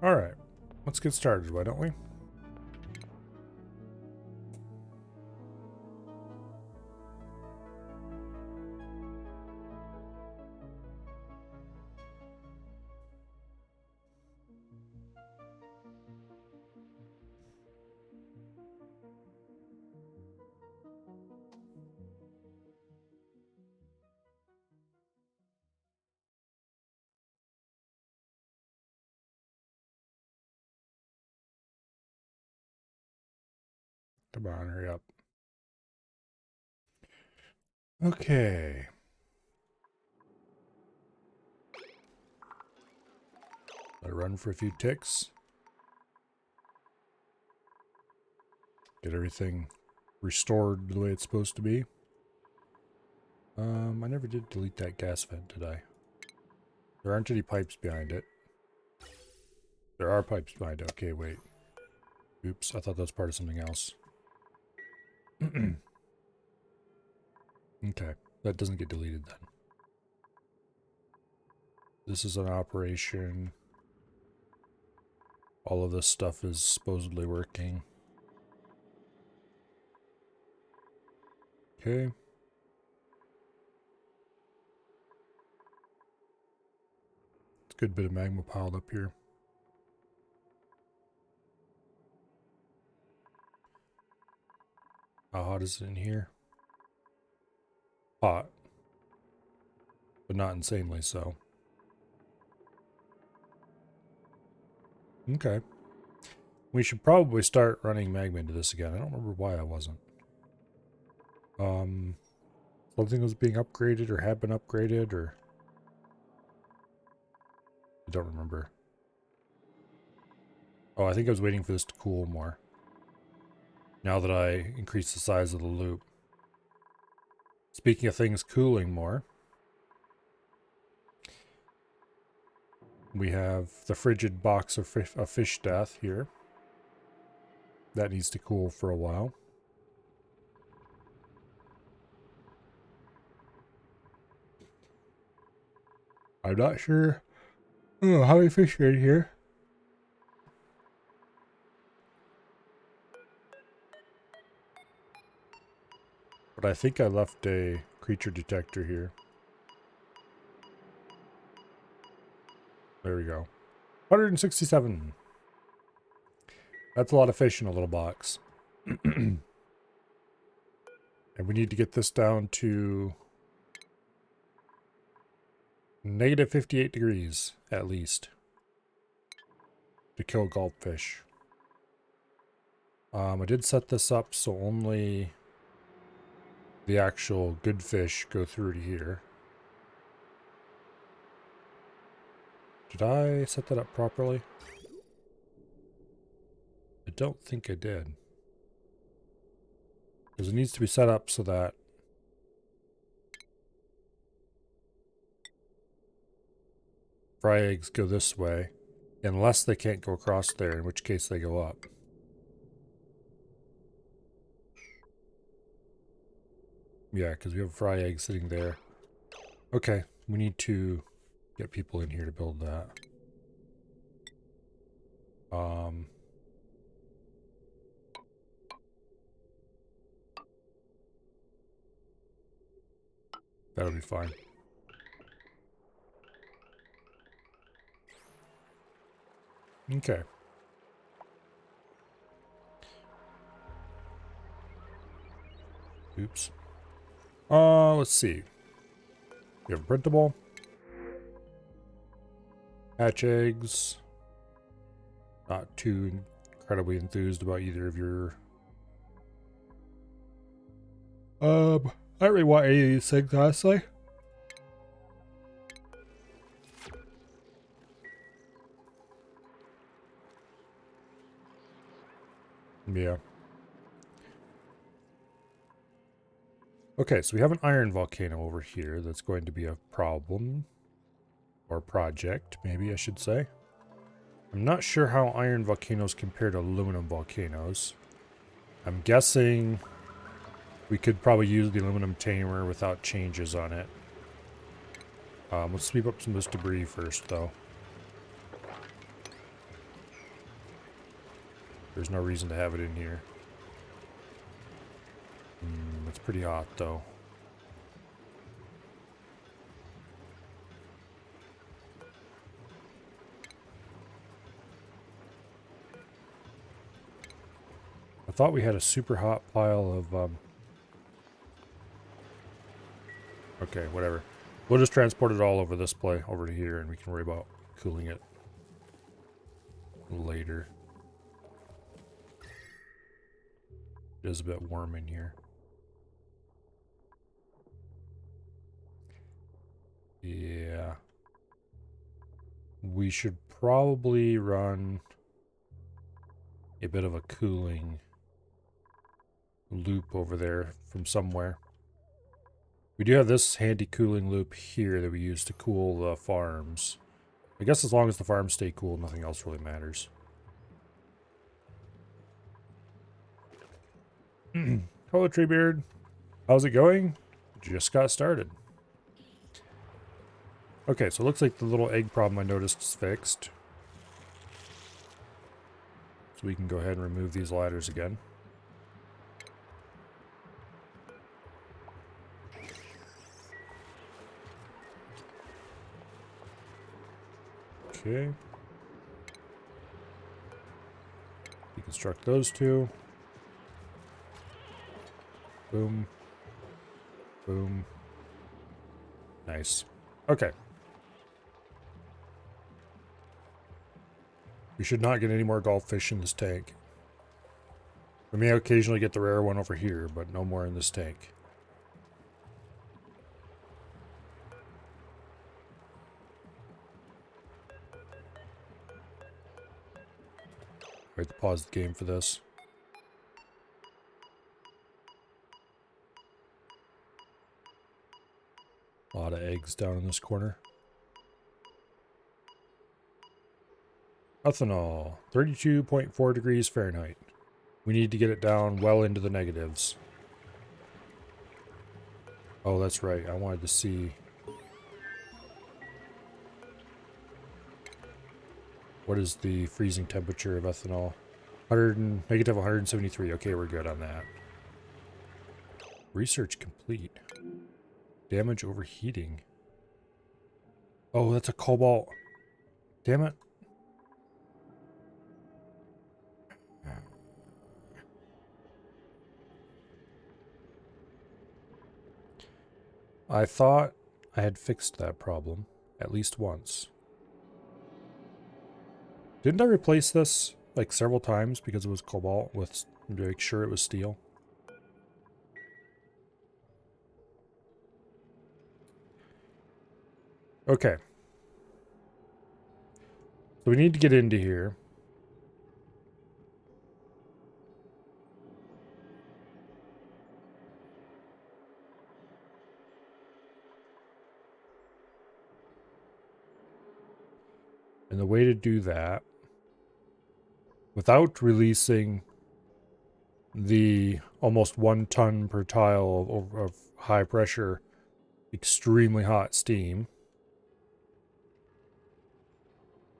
Alright, let's get started, why don't we? Come on, hurry up. Okay. Let it run for a few ticks. Get everything restored the way it's supposed to be. I never did delete that gas vent, did I? There aren't any pipes behind it. There are pipes behind it. Okay, wait. Oops, I thought that was part of something else. Okay, that doesn't get deleted then. This is an operation. All of this stuff is supposedly working. Okay. It's a good bit of magma piled up here. How hot is it in here? Hot. But not insanely so. Okay. We should probably start running magma into this again. I don't remember why I wasn't. Something was being upgraded or had been upgraded or... I don't remember. Oh, I think I was waiting for this to cool more. Now that I increased the size of the loop. Speaking of things cooling more, we have the frigid box of fish death here. That needs to cool for a while. I'm not sure how many fish are in here. But I think I left a creature detector here. There we go. 167. That's a lot of fish in a little box. And we need to get this down to negative 58 degrees, at least, to kill gulpfish. I did set this up so only the actual good fish go through to here. Did I set that up properly? I don't think I did. Because it needs to be set up so that fry eggs go this way, unless they can't go across there, in which case they go up. Yeah, because we have a fry egg sitting there. Okay, we need to get people in here to build that. That'll be fine. Okay. Oops. Let's see. We have a printable. Hatch eggs. Not too incredibly enthused about either of your... I don't really want any of these things, honestly. Yeah. Okay, so we have an iron volcano over here that's going to be a problem. Or project, maybe I should say. I'm not sure how iron volcanoes compare to aluminum volcanoes. I'm guessing we could probably use the aluminum tamer without changes on it. Let's sweep up some of this debris first, though. There's no reason to have it in here. It's pretty hot though. I thought we had a super hot pile of okay, whatever. We'll just transport it all over this play over to here and we can worry about cooling it later. It is a bit warm in here. Yeah. We should probably run a bit of a cooling loop over there from somewhere. We do have this handy cooling loop here that we use to cool the farms. I guess as long as the farms stay cool, nothing else really matters. Hello, Treebeard. How's it going? Just got started. Okay, so it looks like the little egg problem I noticed is fixed. So we can go ahead and remove these ladders again. Okay. Deconstruct those two. Boom. Boom. Nice. Okay. We should not get any more goldfish in this tank. We may occasionally get the rare one over here, but no more in this tank. I have to pause the game for this. A lot of eggs down in this corner. Ethanol, 32.4 degrees Fahrenheit. We need to get it down well into the negatives. Oh, that's right. I wanted to see what is the freezing temperature of ethanol. Negative 173. Okay, we're good on that. Research complete. Damage overheating. Oh, that's a cobalt. Damn it. I thought I had fixed that problem at least once. Didn't I replace this like several times because it was cobalt with to make sure it was steel? Okay. So we need to get into here. And the way to do that, without releasing the almost 1 ton per tile of high pressure, extremely hot steam.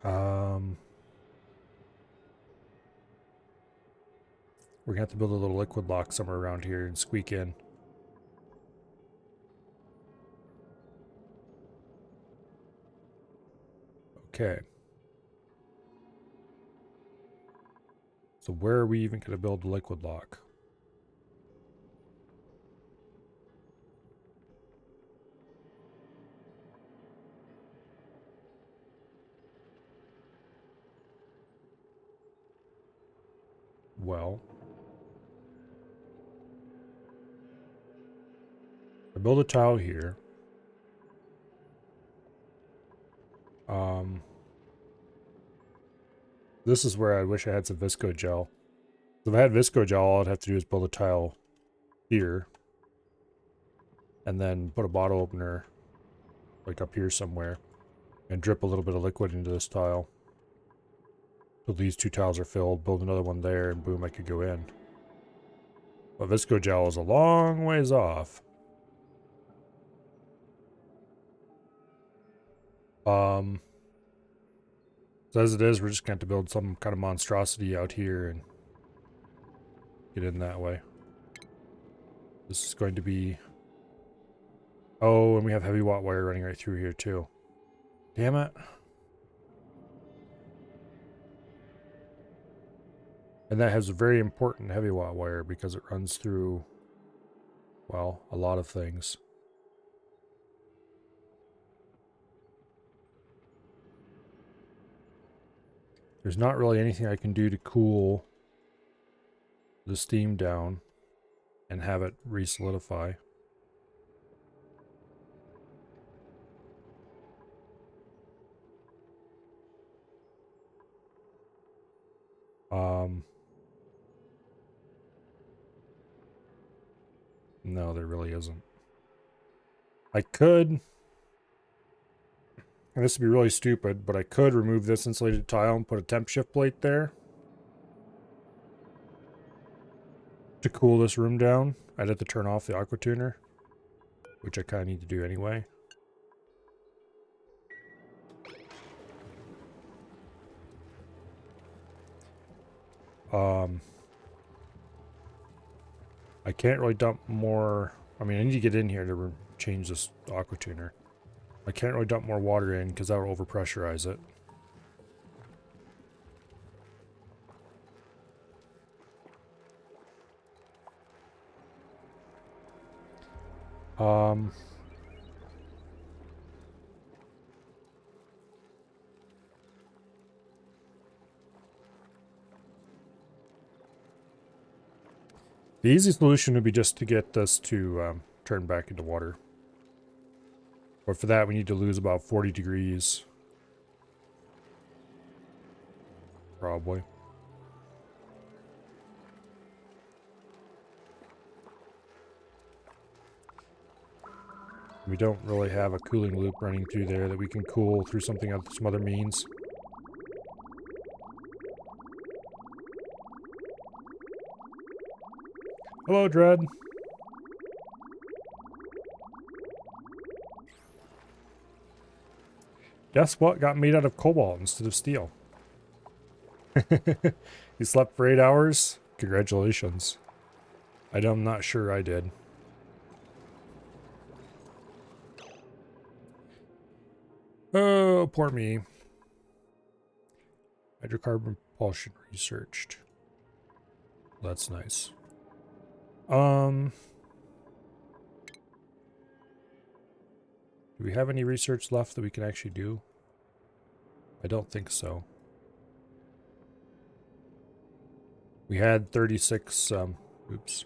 We're gonna have to build a little liquid lock somewhere around here and squeak in. Okay. So where are we even going to build the liquid lock? Well, I build a tile here. This is where I wish I had some visco gel. If I had visco gel, all I'd have to do is build a tile here. And then put a bottle opener like up here somewhere. And drip a little bit of liquid into this tile. So these 2 tiles are filled, build another one there, and boom, I could go in. But visco gel is a long ways off. So as it is, we're just going to have to build some kind of monstrosity out here and get in that way. This is going to be... Oh, and we have heavy watt wire running right through here too. Damn it. And that has a very important heavy watt wire because it runs through, well, a lot of things. There's not really anything I can do to cool the steam down and have it re-solidify. No, there really isn't. I could, and this would be really stupid, but I could remove this insulated tile and put a temp shift plate there to cool this room down. I'd have to turn off the aqua tuner, which I kind of need to do anyway. I can't really dump more. I mean, I need to get in here to change this aqua tuner. I can't really dump more water in because that will overpressurize it. The easy solution would be just to get this to turn back into water. But for that, we need to lose about 40 degrees. Probably. We don't really have a cooling loop running through there that we can cool through some other means. Hello, Dread. Guess what got made out of cobalt instead of steel? You slept for 8 hours? Congratulations. I'm not sure I did. Oh, poor me. Hydrocarbon propulsion researched. That's nice. Do we have any research left that we can actually do? I don't think so. We had 36, oops.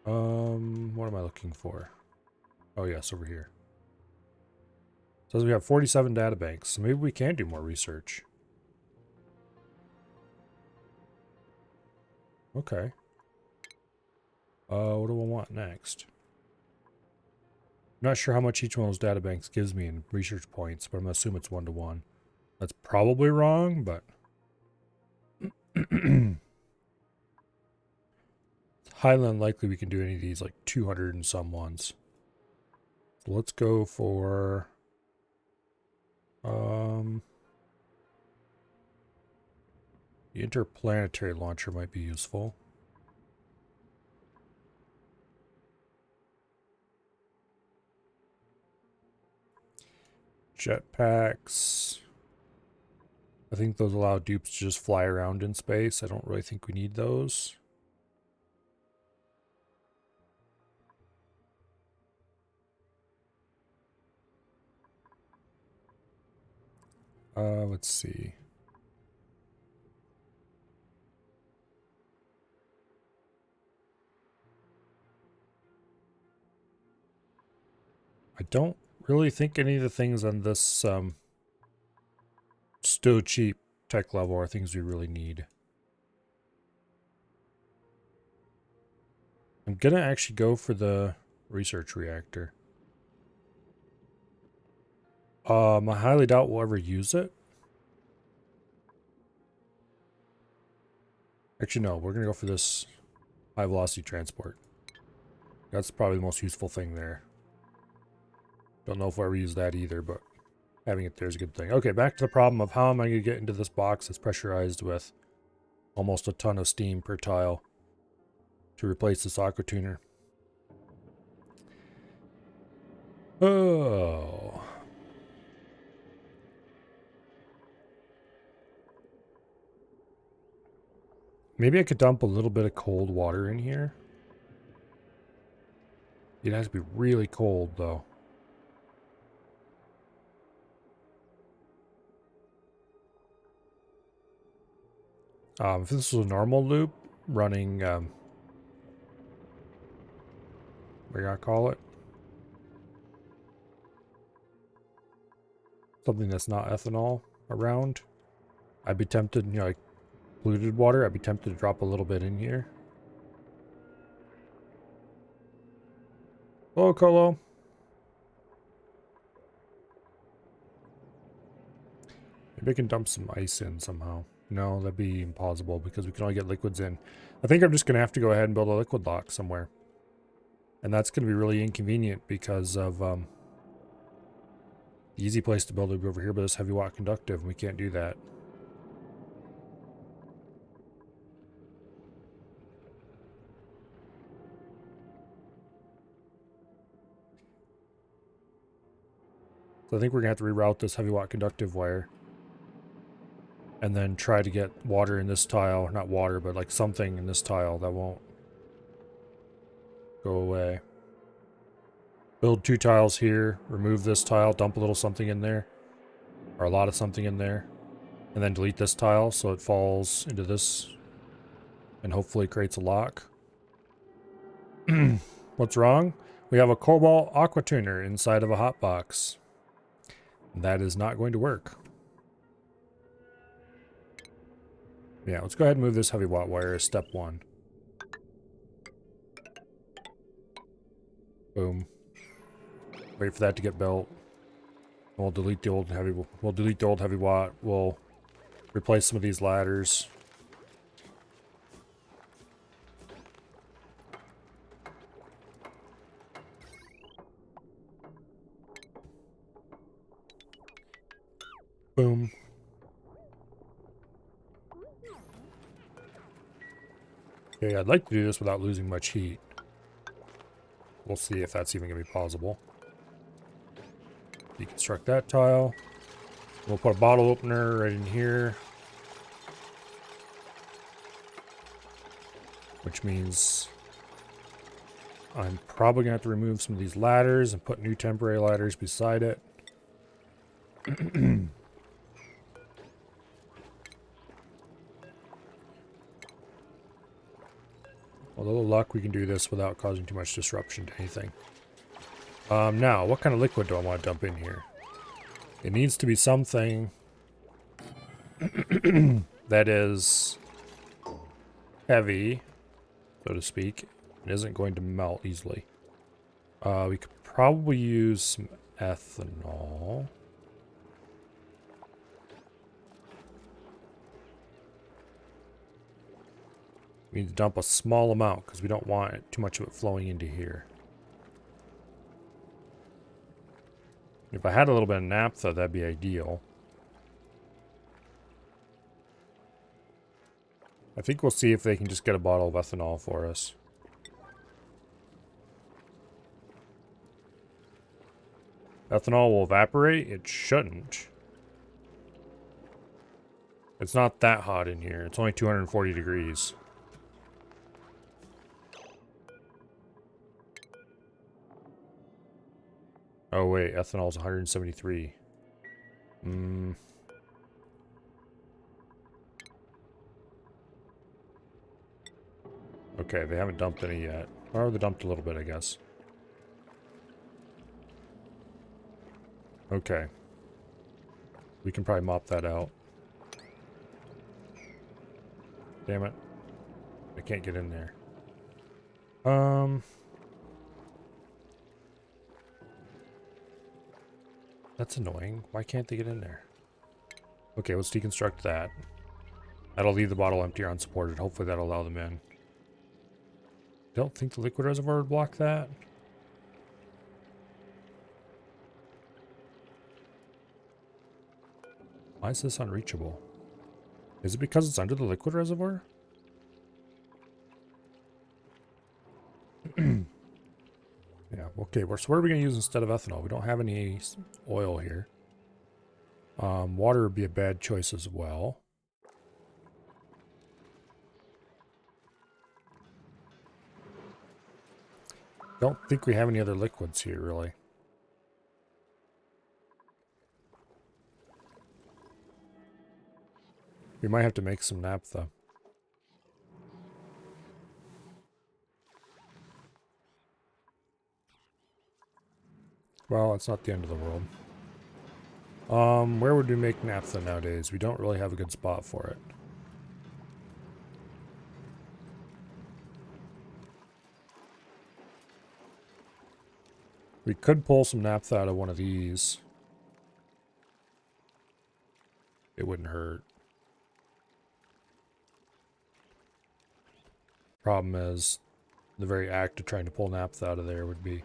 What am I looking for? Oh yes, over here. Says we have 47 data banks, so maybe we can do more research. Okay. What do I want next? I'm not sure how much each one of those data banks gives me in research points, but I'm gonna assume it's 1-to-1. That's probably wrong, but it's highly unlikely we can do any of these like 200 and some ones. So let's go for the interplanetary launcher might be useful. Jetpacks. I think those allow dupes to just fly around in space. I don't really think we need those. Let's see. I don't really think any of the things on this still cheap tech level are things we really need. I'm gonna actually go for the research reactor. I highly doubt we'll ever use it. Actually, no, we're gonna go for this high velocity transport. That's probably the most useful thing there. Don't know if we'll ever use that either, but Having it there is a good thing. Okay, back to the problem of how am I going to get into this box that's pressurized with almost a ton of steam per tile to replace this aqua tuner. Oh. Maybe I could dump a little bit of cold water in here. It has to be really cold, though. If this was a normal loop, running, what do you call it? Something that's not ethanol around. I'd be tempted, you know, like polluted water, I'd be tempted to drop a little bit in here. Hello, Colo. Maybe I can dump some ice in somehow. No, that'd be impossible because we can only get liquids in. I think I'm just going to have to go ahead and build a liquid lock somewhere. And that's going to be really inconvenient because of the easy place to build it over here, but it's heavy watt conductive, and we can't do that. So I think we're going to have to reroute this heavy watt conductive wire. And then try to get water in this tile. Not water, but like something in this tile that won't go away. Build 2 tiles here. Remove this tile. Dump a little something in there. Or a lot of something in there. And then delete this tile so it falls into this. And hopefully creates a lock. What's wrong? We have a cobalt aqua tuner inside of a hotbox. That is not going to work. Yeah, let's go ahead and move this heavy watt wire as step 1. Boom. Wait for that to get built. We'll delete the old heavy. We'll delete the old heavy watt. We'll replace some of these ladders. Boom. Okay, I'd like to do this without losing much heat. We'll see if that's even going to be possible. Deconstruct that tile. We'll put a bottle opener right in here. Which means I'm probably going to have to remove some of these ladders and put new temporary ladders beside it. With a little luck, we can do this without causing too much disruption to anything. Now, what kind of liquid do I want to dump in here? It needs to be something that is heavy, so to speak, and isn't going to melt easily. We could probably use some ethanol. We need to dump a small amount because we don't want too much of it flowing into here. If I had a little bit of naphtha, that'd be ideal. I think we'll see if they can just get a bottle of ethanol for us. Ethanol will evaporate? It shouldn't. It's not that hot in here. It's only 240 degrees. Oh wait, ethanol's 173. Okay, they haven't dumped any yet. Or they dumped a little bit, I guess. Okay. We can probably mop that out. Damn it. I can't get in there. That's annoying. Why can't they get in there? Okay, let's deconstruct that. That'll leave the bottle empty or unsupported. Hopefully that'll allow them in. Don't think the liquid reservoir would block that. Why is this unreachable? Is it because it's under the liquid reservoir? Yeah, okay, so what are we going to use instead of ethanol? We don't have any oil here. Water would be a bad choice as well. Don't think we have any other liquids here, really. We might have to make some naphtha. Well, it's not the end of the world. Where would we make naphtha nowadays? We don't really have a good spot for it. We could pull some naphtha out of one of these. It wouldn't hurt. Problem is, the very act of trying to pull naphtha out of there would be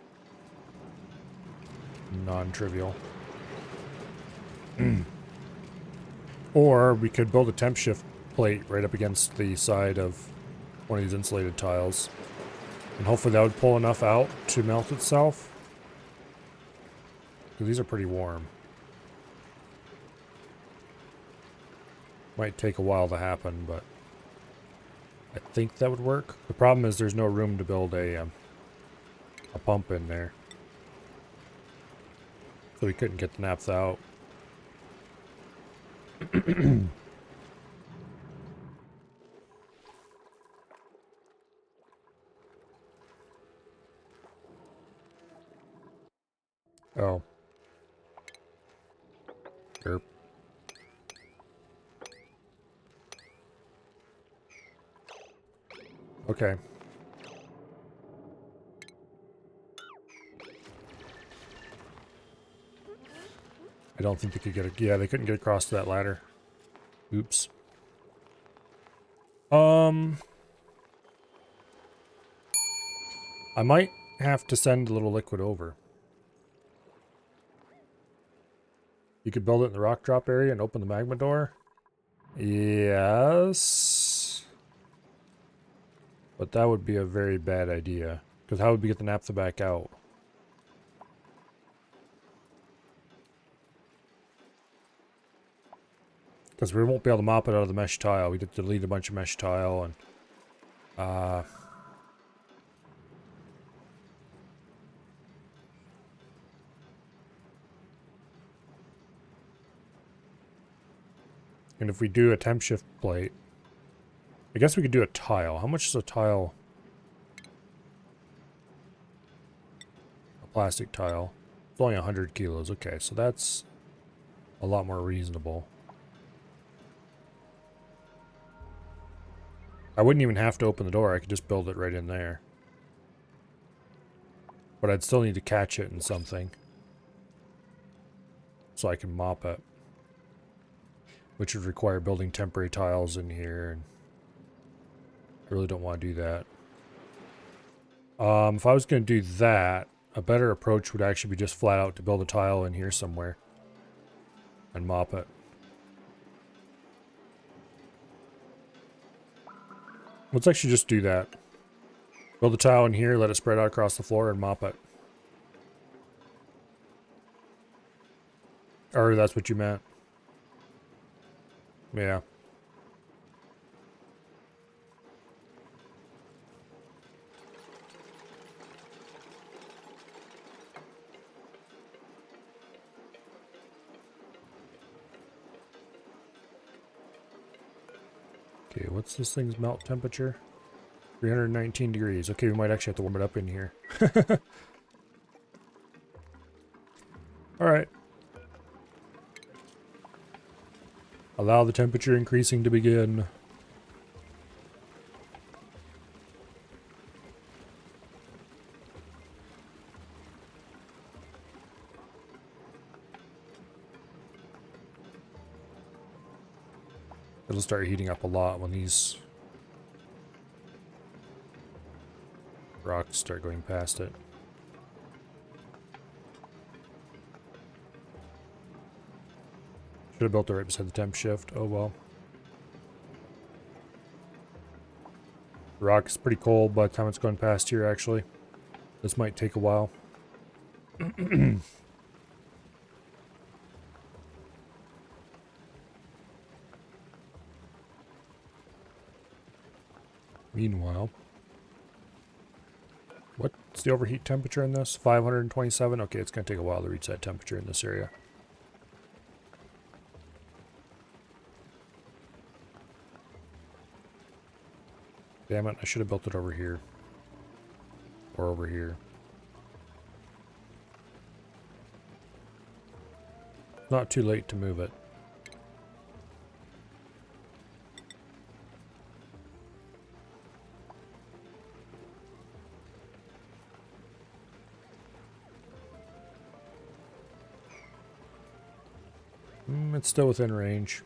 non-trivial. Or we could build a temp shift plate right up against the side of one of these insulated tiles. And hopefully that would pull enough out to melt itself. Because these are pretty warm. Might take a while to happen, but I think that would work. The problem is there's no room to build a pump in there. So we couldn't get the naphtha out. Oh. Derp. Okay. I don't think they could get it. Yeah, they couldn't get across to that ladder. Oops. I might have to send a little liquid over. You could build it in the rock drop area and open the magma door. Yes. But that would be a very bad idea. Because how would we get the naphtha back out? Because we won't be able to mop it out of the mesh tile. We'd have to delete a bunch of mesh tile and... and if we do a temp shift plate... I guess we could do a tile. How much is a tile? A plastic tile. It's only 100 kilos. Okay, so that's a lot more reasonable. I wouldn't even have to open the door. I could just build it right in there. But I'd still need to catch it in something. So I can mop it. Which would require building temporary tiles in here. And I really don't want to do that. If I was going to do that, a better approach would actually be just flat out to build a tile in here somewhere. And mop it. Let's actually just do that. Build a tile in here, let it spread out across the floor, and mop it. Or that's what you meant. Yeah. Okay, what's this thing's melt temperature? 319 degrees. Okay, we might actually have to warm it up in here. Alright. Allow the temperature increasing to begin. It'll start heating up a lot when these rocks start going past it. Should have built it right beside the temp shift. Oh well. The rock is pretty cold by the time it's going past here, actually. This might take a while. Meanwhile, what's the overheat temperature in this? 527? Okay, it's going to take a while to reach that temperature in this area. Damn it, I should have built it over here. Or over here. Not too late to move it. It's still within range.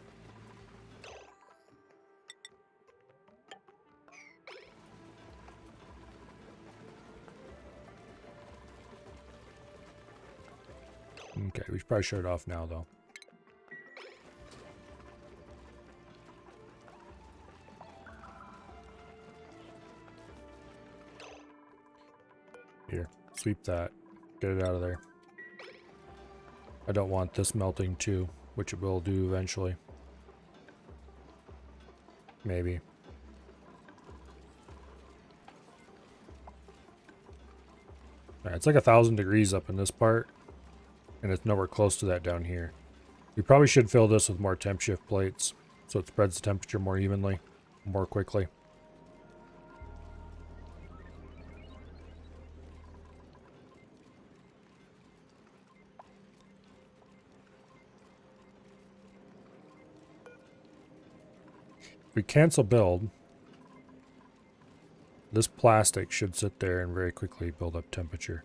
Okay, we should probably shut it off now, though. Here, sweep that. Get it out of there. I don't want this melting too, which it will do eventually. Maybe. Alright, it's like 1,000 degrees up in this part, and it's nowhere close to that down here. We probably should fill this with more temp shift plates, so it spreads the temperature more evenly, more quickly. If we cancel build, this plastic should sit there and very quickly build up temperature.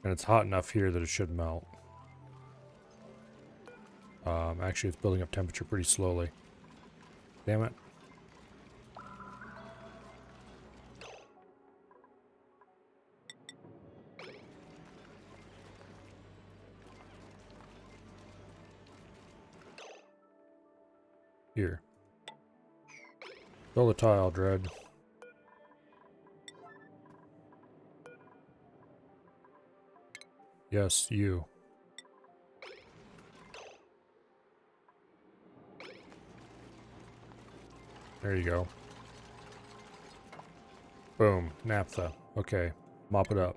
And it's hot enough here that it should melt. Actually, it's building up temperature pretty slowly. Damn it. Here. Build a tile, Dread. Yes, you. There you go. Boom. Naphtha. Okay. Mop it up.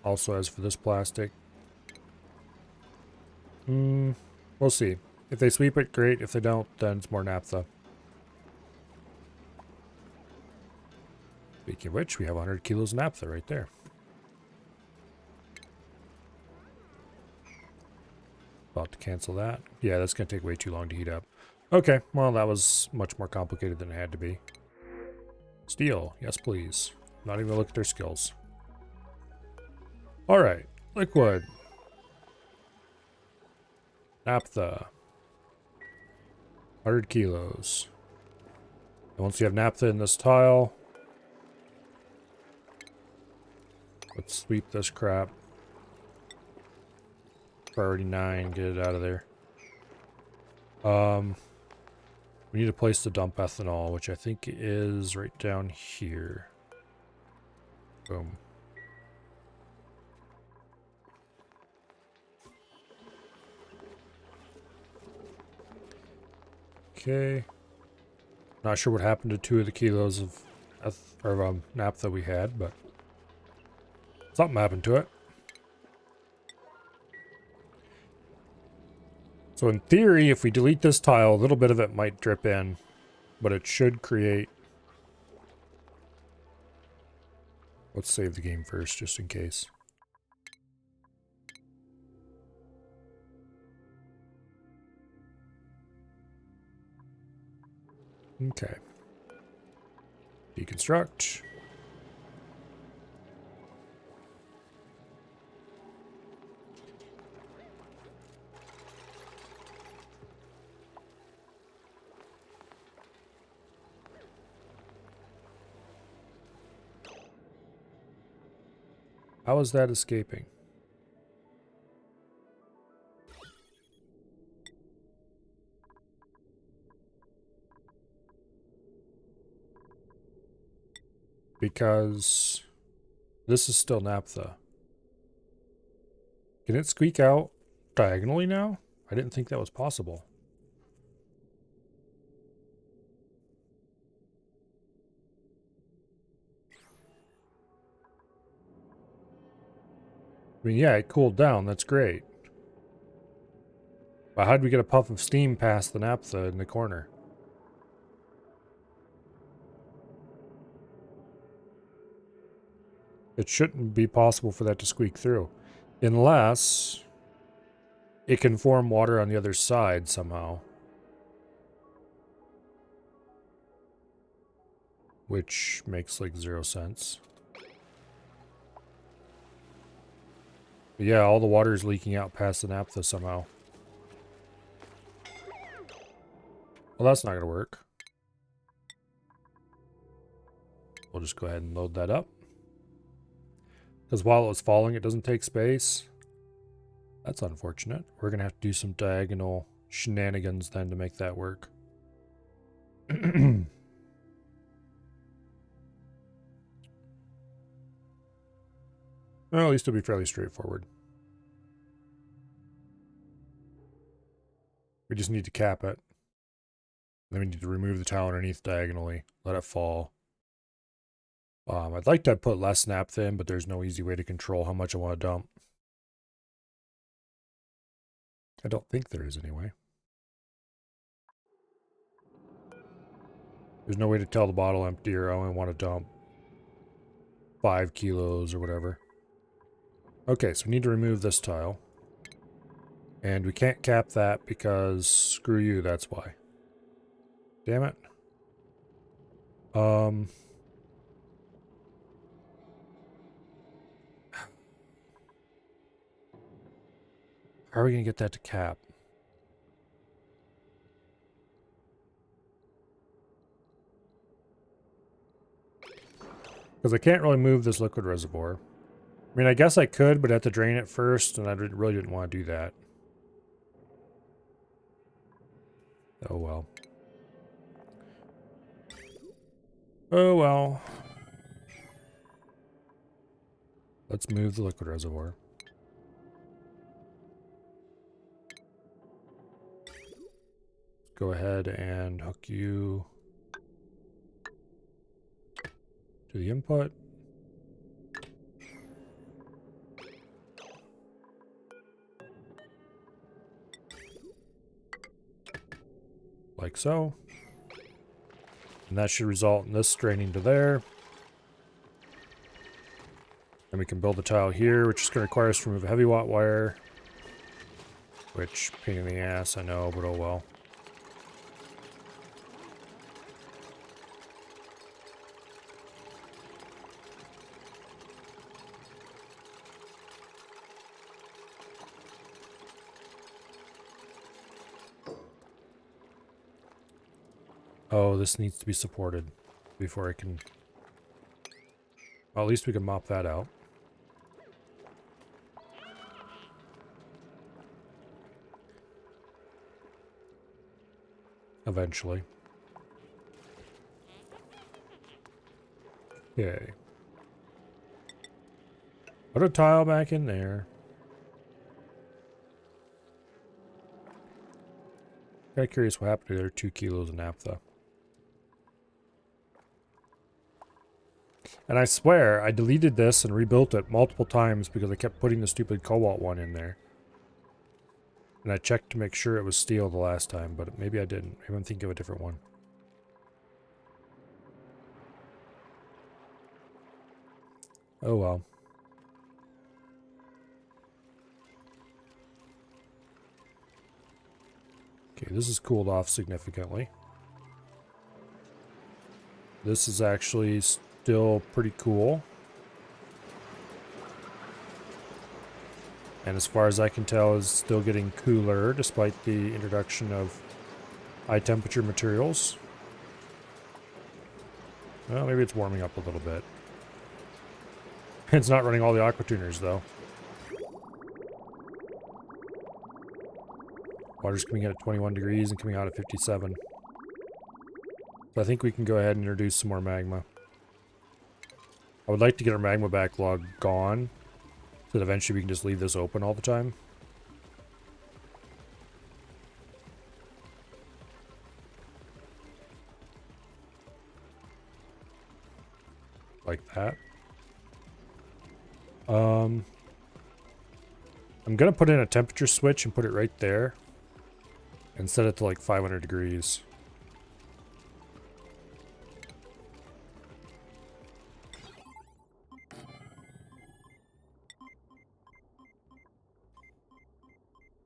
Also, as for this plastic, we'll see. If they sweep it, great. If they don't, then it's more naphtha. Speaking of which, we have 100 kilos of naphtha right there. About to cancel that. Yeah, that's going to take way too long to heat up. Okay, well, that was much more complicated than it had to be. Steel, yes please. Not even gonna look at their skills. Alright, liquid. Naphtha. 100 kilos. And once you have naphtha in this tile, let's sweep this crap. Priority 9, get it out of there. We need a place to dump ethanol, which I think is right down here. Boom. Okay. Not sure what happened to 2 of the kilos of naphtha we had, but something happened to it. So in theory, if we delete this tile, a little bit of it might drip in, but it should create... Let's save the game first, just in case. Okay. Deconstruct. How is that escaping? Because this is still naphtha. Can it squeak out diagonally now? I didn't think that was possible. I mean, yeah, it cooled down. That's great. But how'd we get a puff of steam past the naphtha in the corner? It shouldn't be possible for that to squeak through. Unless it can form water on the other side somehow. Which makes like 0 sense. But yeah, all the water is leaking out past the naphtha somehow. Well, that's not going to work. We'll just go ahead and load that up. Because while it was falling, it doesn't take space. That's unfortunate. We're going to have to do some diagonal shenanigans then to make that work. Well, at least it'll be fairly straightforward. We just need to cap it. Then we need to remove the tile underneath diagonally. Let it fall. I'd like to put less naphtha in, but there's no easy way to control how much I want to dump. I don't think there is anyway. There's no way to tell the bottle empty or I only want to dump 5 kilos or whatever. Okay, so we need to remove this tile. And we can't cap that because screw you, that's why. Damn it. How are we going to get that to cap? Because I can't really move this liquid reservoir. I mean, I guess I could, but I have to drain it first, and I really didn't want to do that. Oh well. Oh well. Let's move the liquid reservoir. Go ahead and hook you to the input. Like so. And that should result in this draining to there. And we can build a tile here, which is going to require us to remove a heavy watt wire. Which, pain in the ass, I know, but oh well. Oh, this needs to be supported before I can... Well, at least we can mop that out. Eventually. Okay. Put a tile back in there. Kind of curious what happened to their 2 kilos of naphtha. And I swear, I deleted this and rebuilt it multiple times because I kept putting the stupid cobalt one in there. And I checked to make sure it was steel the last time, but maybe I didn't. Maybe I'm thinking of a different one. Oh well. Okay, this is cooled off significantly. This is actually still pretty cool. And as far as I can tell, is still getting cooler despite the introduction of high temperature materials. Well, maybe it's warming up a little bit. It's not running all the aqua tuners though. Water's coming in at 21 degrees and coming out at 57. So I think we can go ahead and introduce some more magma. I would like to get our magma backlog gone, so that eventually we can just leave this open all the time. Like that. I'm gonna put in a temperature switch and put it right there. And set it to like 500 degrees.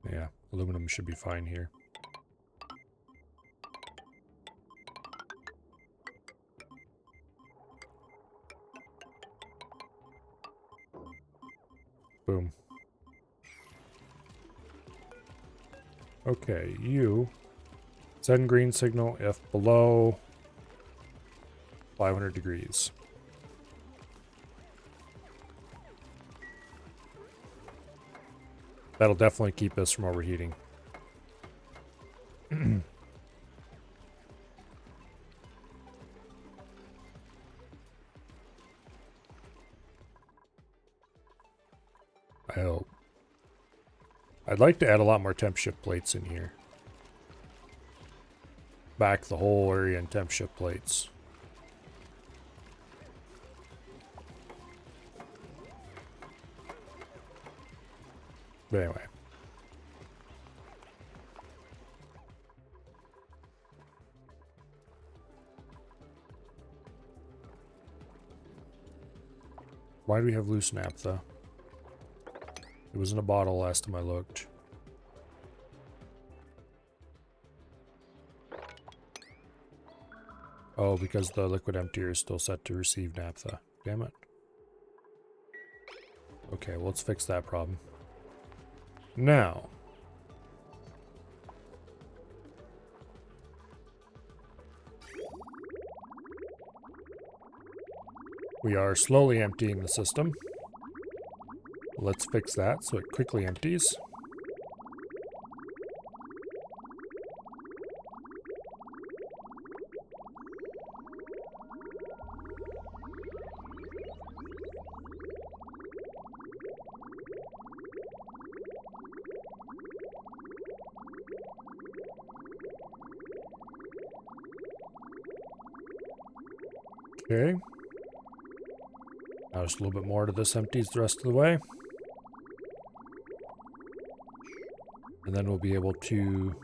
Yeah, aluminum should be fine here. Boom. Okay, you send green signal if below 500 degrees. That'll definitely keep us from overheating. I hope. I'd like to add a lot more temp shift plates in here. Back the whole area in temp shift plates. But anyway. Why do we have loose naphtha? It was in a bottle last time I looked. Oh, because the liquid emptier is still set to receive naphtha. Damn it. Okay, well, let's fix that problem. Now. We are slowly emptying the system. Let's fix that so it quickly empties. Okay. Now just a little bit more to this empties the rest of the way. And then we'll be able to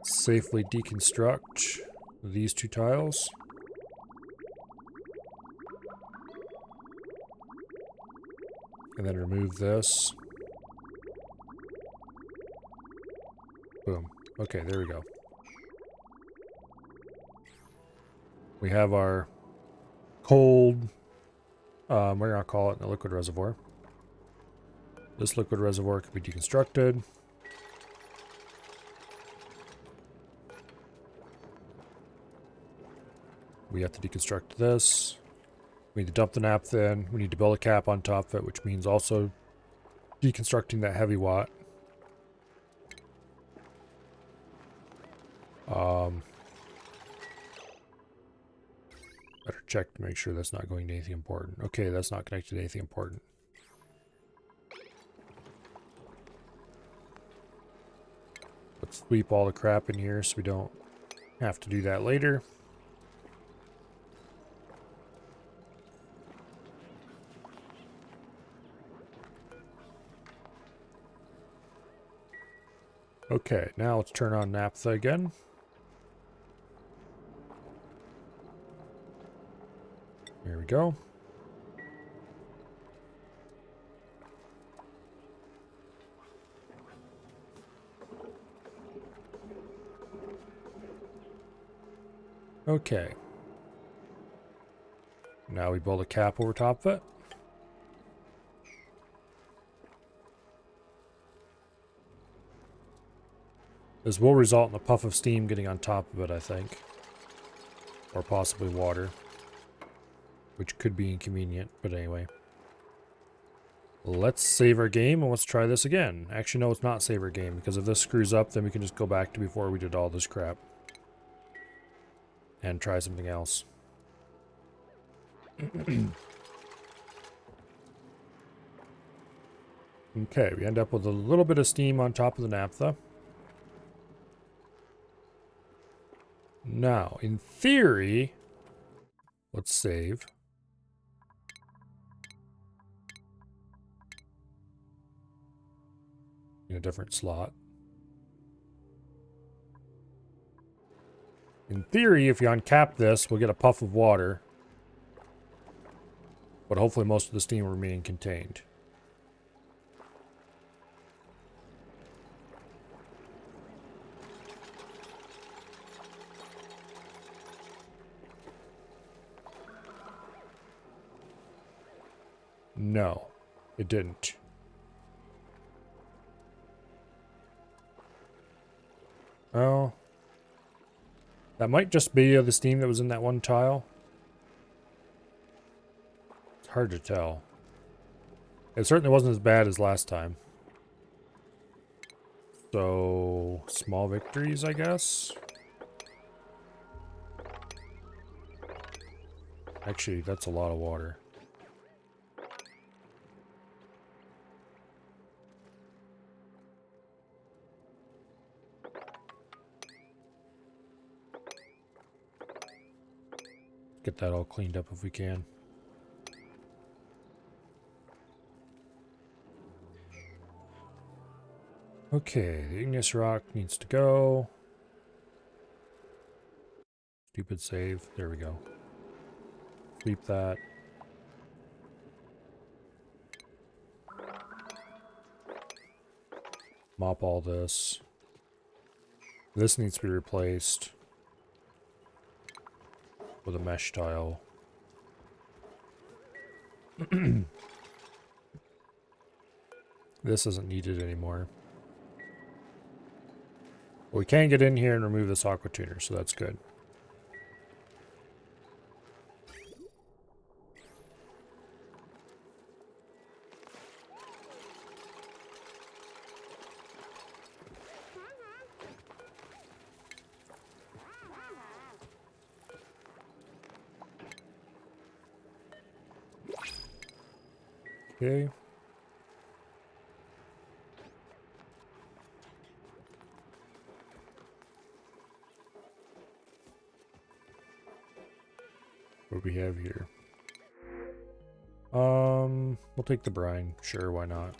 safely deconstruct these two tiles. And then remove this. Boom. Okay, there we go. We have our cold, we're going to call it a liquid reservoir. This liquid reservoir can be deconstructed. We have to deconstruct this. We need to dump the naphtha in. We need to build a cap on top of it, which means also deconstructing that heavy watt. Better check to make sure that's not going to anything important. Okay, that's not connected to anything important. Let's sweep all the crap in here so we don't have to do that later. Okay, now let's turn on naphtha again. There we go. Okay. Now we build a cap over top of it. This will result in a puff of steam getting on top of it, I think. Or possibly water. which could be inconvenient, but anyway. Let's save our game and let's try this again. Actually, no, it's not save our game, because if this screws up, then we can just go back to before we did all this crap. And try something else. Okay, we end up with a little bit of steam on top of the naphtha. Now, in theory, let's save. In a different slot. In theory, if you uncap this, we'll get a puff of water. But hopefully most of the steam will remain contained. No, it didn't. Oh. That might just be the steam that was in that one tile. It's hard to tell. It certainly wasn't as bad as last time. So, small victories, I guess. Actually, that's a lot of water. Get that all cleaned up if we can. Okay, the igneous rock needs to go. Stupid save. There we go. Sweep that. Mop all this. This needs to be replaced with a mesh tile. This isn't needed anymore. But we can get in here and remove this aqua tuner, so that's good. Okay. What do we have here? We'll take the brine. Sure, why not?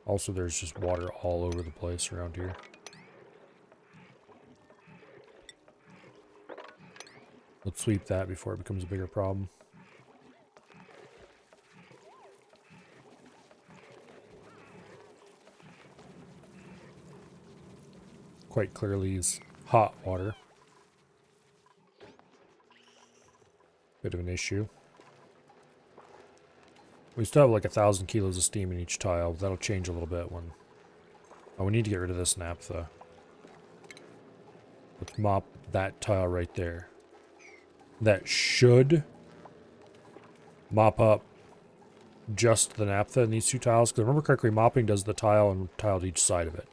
Also, there's just water all over the place around here. Let's sweep that before it becomes a bigger problem. Quite clearly is hot water. Bit of an issue. We still have like 1,000 kilos of steam in each tile. That'll change a little bit when... Oh, we need to get rid of this naphtha. Let's mop that tile right there. That should mop up just the naphtha in these two tiles. Because if I remember correctly, mopping does the tile and tile to each side of it.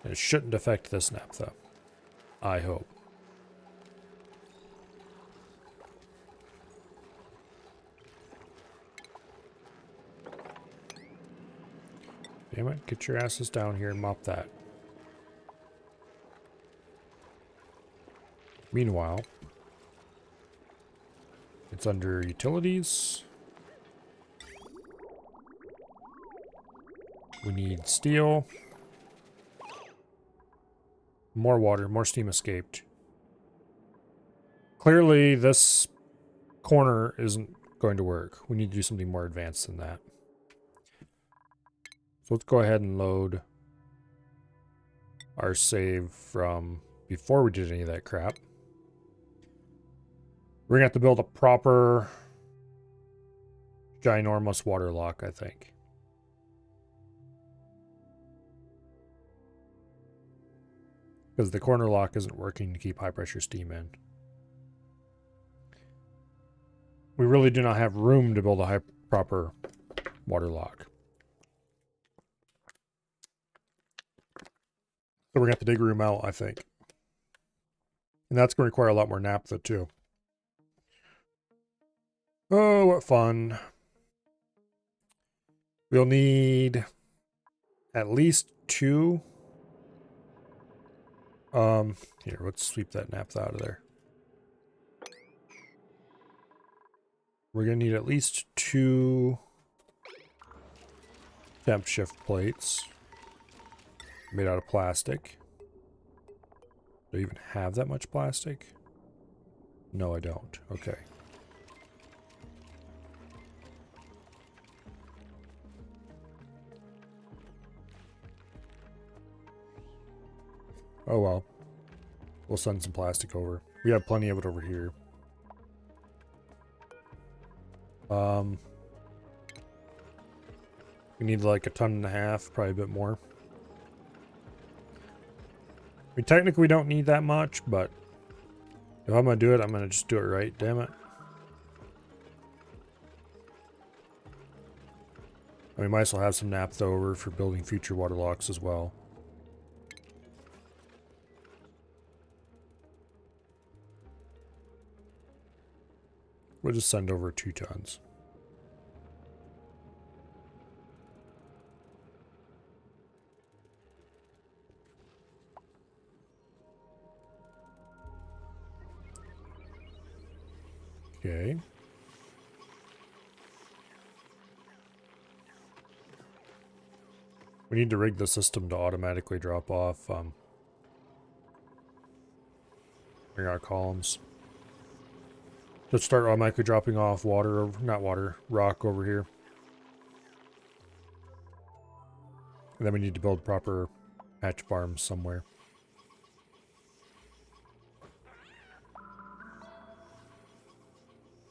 And it shouldn't affect this naphtha. I hope. Damn it, get your asses down here and mop that. Meanwhile, it's under utilities. We need steel. More water, more steam escaped. Clearly, this corner isn't going to work. We need to do something more advanced than that. So let's go ahead and load our save from before we did any of that crap. We're going to have to build a proper ginormous water lock, I think. Because the corner lock isn't working to keep high pressure steam in. We really do not have room to build a proper water lock. So we're going to have to dig room out, I think. And that's going to require a lot more naphtha too. Oh, what fun. We'll need at least 2. Here, let's sweep that naphtha out of there. We're going to need at least 2 temp shift plates made out of plastic. Do I even have that much plastic? No, I don't. Okay. Oh well. We'll send some plastic over. We have plenty of it over here. We need like 1.5 tons, probably a bit more. I mean, technically we don't need that much, but if I'm going to do it, I'm going to just do it right, damn it. And we might as well have some naphtha over for building future water locks as well. We'll just send over 2 tons. Okay. We need to rig the system to automatically drop off ring our columns. Let's start automatically dropping off water, over, not water, rock over here. And then we need to build proper hatch farms somewhere.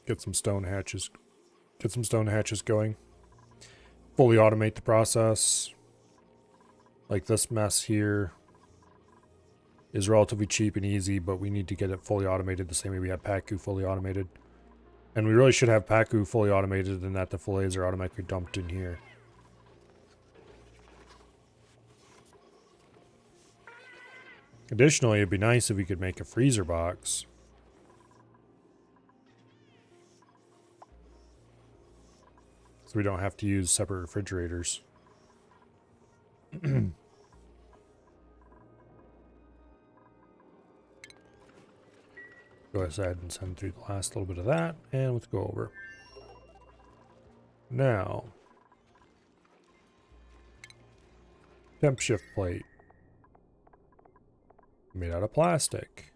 Get some stone hatches. Get some stone hatches going. Fully automate the process. Like this mess here is relatively cheap and easy, but we need to get it fully automated the same way we have Pacu fully automated. And we really should have Pacu fully automated and that the fillets are automatically dumped in here. Additionally, it'd be nice if we could make a freezer box. So we don't have to use separate refrigerators. Go ahead and send through the last little bit of that, and let's go over. Now, temp shift plate. Made out of plastic.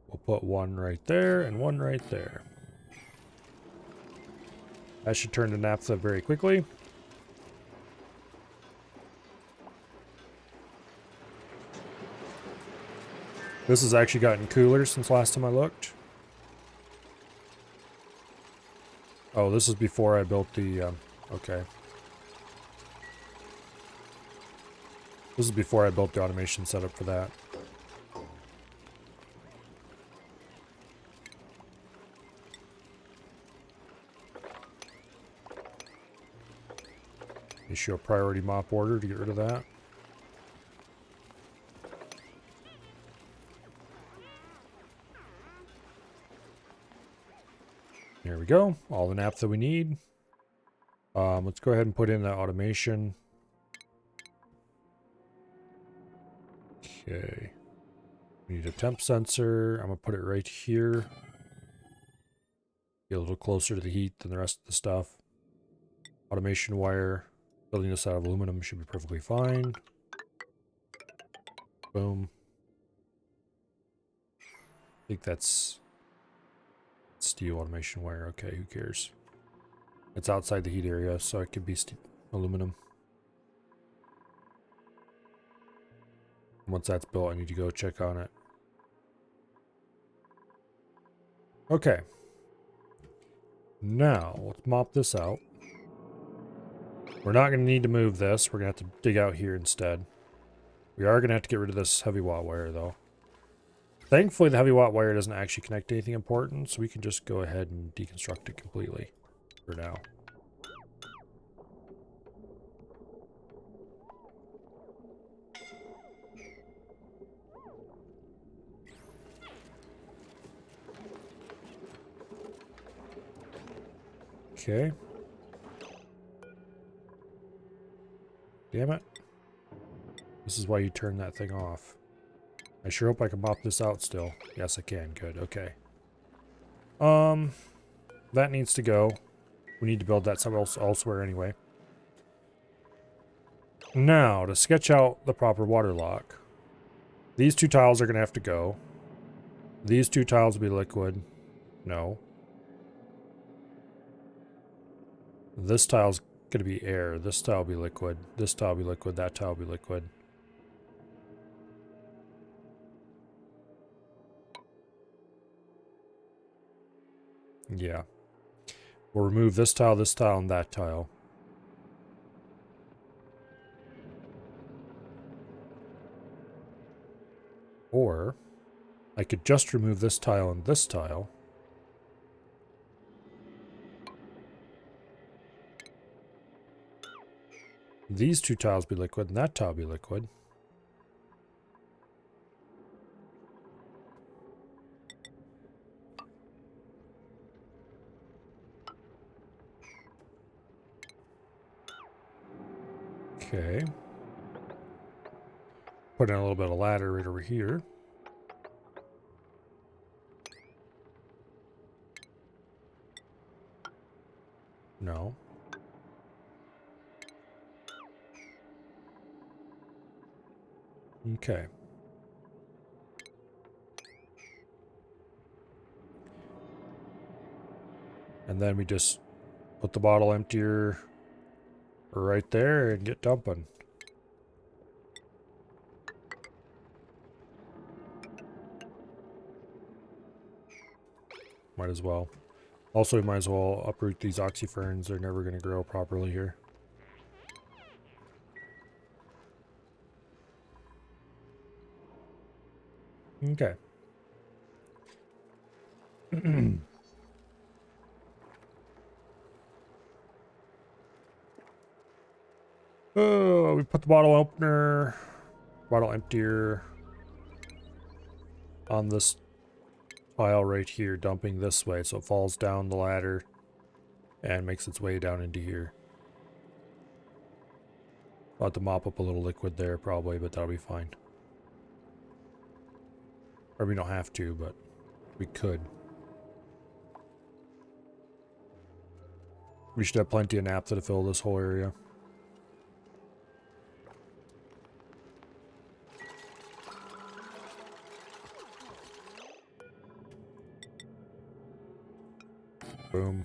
We'll put one right there and one right there. That should turn to naphtha very quickly. This has actually gotten cooler since last time I looked. Oh, this is before I built the, okay. This is before I built the automation setup for that. Issue a priority mop order to get rid of that. There we go. All the naphtha we need. Let's go ahead and put in the automation. Okay. We need a temp sensor. I'm going to put it right here. Get a little closer to the heat than the rest of the stuff. Automation wire. Building this out of aluminum should be perfectly fine. Boom. I think that's steel automation wire. Okay, who cares? It's outside the heat area, so it could be aluminum. Once that's built, I need to go check on it. Okay. Now, let's mop this out. We're not going to need to move this. We're going to have to dig out here instead. We are going to have to get rid of this heavy watt wire, though. Thankfully, the heavy watt wire doesn't actually connect to anything important, so we can just go ahead and deconstruct it completely for now. Okay. Damn it. This is why you turn that thing off. I sure hope I can mop this out still. Yes, I can. Good. Okay. That needs to go. We need to build that somewhere else elsewhere anyway. Now, to sketch out the proper water lock. These two tiles are going to have to go. These two tiles will be liquid. No. This tile's going to be air. This tile will be liquid. This tile will be liquid. That tile will be liquid. Yeah. We'll remove this tile, and that tile. Or I could just remove this tile and this tile. These two tiles be liquid and that tile be liquid. Okay. Put in a little bit of ladder right over here. No. Okay. And then we just put the bottle emptier right there and get dumping. Might as well. Also, we might as well uproot these oxyferns. They're never going to grow properly here. Okay. Oh, we put the bottle opener, bottle emptier on this tile right here, dumping this way, so it falls down the ladder and makes its way down into here. I'll have to mop up a little liquid there probably, but that'll be fine. Or we don't have to, but we could. We should have plenty of naphtha to fill this whole area. Boom.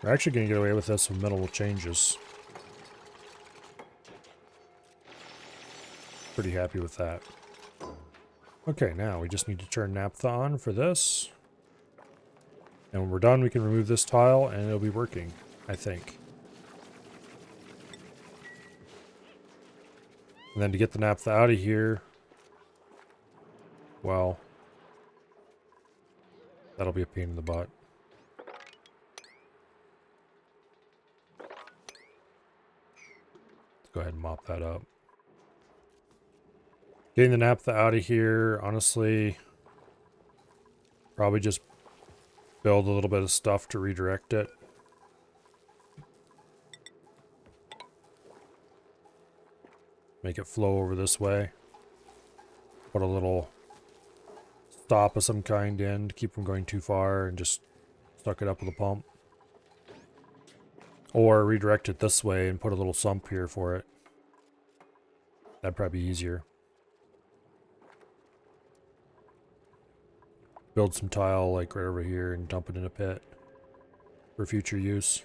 We're actually going to get away with this with minimal changes. Pretty happy with that. Okay, now we just need to turn naphtha on for this. And when we're done, we can remove this tile and it'll be working, I think. And then to get the naphtha out of here, well, that'll be a pain in the butt. Let's go ahead and mop that up. Getting the naphtha out of here, honestly, probably just build a little bit of stuff to redirect it. Make it flow over this way. Put a little stop of some kind in to keep from going too far and just suck it up with a pump. Or redirect it this way and put a little sump here for it. That'd probably be easier. Build some tile like right over here and dump it in a pit for future use.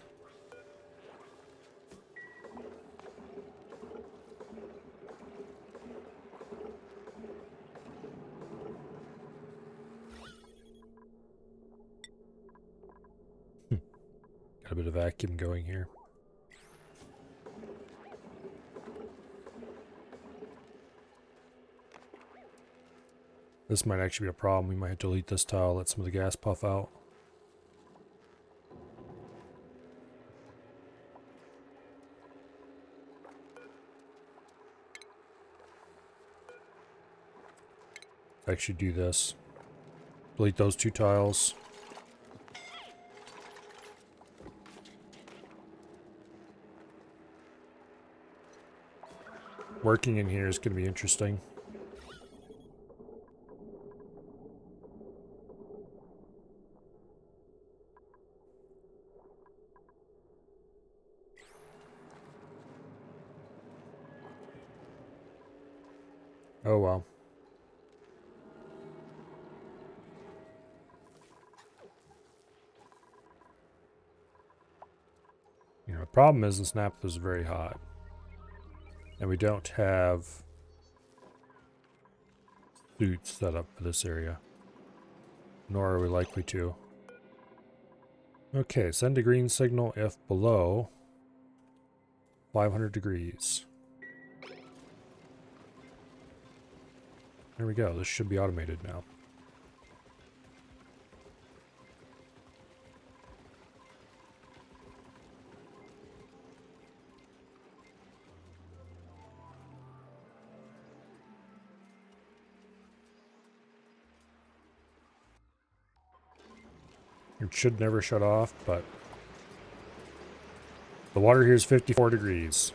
a bit of vacuum going here. This might actually be a problem. We might have to delete this tile, let some of the gas puff out. Actually do this. Delete those two tiles. Working in here is going to be interesting. Oh well. You know, the problem is this naphtha is very hot. And we don't have suits set up for this area. Nor are we likely to. Okay, send a green signal if below 500 degrees. There we go. This should be automated now. It should never shut off, but the water here is 54 degrees.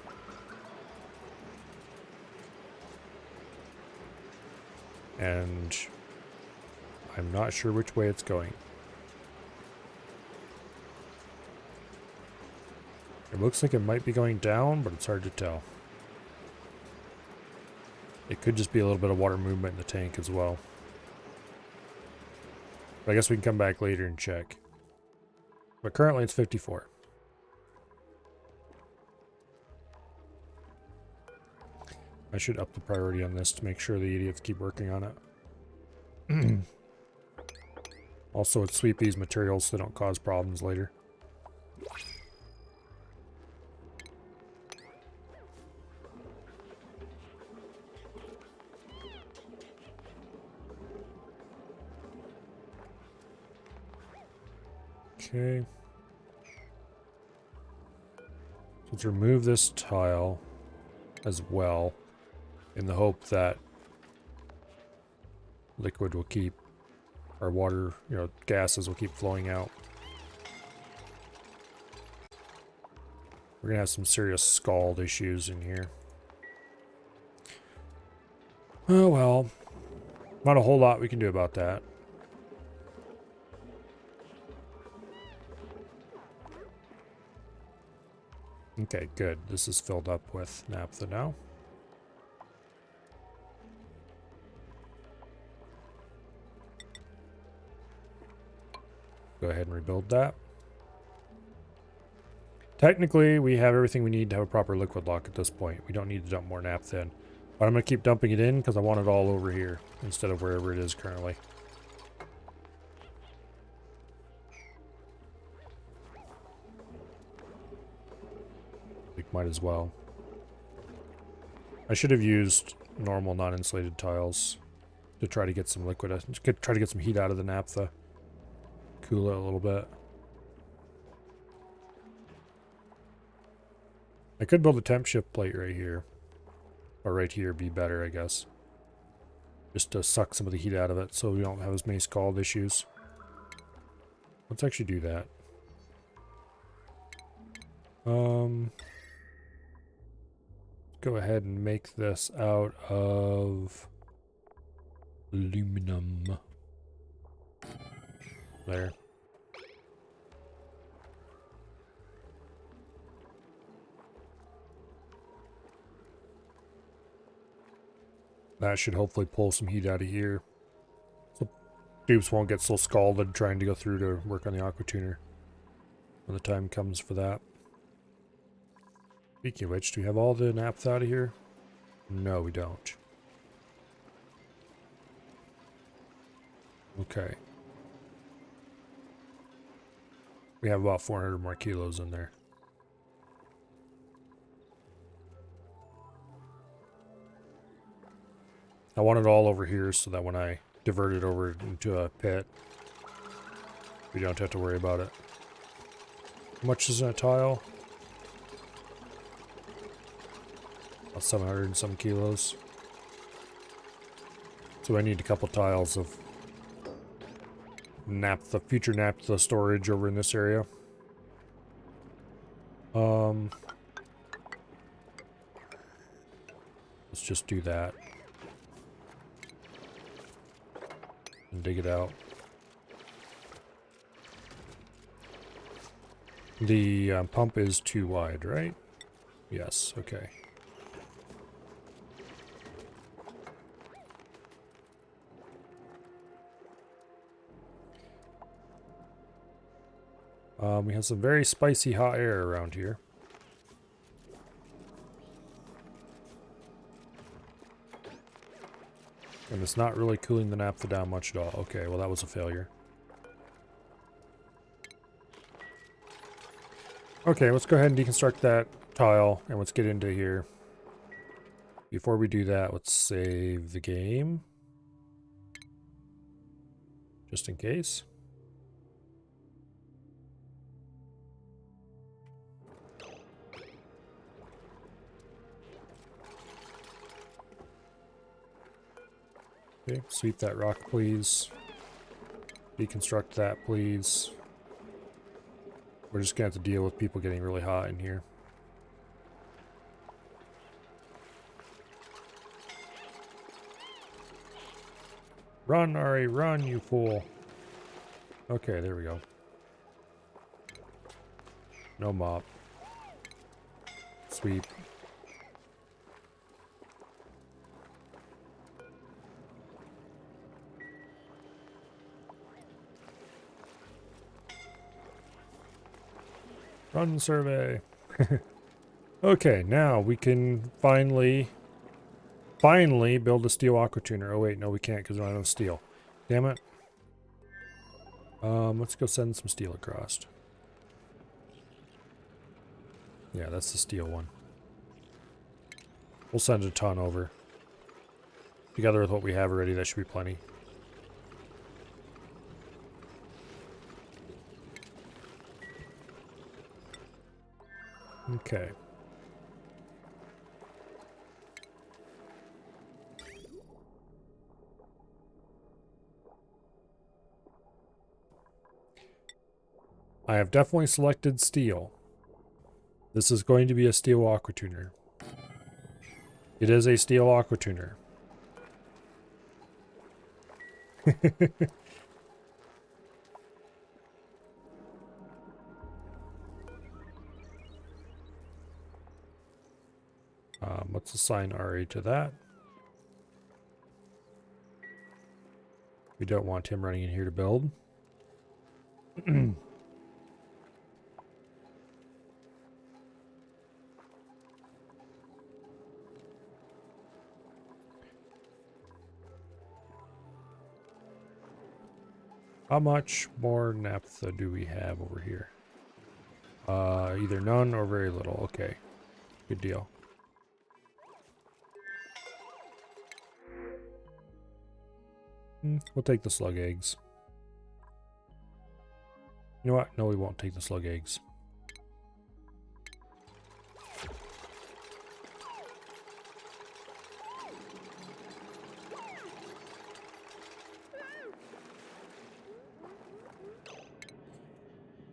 And I'm not sure which way it's going. It looks like it might be going down, but it's hard to tell. It could just be a little bit of water movement in the tank as well. But I guess we can come back later and check. But currently it's 54. I should up the priority on this to make sure the idiots keep working on it. Also, let's sweep these materials so they don't cause problems later. Okay. Let's remove this tile as well, in the hope that liquid will keep, or water, you know, gases will keep flowing out. We're gonna have some serious scald issues in here. Oh well. Not a whole lot we can do about that. Okay, good. This is filled up with naphtha now. Go ahead and rebuild that. Technically, we have everything we need to have a proper liquid lock at this point. We don't need to dump more naphtha in. But I'm going to keep dumping it in because I want it all over here instead of wherever it is currently. We might as well. I should have used normal non-insulated tiles to try to get some liquid, try to get some heat out of the naphtha. Cool it a little bit. I could build a temp shift plate right here. Or right here be better, I guess. Just to suck some of the heat out of it so we don't have as many scald issues. Let's actually do that. Go ahead and make this out of aluminum. There. That should hopefully pull some heat out of here. So tubes won't get so scalded trying to go through to work on the aqua tuner when the time comes for that. Speaking of which, do we have all the naphtha out of here? No, we don't. Okay. We have about 400 more kilos in there. I want it all over here so that when I divert it over into a pit, we don't have to worry about it. How much is in a tile? About 700 and some kilos. So I need a couple tiles of future naphtha storage over in this area. Let's just do that. And dig it out. The pump is too wide, right? Yes, okay. We have some very spicy hot air around here. And it's not really cooling the naphtha down much at all. Okay, well that was a failure. Okay, let's go ahead and deconstruct that tile and let's get into here. Before we do that, let's save the game. Just in case. Okay, sweep that rock, please. Deconstruct that, please. We're just gonna have to deal with people getting really hot in here. Run, Ari, run, you fool. Okay, there we go. No mop. Sweep. Run survey. Okay, now we can finally build a steel aqua tuner. Oh wait, no we can't because we don't have enough steel. Damn it. Let's go send some steel across. Yeah, that's the steel one. We'll send a ton over. Together with what we have already, that should be plenty. Okay. I have definitely selected steel. This is going to be a steel aqua tuner. It is a steel aqua tuner. Let's assign Ari to that. We don't want him running in here to build. How much more naphtha do we have over here? Either none or very little. Okay, good deal. We'll take the slug eggs. You know what? No, we won't take the slug eggs.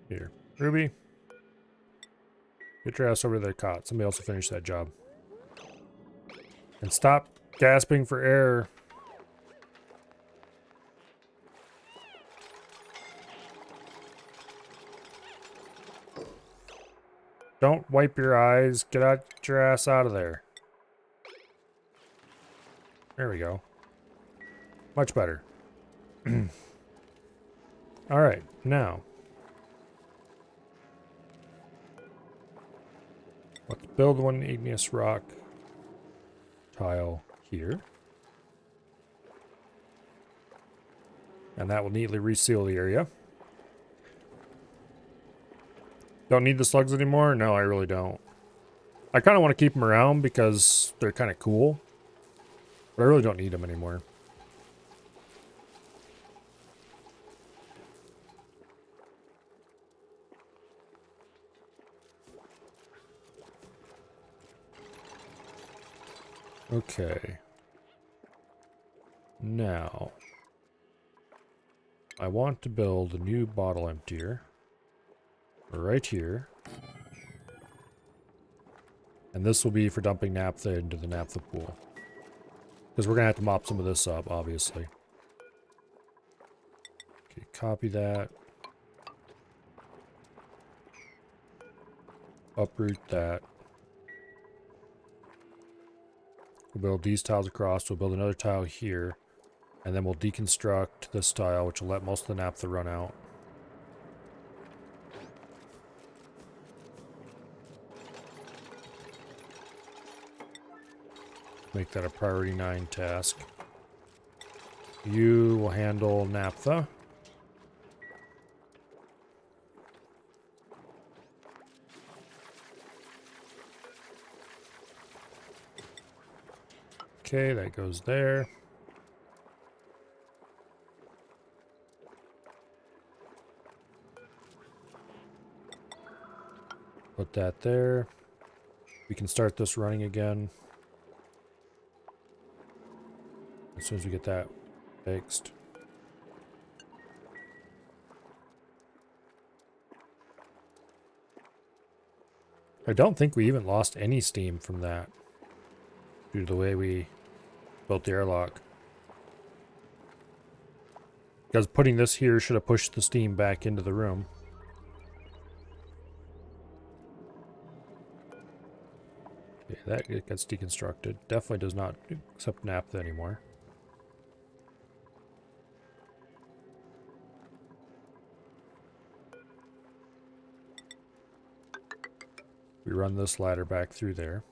Here. Ruby. Get your ass over to that cot. Somebody else will finish that job. And stop gasping for air. Don't wipe your eyes. Get your ass out of there. There we go. Much better. Alright, now. Let's build one igneous rock tile here. And that will neatly reseal the area. Don't need the slugs anymore? No, I really don't. I kind of want to keep them around because they're kind of cool. But I really don't need them anymore. Okay. Now, I want to build a new bottle emptier. Right here. And this will be for dumping naphtha into the naphtha pool. Because we're going to have to mop some of this up, obviously. Okay, copy that. Uproot that. We'll build these tiles across. We'll build another tile here. And then we'll deconstruct this tile, which will let most of the naphtha run out. Make that a priority 9 task. You will handle naphtha. Okay, that goes there. Put that there. We can start this running again. As soon as we get that fixed. I don't think we even lost any steam from that. Due to the way we built the airlock. Because putting this here should have pushed the steam back into the room. Okay, that gets deconstructed. Definitely does not accept naphtha anymore. We run this ladder back through there.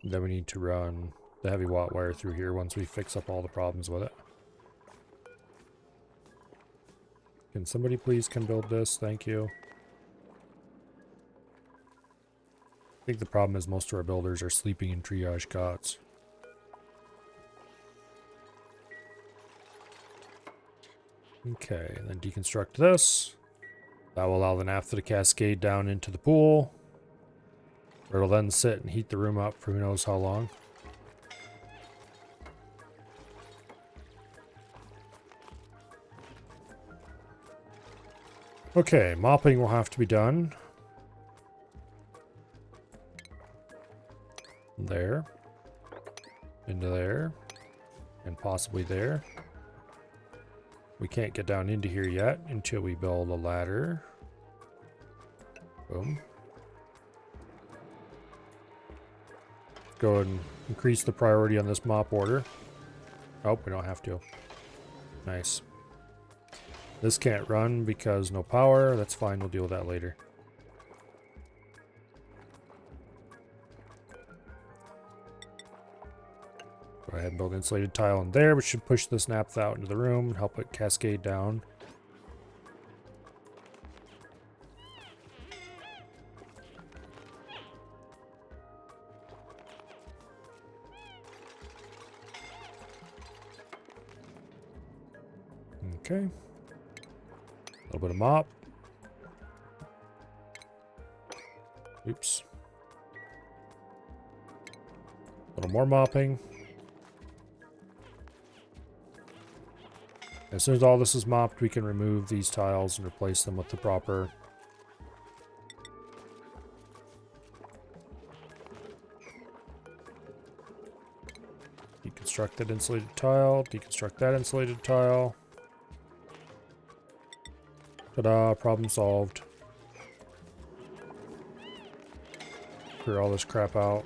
Then we need to run the heavy watt wire through here once we fix up all the problems with it. Can somebody please come build this? Thank you. I think the problem is most of our builders are sleeping in triage cots. Okay, and then deconstruct this. That will allow the naphtha to cascade down into the pool. Where it'll then sit and heat the room up for who knows how long. Okay, mopping will have to be done. There. Into there. And possibly there. We can't get down into here yet until we build a ladder. Boom. Go ahead and increase the priority on this mop order. Oh, we don't have to. Nice. This can't run because no power. That's fine, we'll deal with that later. Go ahead and build insulated tile in there, which should push this naphtha out into the room and help it cascade down. Okay. A little bit of mop. Oops. A little more mopping. As soon as all this is mopped, we can remove these tiles and replace them with the proper deconstruct that insulated tile, deconstruct that insulated tile. Ta-da, problem solved. Clear all this crap out.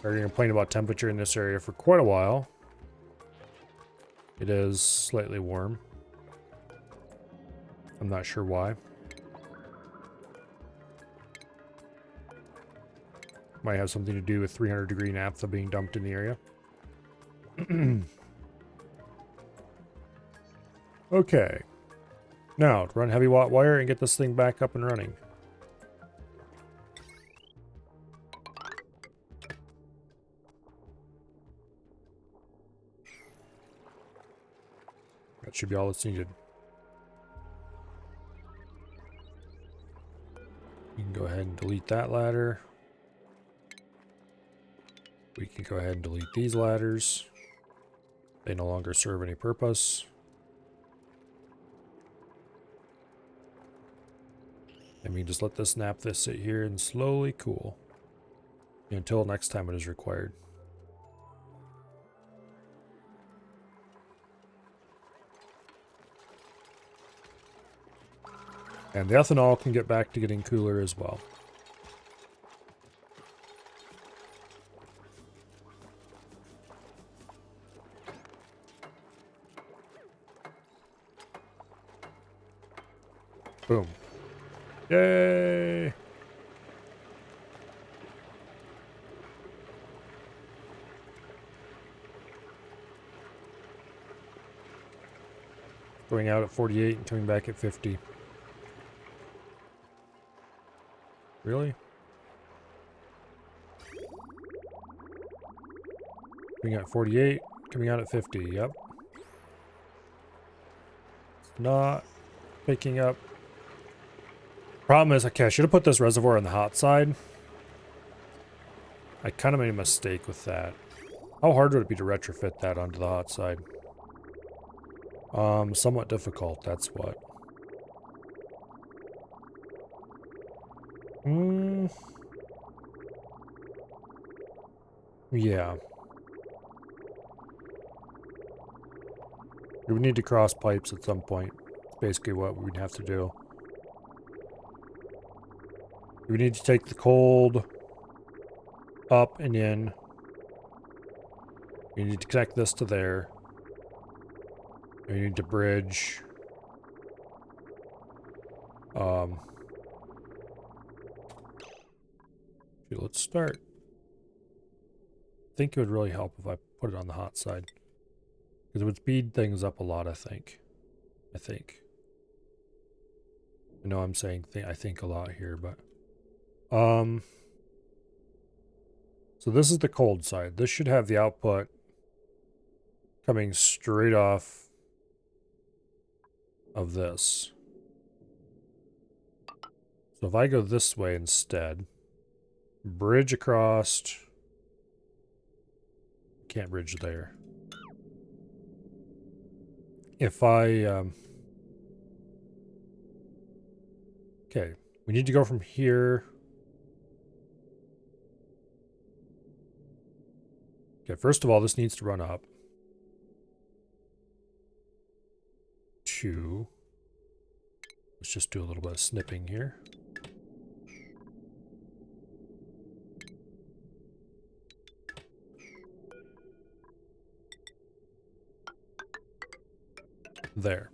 We're going to complain about temperature in this area for quite a while. It is slightly warm. I'm not sure why. Might have something to do with 300-degree naphtha being dumped in the area. Okay. Now, run heavy watt wire and get this thing back up and running. That should be all that's needed. You can go ahead and delete that ladder. We can go ahead and delete these ladders. They no longer serve any purpose. And we can just let this sit here and slowly cool until next time it is required. And the ethanol can get back to getting cooler as well. Boom. Yay! Going out at 48 and coming back at 50. Really? Coming out at 48, coming out at 50, yep. Not picking up. Problem is, okay, I should have put this reservoir on the hot side. I kind of made a mistake with that. How hard would it be to retrofit that onto the hot side? Somewhat difficult, that's what. Yeah. We would need to cross pipes at some point. That's basically what we'd have to do. We need to take the cold up and in. We need to connect this to there. We need to bridge. Okay, let's start. I think it would really help if I put it on the hot side. Because it would speed things up a lot, I think. I know I'm saying I think a lot here, but... So this is the cold side. This should have the output coming straight off of this. So if I go this way instead, bridge across... Can't bridge there. If I... Okay, we need to go from here... Okay, first of all, this needs to run up. 2. Let's just do a little bit of snipping here. There.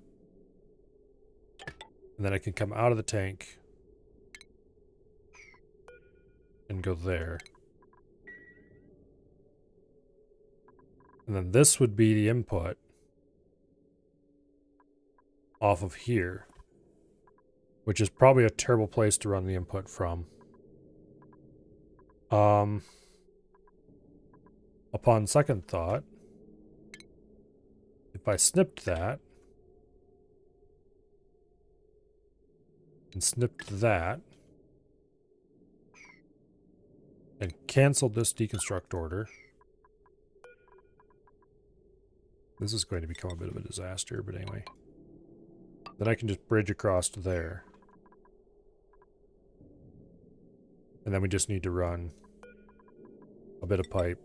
And then I can come out of the tank and go there. And then this would be the input off of here, which is probably a terrible place to run the input from. Upon second thought, if I snipped that and snipped that and canceled this deconstruct order, this is going to become a bit of a disaster, but anyway. Then I can just bridge across to there. And then we just need to run a bit of pipe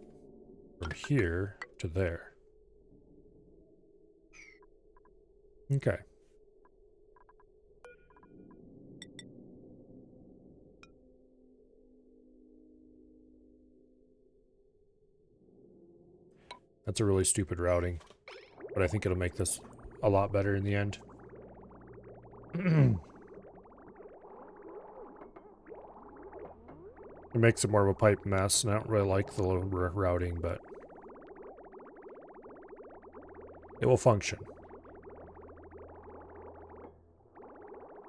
from here to there. Okay. That's a really stupid routing, but I think it'll make this a lot better in the end. It makes it more of a pipe mess, and I don't really like the little routing, but it will function.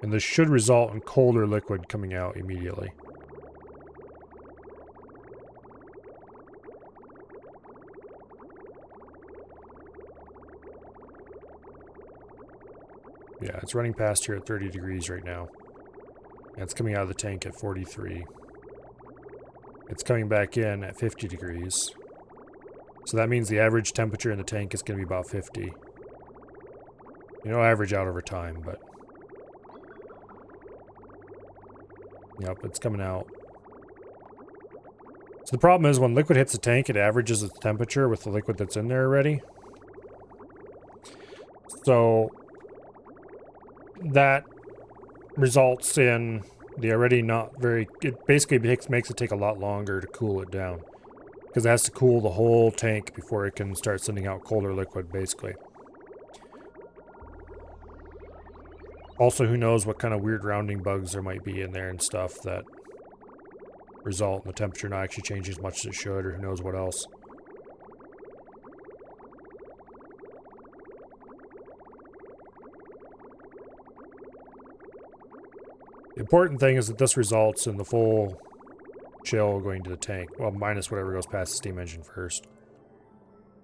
And this should result in colder liquid coming out immediately. Yeah, it's running past here at 30 degrees right now. And it's coming out of the tank at 43. It's coming back in at 50 degrees. So that means the average temperature in the tank is going to be about 50. You know, average out over time, but... Yep, it's coming out. So the problem is when liquid hits the tank, it averages its temperature with the liquid that's in there already. So... that results in the already not very... It basically makes it take a lot longer to cool it down. Because it has to cool the whole tank before it can start sending out colder liquid, basically. Also, who knows what kind of weird rounding bugs there might be in there and stuff that result in the temperature not actually changing as much as it should, or who knows what else. The important thing is that this results in the full chill going to the tank. Well, minus whatever goes past the steam engine first.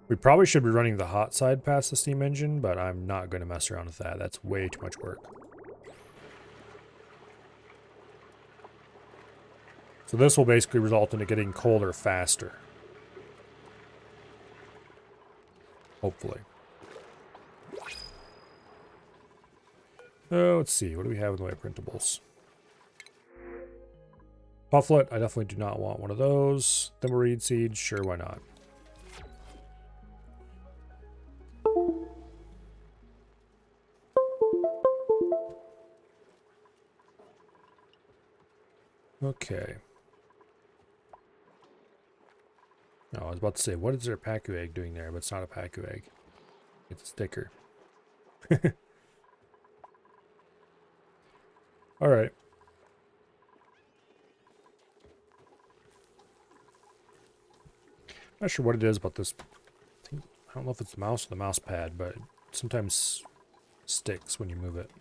We probably should be running the hot side past the steam engine, but I'm not going to mess around with that. That's way too much work. So this will basically result in it getting colder faster. Hopefully. Let's see. What do we have in the way of printables? Pufflet. I definitely do not want one of those. Thimbleweed seed. Sure, why not? Okay. No, I was about to say, what is their Pacu egg doing there? But it's not a Pacu egg. It's a sticker. Alright. Not sure what it is about this. I don't know if it's the mouse or the mouse pad, but it sometimes sticks when you move it.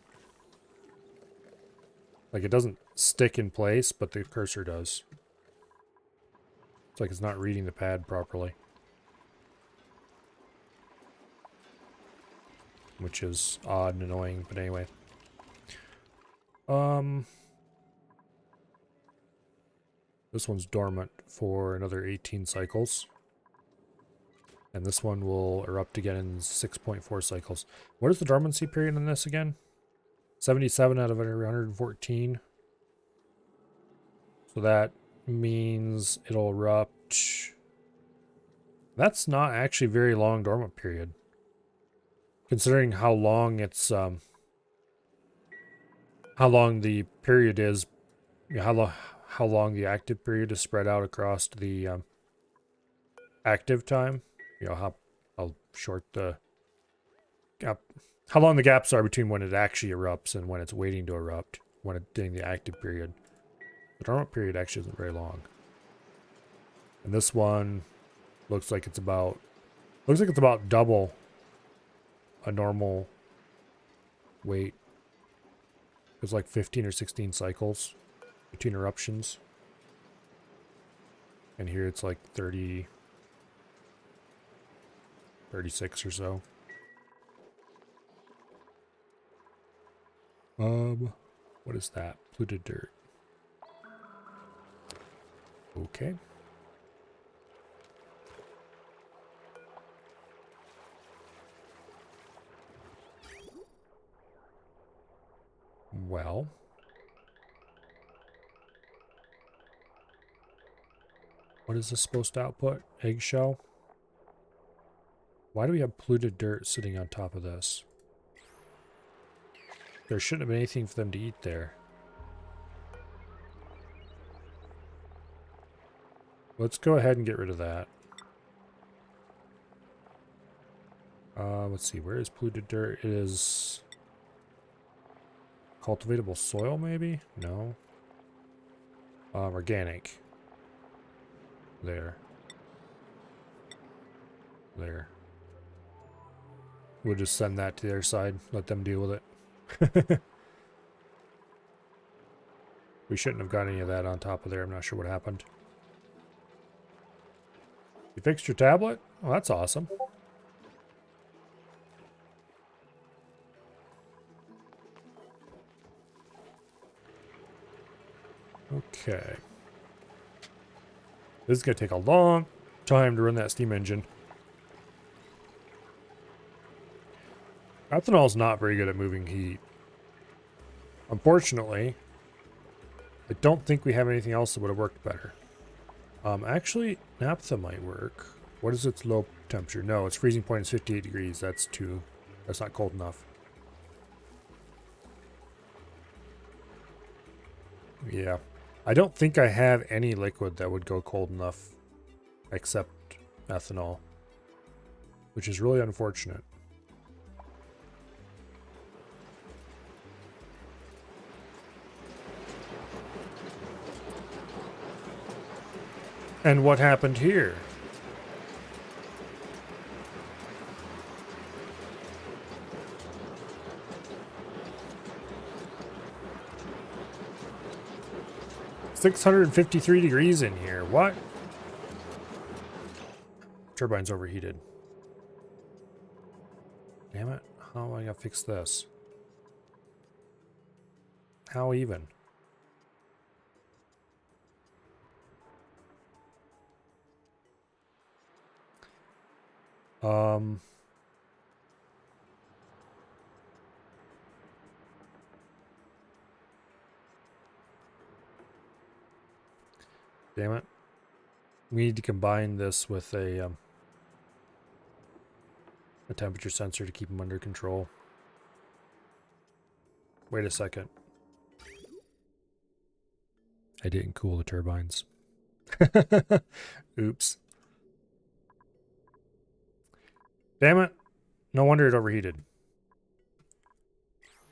Like, it doesn't stick in place, but the cursor does. It's like it's not reading the pad properly. Which is odd and annoying, but anyway. This one's dormant for another 18 cycles. And this one will erupt again in 6.4 cycles. What is the dormancy period on this again? 77 out of 114. So that means it'll erupt. That's not actually very long dormant period. Considering how long it's how long the period is, how long the active period is spread out across the active time. You know, how short the gap, how long the gaps are between when it actually erupts and when it's waiting to erupt, when it's doing the active period. The dormant period actually isn't very long. And this one looks like it's about double a normal wait. It's like 15 or 16 cycles between eruptions. And here it's like 30, 36 or so. What is that? Polluted dirt. Okay. Well. What is this supposed to output? Eggshell? Why do we have polluted dirt sitting on top of this? There shouldn't have been anything for them to eat there. Let's go ahead and get rid of that. Let's see, where is polluted dirt? It is cultivatable soil, maybe? No. Organic. There. There. We'll just send that to their side. Let them deal with it. We shouldn't have got any of that on top of there. I'm not sure what happened. You fixed your tablet? Well, that's awesome. Okay. This is going to take a long time to run that steam engine. Ethanol is not very good at moving heat. Unfortunately, I don't think we have anything else that would have worked better. Actually, naphtha might work. What is its low temperature? No, its freezing point is 58 degrees. That's not cold enough. Yeah. I don't think I have any liquid that would go cold enough except ethanol, which is really unfortunate. And what happened here? $653 degrees in here. What? Turbine's overheated. Damn it. How am I gonna fix this? How even? Damn it. We need to combine this with a temperature sensor to keep them under control. Wait a second. I didn't cool the turbines. Oops. Damn it. No wonder it overheated.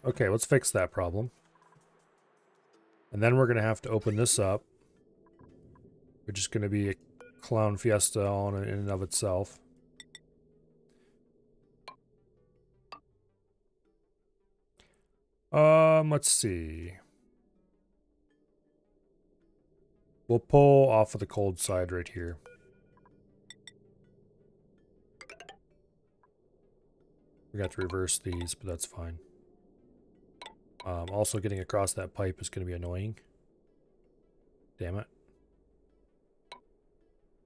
Okay, let's fix that problem. And then we're going to have to open this up, which is going to be a clown fiesta all in and of itself. Let's see. We'll pull off of the cold side right here. We got to reverse these, but that's fine. Also getting across that pipe is going to be annoying. Damn it.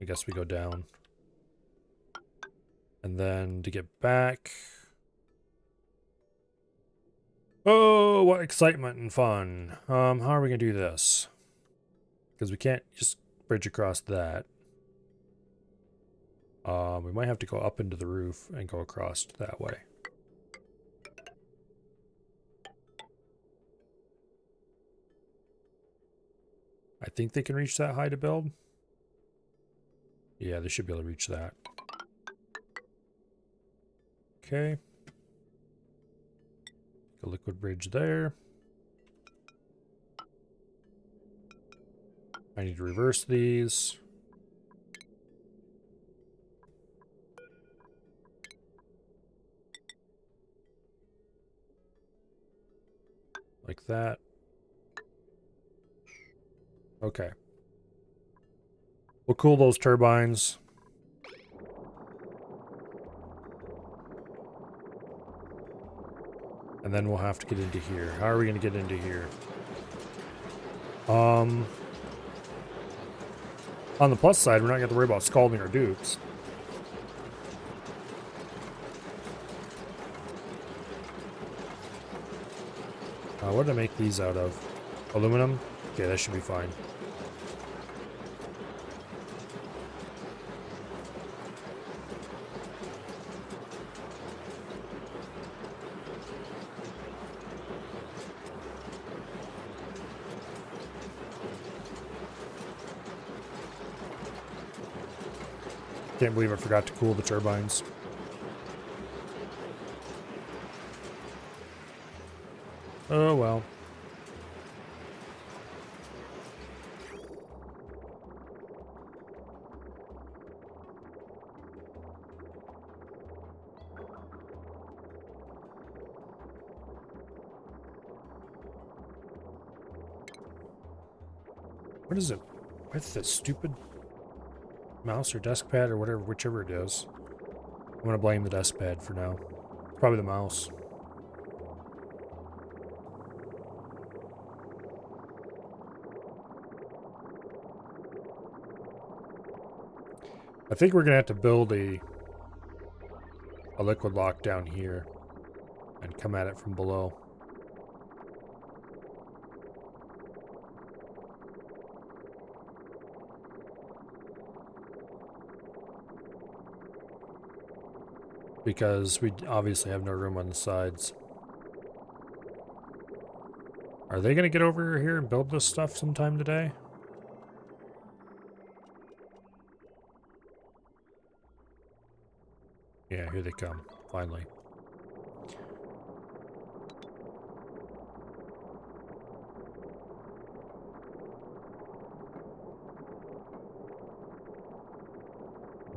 I guess we go down. And then to get back... Oh, what excitement and fun. How are we going to do this? Because we can't just bridge across that. We might have to go up into the roof and go across that way. I think they can reach that high to build. Yeah, they should be able to reach that. Okay. A liquid bridge there. I need to reverse these. Like that. Okay. We'll cool those turbines. And then we'll have to get into here. How are we going to get into here? On the plus side, we're not going to have to worry about scalding our dupes. What did I make these out of? Aluminum? Okay, that should be fine. Can't believe I forgot to cool the turbines. Oh well. What is it with this stupid mouse or desk pad or whatever, whichever it is? I'm gonna blame the desk pad for now. Probably the mouse. I think we're gonna have to build a liquid lock down here and come at it from below. Because we obviously have no room on the sides. Are they gonna get over here and build this stuff sometime today? Yeah, here they come, finally.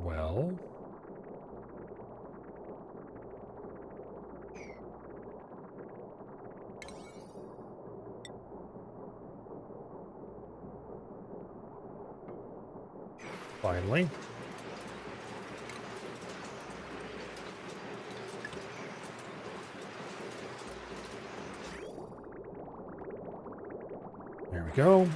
Well... finally. There we go.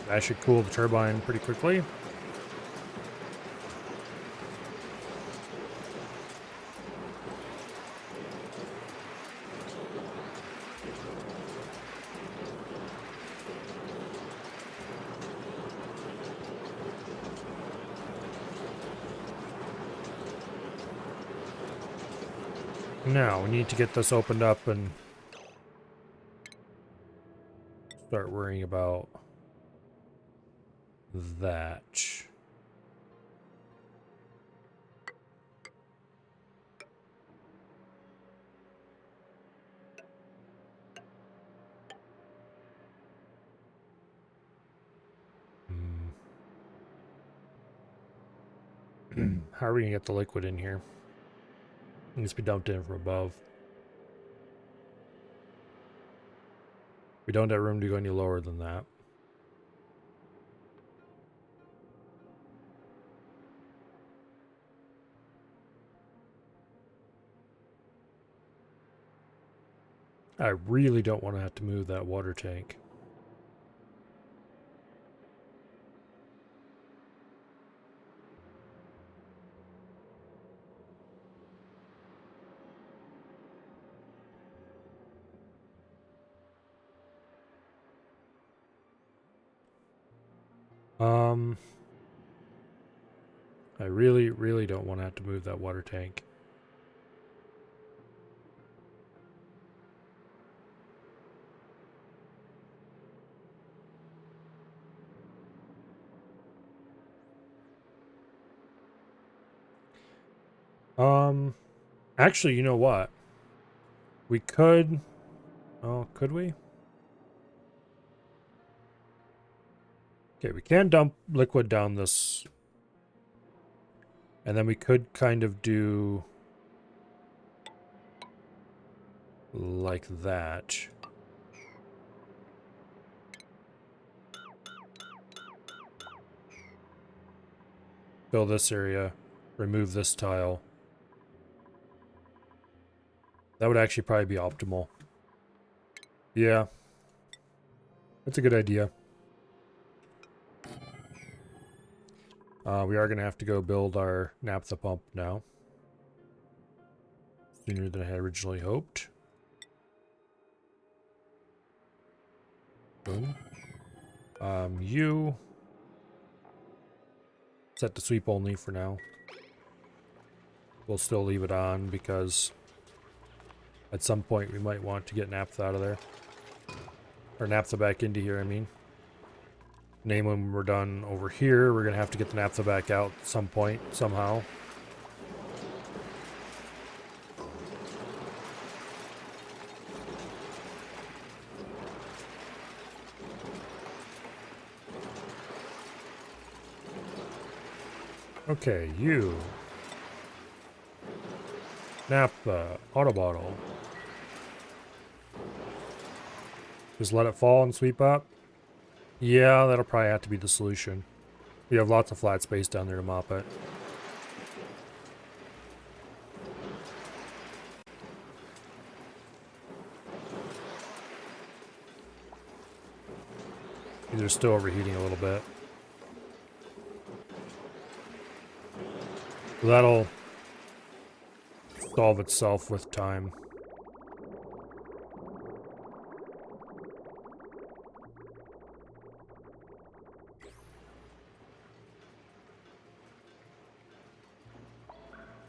That should cool the turbine pretty quickly. Now, we need to get this opened up and start worrying about that. How are we gonna get the liquid in here? It needs to be dumped in from above. We don't have room to go any lower than that. I really don't want to have to move that water tank. I really, really don't want to have to move that water tank. Actually, you know what? We could... Oh, could we? Okay, we can dump liquid down this. And then we could kind of do... like that. Fill this area. Remove this tile. That would actually probably be optimal. Yeah. That's a good idea. We are going to have to go build our naphtha pump now. Sooner than I had originally hoped. Boom. You... set to sweep only for now. We'll still leave it on because at some point we might want to get naphtha out of there. Or naphtha back into here, I mean. Namely, when we're done over here, we're going to have to get the naphtha back out at some point, somehow. Okay, you. Naphtha, auto bottle. Just let it fall and sweep up? Yeah, that'll probably have to be the solution. You have lots of flat space down there to mop it. They're still overheating a little bit. That'll solve itself with time.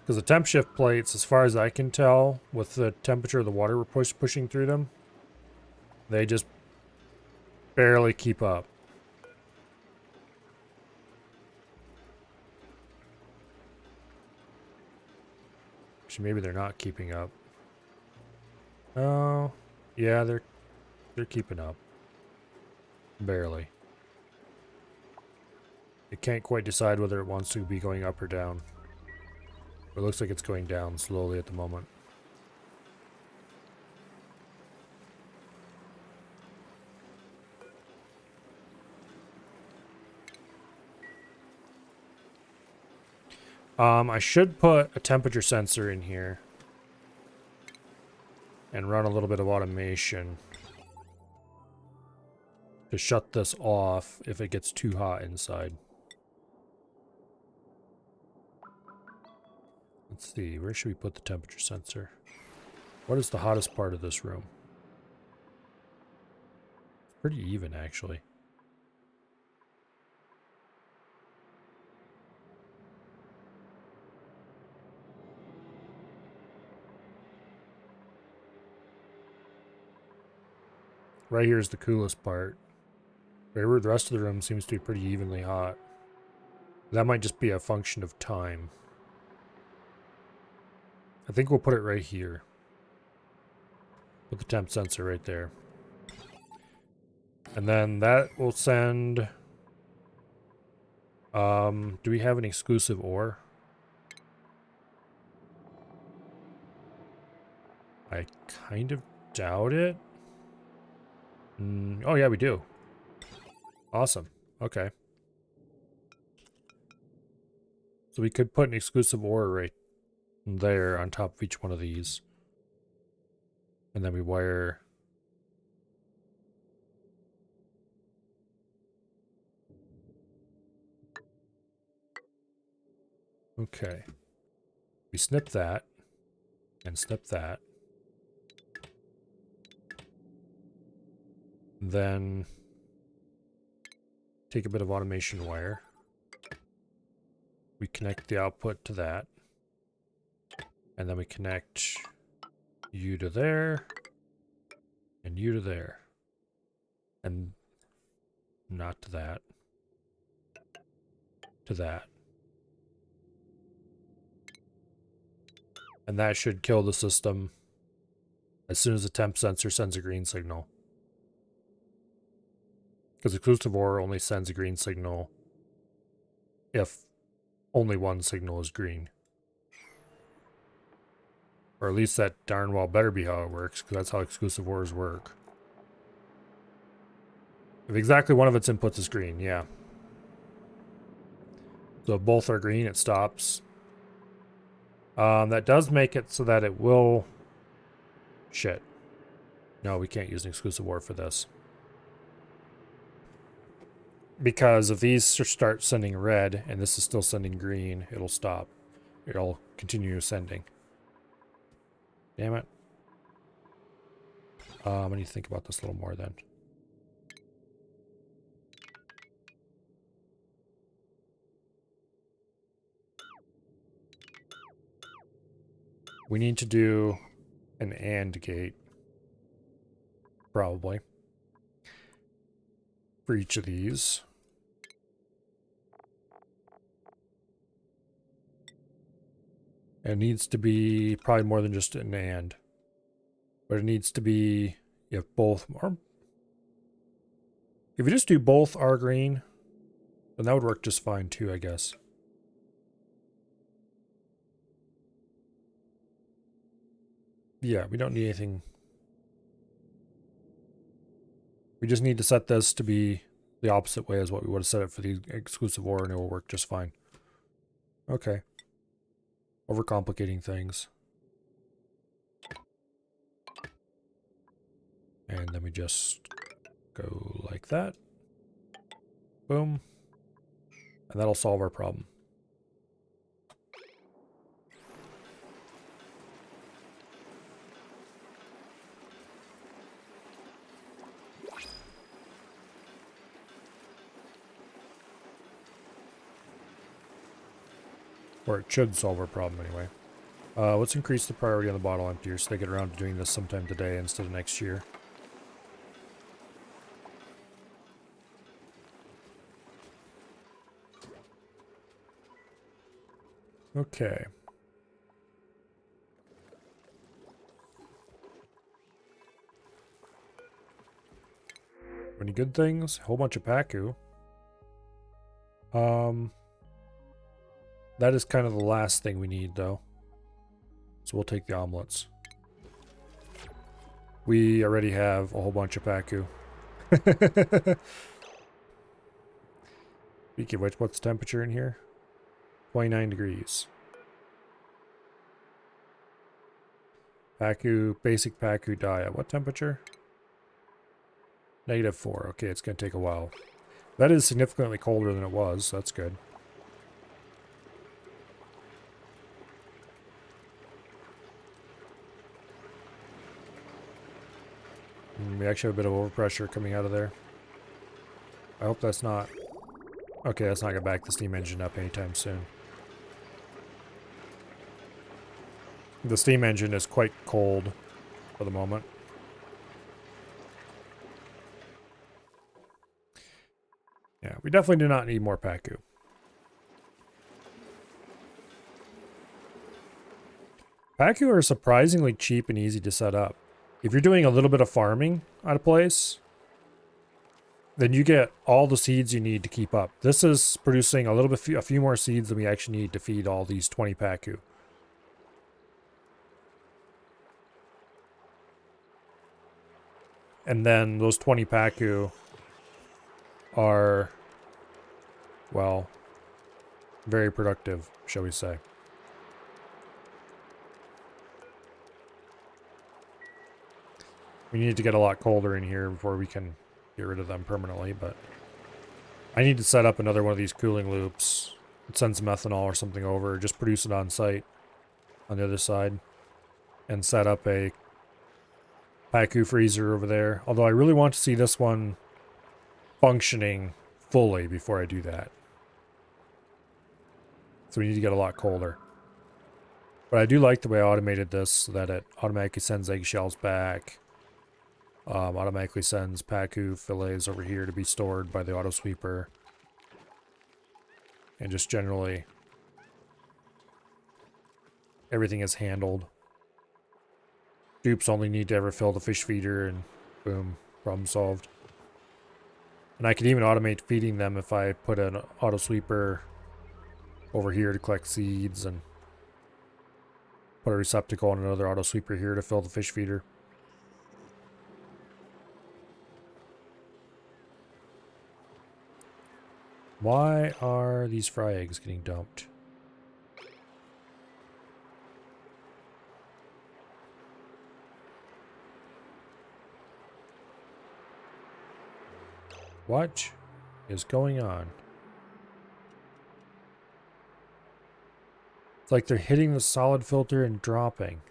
Because the temp shift plates, as far as I can tell, with the temperature of the water we're pushing through them, they just barely keep up. Actually, maybe they're not keeping up. Oh, yeah, they're keeping up. Barely. It can't quite decide whether it wants to be going up or down. It looks like it's going down slowly at the moment. I should put a temperature sensor in here and run a little bit of automation to shut this off if it gets too hot inside. Let's see, where should we put the temperature sensor? What is the hottest part of this room? It's pretty even, actually. Right here is the coolest part. The rest of the room seems to be pretty evenly hot. That might just be a function of time. I think we'll put it right here. Put the temp sensor right there. And then that will send... do we have an exclusive ore? I kind of doubt it. Oh yeah, we do. Awesome. Okay. So we could put an exclusive ore right there on top of each one of these. And then we wire... Okay. We snip that. And snip that. Then take a bit of automation wire. We connect the output to that. And then we connect you to there. And you to there. And not to that. To that. And that should kill the system as soon as the temp sensor sends a green signal. Because exclusive ore only sends a green signal if only one signal is green. Or at least that darn well better be how it works, because that's how exclusive ores work. If exactly one of its inputs is green, yeah. So if both are green, it stops. That does make it so that it will... Shit. No, we can't use an exclusive ore for this. Because if these start sending red, and this is still sending green, it'll stop. It'll continue sending. Damn it. I need to think about this a little more then. We need to do an AND gate. Probably. For each of these. It needs to be probably more than just an AND. But it needs to be if both are... If you just do both are green, then that would work just fine too, I guess. Yeah, we don't need anything. We just need to set this to be the opposite way as what we would have set it for the exclusive ore, and it will work just fine. Okay. Overcomplicating things. And then we just go like that. Boom. And that'll solve our problem. Or it should solve our problem anyway. Let's increase the priority on the bottle emptier so they get around to doing this sometime today instead of next year. Okay. Any good things? A whole bunch of Paku. That is kind of the last thing we need, though. So we'll take the omelets. We already have a whole bunch of Paku. Speaking of which, what's the temperature in here? 29 degrees. Paku, basic Paku diet. What temperature? -4. Okay, it's going to take a while. That is significantly colder than it was. So that's good. We actually have a bit of overpressure coming out of there. I hope that's not... Okay, that's not going to back the steam engine up anytime soon. The steam engine is quite cold for the moment. Yeah, we definitely do not need more Paku. Paku are surprisingly cheap and easy to set up. If you're doing a little bit of farming at a place, then you get all the seeds you need to keep up. This is producing a few more seeds than we actually need to feed all these 20 Paku. And then those 20 Paku are, well, very productive, shall we say. We need to get a lot colder in here before we can get rid of them permanently, but I need to set up another one of these cooling loops. Send some ethanol or something over, just produce it on site on the other side, and set up a Paku freezer over there. Although I really want to see this one functioning fully before I do that. So we need to get a lot colder. But I do like the way I automated this so that it automatically sends eggshells back. Automatically sends Paku fillets over here to be stored by the auto sweeper. And just generally, everything is handled. Dupes only need to ever fill the fish feeder and boom, problem solved. And I can even automate feeding them if I put an auto sweeper over here to collect seeds and put a receptacle on another auto sweeper here to fill the fish feeder. Why are these fry eggs getting dumped? What is going on? It's like they're hitting the solid filter and dropping.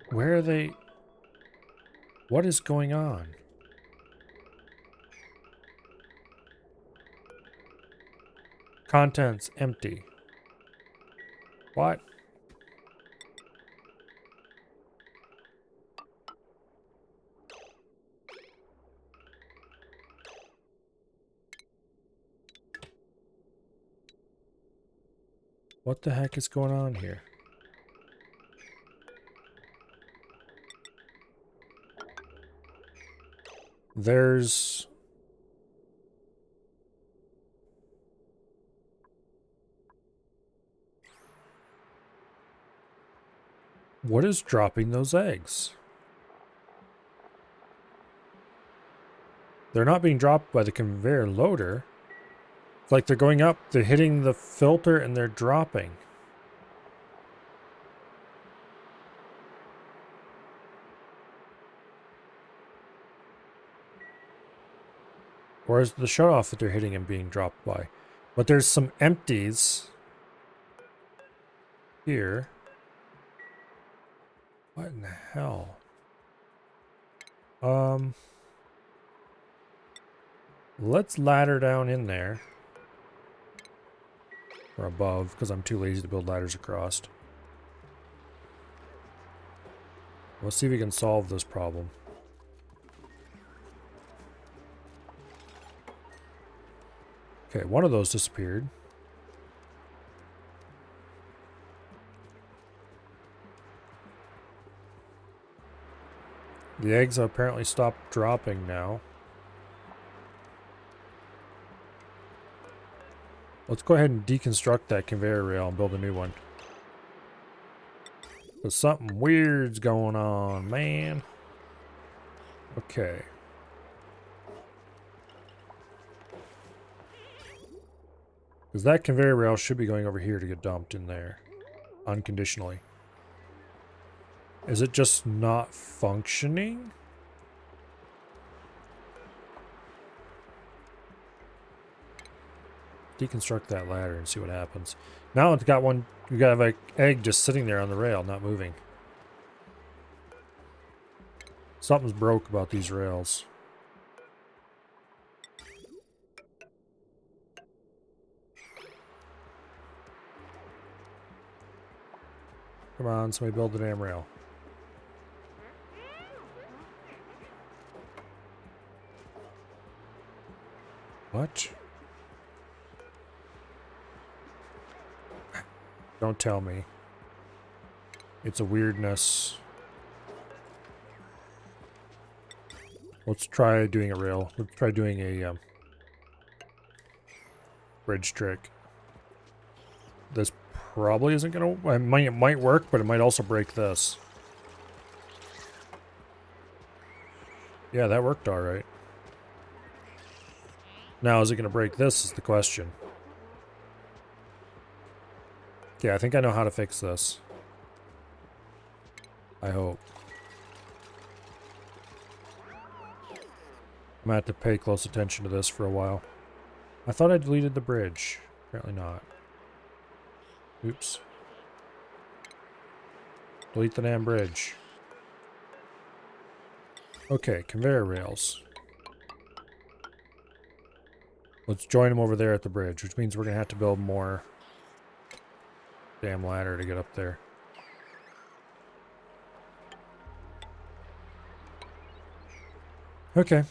Where are they? What is going on? Contents empty. What? What the heck is going on here? There's... What is dropping those eggs? They're not being dropped by the conveyor loader. It's like they're going up, they're hitting the filter, and they're dropping. Or is the shutoff that they're hitting and being dropped by? But there's some empties here. What in the hell? Let's ladder down in there. Or above, because I'm too lazy to build ladders across. Let's see if we can solve this problem. Okay, one of those disappeared. The eggs have apparently stopped dropping now. Let's go ahead and deconstruct that conveyor rail and build a new one. Because something weird's going on, man. Okay. Because that conveyor rail should be going over here to get dumped in there. Unconditionally. Is it just not functioning? Deconstruct that ladder and see what happens. Now it's got one, we got an egg just sitting there on the rail, not moving. Something's broke about these rails. Come on, somebody build the damn rail. What? Don't tell me. It's a weirdness. Let's try doing a rail. Let's try doing a bridge trick. This probably isn't gonna... it might work, but it might also break this. Yeah, that worked alright. Now, is it gonna break this is the question. Yeah, I think I know how to fix this. I hope. I'm gonna have to pay close attention to this for a while. I thought I deleted the bridge. Apparently not. Oops. Delete the damn bridge. Okay, conveyor rails. Let's join them over there at the bridge, which means we're gonna have to build more damn ladder to get up there. Okay.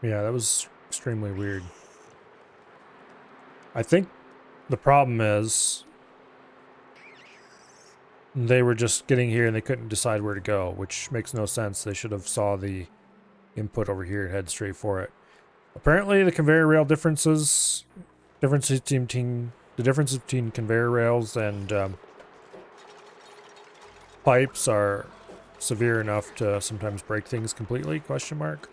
Yeah, that was extremely weird. I think the problem is they were just getting here and they couldn't decide where to go, which makes no sense. They should have saw the input over here and head straight for it. Apparently the conveyor rail differences between conveyor rails and pipes are severe enough to sometimes break things completely, question mark.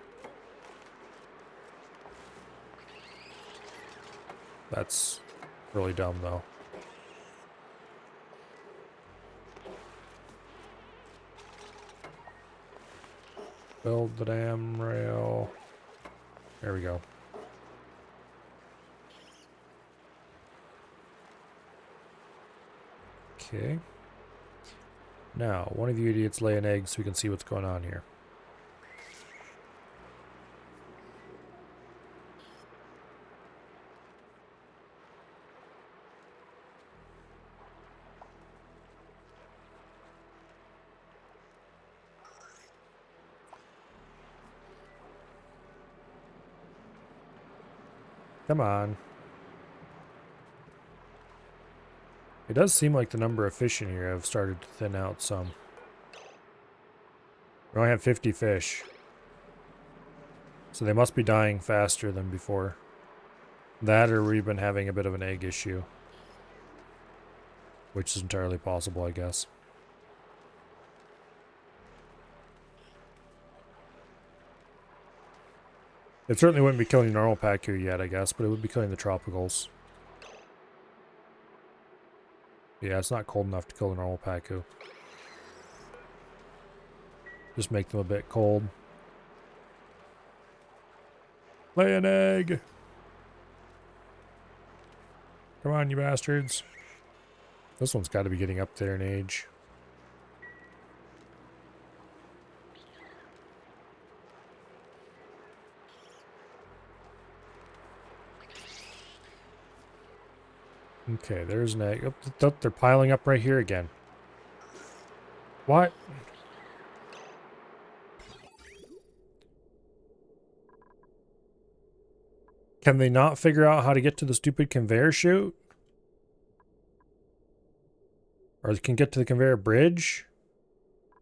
That's really dumb though. Build the damn rail. There we go. Okay. Now, one of you idiots lay an egg so we can see what's going on here. Come on. It does seem like the number of fish in here have started to thin out some. We only have 50 fish. So they must be dying faster than before. That or we've been having a bit of an egg issue. Which is entirely possible, I guess. It certainly wouldn't be killing normal Pacu yet, I guess, but it would be killing the tropicals. Yeah, it's not cold enough to kill the normal Pacu. Just make them a bit cold. Lay an egg! Come on, you bastards. This one's got to be getting up there in age. Okay, there's an egg. Oh, they're piling up right here again. What? Can they not figure out how to get to the stupid conveyor chute? Or they can get to the conveyor bridge?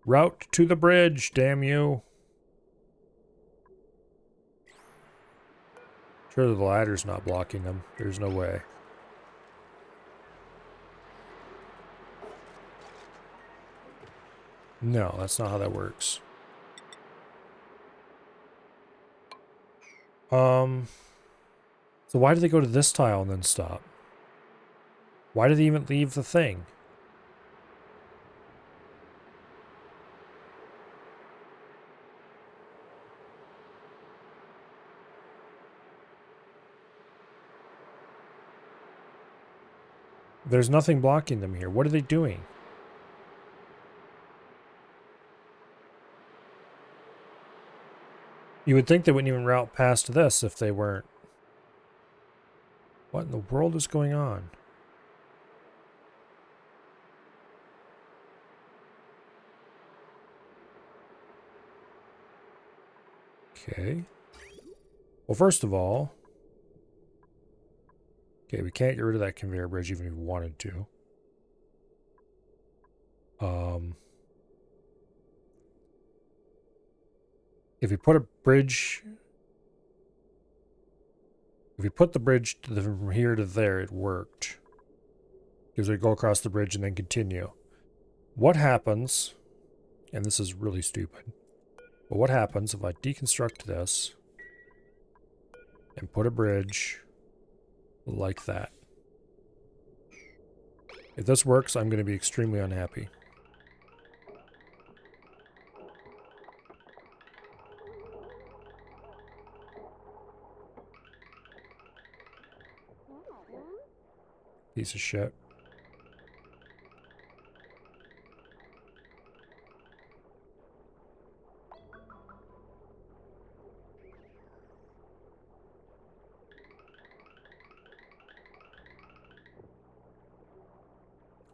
Route to the bridge, damn you. Sure, the ladder's not blocking them. There's no way. No, that's not how that works. So why do they go to this tile and then stop? Why do they even leave the thing? There's nothing blocking them here. What are they doing? You would think they wouldn't even route past this if they weren't. What in the world is going on? Okay. Well, first of all... Okay, we can't get rid of that conveyor bridge even if we wanted to. If we put a bridge... If we put the bridge from here to there, it worked. Because we go across the bridge and then continue. What happens... And this is really stupid. But what happens if I deconstruct this and put a bridge like that? If this works, I'm going to be extremely unhappy. Piece of shit.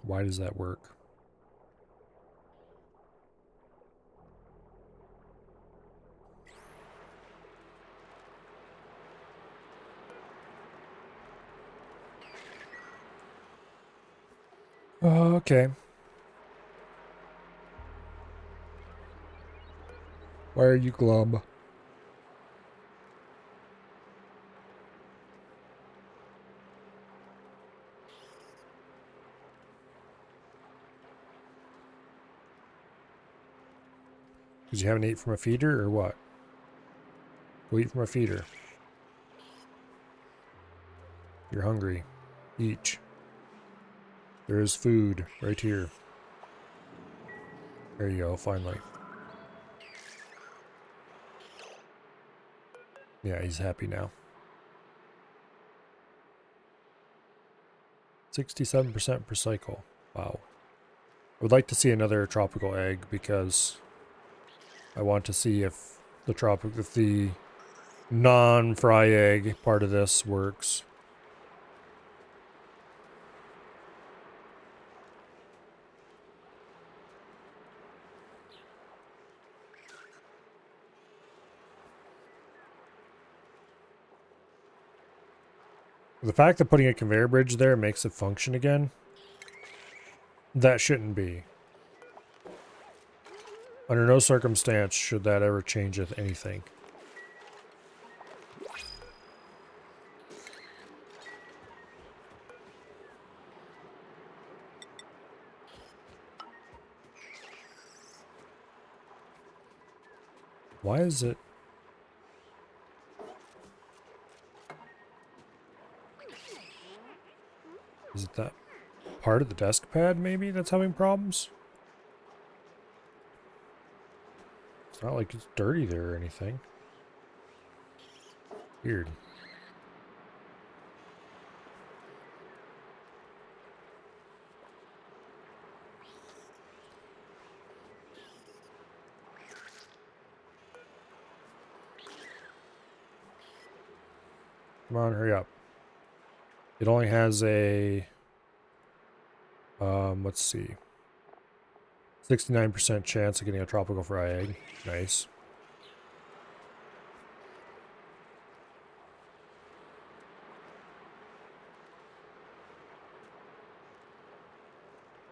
Why does that work? Okay. Why are you glum? Because you haven't eaten from a feeder, or what? Go eat from a feeder. You're hungry. Eat. There is food right here. There you go, finally. Yeah, he's happy now. 67% per cycle. Wow. I would like to see another tropical egg because I want to see if the non-fry egg part of this works. The fact that putting a conveyor bridge there makes it function again That shouldn't be. Under no circumstance should that ever change anything. Why is it? Is it that part of the desk pad maybe that's having problems? It's not like it's dirty there or anything. Weird. Come on, hurry up. It only has a, let's see, 69% chance of getting a tropical fry egg. Nice.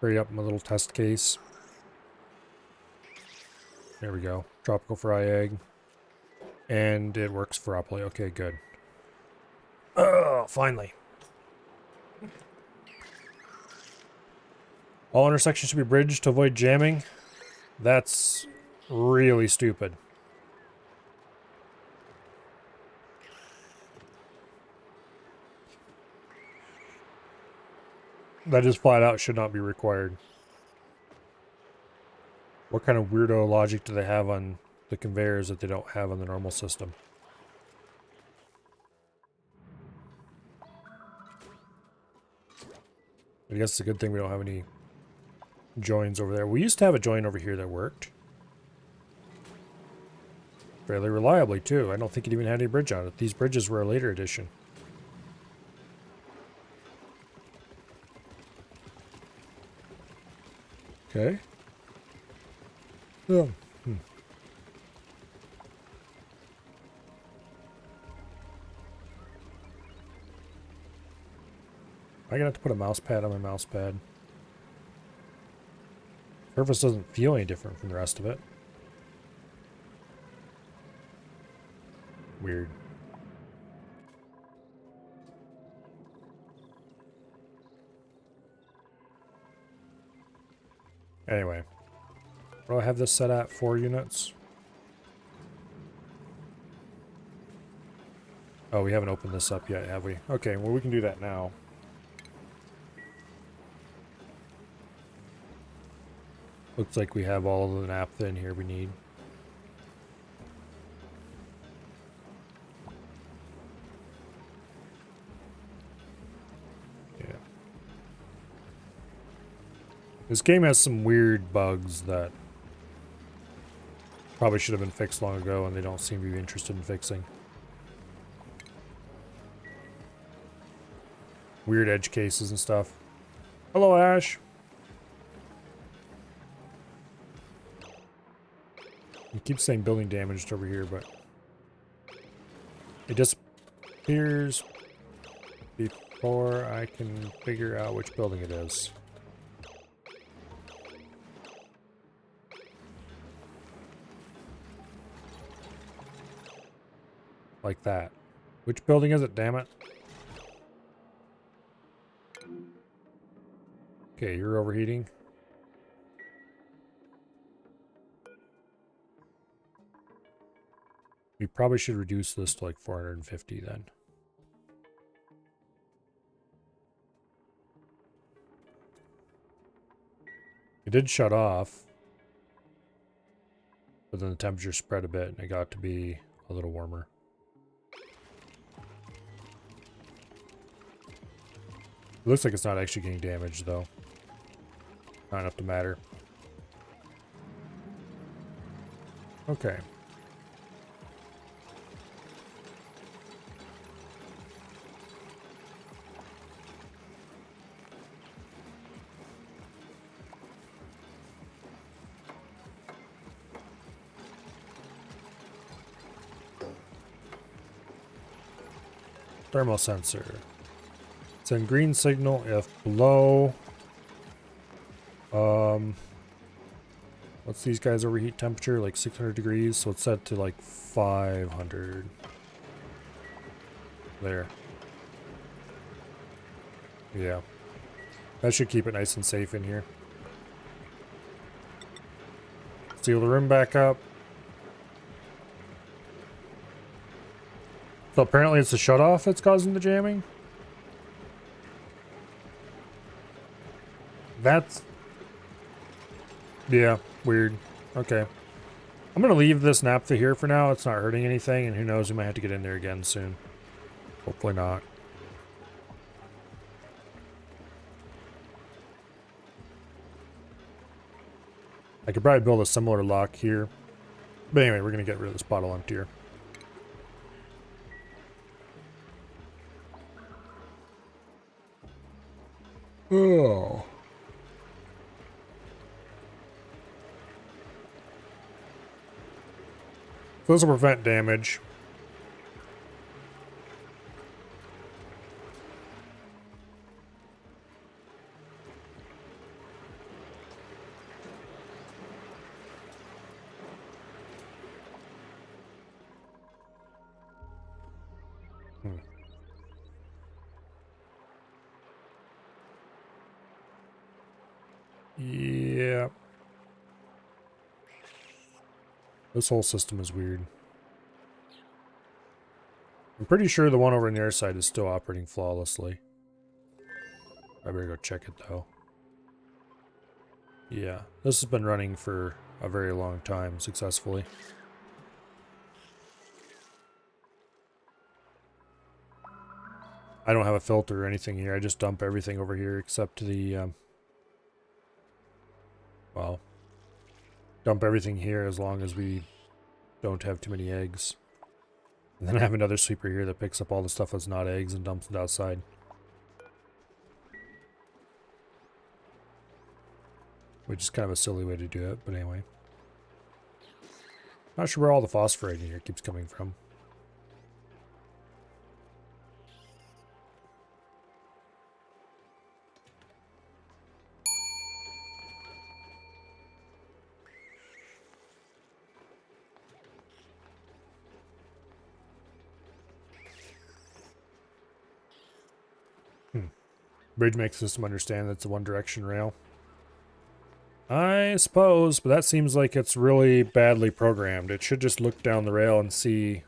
Hurry up, my little test case. There we go. Tropical fry egg. And it works properly. Okay, good. Oh, finally. All intersections should be bridged to avoid jamming. That's really stupid. That just flat out should not be required. What kind of weirdo logic do they have on the conveyors that they don't have on the normal system? I guess it's a good thing we don't have any joins over there. We used to have a join over here that worked fairly reliably too. I don't think it even had any bridge on it. These bridges were a later addition. Okay. Oh. I'm gonna have to put a mouse pad on my mouse pad. Surface doesn't feel any different from the rest of it. Weird. Anyway. What do I have this set at? 4 units? Oh, we haven't opened this up yet, have we? Okay, well we can do that now. Looks like we have all of the naphtha in here we need. Yeah. This game has some weird bugs that probably should have been fixed long ago, and they don't seem to be interested in fixing. Weird edge cases and stuff. Hello, Ash. It keeps saying building damaged over here, but it disappears before I can figure out which building it is. Like that. Which building is it, damn it? Okay, you're overheating. We probably should reduce this to like 450 then. It did shut off, but then the temperature spread a bit and it got to be a little warmer. It looks like it's not actually getting damaged though. Not enough to matter. Okay. Thermal sensor. Send green signal if below What's these guys' overheat temperature? Like 600 degrees, so it's set to like 500. There. Yeah. That should keep it nice and safe in here. Seal the room back up. So apparently it's the shutoff that's causing the jamming. That's... yeah, weird. Okay. I'm going to leave this naphtha here for now. It's not hurting anything, and who knows, we might have to get in there again soon. Hopefully not. I could probably build a similar lock here. But anyway, we're going to get rid of this bottle emptier. Oh. So this will prevent damage. Yeah. This whole system is weird. I'm pretty sure the one over on the other side is still operating flawlessly. I better go check it though. Yeah, this has been running for a very long time successfully. I don't have a filter or anything here. I just dump everything over here except the, well, dump everything here as long as we don't have too many eggs. And then I have another sweeper here that picks up all the stuff that's not eggs and dumps it outside. Which is kind of a silly way to do it, but anyway. Not sure where all the phosphorite in here keeps coming from. Bridge makes the system understand that it's a one-direction rail. I suppose, but that seems like it's really badly programmed. It should just look down the rail and see...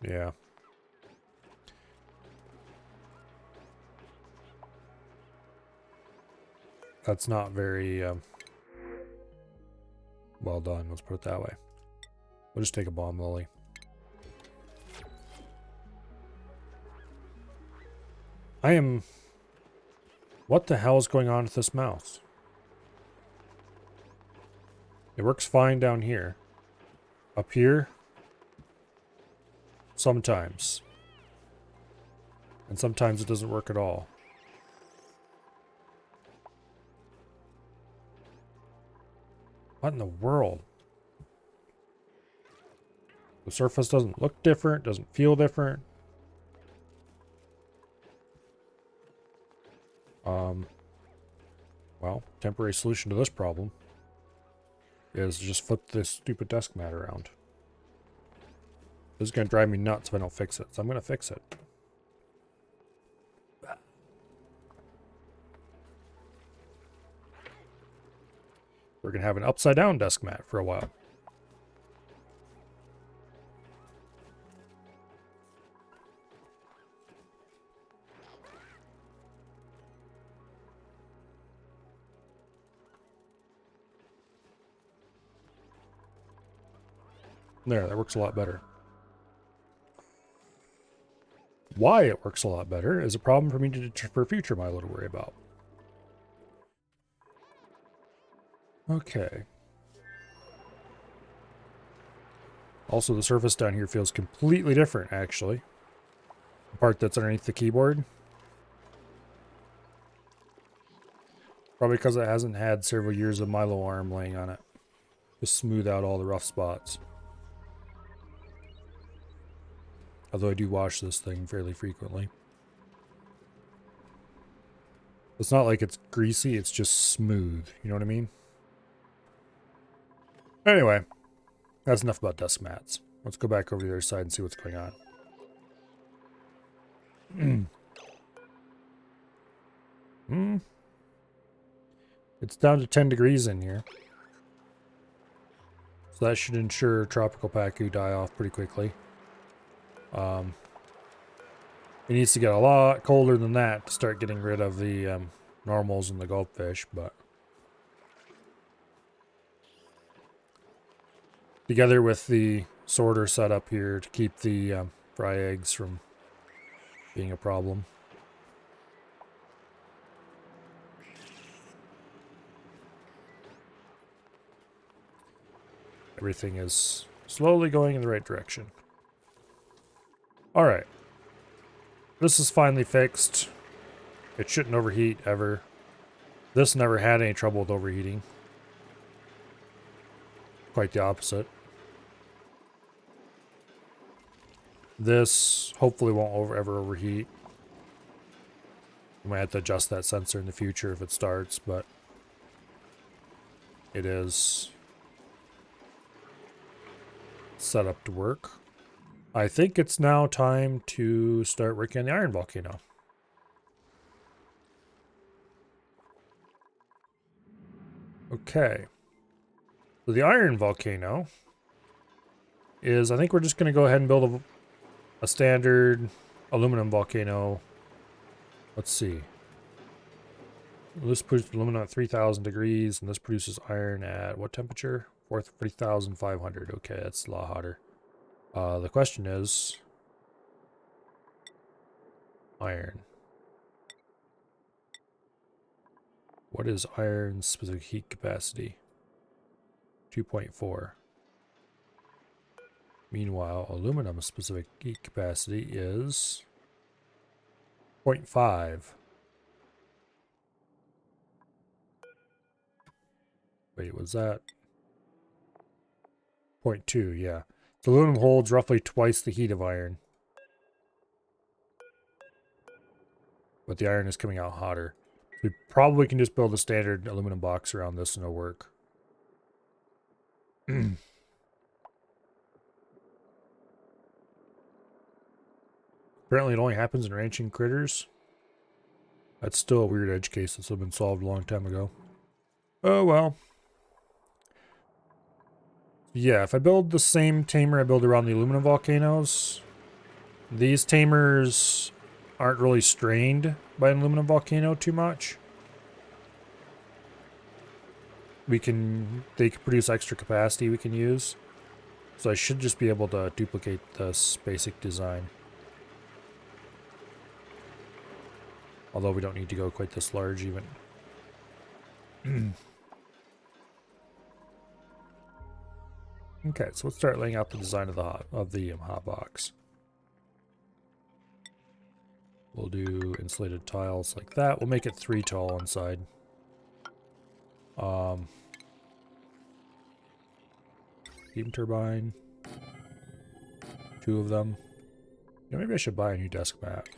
yeah. That's not very well done, let's put it that way. We'll just take a bomb lily. I am... what the hell is going on with this mouse? It works fine down here. Up here? Sometimes. And sometimes it doesn't work at all. What in the world? The surface doesn't look different, doesn't feel different. Well, temporary solution to this problem is just flip this stupid desk mat around. This is going to drive me nuts if I don't fix it, so I'm going to fix it. We're going to have an upside down desk mat for a while. There, that works a lot better. Why it works a lot better is a problem for me for future Milo to worry about. Okay. Also, the surface down here feels completely different, actually. The part that's underneath the keyboard. Probably because it hasn't had several years of Milo arm laying on it. Just smooth out all the rough spots. Although I do wash this thing fairly frequently. It's not like it's greasy, it's just smooth. You know what I mean? Anyway, that's enough about dust mats. Let's go back over to the other side and see what's going on. It's down to 10 degrees in here. So that should ensure tropical pacu die off pretty quickly. It needs to get a lot colder than that to start getting rid of the normals and the goldfish, but together with the sorter setup here to keep the fry eggs from being a problem. Everything is slowly going in the right direction. Alright. This is finally fixed. It shouldn't overheat ever. This never had any trouble with overheating. Quite the opposite. This hopefully won't ever overheat. We might have to adjust that sensor in the future if it starts, but it is set up to work. I think it's now time to start working on the iron volcano. Okay. So the iron volcano is, I think we're just going to go ahead and build a standard aluminum volcano. Let's see. This produces aluminum at 3,000 degrees, and this produces iron at what temperature? 3,500. Okay, that's a lot hotter. The question is iron. What is iron's specific heat capacity? 2.4. Meanwhile, aluminum's specific heat capacity is 0.5. Wait, was that 0.2? Yeah. So aluminum holds roughly twice the heat of iron. But the iron is coming out hotter. We probably can just build a standard aluminum box around this and it'll work. Apparently it only happens in ranching critters. That's still a weird edge case that's been solved a long time ago. Oh well. Yeah, if I build the same tamer I build around the aluminum volcanoes, these tamers aren't really strained by an aluminum volcano too much. They can produce extra capacity we can use. So I should just be able to duplicate this basic design. Although we don't need to go quite this large even. Okay, so let's start laying out the design of the hot box. We'll do insulated tiles like that. We'll make it 3 tall inside. Steam turbine. 2 of them. Yeah, maybe I should buy a new desk mat.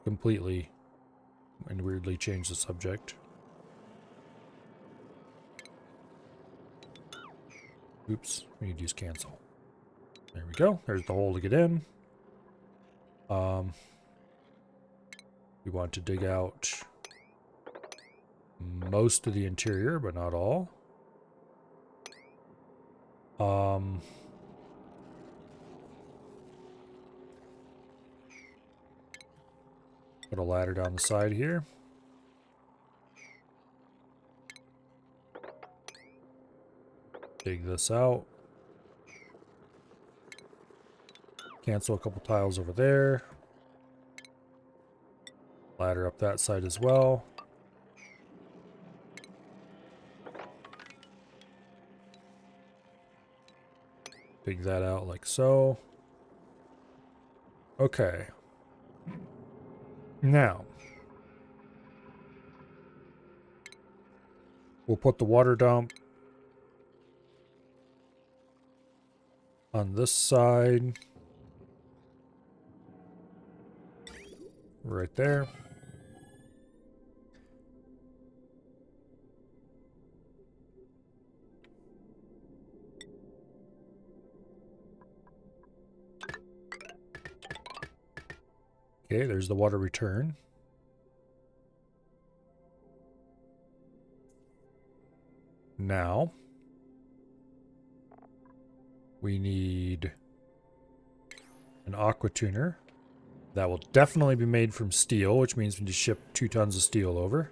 Completely and weirdly change the subject. Oops, we need to use cancel. There we go. There's the hole to get in. We want to dig out most of the interior, but not all. Put a ladder down the side here. Dig this out. Cancel a couple tiles over there. Ladder up that side as well. Dig that out like so. Okay. Now, we'll put the water dump on this side. right there. Okay, there's the water return. Now, we need an aqua tuner. That will definitely be made from steel, which means we need to ship 2 tons of steel over.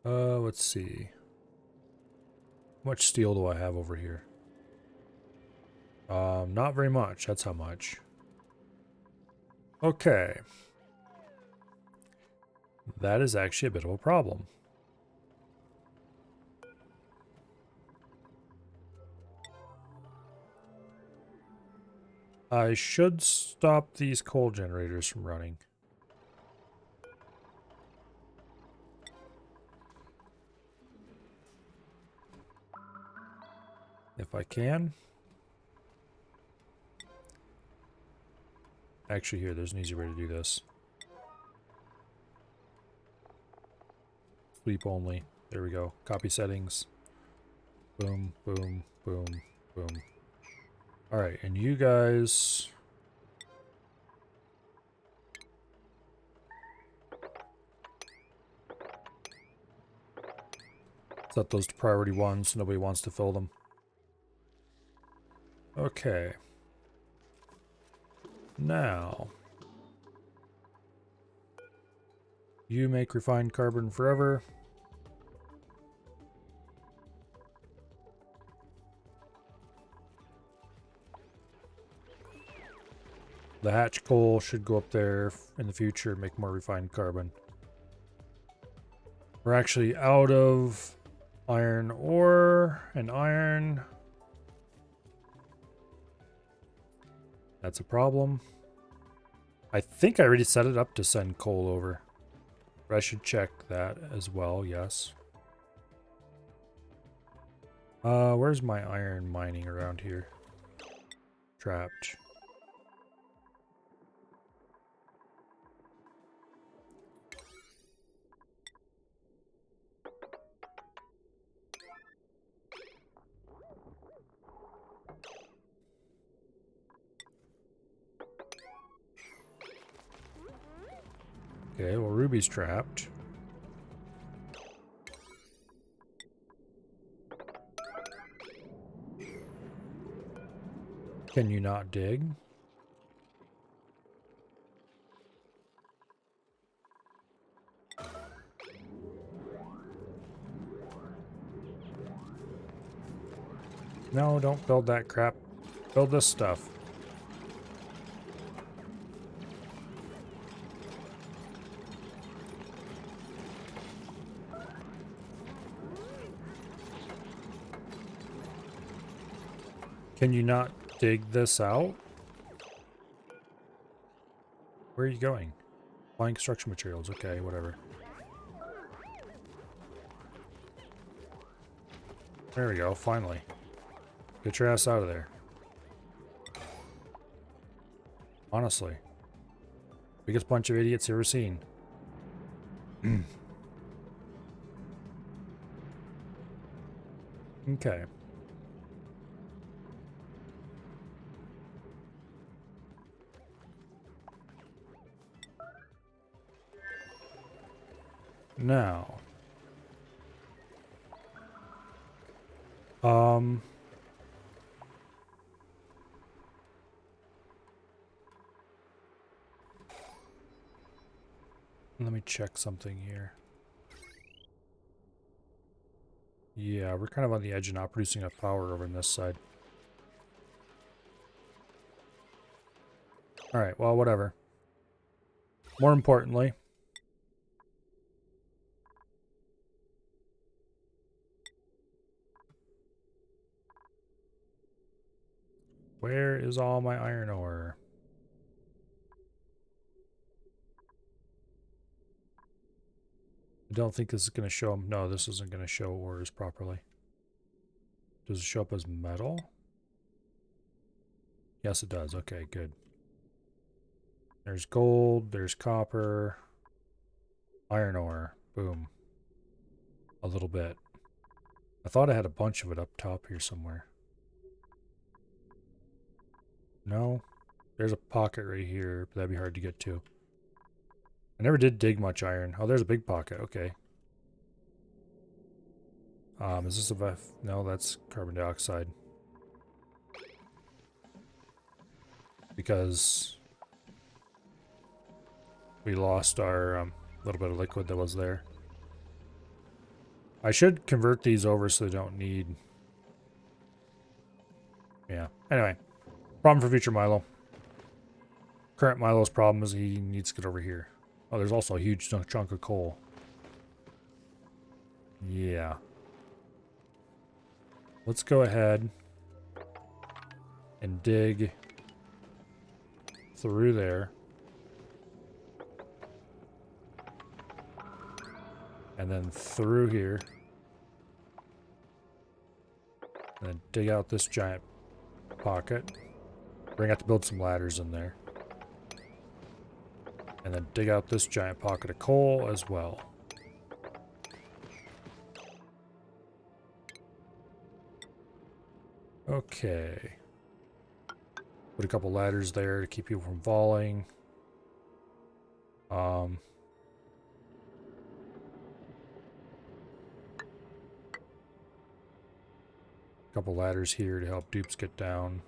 Let's see. How much steel do I have over here? Not very much. That's how much. Okay. That is actually a bit of a problem. I should stop these coal generators from running. If I can. Actually, here, there's an easy way to do this. Sleep only. There we go. Copy settings. Boom, boom, boom, boom. Alright, and you guys... set those to priority 1 so nobody wants to fill them. Okay. Now... you make refined carbon forever. The hatch coal should go up there in the future, make more refined carbon. We're actually out of iron ore and iron. That's a problem. I think I already set it up to send coal over. But I should check that as well, yes. Where's my iron mining around here? Trapped. Okay, well, Ruby's trapped. Can you not dig? No, don't build that crap. Build this stuff. Can you not dig this out? Where are you going? Flying construction materials. Okay, whatever. There we go, finally. Get your ass out of there. Honestly. Biggest bunch of idiots ever seen. Okay. Now. Let me check something here. Yeah, we're kind of on the edge of not producing enough power over on this side. Alright, well, whatever. More importantly, where is all my iron ore? I don't think this is going to show them. No, this isn't going to show ores properly. Does it show up as metal? Yes, it does. Okay, good. There's gold, there's copper, iron ore. Boom. A little bit. I thought I had a bunch of it up top here somewhere. No? There's a pocket right here, but that'd be hard to get to. I never did dig much iron. Oh, there's a big pocket. Okay. Is this a... No, that's carbon dioxide. Because we lost our little bit of liquid that was there. I should convert these over so they don't need... Yeah. Anyway. Problem for future Milo. Current Milo's problem is he needs to get over here. Oh, there's also a huge chunk of coal. Yeah. Let's go ahead and dig through there. And then through here. And then dig out this giant pocket. We're gonna have to build some ladders in there. And then dig out this giant pocket of coal as well. Okay. Put a couple ladders there to keep people from falling. Couple ladders here to help dupes get down.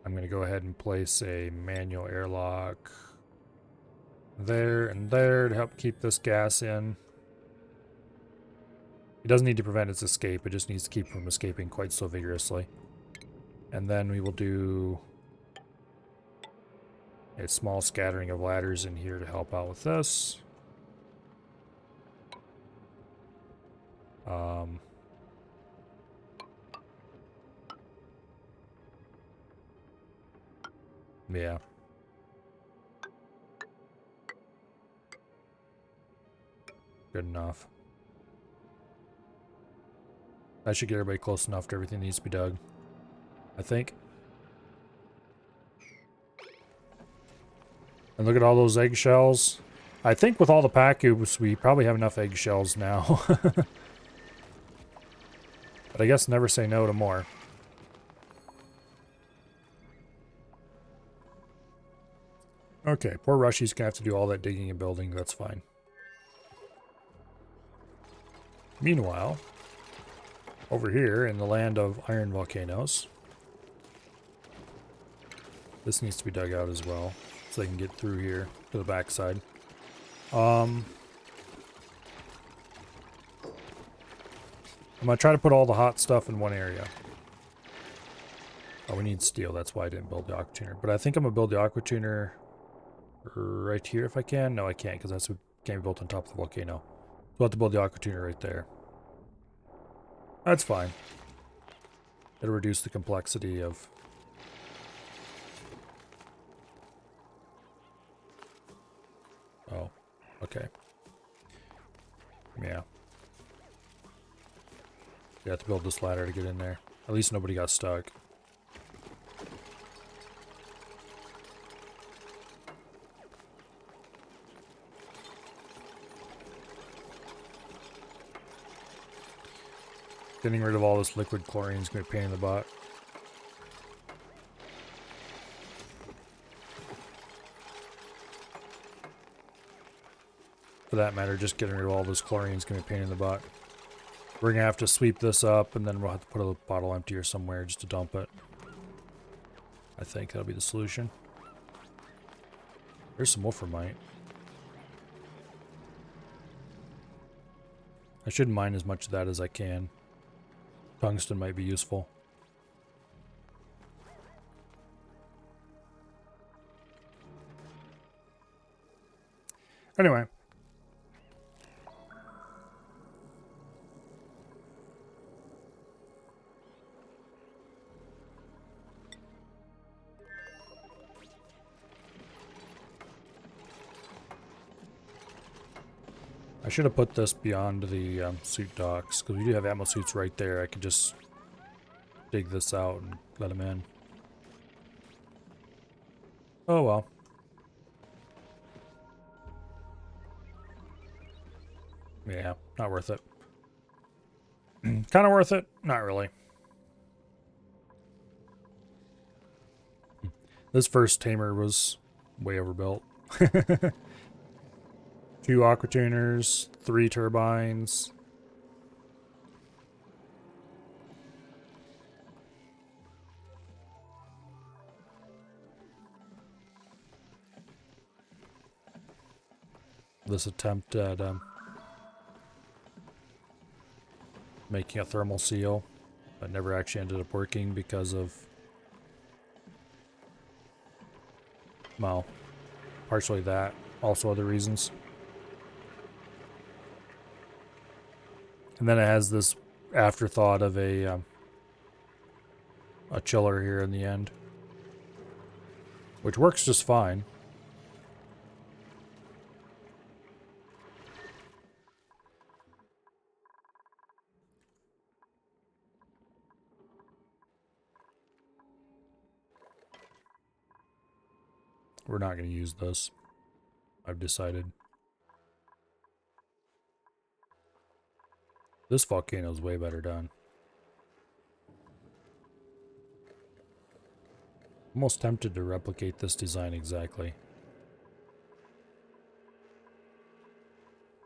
I'm going to go ahead and place a manual airlock there and there to help keep this gas in. It doesn't need to prevent its escape, it just needs to keep from escaping quite so vigorously. And then we will do a small scattering of ladders in here to help out with this. Yeah. Good enough. That should get everybody close enough to everything that needs to be dug, I think. And look at all those eggshells. I think with all the pack cubes, we probably have enough eggshells now. But I guess never say no to more. Okay, poor Rushy's gonna have to do all that digging and building, that's fine. Meanwhile, over here in the land of iron volcanoes, this needs to be dug out as well, so they can get through here to the backside. I'm gonna try to put all the hot stuff in one area. Oh, we need steel, that's why I didn't build the aqua tuner. But I think I'm gonna build the aqua tuner right here if I can. No, I can't, because that's what can't be built on top of the volcano. So I'll have to build the aqua tuner right there. That's fine. It'll reduce the complexity of... Oh, okay. Yeah. You have to build this ladder to get in there. At least nobody got stuck. Getting rid of all this liquid chlorine is going to be a pain in the butt. For that matter, just getting rid of all this chlorine is going to be a pain in the butt. We're going to have to sweep this up, and then we'll have to put a bottle emptier somewhere just to dump it. I think that'll be the solution. There's some wolframite. I should mine as much of that as I can. Tungsten might be useful. Anyway. I should have put this beyond the suit docks, because we do have ammo suits right there. I could just dig this out and let them in. Oh well. Yeah, not worth it. Kind of worth it? Not really. This first tamer was way overbuilt. 2 aqua tuners, 3 turbines. This attempt at making a thermal seal, but never actually ended up working because of, well, partially that, also other reasons. And then it has this afterthought of a chiller here in the end, which works just fine. We're not going to use this, I've decided. This volcano is way better done. Almost tempted to replicate this design exactly.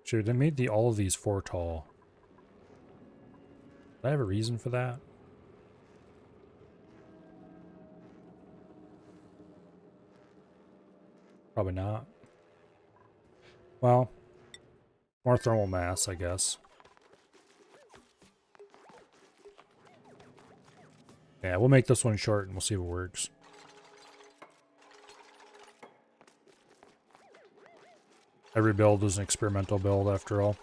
Should have made all of these 4 tall. Do I have a reason for that? Probably not. Well, more thermal mass, I guess. Yeah, we'll make this one short and we'll see what works. Every build is an experimental build after all.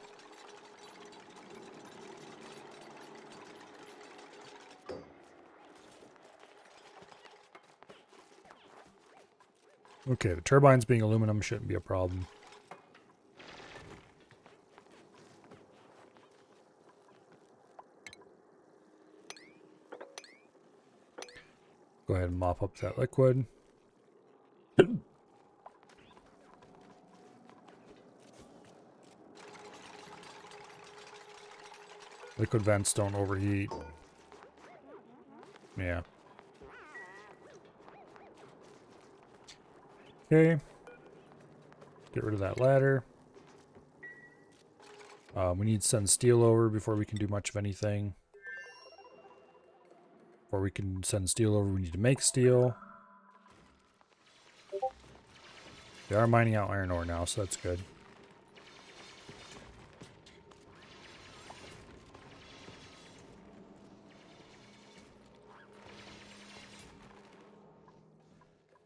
Okay, the turbines being aluminum shouldn't be a problem. Go ahead and mop up that liquid. Liquid vents don't overheat. Yeah. Okay. Get rid of that ladder. We need to send steel over before we can do much of anything. Before we can send steel over, we need to make steel. They are mining out iron ore now, so that's good.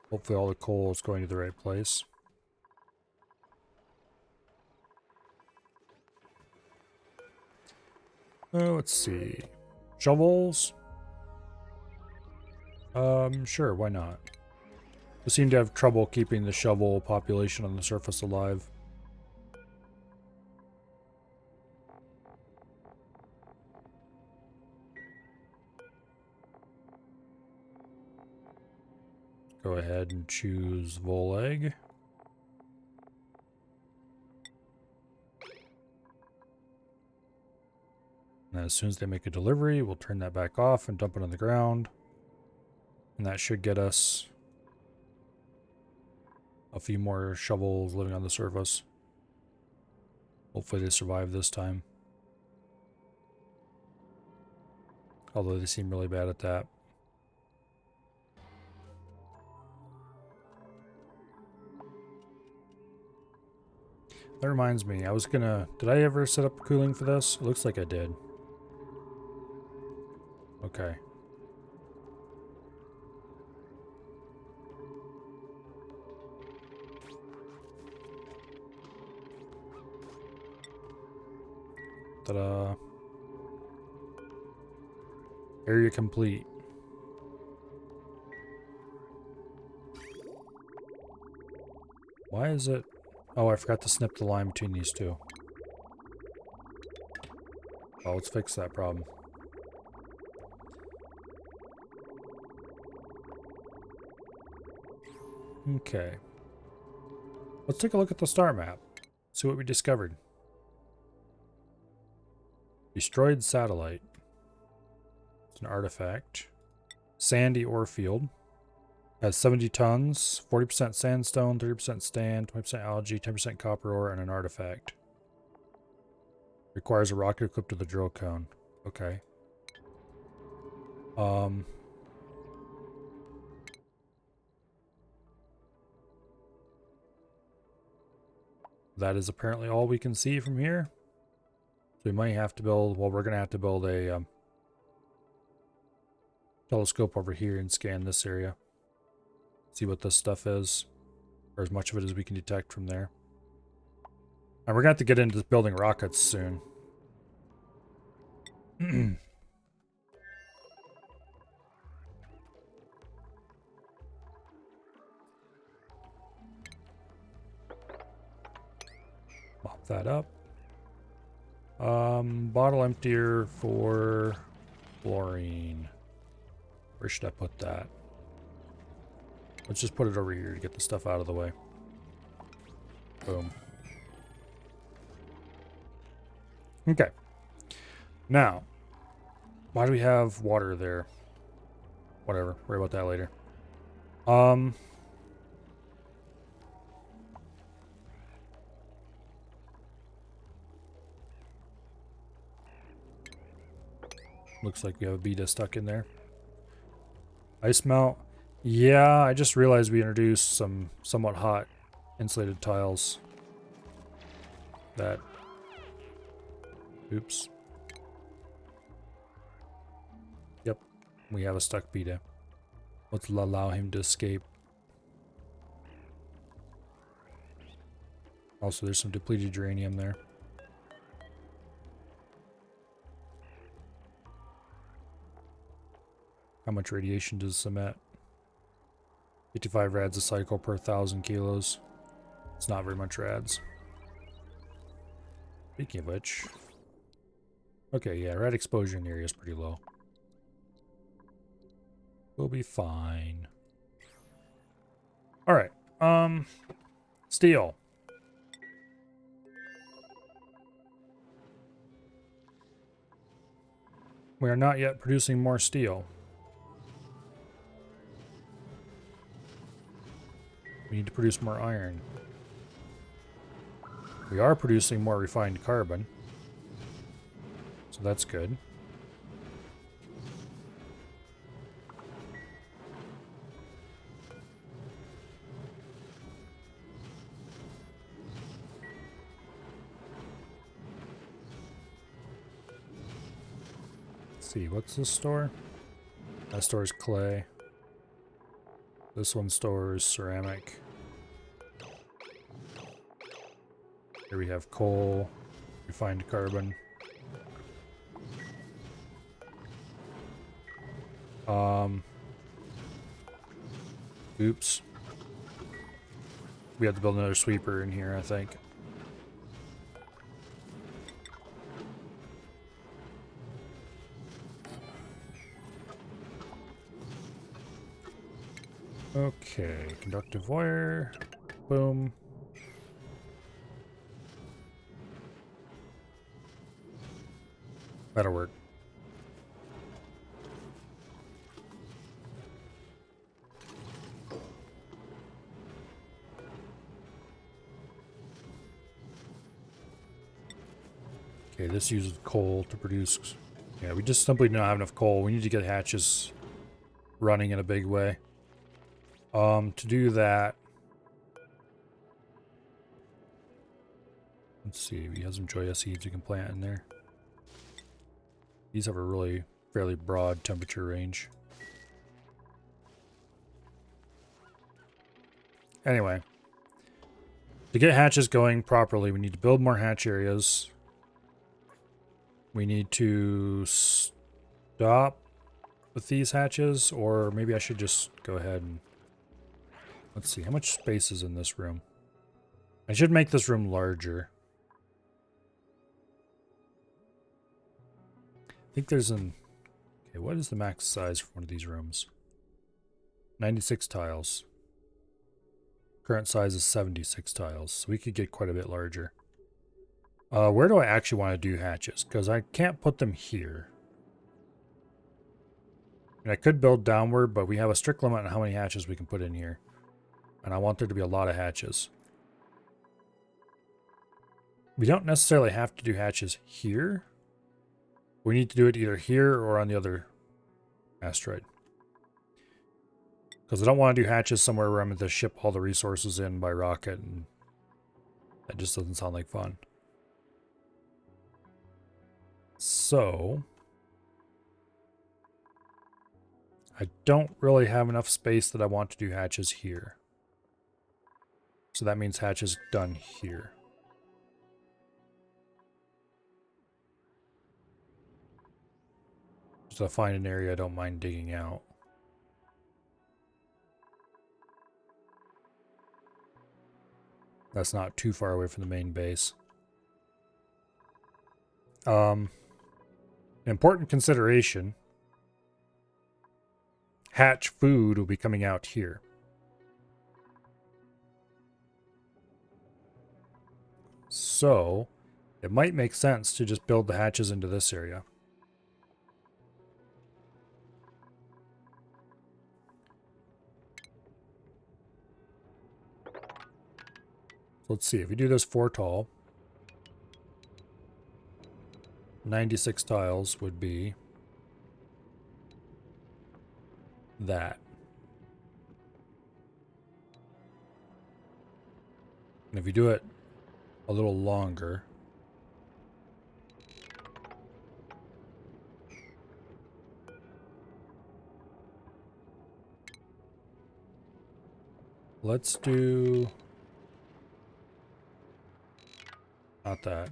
Hopefully all the coal is going to the right place. Let's see. Shovels? Sure, why not? We seem to have trouble keeping the shovel population on the surface alive. Go ahead and choose Voleg. And as soon as they make a delivery, we'll turn that back off and dump it on the ground. And that should get us a few more shovels living on the surface. Hopefully they survive this time. Although they seem really bad at that. That reminds me, I was gonna... Did I ever set up cooling for this? It looks like I did. Okay. Ta-da. Area complete. Why is it... Oh, I forgot to snip the line between these two. Oh, let's fix that problem. Okay. Let's take a look at the star map. See what we discovered. Destroyed satellite. It's an artifact. Sandy ore field. Has 70 tons, 40% sandstone, 30% sand, 20% algae, 10% copper ore, and an artifact. Requires a rocket equipped with a drill cone. Okay. That is apparently all we can see from here. So we might have to build, well, we're going to have to build a telescope over here and scan this area. See what this stuff is, or as much of it as we can detect from there. And we're going to have to get into building rockets soon. Mop that up. Bottle emptier for fluorine. Where should I put that? Let's just put it over here to get the stuff out of the way. Boom. Okay. Now, why do we have water there? Whatever. Worry about that later. Looks like we have a beta stuck in there. Ice melt. Yeah, I just realized we introduced some somewhat hot insulated tiles. That. Oops. Yep, we have a stuck beta. Let's allow him to escape. Also, there's some depleted uranium there. How much radiation does this emit? 55 rads a cycle per 1,000 kilos. It's not very much rads. Speaking of which... Okay, yeah, rad exposure in the area is pretty low. We'll be fine. Alright, steel. We are not yet producing more steel. We need to produce more iron. We are producing more refined carbon. So that's good. Let's see, what's this store? That stores clay. This one stores ceramic. Here we have coal, refined carbon. Oops. We have to build another sweeper in here, I think. Okay, conductive wire. Boom. That'll work. Okay, this uses coal to produce. Yeah, we just simply don't have enough coal. We need to get hatches running in a big way. To do that, let's see, we have some Joya seeds we can plant in there. These have a really fairly broad temperature range. Anyway, to get hatches going properly, we need to build more hatch areas. We need to stop with these hatches, or maybe I should just go ahead and... Let's see, how much space is in this room? I should make this room larger. I think there's an... Okay, what is the max size for one of these rooms? 96 tiles. Current size is 76 tiles, so we could get quite a bit larger. Where do I actually want to do hatches? Because I can't put them here. And I could build downward, but we have a strict limit on how many hatches we can put in here. And I want there to be a lot of hatches. We don't necessarily have to do hatches here. We need to do it either here or on the other asteroid. Because I don't want to do hatches somewhere where I'm going to ship all the resources in by rocket, and that just doesn't sound like fun. So, I don't really have enough space that I want to do hatches here. So that means hatches done here. So I find an area I don't mind digging out. That's not too far away from the main base. An important consideration. Hatch food will be coming out here. So, it might make sense to just build the hatches into this area. Let's see, if we do this 4 tall, 96 tiles would be that. And if you do it a little longer, let's do not that.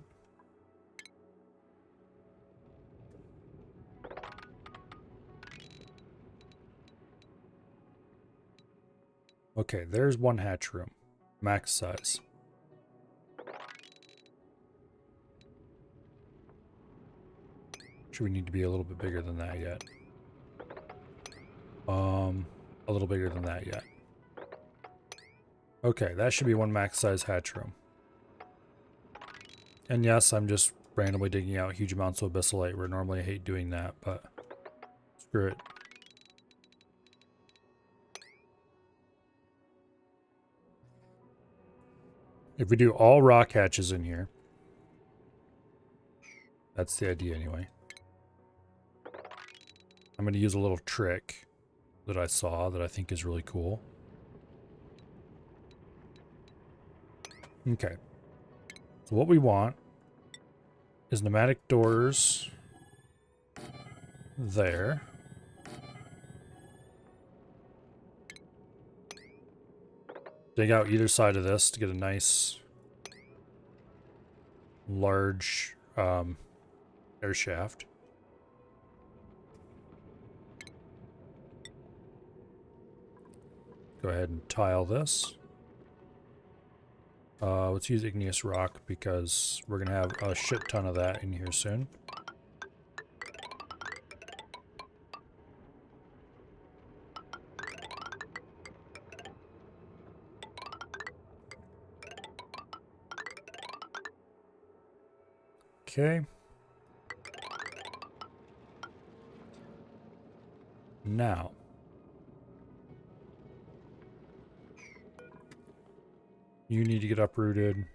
Okay, there's one hatch room. Max size. Should we need to be a little bit bigger than that yet? A little bigger than that yet. Okay, that should be one max size hatch room. And yes, I'm just randomly digging out huge amounts of abyssalite, where normally I hate doing that, but screw it. If we do all rock hatches in here, that's the idea anyway. I'm going to use a little trick that I saw that I think is really cool. Okay. So what we want is pneumatic doors there. Dig out either side of this to get a nice large air shaft. Go ahead and tile this. Let's use igneous rock because we're going to have a shit ton of that in here soon. Okay. Now, you need to get uprooted.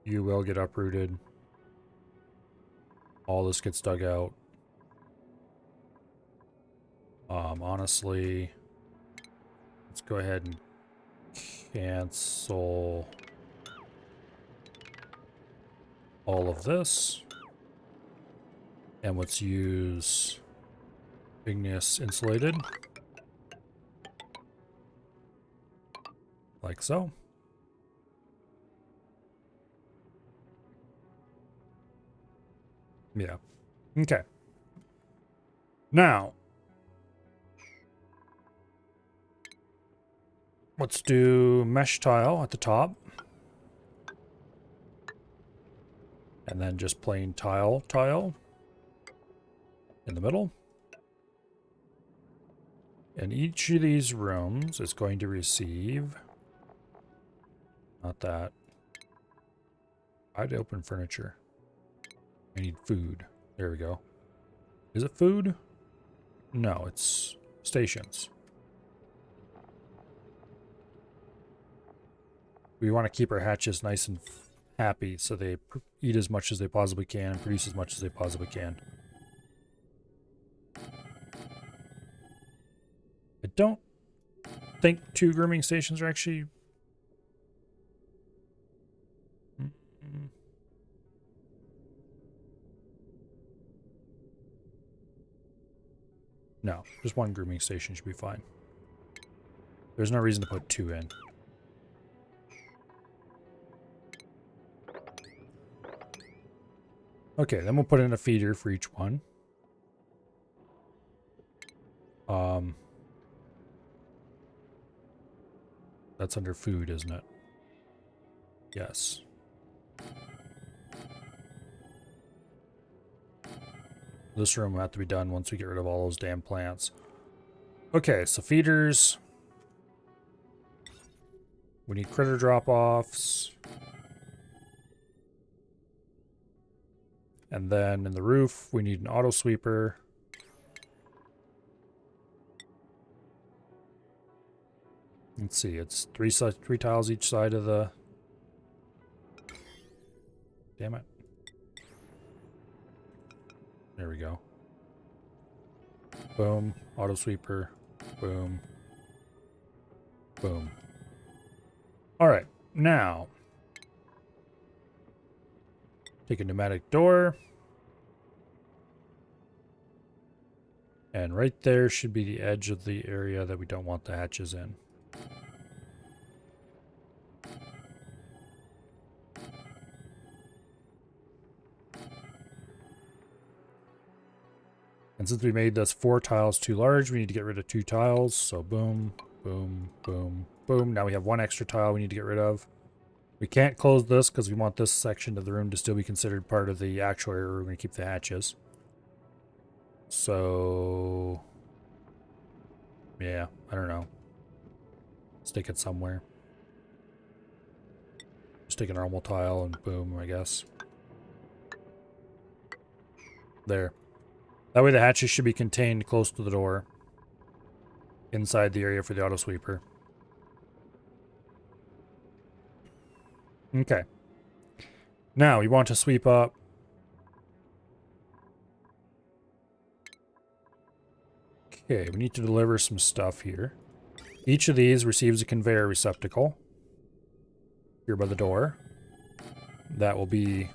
You will get uprooted. All this gets dug out. Honestly, let's go ahead and cancel all of this. And let's use igneous insulated. Like so. Yeah. Okay. Now, let's do mesh tile at the top. And then just plain tile in the middle. And each of these rooms is going to receive Not that. I'd open furniture. I need food. There we go. Is it food? No, it's stations. We want to keep our hatches nice and happy so they eat as much as they possibly can and produce as much as they possibly can. I don't think 2 grooming stations are actually... No, just 1 grooming station should be fine. There's no reason to put 2 in. Okay, then we'll put in a feeder for each one. That's under food, isn't it? Yes. This room will have to be done once we get rid of all those damn plants. Okay, so feeders. We need critter drop-offs. And then in the roof, we need an auto sweeper. Let's see, it's three tiles each side of the... Damn it. There we go. Boom. Auto sweeper. Boom. Boom. Alright, now... Take a pneumatic door. And right there should be the edge of the area that we don't want the hatches in. And since we made this 4 tiles too large, we need to get rid of 2 tiles. So boom, boom, boom, boom. Now we have 1 extra tile we need to get rid of. We can't close this because we want this section of the room to still be considered part of the actual area where we're going to keep the hatches. So... yeah, I don't know. Stick it somewhere. Stick a normal tile and boom, I guess. There. That way the hatches should be contained close to the door. Inside the area for the auto sweeper. Okay. Now we want to sweep up. Okay, we need to deliver some stuff here. Each of these receives a conveyor receptacle. Here by the door. That will be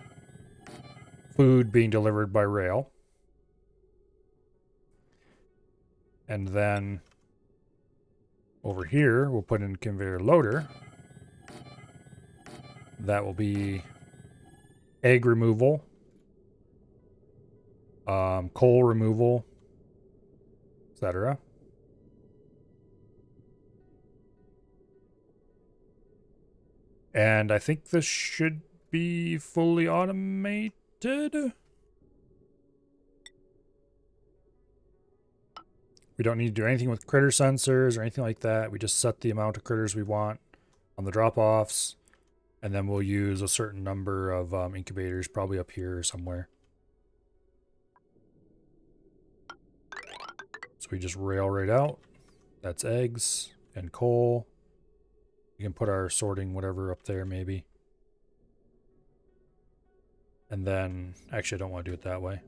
food being delivered by rail. And then over here, we'll put in a conveyor loader. That will be egg removal, coal removal, etc. And I think this should be fully automated. We don't need to do anything with critter sensors or anything like that. We just set the amount of critters we want on the drop-offs. And then we'll use a certain number of incubators, probably up here or somewhere. So we just rail right out. That's eggs and coal. We can put our sorting whatever up there maybe. And then, actually I don't want to do it that way.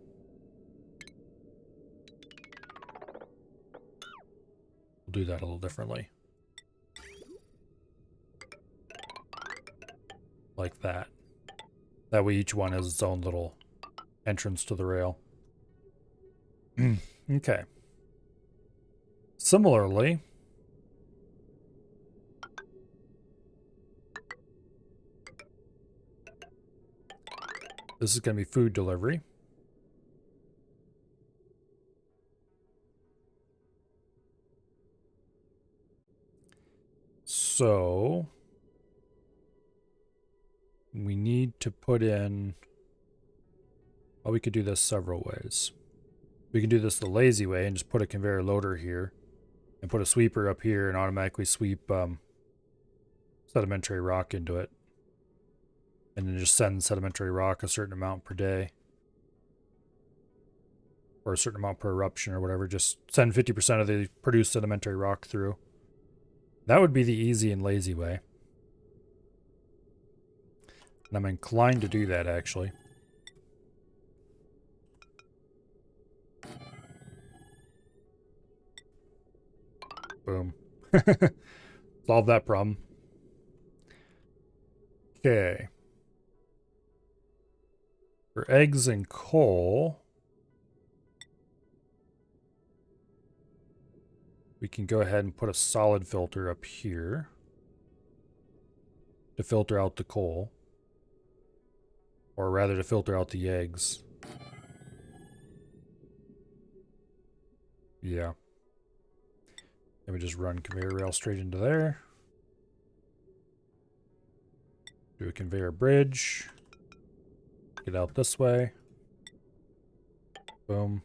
We'll do that a little differently. Like that. That way each one has its own little entrance to the rail. Okay. Similarly, this is going to be food delivery. So we need to put in, well, we could do this several ways. We can do this the lazy way and just put a conveyor loader here and put a sweeper up here and automatically sweep sedimentary rock into it. And then just send sedimentary rock a certain amount per day. Or a certain amount per eruption or whatever. Just send 50% of the produced sedimentary rock through. That would be the easy and lazy way. And I'm inclined to do that, actually. Boom. Solve that problem. Okay. For eggs and coal, we can go ahead and put a solid filter up here to filter out the coal. Or rather to filter out the eggs. Yeah. Then we just run conveyor rail straight into there. Do a conveyor bridge. Get out this way. Boom.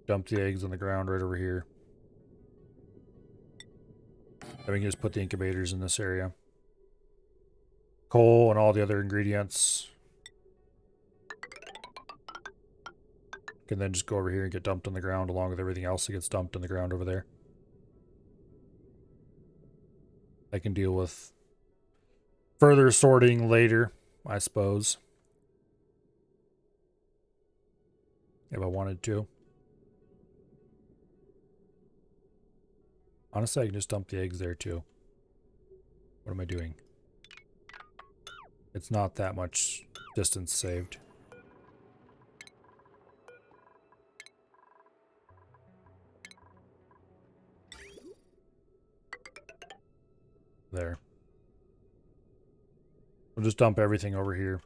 Dump the eggs on the ground right over here. Then we can just put the incubators in this area. Coal and all the other ingredients. Can then just go over here and get dumped on the ground along with everything else that gets dumped on the ground over there. I can deal with further sorting later, I suppose. If I wanted to. Honestly, I can just dump the eggs there too. What am I doing? It's not that much distance saved. There. We'll just dump everything over here.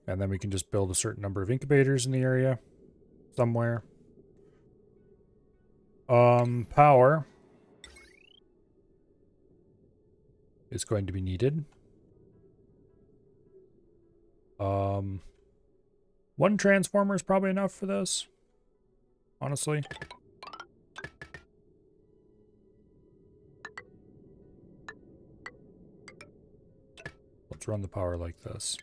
And then we can just build a certain number of incubators in the area. Somewhere. Power is going to be needed. One transformer is probably enough for this. Honestly. Let's run the power like this.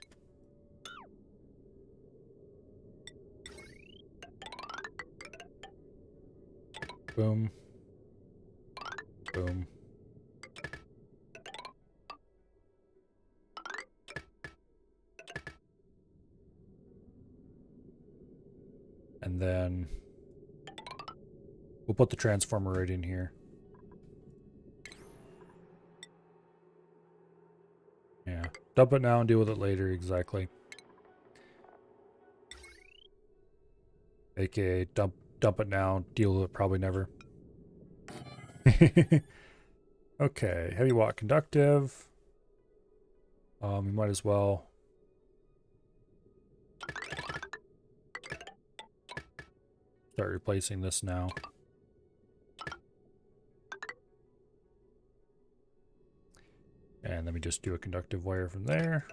Boom. Boom. And then we'll put the transformer right in here. Yeah. Dump it now and deal with it later, exactly. AKA dump it now, deal with it probably never. Okay, heavy watt conductive. We might as well start replacing this now. And then we just do a conductive wire from there.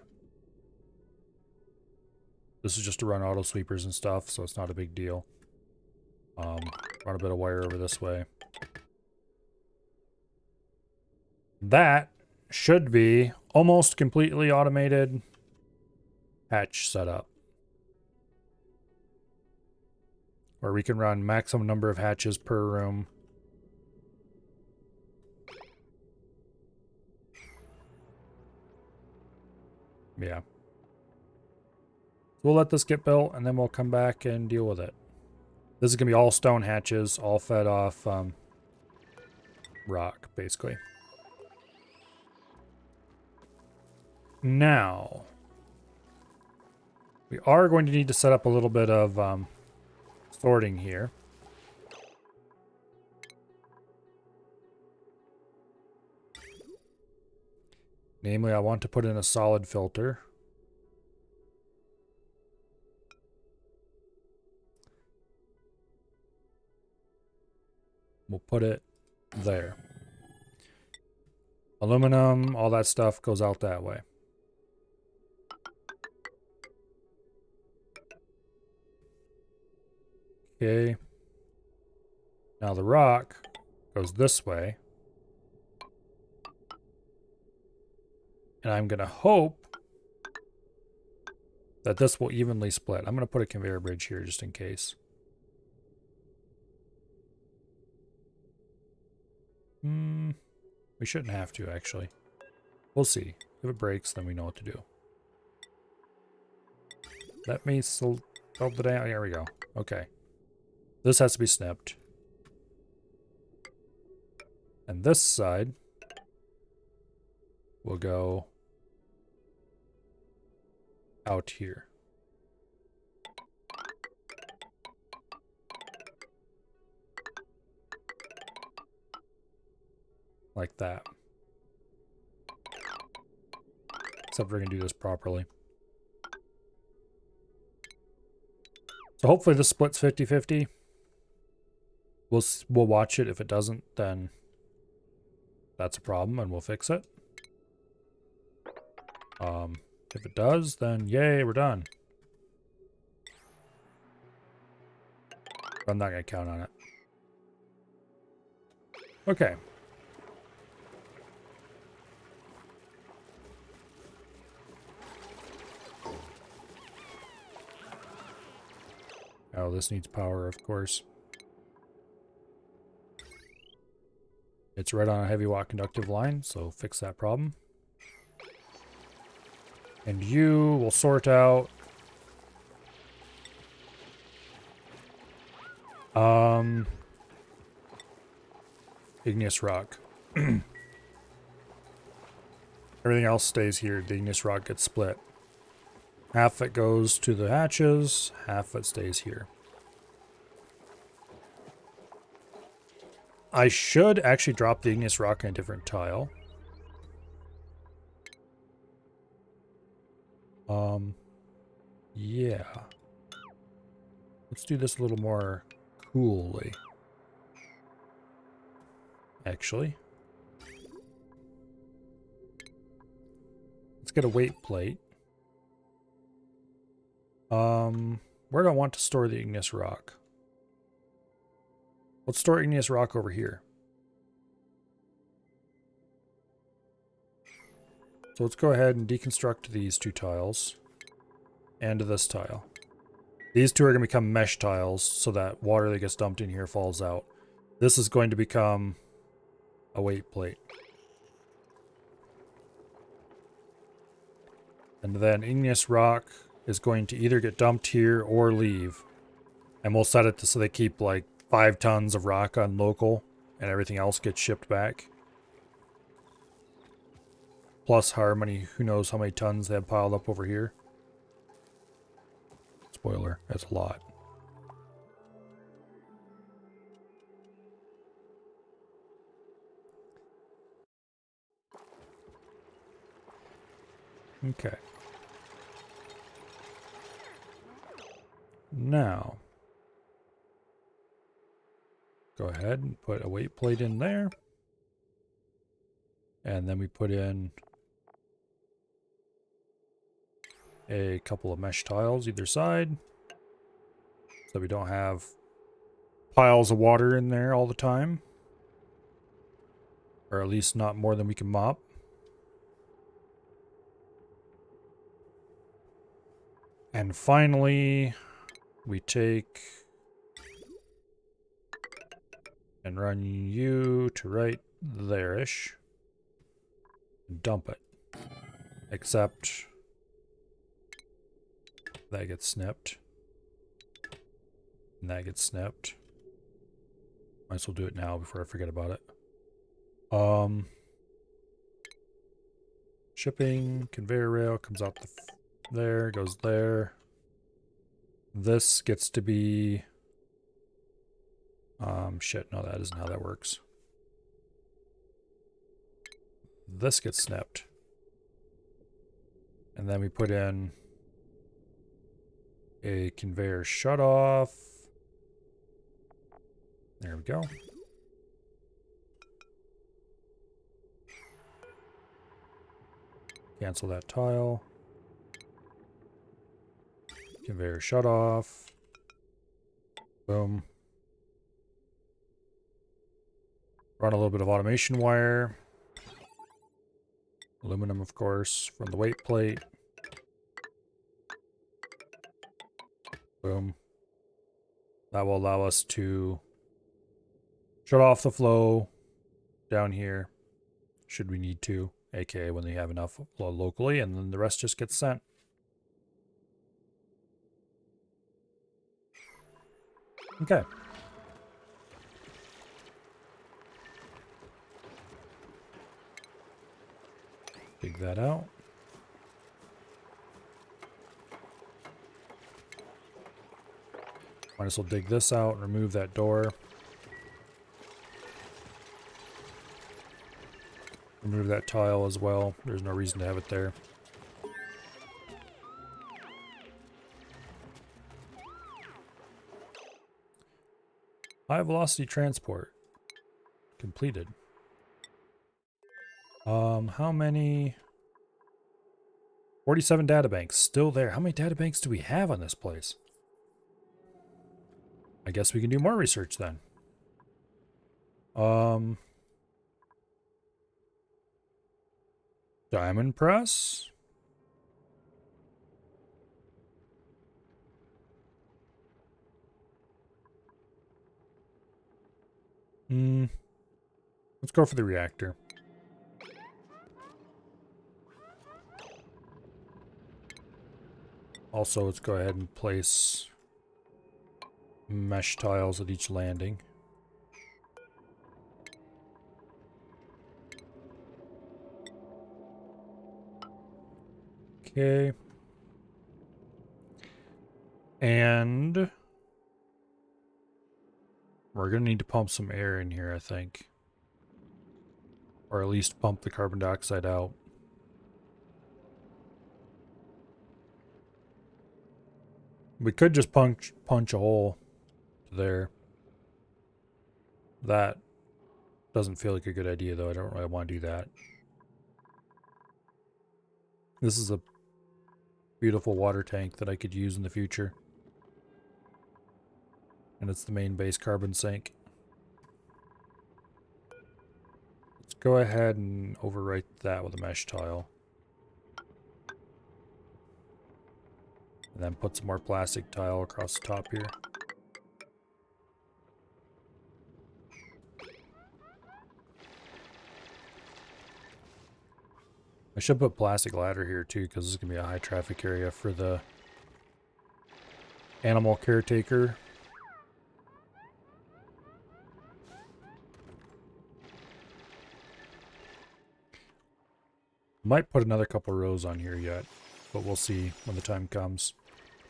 This is just to run auto sweepers and stuff, so it's not a big deal. Run a bit of wire over this way. That should be almost completely automated hatch setup. Where we can run maximum number of hatches per room. Yeah. We'll let this get built and then we'll come back and deal with it. This is going to be all stone hatches, all fed off rock, basically. Now, we are going to need to set up a little bit of sorting here. Namely, I want to put in a solid filter. We'll put it there. Aluminum, all that stuff goes out that way. Okay. Now the rock goes this way. And I'm going to hope that this will evenly split. I'm going to put a conveyor bridge here just in case. We shouldn't have to, actually. We'll see. If it breaks, then we know what to do. Let me build the down. There we go. Okay. This has to be snipped. And this side will go out here. Like that. Except we're going to do this properly. So hopefully this splits 50-50. We'll watch it. If it doesn't, then that's a problem and we'll fix it. If it does, then yay, we're done. I'm not going to count on it. Okay. Oh, this needs power, of course. It's right on a heavy watt conductive line, so fix that problem. And you will sort out igneous rock. Everything else stays here. The igneous rock gets split. Half it goes to the hatches, half it stays here. I should actually drop the igneous rock in a different tile. Yeah. Let's do this a little more coolly. Actually. Let's get a weight plate. Where do I want to store the igneous rock? Let's store igneous rock over here. So let's go ahead and deconstruct these two tiles and this tile. These two are going to become mesh tiles so that water that gets dumped in here falls out. This is going to become a weight plate. And then igneous rock is going to either get dumped here or leave. And we'll set it to so they keep like 5 tons of rock on local and everything else gets shipped back. Plus how many, who knows how many tons they have piled up over here. Spoiler, that's a lot. Okay. Now, go ahead and put a weight plate in there. And then we put in a couple of mesh tiles either side. So we don't have piles of water in there all the time. Or at least not more than we can mop. And finally, we take and run you to right there-ish. Dump it. Except that gets snipped. And that gets snipped. Might as well do it now before I forget about it. Shipping, conveyor rail comes out there, goes there. This gets to be... shit, no, that isn't how that works. This gets snipped. And then we put in a conveyor shut off. There we go. Cancel that tile. Conveyor shut off. Boom. Run a little bit of automation wire. Aluminum, of course, from the weight plate. Boom. That will allow us to shut off the flow down here, should we need to, aka when they have enough flow locally, and then the rest just gets sent. Okay. Dig that out. Might as well dig this out and remove that door. Remove that tile as well. There's no reason to have it there. High velocity transport. Completed. How many? 47 databanks still there. How many databanks do we have on this place? I guess we can do more research then. Diamond press. Let's go for the reactor. Also, let's go ahead and place mesh tiles at each landing. Okay. And we're going to need to pump some air in here, I think. Or at least pump the carbon dioxide out. We could just punch a hole there. That doesn't feel like a good idea, though. I don't really want to do that. This is a beautiful water tank that I could use in the future. And it's the main base carbon sink. Let's go ahead and overwrite that with a mesh tile. And then put some more plastic tile across the top here. I should put plastic ladder here too, because this is going to be a high traffic area for the animal caretaker. Might put another couple rows on here yet, but we'll see when the time comes.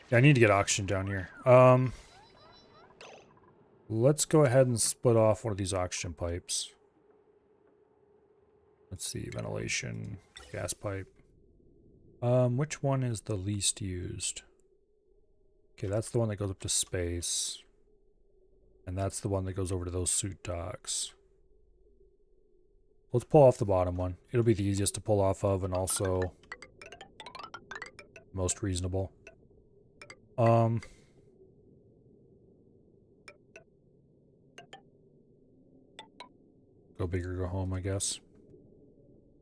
Yeah, I need to get oxygen down here. Let's go ahead and split off one of these oxygen pipes. Let's see, ventilation, gas pipe. Which one is the least used? Okay, that's the one that goes up to space. And that's the one that goes over to those suit docks. Let's pull off the bottom one. It'll be the easiest to pull off of and also most reasonable. Go big or go home, I guess.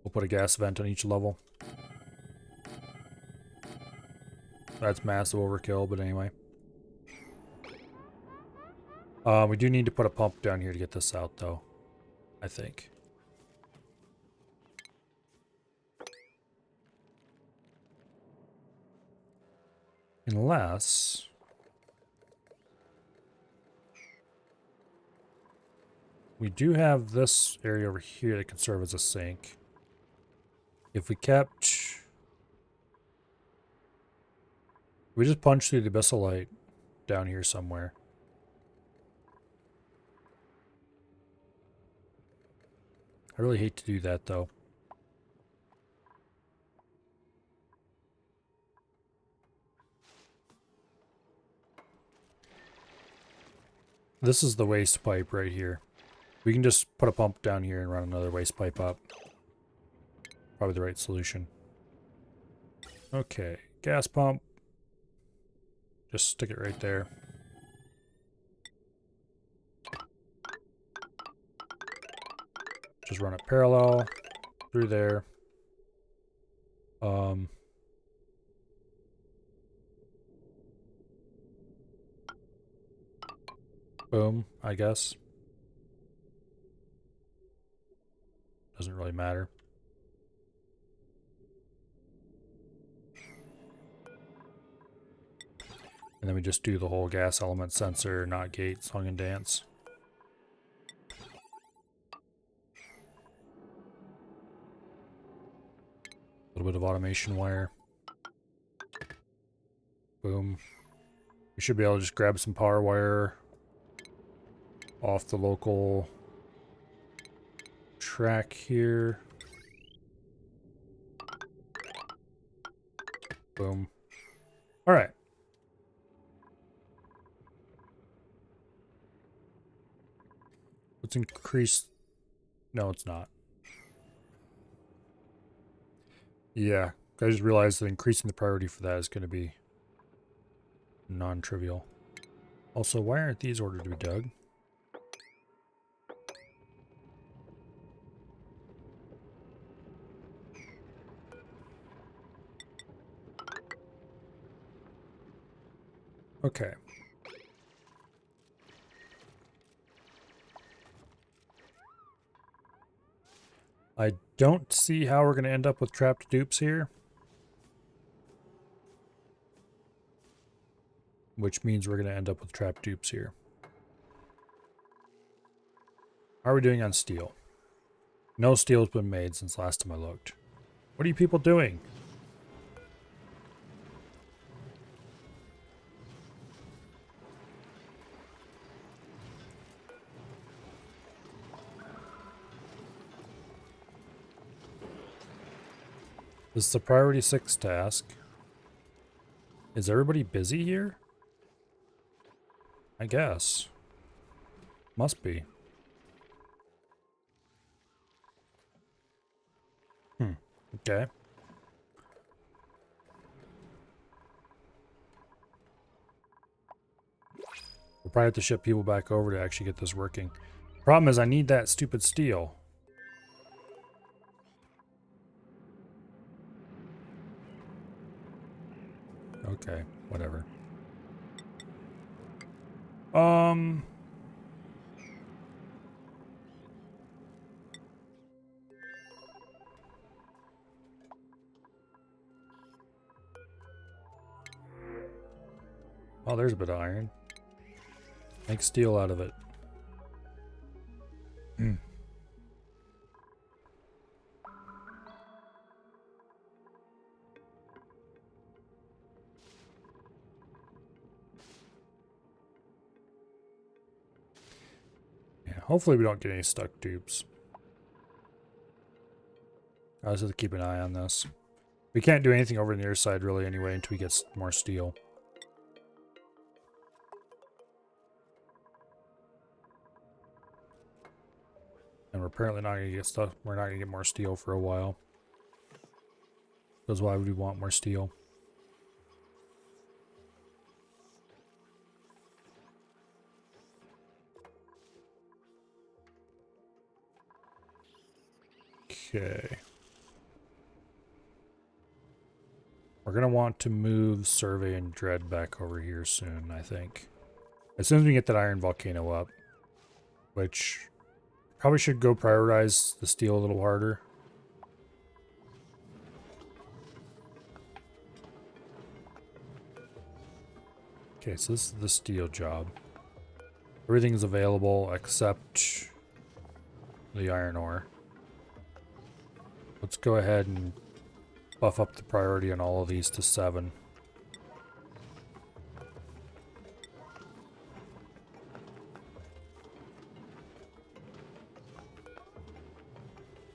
We'll put a gas vent on each level. That's massive overkill, but anyway. We do need to put a pump down here to get this out, though. I think. Unless... we do have this area over here that can serve as a sink. If we kept... we just punch through the abyssalite down here somewhere. I really hate to do that, though. This is the waste pipe right here. We can just put a pump down here and run another waste pipe up. Probably the right solution. Okay, gas pump. Just stick it right there. Just run it parallel through there. Boom, I guess. Doesn't really matter. And then we just do the whole gas element sensor, not gate, song and dance. A little bit of automation wire. Boom. We should be able to just grab some power wire off the local track here. Boom. All right. Let's increase. No, it's not. Yeah, I just realized that increasing the priority for that is going to be non-trivial. Also, why aren't these ordered to be dug? Okay. I don't see how we're going to end up with trapped dupes here. Which means we're going to end up with trapped dupes here. How are we doing on steel? No steel has been made since last time I looked. What are you people doing? This is a priority 6 task. Is everybody busy here? I guess. Must be. Okay. We'll probably have to ship people back over to actually get this working. Problem is I need that stupid steel. Okay, whatever. Oh, there's a bit of iron. Make steel out of it. Yeah, hopefully we don't get any stuck dupes. I just have to keep an eye on this. We can't do anything over on the other side really anyway until we get more steel. And we're apparently not gonna get stuff. We're not gonna get more steel for a while. Because why would we want more steel? Okay. We're gonna want to move Survey and Dread back over here soon, I think. As soon as we get that Iron Volcano up. Which probably should go prioritize the steel a little harder. Okay, so this is the steel job. Everything's available except the iron ore. Let's go ahead and buff up the priority on all of these to 7.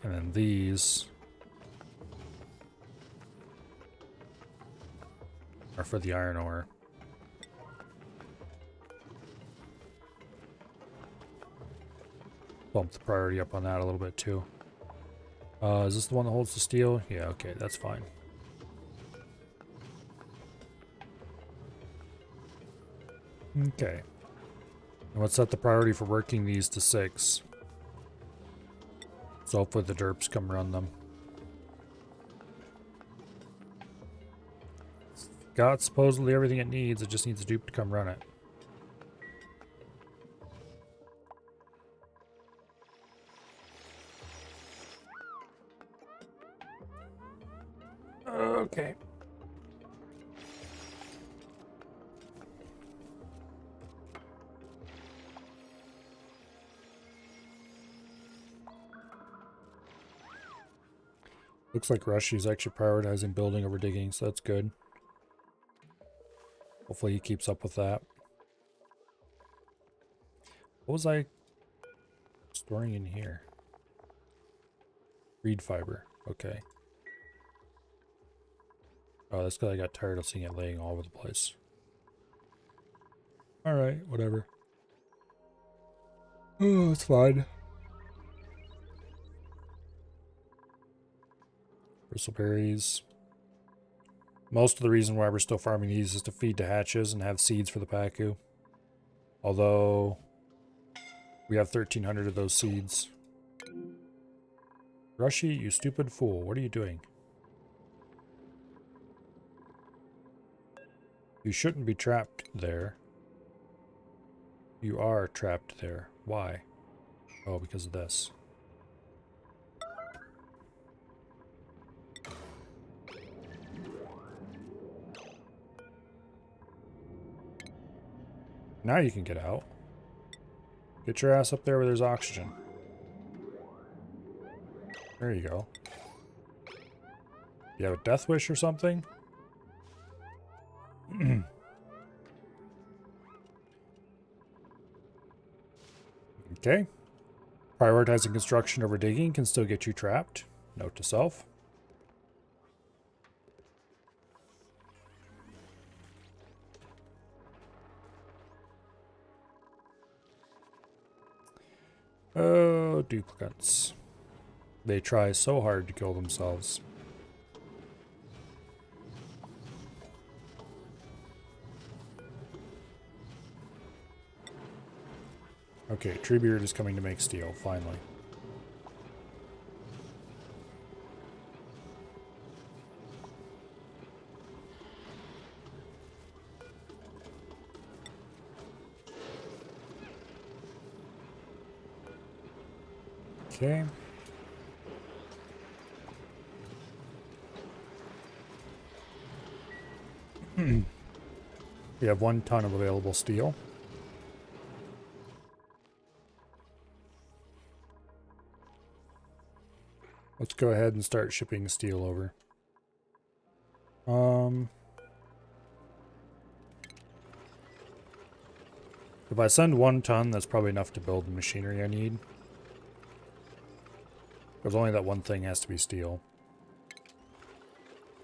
And then these are for the iron ore. Bump the priority up on that a little bit too. Is this the one that holds the steel? Yeah, okay, that's fine. Okay. And let's set the priority for working these to 6. So hopefully the derps come run them. Got supposedly everything it needs. It just needs a dupe to come run it. Okay. Looks like Rushy's actually prioritizing building over digging, so that's good. Hopefully he keeps up with that. What was I storing in here? Reed fiber. Okay. Oh, that's because I got tired of seeing it laying all over the place. Alright, whatever. Oh, it's fine. Bristleberries. Most of the reason why we're still farming these is to feed the hatches and have seeds for the Pacu. Although we have 1,300 of those seeds. Rushy, you stupid fool. What are you doing? You shouldn't be trapped there. You are trapped there. Why? Oh, because of this. Now you can get out. Get your ass up there where there's oxygen. There you go. You have a death wish or something? Okay. Prioritizing construction over digging can still get you trapped. Note to self. Oh, duplicates. They try so hard to kill themselves. Okay, Treebeard is coming to make steel, finally. Okay. We have 1 ton of available steel. Let's go ahead and start shipping steel over. If I send 1 ton, that's probably enough to build the machinery I need. Because only that one thing has to be steel.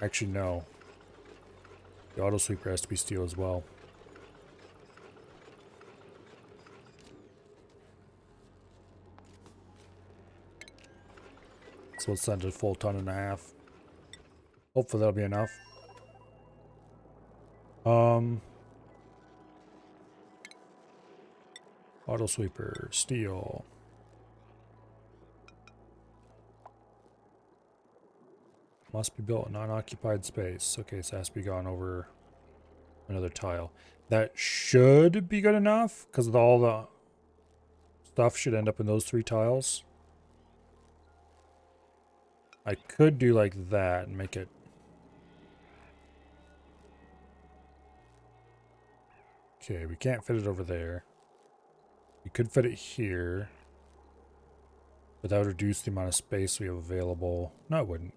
Actually, no. The auto sweeper has to be steel as well. So let's send a full 1.5 tons. Hopefully that'll be enough. Auto sweeper, steel. Must be built in unoccupied space. Okay, so it has to be gone over another tile. That should be good enough, because all the stuff should end up in those 3 tiles. I could do like that and make it... Okay, we can't fit it over there. We could fit it here. But that would reduce the amount of space we have available. No, it wouldn't.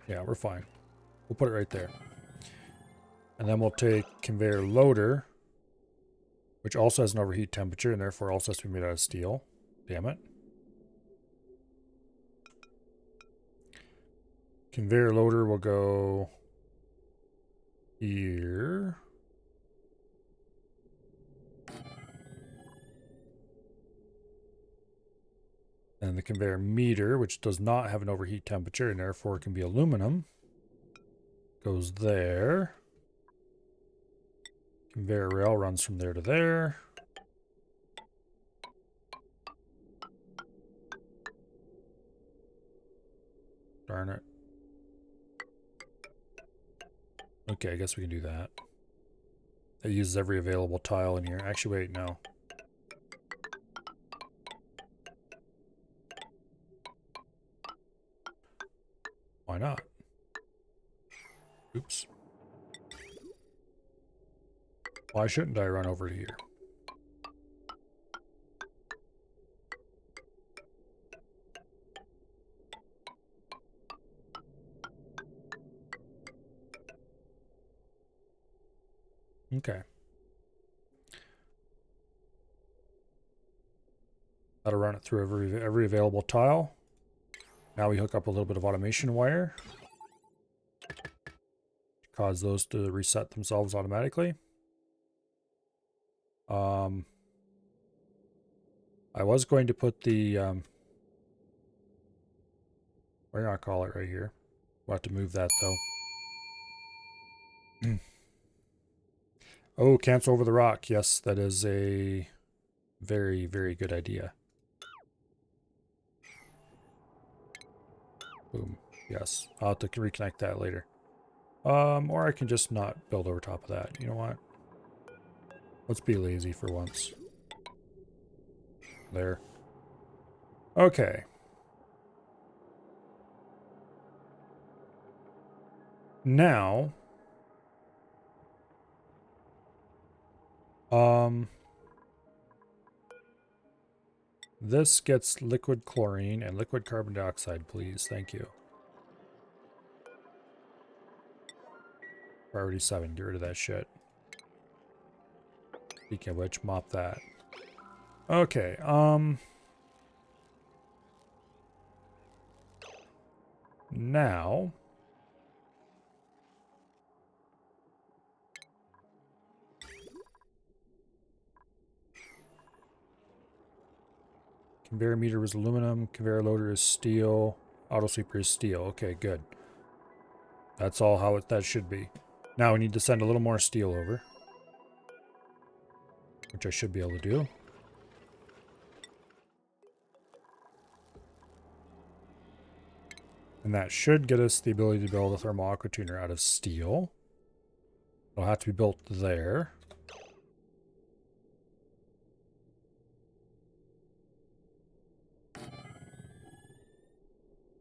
Yeah, we're fine. We'll put it right there. And then we'll take conveyor loader, which also has an overheat temperature and therefore also has to be made out of steel. Damn it. Conveyor loader will go here. And the conveyor meter, which does not have an overheat temperature and therefore can be aluminum, goes there. Conveyor rail runs from there to there. Darn it. Okay, I guess we can do that. It uses every available tile in here. Actually, wait, no. Why not? Oops. Why shouldn't I run over here? Okay. That'll run it through every available tile. Now we hook up a little bit of automation wire. Cause those to reset themselves automatically. I was going to put the we're gonna call it right here. We'll have to move that though. Oh, cancel over the rock. Yes, that is a very, very good idea. Boom. Yes. I'll have to reconnect that later. Or I can just not build over top of that. You know what? Let's be lazy for once. There. Okay. Now, this gets liquid chlorine and liquid carbon dioxide, please. Thank you. Priority 7, get rid of that shit. Speaking of which, mop that. Okay, now conveyor meter is aluminum, conveyor loader is steel, auto sweeper is steel. Okay, good. That's all how that should be. Now we need to send a little more steel over, which I should be able to do. And that should get us the ability to build a thermal aqua tuner out of steel. It'll have to be built there.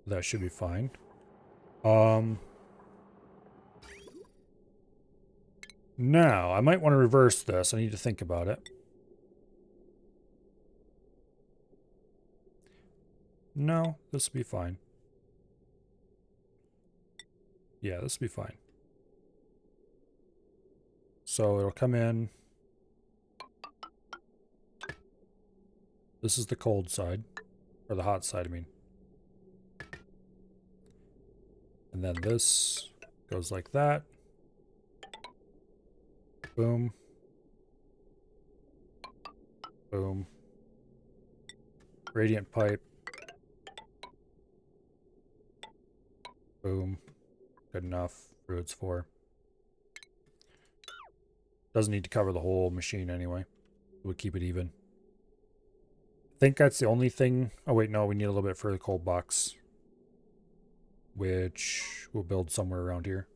That should be fine. Now, I might want to reverse this. I need to think about it. No, this will be fine. Yeah, this will be fine. So it'll come in. This is the cold side. Or the hot side, I mean. And then this goes like that. Boom. Boom. Radiant pipe. Boom. Good enough for its 4. Doesn't need to cover the whole machine anyway. We'll keep it even. I think that's the only thing. Oh wait, no, we need a little bit for the cold box, which we'll build somewhere around here.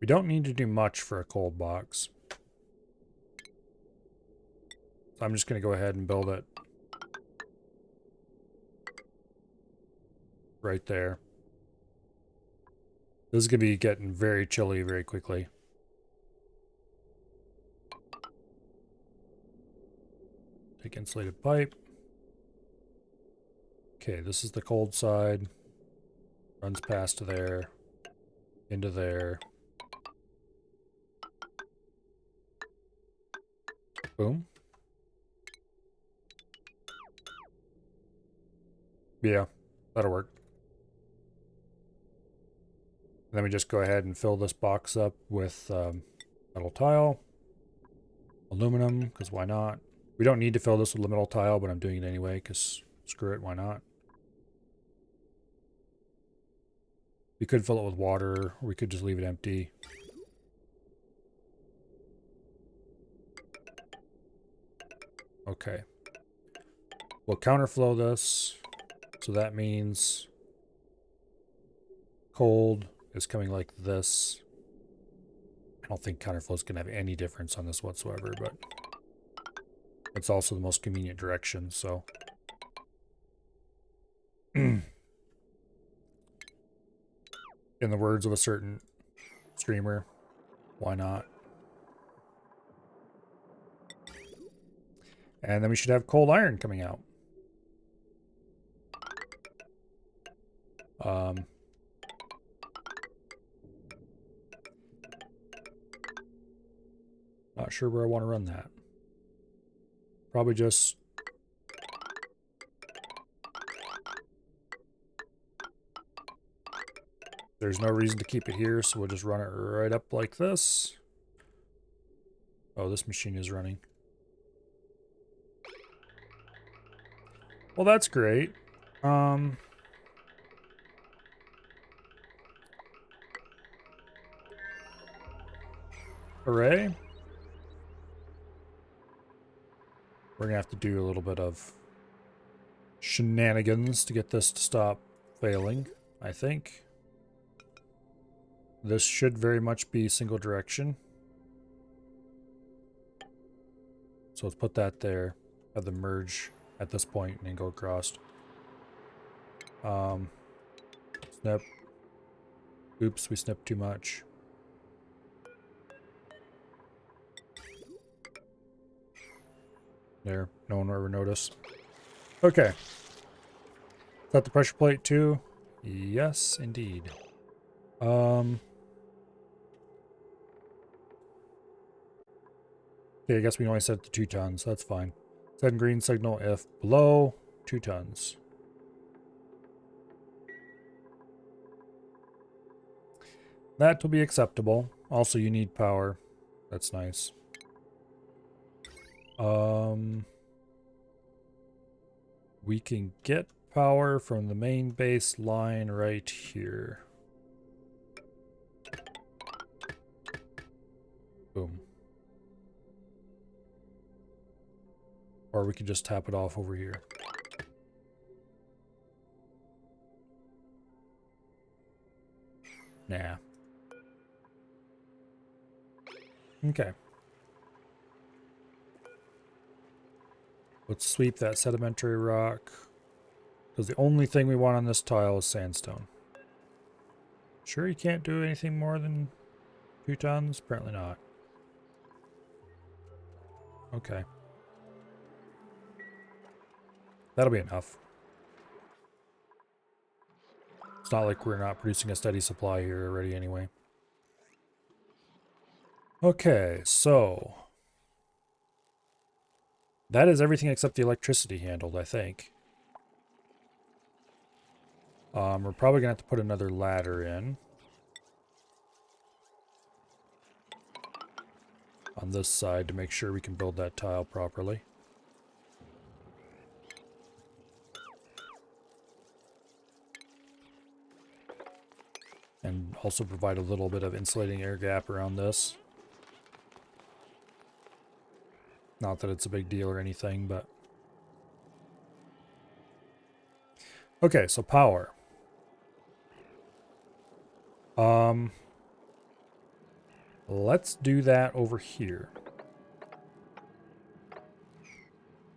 We don't need to do much for a cold box. So I'm just going to go ahead and build it right there. This is going to be getting very chilly very quickly. Take insulated pipe. Okay, this is the cold side. Runs past there. Into there. Boom. Yeah, that'll work. Then we just go ahead and fill this box up with metal tile. Aluminum, because why not? We don't need to fill this with metal tile, but I'm doing it anyway, because screw it, why not? We could fill it with water, or we could just leave it empty. Okay. We'll counterflow this. So that means cold is coming like this. I don't think counterflow is going to have any difference on this whatsoever, but it's also the most convenient direction, so. In the words of a certain streamer, why not? And then we should have cold iron coming out. Not sure where I want to run that. Probably just... There's no reason to keep it here, so we'll just run it right up like this. Oh, this machine is running. Well, that's great. Hooray. We're gonna have to do a little bit of shenanigans to get this to stop failing, I think. This should very much be single direction. So let's put that there. Have them merge at this point and then go across. Snip. Oops, we snipped too much. There, no one will ever notice. Okay. Is that the pressure plate too? Yes, indeed. Okay, I guess we can only set it to 2 tons. That's fine. Send green signal if below 2 tons. That will be acceptable. Also, you need power. That's nice. We can get power from the main base line right here. Boom. Or we could just tap it off over here. Nah. Okay. Let's sweep that sedimentary rock. Because the only thing we want on this tile is sandstone. Sure you can't do anything more than 2 tons? Apparently not. Okay. That'll be enough. It's not like we're not producing a steady supply here already anyway. Okay, so... that is everything except the electricity handled, I think. We're probably gonna have to put another ladder in. On this side to make sure we can build that tile properly. And also provide a little bit of insulating air gap around this. Not that it's a big deal or anything, but... okay, so power. Let's do that over here.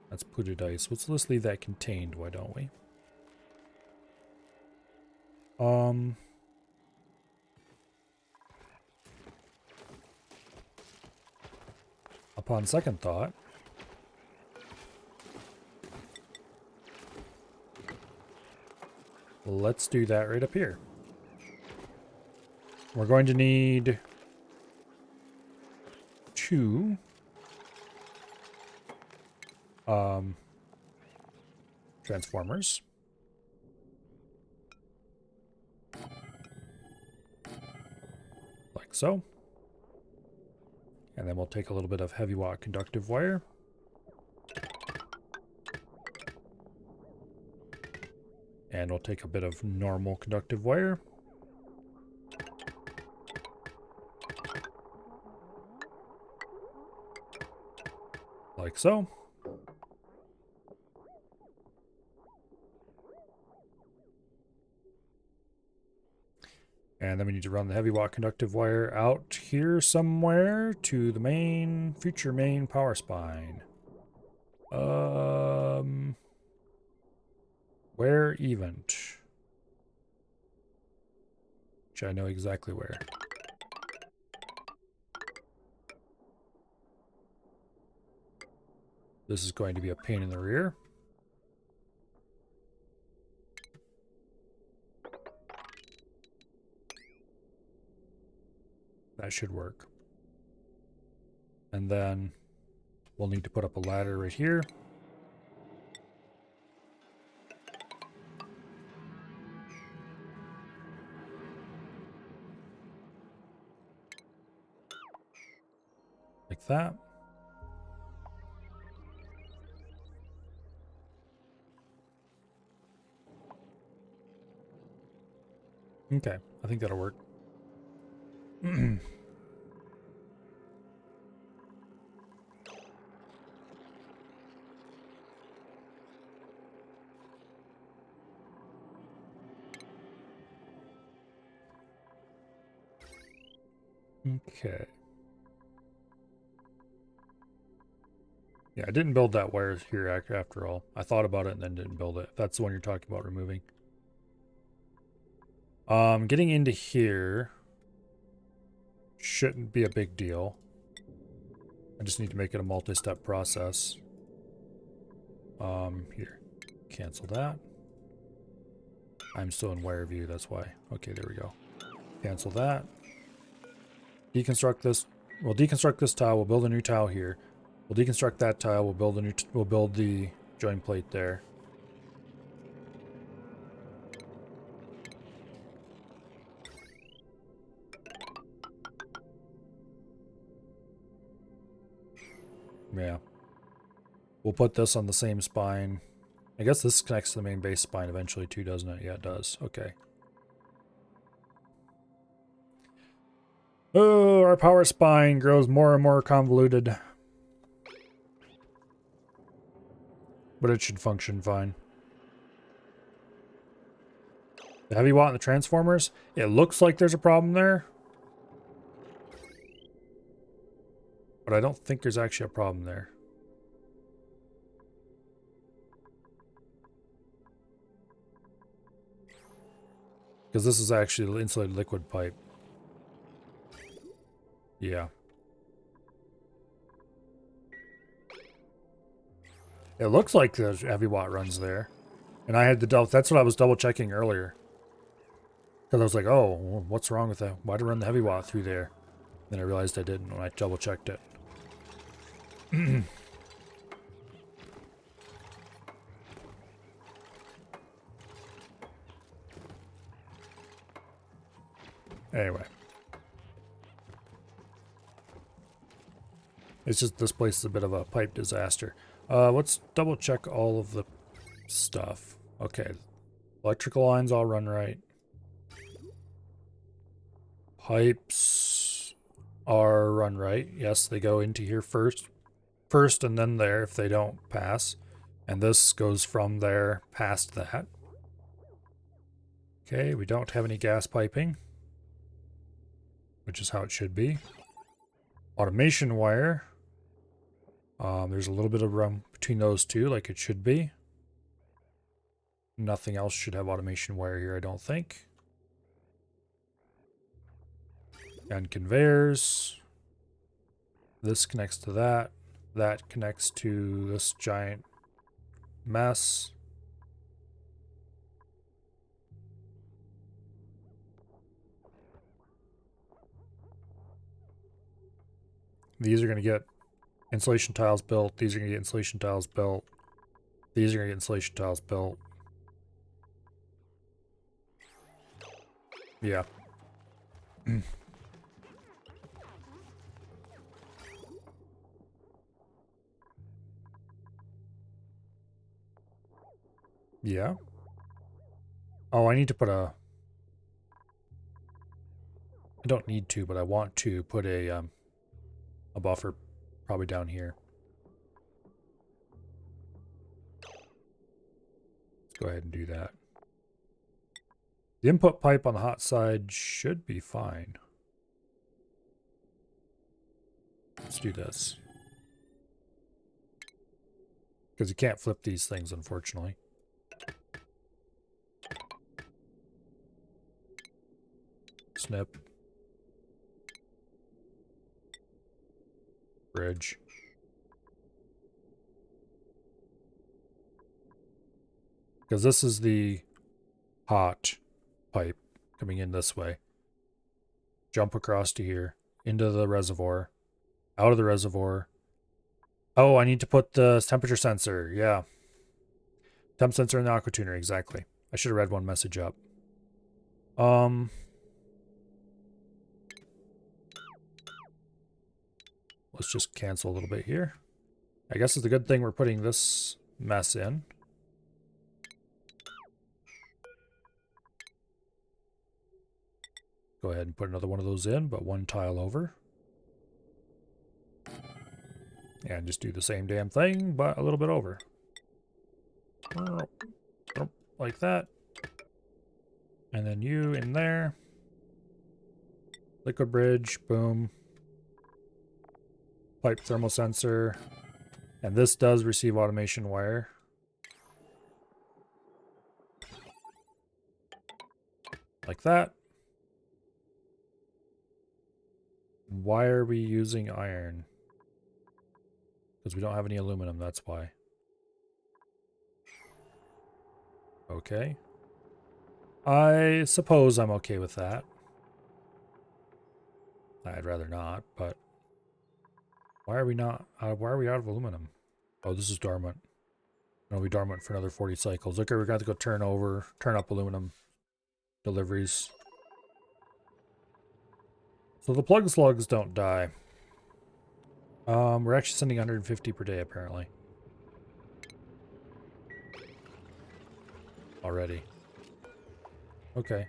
Let's put it ice. Let's leave that contained, why don't we? Upon second thought, let's do that right up here. We're going to need 2 transformers. Like so. And then we'll take a little bit of heavy watt conductive wire. And we'll take a bit of normal conductive wire. Like so. And then we need to run the heavy watt conductive wire out here somewhere to the main, future main power spine. Where event? Which I know exactly where. This is going to be a pain in the rear. That should work. And then we'll need to put up a ladder right here. Like that. Okay, I think that'll work. Okay. Yeah, I didn't build that wire here after all. I thought about it and then didn't build it. That's the one you're talking about removing. Getting into here shouldn't be a big deal. I just need to make it a multi-step process. Here. Cancel that. I'm still in wire view, that's why. Okay, there we go. Cancel that. Deconstruct this. We'll deconstruct this tile. We'll build a new tile here. We'll deconstruct that tile. We'll build a new. We'll build the joint plate there. Yeah. We'll put this on the same spine. I guess this connects to the main base spine eventually too, doesn't it? Yeah, it does. Okay. Oh, our power spine grows more and more convoluted. But it should function fine. The heavy watt and the transformers, it looks like there's a problem there. But I don't think there's actually a problem there. Because this is actually insulated liquid pipe. Yeah. It looks like the heavy watt runs there. And I had to double, that's what I was double checking earlier. Because I was like, oh, what's wrong with that? Why'd it run the heavy watt through there? Then I realized I didn't when I double checked it. Anyway. It's just this place is a bit of a pipe disaster. Let's double check all of the stuff. Okay. Electrical lines all run right. Pipes are run right. Yes, they go into here first and then there if they don't pass. And this goes from there past that. Okay, we don't have any gas piping, which is how it should be. Automation wire. There's a little bit of room between those two, like it should be. Nothing else should have automation wire here, I don't think. And conveyors. This connects to that. That connects to this giant mess. These are going to get insulation tiles built. These are going to get insulation tiles built. These are going to get insulation tiles built. Yeah. Yeah. Oh, I need to put a... I don't need to, but I want to put a buffer probably down here. Let's go ahead and do that. The input pipe on the hot side should be fine. Let's do this. Because you can't flip these things, unfortunately. Snip. Bridge. Because this is the hot pipe coming in this way. Jump across to here, into the reservoir, out of the reservoir. Oh, I need to put the temperature sensor. Yeah. Temp sensor in the aqua tuner, exactly. I should have read one message up. Let's just cancel a little bit here. I guess it's a good thing we're putting this mess in. Go ahead and put another one of those in, but one tile over. And just do the same damn thing, but a little bit over. Like that. And then you in there. Liquid bridge, boom. Pipe thermal sensor. And this does receive automation wire. Like that. Why are we using iron? Because we don't have any aluminum, that's why. Okay. I suppose I'm okay with that. I'd rather not, but... Why are we not... why are we out of aluminum? Oh, this is dormant. It'll be dormant for another 40 cycles. Okay, we're going to have to go turn up aluminum deliveries. So the plug slugs don't die. We're actually sending 150 per day, apparently. Already. Okay.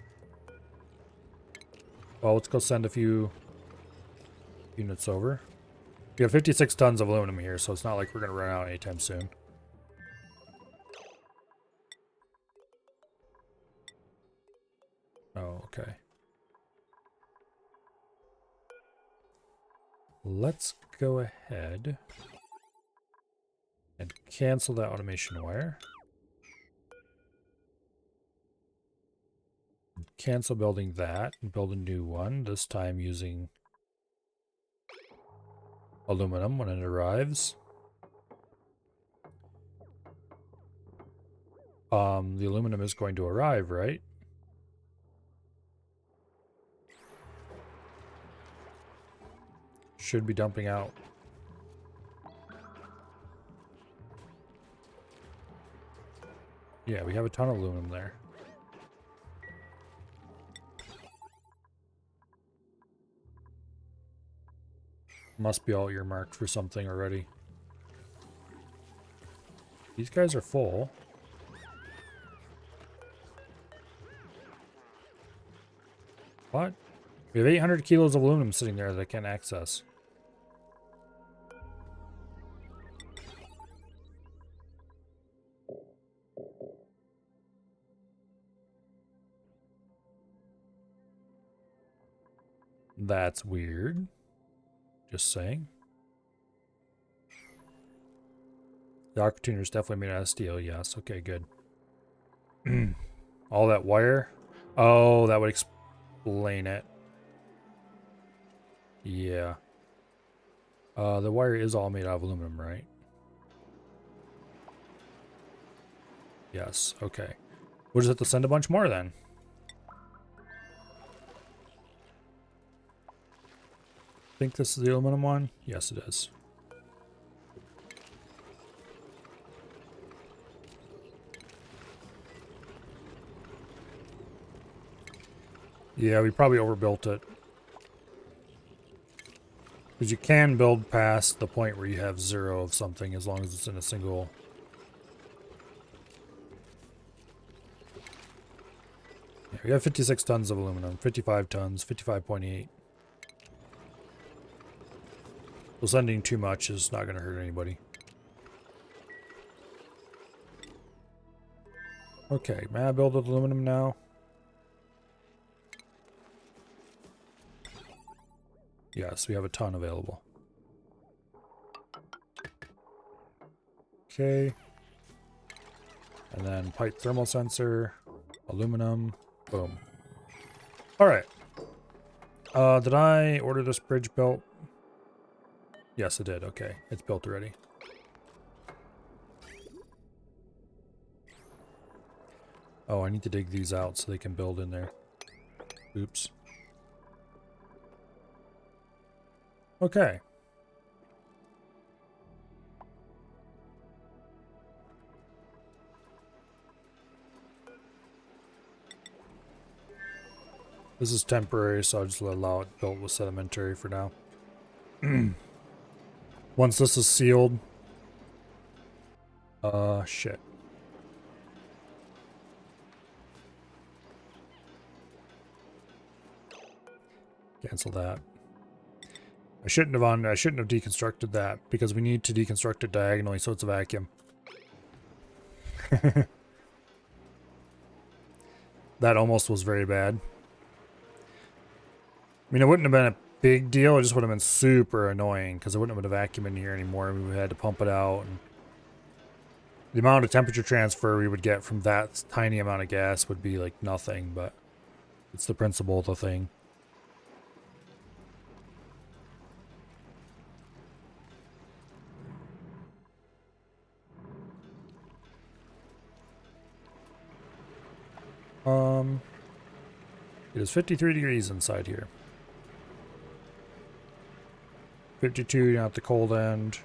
Well, let's go send a few units over. We have 56 tons of aluminum here, so it's not like we're going to run out anytime soon. Oh, okay. Let's go ahead and cancel that automation wire. Cancel building that and build a new one, this time using aluminum when it arrives. The aluminum is going to arrive, right? Should be dumping out. Yeah, we have a ton of aluminum there. Must be all earmarked for something already. These guys are full. What? We have 800 kilos of aluminum sitting there that I can't access. That's weird. Just saying. The aqua tuner is definitely made out of steel. Yes. Okay, good. All that wire. Oh, that would explain it. Yeah. The wire is all made out of aluminum, right? Yes. Okay. We'll just have to send a bunch more then. Think this is the aluminum one? Yes, it is. Yeah, we probably overbuilt it. Because you can build past the point where you have 0 of something as long as it's in a single... Yeah, we have 56 tons of aluminum, 55 tons, 55.8. So sending too much is not going to hurt anybody. Okay, may I build with aluminum now? Yes, we have a ton available. Okay. And then pipe thermal sensor, aluminum, boom. All right. Did I order this bridge built? Yes, I did. Okay, it's built already. Oh, I need to dig these out so they can build in there. Oops. Okay. This is temporary, so I'll just allow it built with sedimentary for now. Once this is sealed... shit. Cancel that. I shouldn't have deconstructed that because we need to deconstruct it diagonally so it's a vacuum. That almost was very bad. I mean, it wouldn't have been a big deal. It just would have been super annoying because there wouldn't have been a vacuum in here anymore. We had to pump it out. And the amount of temperature transfer we would get from that tiny amount of gas would be like nothing, but it's the principle of the thing. It is 53 degrees inside here. 52 at the cold end.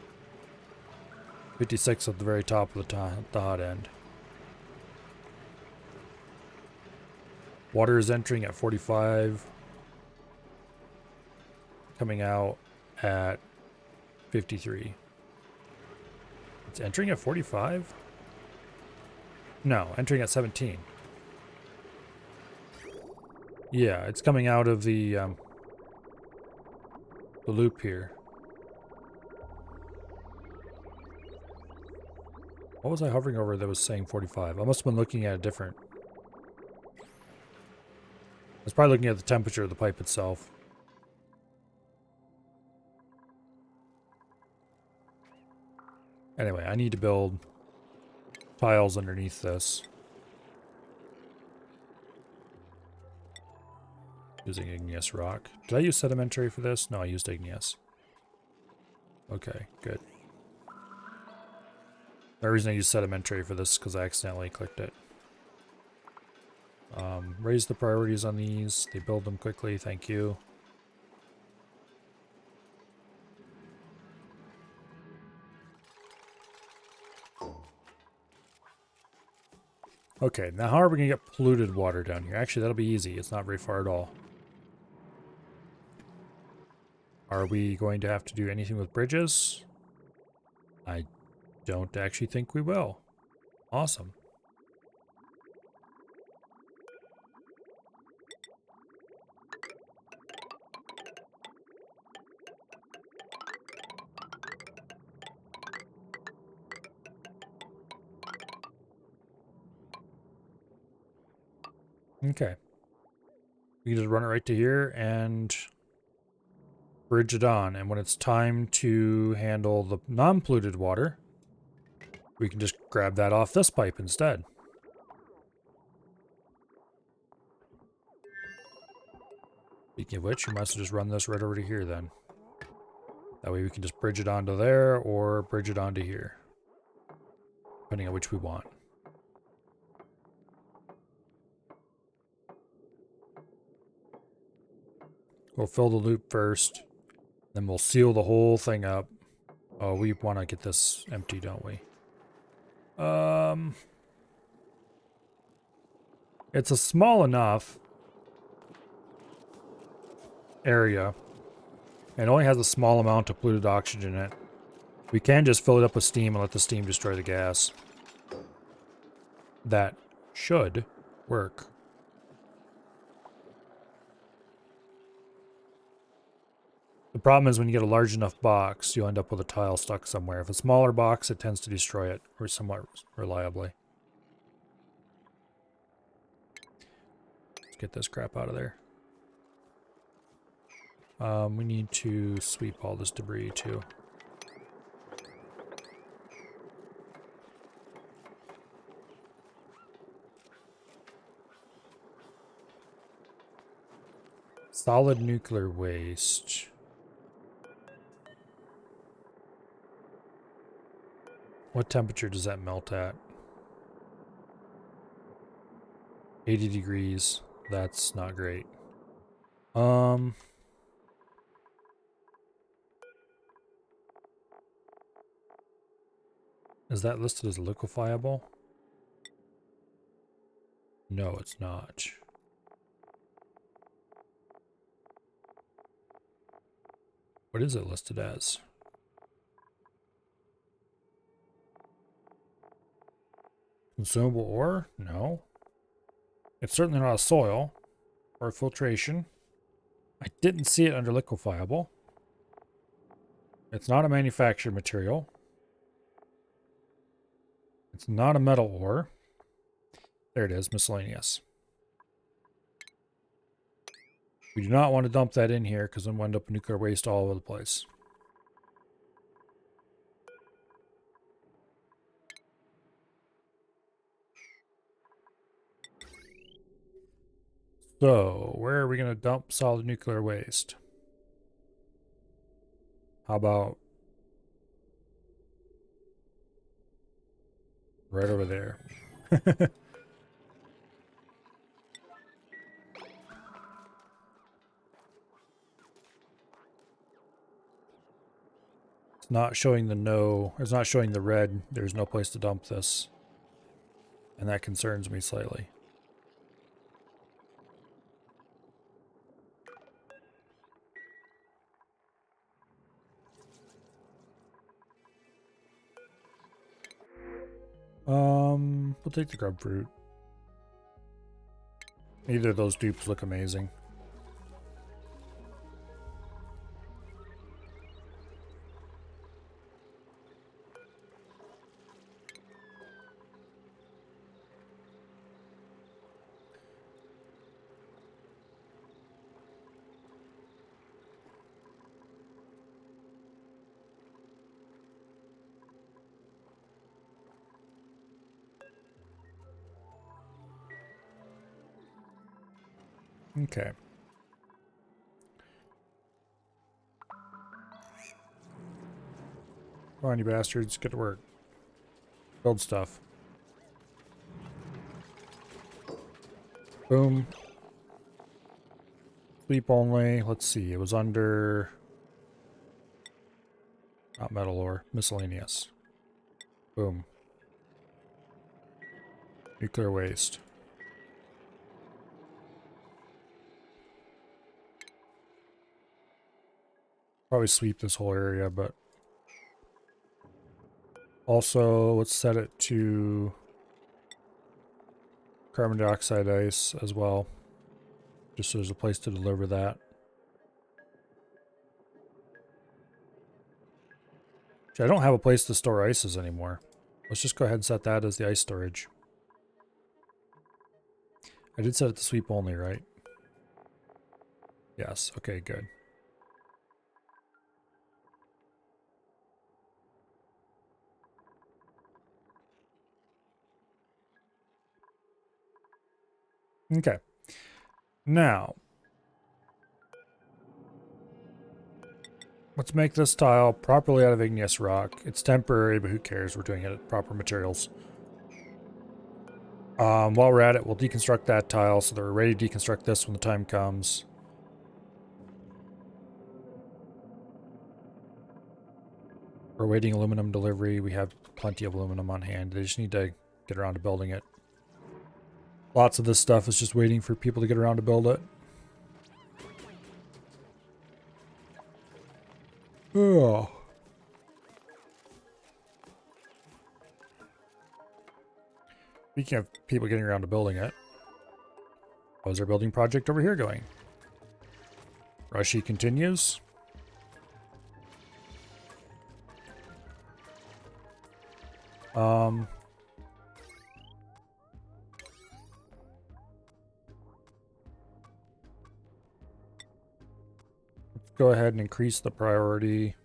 56 at the very top of the hot end. Water is entering at 45. Coming out at 53. It's entering at 45? No, entering at 17. Yeah, it's coming out of the loop here. What was I hovering over that was saying 45? I must have been looking at a different... I was probably looking at the temperature of the pipe itself. Anyway, I need to build tiles underneath this. Using igneous rock. Did I use sedimentary for this? No, I used igneous. Okay, good. The reason I used sedimentary for this is because I accidentally clicked it. Raise the priorities on these. They build them quickly, thank you. Okay, now how are we going to get polluted water down here? Actually, that'll be easy. It's not very far at all. Are we going to have to do anything with bridges? I don't actually think we will. Awesome. Okay. We can just run it right to here and bridge it on. And when it's time to handle the non-polluted water, we can just grab that off this pipe instead. Speaking of which, we might as well just run this right over to here then. That way we can just bridge it onto there or bridge it onto here. Depending on which we want. We'll fill the loop first. Then we'll seal the whole thing up. Oh, we want to get this empty, don't we? It's a small enough area. It only has a small amount of polluted oxygen in it. We can just fill it up with steam and let the steam destroy the gas. That should work. The problem is when you get a large enough box, you'll end up with a tile stuck somewhere. If a smaller box, it tends to destroy it, or somewhat reliably. Let's get this crap out of there. We need to sweep all this debris too. Solid nuclear waste. What temperature does that melt at? 80 degrees. That's not great. Is that listed as liquefiable? No, it's not. What is it listed as? Consumable ore? No. It's certainly not a soil or a filtration. I didn't see it under liquefiable. It's not a manufactured material. It's not a metal ore. There it is, miscellaneous. We do not want to dump that in here because then we'll end up with nuclear waste all over the place. So, where are we going to dump solid nuclear waste? How about right over there? It's not showing the no, it's not showing the red. There's no place to dump this. And that concerns me slightly. We'll take the grub fruit. Either of those dupes look amazing. Okay. Come on, you bastards. Get to work. Build stuff. Boom. Sleep only. Let's see. It was under... Not metal ore. Miscellaneous. Boom. Nuclear waste. Probably sweep this whole area, but... Also, let's set it to... carbon dioxide ice as well. Just so there's a place to deliver that. Actually, I don't have a place to store ices anymore. Let's just go ahead and set that as the ice storage. I did set it to sweep only, right? Yes, okay, good. Okay. Now, let's make this tile properly out of igneous rock. It's temporary, but who cares? We're doing it at proper materials. While we're at it, we'll deconstruct that tile so that we're ready to deconstruct this when the time comes. We're awaiting aluminum delivery. We have plenty of aluminum on hand. They just need to get around to building it. Lots of this stuff is just waiting for people to get around to build it. Oh. Speaking of people getting around to building it, how's our building project over here going? Rushy continues. Let's go ahead and increase the priority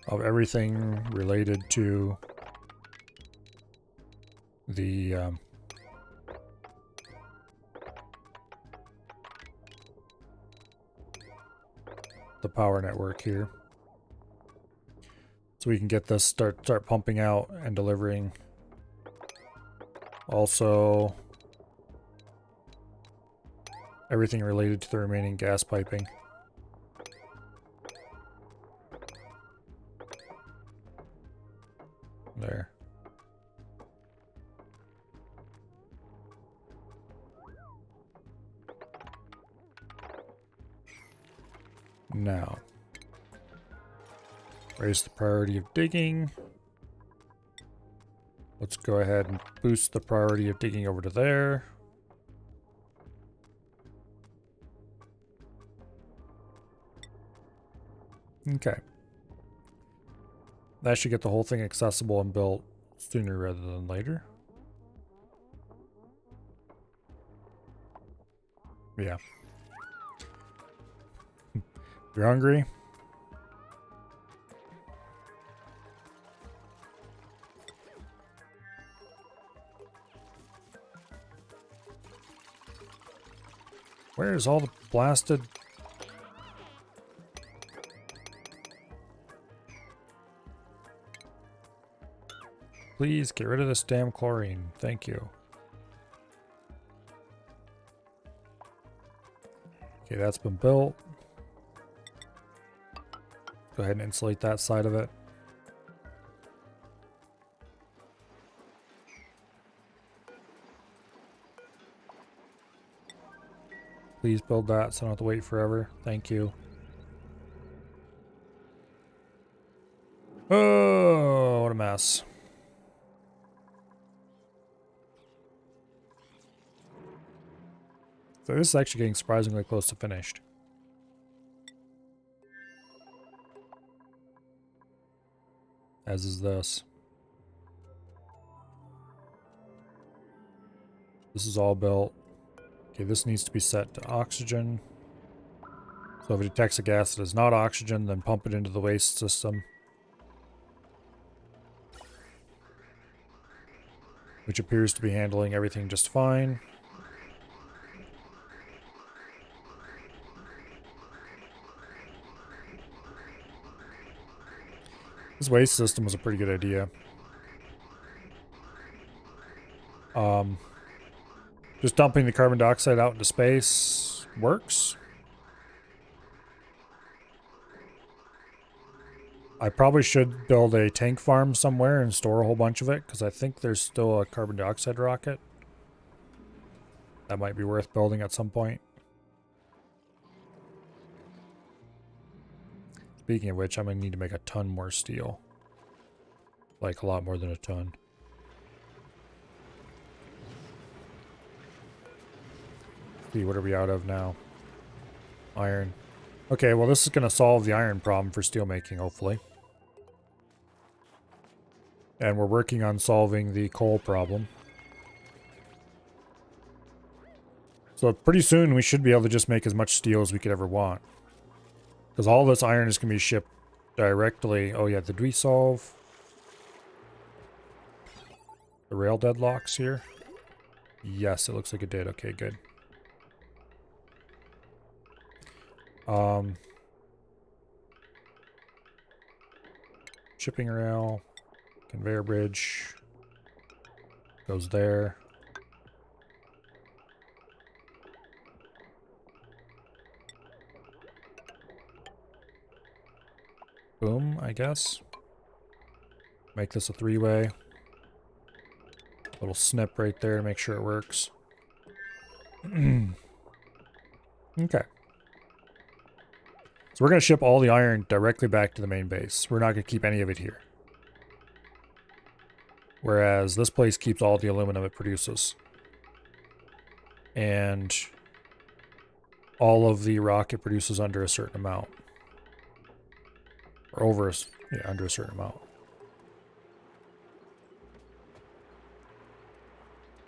of everything related to the power network here, so we can get this start pumping out and delivering. Also, everything related to the remaining gas piping. There. Now, raise the priority of digging. Let's go ahead and boost the priority of digging over to there. Okay. That should get the whole thing accessible and built sooner rather than later. Yeah. You're hungry? Where's all the blasted... Please get rid of this damn chlorine. Thank you. Okay, that's been built. Go ahead and insulate that side of it. Please build that so I don't have to wait forever. Thank you. Oh, what a mess. So this is actually getting surprisingly close to finished. As is this. This is all built. Okay, this needs to be set to oxygen. So if it detects a gas that is not oxygen, then pump it into the waste system. Which appears to be handling everything just fine. This waste system was a pretty good idea. Just dumping the carbon dioxide out into space works. I probably should build a tank farm somewhere and store a whole bunch of it, because I think there's still a carbon dioxide rocket. That might be worth building at some point. Speaking of which, I'm going to need to make a ton more steel. Like a lot more than a ton. See, what are we out of now? Iron. Okay, well this is going to solve the iron problem for steel making, hopefully. And we're working on solving the coal problem. So pretty soon we should be able to just make as much steel as we could ever want. Because all this iron is going to be shipped directly. Oh yeah, did we solve the rail deadlocks here? Yes, it looks like it did. Okay, good. Shipping rail, conveyor bridge goes there. Boom, I guess. Make this a three-way. Little snip right there to make sure it works. Okay. So we're going to ship all the iron directly back to the main base. We're not going to keep any of it here. Whereas this place keeps all the aluminum it produces. And all of the rock it produces under a certain amount. Or over, yeah, under a certain amount.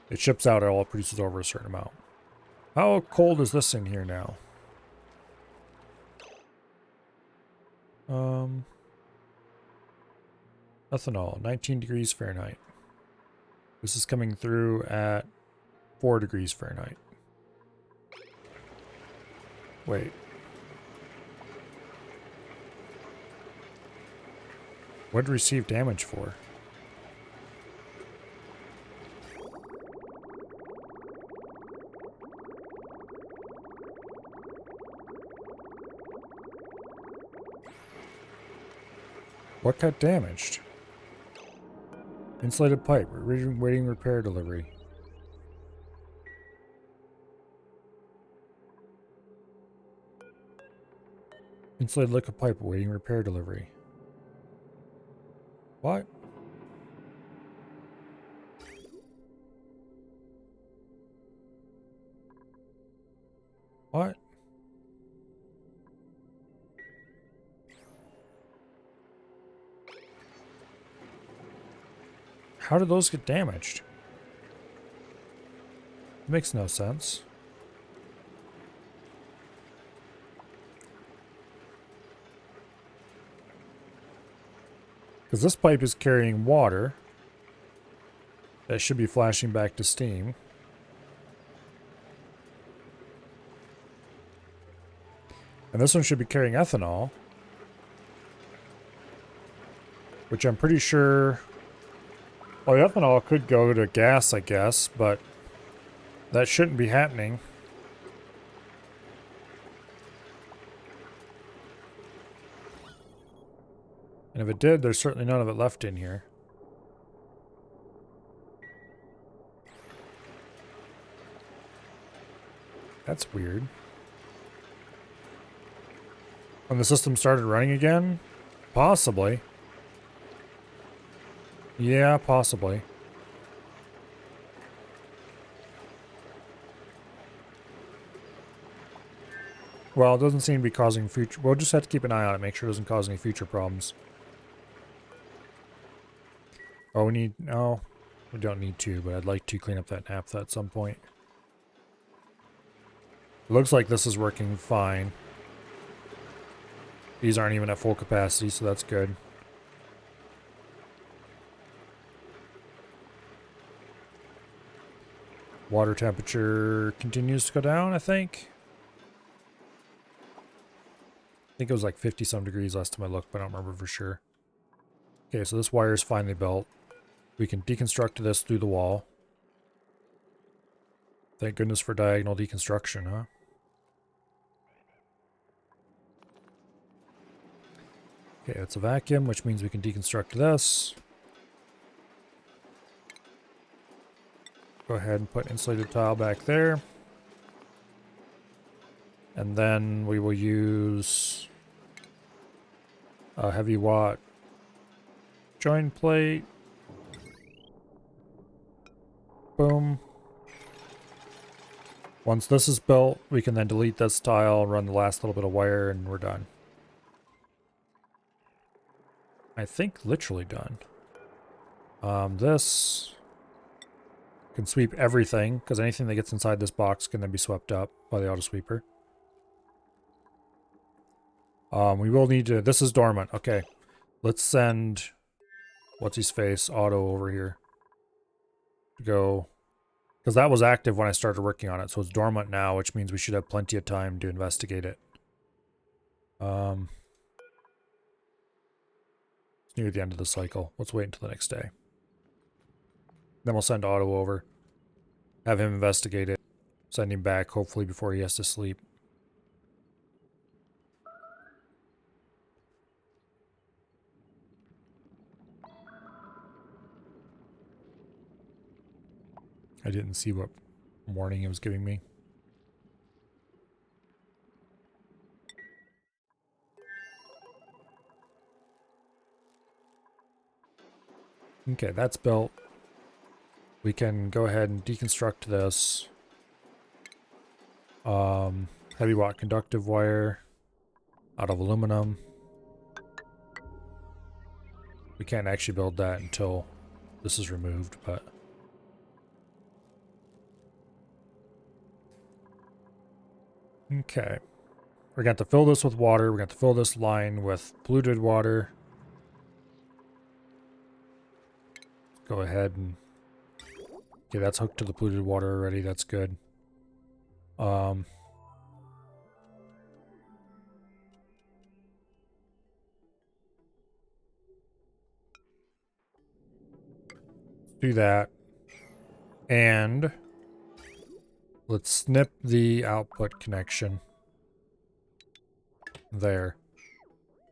It ships out all it produces over a certain amount. How cold is this in here now? Ethanol, 19 degrees Fahrenheit. This is coming through at 4 degrees Fahrenheit. Wait. What did receive damage for? What got damaged? Insulated pipe, waiting repair delivery. Insulated liquid pipe, waiting repair delivery. What? What? How did those get damaged? It makes no sense. Because this pipe is carrying water. That should be flashing back to steam. And this one should be carrying ethanol. Which I'm pretty sure... Well, the ethanol could go to gas, I guess, but that shouldn't be happening. And if it did, there's certainly none of it left in here. That's weird. When the system started running again? Possibly. Yeah, possibly. Well, it doesn't seem to be causing future... We'll just have to keep an eye on it, make sure it doesn't cause any future problems. Oh, we need... No, we don't need to, but I'd like to clean up that naphtha at some point. It looks like this is working fine. These aren't even at full capacity, so that's good. Water temperature continues to go down, I think. I think it was like 50 some degrees last time I looked, but I don't remember for sure. Okay, so this wire is finally built. We can deconstruct this through the wall. Thank goodness for diagonal deconstruction, huh? Okay, it's a vacuum, which means we can deconstruct this. Go ahead and put insulated tile back there. And then we will use a heavy watt join plate. Boom. Once this is built, we can then delete this tile, run the last little bit of wire, and we're done. I think literally done. This can sweep everything, because anything that gets inside this box can then be swept up by the auto sweeper. We will need to... This is dormant. Okay. Let's send... What's-his-face? Auto over here. To go... Because that was active when I started working on it, so it's dormant now, which means we should have plenty of time to investigate it. It's near the end of the cycle. Let's wait until the next day. Then we'll send Otto over. Have him investigate it. Send him back, hopefully, before he has to sleep. I didn't see what warning it was giving me. Okay, that's built. We can go ahead and deconstruct this. Heavy watt conductive wire out of aluminum. We can't actually build that until this is removed, but... Okay. We're going to fill this with water. We're going to fill this line with polluted water. Go ahead and... Okay, that's hooked to the polluted water already. That's good. Do that. And let's snip the output connection there.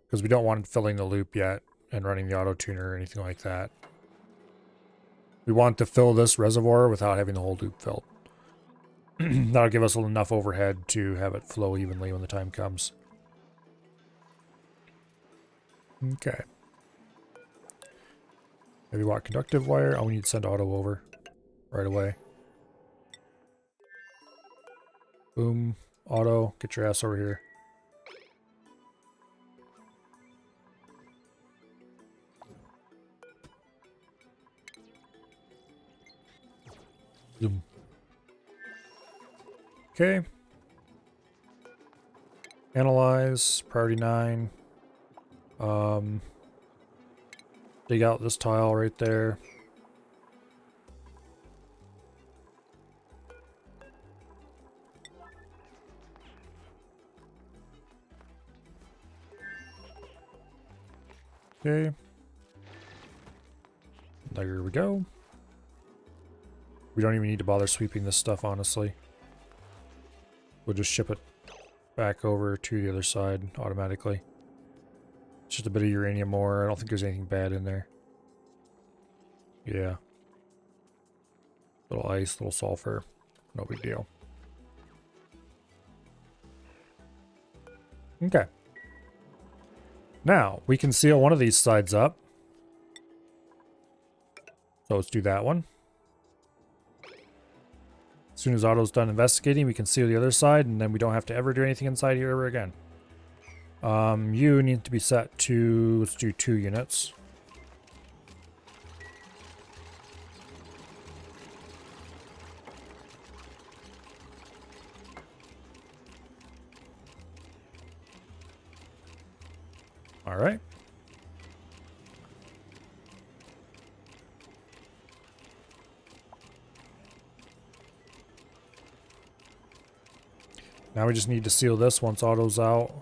Because we don't want it filling the loop yet and running the auto tuner or anything like that. We want to fill this reservoir without having the whole loop filled. That'll give us enough overhead to have it flow evenly when the time comes. Okay. Maybe what conductive wire? Oh, we need to send auto over right away. Boom. Auto, get your ass over here. Zoom. Okay. Analyze, priority 9. Dig out this tile right there. Okay. There we go. We don't even need to bother sweeping this stuff, honestly. We'll just ship it back over to the other side automatically. It's just a bit of uranium ore. I don't think there's anything bad in there. Yeah. Little ice, little sulfur. No big deal. Okay. Now, we can seal one of these sides up. So let's do that one. As soon as Otto's done investigating, we can seal the other side, and then we don't have to ever do anything inside here ever again. You need to be set to, let's do 2 units. All right. Now we just need to seal this once Otto's out.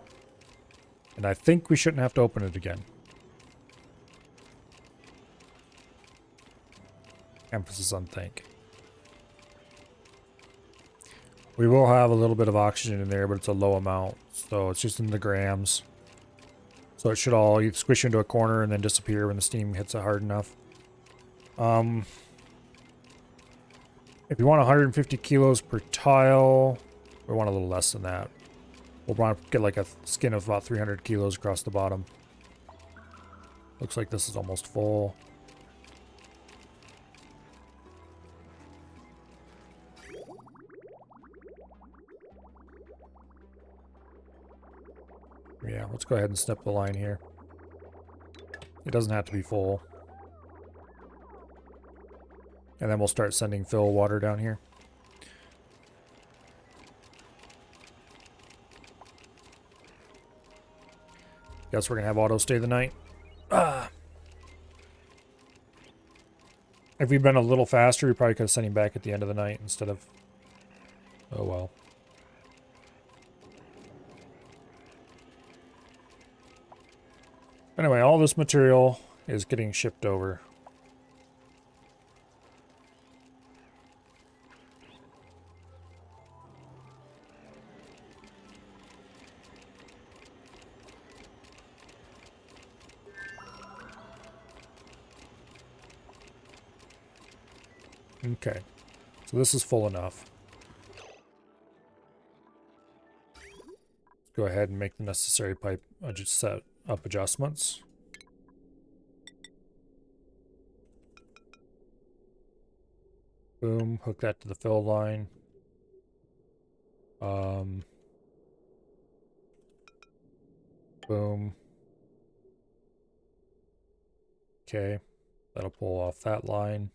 And I think we shouldn't have to open it again. Emphasis on think. We will have a little bit of oxygen in there, but it's a low amount. So it's just in the grams. So it should all squish into a corner and then disappear when the steam hits it hard enough. If you want 150 kilos per tile, we want a little less than that. We'll want to get like a skin of about 300 kilos across the bottom. Looks like this is almost full. Yeah, let's go ahead and snip the line here. It doesn't have to be full. And then we'll start sending fill water down here. Guess we're gonna have Otto stay the night. If we'd been a little faster, we probably could have sent him back at the end of the night instead of... Oh well. Anyway, all this material is getting shipped over. Okay, so this is full enough. Go ahead and make the necessary pipe set up adjustments. Boom, hook that to the fill line. Boom. Okay, that'll pull off that line.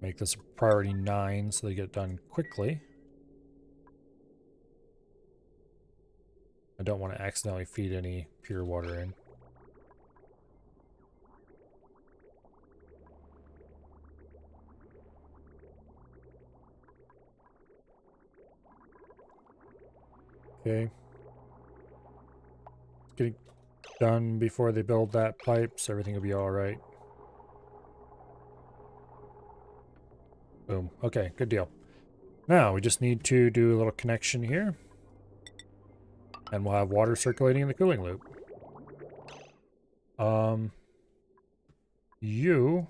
Make this priority 9 so they get done quickly. I don't want to accidentally feed any pure water in. Okay. Get it done before they build that pipe, so everything will be alright. Boom. Okay, good deal. Now, we just need to do a little connection here. And we'll have water circulating in the cooling loop. You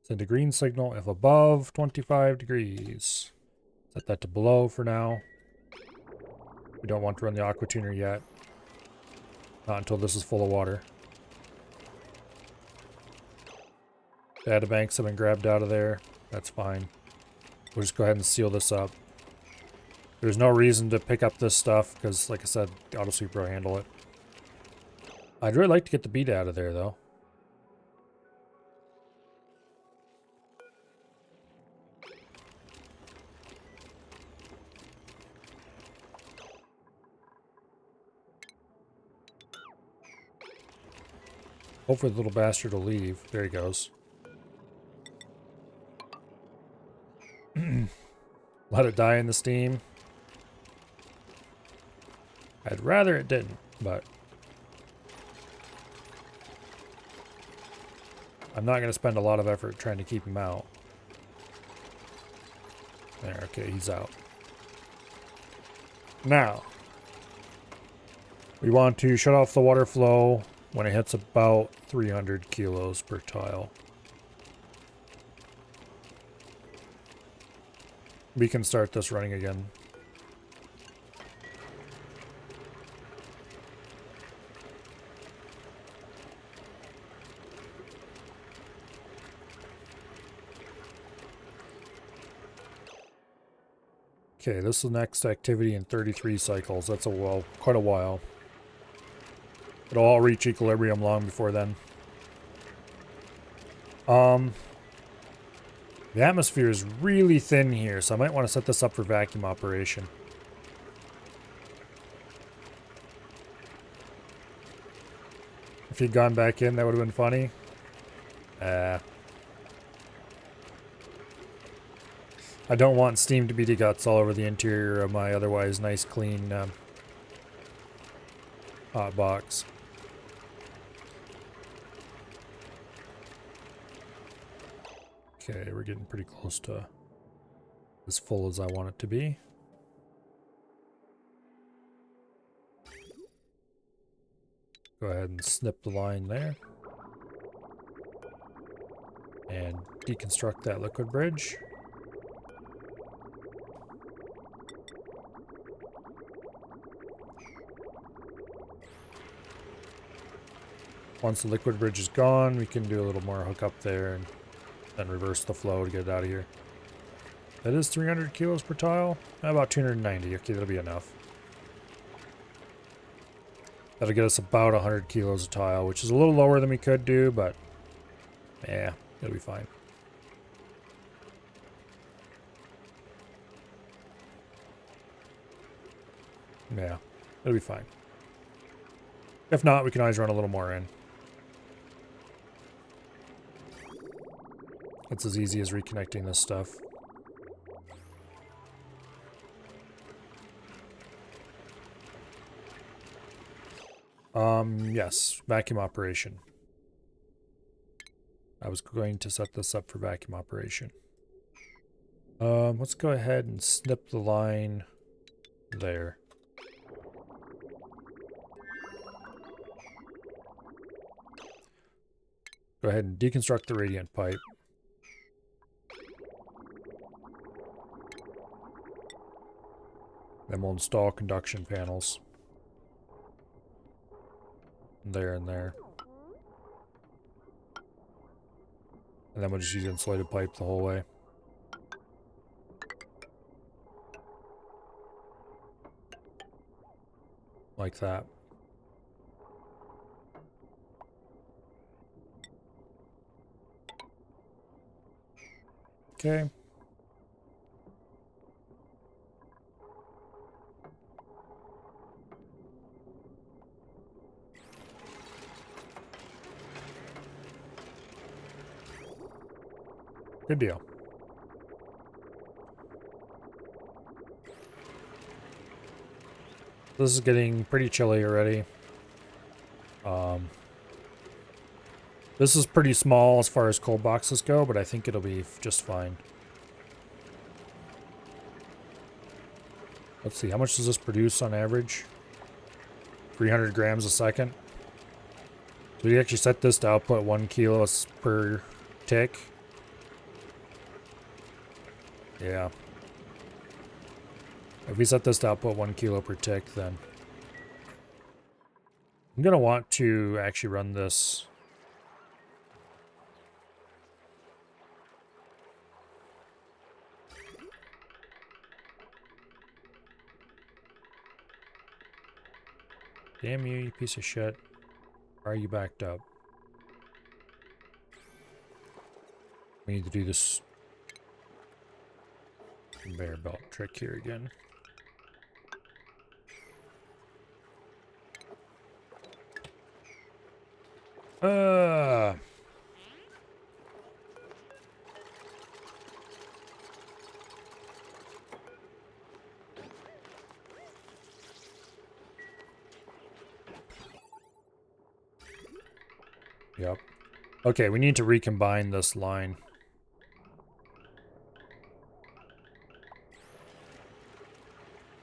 send a green signal if above 25 degrees. Set that to below for now. We don't want to run the aqua tuner yet. Not until this is full of water. Data banks have been grabbed out of there. That's fine. We'll just go ahead and seal this up. There's no reason to pick up this stuff because, like I said, the autosweeper will handle it. I'd really like to get the beat out of there, though. Hopefully the little bastard will leave. There he goes. Let it die in the steam. I'd rather it didn't, but I'm not going to spend a lot of effort trying to keep him out. There, okay, he's out. Now, we want to shut off the water flow when it hits about 300 kilos per tile. We can start this running again. Okay, this is the next activity in 33 cycles. That's quite a while. It'll all reach equilibrium long before then. The atmosphere is really thin here, so I might want to set this up for vacuum operation. If he'd gone back in, that would have been funny. I don't want steam to be guts all over the interior of my otherwise nice, clean hot box. Okay, we're getting pretty close to as full as I want it to be. Go ahead and snip the line there. And deconstruct that liquid bridge. Once the liquid bridge is gone, we can do a little more hookup there and then reverse the flow to get it out of here. That is 300 kilos per tile. About 290. Okay, that'll be enough. That'll get us about 100 kilos a tile, which is a little lower than we could do, but yeah, it'll be fine. Yeah, it'll be fine. If not, we can always run a little more in. It's as easy as reconnecting this stuff. Yes, vacuum operation. I was going to set this up for vacuum operation. Let's go ahead and snip the line there. Go ahead and deconstruct the radiant pipe. Then we'll install conduction panels. There and there. And then we'll just use insulated pipe the whole way. Like that. Okay. Good deal. This is getting pretty chilly already. This is pretty small as far as cold boxes go, but I think it'll be just fine. Let's see, how much does this produce on average? 300 grams a second. So we actually set this to output 1 kilos per tick. Yeah. If we set this to output 1 kilo per tick, then I'm going to want to actually run this. Damn you, you piece of shit. Why are you backed up? We need to do this conveyor belt trick here again. Yep. Okay, we need to recombine this line.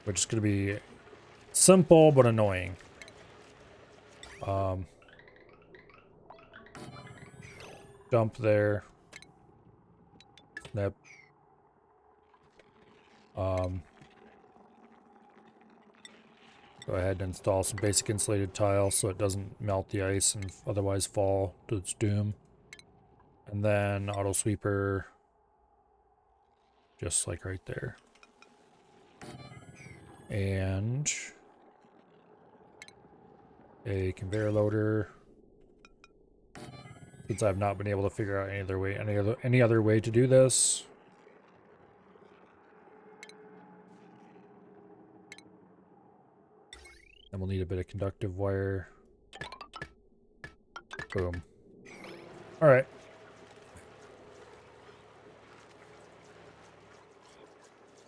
Which is going to be simple but annoying. Dump there. Snip. Go ahead and install some basic insulated tile so it doesn't melt the ice and otherwise fall to its doom. And then auto sweeper, just like right there. And a conveyor loader. Since I've not been able to figure out any other way to do this. And we'll need a bit of conductive wire. Boom. All right.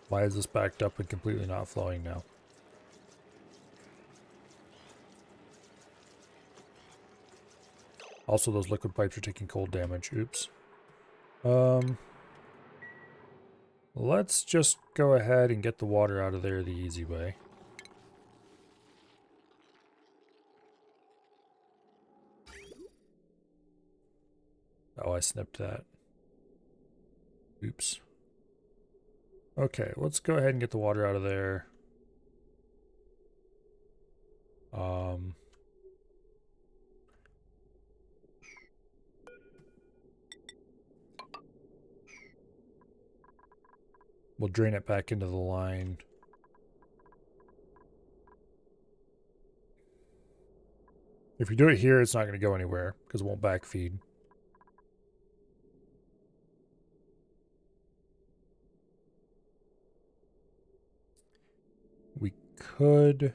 Why is this backed up and completely not flowing now? Also, those liquid pipes are taking cold damage. Oops. Let's just go ahead and get the water out of there the easy way. Oh, I snipped that. Oops. Okay, let's go ahead and get the water out of there. We'll drain it back into the line. If you do it here, it's not going to go anywhere because it won't backfeed. We could...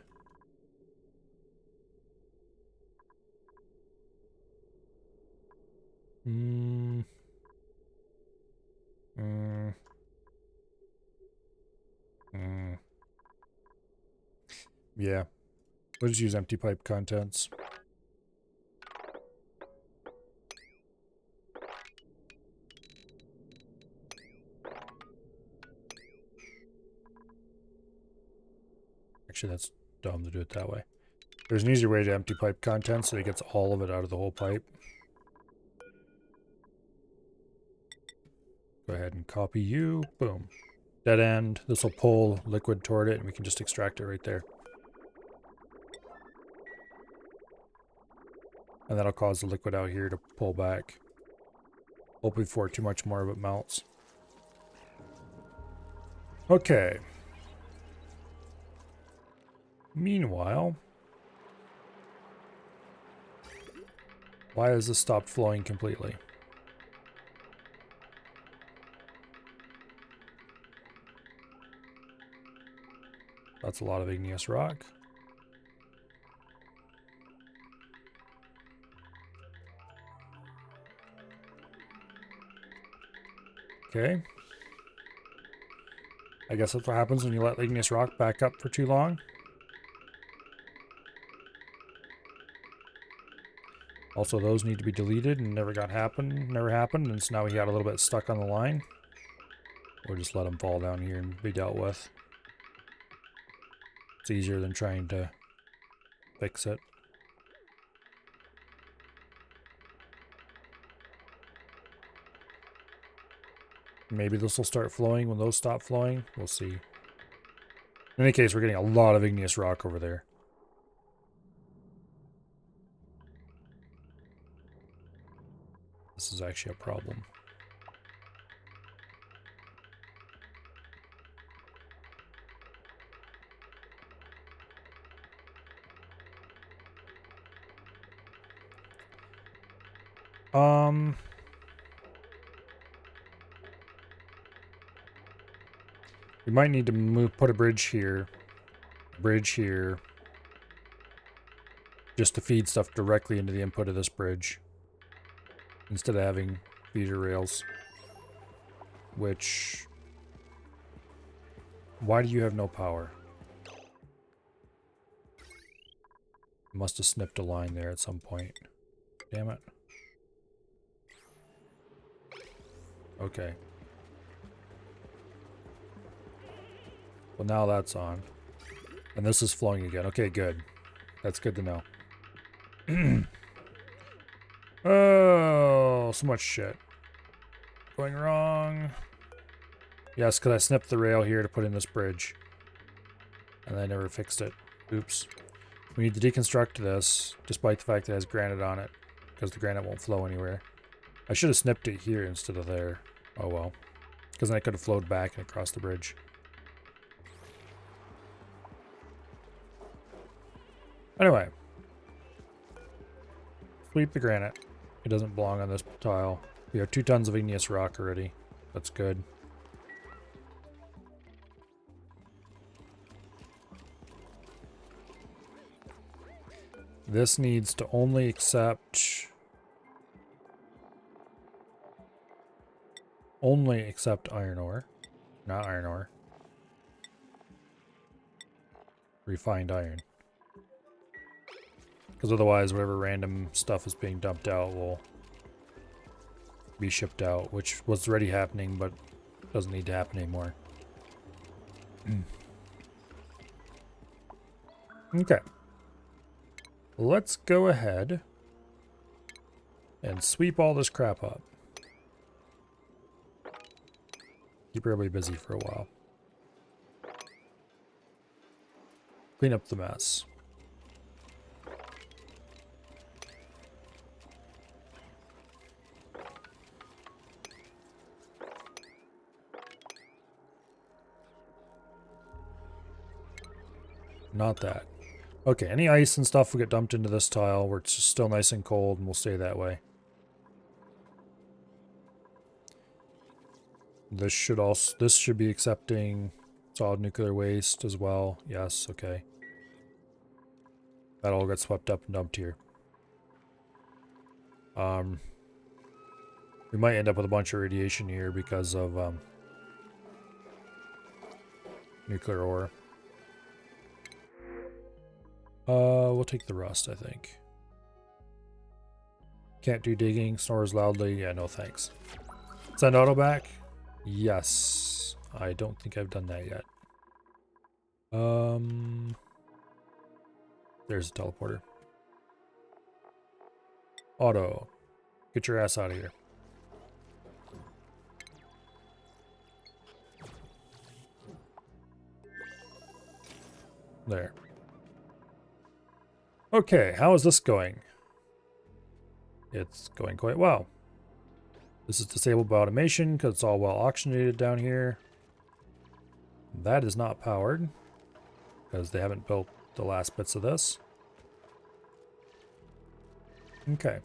Yeah. We'll just use empty pipe contents. Actually, that's dumb to do it that way. There's an easier way to empty pipe contents so it gets all of it out of the whole pipe. Go ahead and copy you. Boom. Dead end. This will pull liquid toward it and we can just extract it right there. And that'll cause the liquid out here to pull back. Hopefully before too much more of it melts. Okay. Meanwhile, why has this stopped flowing completely? That's a lot of igneous rock. Okay. I guess that's what happens when you let igneous rock back up for too long. Also, those need to be deleted and never happened, and so now we got a little bit stuck on the line. Or just let them fall down here and be dealt with. It's easier than trying to fix it. Maybe this will start flowing when those stop flowing. We'll see. In any case, we're getting a lot of igneous rock over there. This is actually a problem. We might need to put a bridge here, just to feed stuff directly into the input of this bridge, instead of having feeder rails. Which, why do you have no power? Must have snipped a line there at some point. Damn it. Okay. Well, now that's on. And this is flowing again. Okay, good. That's good to know. Oh, so much shit. Going wrong. Yes, because I snipped the rail here to put in this bridge. And I never fixed it. Oops. We need to deconstruct this, despite the fact that it has granite on it. Because the granite won't flow anywhere. I should have snipped it here instead of there. Oh well. Because then I could have flowed back and across the bridge. Anyway. Sweep the granite. It doesn't belong on this tile. We have 2 tons of igneous rock already. That's good. This needs to only accept iron ore. Not iron ore. Refined iron. Because otherwise whatever random stuff is being dumped out will be shipped out, which was already happening but doesn't need to happen anymore. Okay. Let's go ahead and sweep all this crap up. Keep everybody busy for a while. Clean up the mess. Not that. Okay, any ice and stuff will get dumped into this tile where it's still nice and cold and we'll stay that way. This should be accepting solid nuclear waste as well. Yes, okay. That all gets swept up and dumped here. We might end up with a bunch of radiation here because of nuclear ore. We'll take the rust, I think. Can't do digging, snores loudly. Yeah, no thanks. Send auto back? Yes. I don't think I've done that yet. There's a teleporter. Auto. Get your ass out of here. There. Okay, how is this going? It's going quite well. This is disabled by automation because it's all well oxygenated down here. That is not powered because they haven't built the last bits of this. Okay.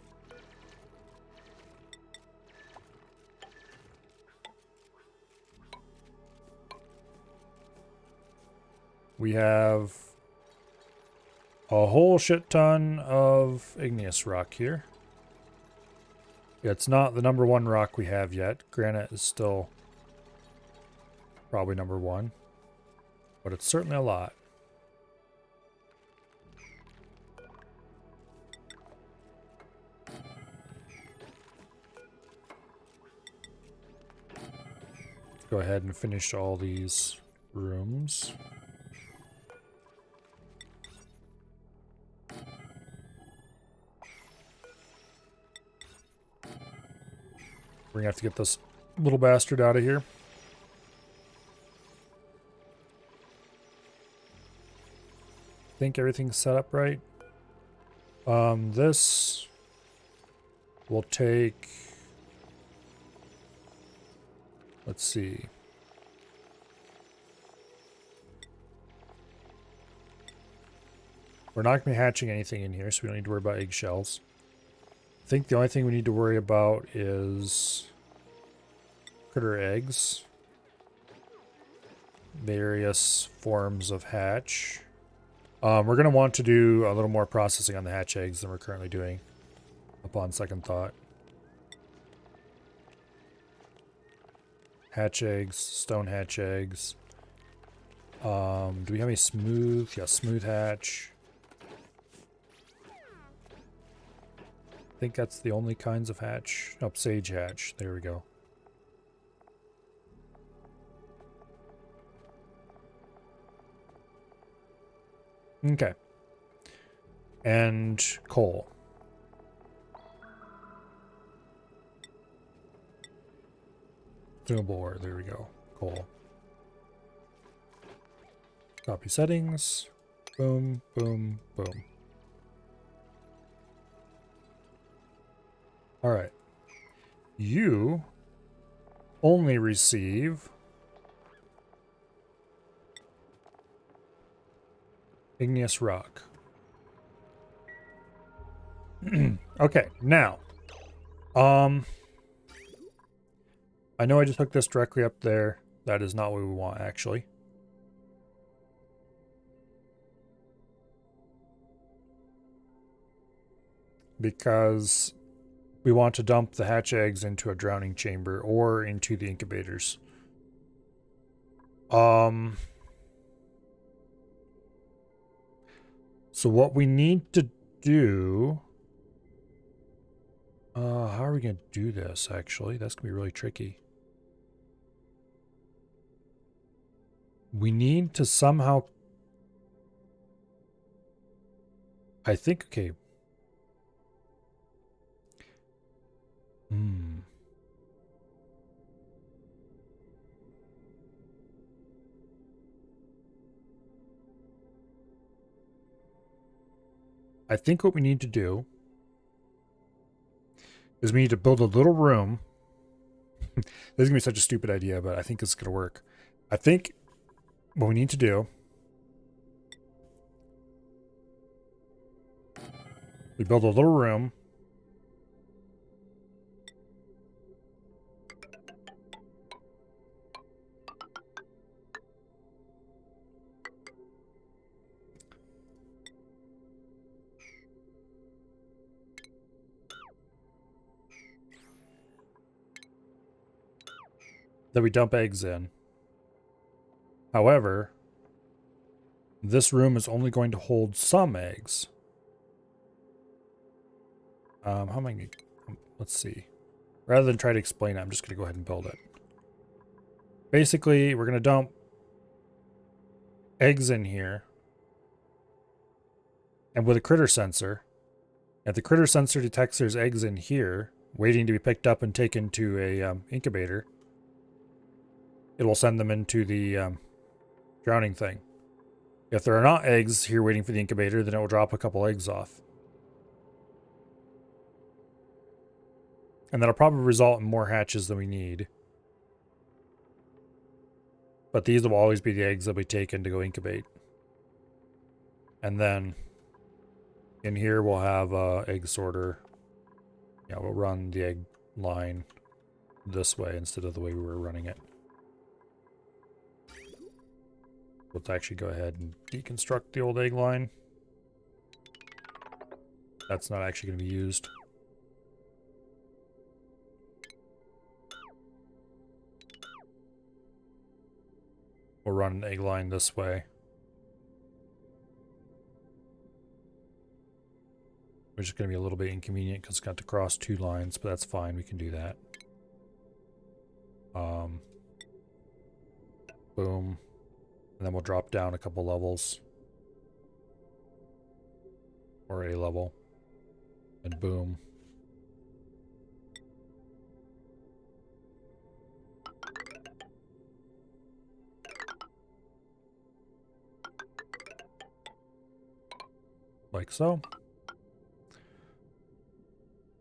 we have a whole shit ton of igneous rock here. It's not the #1 rock we have yet. Granite is still probably #1, but it's certainly a lot. Let's go ahead and finish all these rooms. We're gonna have to get this little bastard out of here. Think everything's set up right. This will take, let's see. We're not going to be hatching anything in here, so we don't need to worry about eggshells. I think the only thing we need to worry about is critter eggs. Various forms of hatch. We're going to want to do a little more processing on the hatch eggs than we're currently doing, upon second thought. Hatch eggs, stone hatch eggs. Do we have any smooth? Yeah, smooth hatch. I think that's the only kinds of hatch. Oh, sage hatch. There we go. Okay. And coal. Tunable ore. There we go. Coal. Copy settings. Boom, boom, boom. All right. You only receive igneous rock. Okay, now, I know I just hooked this directly up there. That is not what we want, actually. Because we want to dump the hatch eggs into a drowning chamber or into the incubators. So what we need to do... how are we going to do this, actually? That's going to be really tricky. We need to somehow... I think, okay. I think what we need to do is we need to build a little room. This is going to be such a stupid idea, but I think it's going to work. I think what we need to do, we build a little room. That we dump eggs in. However, this room is only going to hold some eggs. How am I going to... Let's see. Rather than try to explain it, I'm just going to go ahead and build it. Basically, we're going to dump eggs in here. And with a critter sensor, if the critter sensor detects there's eggs in here, waiting to be picked up and taken to a incubator, it will send them into the drowning thing. If there are not eggs here waiting for the incubator, then it will drop a couple eggs off. And that'll probably result in more hatches than we need. But these will always be the eggs that we taken to go incubate. And then in here we'll have a egg sorter. Yeah, we'll run the egg line this way instead of the way we were running it. Let's actually go ahead and deconstruct the old egg line. That's not actually going to be used. We'll run an egg line this way. Which is going to be a little bit inconvenient because it's got to cross two lines, but that's fine. We can do that. Boom. And then we'll drop down a couple levels. Or a level. And boom. Like so.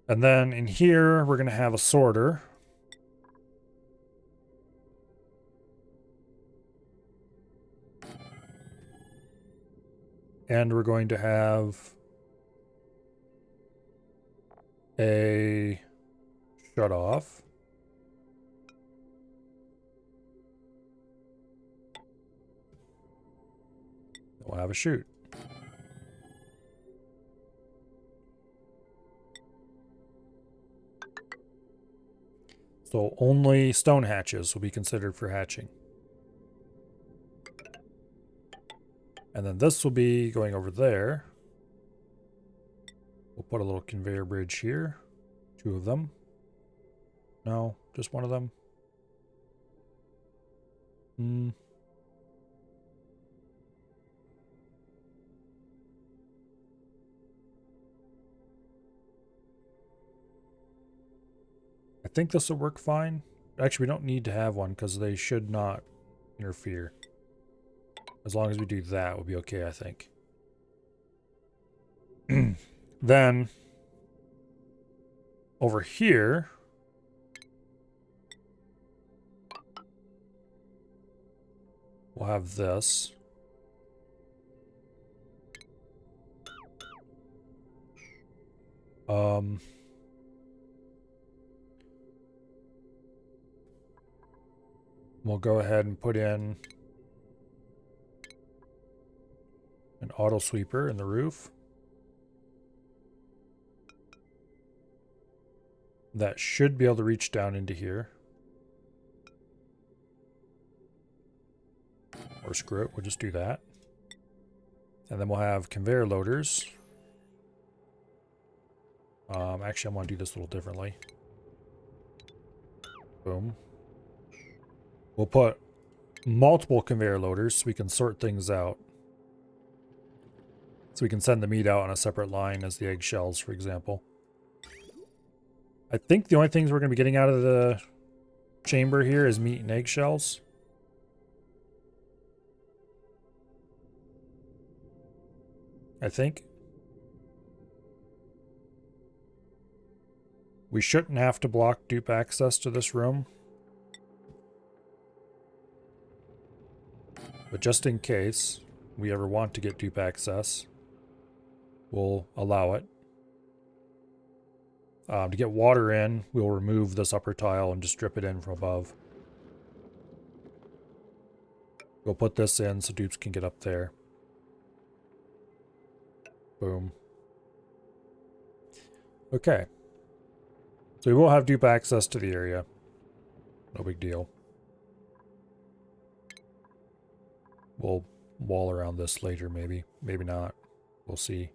And then in here, we're going to have a sorter. And we're going to have a shut off. We'll have a chute. So only stone hatches will be considered for hatching. And then this will be going over there. We'll put a little conveyor bridge here. 2 of them. No, just 1 of them. I think this will work fine. Actually, we don't need to have one because they should not interfere. As long as we do that, we'll be okay, I think. Then, over here, we'll have this. We'll go ahead and put in an auto sweeper in the roof. That should be able to reach down into here. Or screw it, we'll just do that. And then we'll have conveyor loaders. Actually, I want to do this a little differently. Boom. We'll put multiple conveyor loaders so we can sort things out. So we can send the meat out on a separate line as the eggshells, for example. I think the only things we're going to be getting out of the chamber here is meat and eggshells. I think. We shouldn't have to block dupe access to this room. But just in case we ever want to get dupe access, we'll allow it. To get water in, we'll remove this upper tile and just drip it in from above. We'll put this in so dupes can get up there. Boom. Okay. So we will have dupe access to the area. No big deal. We'll wall around this later, maybe. Maybe not. We'll see.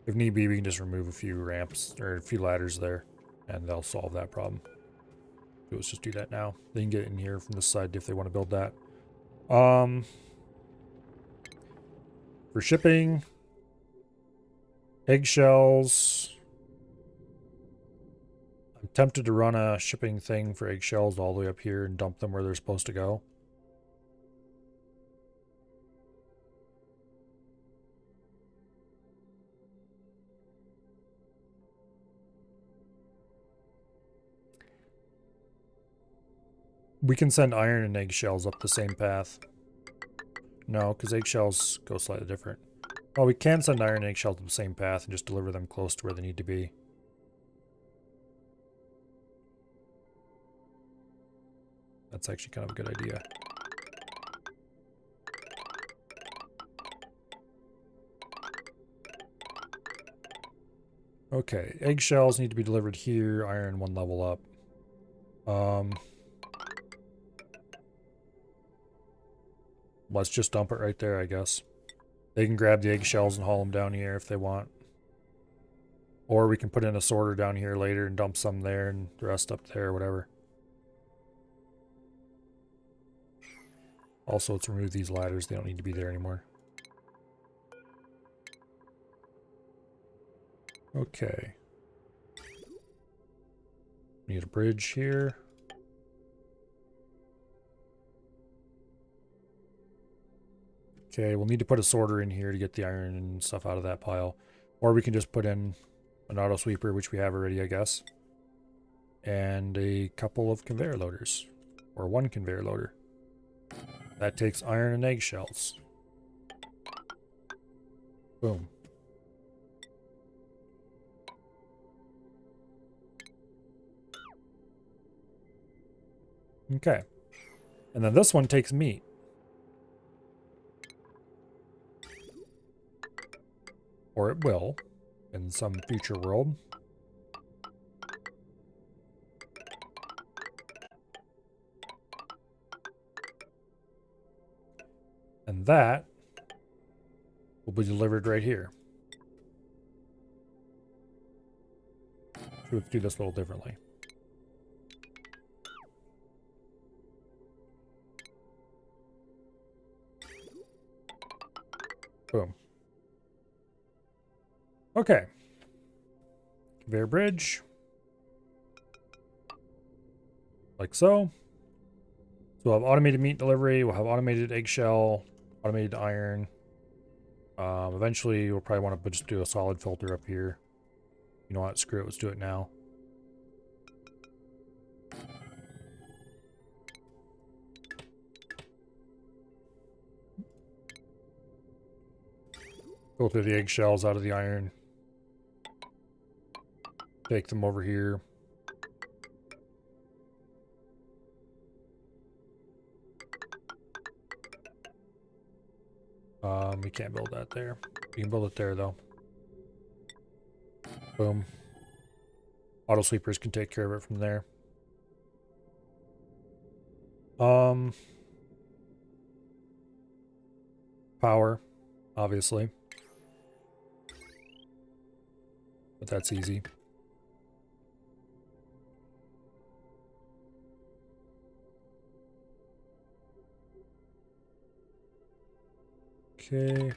If need be, we can just remove a few ramps, or a few ladders there, and they'll solve that problem. So let's just do that now. They can get in here from this side if they want to build that. For shipping, eggshells. I'm tempted to run a shipping thing for eggshells all the way up here and dump them where they're supposed to go. We can send iron and eggshells up the same path. No, because eggshells go slightly different. Well, we can send iron and eggshells up the same path and just deliver them close to where they need to be. That's actually kind of a good idea. Okay, eggshells need to be delivered here. Iron 1 level up. Let's just dump it right there, I guess. They can grab the eggshells and haul them down here if they want. Or we can put in a sorter down here later and dump some there and the rest up there, whatever. Also, let's remove these ladders. They don't need to be there anymore. Okay. Need a bridge here. Okay, we'll need to put a sorter in here to get the iron and stuff out of that pile. Or we can just put in an auto sweeper, which we have already, I guess. And a couple of conveyor loaders. Or one conveyor loader. That takes iron and eggshells. Boom. Okay. And then this one takes meat. Or it will, in some future world. And that will be delivered right here. So let's do this a little differently. Boom. Okay. Conveyor bridge. Like so. So we'll have automated meat delivery. We'll have automated eggshell, automated iron. Eventually, we'll probably want to just do a solid filter up here. You know what? Screw it. Let's do it now. Filter the eggshells out of the iron. Take them over here. We can't build that there. We can build it there though. Boom. Auto sweepers can take care of it from there. Power, obviously. But that's easy. Okay.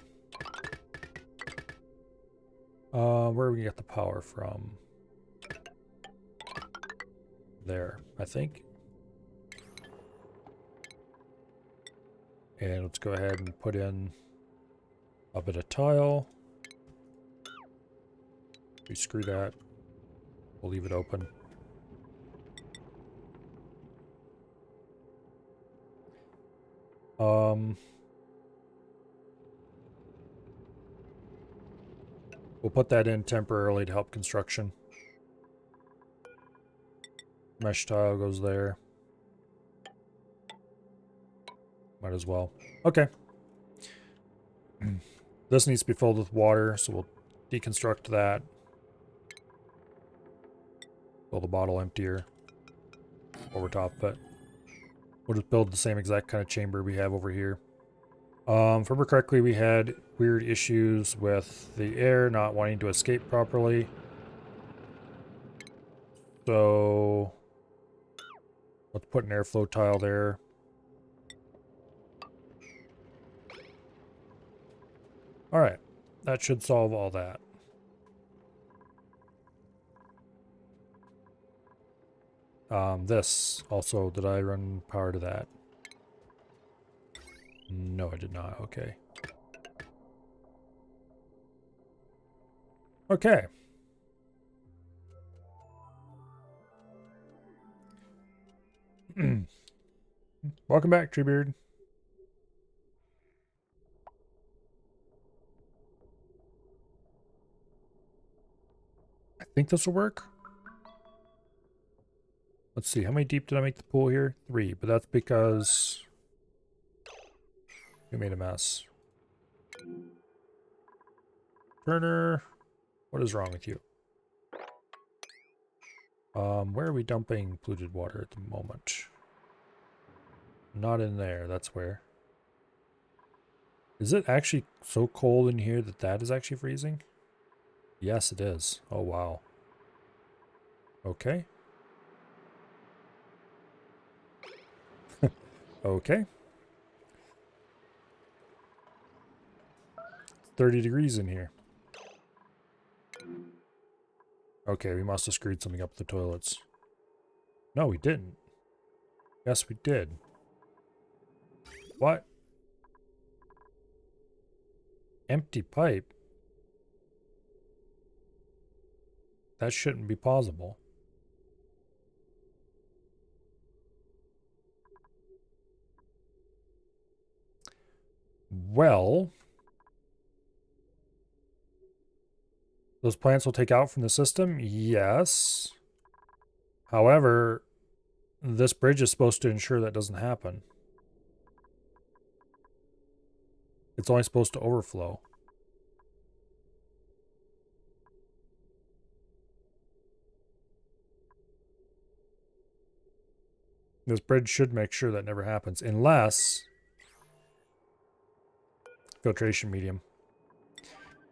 Where do we get the power from? There, I think. And let's go ahead and put in a bit of tile. We screw that. We'll leave it open. We'll put that in temporarily to help construction. Mesh tile goes there. Might as well. Okay. This needs to be filled with water, so we'll deconstruct that. Fill the bottle emptier over top of it. We'll just build the same exact kind of chamber we have over here. If I remember correctly, we had weird issues with the air not wanting to escape properly. So let's put an airflow tile there. All right, that should solve all that. This also, did I run power to that? No, I did not. Okay. Okay. Welcome back, Treebeard. I think this will work. Let's see, how many deep did I make the pool here? 3, but that's because we made a mess. Turner, what is wrong with you? Where are we dumping polluted water at the moment? Not in there, that's where. Is it actually so cold in here that that is actually freezing? Yes, it is. Oh, wow. Okay. Okay. 30 degrees in here. Okay, we must have screwed something up with the toilets. No, we didn't. Yes, we did. What? Empty pipe? That shouldn't be possible. Well, those plants will take out from the system? Yes. However, this bridge is supposed to ensure that doesn't happen. It's only supposed to overflow. This bridge should make sure that never happens, unless filtration medium.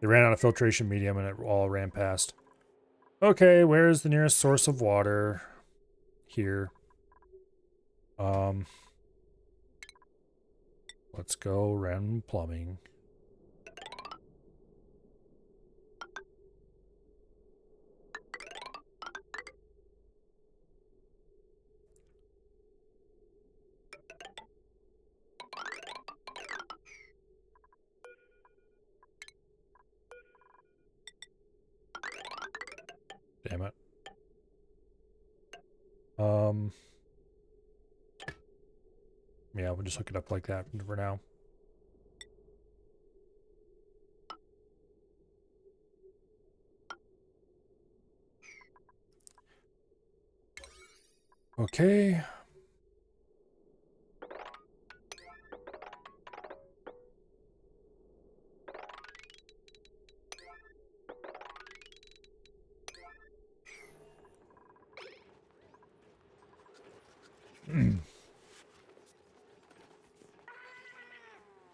They ran out of filtration medium and it all ran past. Okay, where's the nearest source of water? Here. Let's go random plumbing. Damn it. Yeah, we'll just hook it up like that for now. Okay.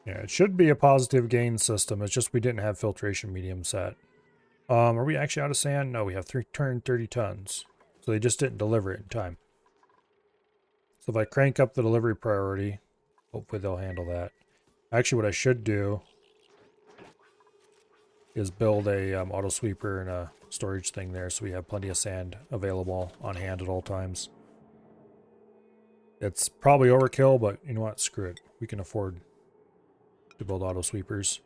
Yeah, it should be a positive gain system. It's just we didn't have filtration medium set. Are we actually out of sand? No, we have 30 tons. So they just didn't deliver it in time. So if I crank up the delivery priority, hopefully they'll handle that. Actually, what I should do is build a auto sweeper and a storage thing there so we have plenty of sand available on hand at all times. It's probably overkill, but you know what? Screw it. We can afford to build auto sweepers.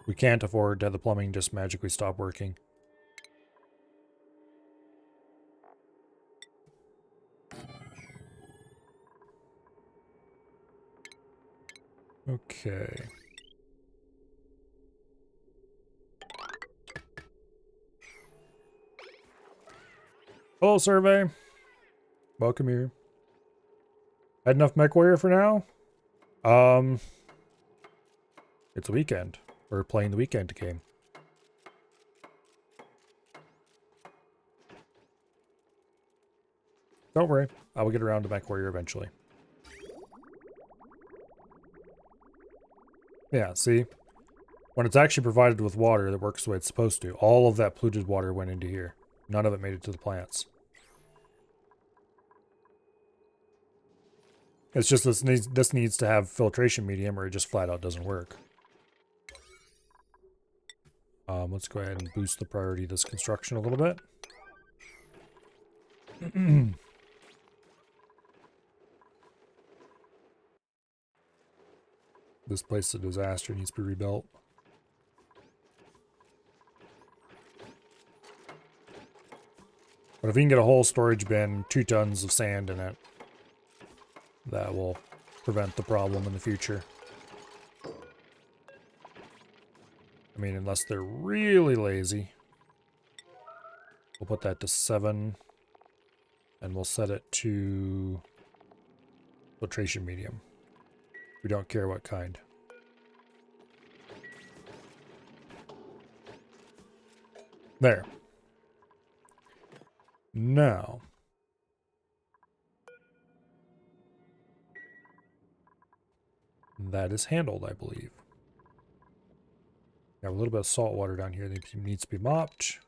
We can't afford to have the plumbing just magically stop working. Okay. Hello, survey. Welcome here. Had enough MechWarrior for now? It's a weekend. We're playing the weekend game. Don't worry. I will get around to MechWarrior eventually. Yeah, see? When it's actually provided with water that works the way it's supposed to, all of that polluted water went into here. None of it made it to the plants. It's just this needs to have filtration medium or it just flat out doesn't work. Let's go ahead and boost the priority of this construction a little bit. This place is a disaster, needs to be rebuilt. But if we can get a whole storage bin, 2 tons of sand in it, that will prevent the problem in the future. I mean, unless they're really lazy. We'll put that to 7. And we'll set it to filtration medium. We don't care what kind. There. Now, that is handled, I believe. We have a little bit of salt water down here that needs to be mopped.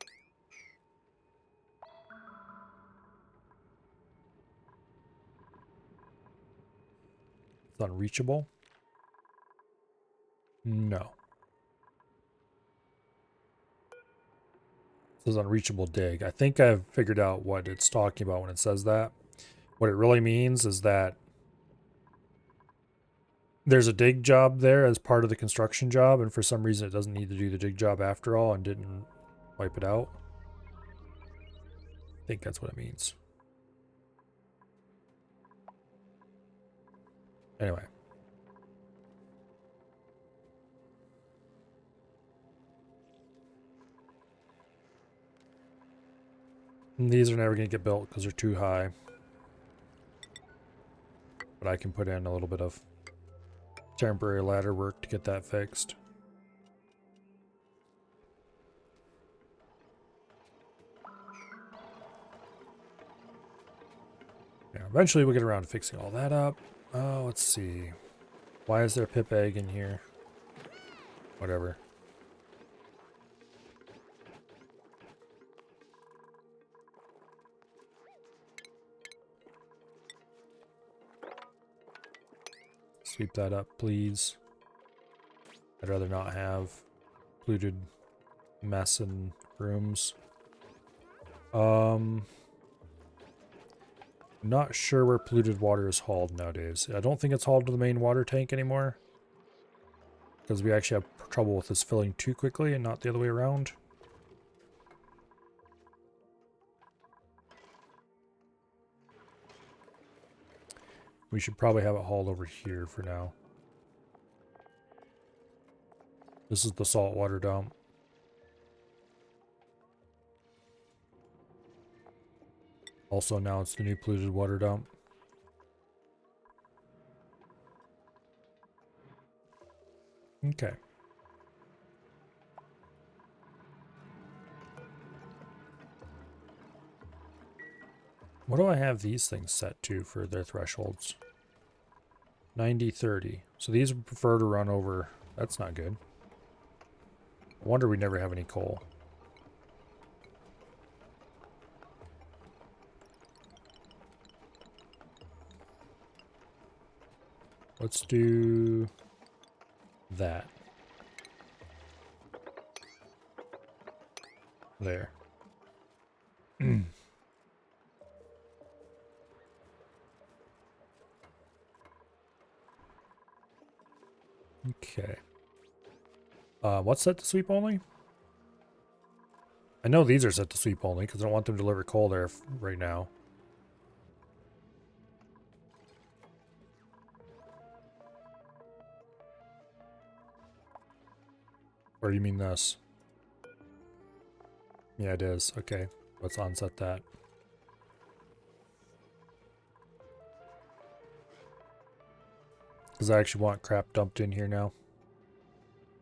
It's unreachable. No. It says unreachable dig. I think I've figured out what it's talking about when it says that. What it really means is that there's a dig job there as part of the construction job, and for some reason it doesn't need to do the dig job after all and didn't wipe it out. I think that's what it means. Anyway. And these are never going to get built because they're too high. But I can put in a little bit of temporary ladder work to get that fixed. Yeah, eventually we'll get around to fixing all that up. Oh, let's see. Why is there a pip egg in here? Whatever. Sweep that up, please. I'd rather not have polluted mess in rooms. Not sure where polluted water is hauled nowadays. I don't think it's hauled to the main water tank anymore, because we actually have trouble with this filling too quickly and not the other way around. We should probably have it hauled over here for now. This is the saltwater dump. Also now it's the new polluted water dump. Okay. What do I have these things set to for their thresholds? 90-30. So these prefer to run over. That's not good. I wonder we never have any coal. Let's do that. There. Okay. What's set to sweep only? I know these are set to sweep only because I don't want them to deliver coal there right now. Or do you mean this? Yeah, it is. Okay. Let's onset that. Because I actually want crap dumped in here now.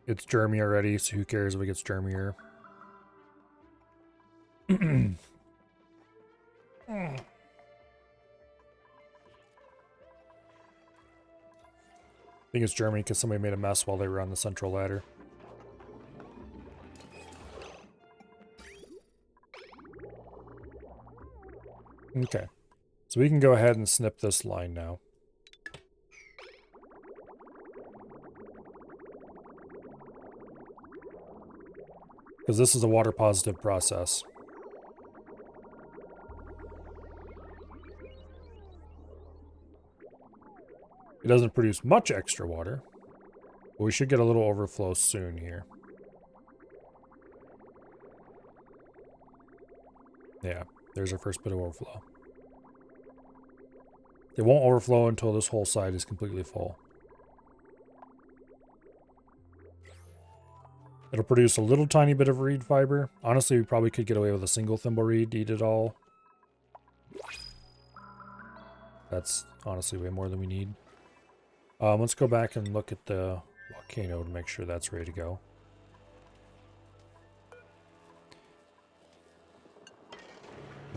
It's germy already, so who cares if it gets germier? I think it's Germany because somebody made a mess while they were on the central ladder. Okay. So we can go ahead and snip this line now. Because this is a water positive process. It doesn't produce much extra water, but we should get a little overflow soon here. Yeah, there's our first bit of overflow. It won't overflow until this whole side is completely full. It'll produce a little tiny bit of reed fiber. Honestly, we probably could get away with a single thimble reed to eat it all. That's honestly way more than we need. Let's go back and look at the volcano to make sure that's ready to go.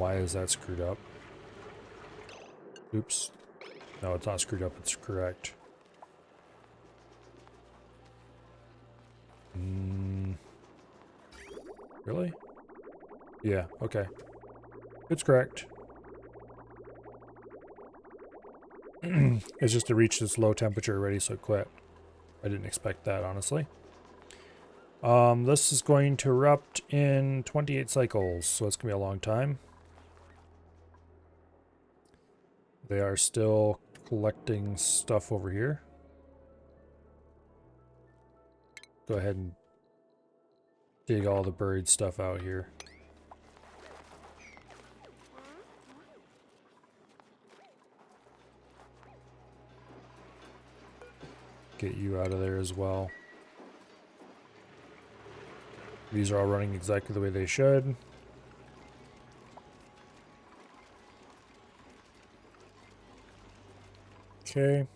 Why is that screwed up? Oops. No, it's not screwed up. It's correct. Really? Yeah, okay. It's correct. It's just to reach this low temperature already, so it quit. I didn't expect that, honestly. This is going to erupt in 28 cycles, so it's going to be a long time. They are still collecting stuff over here. Go ahead and dig all the buried stuff out here. Get you out of there as well. These are all running exactly the way they should. Okay.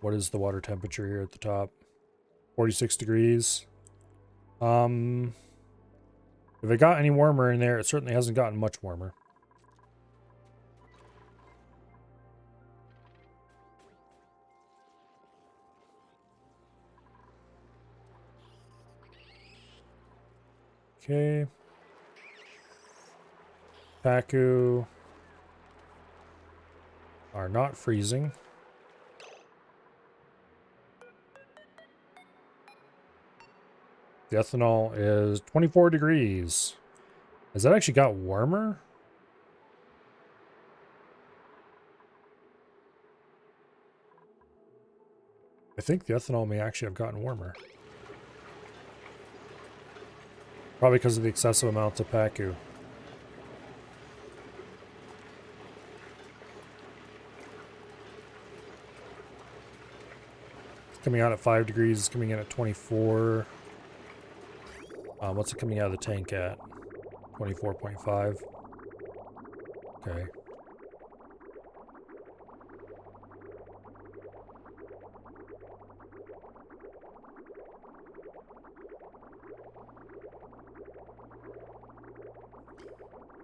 What is the water temperature here at the top? 46 degrees. If it got any warmer in there, it certainly hasn't gotten much warmer. Okay. Pacu are not freezing. The ethanol is 24 degrees. Has that actually got warmer? I think the ethanol may actually have gotten warmer. Probably because of the excessive amounts of Pacu. It's coming out at 5 degrees. It's coming in at 24. What's it coming out of the tank at? 24.5. Okay.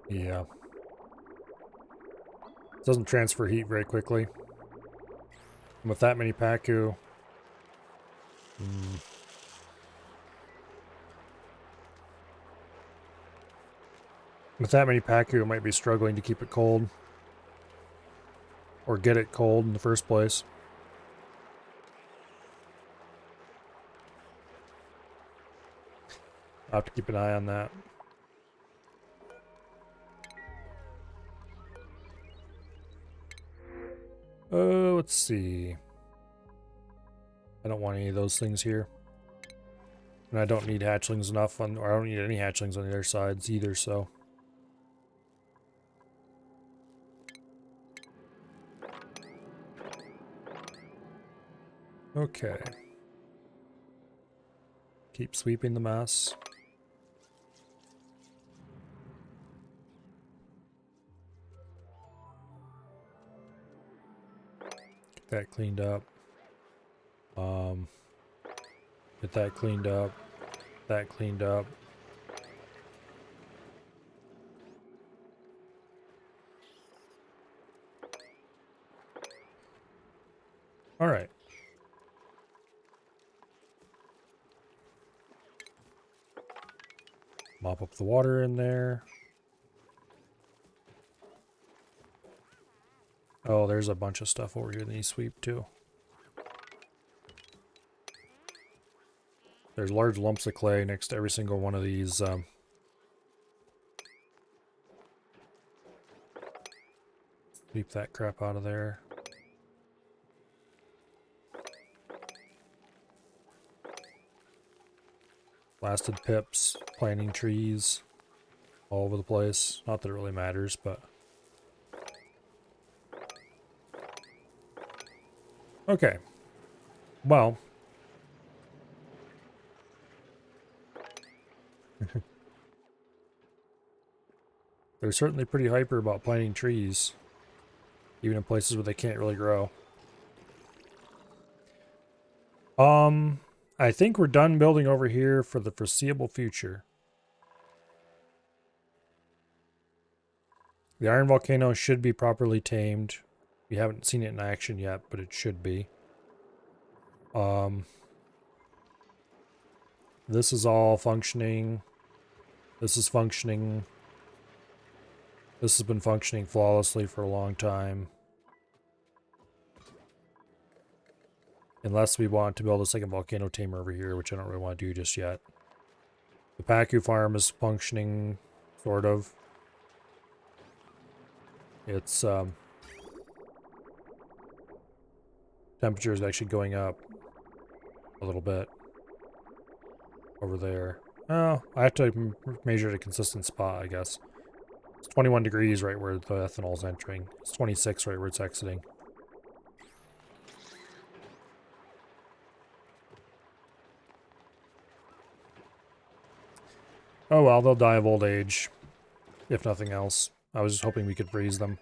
Yeah. It doesn't transfer heat very quickly. And with that many Pacu... With that many Pacu, it might be struggling to keep it cold. Or get it cold in the first place. I'll have to keep an eye on that. Let's see. I don't want any of those things here. And I don't need hatchlings enough on, or I don't need any hatchlings on the other sides either, so. Okay. Keep sweeping the mess. Get that cleaned up. Get that cleaned up. That cleaned up. All right. Mop up the water in there. Oh, there's a bunch of stuff over here that needs sweep too. There's large lumps of clay next to every single one of these. Sweep that crap out of there. Blasted pips, planting trees, all over the place. Not that it really matters, but... Okay. Well. They're certainly pretty hyper about planting trees. Even in places where they can't really grow. I think we're done building over here for the foreseeable future. The Iron Volcano should be properly tamed. We haven't seen it in action yet, but it should be. This is all functioning. This is functioning. This has been functioning flawlessly for a long time. Unless we want to build a second volcano tamer over here, which I don't really want to do just yet. The Pacu farm is functioning, sort of. Its temperature is actually going up a little bit over there. Oh, I have to measure at a consistent spot, I guess. It's 21 degrees right where the ethanol is entering. It's 26 right where it's exiting. Oh well, they'll die of old age, if nothing else. I was just hoping we could freeze them.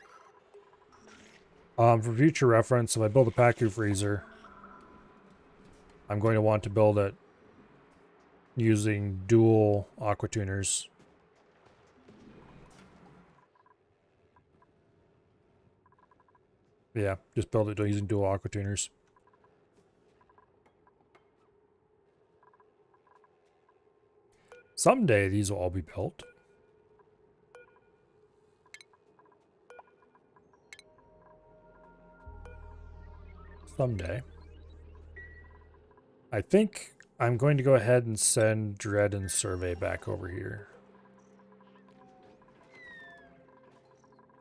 For future reference, if I build a Pacu freezer, I'm going to want to build it using dual aqua tuners. Yeah, just build it using dual aqua tuners. Someday these will all be built. Someday. I think I'm going to go ahead and send Dread and Survey back over here.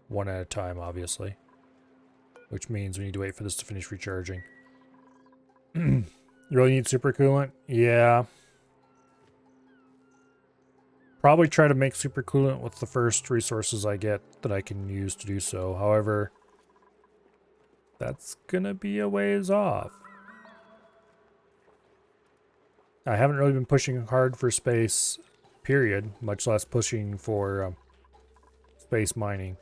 One at a time, obviously. Which means we need to wait for this to finish recharging. You really need supercoolant? Yeah. Probably try to make supercoolant with the first resources I get that I can use to do so. However, that's gonna be a ways off. I haven't really been pushing hard for space, period, much less pushing for space mining.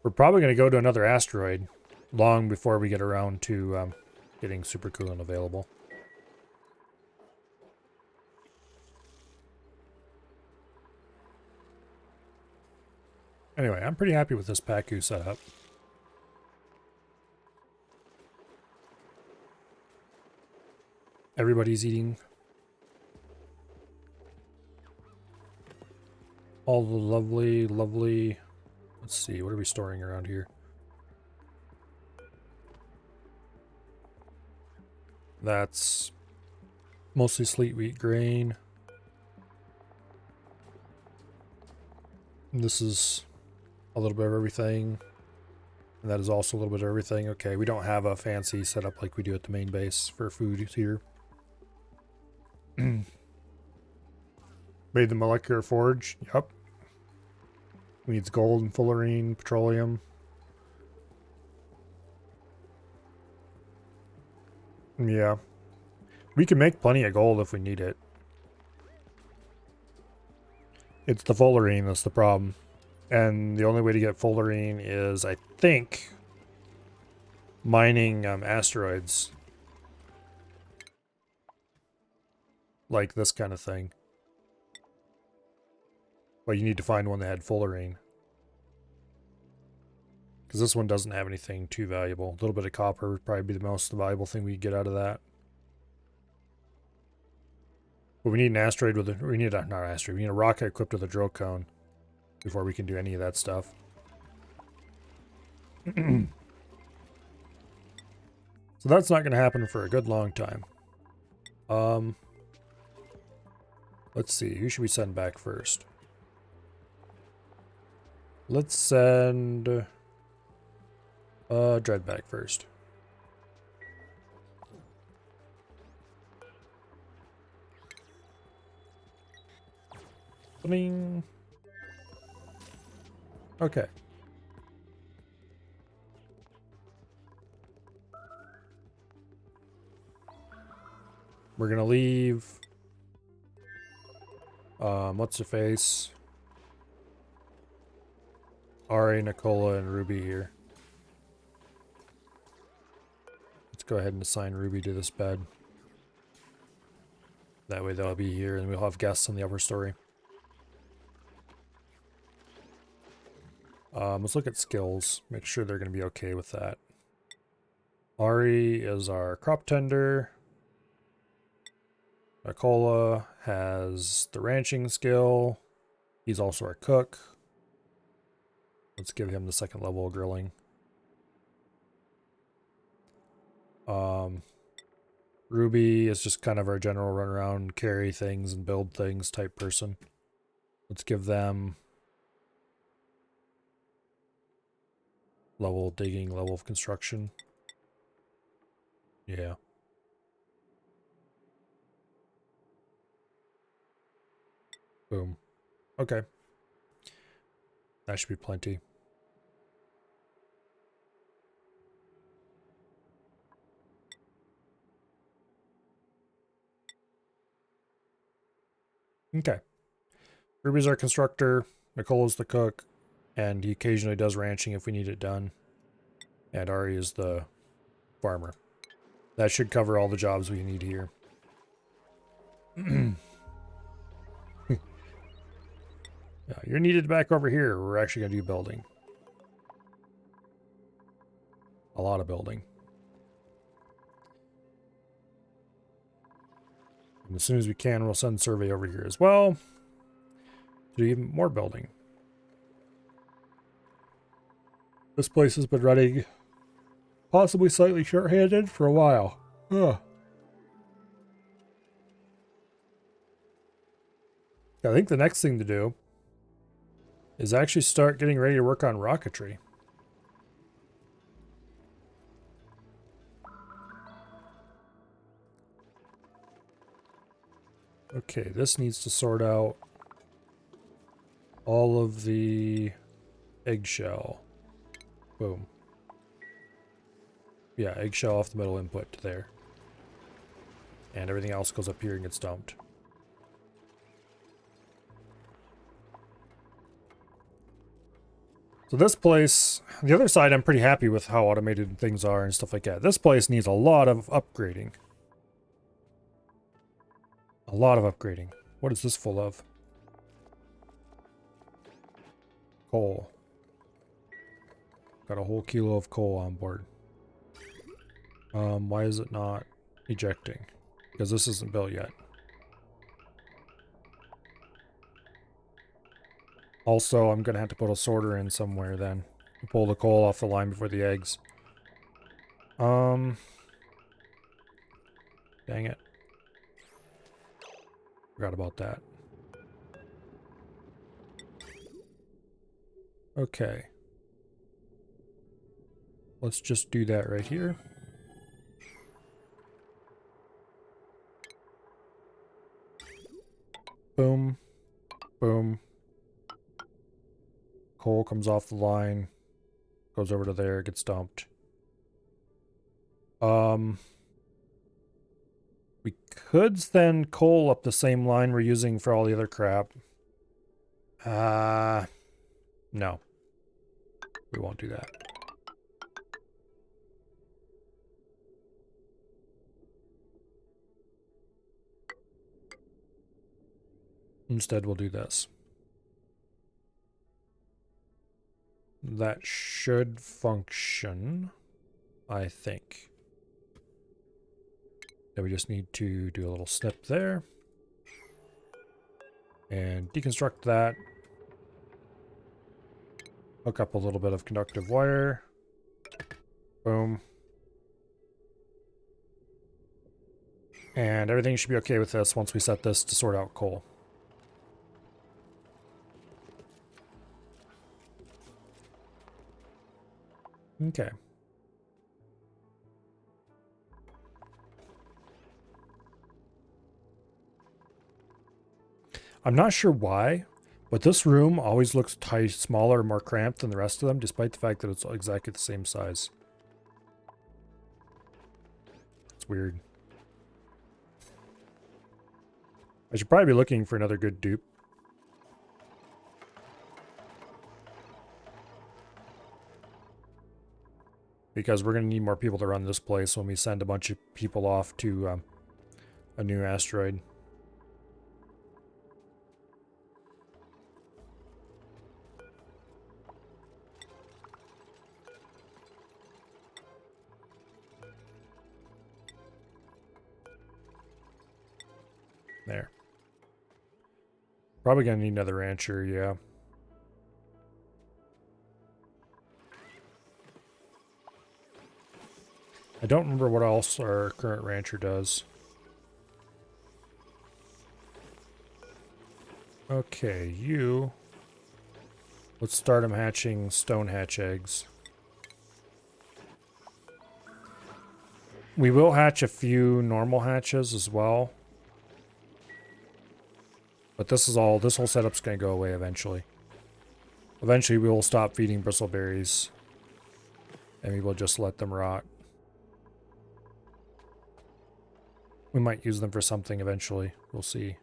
We're probably going to go to another asteroid long before we get around to getting supercoolant available. Anyway, I'm pretty happy with this Pacu setup. Everybody's eating all the lovely, lovely... Let's see, what are we storing around here? That's mostly sleet wheat grain. And this is a little bit of everything. And that is also a little bit of everything. Okay, we don't have a fancy setup like we do at the main base for food here. Made the molecular forge. Yep. Needs gold and fullerene, petroleum. Yeah. We can make plenty of gold if we need it. It's the fullerene that's the problem. And the only way to get fullerene is, I think, mining asteroids. Like this kind of thing. But you need to find one that had fullerene. Because this one doesn't have anything too valuable. A little bit of copper would probably be the most valuable thing we get out of that. But we need an asteroid with a... We need a... Not an asteroid. We need a rocket equipped with a drill cone before we can do any of that stuff. So that's not going to happen for a good long time. Let's see. Who should we send back first? Let's send Dread back first. Bling. Okay. We're gonna leave what's her face? Ari, Nicola, and Ruby here. Let's go ahead and assign Ruby to this bed. That way they'll be here and we'll have guests on the upper story. Let's look at skills. Make sure they're going to be okay with that. Ari is our crop tender. Nicola has the ranching skill. He's also our cook. Let's give him the second level of grilling. Ruby is just kind of our general run around, carry things and build things type person. Let's give them level of digging, level of construction. Yeah. Boom. Okay. That should be plenty. Okay. Ruby's our constructor, Nicola's the cook, and he occasionally does ranching if we need it done. And Ari is the farmer. That should cover all the jobs we need here. Yeah, you're needed back over here. We're actually going to do building. A lot of building. And as soon as we can, we'll send survey over here as well. To do even more building. This place has been running possibly slightly short-handed for a while. Ugh. I think the next thing to do is actually start getting ready to work on rocketry. Okay, this needs to sort out all of the eggshell. Boom. Yeah, eggshell off the middle input to there. And everything else goes up here and gets dumped. So this place, the other side, I'm pretty happy with how automated things are and stuff like that. This place needs a lot of upgrading. A lot of upgrading. What is this full of? Coal. Got a whole kilo of coal on board. Why is it not ejecting? Because this isn't built yet. Also, I'm going to have to put a sorter in somewhere then. Pull the coal off the line before the eggs. Dang it. Forgot about that. Okay. Let's just do that right here. Boom. Boom. Coal comes off the line. Goes over to there, gets dumped. We could send coal up the same line we're using for all the other crap. No. We won't do that. Instead, we'll do this. That should function, I think. Then we just need to do a little snip there. And deconstruct that. Hook up a little bit of conductive wire. Boom. And everything should be okay with this once we set this to sort out coal. Okay. I'm not sure why, but this room always looks smaller, more cramped than the rest of them, despite the fact that it's exactly the same size. It's weird. I should probably be looking for another good dupe. Because we're going to need more people to run this place when we send a bunch of people off to a new asteroid. There. Probably gonna need another rancher, yeah. I don't remember what else our current rancher does. Okay, you... Let's start him hatching stone hatch eggs. We will hatch a few normal hatches as well. But this whole setup's gonna go away eventually. Eventually we will stop feeding bristleberries. And we will just let them rot. We might use them for something eventually. We'll see.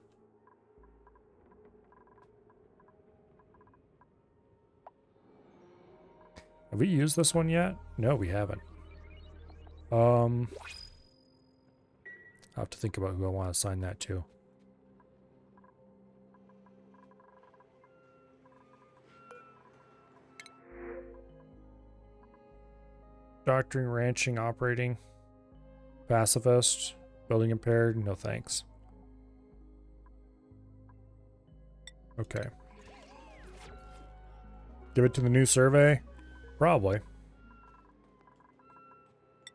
Have we used this one yet? No, we haven't. I'll have to think about who I want to assign that to. Doctoring, ranching, operating. Pacifist. Building impaired. No thanks. Okay. Give it to the new survey? Probably.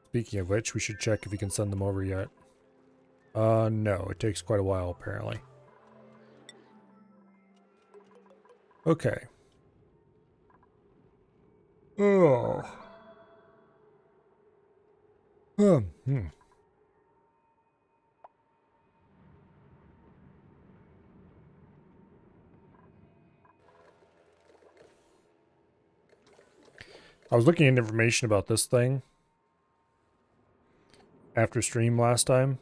Speaking of which, we should check if we can send them over yet. No, it takes quite a while apparently. Okay. Oh. Hmm. I was looking at information about this thing after stream last time,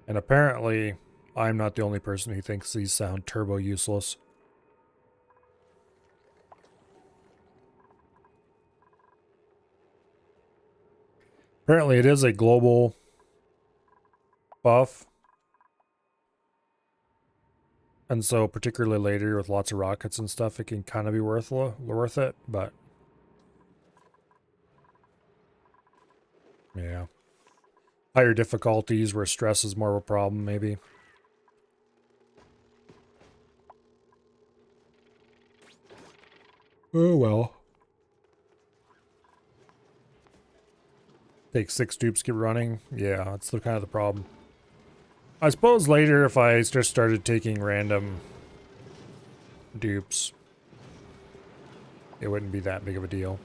and apparently I'm not the only person who thinks these sound turbo useless. Apparently it is a global buff, and so particularly later with lots of rockets and stuff, it can kind of be worth it, but yeah. Higher difficulties where stress is more of a problem, maybe. Oh well. Take 6 dupes, get running. Yeah, that's the kind of the problem. I suppose later if I just started taking random dupes, it wouldn't be that big of a deal.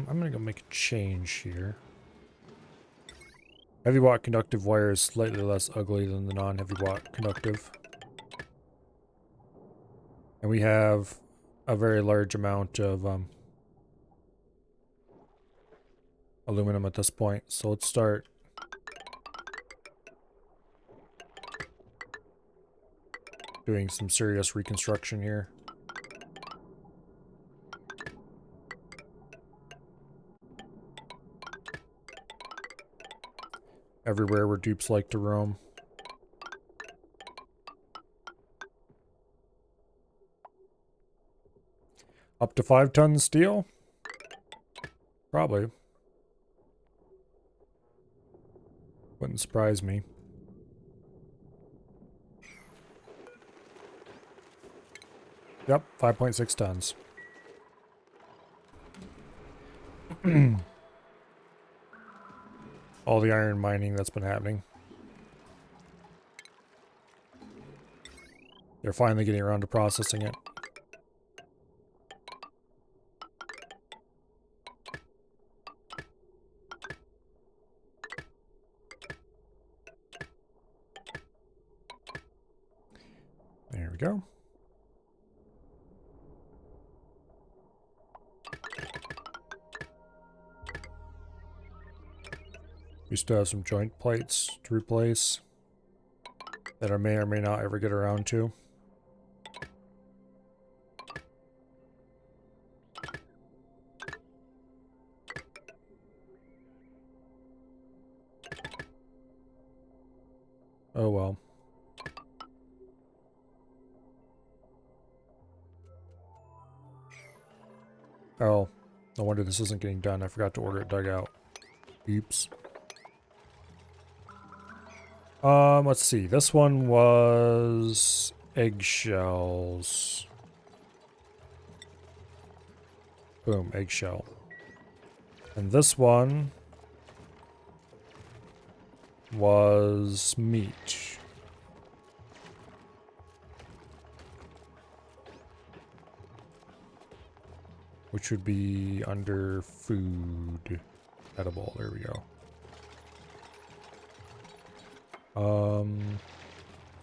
I'm gonna go make a change here. Heavy watt conductive wire is slightly less ugly than the non-heavy watt conductive. And we have a very large amount of aluminum at this point, so let's start doing some serious reconstruction here. Everywhere where dupes like to roam. Up to 5 tons steel? Probably. Wouldn't surprise me. Yep, 5.6 tons. All the iron mining that's been happening. They're finally getting around to processing it. There we go. We still have some joint plates to replace that I may or may not ever get around to. Oh well. Oh, no wonder this isn't getting done. I forgot to order it dug out. Oops. Let's see. This one was eggshells. Boom, eggshell. And this one was meat. Which would be under food. Edible, there we go.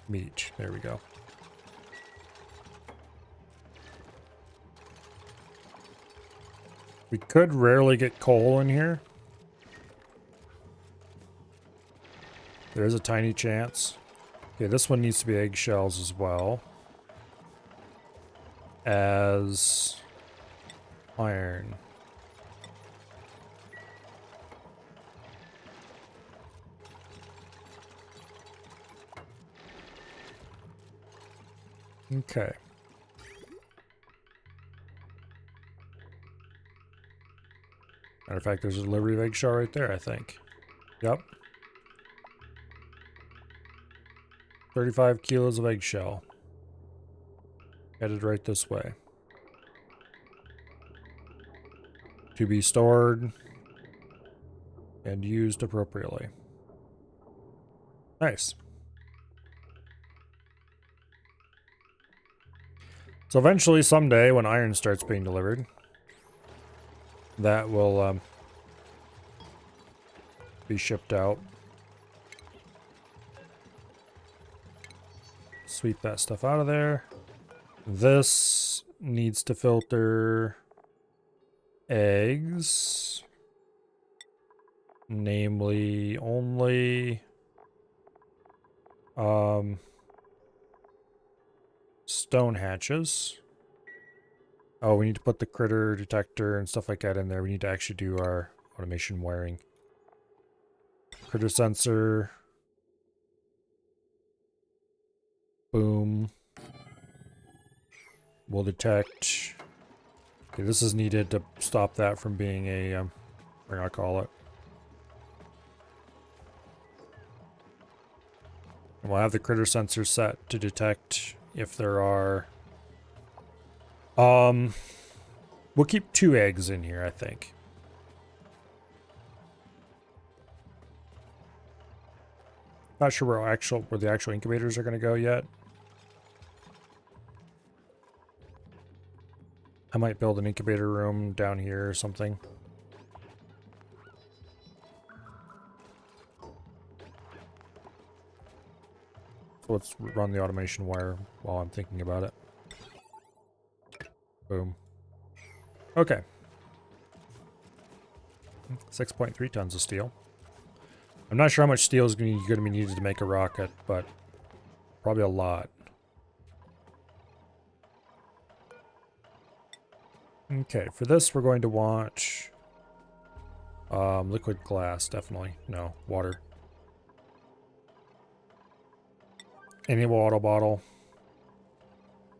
Meat, there we go. We could rarely get coal in here. There is a tiny chance. Okay, this one needs to be eggshells as well. As iron. Okay. Matter of fact, there's a delivery of eggshell right there, I think. Yep. 35 kilos of eggshell. Headed right this way. To be stored and used appropriately. Nice. So eventually, someday, when iron starts being delivered, that will be shipped out. Sweep that stuff out of there. This needs to filter eggs. Namely, only stone hatches. Oh, we need to put the critter detector and stuff like that in there. We need to actually do our automation wiring. Critter sensor. Boom. Will detect. Okay, this is needed to stop that from being a, we're gonna call it. And we'll have the critter sensor set to detect if there are, we'll keep 2 eggs in here, I think. Not sure where the actual incubators are going to go yet. I might build an incubator room down here or something. So let's run the automation wire while I'm thinking about it. Boom. Okay. 6.3 tons of steel. I'm not sure how much steel is going to be needed to make a rocket, but probably a lot. Okay, for this we're going to want liquid glass, definitely. No, water. Enable auto bottle.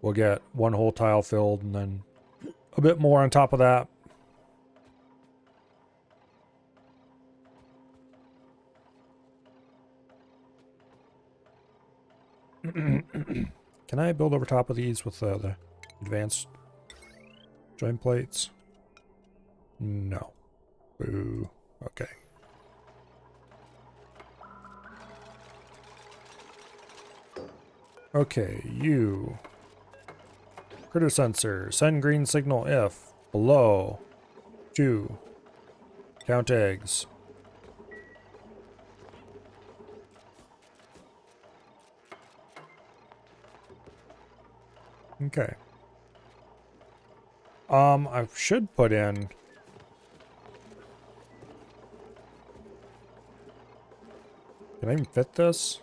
We'll get 1 whole tile filled and then a bit more on top of that. Can I build over top of these with the advanced joint plates? No. Boo. Okay. Okay, you. Critter sensor. Send green signal if below 2. Count eggs. Okay. I should put in. Can I even fit this?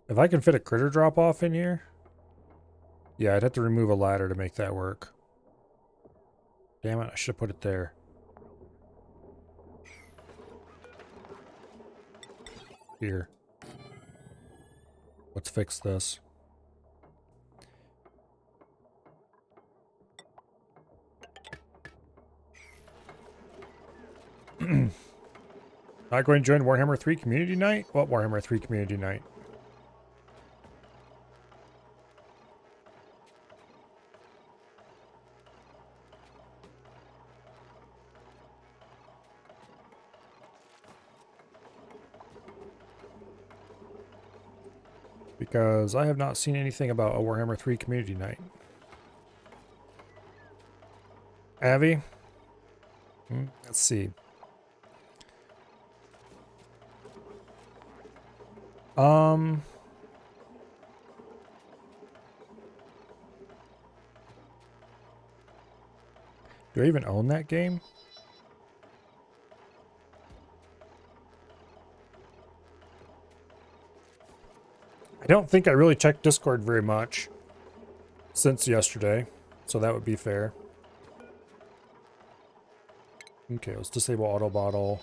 If I can fit a critter drop off in here? Yeah, I'd have to remove a ladder to make that work. Damn it, I should have put it there. Here. Let's fix this. Not going to join Warhammer 3 Community Night? What Warhammer 3 Community Night? Because I have not seen anything about a Warhammer 3 Community Night. Avi? Let's see. Do I even own that game? I don't think I really checked Discord very much since yesterday, so that would be fair. Okay, let's disable auto bottle.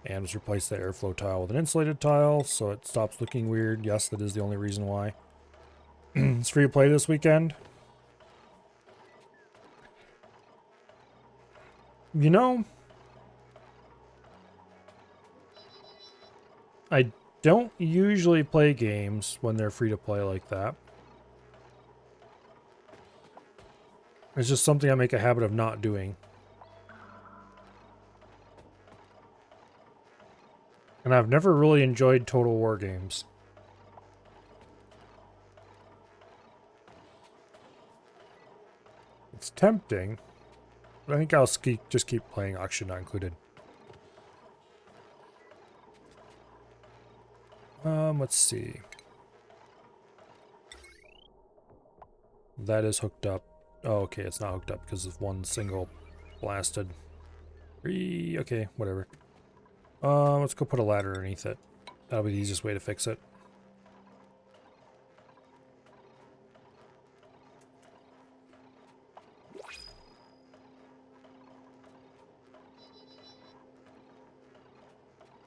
And let's replace the airflow tile with an insulated tile so it stops looking weird. Yes, that is the only reason why. It's free to play this weekend. You know, I don't usually play games when they're free to play like that. It's just something I make a habit of not doing. And I've never really enjoyed Total War games. It's tempting, but I think I'll just keep playing Auction Not Included. Let's see. That is hooked up. Oh, okay, it's not hooked up because of one single blasted. Okay, whatever. Let's go put a ladder underneath it. That'll be the easiest way to fix it.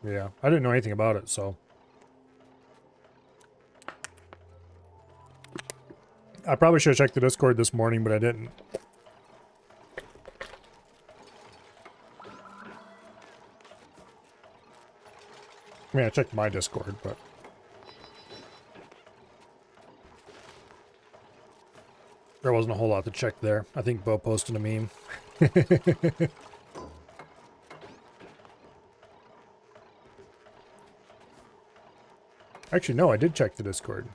Yeah, I didn't know anything about it, so. I probably should have checked the Discord this morning, but I didn't. I mean, I checked my Discord, but... there wasn't a whole lot to check there. I think Bo posted a meme. Actually, no, I did check the Discord.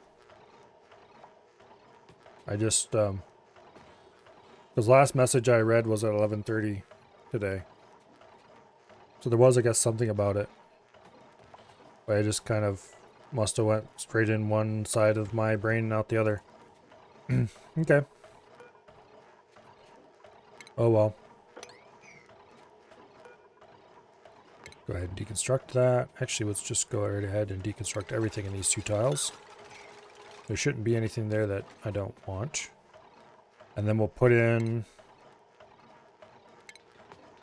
I just, his last message I read was at 11:30 today. So there was, I guess, something about it. But I just kind of must have went straight in one side of my brain and out the other. Okay. Oh well. Go ahead and deconstruct that. Actually, let's just go right ahead and deconstruct everything in these two tiles. There shouldn't be anything there that I don't want. And then we'll put in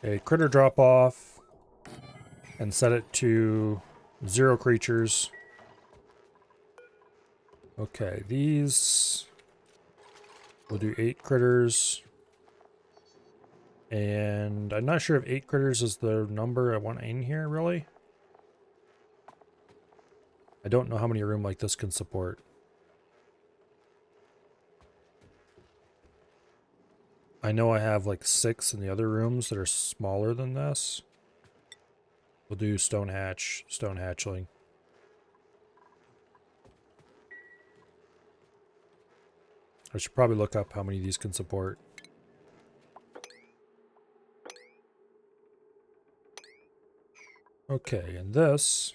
a critter drop off and set it to 0 creatures. Okay, these we'll do 8 critters. And I'm not sure if 8 critters is the number I want in here, really. I don't know how many a room like this can support. I know I have like 6 in the other rooms that are smaller than this. We'll do stone hatchling. I should probably look up how many these can support. Okay, and this...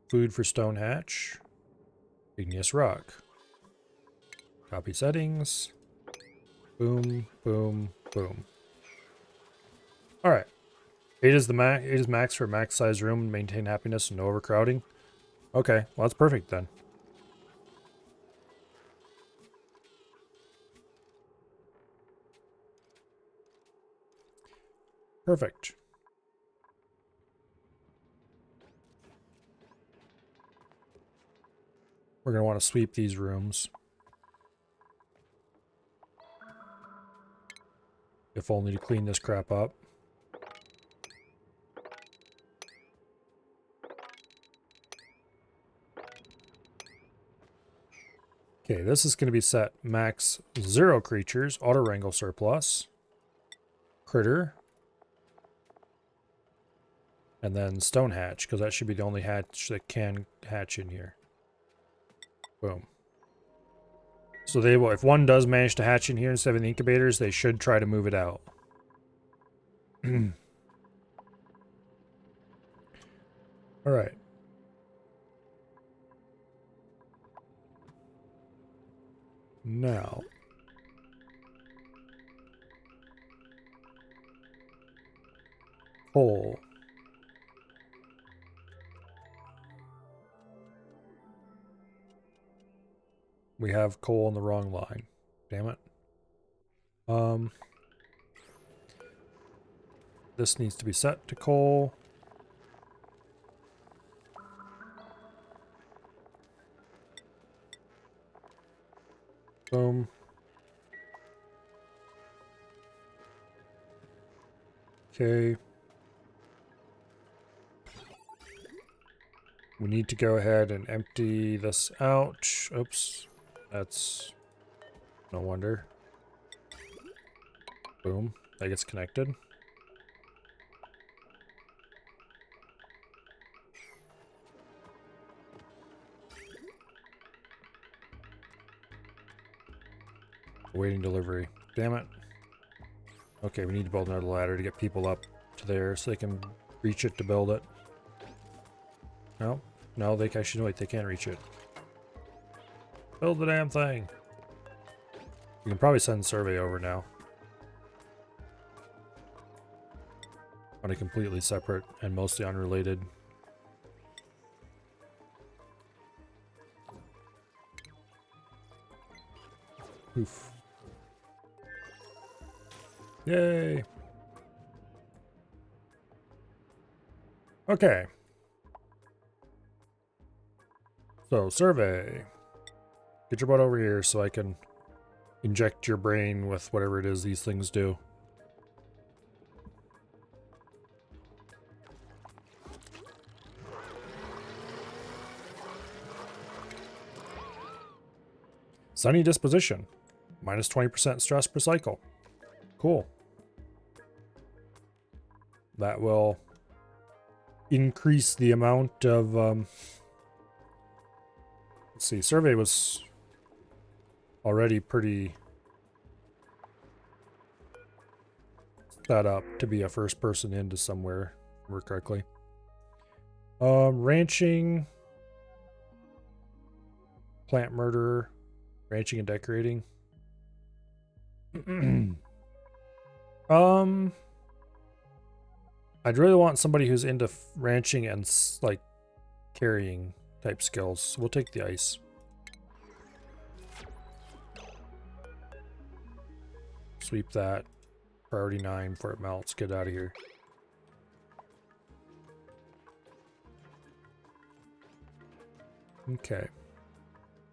food for stone hatch. Igneous rock. Copy settings. Boom, boom, boom. Alright. 8 is max for a max size room, maintain happiness and no overcrowding. Okay, well that's perfect then. Perfect. We're going to want to sweep these rooms. If only to clean this crap up. Okay, this is going to be set max 0 creatures, auto wrangle surplus, critter, and then stone hatch, because that should be the only hatch that can hatch in here. Boom. So they will, if one does manage to hatch in here instead of the incubators, they should try to move it out. All right. Now, coal. We have coal on the wrong line. Damn it. This needs to be set to coal. Boom. Okay. We need to go ahead and empty this out. Oops. That's no wonder. Boom. That gets connected. Waiting delivery. Damn it. Okay, we need to build another ladder to get people up to there so they can reach it to build it. No, no, they actually wait, they can't reach it. Build the damn thing. We can probably send survey over now. On a completely separate and mostly unrelated. Oof. Yay. Okay. So, survey. Get your butt over here so I can inject your brain with whatever it is these things do. Sunny disposition. Minus 20% stress per cycle. Cool. That will increase the amount of... let's see, survey was already pretty set up to be a first person into somewhere, if I remember correctly. Ranching, plant murderer, ranching and decorating. I'd really want somebody who's into ranching and like carrying type skills. So we'll take the ice. Sweep that. Priority 9 before it melts. Get out of here. Okay.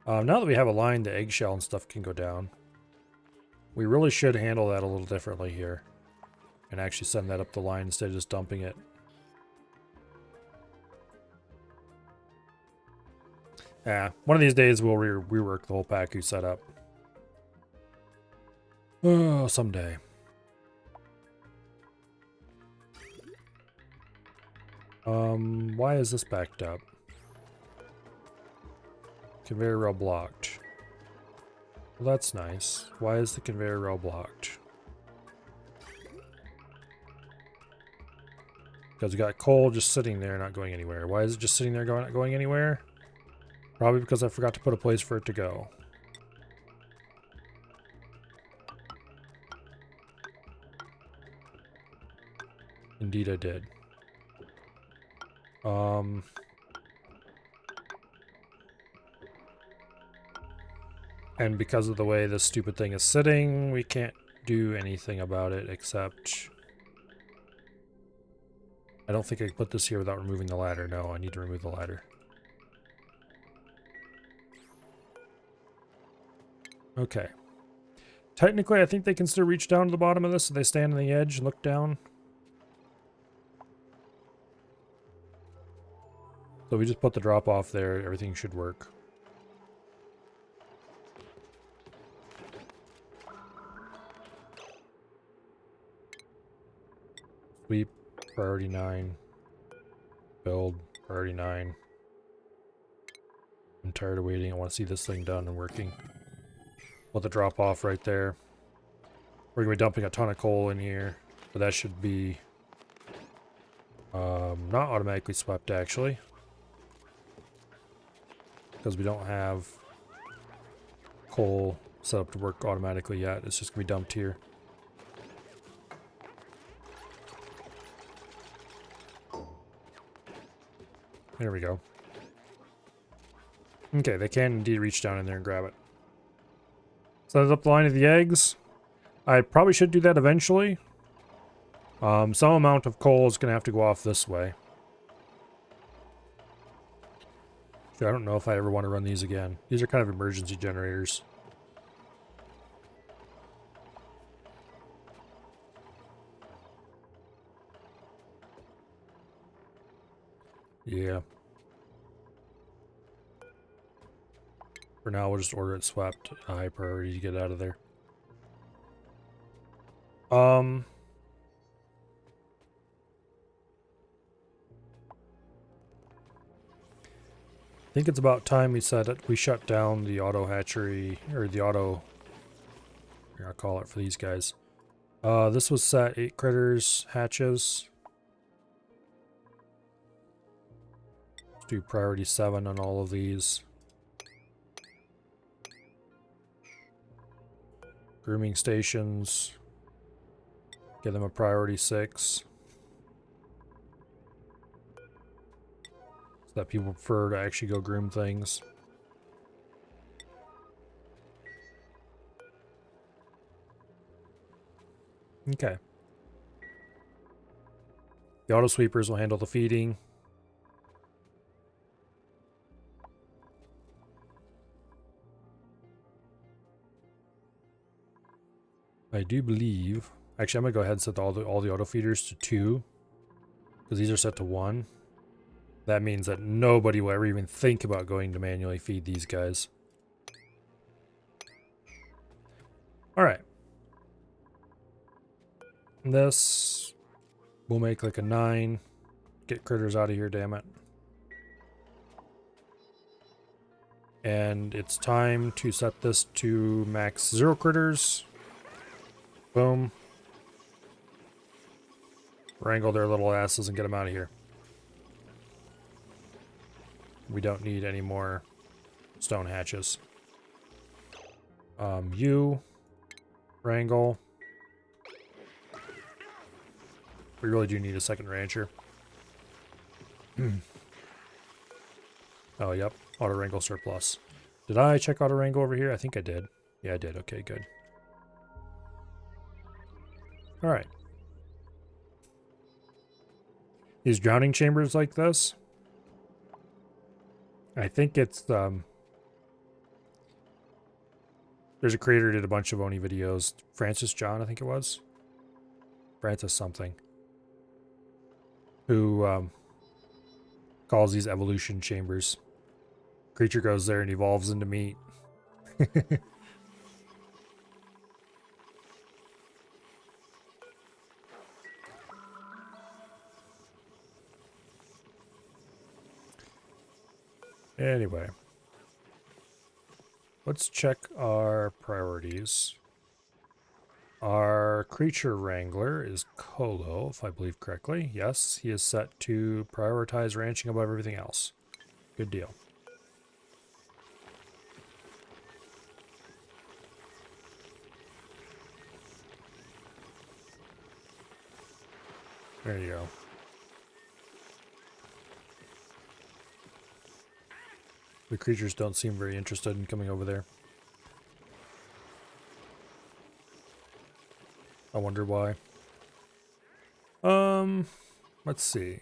Now that we have a line, the eggshell and stuff can go down. We really should handle that a little differently here. And actually send that up the line instead of just dumping it. Yeah, one of these days we'll rework the whole Pacu setup. Oh, someday. Why is this backed up? Conveyor rail blocked. Well, that's nice. Why is the conveyor rail blocked? Because we got coal just sitting there, not going anywhere. Why is it just sitting there, not going anywhere? Probably because I forgot to put a place for it to go. Indeed I did. And because of the way this stupid thing is sitting, we can't do anything about it except... I don't think I can put this here without removing the ladder. No, I need to remove the ladder. Okay. Technically, I think they can still reach down to the bottom of this, so they stand on the edge and look down. So we just put the drop off there, everything should work. Sweep, priority 9. Build, priority 9. I'm tired of waiting, I want to see this thing done and working. Put the drop off right there. We're going to be dumping a ton of coal in here, but that should be not automatically swept actually. Because we don't have coal set up to work automatically yet. It's just going to be dumped here. There we go. Okay, they can indeed reach down in there and grab it. Set up the line of the eggs. I probably should do that eventually. Some amount of coal is going to have to go off this way. I don't know if I ever want to run these again. These are kind of emergency generators. Yeah. For now, we'll just order it swept. High priority to get out of there. I think it's about time we shut down the auto hatchery, or the auto, here I'll call it for these guys. This was set 8 critters, hatches. Let's do priority 7 on all of these. Grooming stations. Give them a priority 6. So that people prefer to actually go groom things. Okay. The auto sweepers will handle the feeding. I do believe, actually I'm gonna go ahead and set all the auto feeders to 2, because these are set to 1. That means that nobody will ever even think about going to manually feed these guys. Alright. This will make like a 9. Get critters out of here, damn it. And it's time to set this to max 0 critters. Boom. Wrangle their little asses and get them out of here. We don't need any more stone hatches. You. Wrangle. We really do need a second rancher. Oh, yep. Auto wrangle surplus. Did I check auto wrangle over here? I think I did. Yeah, I did. Okay, good. Alright. These drowning chambers like this, I think it's, there's a creator who did a bunch of Oni videos. Francis John, I think it was. Francis something. Who, calls these evolution chambers. Creature goes there and evolves into meat. Anyway, let's check our priorities. Our creature wrangler is Kolo, if I believe correctly. Yes, he is set to prioritize ranching above everything else. Good deal. There you go. The creatures don't seem very interested in coming over there. I wonder why. Let's see.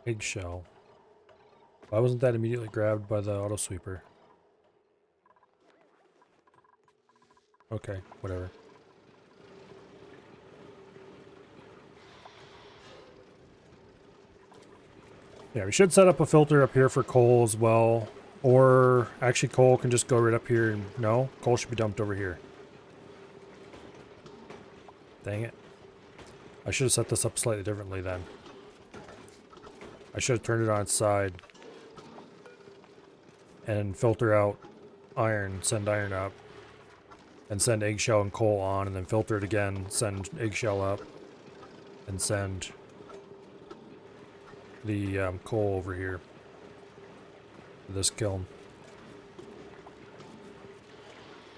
Eggshell. Why wasn't that immediately grabbed by the auto sweeper? Okay, whatever. Yeah, we should set up a filter up here for coal as well. Or actually coal can just go right up here and no, coal should be dumped over here. Dang it. I should have set this up slightly differently then. I should have turned it on its side. And filter out iron, send iron up. And send eggshell and coal on, and then filter it again, send eggshell up. And send the coal over here. To this kiln.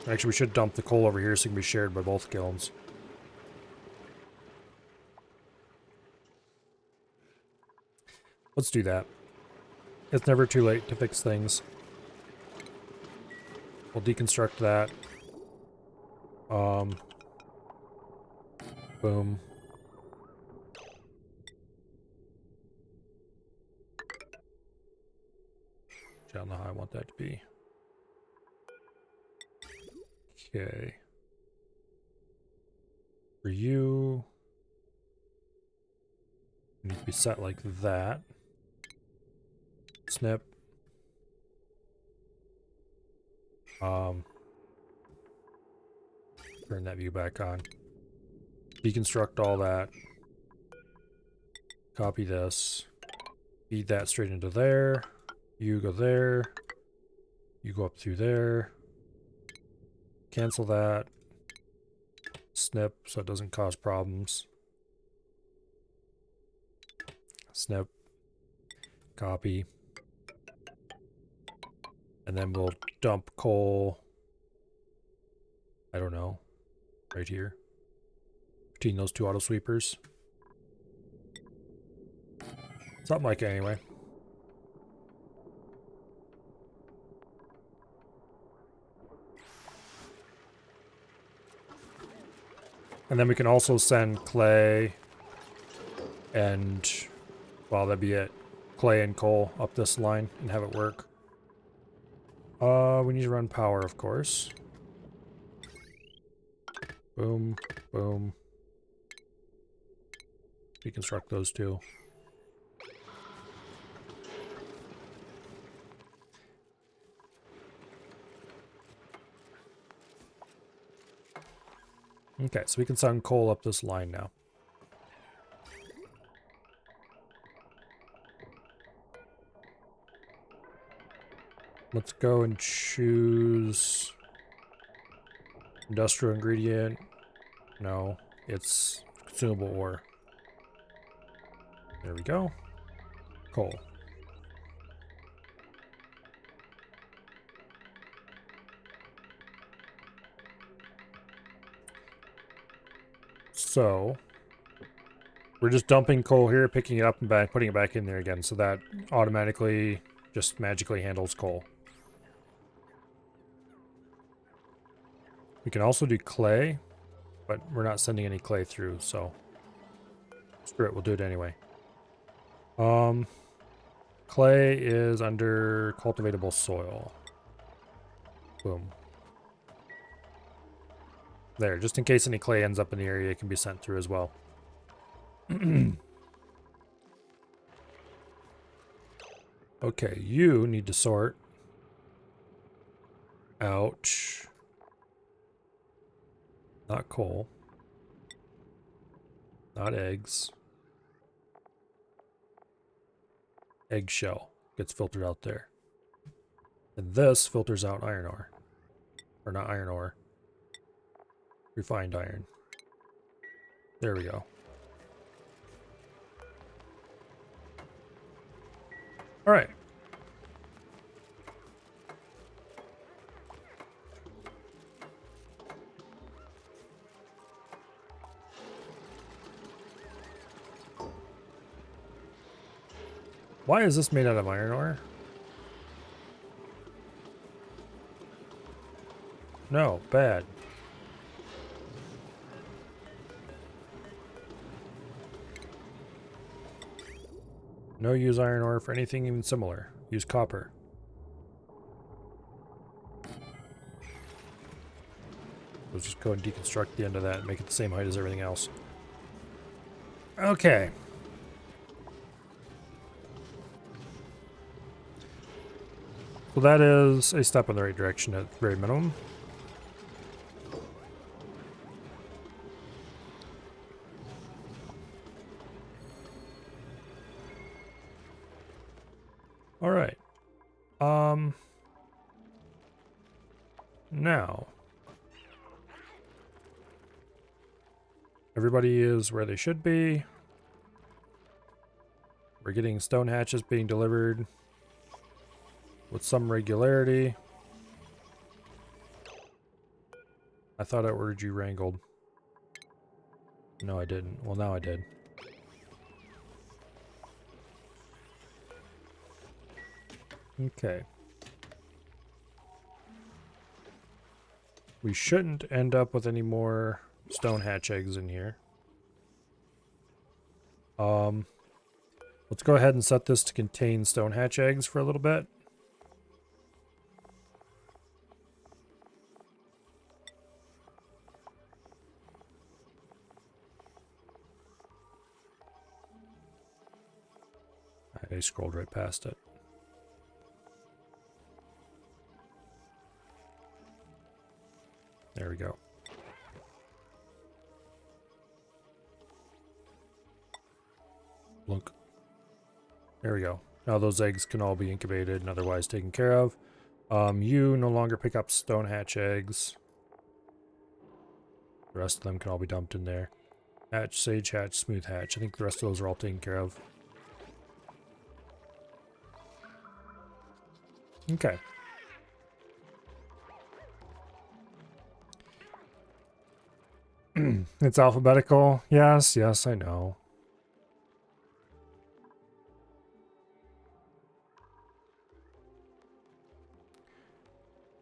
Actually, we should dump the coal over here so it can be shared by both kilns. Let's do that. It's never too late to fix things. We'll deconstruct that. Boom. I don't know how I want that to be. Okay. For you, need to be set like that. Snip. Turn that view back on. Deconstruct all that. Copy this. Feed that straight into there. You go there. You go up through there. Cancel that. Snip so it doesn't cause problems. Snip. Copy. And then we'll dump coal. I don't know. Right here. Between those two auto sweepers. Something like it anyway. And then we can also send clay and, well, that'd be it. Clay and coal up this line and have it work. We need to run power, of course. Boom, boom. Deconstruct those two. Okay, so we can send coal up this line now. Let's go and choose industrial ingredient. No, it's consumable ore. There we go. Coal. So we're just dumping coal here, picking it up and back, putting it back in there again, so that automatically just magically handles coal. We can also do clay, but we're not sending any clay through, so screw it, we'll do it anyway. Clay is under cultivatable soil. Boom. There, just in case any clay ends up in the area, it can be sent through as well. Okay, you need to sort out not coal, not eggs. Eggshell gets filtered out there. And this filters out iron ore. Or not iron ore. Refined iron. There we go. Alright. Why is this made out of iron ore? No, bad. No use iron ore for anything even similar. Use copper. We'll just go and deconstruct the end of that and make it the same height as everything else. Okay. So that is a step in the right direction at the very minimum. All right. Now everybody is where they should be. We're getting stone hatches being delivered with some regularity. I thought I ordered you wrangled. No, I didn't. Well, now I did. Okay. We shouldn't end up with any more stone hatch eggs in here. Let's go ahead and set this to contain stone hatch eggs for a little bit. I scrolled right past it. There we go. Look. There we go. Now those eggs can all be incubated and otherwise taken care of. You no longer pick up stone hatch eggs. The rest of them can all be dumped in there. Hatch, sage hatch, smooth hatch. I think the rest of those are all taken care of. Okay. It's alphabetical. Yes, yes, I know.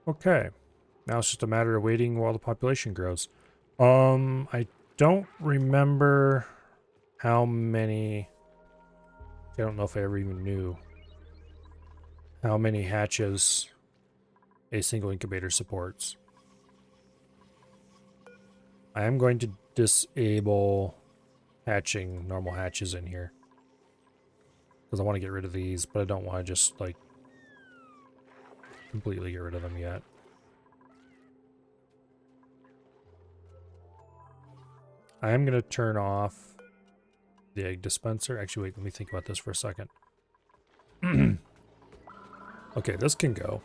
Okay. Now it's just a matter of waiting while the population grows. I don't remember how many... I don't know if I ever even knew how many hatches a single incubator supports. I am going to disable hatching normal hatches in here, because I want to get rid of these, but I don't want to just, like, completely get rid of them yet. I am going to turn off the egg dispenser. Actually, wait, let me think about this for a second. Okay, this can go.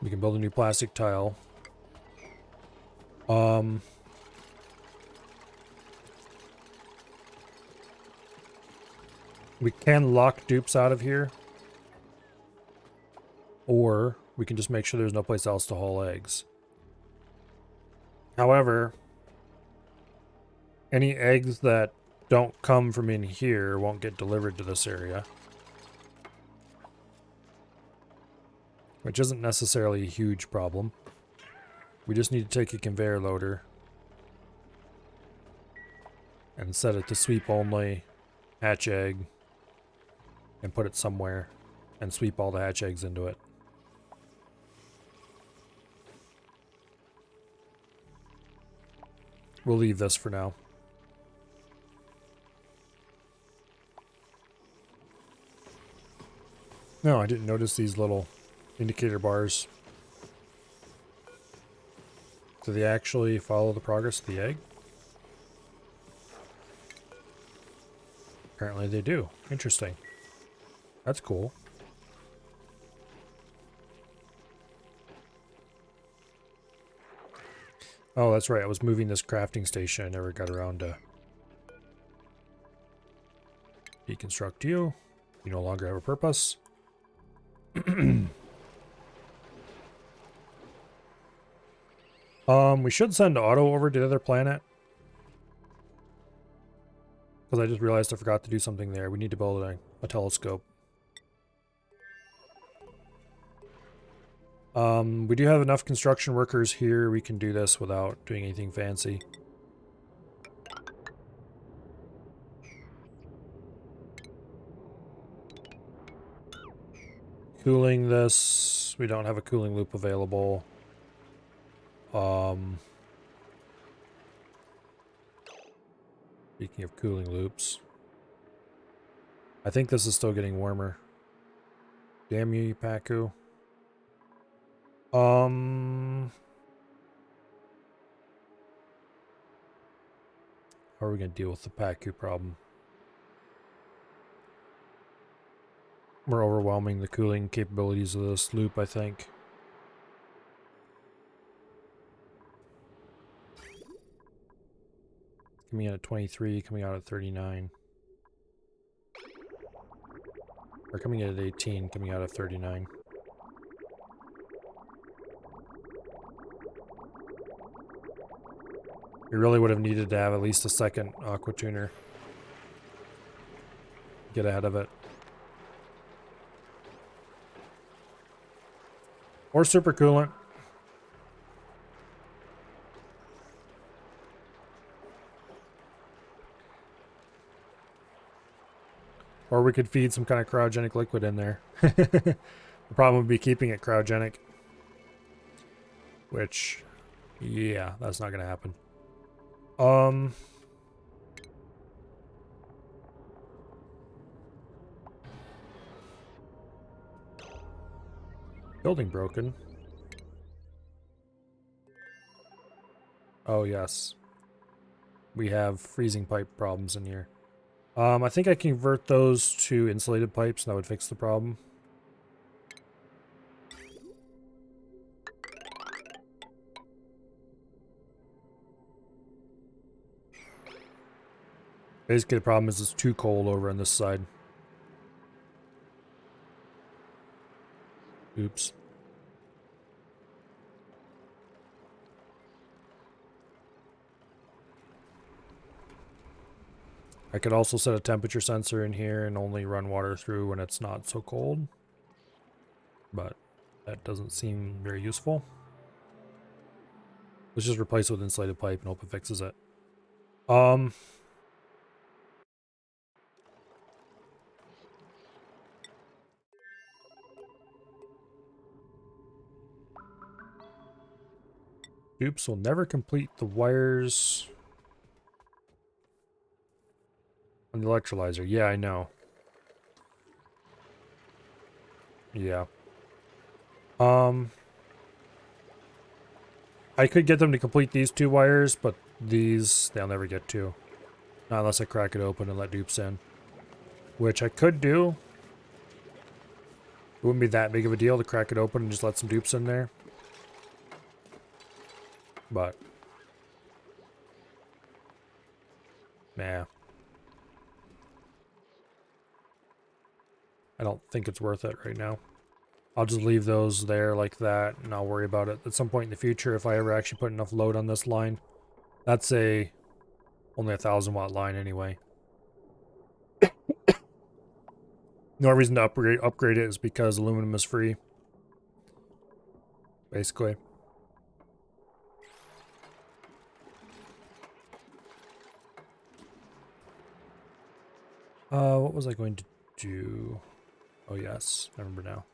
We can build a new plastic tile. We can lock dupes out of here. Or we can just make sure there's no place else to haul eggs. However, any eggs that don't come from in here won't get delivered to this area. Which isn't necessarily a huge problem. We just need to take a conveyor loader and set it to sweep only hatch egg and put it somewhere and sweep all the hatch eggs into it. We'll leave this for now. No, I didn't notice these little indicator bars. Do they actually follow the progress of the egg? Apparently they do. Interesting. That's cool. Oh, that's right. I was moving this crafting station. I never got around to deconstruct you. You no longer have a purpose. We should send Otto over to the other planet. Because I just realized I forgot to do something there. We need to build a telescope. We do have enough construction workers here. We can do this without doing anything fancy. cooling this. We don't have a cooling loop available. Speaking of cooling loops, I think this is still getting warmer. Damn you, Paku. How are we going to deal with the Paku problem? We're overwhelming the cooling capabilities of this loop, I think. Coming in at 23, coming out at 39. Or coming in at 18, coming out at 39. We really would have needed to have at least a second aqua tuner. Get ahead of it. Or super coolant. Or we could feed some kind of cryogenic liquid in there. The problem would be keeping it cryogenic. Which, yeah, that's not going to happen. Building broken. Oh, yes. We have freezing pipe problems in here. I think I can convert those to insulated pipes, and that would fix the problem. Basically, the problem is it's too cold over on this side. Oops. I could also set a temperature sensor in here and only run water through when it's not so cold. But that doesn't seem very useful. Let's just replace it with insulated pipe and hope it fixes it. Oops, will never complete the wires on the electrolyzer. Yeah, I know. Yeah. I could get them to complete these 2 wires, but these they'll never get to. Not unless I crack it open and let dupes in. Which I could do. It wouldn't be that big of a deal to crack it open and just let some dupes in there. But nah. I don't think it's worth it right now. I'll just leave those there like that, and I'll worry about it at some point in the future if I ever actually put enough load on this line. That's only a 1,000-watt line anyway. No reason to upgrade it is because aluminum is free. Basically. What was I going to do? Oh yes, I remember now.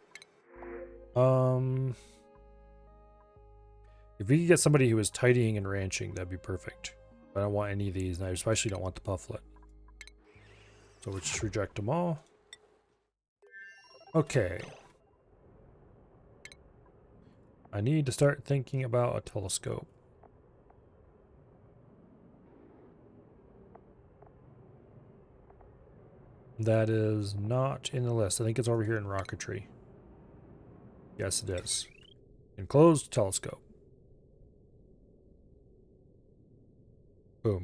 If we could get somebody who is tidying and ranching, that'd be perfect. But I don't want any of these, and I especially don't want the pufflet. So we'll just reject them all. Okay. I need to start thinking about a telescope. That is not in the list. I think it's over here in rocketry. Yes, it is. Enclosed telescope. Boom.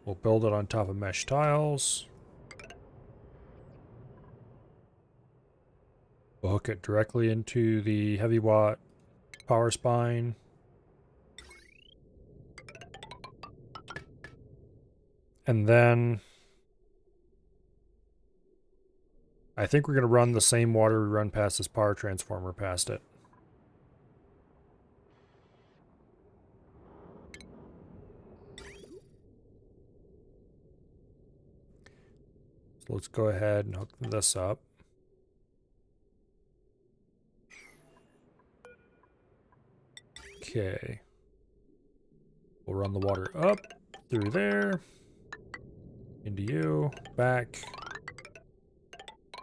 We'll build it on top of mesh tiles. We'll hook it directly into the heavy watt power spine. And then I think we're going to run the same water we run past this power transformer past it. So let's go ahead and hook this up. Okay. We'll run the water up through there, into you, back,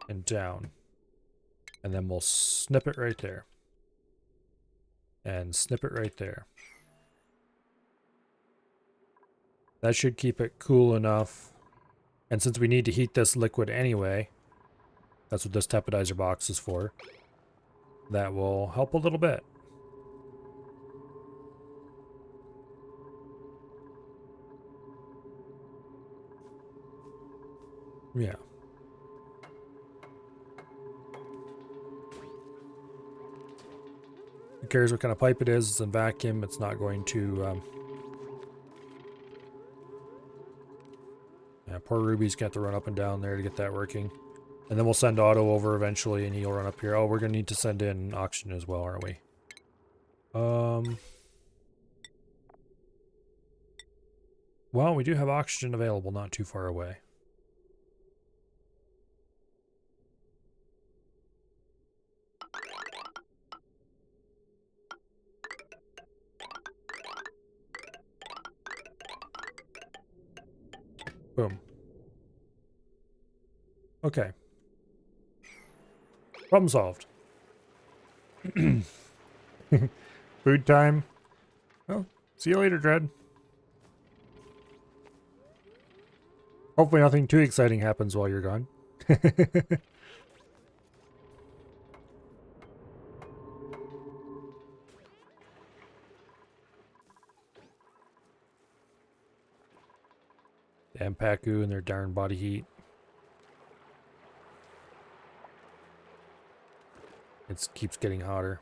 and down. And then we'll snip it right there. And snip it right there. That should keep it cool enough. And since we need to heat this liquid anyway, that's what this teppidizer box is for. That will help a little bit. Yeah. Who cares what kind of pipe it is? It's in vacuum. It's not going to... Yeah, poor Ruby's got to run up and down there to get that working. And then we'll send Otto over eventually and he'll run up here. Oh, we're going to need to send in oxygen as well, aren't we? Well, we do have oxygen available not too far away. Boom. Okay. Problem solved. Food time. Well, see you later, Dread. Hopefully nothing too exciting happens while you're gone. Damn Pacu and their darn body heat. It keeps getting hotter.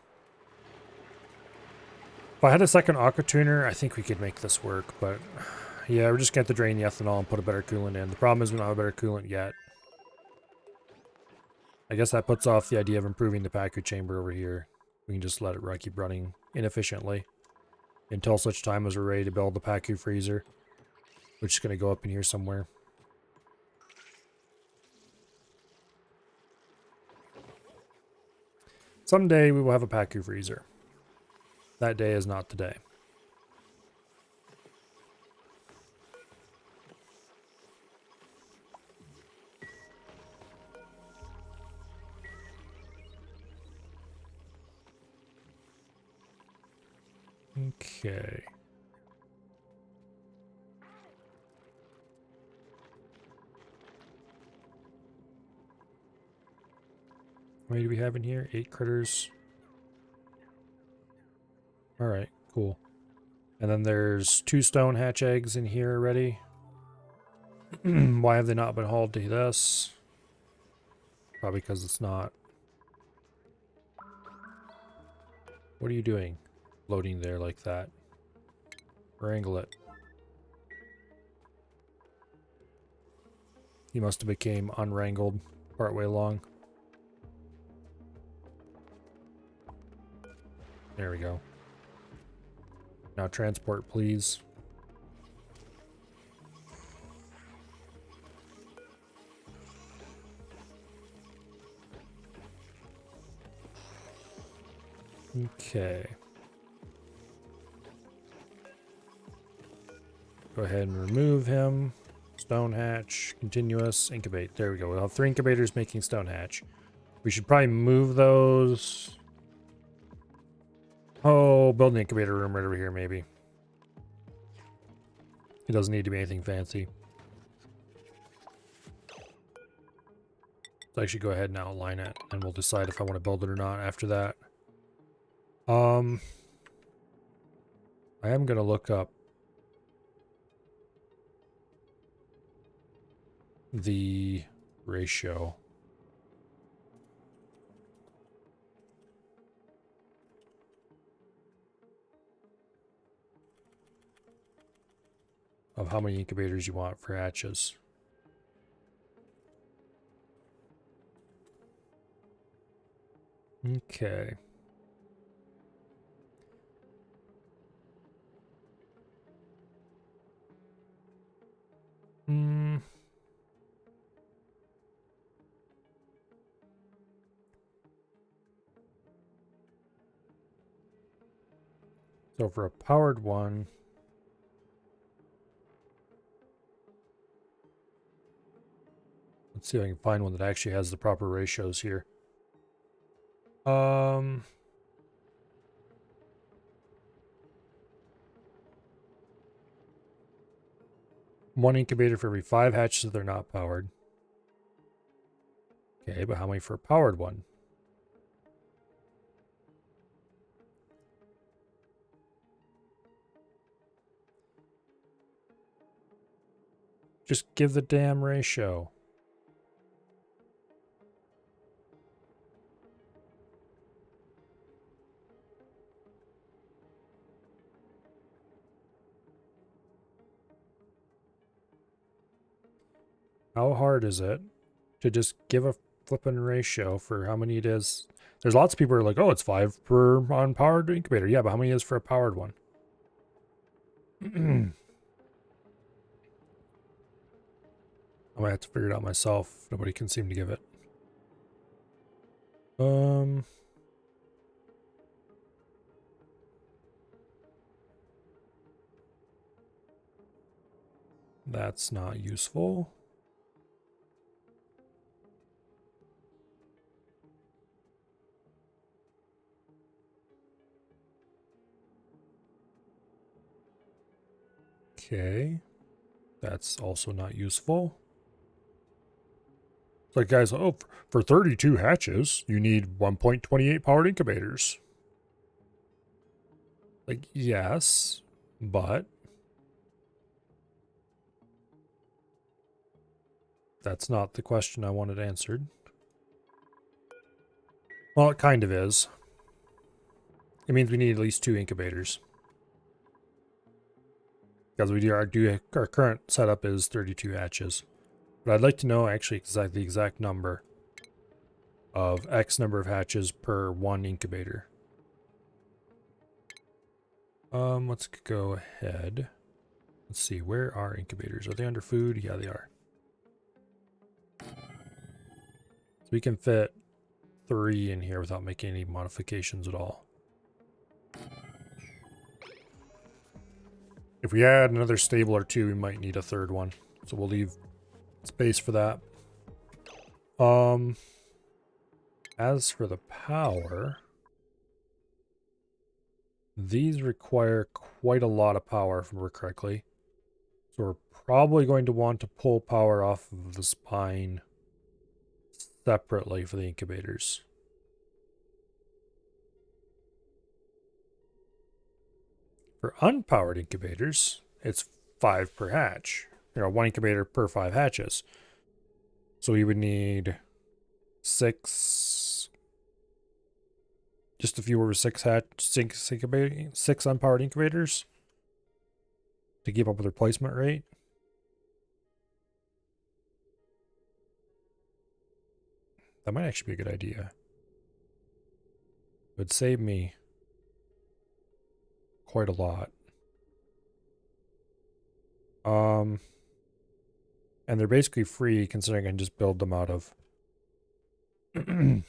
If I had a second aqua tuner, I think we could make this work, but yeah, we're just going to have to drain the ethanol and put a better coolant in. The problem is we don't have a better coolant yet. I guess that puts off the idea of improving the Pacu chamber over here. We can just let it keep running inefficiently until such time as we're ready to build the Pacu freezer, which is going to go up in here somewhere. Someday we will have a Pacu freezer. That day is not today. Okay. How many do we have in here? 8 critters. Alright, cool. And then there's 2 stone hatch eggs in here already. Why have they not been hauled to this? Probably because it's not. What are you doing? Loading there like that. Wrangle it. He must have became unwrangled partway along. There we go. Now transport, please. Okay. Go ahead and remove him. Stone hatch, continuous, incubate. There we go. We'll have 3 incubators making stone hatch. We should probably move those. Oh, build an incubator room right over here, maybe. It doesn't need to be anything fancy. So I should go ahead and outline it, and we'll decide if I want to build it or not after that. I am going to look up the ratio. Of how many incubators you want for hatches. Okay. So for a powered one, let's see if I can find one that actually has the proper ratios here. One incubator for every 5 hatches if they're not powered. Okay, but how many for a powered one? Just give the damn ratio. How hard is it to just give a flipping ratio for how many it is? There's lots of people who are like, oh, it's 5 per unpowered incubator. Yeah, but how many is for a powered one? I might have to figure it out myself. Nobody can seem to give it. That's not useful. Okay. That's also not useful. It's like, guys, oh, for 32 hatches, you need 1.28 powered incubators. Like, yes, but that's not the question I wanted answered. Well, it kind of is. It means we need at least 2 incubators. Because our current setup is 32 hatches. But I'd like to know actually the exact number of X number of hatches per 1 incubator. Let's go ahead. Let's see, where are incubators? Are they under food? Yeah, they are. So we can fit 3 in here without making any modifications at all. If we add another stable or 2, we might need a 3rd one. So we'll leave space for that. As for the power, these require quite a lot of power, if I remember correctly. So we're probably going to want to pull power off of the spine separately for the incubators. For unpowered incubators, it's 5 per hatch. 1 incubator per 5 hatches. So we would need 6, just a few over 6 unpowered incubators to keep up with replacement rate. That might actually be a good idea. It would save me quite a lot. And they're basically free considering I can just build them out of that'd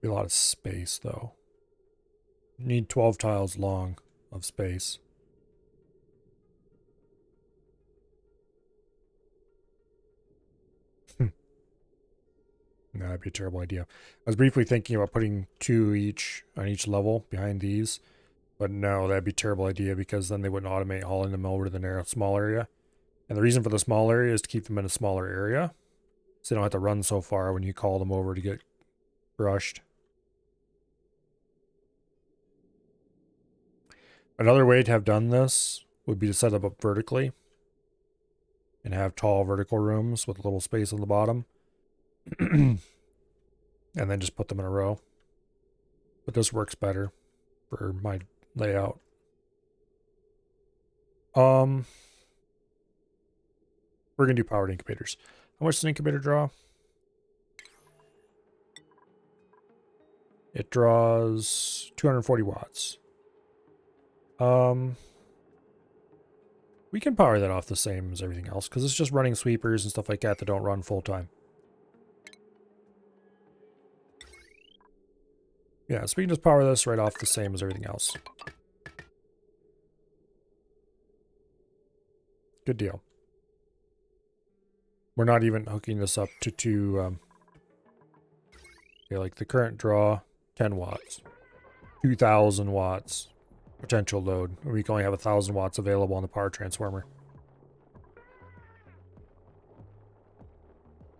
be a lot of space though. You need 12 tiles long of space. That'd be a terrible idea. I was briefly thinking about putting 2 each on each level behind these, but no, that'd be a terrible idea because then they wouldn't automate hauling them over to the small area. And the reason for the small area is to keep them in a smaller area, so they don't have to run so far when you call them over to get brushed. Another way to have done this would be to set them up vertically and have tall vertical rooms with a little space on the bottom. And then just put them in a row. But this works better for my layout. We're gonna do powered incubators. How much does an incubator draw? It draws 240 watts. We can power that off the same as everything else because it's just running sweepers and stuff like that don't run full time. Yeah, so we can just power this right off the same as everything else. Good deal. We're not even hooking this up to okay, like the current draw, 10 watts. 2,000 watts potential load. We can only have 1,000 watts available on the power transformer.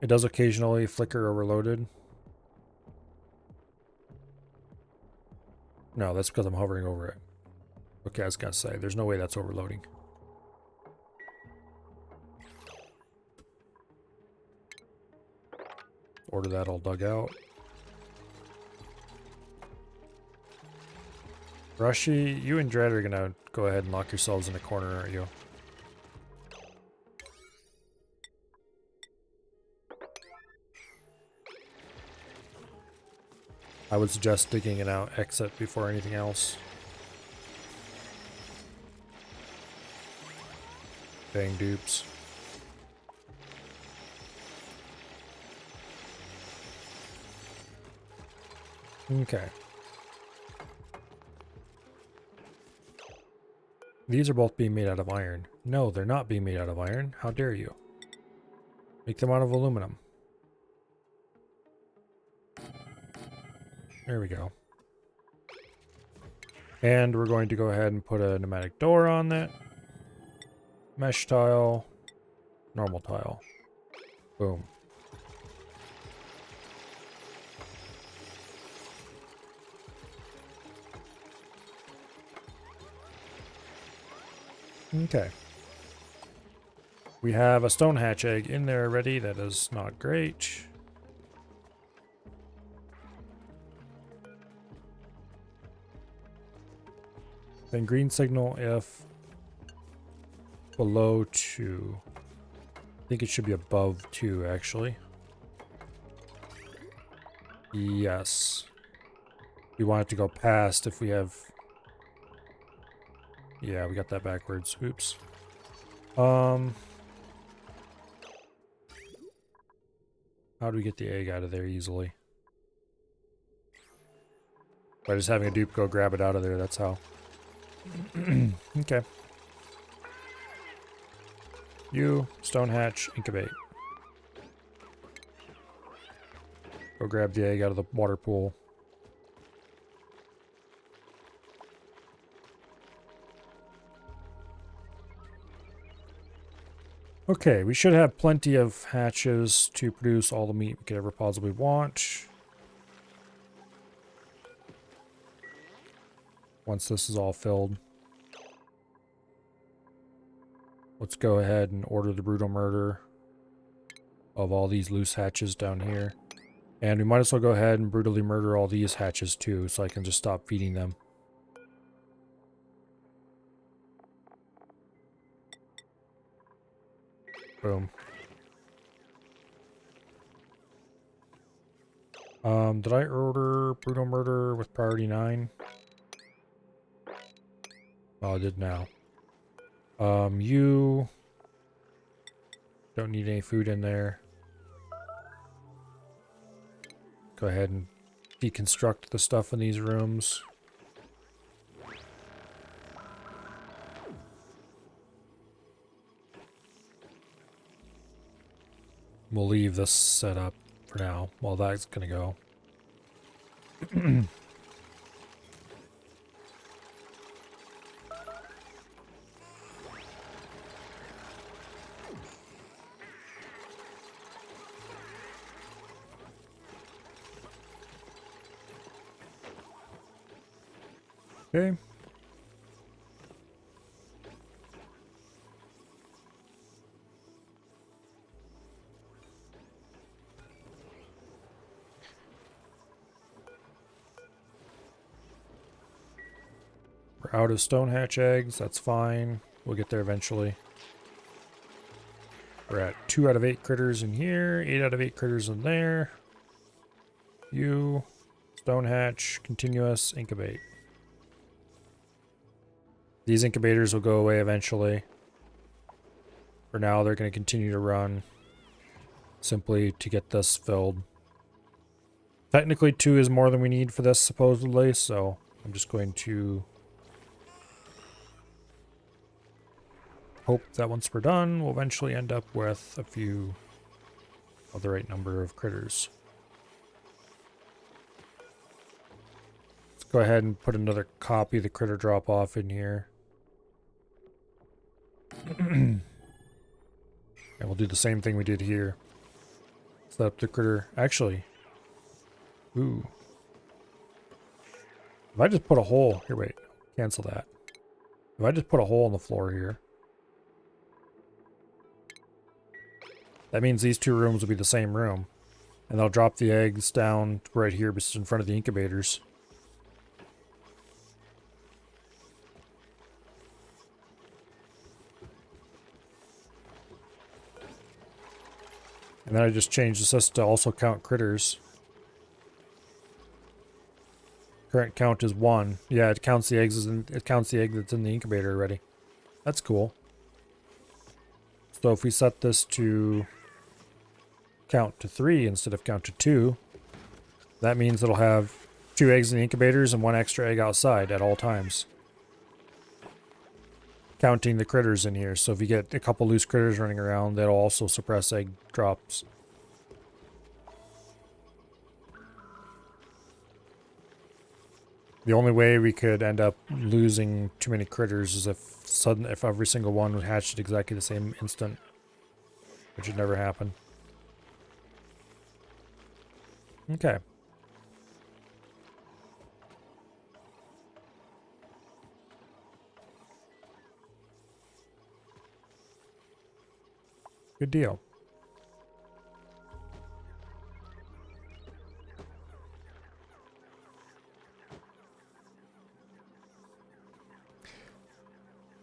It does occasionally flicker overloaded. No, that's because I'm hovering over it. Okay, I was gonna say, there's no way that's overloading. Order that all dug out. Rushy, you and Dread are gonna go ahead and lock yourselves in a corner, aren't you? I would suggest digging an out exit before anything else. Bang dupes. Okay. These are both being made out of iron. No, they're not being made out of iron. How dare you? Make them out of aluminum. There we go. And we're going to go ahead and put a pneumatic door on that. Mesh tile. Normal tile. Boom. Okay. We have a stone hatch egg in there already. That is not great. Then green signal if below 2. I think it should be above 2, actually. Yes. We want it to go past if we have... Yeah, we got that backwards. Oops. How do we get the egg out of there easily? By just having a dupe go grab it out of there, that's how. Okay. You, stone hatch, incubate. Go grab the egg out of the water pool. Okay, we should have plenty of hatches to produce all the meat we could ever possibly want. Once this is all filled. Let's go ahead and order the brutal murder of all these loose hatches down here. And we might as well go ahead and brutally murder all these hatches too, so I can just stop feeding them. Boom. Did I order brutal murder with priority 9? Oh, I did now. You don't need any food in there. Go ahead and deconstruct the stuff in these rooms. We'll leave this set up for now while that's gonna go. Okay. We're out of stone hatch eggs. That's fine. We'll get there eventually. We're at 2 out of 8 critters in here, 8 out of 8 critters in there. You, stone hatch, continuous, incubate. These incubators will go away eventually. For now, they're going to continue to run simply to get this filled. Technically 2 is more than we need for this, supposedly, so I'm just going to hope that once we're done, we'll eventually end up with a few of the right number of critters. Let's go ahead and put another copy of the critter drop off in here. And we'll do the same thing we did here. Set up the critter. Actually, ooh. If I just put a hole, here, wait, cancel that. If I just put a hole in the floor here, that means these 2 rooms will be the same room. And they'll drop the eggs down right here just in front of the incubators. And then I just changed this to also count critters. Current count is 1. Yeah, it counts the eggs it counts the egg that's in the incubator already. That's cool. So if we set this to count to 3 instead of count to 2, that means it'll have 2 eggs in the incubators and 1 extra egg outside at all times. Counting the critters in here. So if you get a couple loose critters running around, that'll also suppress egg drops. The only way we could end up losing too many critters is if every single one would hatch at exactly the same instant, which would never happen. Okay. Good deal.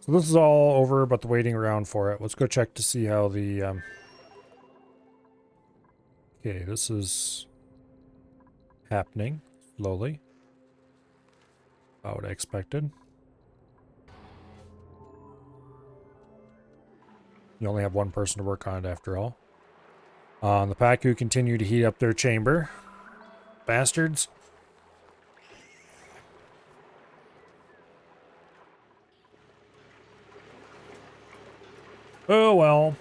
So this is all over, but the waiting around for it. Let's go check to see how the... Okay, this is happening slowly. About what I expected. You only have 1 person to work on it after all. The Pacu continue to heat up their chamber. Bastards. Oh well.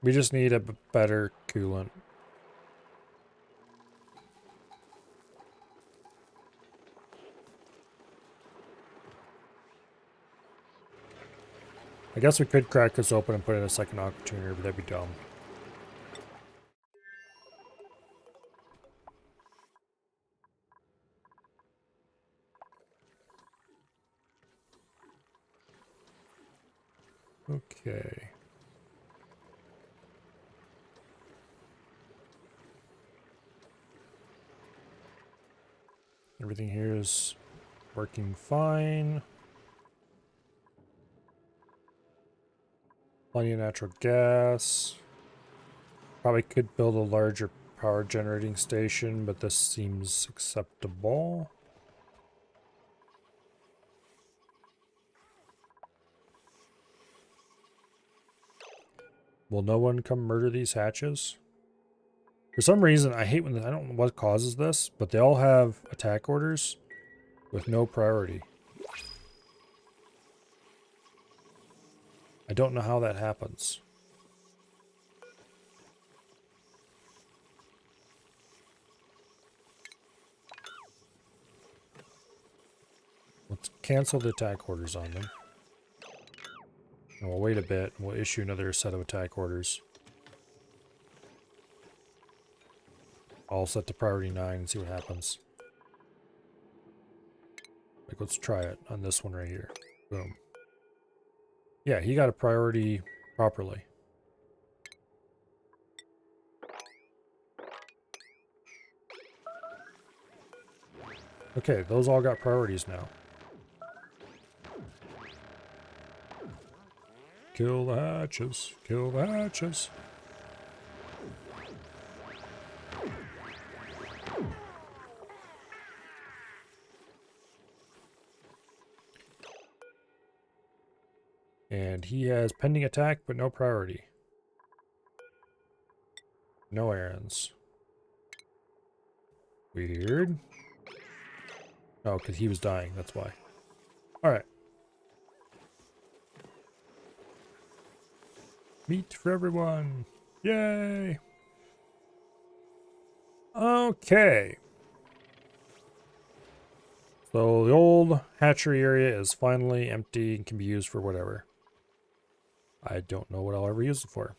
We just need a better coolant. I guess we could crack this open and put in a second aqua tuner, but that'd be dumb. Okay. Everything here is working fine. Plenty of natural gas. Probably could build a larger power generating station, but this seems acceptable. Will no one come murder these hatches? For some reason, I hate when I don't know what causes this, but they all have attack orders with no priority. I don't know how that happens. Let's cancel the attack orders on them. And we'll wait a bit and we'll issue another set of attack orders. I'll set to priority 9 and see what happens. Like, let's try it on this one right here. Boom. Yeah, he got a priority properly. Okay, those all got priorities now. Kill the hatches. Kill the hatches. And he has pending attack, but no priority. No errands. Weird. Oh, because he was dying, that's why. Alright. Meat for everyone. Yay! Okay. So the old hatchery area is finally empty and can be used for whatever. I don't know what I'll ever use it for.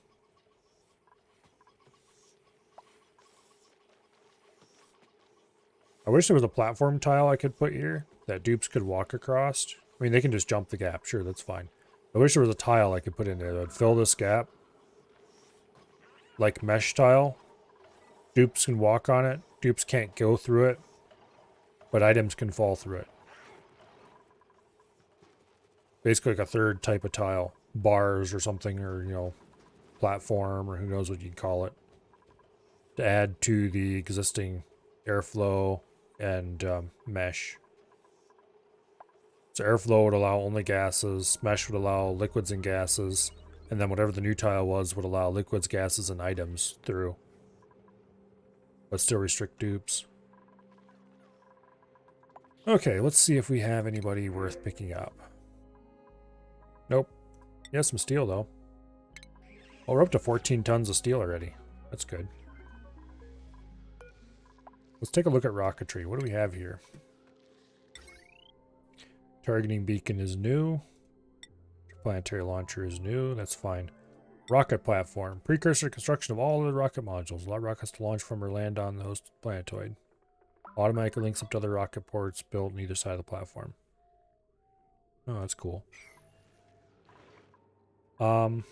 I wish there was a platform tile I could put here that dupes could walk across. I mean, they can just jump the gap. Sure, that's fine. I wish there was a tile I could put in there that would fill this gap. Like mesh tile. Dupes can walk on it. Dupes can't go through it. But items can fall through it. Basically like a third type of tile. Bars or something, or, you know, platform, or who knows what you'd call it. To add to the existing airflow and mesh. So airflow would allow only gases, mesh would allow liquids and gases, and then whatever the new tile was would allow liquids, gases, and items through. But still restrict dupes. Okay, let's see if we have anybody worth picking up. Nope. He has some steel though. Oh, we're up to 14 tons of steel already. That's good. Let's take a look at rocketry. What do we have here? Targeting beacon is new. Planetary launcher is new. That's fine. Rocket platform. Precursor construction of all of the rocket modules. Allow rockets to launch from or land on the host planetoid. Automatically links up to other rocket ports built on either side of the platform. Oh, that's cool. Oh,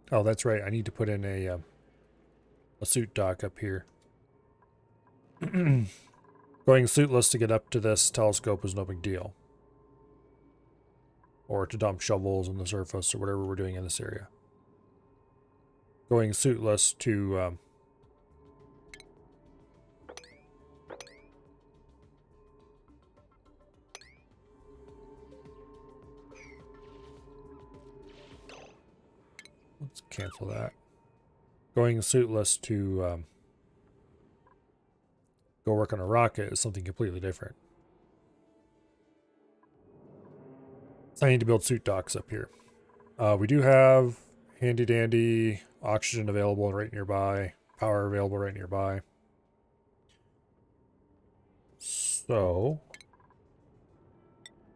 that's right. I need to put in a suit dock up here. Going suitless to get up to this telescope is no big deal. Or to dump shovels on the surface or whatever we're doing in this area. Going suitless to let's cancel that. Going suitless to go work on a rocket is something completely different. So I need to build suit docks up here. We do have handy dandy oxygen available right nearby, power available right nearby. So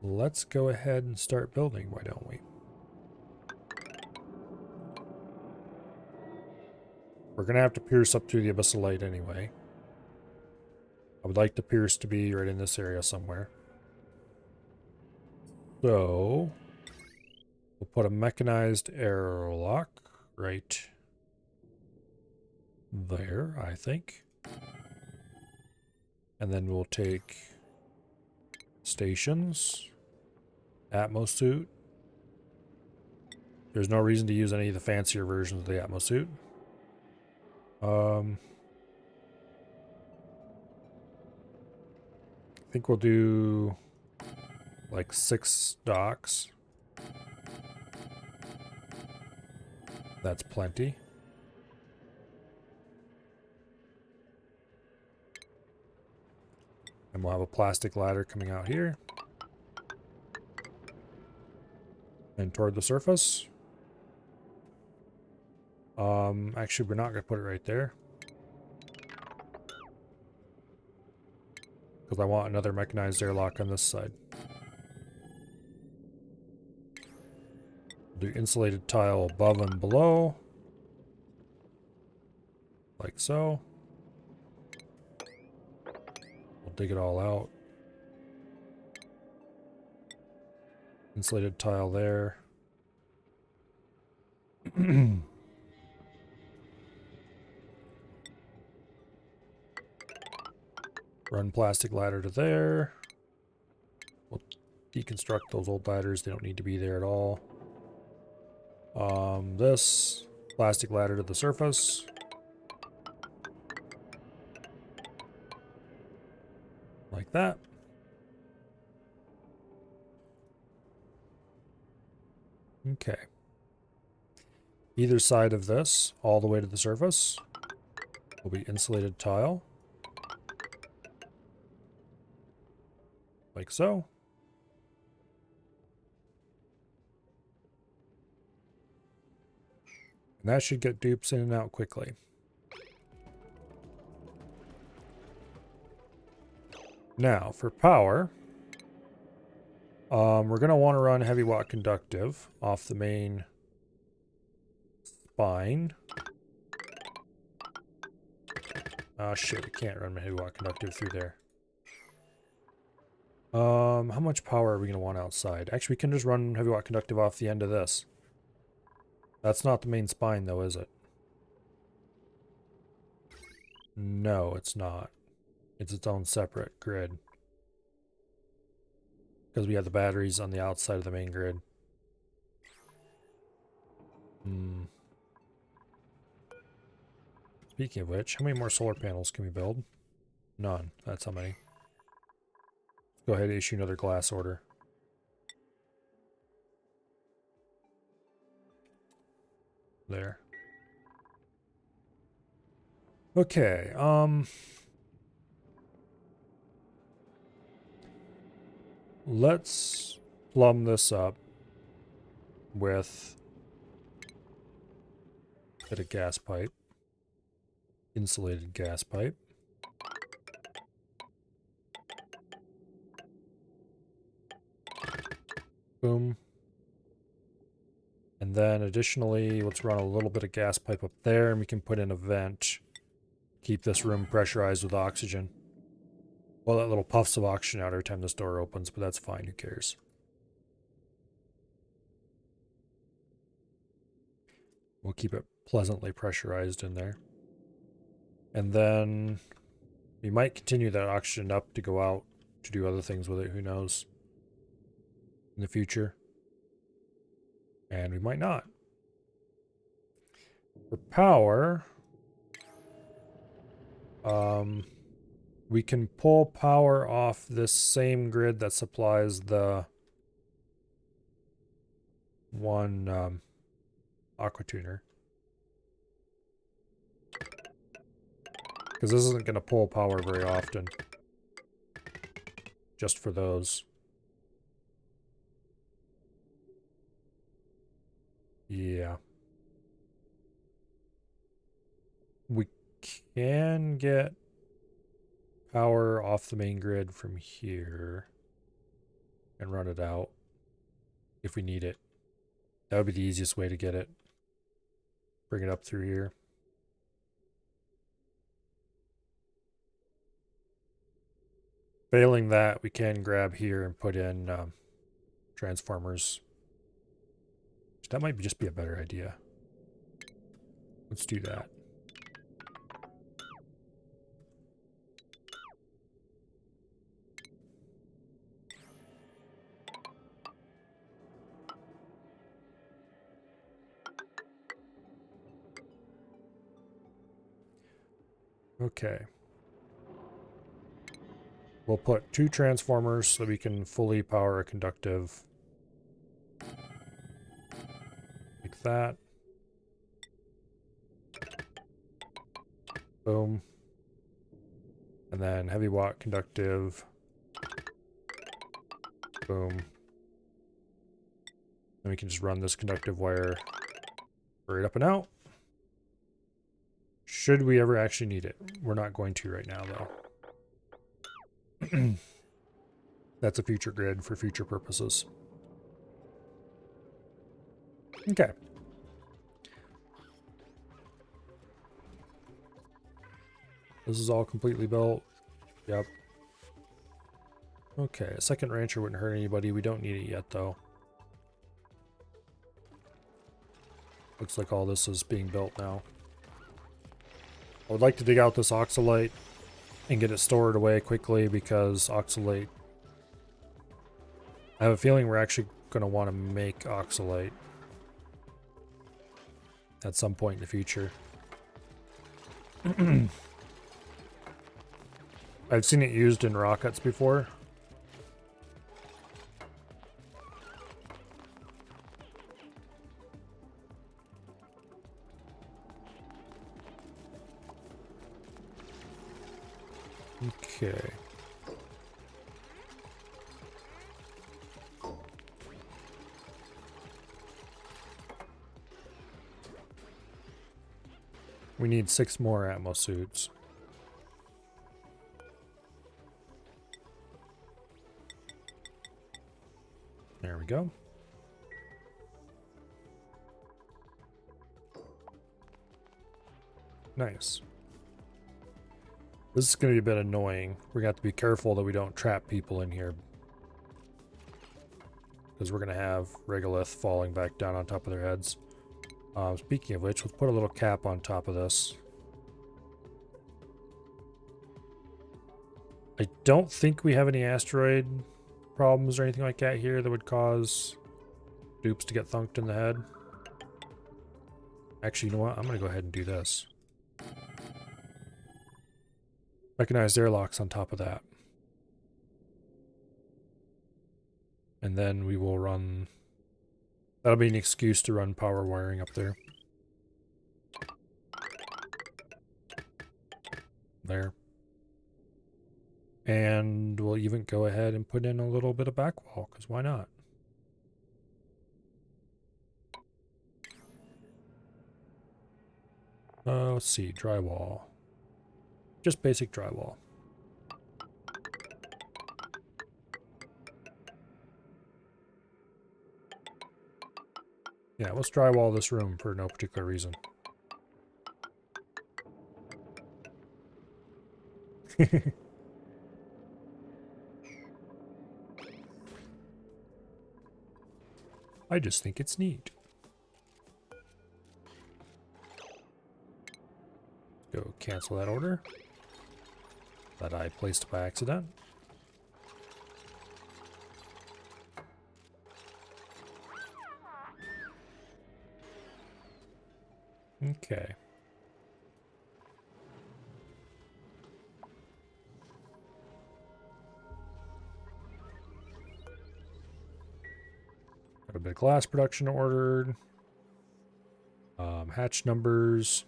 let's go ahead and start building, why don't we? We're gonna have to pierce up through the abyssal light anyway. I would like the pierce to be right in this area somewhere. So we'll put a mechanized airlock right there, I think. And then we'll take stations, Atmos suit. There's no reason to use any of the fancier versions of the Atmos suit. I think we'll do like 6 docks. That's plenty. And we'll have a plastic ladder coming out here. And toward the surface. Actually, we're not going to put it right there. Because I want another mechanized airlock on this side. We'll do insulated tile above and below. Like so. We'll dig it all out. Insulated tile there. Run plastic ladder to there. We'll deconstruct those old ladders. They don't need to be there at all. This plastic ladder to the surface. Like that. Okay. Either side of this, all the way to the surface, will be insulated tile. like so. And that should get dupes in and out quickly. Now, for power, we're going to want to run heavy watt conductive off the main spine. Oh shit, I can't run my heavy watt conductive through there. How much power are we going to want outside? Actually, we can just run heavy watt conductive off the end of this. That's not the main spine though, is it? No, it's not. It's its own separate grid. Because we have the batteries on the outside of the main grid. Speaking of which, how many more solar panels can we build? None. That's how many. Go ahead and issue another glass order. There. Okay, let's plumb this up with a bit of gas pipe. Insulated gas pipe. Boom. And then additionally, let's run a little bit of gas pipe up there, and we can put in a vent. Keep this room pressurized with oxygen. Well, that little puffs of oxygen out every time this door opens, but that's fine, who cares? We'll keep it pleasantly pressurized in there. And then we might continue that oxygen up to go out to do other things with it, who knows, in the future. And we might not. For power, we can pull power off this same grid that supplies the one aqua tuner. Because this isn't going to pull power very often. Just for those. Yeah. We can get power off the main grid from here and run it out if we need it. That would be the easiest way to get it. Bring it up through here. Failing that, we can grab here and put in transformers. That might just be a better idea. Let's do that. Okay. We'll put 2 transformers so we can fully power a conductive. Like that. Boom. And then heavy watt conductive. Boom. And we can just run this conductive wire right up and out. Should we ever actually need it? We're not going to right now, though. That's a future grid for future purposes. Okay. This is all completely built. Yep. Okay, a second rancher wouldn't hurt anybody. We don't need it yet, though. Looks like all this is being built now. I would like to dig out this oxalate and get it stored away quickly because oxalate... I have a feeling we're actually going to want to make oxalate at some point in the future. I've seen it used in rockets before. Okay. We need 6 more Atmos suits. There we go. Nice. This is going to be a bit annoying. We're going to have to be careful that we don't trap people in here. Because we're going to have regolith falling back down on top of their heads. Speaking of which, let's put a little cap on top of this. I don't think we have any asteroid problems or anything like that here that would cause dupes to get thunked in the head. Actually, you know what? I'm going to go ahead and do this. Mechanized airlocks on top of that. And then we will run... That'll be an excuse to run power wiring up there. There. And we'll even go ahead and put in a little bit of back wall, because why not? Let's see, drywall. Just basic drywall. Yeah, let's drywall this room for no particular reason. I just think it's neat. Go cancel that order that I placed by accident. Okay. Got a bit of glass production ordered. Hatch numbers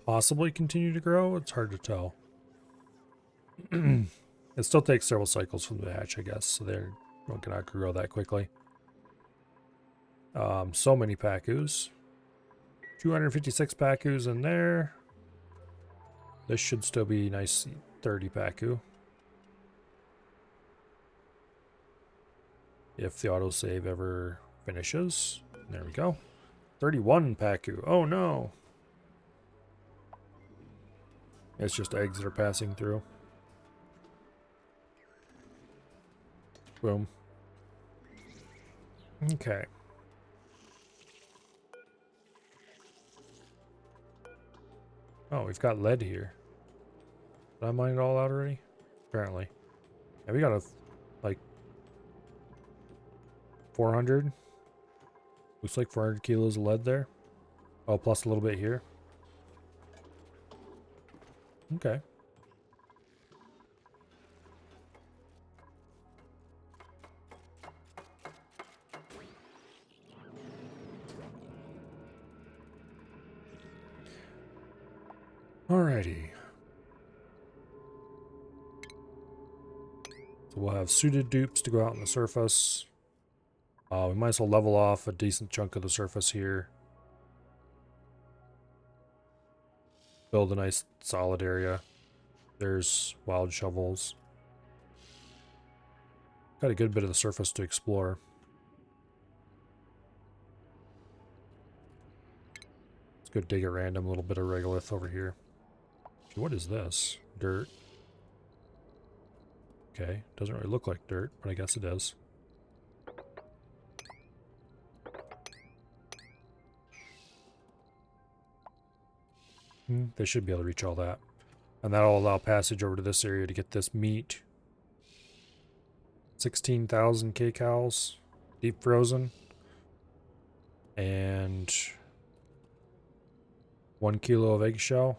possibly continue to grow. It's hard to tell. It still takes several cycles from the hatch, I guess, so they're not gonna grow that quickly. So many Pacus. 256 Pacus in there. This should still be nice 30 Pacu. If the autosave ever finishes. There we go. 31 Pacu. Oh no. It's just eggs that are passing through. Boom. Okay. Oh, we've got lead here. Did I mine it all out already? Apparently. Yeah, we got a, like, 400. Looks like 400 kilos of lead there. Oh, plus a little bit here. Okay. Alrighty. So we'll have suited dupes to go out on the surface. We might as well level off a decent chunk of the surface here. Build a nice solid area. There's wild shovels. Got a good bit of the surface to explore. Let's go dig at random, a little bit of regolith over here. What is this? Dirt. Okay, doesn't really look like dirt, but I guess it is. They should be able to reach all that. And that'll allow passage over to this area to get this meat. 16,000 kcals, deep frozen. And 1 kilo of eggshell.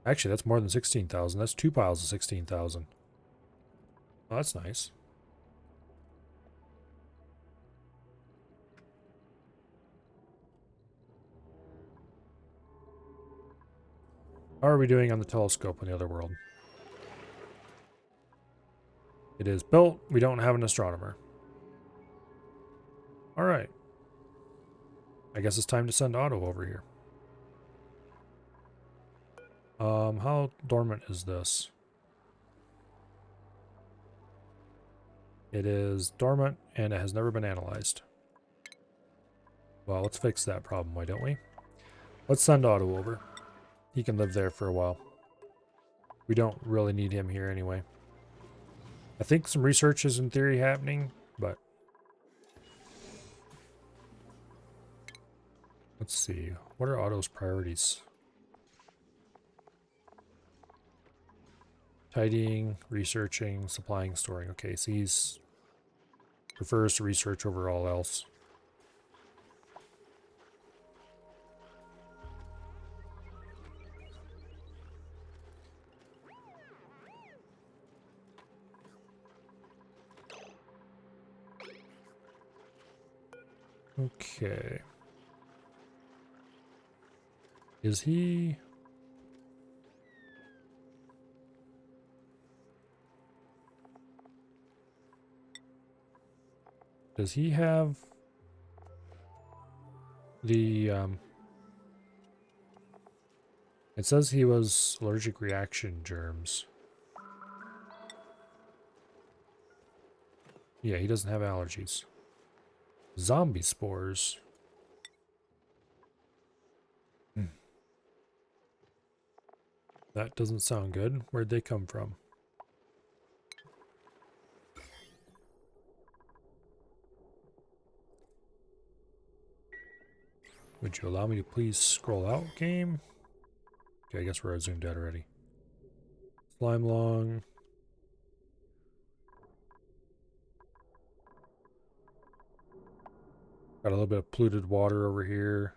Actually, that's more than 16,000. That's 2 piles of 16,000. Oh, that's nice. How are we doing on the telescope in the other world? It is built. We don't have an astronomer. All right. I guess it's time to send Otto over here. How dormant is this? It is dormant and it has never been analyzed. Well, let's fix that problem, why don't we? Let's send Otto over. He can live there for a while. We don't really need him here anyway. I think some research is in theory happening, but let's see. What are Otto's priorities? Tidying, researching, supplying, storing. Okay, so he's prefers to research over all else. Okay. Is he... Does he have the, it says he was allergic reaction germs. Yeah, he doesn't have allergies. Zombie spores. That doesn't sound good. Where'd they come from? Would you allow me to please scroll out, game? Okay, I guess we're zoomed out already. Slime long. Got a little bit of polluted water over here.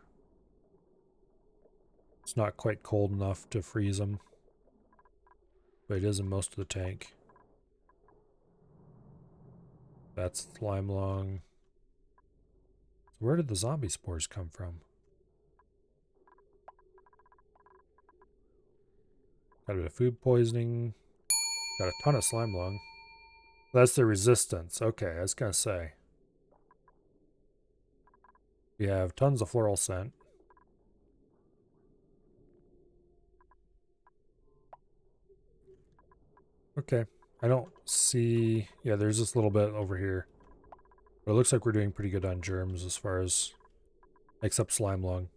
It's not quite cold enough to freeze them, but it is in most of the tank. That's slime long. Where did the zombie spores come from? Got a bit of food poisoning. Got a ton of slime lung. That's the resistance. Okay, I was gonna say. We have tons of floral scent. Okay. I don't see... Yeah, there's this little bit over here. But it looks like we're doing pretty good on germs as far as... Except slime lung.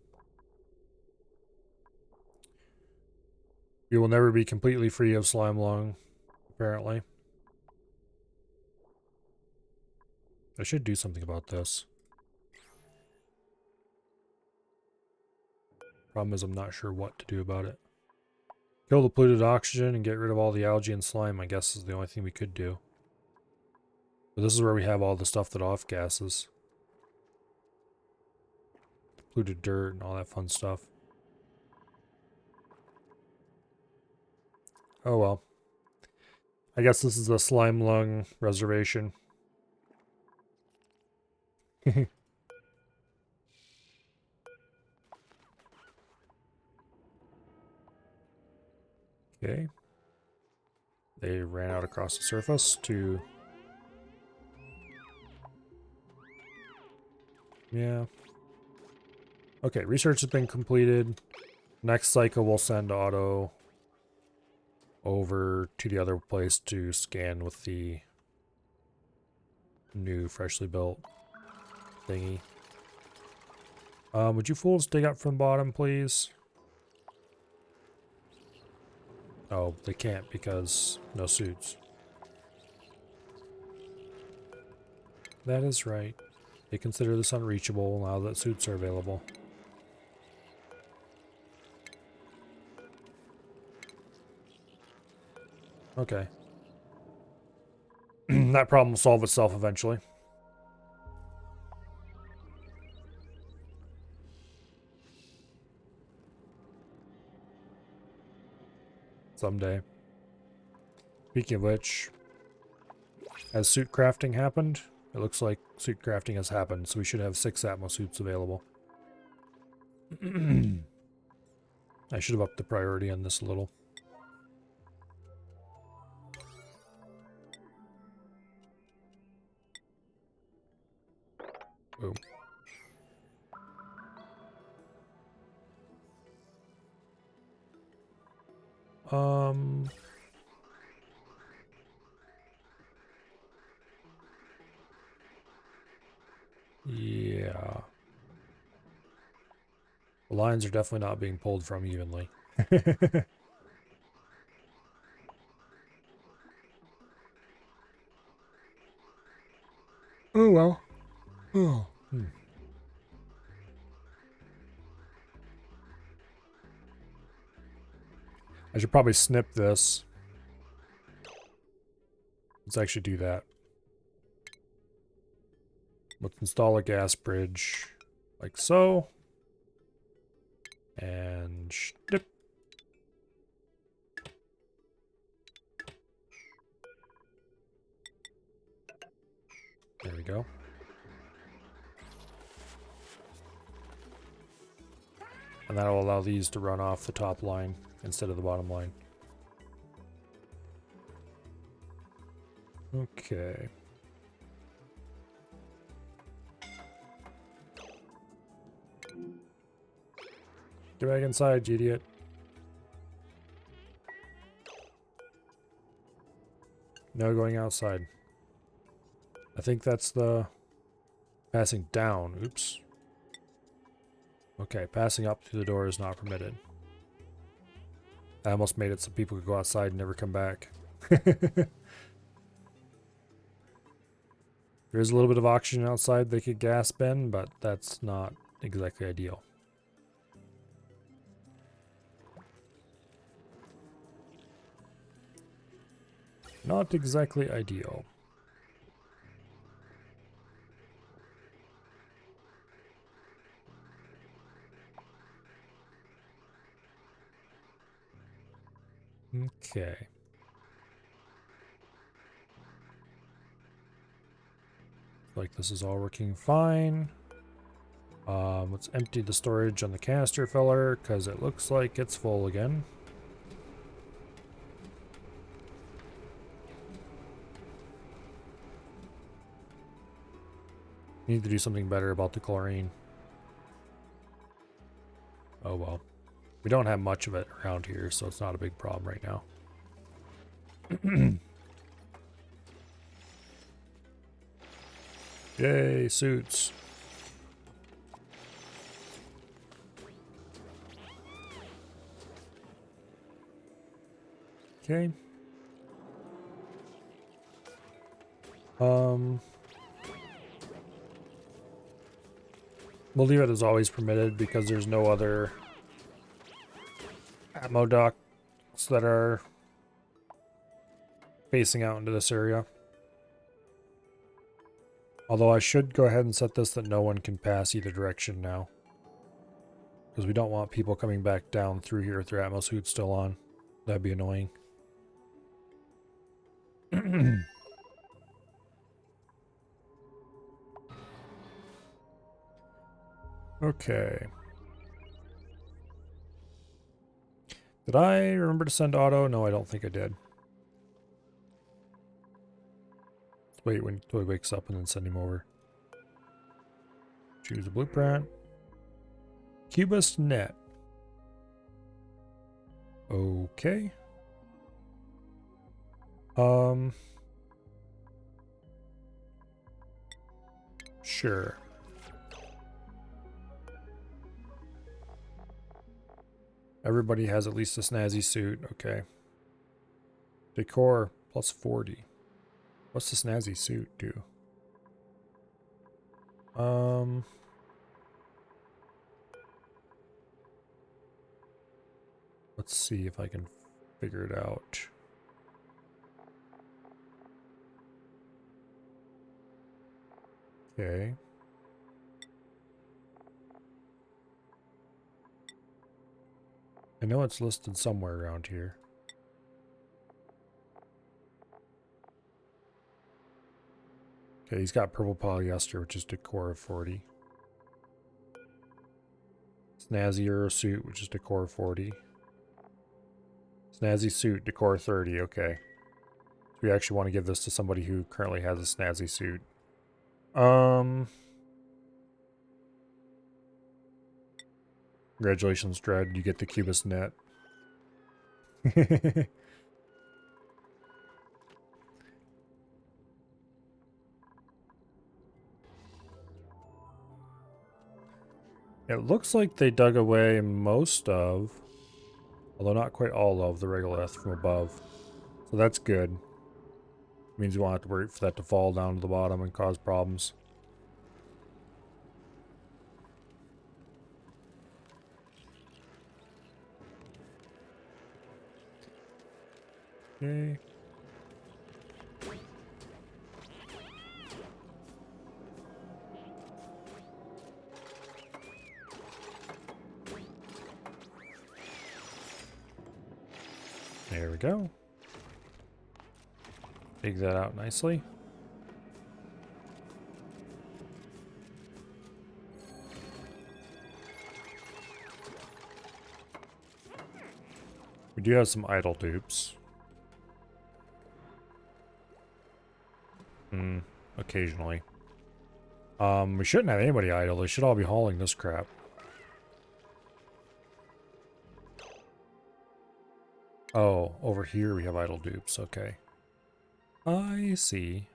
You will never be completely free of slime lung, apparently. I should do something about this. Problem is I'm not sure what to do about it. Kill the polluted oxygen and get rid of all the algae and slime, I guess, is the only thing we could do. But this is where we have all the stuff that off gases. Polluted dirt and all that fun stuff. Oh well. I guess this is the slime lung reservation. Okay. They ran out across the surface to... Yeah. Okay, research has been completed. Next cycle we'll send Otto over to the other place to scan with the new freshly built thingy. Would you fools dig up from the bottom, please? Oh, they can't because no suits. That is right. They consider this unreachable now that suits are available. Okay. That problem will solve itself eventually. Someday. Speaking of which, has suit crafting happened? It looks like suit crafting has happened, so we should have 6 Atmo suits available. I should have upped the priority on this a little. Boom. Um, yeah. The lines are definitely not being pulled from evenly. Oh well. Oh. I should probably snip this. Let's actually do that. Let's install a gas bridge like so. And snip. There we go. And that'll allow these to run off the top line instead of the bottom line. Okay. Get back inside, you idiot. No going outside. I think that's the passing down. Oops. Okay, passing up through the door is not permitted. I almost made it so people could go outside and never come back. There's a little bit of oxygen outside they could gasp in, but that's not exactly ideal. Not exactly ideal. Okay. Like this is all working fine. Let's empty the storage on the canister filler because it looks like it's full again. Need to do something better about the chlorine. Oh well. We don't have much of it around here, so it's not a big problem right now. Yay, suits. Okay. We'll leave it as always permitted because there's no other ammo docks that are facing out into this area. Although I should go ahead and set this that no one can pass either direction now. Because we don't want people coming back down through here with their Atmos suits still on. That'd be annoying. Okay. Did I remember to send Otto? No, I don't think I did. Let's wait until he wakes up and then send him over. Choose a blueprint. Cubist net. Okay. Sure. Everybody has at least a snazzy suit. Okay. Decor plus 40. What's the snazzy suit do? Let's see if I can figure it out. Okay. I know it's listed somewhere around here. Okay, he's got purple polyester, which is decor of 40. Snazzy Euro suit, which is decor of 40. Snazzy suit, decor 30. Okay. So we actually want to give this to somebody who currently has a snazzy suit. Congratulations, Dread. You get the Cubist net. It looks like they dug away most of, although not quite all of, the regolith from above. So that's good. Means you won't have to wait for that to fall down to the bottom and cause problems. Okay. There we go. Dig that out nicely. We do have some idle dupes. Occasionally. We shouldn't have anybody idle. They should all be hauling this crap. Oh, over here we have idle dupes. Okay. I see.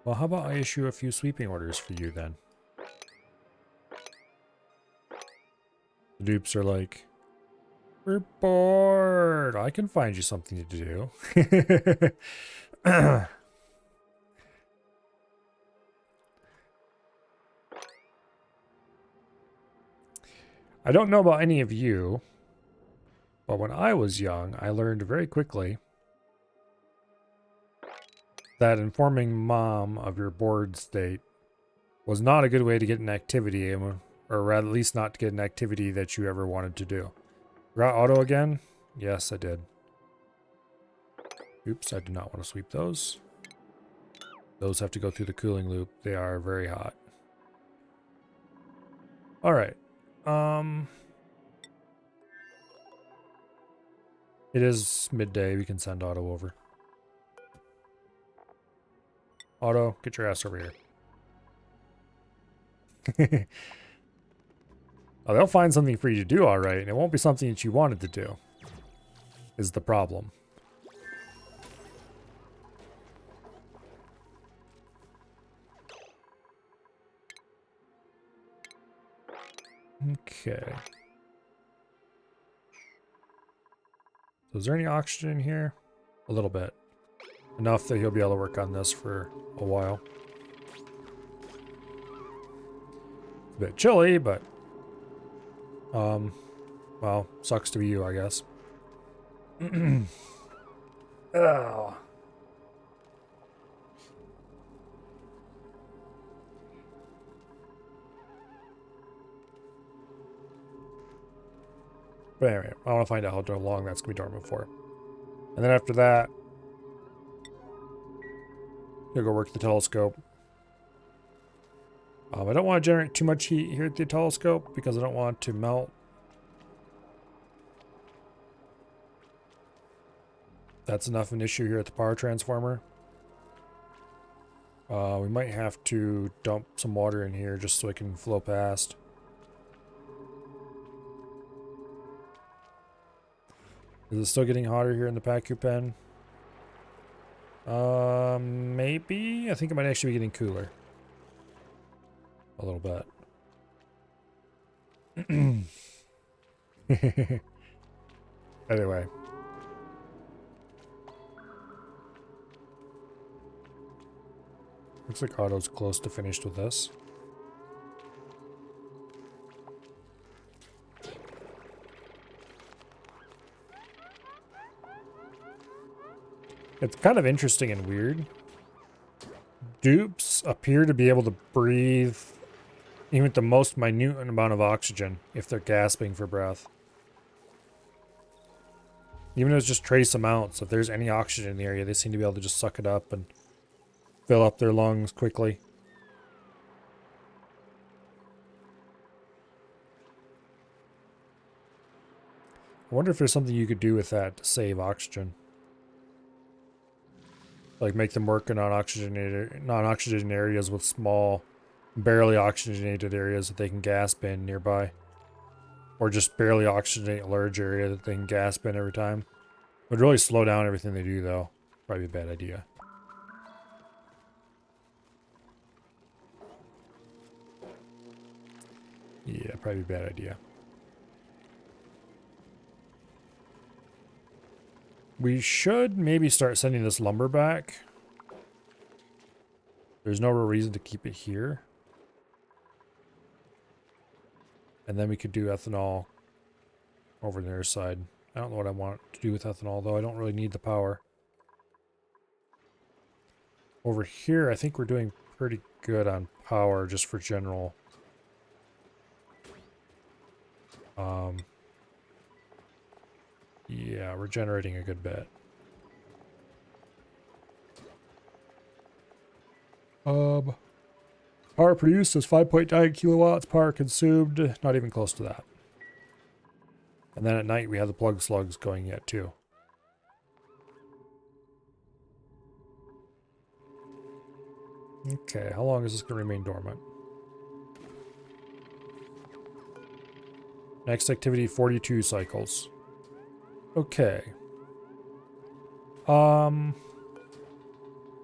Well, how about I issue a few sweeping orders for you then? The dupes are like, we're bored. I can find you something to do. I don't know about any of you, but when I was young, I learned very quickly that informing mom of your bored state was not a good way to get an activity, or at least not to get an activity that you ever wanted to do. Forgot auto again? Yes, I did. Oops, I do not want to sweep those. Those have to go through the cooling loop. They are very hot. All right. It is midday. We can send Auto over. Auto, get your ass over here. Oh, they'll find something for you to do, all right, and it won't be something that you wanted to do, is the problem. Okay. So is there any oxygen in here? A little bit. Enough that he'll be able to work on this for a while. A bit chilly, but well, sucks to be you, I guess. Oh. But anyway, I want to find out how long that's going to be dormant for. And then after that, you'll go work the telescope. I don't want to generate too much heat here at the telescope because I don't want it to melt. That's enough of an issue here at the power transformer. We might have to dump some water in here just so it can flow past. Is it still getting hotter here in the PACU pen? Maybe. I think it might actually be getting cooler. A little bit. Anyway. Looks like Otto's close to finished with this. It's kind of interesting and weird. Dupes appear to be able to breathe even with the most minute amount of oxygen if they're gasping for breath. Even if it's just trace amounts, if there's any oxygen in the area, they seem to be able to just suck it up and fill up their lungs quickly. I wonder if there's something you could do with that to save oxygen. Like make them work in non-oxygenated areas with small, barely oxygenated areas that they can gasp in nearby. Or just barely oxygenate a large area that they can gasp in every time. Would really slow down everything they do, though. Probably a bad idea. Yeah, probably a bad idea. We should maybe start sending this lumber back. There's no real reason to keep it here. And then we could do ethanol over the other side. I don't know what I want to do with ethanol, though. I don't really need the power. Over here, I think we're doing pretty good on power just for general. Yeah, we're generating a good bit. Power produced is 5.9 kilowatts. Power consumed, not even close to that. And then at night we have the plug slugs going yet too. Okay, how long is this going to remain dormant? Next activity, 42 cycles. Okay.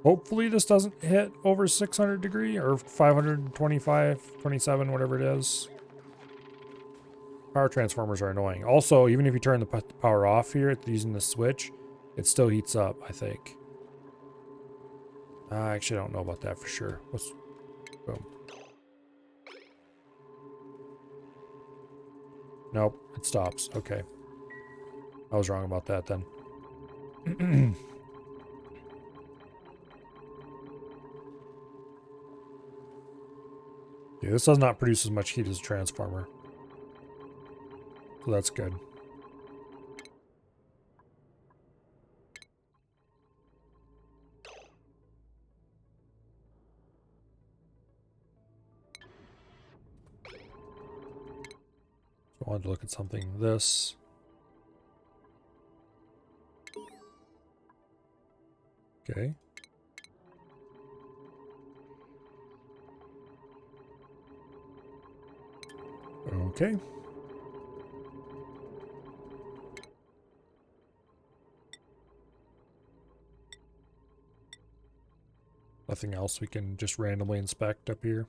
Hopefully this doesn't hit over 600 degree or 525, 27, whatever it is. Power transformers are annoying. Also, even if you turn the power off here using the switch, it still heats up, I think. I actually don't know about that for sure. Let's, boom. Nope, it stops. Okay. I was wrong about that then. Yeah, this does not produce as much heat as a transformer. So that's good. So I wanted to look at something. This. Okay. Okay. Nothing else we can just randomly inspect up here.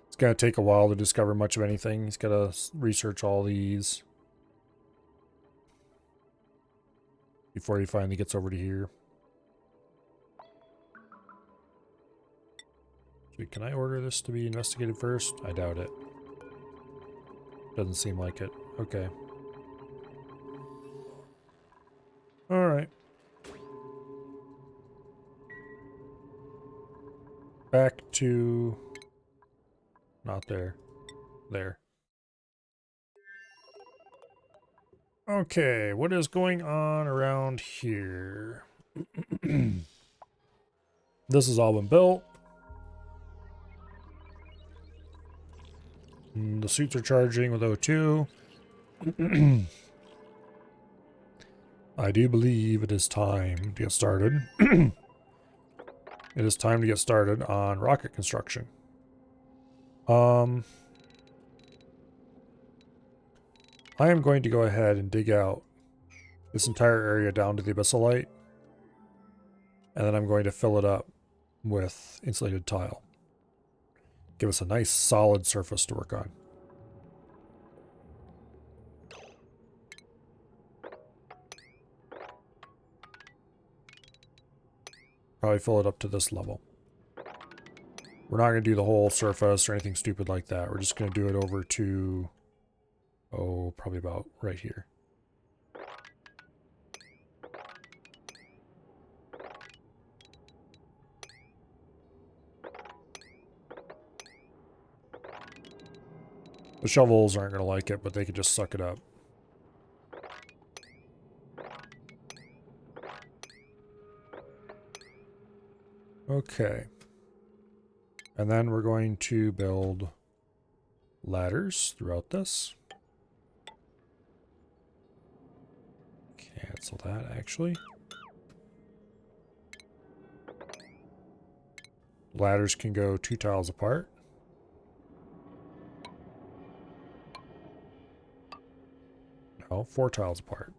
It's going to take a while to discover much of anything. He's got to research all these before he finally gets over to here. So can I order this to be investigated first? I doubt it. Doesn't seem like it. Okay. Alright. Back to... Not there. There. Okay, what is going on around here? This has all been built. The suits are charging with O2. I do believe it is time to get started. It is time to get started on rocket construction. I am going to go ahead and dig out this entire area down to the abyssalite. And then I'm going to fill it up with insulated tile. Give us a nice solid surface to work on. Probably fill it up to this level. We're not going to do the whole surface or anything stupid like that. We're just going to do it over to, oh, probably about right here. The shovels aren't going to like it, but they could just suck it up. Okay. And then we're going to build ladders throughout this. Cancel that, actually. Ladders can go 2 tiles apart. Oh, 4 tiles apart.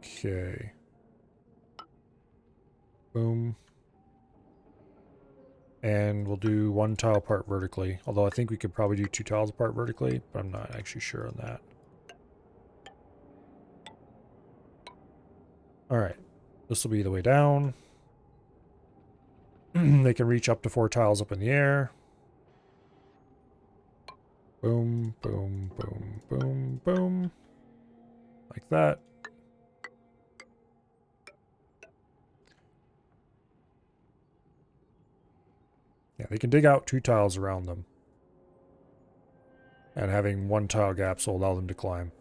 Okay. Boom. And we'll do 1 tile apart vertically. Although I think we could probably do 2 tiles apart vertically, but I'm not actually sure on that. Alright. This will be the way down. They can reach up to 4 tiles up in the air. Boom, boom, boom, boom, boom. Like that. Yeah, they can dig out 2 tiles around them. And having 1 tile gaps will allow them to climb.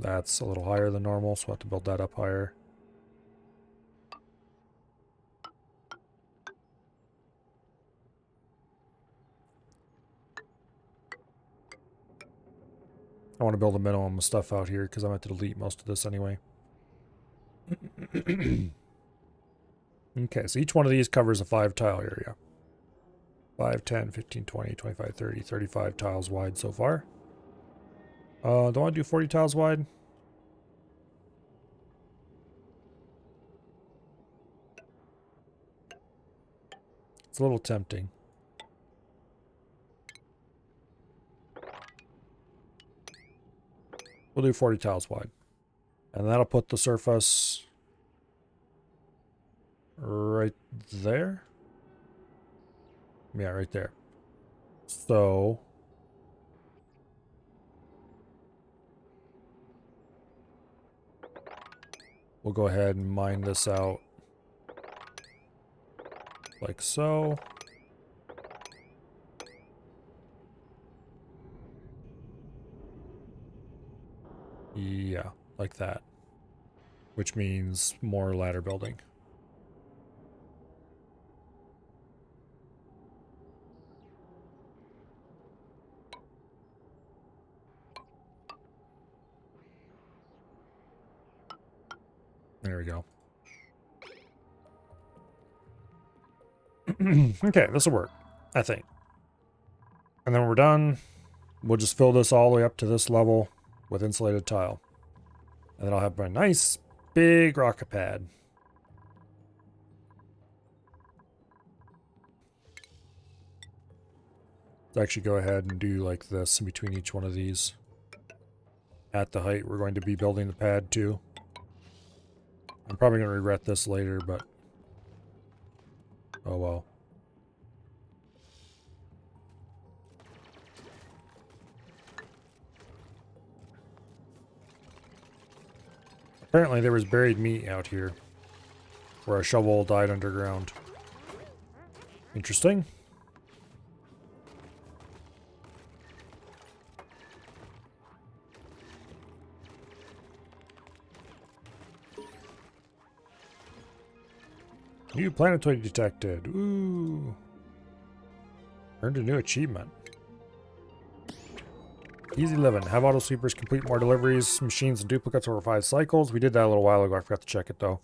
That's a little higher than normal, so we'll have to build that up higher. I want to build a minimum of stuff out here because I'm going to delete most of this anyway. Okay, so each one of these covers a 5 tile area. 5, 10, 15, 20, 25, 30, 35 tiles wide so far. Do I want to do 40 tiles wide? It's a little tempting. We'll do 40 tiles wide. And that'll put the surface right there. Yeah, right there. So we'll go ahead and mine this out like so. Yeah, like that. Which means more ladder building. There we go. Okay, this will work, I think. And then when we're done, we'll just fill this all the way up to this level with insulated tile. And then I'll have my nice big rocket pad. Let's actually go ahead and do like this in between each one of these. At the height we're going to be building the pad to. I'm probably going to regret this later, but oh well. Apparently there was buried meat out here where a shovel died underground. Interesting. New planetoid detected. Ooh. Earned a new achievement. Easy living. Have auto sweepers complete more deliveries, machines and duplicates over 5 cycles. We did that a little while ago. I forgot to check it though.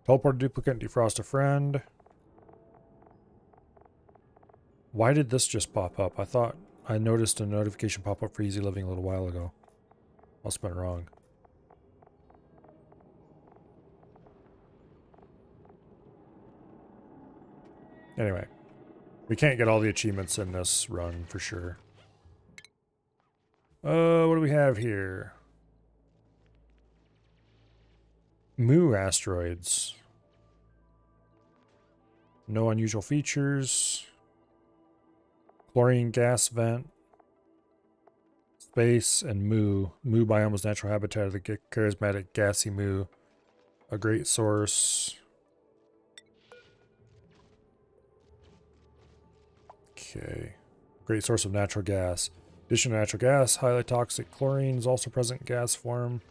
Teleport a duplicate, defrost a friend. Why did this just pop up? I thought I noticed a notification pop up for easy living a little while ago. Must have been wrong. Anyway, we can't get all the achievements in this run for sure. What do we have here? Mu asteroids. No unusual features. Chlorine gas vent. Space and Mu. Mu biome was natural habitat of the charismatic gassy Mu. A great source. Okay. Great source of natural gas. Addition to natural gas, highly toxic chlorine is also present in gas form.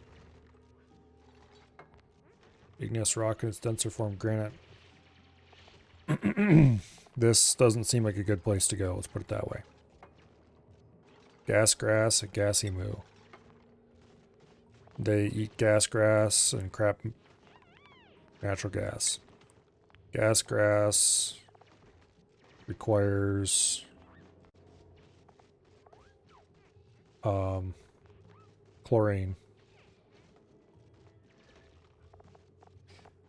Igneous rock in its denser form, granite. This doesn't seem like a good place to go, let's put it that way. Gas grass and gassy Mu. They eat gas grass and crap Natural gas. Gas grass requires chlorine.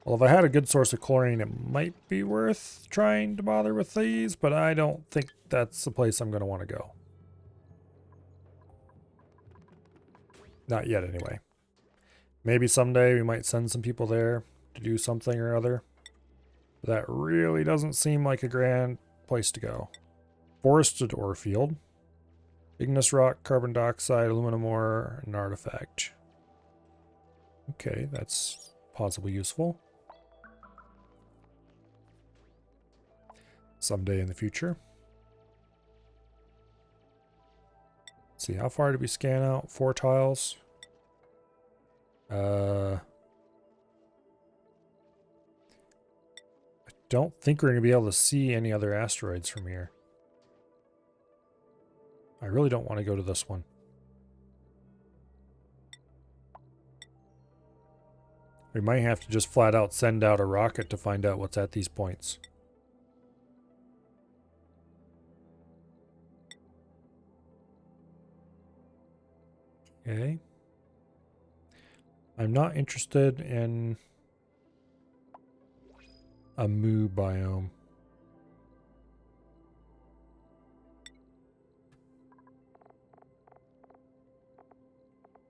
Well, if I had a good source of chlorine, it might be worth trying to bother with these, but I don't think that's the place I'm going to want to go. Not yet, anyway. Maybe someday we might send some people there to do something or other. But that really doesn't seem like a grand place to go. Forested ore field. Igneous rock, carbon dioxide, aluminum ore, and artifact. Okay, that's possibly useful. Someday in the future. Let's see, how far did we scan out? 4 tiles. I don't think we're going to be able to see any other asteroids from here. I really don't want to go to this one. We might have to just flat out send out a rocket to find out what's at these points. Okay. I'm not interested in a Mu biome.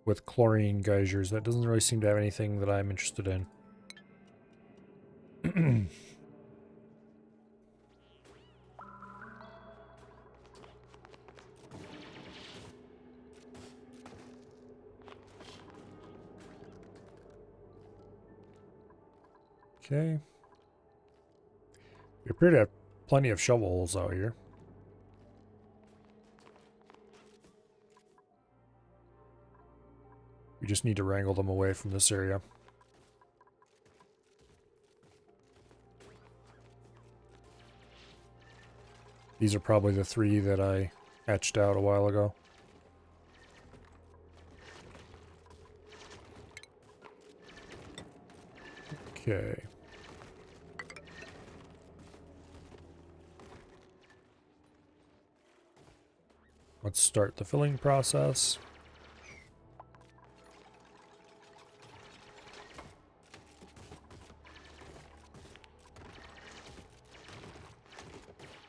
With chlorine geysers. That doesn't really seem to have anything that I'm interested in. Okay. We appear to have plenty of shovel holes out here. We just need to wrangle them away from this area. These are probably the 3 that I hatched out a while ago. Okay. Let's start the filling process.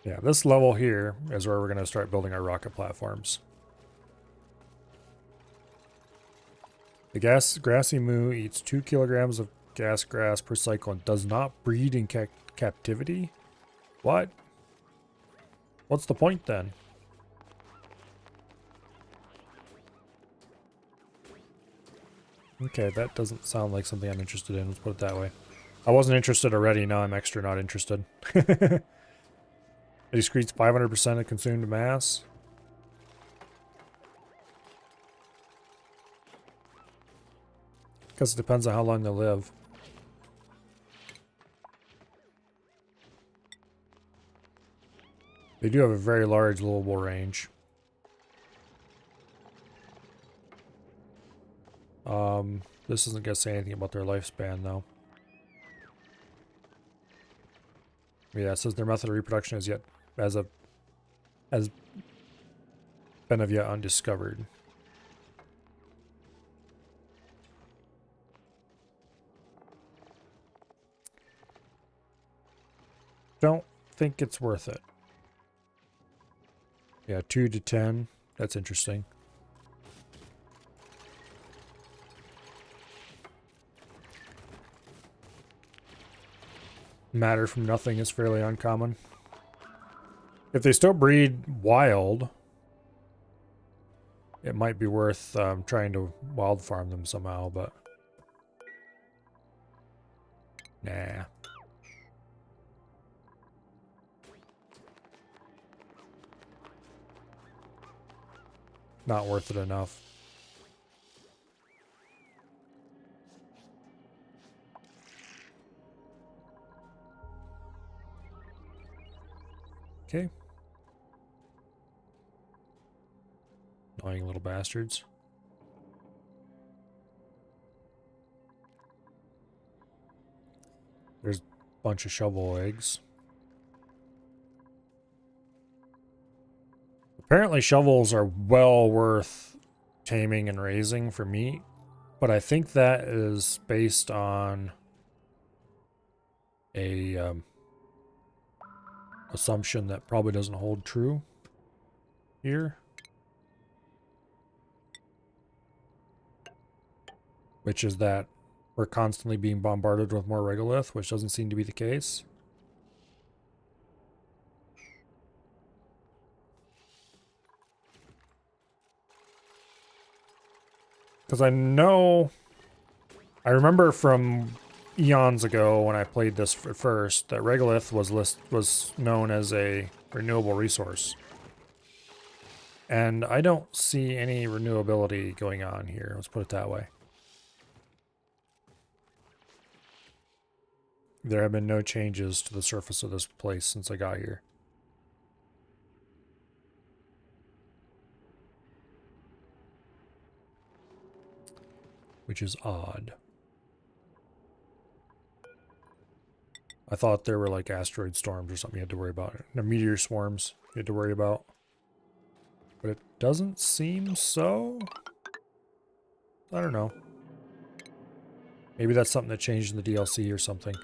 Yeah, this level here is where we're going to start building our rocket platforms. The grassy moo eats 2 kilograms of gas grass per cycle and does not breed in captivity? What? What's the point then? Okay, that doesn't sound like something I'm interested in, let's put it that way. I wasn't interested already, now I'm extra not interested. It excretes 500% of consumed mass. Because it depends on how long they live. They do have a very large livable range. This isn't going to say anything about their lifespan, though. Yeah, it says their method of reproduction is yet has been of yet undiscovered. Don't think it's worth it. Yeah, 2 to 10. That's interesting. Matter from nothing is fairly uncommon. If they still breed wild, it might be worth trying to wild farm them somehow, but nah. Not worth it enough. Okay. Annoying little bastards. There's a bunch of shovel eggs. Apparently shovels are well worth taming and raising for meat, but I think that is based on a assumption that probably doesn't hold true here. Which is that we're constantly being bombarded with more regolith, which doesn't seem to be the case. Because I remember from eons ago when I played this at first that regolith was known as a renewable resource. And I don't see any renewability going on here, let's put it that way. There have been no changes to the surface of this place since I got here. Which is odd. I thought there were like asteroid storms or something you had to worry about. No, meteor swarms you had to worry about. But it doesn't seem so. I don't know. Maybe that's something that changed in the DLC or something.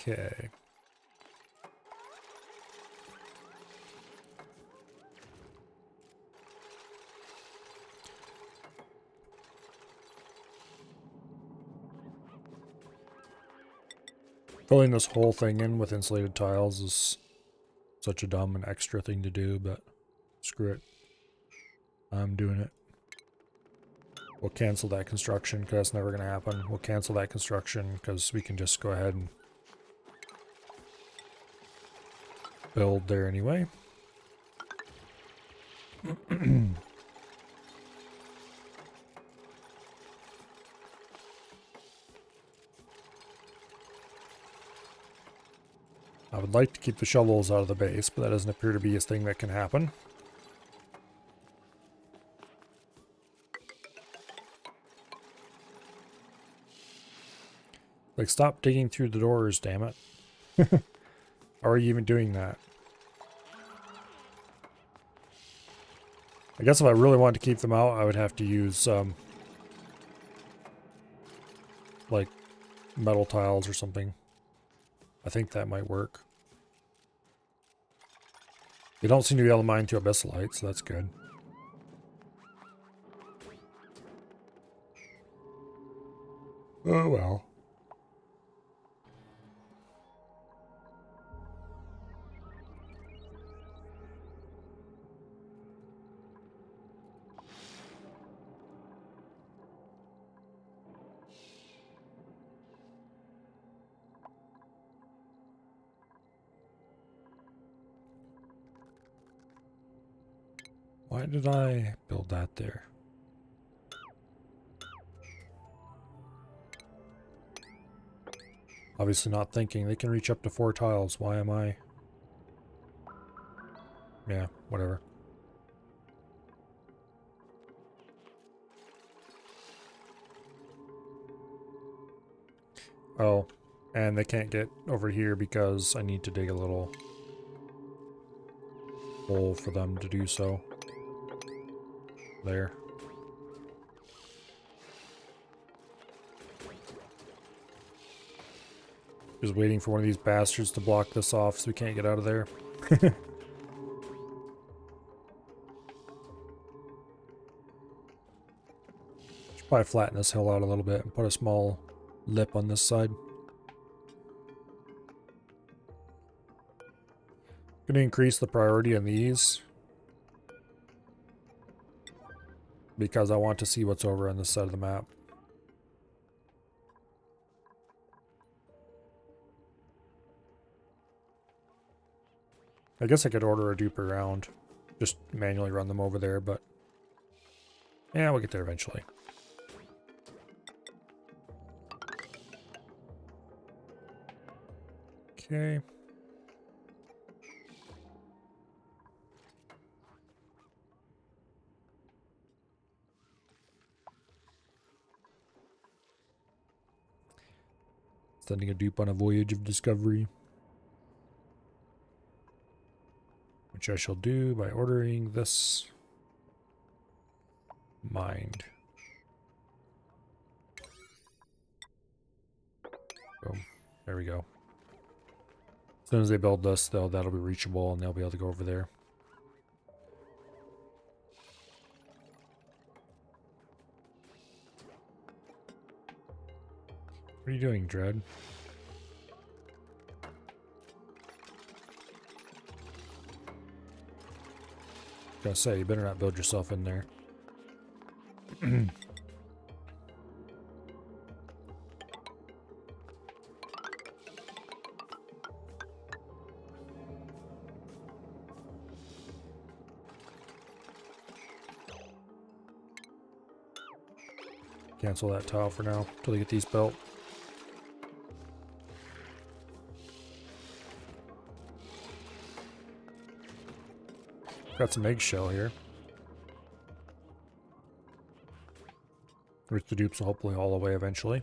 Okay. Filling this whole thing in with insulated tiles is such a dumb and extra thing to do, but screw it. I'm doing it. We'll cancel that construction because that's never going to happen. We'll cancel that construction because we can just go ahead and build there anyway. I would like to keep the shovels out of the base, but that doesn't appear to be a thing that can happen. Like, stop digging through the doors, damn it. How are you even doing that? I guess if I really wanted to keep them out, I would have to use, like, metal tiles or something. I think that might work. They don't seem to be able to mine through abyssalite, so that's good. Oh well. Why did I build that there? Obviously not thinking. They can reach up to 4 tiles. Why am I? Yeah, whatever. Oh, and they can't get over here because I need to dig a little hole for them to do so. There. Just waiting for one of these bastards to block this off so we can't get out of there. Should probably flatten this hill out a little bit and put a small lip on this side. Gonna increase the priority on these because I want to see what's over on this side of the map. I guess I could order a dupe around just manually run them over there, but yeah, we'll get there eventually. Okay. Sending a dupe on a voyage of discovery. Which I shall do by ordering this mind. Boom. There we go. As soon as they build this, though, that'll be reachable and they'll be able to go over there. What are you doing, Dread? Gotta say, you better not build yourself in there. Cancel that tile for now until they get these built. Got some eggshell here. Which the dupes will hopefully haul away eventually.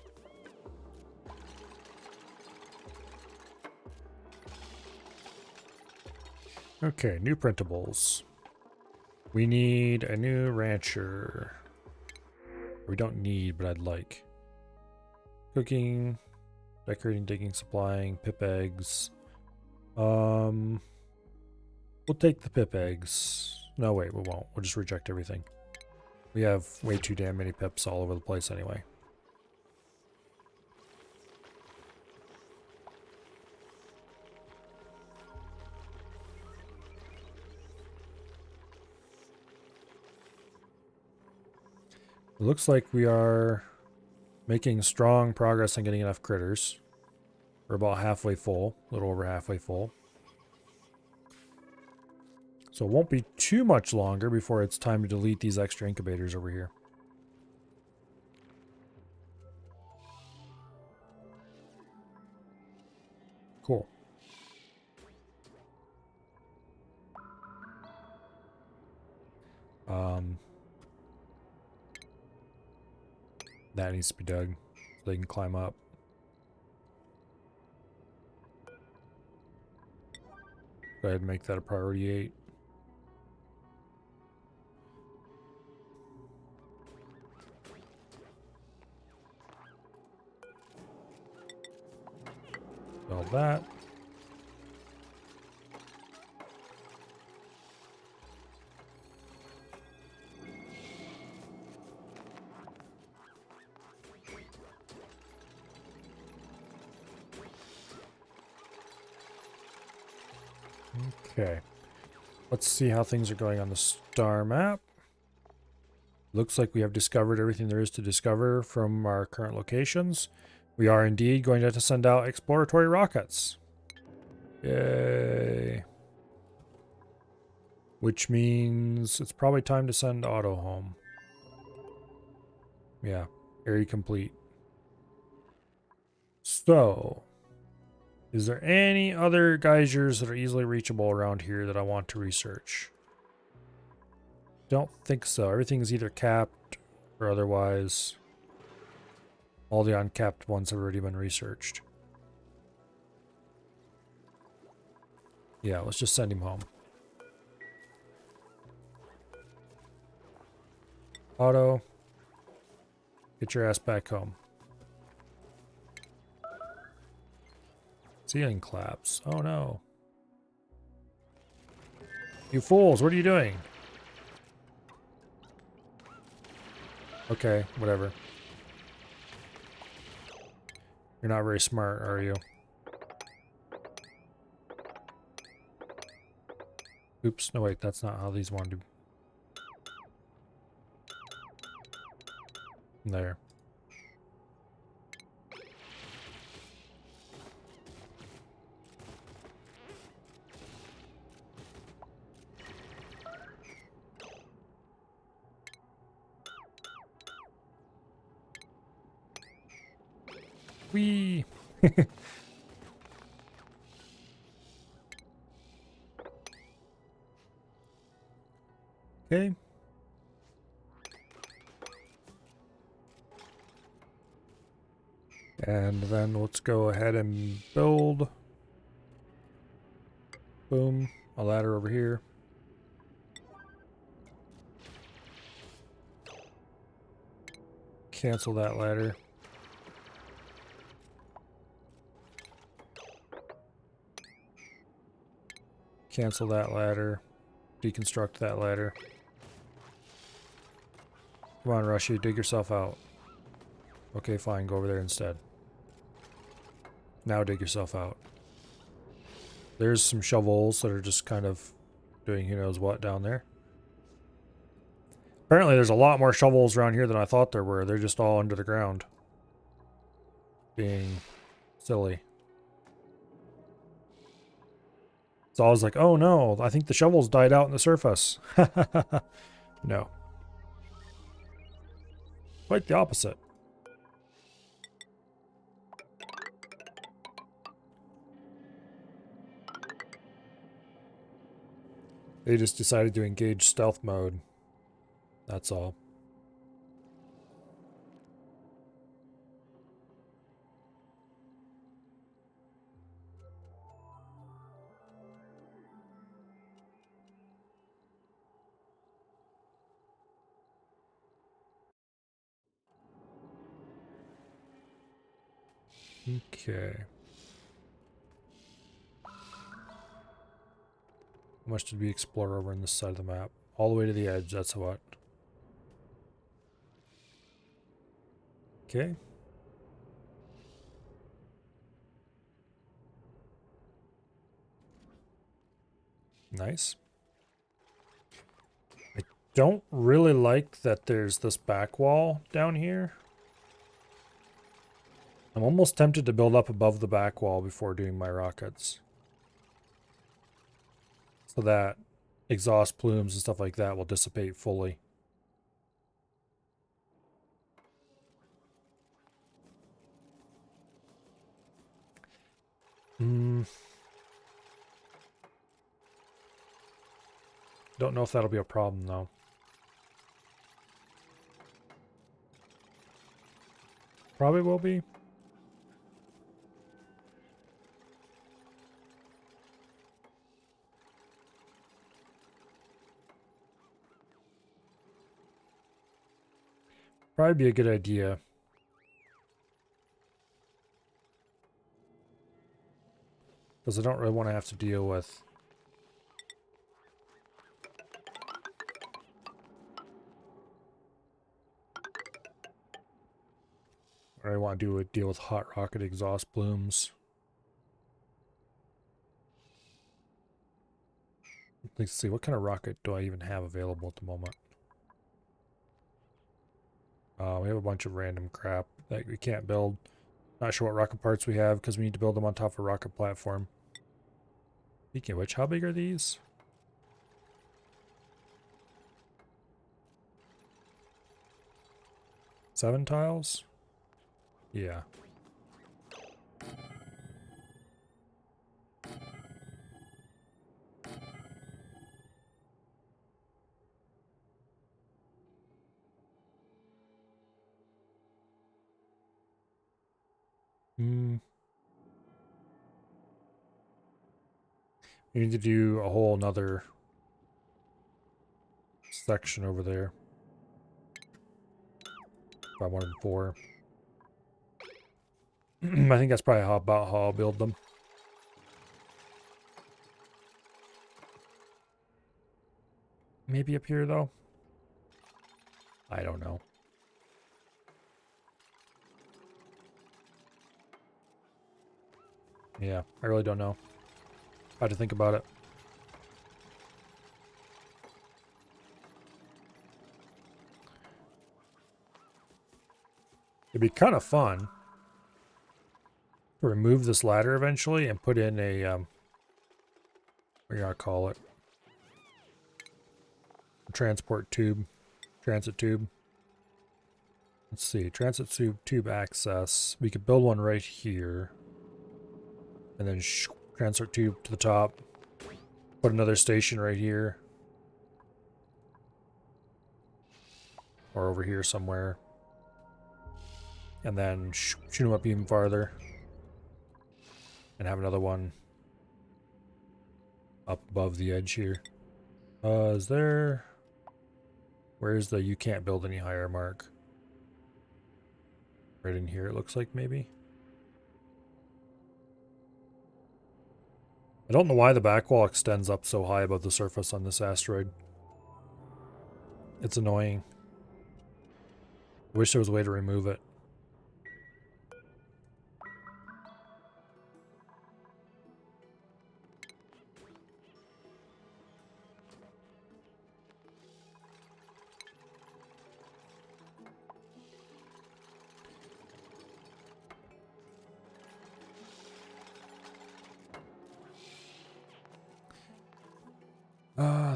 Okay, new printables. We need a new rancher. We don't need, but I'd like. Cooking, decorating, digging, supplying, pip eggs. We'll take the pip eggs. No, wait, we won't. We'll just reject everything. We have way too damn many pips all over the place anyway. It looks like we are making strong progress on getting enough critters. We're about halfway full, a little over halfway full. So it won't be too much longer before it's time to delete these extra incubators over here. Cool. That needs to be dug so they can climb up. Go ahead and make that a priority 8. All that. Okay. Let's see how things are going on the star map. Looks like we have discovered everything there is to discover from our current locations. We are indeed going to have to send out exploratory rockets. Yay. Which means it's probably time to send Otto home. Yeah, area complete. So, is there any other geysers that are easily reachable around here that I want to research? Don't think so. Everything's either capped or otherwise. All the uncapped ones have already been researched. Yeah, let's just send him home. Otto, get your ass back home. Ceiling collapse. Oh no. You fools, what are you doing? Okay, whatever. You're not very smart, are you? Oops, no wait, that's not how these wanted to... There. Whee! Okay. And then let's go ahead and build. Boom. A ladder over here. Cancel that ladder. Cancel that ladder. Deconstruct that ladder. Come on, Rushy, dig yourself out. Okay, fine, go over there instead. Now dig yourself out. There's some shovels that are just kind of doing who knows what down there. Apparently there's a lot more shovels around here than I thought there were. They're just all under the ground. Being silly. So I was like, oh no, I think the shovels died out in the surface. No. Quite the opposite. They just decided to engage stealth mode. That's all. Okay. How much did we explore over on this side of the map? All the way to the edge, that's what. Okay. Nice. I don't really like that there's this back wall down here. I'm almost tempted to build up above the back wall before doing my rockets. So that exhaust plumes and stuff like that will dissipate fully. Don't know if that'll be a problem though. Probably will be. Probably be a good idea. Because I don't really want to have to deal with I want to deal with hot rocket exhaust plumes. Let's see, what kind of rocket do I even have available at the moment? We have a bunch of random crap that we can't build. Not sure what rocket parts we have because we need to build them on top of a rocket platform. Speaking of which, how big are these? Seven tiles? Yeah. You need to do a whole nother section over there. If I wanted 4. I think that's probably about how I'll build them. Maybe up here though? I don't know. Yeah, I really don't know. I have to think about it. It'd be kind of fun to remove this ladder eventually and put in a, what do you call it? A transport tube, transit tube. Let's see, transit tube access. We could build one right here. And then transit tube to the top. Put another station right here. Or over here somewhere. And then shoot them up even farther. And have another one up above the edge here. Is there... Where's the you can't build any higher mark? Right in here it looks like maybe. I don't know why the back wall extends up so high above the surface on this asteroid. It's annoying. I wish there was a way to remove it.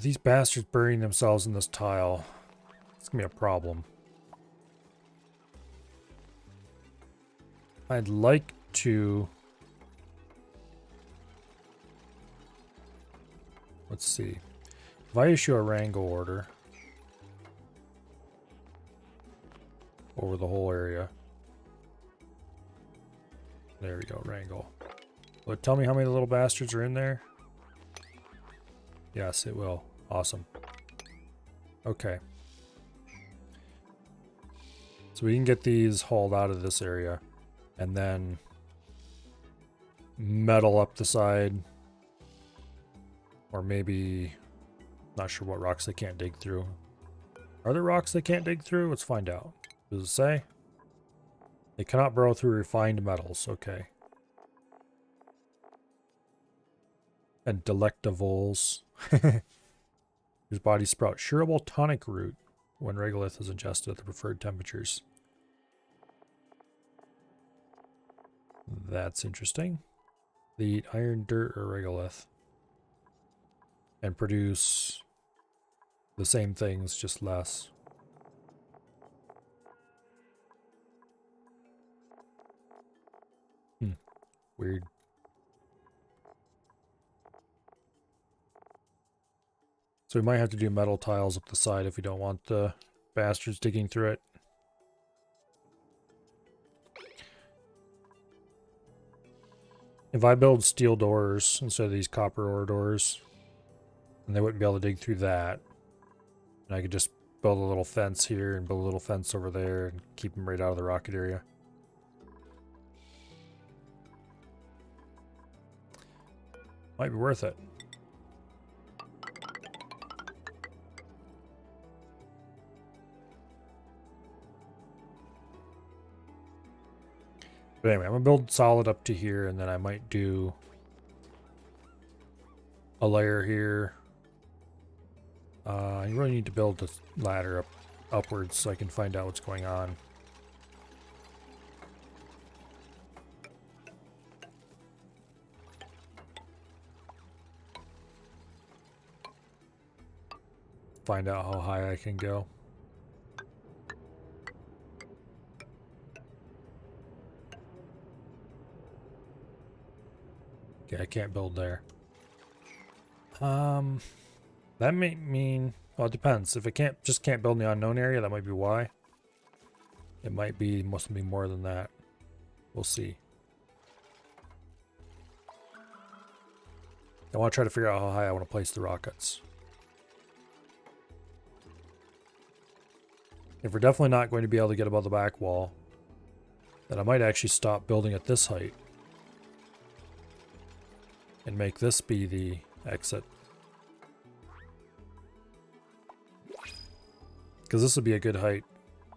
These bastards burying themselves in this tile. It's gonna be a problem. I'd like to... Let's see. If I issue a wrangle order over the whole area. There we go, wrangle. Will it tell me how many little bastards are in there? Yes, it will. Awesome. Okay. So we can get these hauled out of this area and then metal up the side, or maybe not sure what rocks they can't dig through. Are there rocks they can't dig through? Let's find out. Does it say? They cannot burrow through refined metals. Okay. And delectables. Whose bodies sprout shearable tonic root when regolith is ingested at the preferred temperatures. That's interesting. They eat iron, dirt, or regolith. And produce the same things, just less. Weird. So we might have to do metal tiles up the side if we don't want the bastards digging through it. If I build steel doors instead of these copper ore doors, then they wouldn't be able to dig through that. And I could just build a little fence here and build a little fence over there and keep them right out of the rocket area. Might be worth it. But anyway, I'm going to build solid up to here, and then I might do a layer here. I really need to build the ladder upwards so I can find out what's going on. Find out how high I can go. Okay, I can't build there. That may mean, well, it depends. If it can't build in the unknown area, that might be why. It might be, must be more than that. We'll see. I want to try to figure out how high I want to place the rockets. If we're definitely not going to be able to get above the back wall, then I might actually stop building at this height. And make this be the exit. Because this would be a good height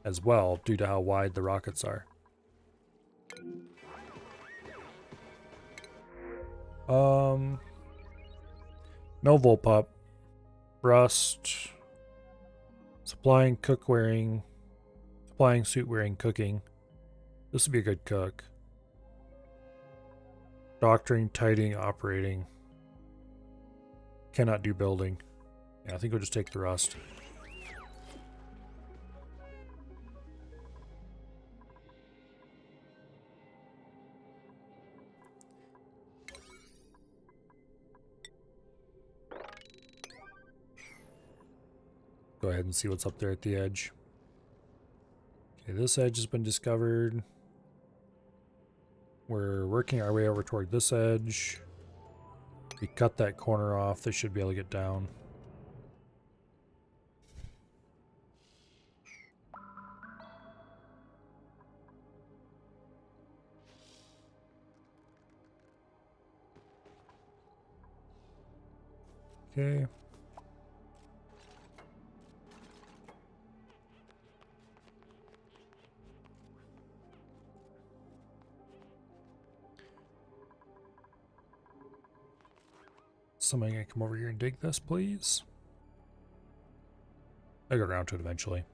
as well, due to how wide the rockets are. No Volpup. Rust. Supplying suit wearing cooking. This would be a good cook. Doctoring, tidying, operating. Cannot do building. Yeah, I think we'll just take the rust. go ahead and see what's up there at the edge. Okay, this edge has been discovered. We're working our way over toward this edge. We cut that corner off. They should be able to get down. Okay. Somebody gonna come over here and dig this, please? I'll get around to it eventually.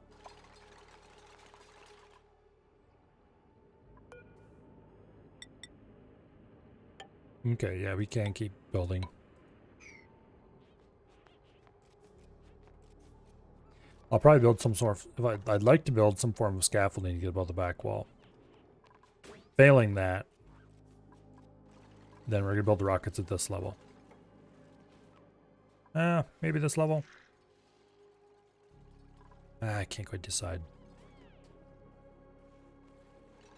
Okay, yeah, we can keep building. I'll probably build some sort of... I'd like to build some form of scaffolding to get above the back wall. Failing that, then we're going to build the rockets at this level. Maybe this level? I can't quite decide.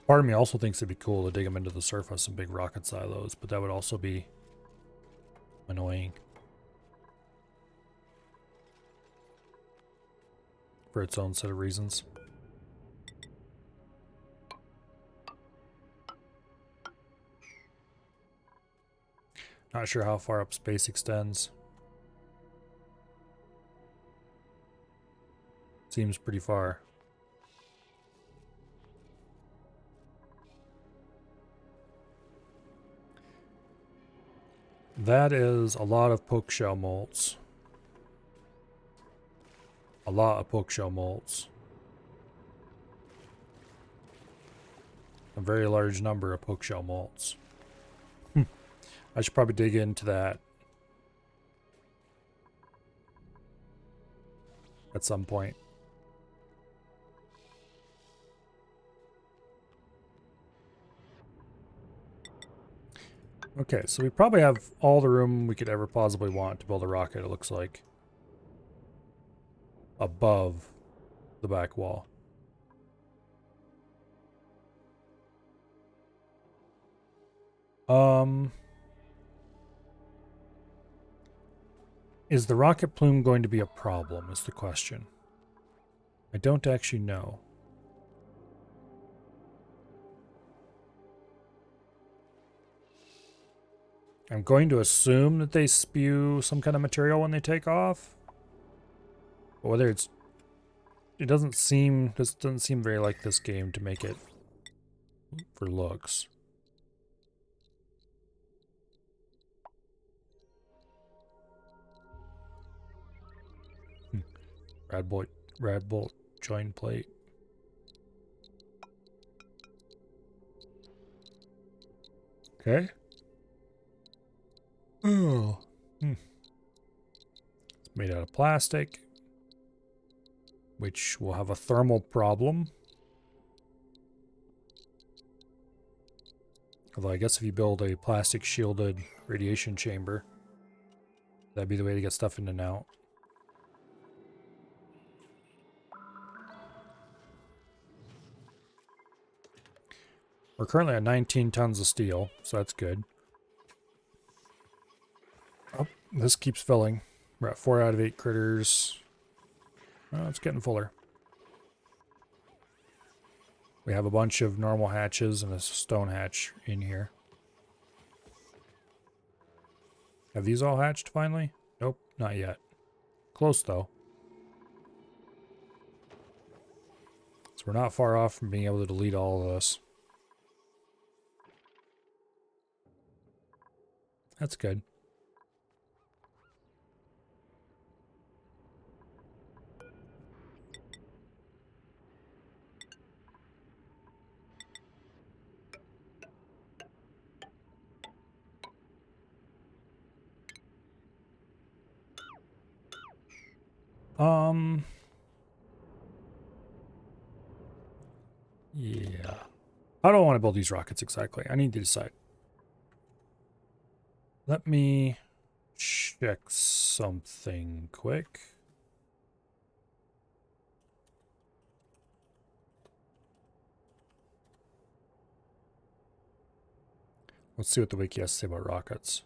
Part of me also thinks it'd be cool to dig them into the surface in big rocket silos, but that would also be annoying. For its own set of reasons. Not sure how far up space extends. Seems pretty far. That is a lot of poke shell molts. A lot of poke shell molts. A very large number of poke shell molts. I should probably dig into that at some point. Okay, so we probably have all the room we could ever possibly want to build a rocket, it looks like. Above the back wall. Is the rocket plume going to be a problem, is the question. I don't actually know. I'm going to assume that they spew some kind of material when they take off. But whether it's... It doesn't seem... This doesn't seem very like this game to make it for looks. Rad bolt join plate. Okay. Oh. It's made out of plastic, which will have a thermal problem. Although I guess if you build a plastic shielded radiation chamber, that'd be the way to get stuff in and out. We're currently at 19 tons of steel, so that's good. Oh, this keeps filling. We're at 4 out of 8 critters. Oh, it's getting fuller. We have a bunch of normal hatches and a stone hatch in here. Have these all hatched finally? Nope, not yet. Close though. So we're not far off from being able to delete all of this. That's good. Yeah. How do I want to build these rockets exactly? I need to decide. Let me check something quick. Let's see what the wiki has to say about rockets.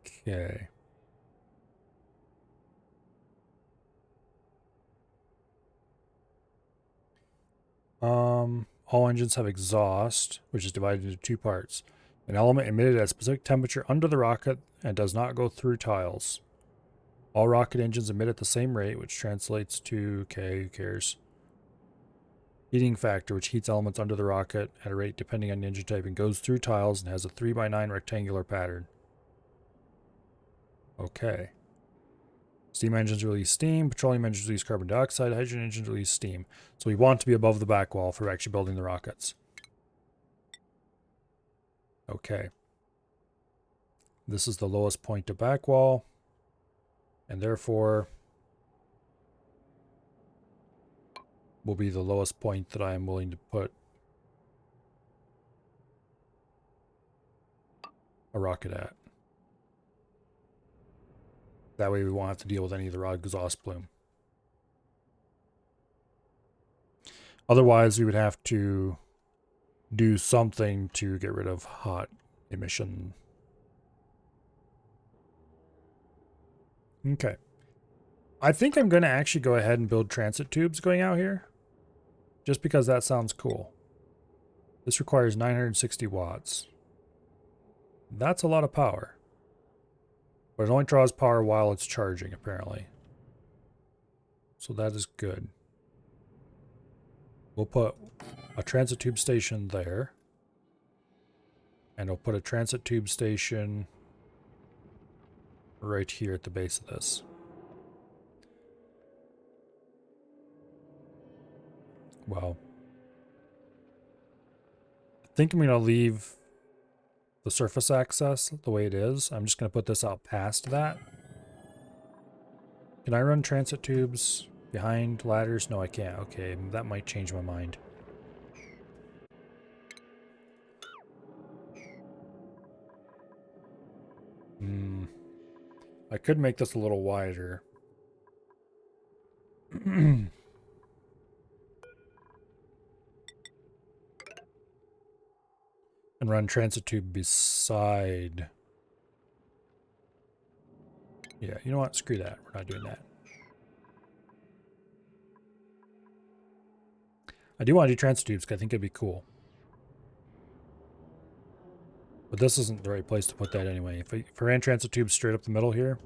Okay. All engines have exhaust, which is divided into two parts. An element emitted at a specific temperature under the rocket and does not go through tiles. All rocket engines emit at the same rate, which translates to, okay, who cares? Heating factor, which heats elements under the rocket at a rate depending on the engine type and goes through tiles and has a 3x9 rectangular pattern. Okay. Steam engines release steam, petroleum engines release carbon dioxide, hydrogen engines release steam. So we want to be above the back wall for actually building the rockets. Okay. This is the lowest point of back wall, and therefore will be the lowest point that I am willing to put a rocket at. That way we won't have to deal with any of the exhaust plume. Otherwise, we would have to do something to get rid of hot emission. Okay. I think I'm going to actually go ahead and build transit tubes going out here, just because that sounds cool. This requires 960 watts. That's a lot of power. But it only draws power while it's charging, apparently. So that is good. We'll put a transit tube station there. And we'll put a transit tube station right here at the base of this. Well, I think I'm going to leave the surface access the way it is. I'm just going to put this out past that. Can I run transit tubes behind ladders? No, I can't. Okay, that might change my mind. I could make this a little wider. And run transit tube beside. Yeah, you know what? Screw that. We're not doing that. I do want to do transit tubes because I think it'd be cool. But this isn't the right place to put that anyway. If I ran transit tubes straight up the middle here.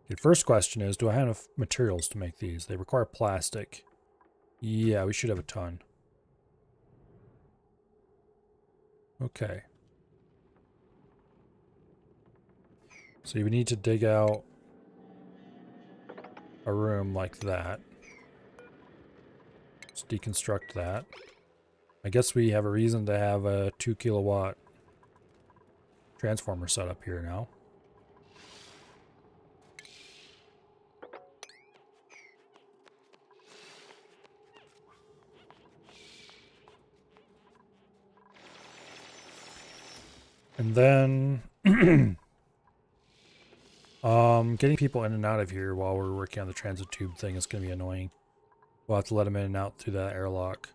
The first question is, do I have enough materials to make these? They require plastic. Yeah, we should have a ton. Okay. So you would need to dig out a room like that. Let's deconstruct that. I guess we have a reason to have a 2 kilowatt transformer set up here now. And then getting people in and out of here while we're working on the transit tube thing is going to be annoying. We'll have to let them in and out through that airlock.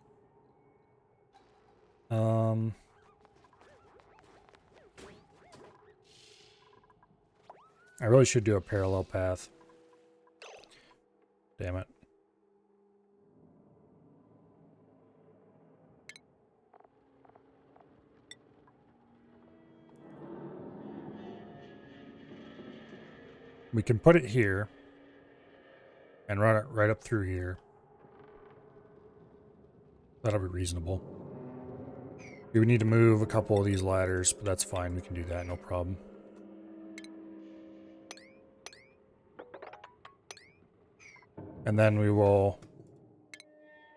I really should do a parallel path. Damn it. We can put it here and run it right up through here. That'll be reasonable. We would need to move a couple of these ladders, but that's fine. We can do that, no problem. And then we will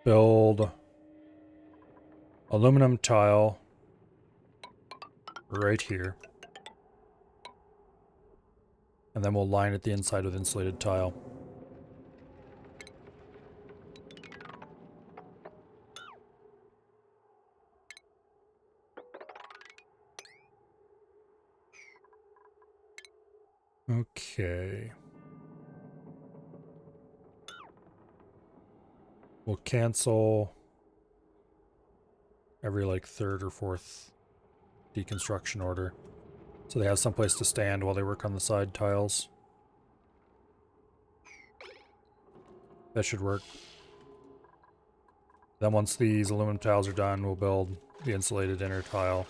build aluminum tile right here. And then we'll line it the inside with insulated tile. Okay. We'll cancel every like third or fourth deconstruction order, so they have someplace to stand while they work on the side tiles. That should work. Then once these aluminum tiles are done, we'll build the insulated inner tile.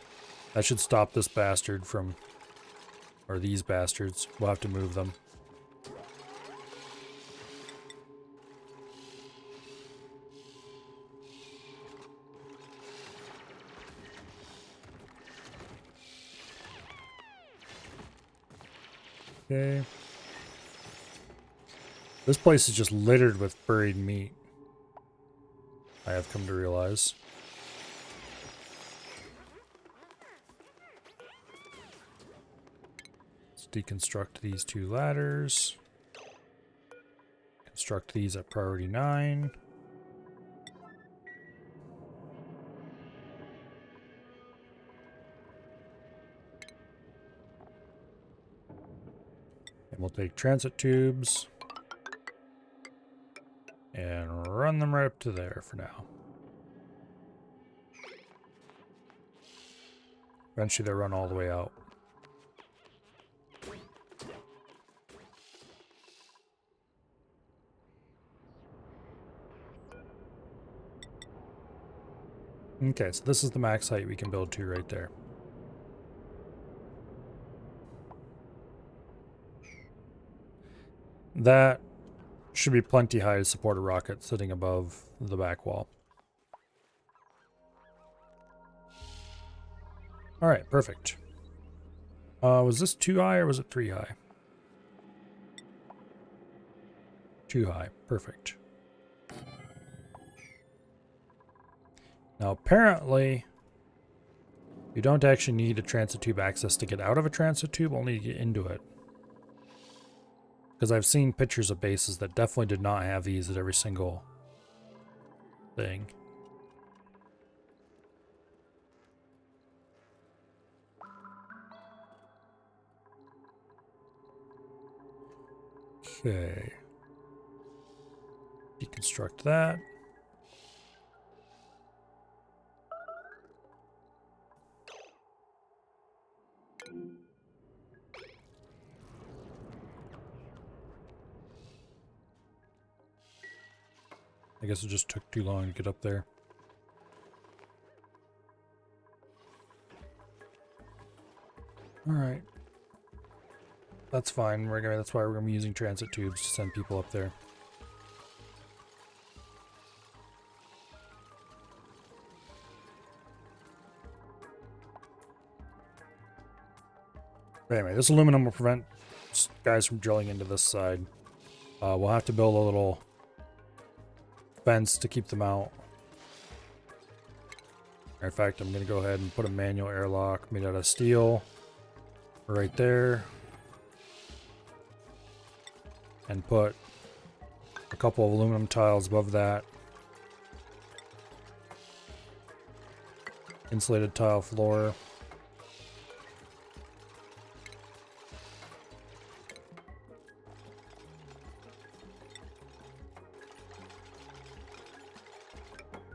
That should stop this bastard from, or these bastards. We'll have to move them. Okay. This place is just littered with buried meat, I have come to realize. Let's deconstruct these two ladders. Construct these at priority 9. And we'll take transit tubes and run them right up to there for now. Eventually they'll run all the way out. Okay, so this is the max height we can build to right there. That should be plenty high to support a rocket sitting above the back wall. Alright, perfect. Was this too high or was it 3 high? Too high. Perfect. Now apparently, you don't actually need a transit tube access to get out of a transit tube, only to get into it. Because I've seen pictures of bases that definitely did not have these at every single thing. Okay. Deconstruct that. I guess it just took too long to get up there. Alright. That's fine. That's why we're going to be using transit tubes to send people up there. But anyway, this aluminum will prevent guys from drilling into this side. We'll have to build a little fence to keep them out. In fact, I'm going to go ahead and put a manual airlock made out of steel right there. And put a couple of aluminum tiles above that. Insulated tile floor.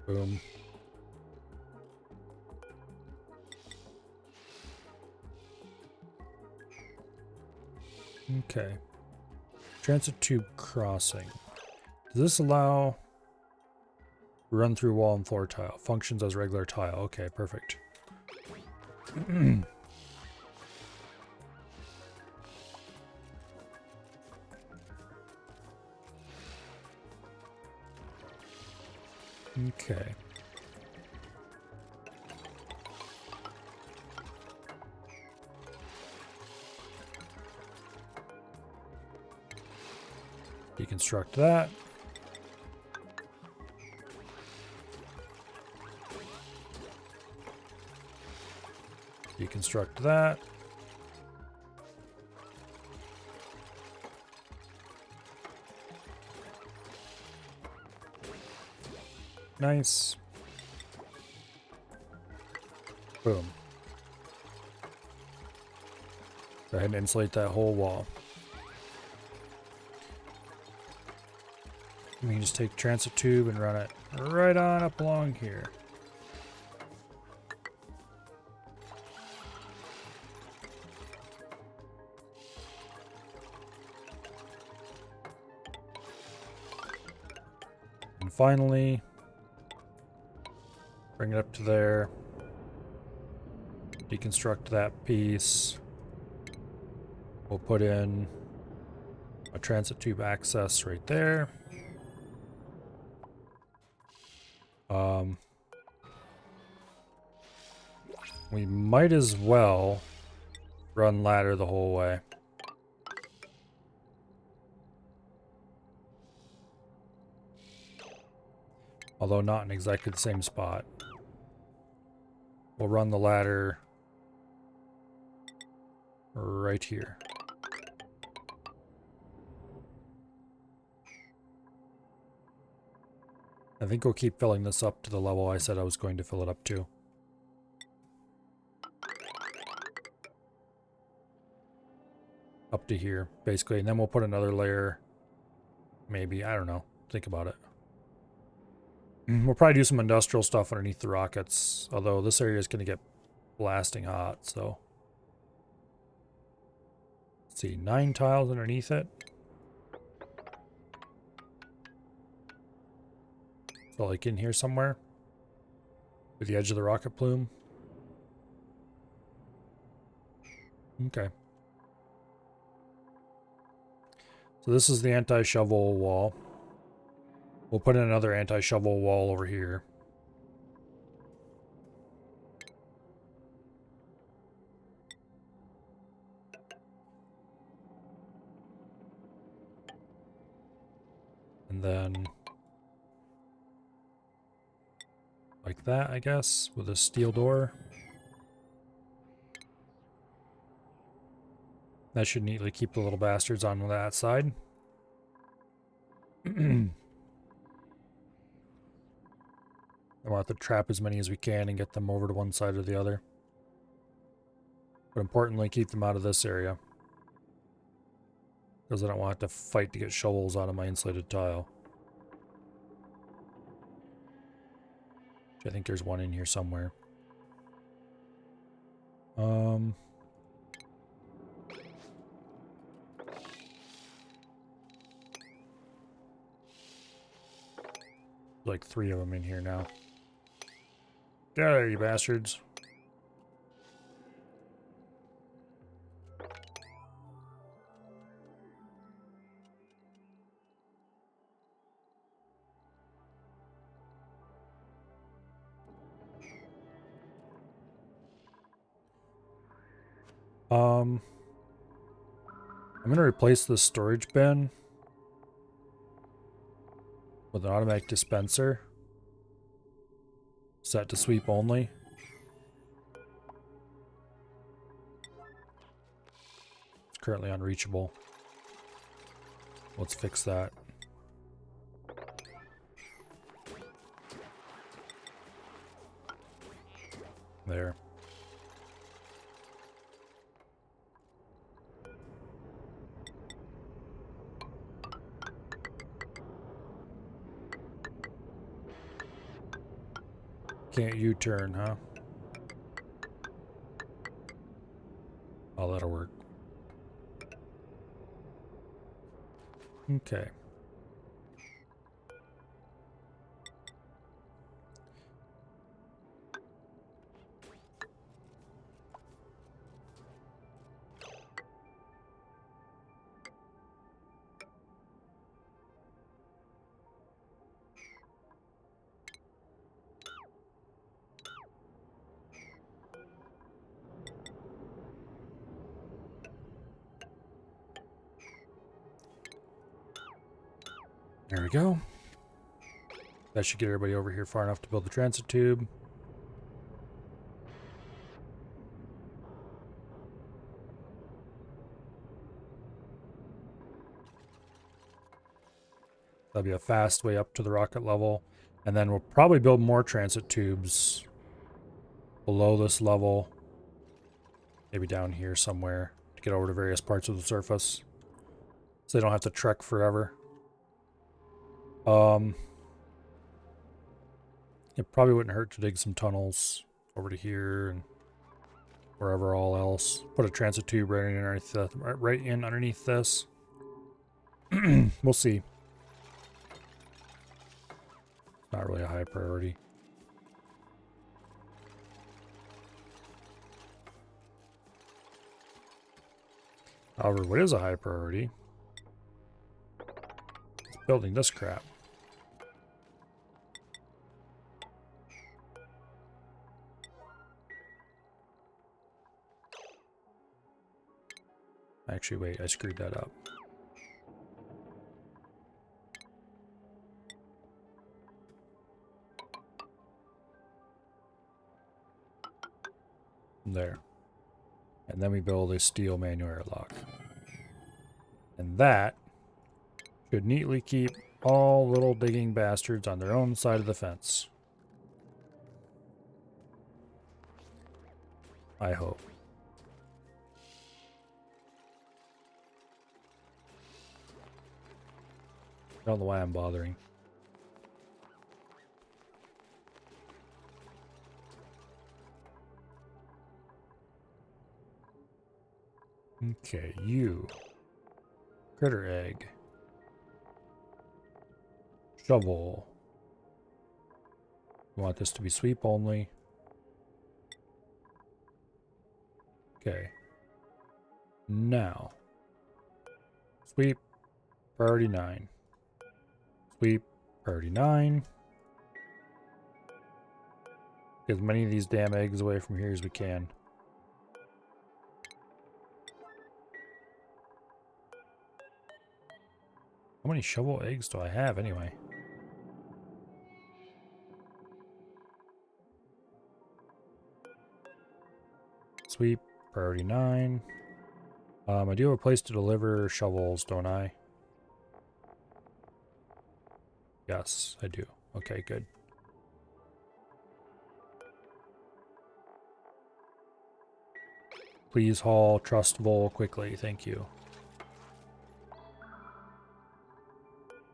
Boom. Okay. Transit tube crossing. Does this allow run through wall and floor tile? Functions as regular tile. Okay, perfect. Okay. Deconstruct that. Deconstruct that. Nice. Boom. Go ahead and insulate that whole wall. We can just take transit tube and run it right on up along here. And finally, bring it up to there. Deconstruct that piece. We'll put in a transit tube access right there. We might as well run ladder the whole way. Although not in exactly the same spot. We'll run the ladder right here. I think we'll keep filling this up to the level I said I was going to fill it up to. Up to here, basically. And then we'll put another layer. Maybe, I don't know. Think about it. We'll probably do some industrial stuff underneath the rockets. Although this area is going to get blasting hot, so. Let's see, 9 tiles underneath it. So like in here somewhere. With the edge of the rocket plume. Okay. So this is the anti-shovel wall. We'll put in another anti-shovel wall over here. And then like that, I guess, with a steel door. That should neatly keep the little bastards on that side. I want to trap as many as we can and get them over to one side or the other. But importantly, keep them out of this area. Because I don't want to fight to get shovels out of my insulated tile. I think there's one in here somewhere. Like 3 of them in here now. Get out of there, you bastards. I'm going to replace this storage bin with an automatic dispenser set to sweep only. It's currently unreachable. Let's fix that. There. Can't U-turn, huh? Oh, that'll work. Okay. There we go. That should get everybody over here far enough to build the transit tube. That'll be a fast way up to the rocket level. And then we'll probably build more transit tubes below this level. Maybe down here somewhere to get over to various parts of the surface. So they don't have to trek forever. It probably wouldn't hurt to dig some tunnels over to here and wherever all else. Put a transit tube right in underneath this. We'll see. Not really a high priority. However, what is a high priority is building this crap. Actually, wait, I screwed that up. There. And then we build a steel manual airlock. And that should neatly keep all little digging bastards on their own side of the fence. I hope. I don't know why I'm bothering. Okay, you. Critter egg. Shovel. You want this to be sweep only. Okay. Now. Sweep. Priority 9. Sweep. Priority 9. Get as many of these damn eggs away from here as we can. How many shovel eggs do I have anyway? Sweep, priority 9. I do have a place to deliver shovels, don't I? Yes, I do. Okay, good. Please haul Trustable quickly, thank you.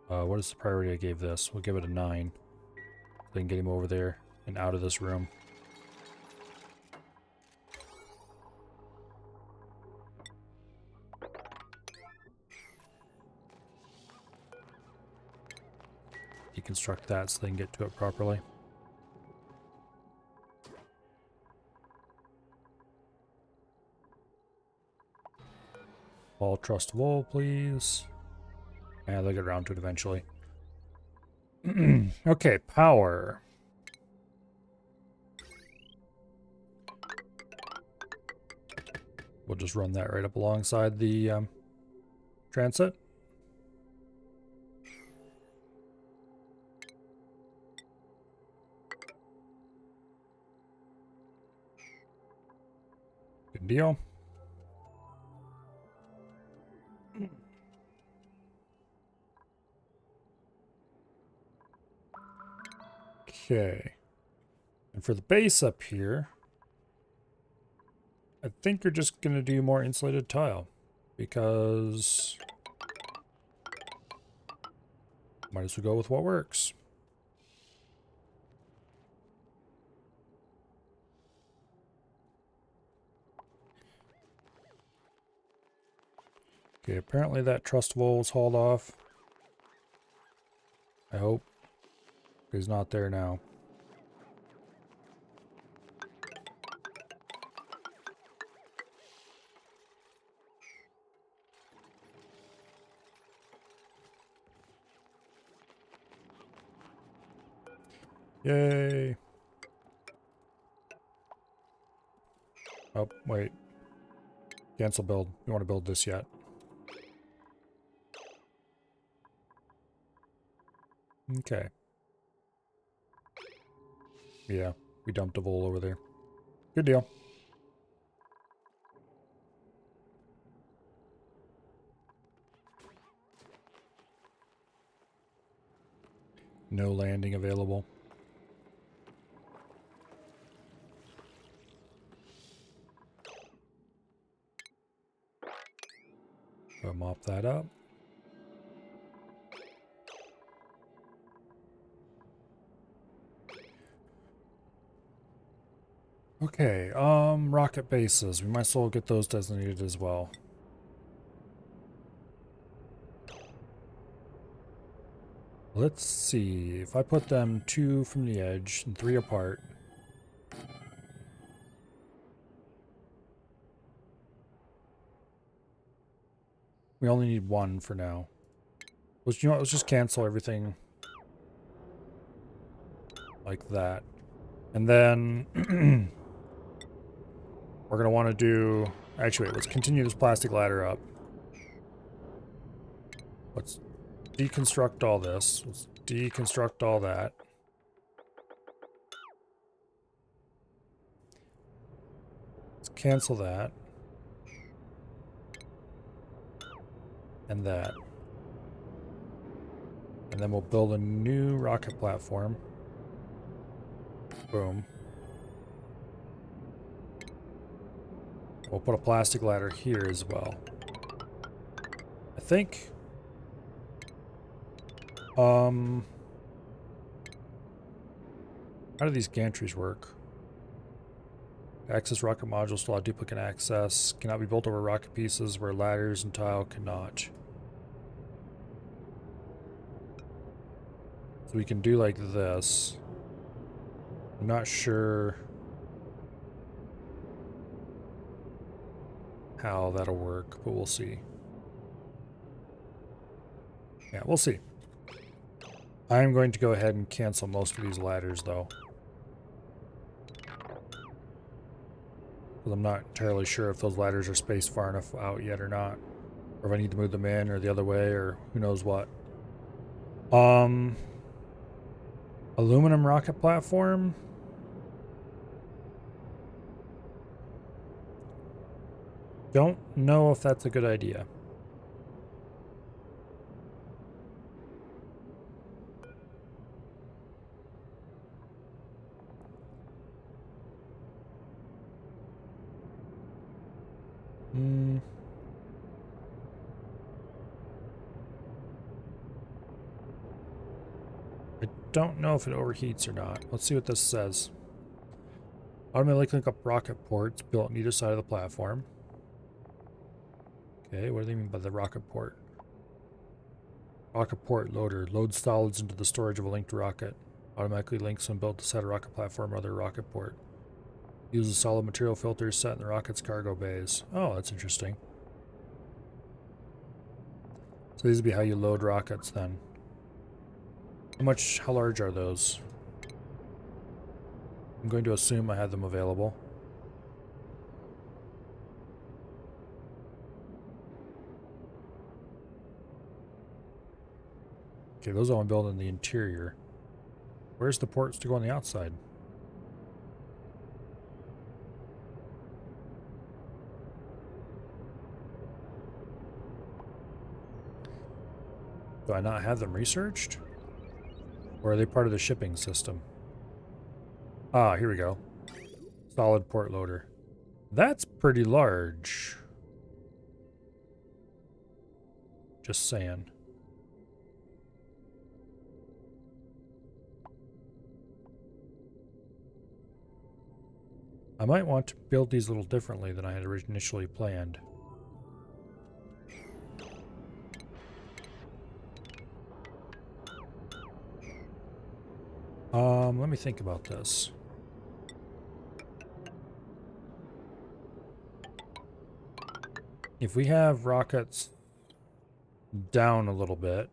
What is the priority I gave this? We'll give it a 9. So I can get him over there and out of this room. Deconstruct that so they can get to it properly. All Trustable, please. And they'll get around to it eventually. Okay, power. We'll just run that right up alongside the transit. Good deal. Okay. And for the base up here, I think you're just going to do more insulated tile. Because might as well go with what works. Okay, apparently that Trustable was hauled off. I hope. He's not there now. Yay! Oh, wait. Cancel build. We want to build this yet. Okay. Yeah, we dumped a vole over there. Good deal. No landing available. So mop that up. Okay, rocket bases. We might as well get those designated as well. Let's see. If I put them 2 from the edge and 3 apart. We only need 1 for now. You know what, let's just cancel everything like that. And then we're going to want to do... Actually, wait, let's continue this plastic ladder up. Let's deconstruct all this. Let's deconstruct all that. Let's cancel that. And that. And then we'll build a new rocket platform. Boom. We'll put a plastic ladder here as well. I think... how do these gantries work? Access rocket modules to allow duplicate access. Cannot be built over rocket pieces where ladders and tile cannot. So we can do like this. I'm not sure how that'll work, but we'll see. Yeah, we'll see. I'm going to go ahead and cancel most of these ladders, though. Because I'm not entirely sure if those ladders are spaced far enough out yet or not. Or if I need to move them in or the other way or who knows what. Aluminum rocket platform. Don't know if that's a good idea. I don't know if it overheats or not. Let's see what this says. Automatically link up rocket ports built on either side of the platform. Okay, what do they mean by the rocket port? Rocket port loader. Load solids into the storage of a linked rocket. Automatically links when built to set a rocket platform or other rocket port. Uses solid material filters set in the rocket's cargo bays. Oh, that's interesting. So these would be how you load rockets then. How large are those? I'm going to assume I have them available. Okay, those all I'm building the interior. Where's the ports to go on the outside? Do I not have them researched? Or are they part of the shipping system? Ah, here we go. Solid port loader. That's pretty large. Just saying. I might want to build these a little differently than I had initially planned. Let me think about this. If we have rockets down a little bit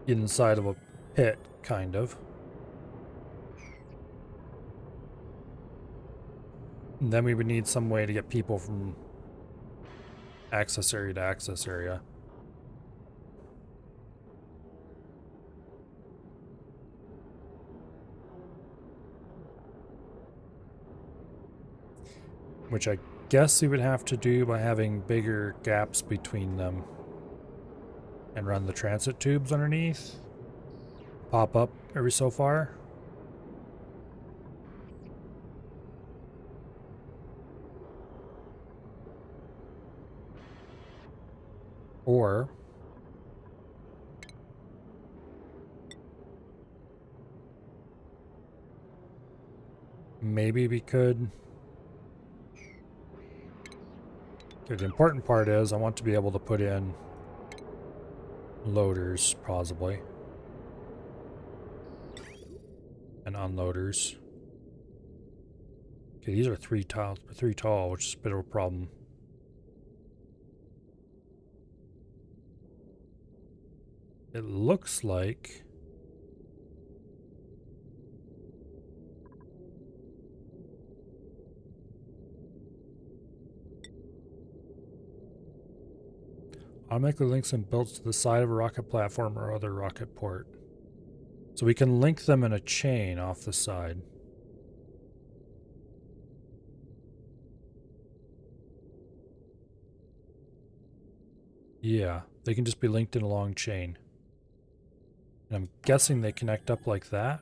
inside of a pit, kind of. And then we would need some way to get people from access area to access area. Which I guess we would have to do by having bigger gaps between them. And run the transit tubes underneath. Pop up every so far. Or maybe we could. Okay, the important part is I want to be able to put in loaders, possibly. And unloaders. Okay, these are three tall, which is a bit of a problem. It looks like automatically links and builds to the side of a rocket platform or other rocket port. So we can link them in a chain off the side. Yeah, they can just be linked in a long chain. And I'm guessing they connect up like that.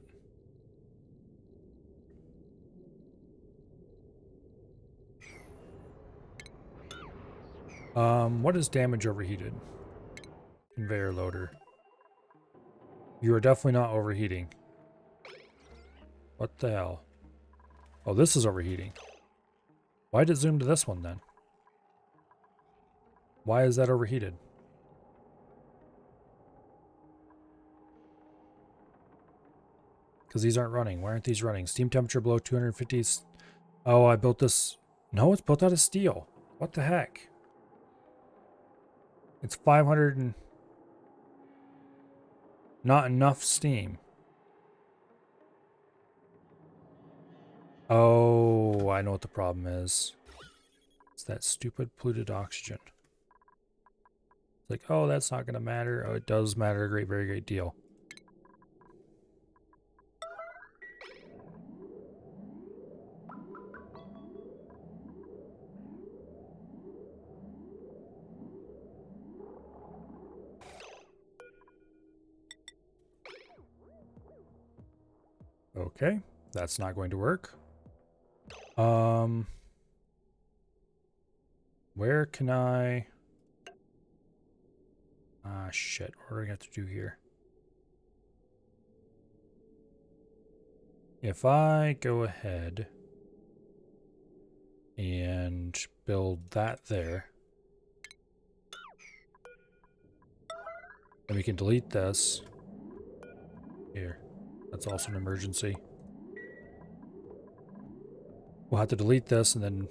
What is damage overheated? Conveyor loader. You are definitely not overheating. What the hell? Oh, this is overheating. Why did it zoom to this one then? Why is that overheated? Because these aren't running. Why aren't these running? Steam temperature below 250. Oh, I built this. No, it's built out of steel. What the heck? It's 500 and not enough steam. Oh, I know what the problem is. It's that stupid polluted oxygen. It's like, oh, that's not going to matter. Oh, it does matter a very great deal. Okay, that's not going to work. Where can I... Ah, shit. What do I have to do here? If I go ahead and build that there, then we can delete this. Here. That's also an emergency. We'll have to delete this and then...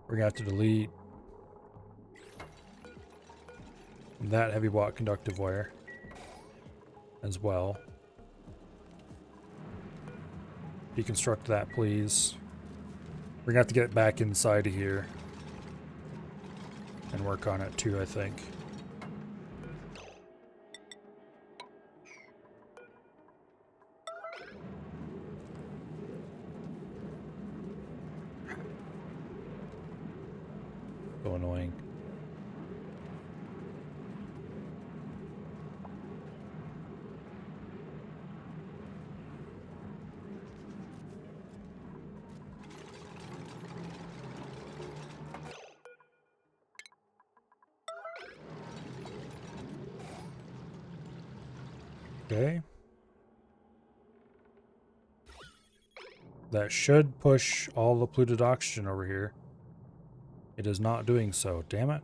We're gonna have to delete that heavy watt conductive wire as well. Deconstruct that, please. We're gonna have to get it back inside of here and work on it too, I think. So annoying. Okay. That should push all the polluted oxygen over here. It is not doing so. Damn it.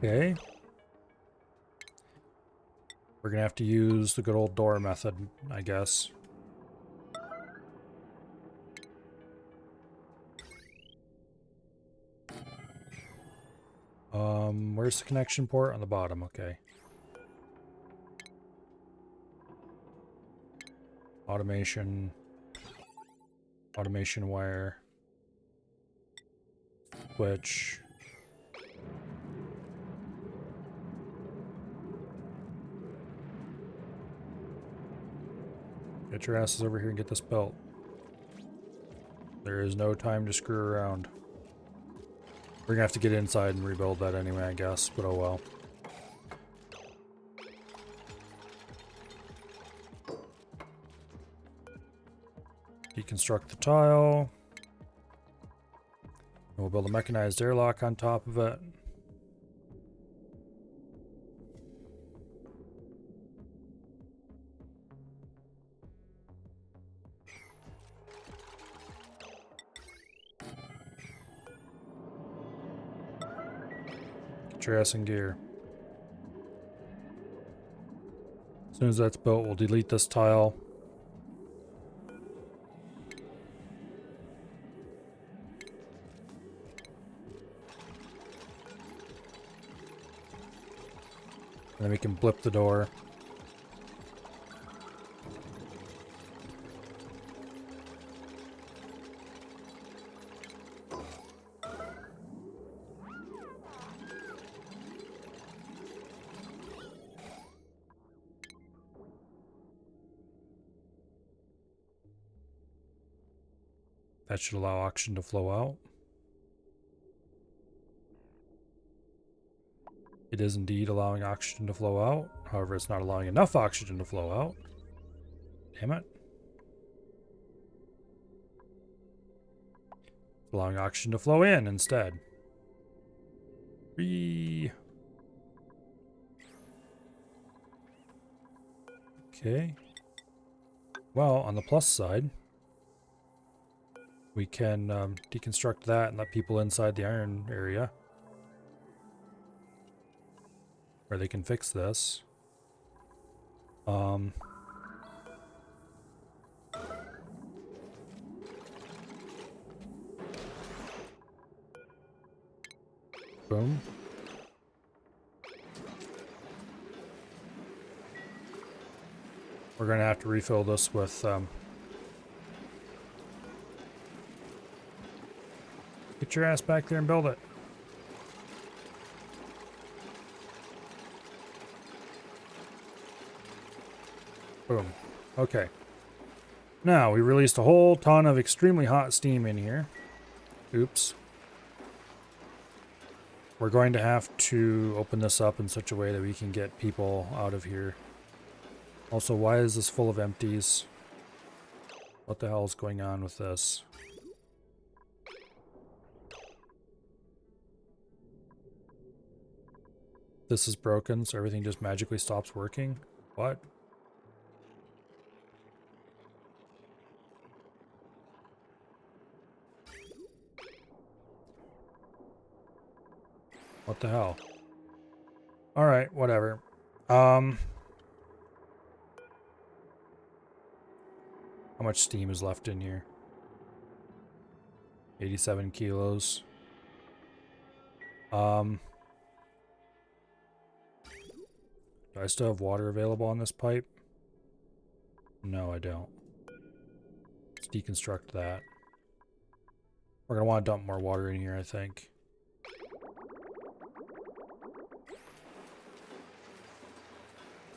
Okay. We're gonna have to use the good old door method, I guess. Where's the connection port? On the bottom, okay. Automation wire. Switch. Get your asses over here and get this belt. There is no time to screw around. We're gonna have to get inside and rebuild that anyway, I guess, but oh well. deconstruct the tile. And we'll build a mechanized airlock on top of it. Get your ass in gear. As soon as that's built, we'll delete this tile. And then we can blip the door. That should allow oxygen to flow out. It is indeed allowing oxygen to flow out. However, it's not allowing enough oxygen to flow out. Damn it. It's allowing oxygen to flow in instead. Okay. Well, on the plus side, we can deconstruct that and let people inside the iron area where they can fix this. Boom. We're going to have to refill this with get your ass back there and build it. Boom. Okay. Now, we released a whole ton of extremely hot steam in here. Oops. We're going to have to open this up in such a way that we can get people out of here. Also, why is this full of empties? What the hell is going on with this? This is broken, so everything just magically stops working? What? What the hell? Alright, whatever. How much steam is left in here? 87 kilos. Do I still have water available on this pipe? No, I don't. Let's deconstruct that. We're gonna want to dump more water in here, I think.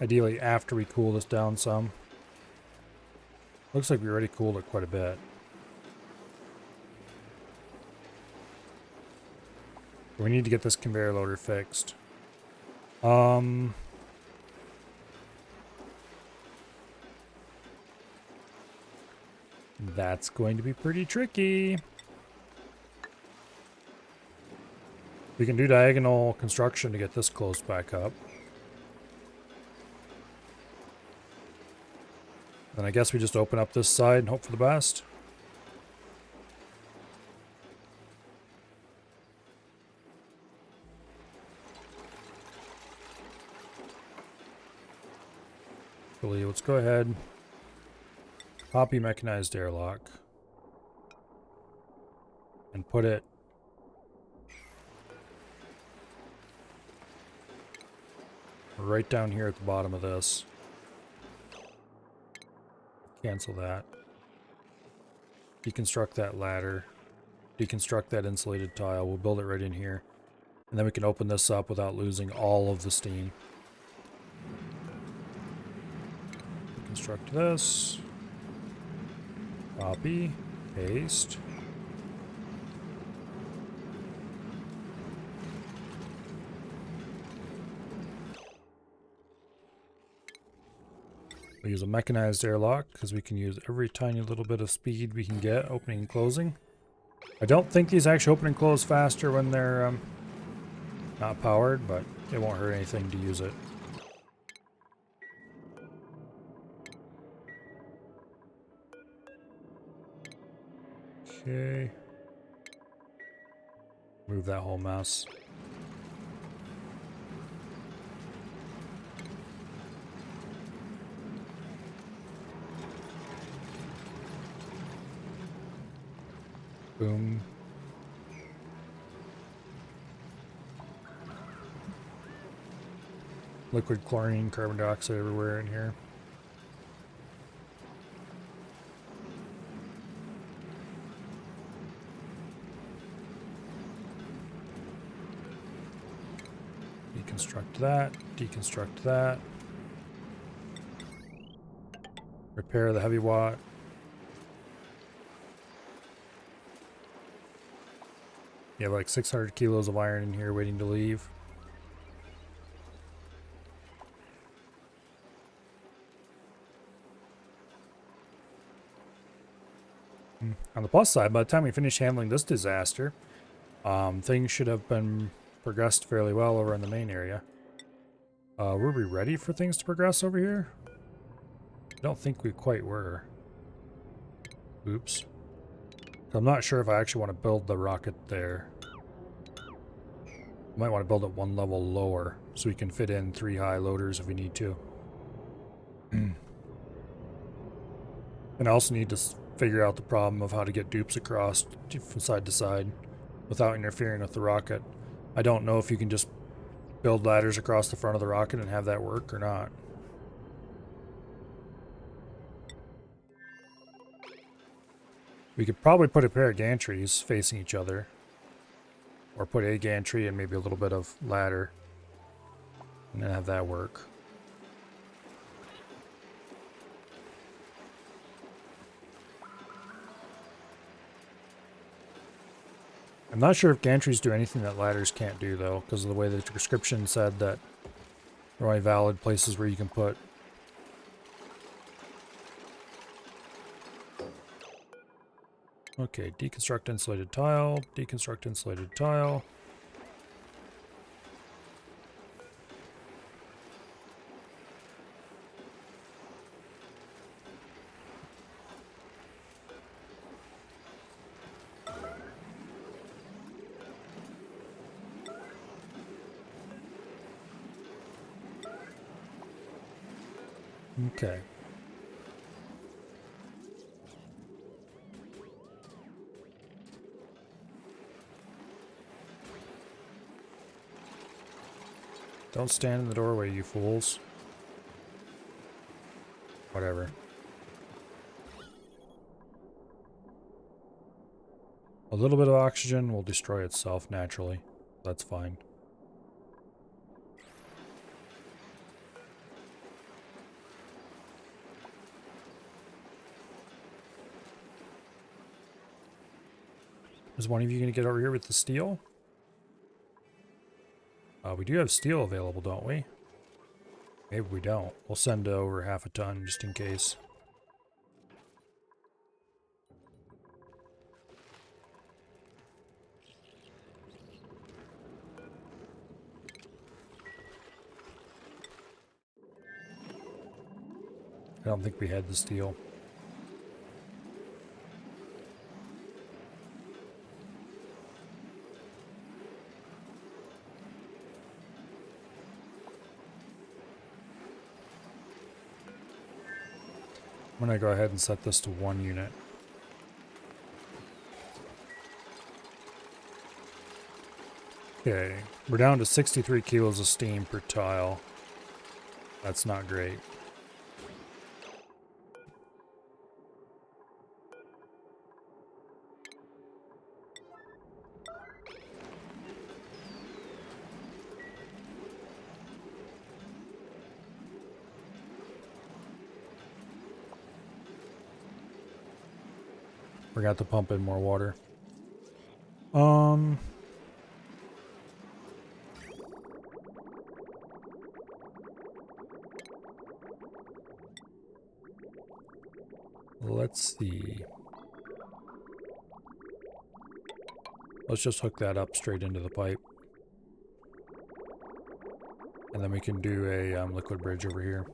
Ideally after we cool this down some. Looks like we already cooled it quite a bit. We need to get this conveyor loader fixed. That's going to be pretty tricky. We can do diagonal construction to get this closed back up. Then I guess we just open up this side and hope for the best. Actually, let's go ahead. Copy mechanized airlock. And put it right down here at the bottom of this. Cancel that. Deconstruct that ladder. Deconstruct that insulated tile. We'll build it right in here. And then we can open this up without losing all of the steam. Deconstruct this. Copy. Paste. We'll use a mechanized airlock because we can use every tiny little bit of speed we can get opening and closing. I don't think these actually open and close faster when they're not powered, but it won't hurt anything to use it. Okay. Move that whole mess. Boom. Liquid chlorine, carbon dioxide everywhere in here. Deconstruct that, deconstruct that. Repair the heavy watt. You have like 600 kilos of iron in here waiting to leave. On the plus side, by the time we finish handling this disaster, things should have been progressed fairly well over in the main area. Were we ready for things to progress over here? I don't think we quite were. Oops. I'm not sure if I actually want to build the rocket there. I might want to build it one level lower so we can fit in 3 high loaders if we need to. And I also need to figure out the problem of how to get dupes across from side to side without interfering with the rocket. I don't know if you can just build ladders across the front of the rocket and have that work or not. We could probably put a pair of gantries facing each other. Or put a gantry and maybe a little bit of ladder. And then have that work. I'm not sure if gantries do anything that ladders can't do though, because of the way the description said that there are only valid places where you can put. Okay, deconstruct insulated tile, deconstruct insulated tile. Okay. Don't stand in the doorway, you fools. Whatever. A little bit of oxygen will destroy itself naturally. That's fine. Is one of you going to get over here with the steel? We do have steel available, don't we? Maybe we don't. We'll send over half a ton just in case. I don't think we had the steel. I'm gonna go ahead and set this to 1 unit. Okay, we're down to 63 kilos of steam per tile. That's not great. Forgot to pump in more water. let's see. Let's just hook that up straight into the pipe. And then we can do a liquid bridge over here.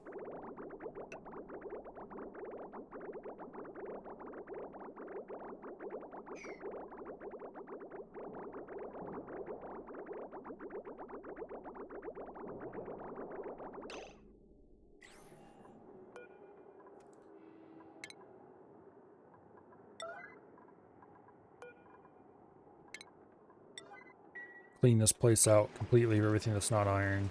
Clean this place out completely of everything that's not iron.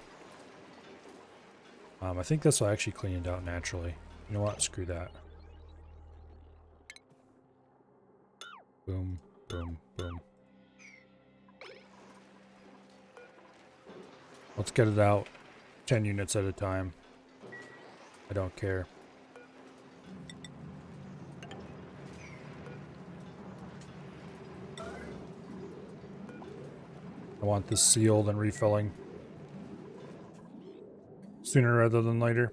I think this will actually clean it out naturally. You know what? Screw that. Boom, boom, boom. Let's get it out 10 units at a time. I don't care. I want this sealed and refilling sooner rather than later.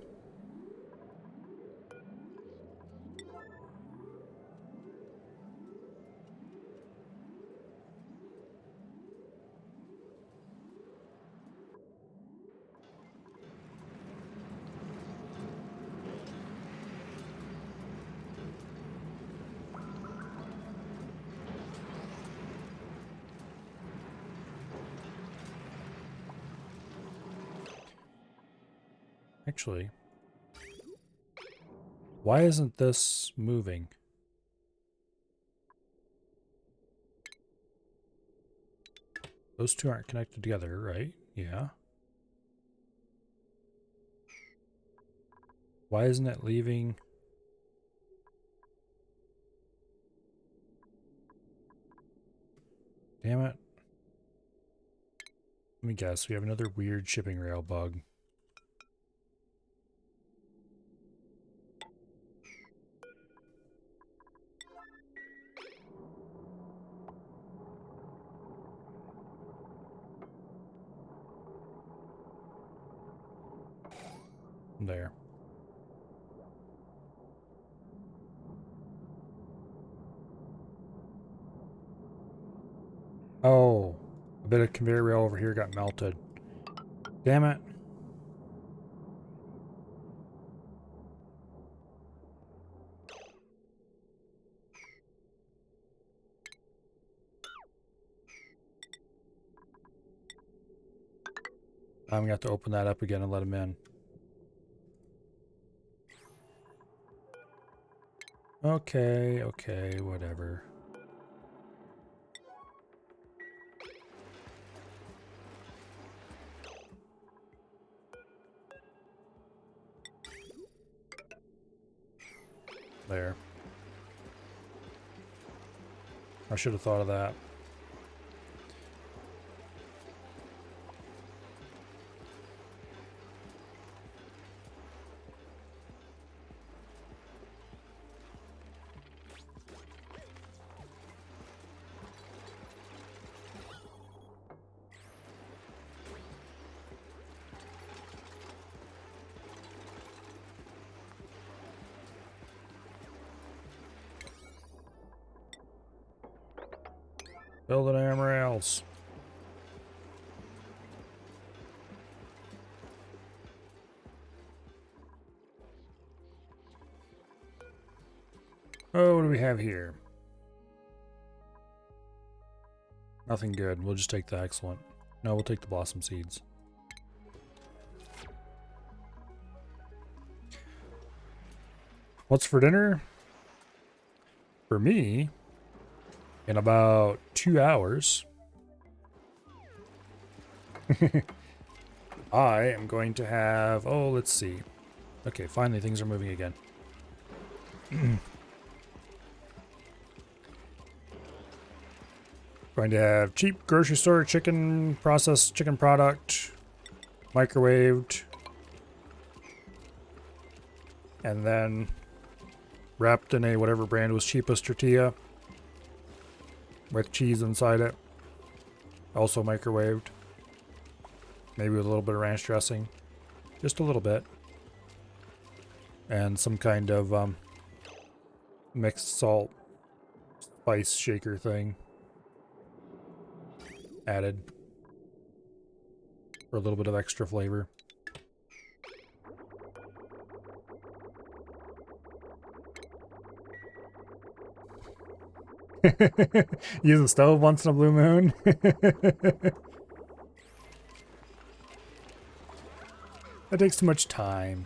Actually, why isn't this moving? Those two aren't connected together, right? Yeah. Why isn't it leaving? Damn it. Let me guess, we have another weird shipping rail bug. There. Oh, a bit of conveyor rail over here got melted. Damn it. I'm gonna have to open that up again and let him in. Okay, okay, whatever. There. I should have thought of that. Build an iron rails. Oh, what do we have here? Nothing good. We'll just take the excellent. No, we'll take the blossom seeds. What's for dinner? For me, in about 2 hours, I am going to have, oh, let's see. Okay, finally things are moving again. Going to have cheap grocery store chicken, processed chicken product, microwaved, and then wrapped in a whatever brand was cheapest tortilla with cheese inside it. Also microwaved. Maybe with a little bit of ranch dressing. Just a little bit. And some kind of mixed salt spice shaker thing added for a little bit of extra flavor. Use a stove once in a blue moon. That takes too much time.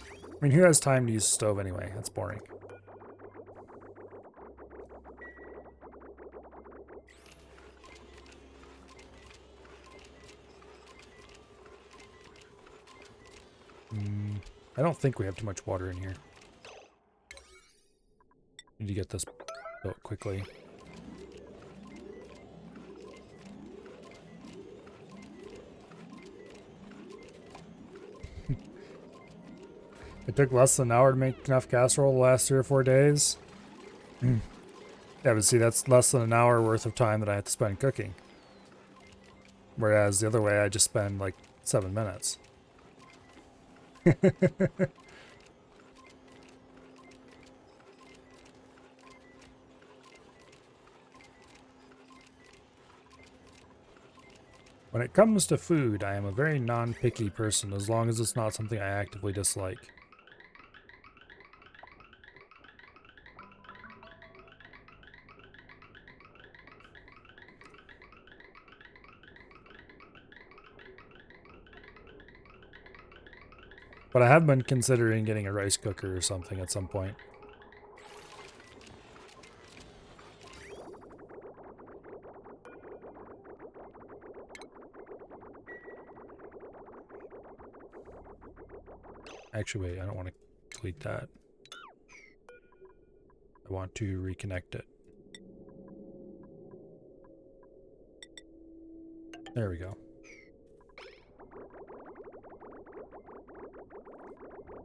I mean, who has time to use a stove anyway? That's boring. I don't think we have too much water in here. Need to get this built quickly. It took less than an hour to make enough casserole the last 3 or 4 days. Yeah, but see, that's less than an hour worth of time that I have to spend cooking. Whereas the other way, I just spend like 7 minutes. When it comes to food, I am a very non-picky person as long as it's not something I actively dislike. But I have been considering getting a rice cooker or something at some point. Actually, wait, I don't want to delete that. I want to reconnect it. There we go.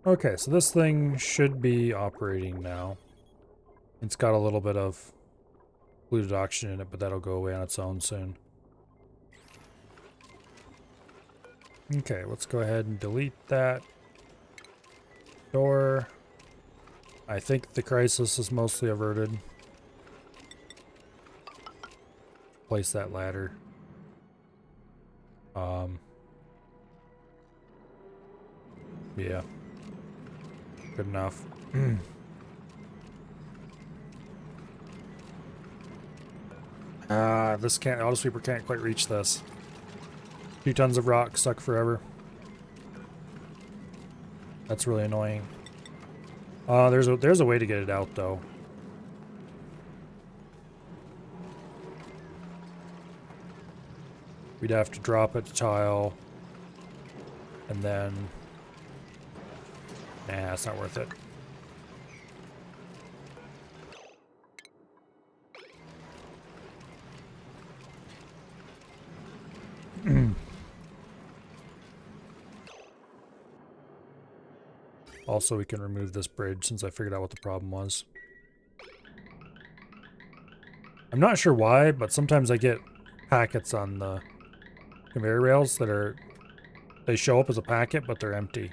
Okay, so this thing should be operating now. It's got a little bit of polluted oxygen in it, but that'll go away on its own soon. Okay, let's go ahead and delete that door. I think the crisis is mostly averted. Place that ladder. Yeah. Good enough. This can't, auto sweeper can't quite reach this. 2 tons of rock stuck forever. That's really annoying. There's a way to get it out though. We'd have to drop it to tile. And then... Nah, it's not worth it. Also, we can remove this bridge since I figured out what the problem was. I'm not sure why, but sometimes I get packets on the conveyor rails that are... They show up as a packet, but they're empty.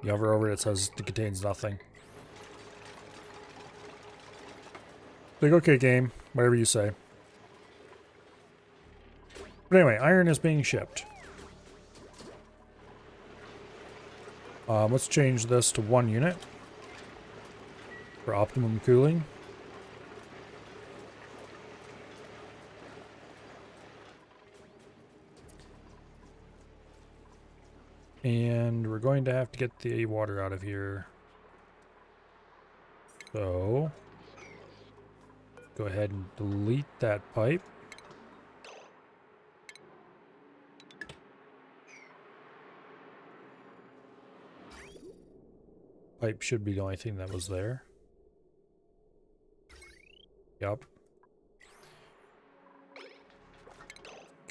You hover over it, it says it contains nothing. Like, okay, game. Whatever you say. But anyway, iron is being shipped. Let's change this to 1 unit for optimum cooling. And we're going to have to get the water out of here. So, go ahead and delete that pipe. Pipe should be the only thing that was there. Yup.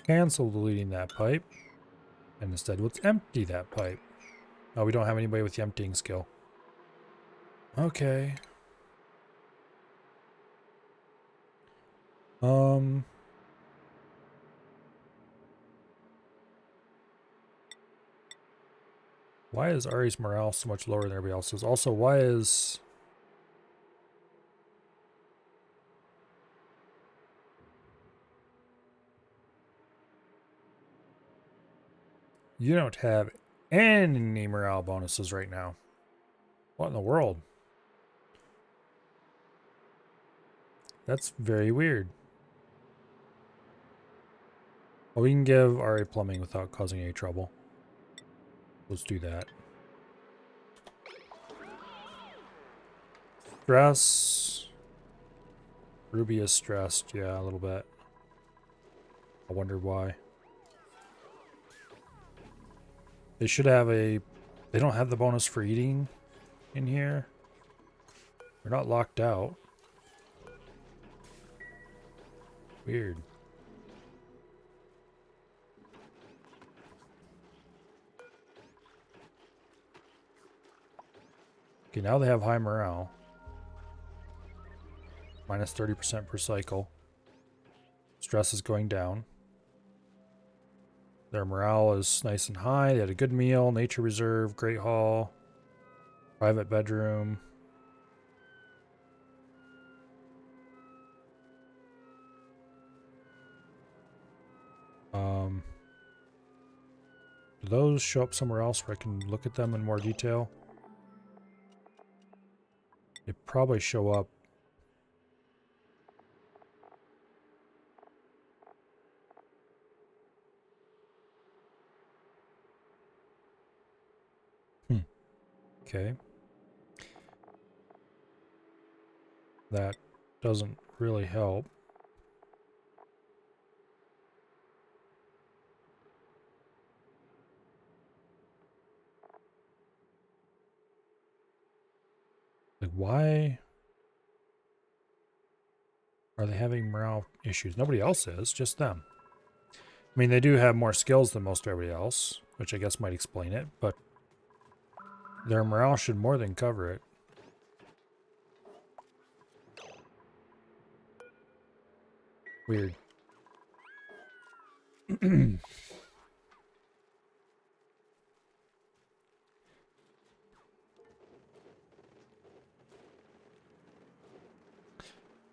Cancel deleting that pipe. And instead, let's empty that pipe. Oh, we don't have anybody with the emptying skill. Okay. Why is Ari's morale so much lower than everybody else's? Also, why is You don't have any morale bonuses right now. What in the world? That's very weird. Well, we can give RA plumbing without causing any trouble. Let's do that. Stress. Ruby is stressed. Yeah, a little bit. I wonder why. They should have a... They don't have the bonus for eating in here. They're not locked out. Weird. Okay, now they have high morale. Minus 30% per cycle. Stress is going down. Their morale is nice and high. They had a good meal, nature reserve, great hall, private bedroom. Do those show up somewhere else where I can look at them in more detail? They probably show up. Okay. That doesn't really help. Like, why are they having morale issues? Nobody else is, just them. I mean, they do have more skills than most everybody else, which I guess might explain it, but their morale should more than cover it. Weird.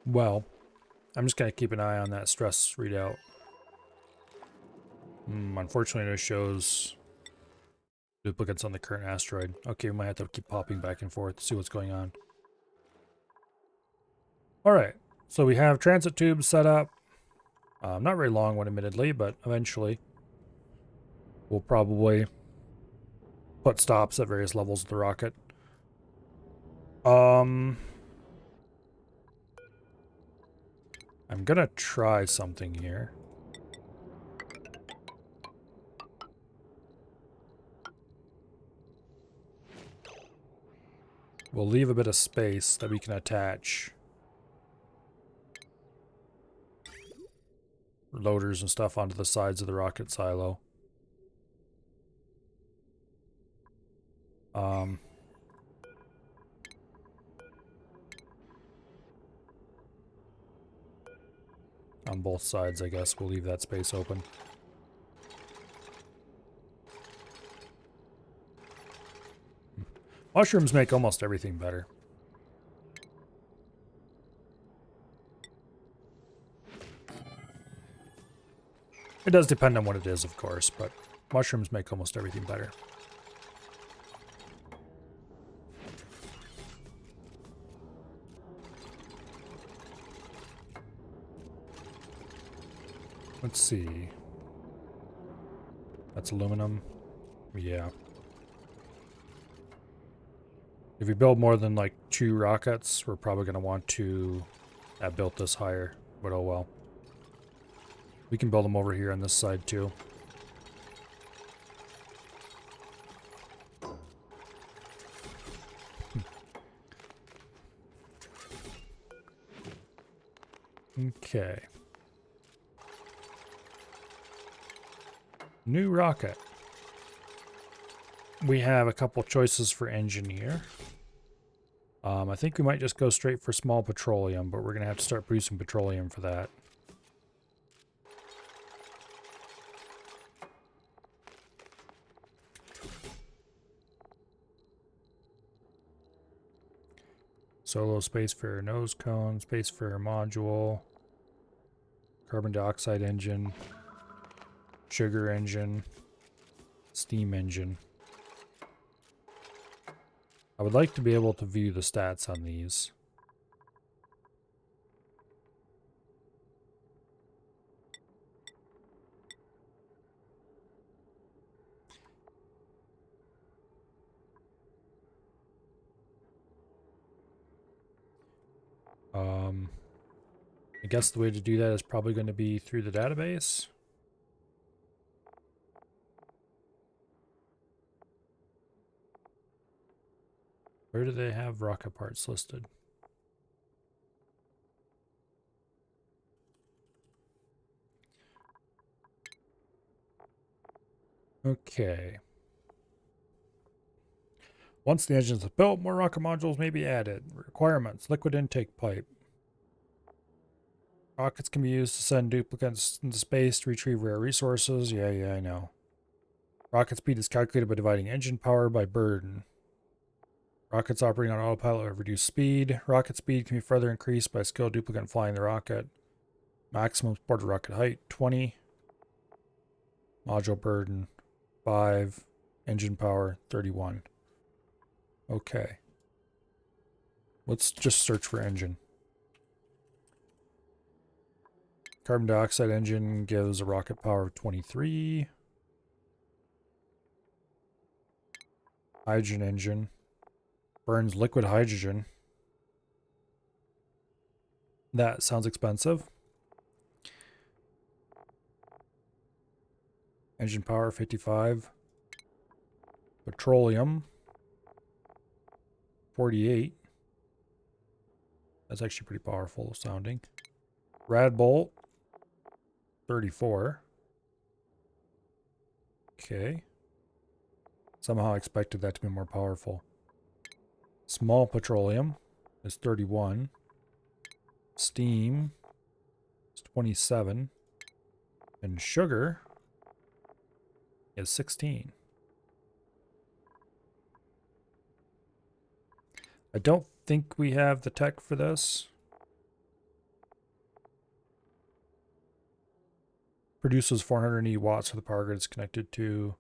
Well, I'm just going to keep an eye on that stress readout. Unfortunately, it shows duplicates on the current asteroid. Okay, we might have to keep popping back and forth to see what's going on. Alright, so we have transit tubes set up. Not very long one, admittedly, but eventually we'll probably put stops at various levels of the rocket. I'm gonna try something here. We'll leave a bit of space that we can attach loaders and stuff onto the sides of the rocket silo. On both sides, I guess. We'll leave that space open. Mushrooms make almost everything better. It does depend on what it is, of course, but mushrooms make almost everything better. Let's see. That's aluminum. Yeah. If we build more than like 2 rockets, we're probably going to want to have built this higher, but oh well. We can build them over here on this side too. Okay. New rocket. We have a couple choices for engineer. I think we might just go straight for small petroleum, but we're going to have to start producing petroleum for that. Solo Spacefarer nose cone, Spacefarer module, carbon dioxide engine, sugar engine. Steam engine. I would like to be able to view the stats on these. I guess the way to do that is probably going to be through the database. Where do they have rocket parts listed? Okay. Once the engines are built, more rocket modules may be added. Requirements: liquid intake pipe. Rockets can be used to send duplicates into space to retrieve rare resources. Yeah, I know. Rocket speed is calculated by dividing engine power by burden. Rockets operating on autopilot have reduced speed. Rocket speed can be further increased by a skilled duplicate flying the rocket. Maximum supported rocket height, 20. Module burden, 5. Engine power, 31. Okay. Let's just search for engine. Carbon dioxide engine gives a rocket power of 23. Hydrogen engine burns liquid hydrogen. That sounds expensive. Engine power 55. Petroleum 48. That's actually pretty powerful sounding. Rad bolt 34. Okay. Somehow I expected that to be more powerful. Small petroleum is 31. Steam is 27. And sugar is 16. I don't think we have the tech for this. Produces 480 watts for the power grid it's connected to.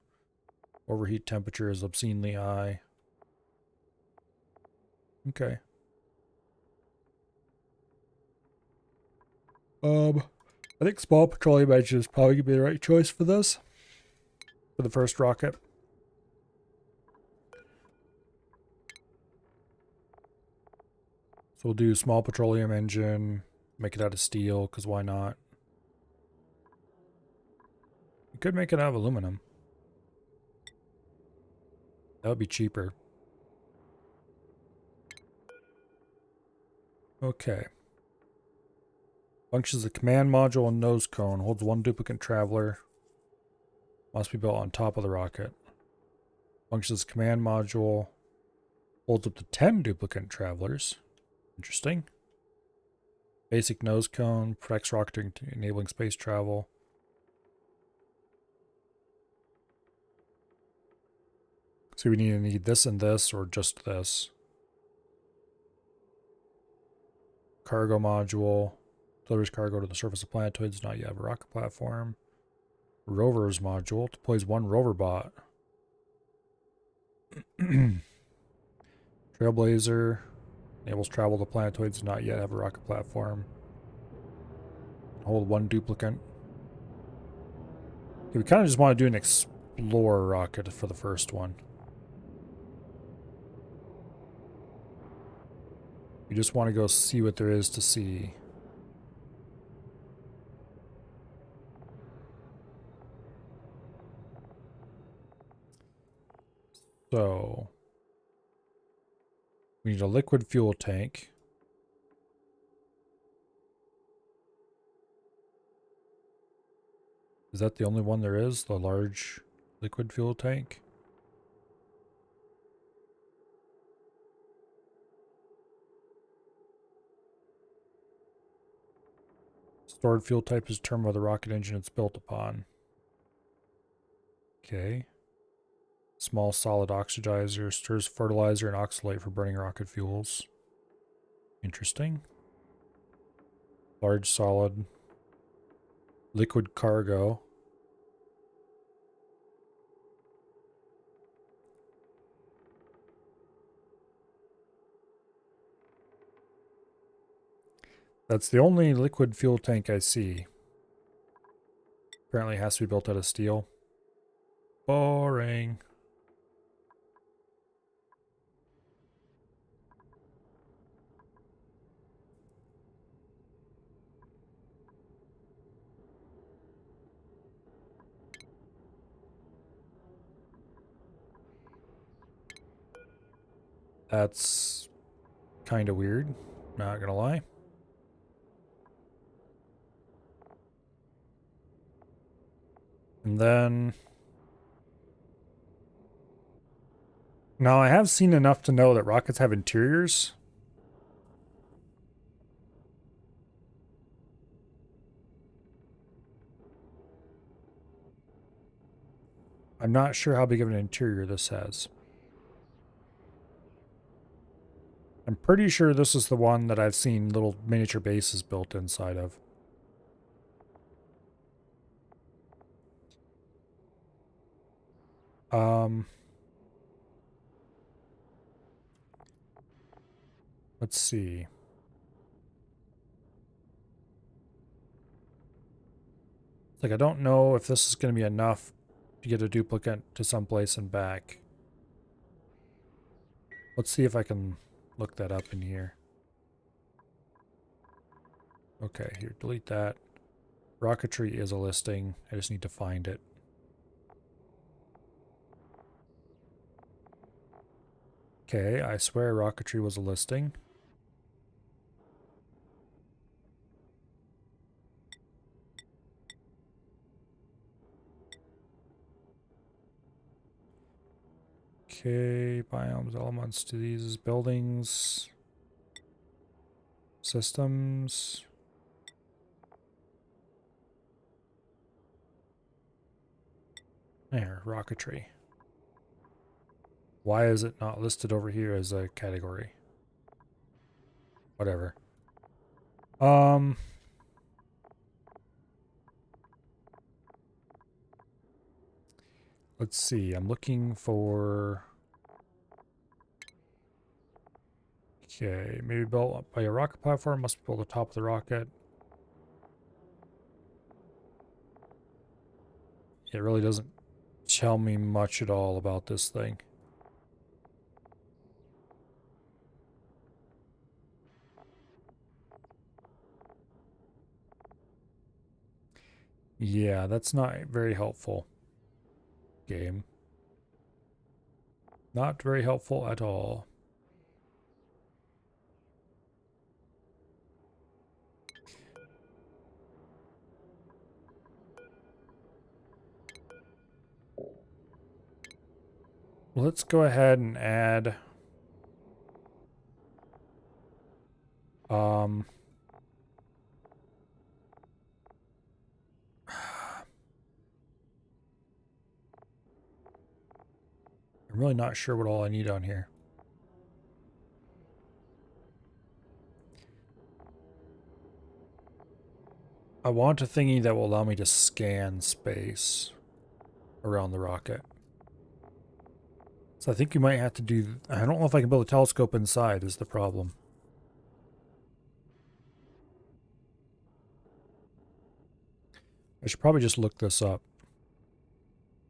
Overheat temperature is obscenely high. Okay. I think small petroleum engine is probably gonna be the right choice for this. For the first rocket. So we'll do small petroleum engine, make it out of steel, because why not? We could make it out of aluminum. That would be cheaper. Okay. Functions as a command module and nose cone. Holds 1 duplicate traveler. Must be built on top of the rocket. Functions as a command module. Holds up to 10 duplicate travelers. Interesting. Basic nose cone. Protects rocket enabling space travel. So we need this and this, or just this. Cargo module. Delivers cargo to the surface of planetoids. Not yet have a rocket platform. Rovers module. Deploys 1 rover bot. Trailblazer. Enables travel to planetoids. Not yet have a rocket platform. Hold 1 duplicate. Okay, we kind of just want to do an explorer rocket for the first one. We just want to go see what there is to see. So, we need a liquid fuel tank. Is that the only one there is? The large liquid fuel tank? Stored fuel type is determined by the rocket engine it's built upon. Okay. Small solid oxidizer. Stirs fertilizer and oxalate for burning rocket fuels. Interesting. Large solid. Liquid cargo. That's the only liquid fuel tank I see. Apparently it has to be built out of steel. Boring. That's kind of weird. Not gonna lie. And then... Now, I have seen enough to know that rockets have interiors. I'm not sure how big of an interior this has. I'm pretty sure this is the one that I've seen little miniature bases built inside of. Let's see. Like, I don't know if this is going to be enough to get a duplicate to someplace and back. Let's see if I can look that up in here. Okay, here, delete that. Rocketry is a listing. I just need to find it. Okay, I swear rocketry was a listing. Okay, biomes, elements, diseases, buildings, systems. There, rocketry. Why is it not listed over here as a category? Whatever. Let's see. I'm looking for... Okay, maybe built by a rocket platform. Must be built at the top of the rocket. It really doesn't tell me much at all about this thing. Yeah, that's not very helpful. Game. Not very helpful at all. Let's go ahead and add I'm really not sure what all I need on here. I want a thingy that will allow me to scan space around the rocket. So I think you might have to do... I don't know if I can build a telescope inside is the problem. I should probably just look this up.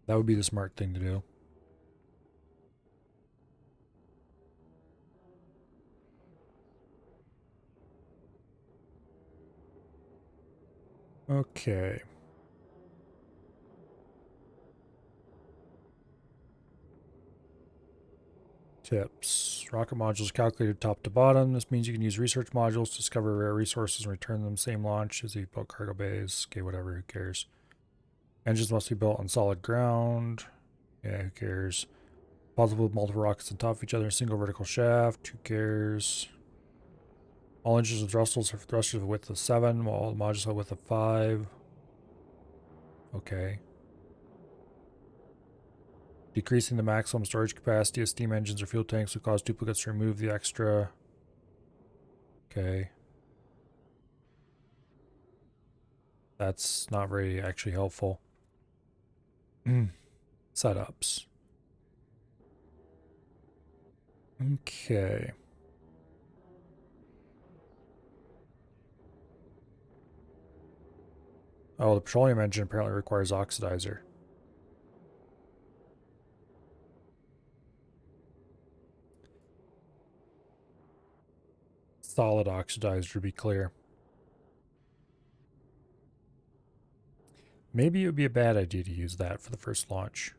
That would be the smart thing to do. Okay. Tips. Rocket modules calculated top to bottom. This means you can use research modules to discover rare resources and return them same launch as you built cargo bays. Okay, whatever, who cares? Engines must be built on solid ground. Yeah, who cares? Possible with multiple rockets on top of each other in a single vertical shaft. Who cares? All engines with thrusters with a width of 7, while all the modules have a width of 5. Okay. Decreasing the maximum storage capacity of steam engines or fuel tanks would cause duplicates to remove the extra. Okay. That's not very actually helpful. Setups. Okay. Oh, the petroleum engine apparently requires oxidizer. Solid oxidizer, to be clear. Maybe it would be a bad idea to use that for the first launch.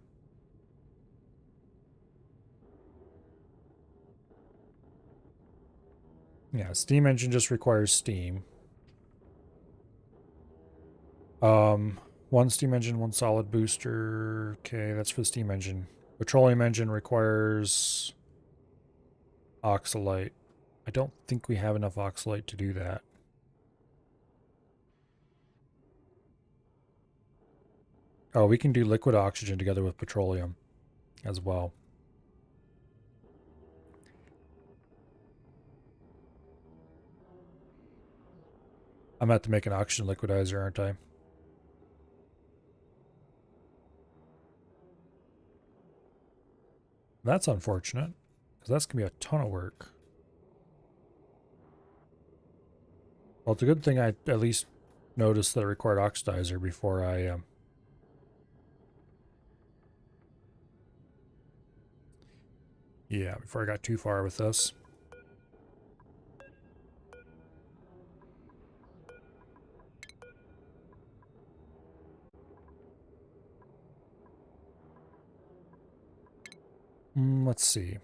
Yeah, steam engine just requires steam. One steam engine, one solid booster. Okay, that's for the steam engine. Petroleum engine requires oxalate. I don't think we have enough oxalate to do that. Oh, we can do liquid oxygen together with petroleum as well. I'm about to make an oxygen liquidizer, aren't I? That's unfortunate, because that's going to be a ton of work. Well, it's a good thing I at least noticed that it required oxidizer before I... yeah, before I got too far with this. Let's see.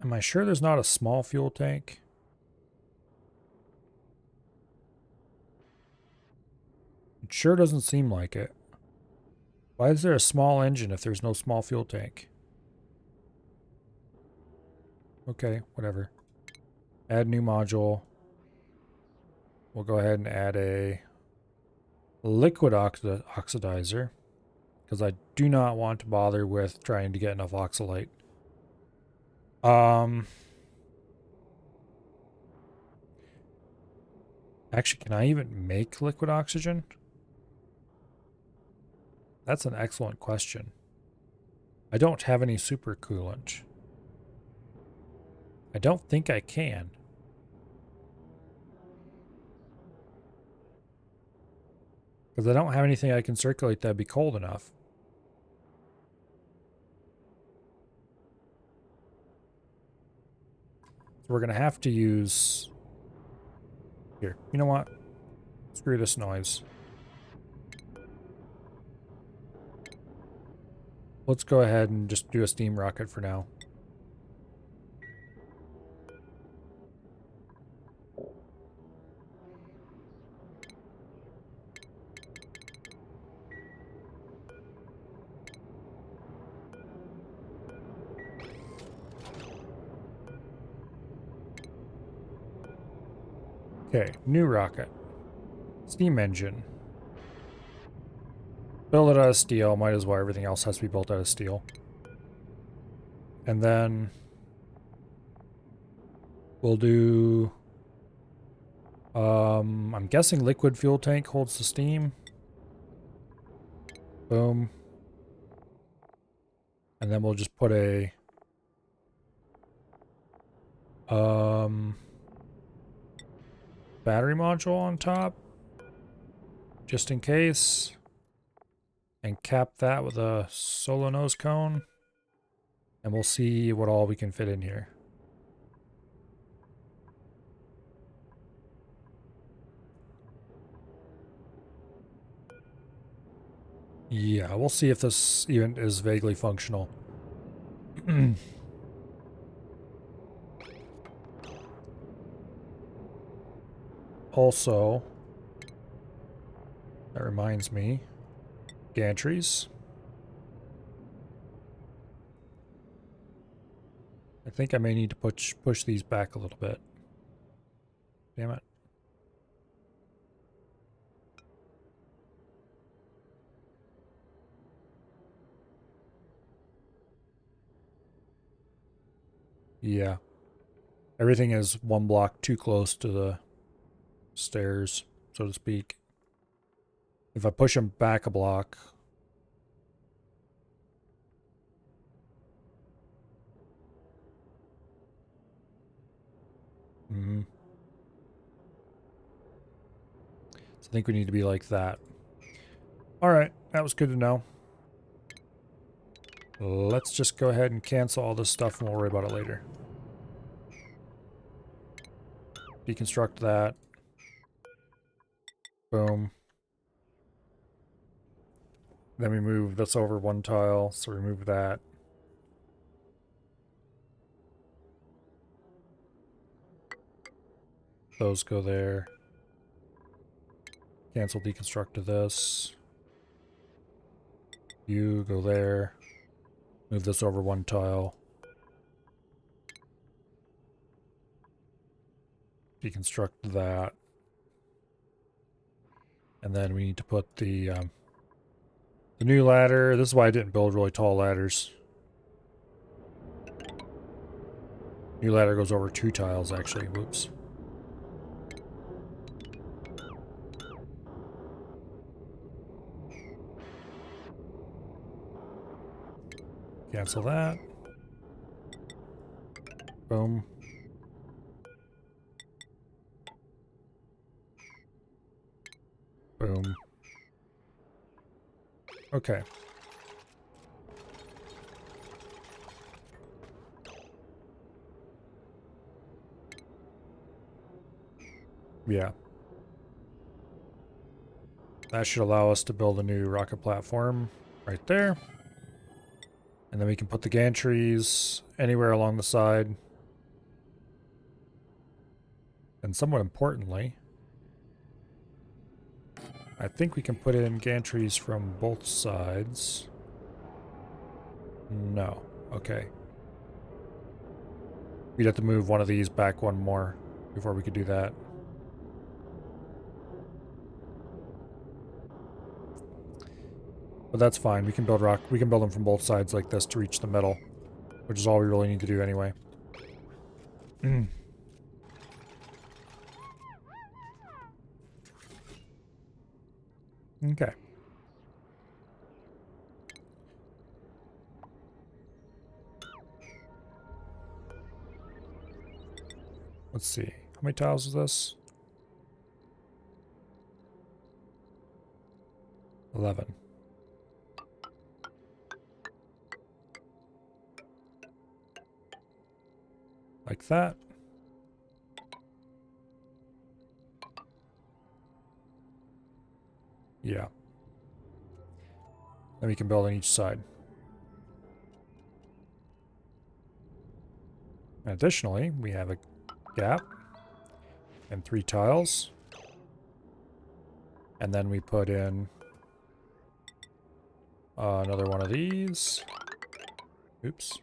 Am I sure there's not a small fuel tank? It sure doesn't seem like it. Why is there a small engine if there's no small fuel tank? Okay, whatever. Add new module. We'll go ahead and add a liquid oxidizer, because I do not want to bother with trying to get enough oxalate. Actually, can I even make liquid oxygen? That's an excellent question. I don't have any supercoolant. I don't think I can. Because I don't have anything I can circulate that'd be cold enough. So we're going to have to use... Here, you know what? Screw this noise. Let's go ahead and just do a steam rocket for now. Okay, new rocket. Steam engine. Build it out of steel. Might as well. Everything else has to be built out of steel. And then we'll do... I'm guessing liquid fuel tank holds the steam. Boom. And then we'll just put a... battery module on top. Just in case. And cap that with a solo nose cone. And we'll see what all we can fit in here. Yeah, we'll see if this even is vaguely functional. Also, that reminds me, gantries. I think I may need to push these back a little bit. Damn it. Yeah. Everything is one block too close to the stairs, so to speak. If I push them back a block... So I think we need to be like that. All right, that was good to know. Let's just go ahead and cancel all this stuff and we'll worry about it later. Deconstruct that. Boom. Then we move this over one tile, so remove that. Those go there. Cancel deconstruct to this. You go there. Move this over one tile. Deconstruct that. And then we need to put the new ladder. This is why I didn't build really tall ladders. New ladder goes over 2 tiles, actually. Whoops. Cancel that. Boom. Boom. Okay. Yeah. That should allow us to build a new rocket platform right there. And then we can put the gantries anywhere along the side. And somewhat importantly, I think we can put in gantries from both sides. No. Okay. We'd have to move one of these back one more before we could do that. But that's fine. We can build them from both sides like this to reach the middle, which is all we really need to do anyway. Okay. Let's see. How many tiles is this? 11. Like that. Yeah. Then we can build on each side. And additionally, we have a gap and 3 tiles. And then we put in another one of these. Oops.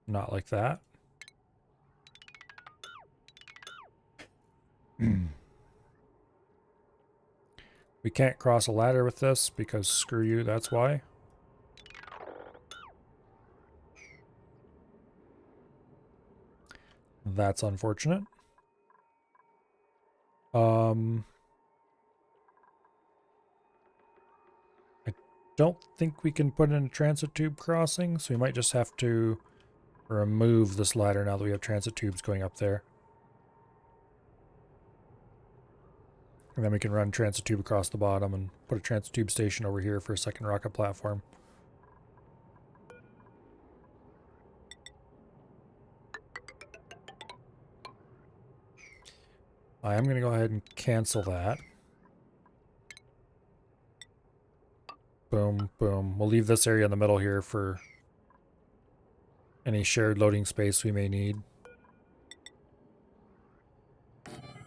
Not like that. We can't cross a ladder with this because screw you, that's why. That's unfortunate. I don't think we can put in a transit tube crossing, so we might just have to remove this ladder now that we have transit tubes going up there. And then we can run transit tube across the bottom and put a transit tube station over here for a second rocket platform. I am going to go ahead and cancel that. Boom, boom. We'll leave this area in the middle here for any shared loading space we may need.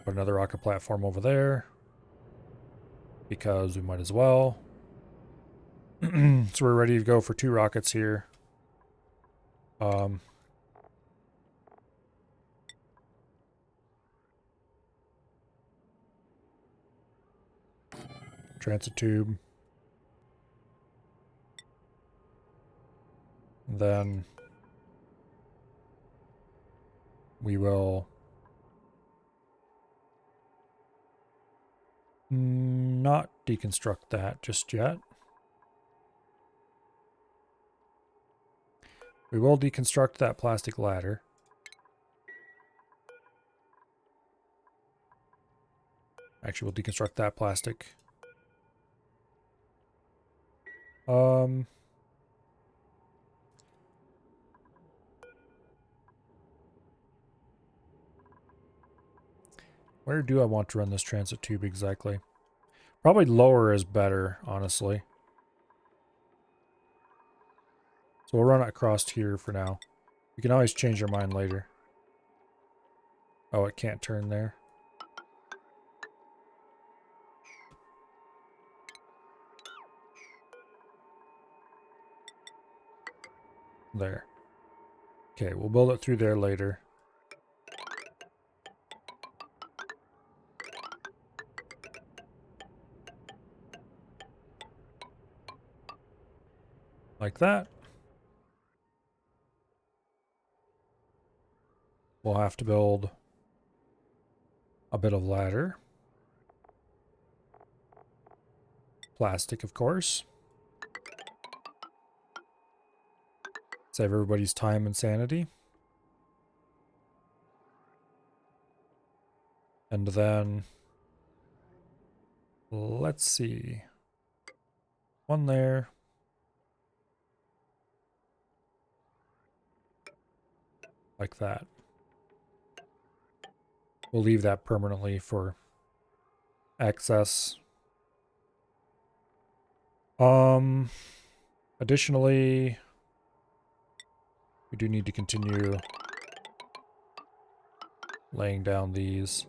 Put another rocket platform over there, because we might as well. So we're ready to go for 2 rockets here. Transit tube. Then we will not deconstruct that just yet. We will deconstruct that plastic ladder. Actually, we'll deconstruct that plastic. Where do I want to run this transit tube exactly? Probably lower is better, honestly. So we'll run it across here for now. We can always change our mind later. Oh, it can't turn there. There. Okay, we'll build it through there later. Like that. We'll have to build a bit of ladder. Plastic, of course. Save everybody's time and sanity. And then, let's see. One there. Like that. We'll leave that permanently for access. Additionally, we do need to continue laying down these.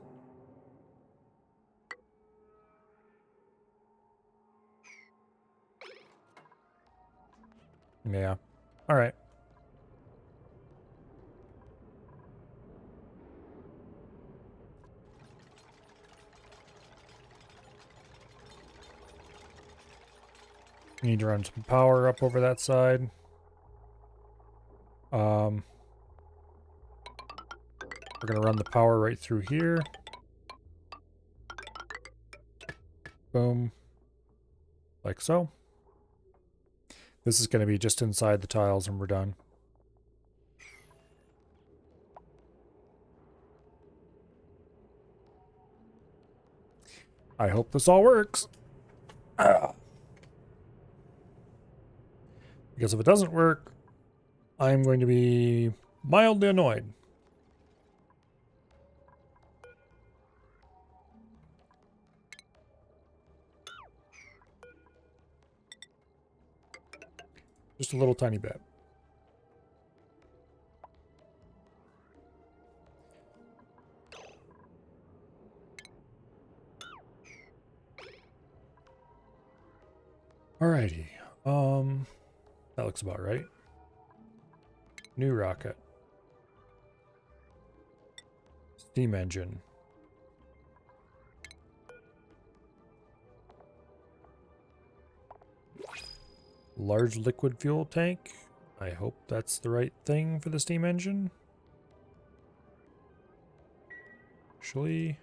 Yeah. All right. We need to run some power up over that side. We're going to run the power right through here. Boom. Like so. This is going to be just inside the tiles and we're done. I hope this all works. Because if it doesn't work, I'm going to be mildly annoyed. Just a little tiny bit. Alrighty. That looks about right. New rocket. Steam engine. Large liquid fuel tank. I hope that's the right thing for the steam engine. Actually,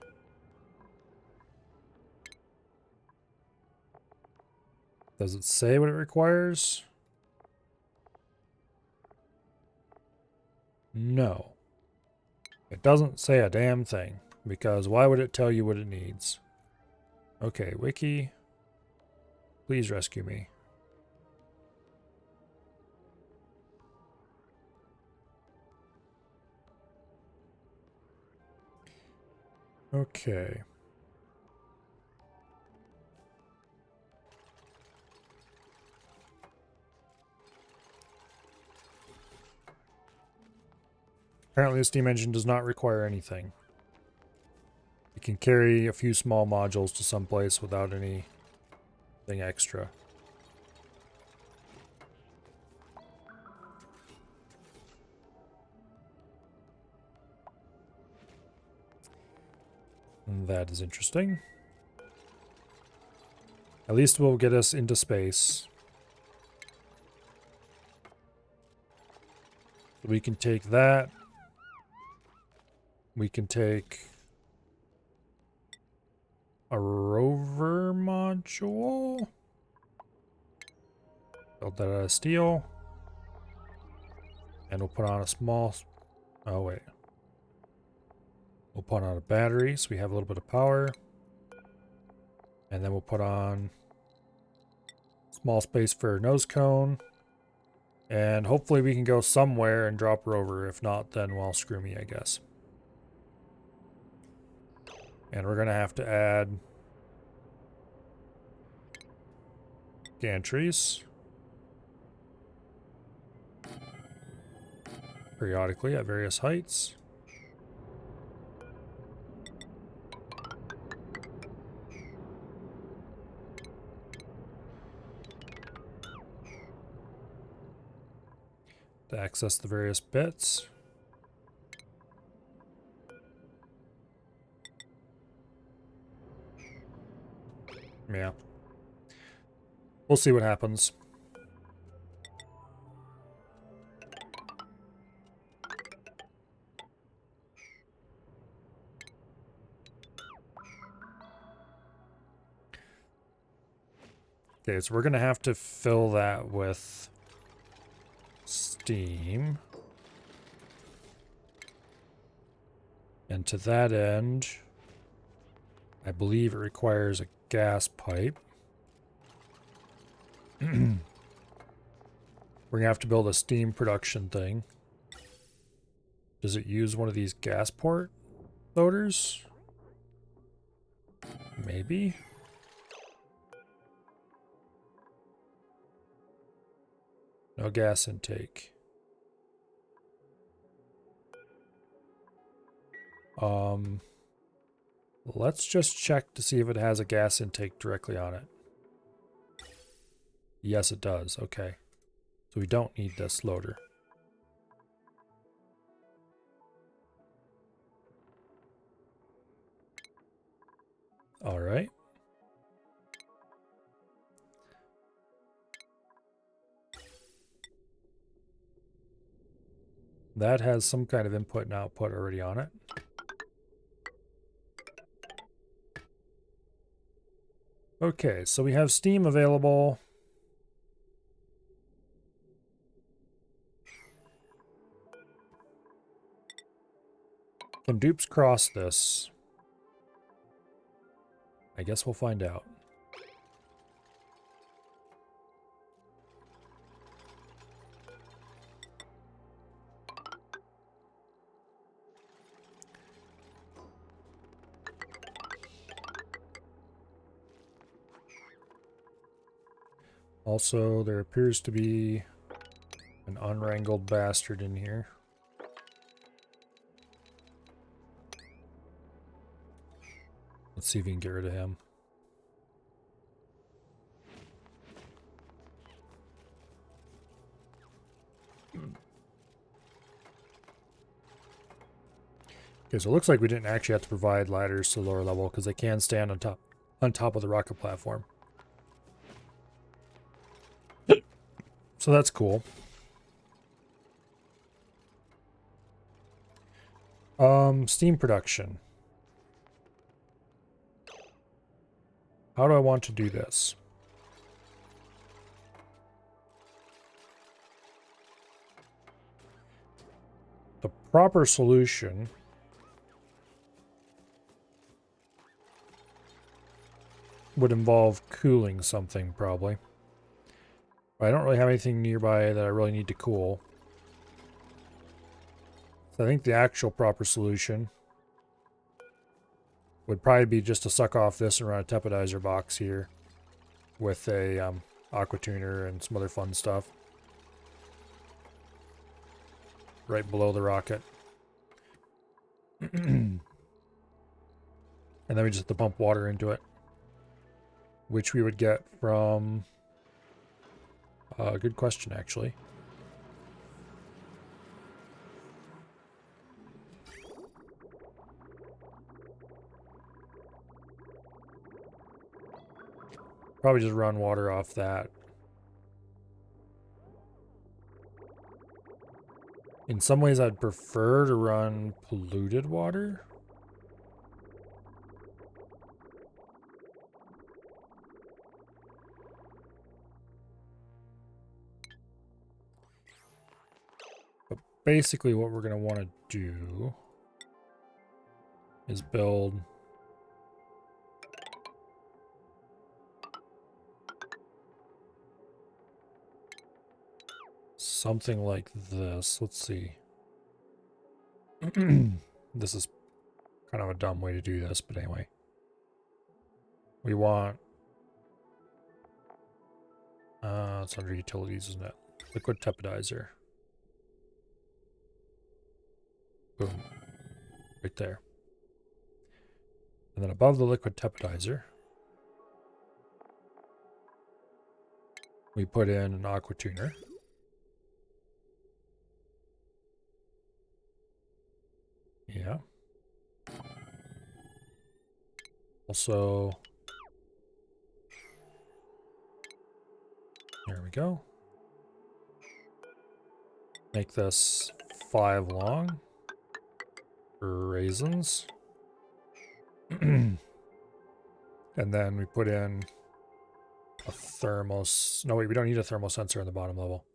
does it say what it requires? No. It doesn't say a damn thing, because why would it tell you what it needs? Okay, wiki, please rescue me. Okay. Apparently the steam engine does not require anything. It can carry a few small modules to someplace without anything extra. And that is interesting. At least we'll get us into space. We can take that. We can take a rover module. Build that out of steel. And we'll put on a small... Oh, wait. We'll put on a battery so we have a little bit of power. And then we'll put on small space for nose cone. And hopefully we can go somewhere and drop her over. If not, then well, screw me, I guess. And we're going to have to add gantries periodically at various heights. To access the various bits. Yeah. We'll see what happens. Okay, so we're going to have to fill that with steam. And to that end, I believe it requires a gas pipe. We're going to have to build a steam production thing. Does it use one of these gas port loaders? Maybe. No gas intake. Let's just check to see if it has a gas intake directly on it. Yes, it does. Okay. So we don't need this loader. All right. That has some kind of input and output already on it. Okay, so we have steam available. Can dupes cross this? I guess we'll find out. Also, there appears to be an unwrangled bastard in here. Let's see if we can get rid of him. Okay, so it looks like we didn't actually have to provide ladders to the lower level because they can stand on top of the rocket platform. So that's cool. Steam production. How do I want to do this? The proper solution would involve cooling something, probably. I don't really have anything nearby that I really need to cool. So I think the actual proper solution would probably be just to suck off this and run a tepidizer box here with a aqua tuner and some other fun stuff right below the rocket. And then we just have to pump water into it, which we would get from... good question, actually. Probably just run water off that. In some ways, I'd prefer to run polluted water. But basically what we're going to want to do is build something like this. Let's see. This is kind of a dumb way to do this, but anyway. We want... it's under utilities, isn't it? Liquid tepidizer. Boom. Right there. And then above the liquid tepidizer, we put in an aqua tuner. Yeah. Also, there we go. Make this 5 long for raisins. And then we put in a thermos. No, wait, we don't need a thermal sensor on the bottom level.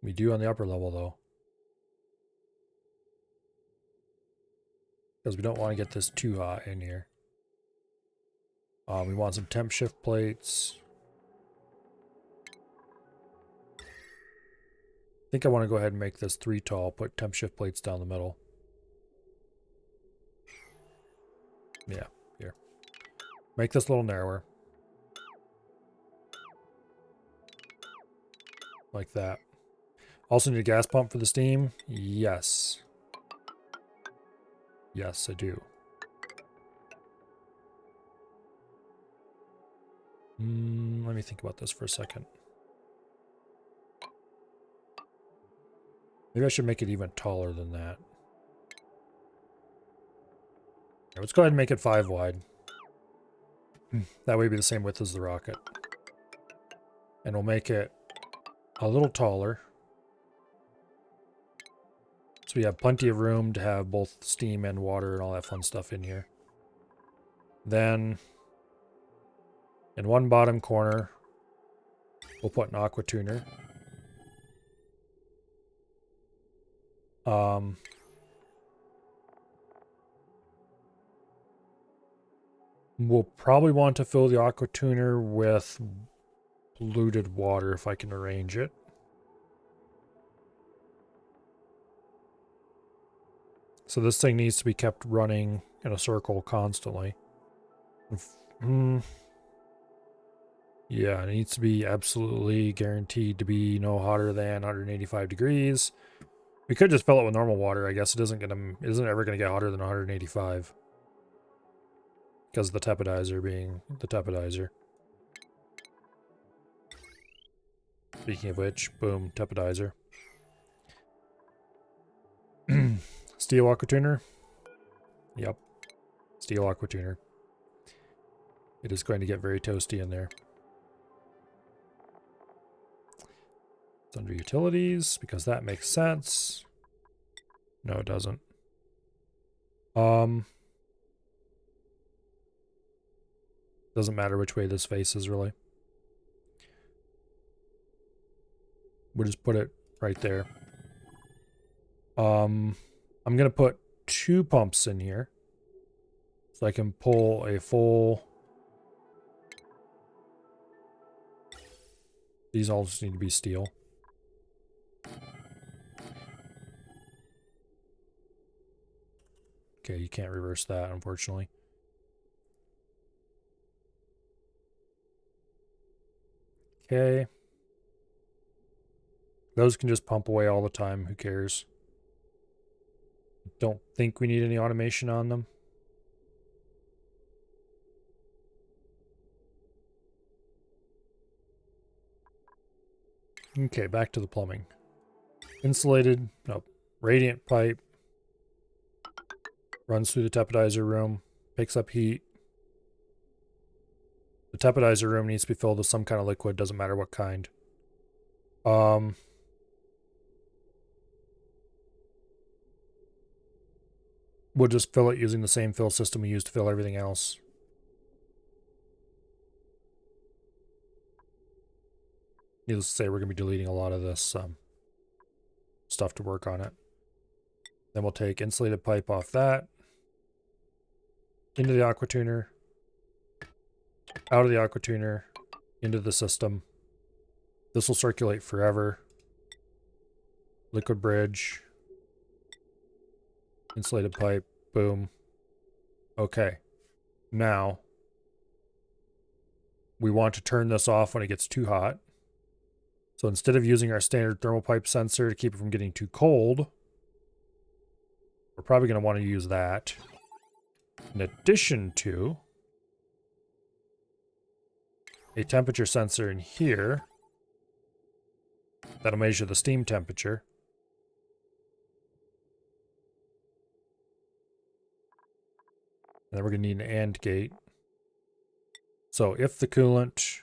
We do on the upper level, though. Because we don't want to get this too hot in here. We want some temp shift plates. I think I want to go ahead and make this 3 tall. Put temp shift plates down the middle. Yeah, here. Make this a little narrower. Like that. Also need a gas pump for the steam? Yes. Yes, I do. Let me think about this for a second. Maybe I should make it even taller than that. Okay, let's go ahead and make it 5 wide. That way it'll be the same width as the rocket. And we'll make it a little taller. So we have plenty of room to have both steam and water and all that fun stuff in here. Then, in one bottom corner, we'll put an aqua tuner. We'll probably want to fill the aqua tuner with polluted water if I can arrange it. So this thing needs to be kept running in a circle constantly. Yeah, it needs to be absolutely guaranteed to be no hotter than 185 degrees. We could just fill it with normal water. I guess it isn't ever gonna get hotter than 185. Because of the tepidizer being the tepidizer. Speaking of which, boom, tepidizer. Steel aqua tuner. Yep. Steel aqua tuner. It is going to get very toasty in there. It's under utilities because that makes sense. No, it doesn't. Doesn't matter which way this faces, really. We'll just put it right there. I'm gonna put 2 pumps in here. So I can pull a full... These all just need to be steel. Okay, you can't reverse that, unfortunately. Okay. Those can just pump away all the time. Who cares? Don't think we need any automation on them. Okay, back to the plumbing. Insulated, no, radiant pipe. Runs through the tepidizer room. Picks up heat. The tepidizer room needs to be filled with some kind of liquid, doesn't matter what kind. We'll just fill it using the same fill system we used to fill everything else. Needless to say, we're going to be deleting a lot of this stuff to work on it. Then we'll take insulated pipe off that. Into the aqua tuner. Out of the aqua tuner. Into the system. This will circulate forever. liquid bridge, insulated pipe, boom. Okay, now we want to turn this off when it gets too hot. So instead of using our standard thermal pipe sensor to keep it from getting too cold, we're probably going to want to use that. In addition to a temperature sensor in here that'll measure the steam temperature. And then we're going to need an AND gate. So if the coolant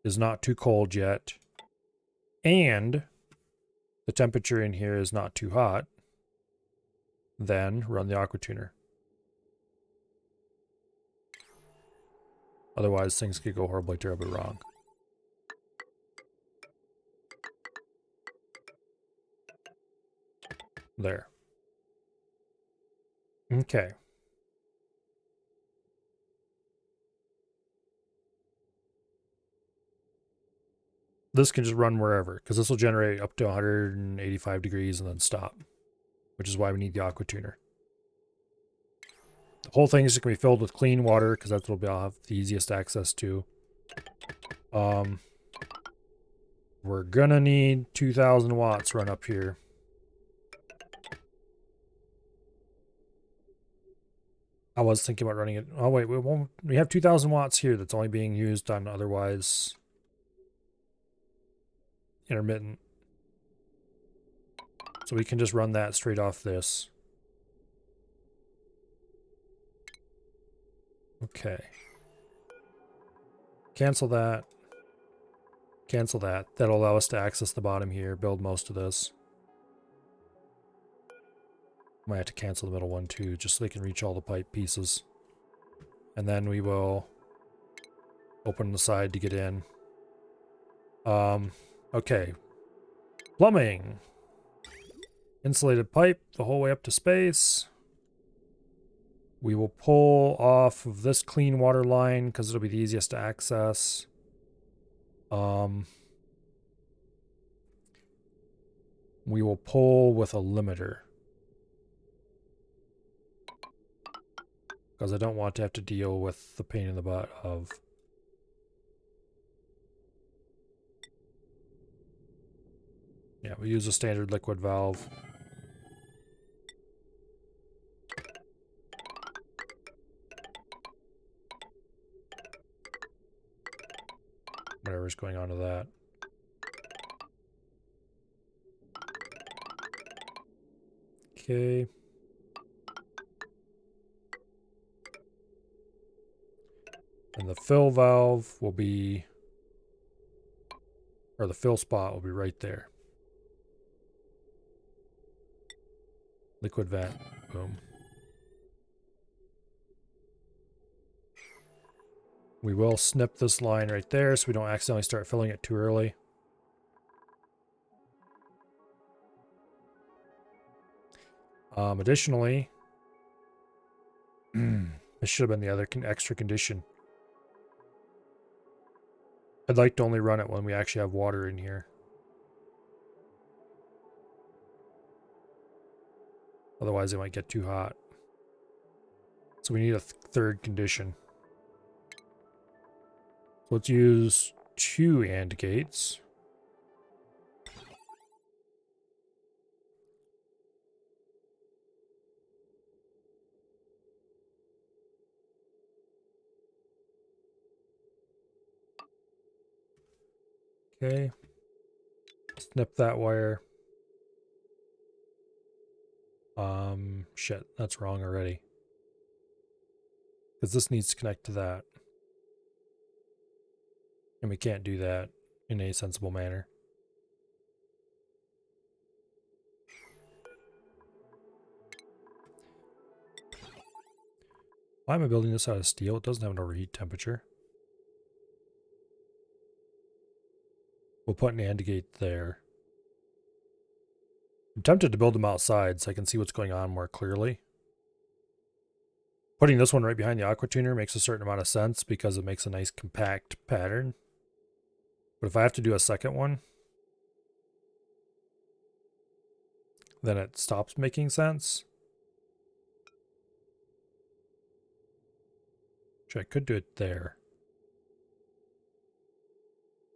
is not too cold yet, and the temperature in here is not too hot, then run the aqua tuner. Otherwise, things could go horribly, terribly wrong. There. Okay. This can just run wherever, because this will generate up to 185 degrees and then stop, which is why we need the aqua tuner. The whole thing is just going to be filled with clean water, because that's what I'll have the easiest access to. We're going to need 2,000 watts run up here. I was thinking about running it. Oh, wait, we have 2,000 watts here that's only being used on otherwise intermittent. So we can just run that straight off this. Okay. Cancel that. Cancel that. That'll allow us to access the bottom here, build most of this. Might have to cancel the middle one too, just so they can reach all the pipe pieces. And then we will open the side to get in. Okay. Plumbing. Insulated pipe the whole way up to space. We will pull off of this clean water line because it'll be the easiest to access. We will pull with a limiter, because I don't want to have to deal with the pain in the butt of we use a standard liquid valve. Whatever's going on to that. Okay. And the fill valve will be, or the fill spot will be right there. Liquid vent, boom. We will snip this line right there so we don't accidentally start filling it too early. Additionally, this should have been the other extra condition. I'd like to only run it when we actually have water in here. Otherwise it might get too hot. So we need a third condition. So let's use 2 AND gates. Okay. Snip that wire. Shit, that's wrong already. Because this needs to connect to that. And we can't do that in a sensible manner. Why am I building this out of steel? It doesn't have an overheat temperature. We'll put an AND gate there. I'm tempted to build them outside so I can see what's going on more clearly. Putting this one right behind the aqua tuner makes a certain amount of sense because it makes a nice compact pattern. But if I have to do a second one, then it stops making sense. Which I could do it there.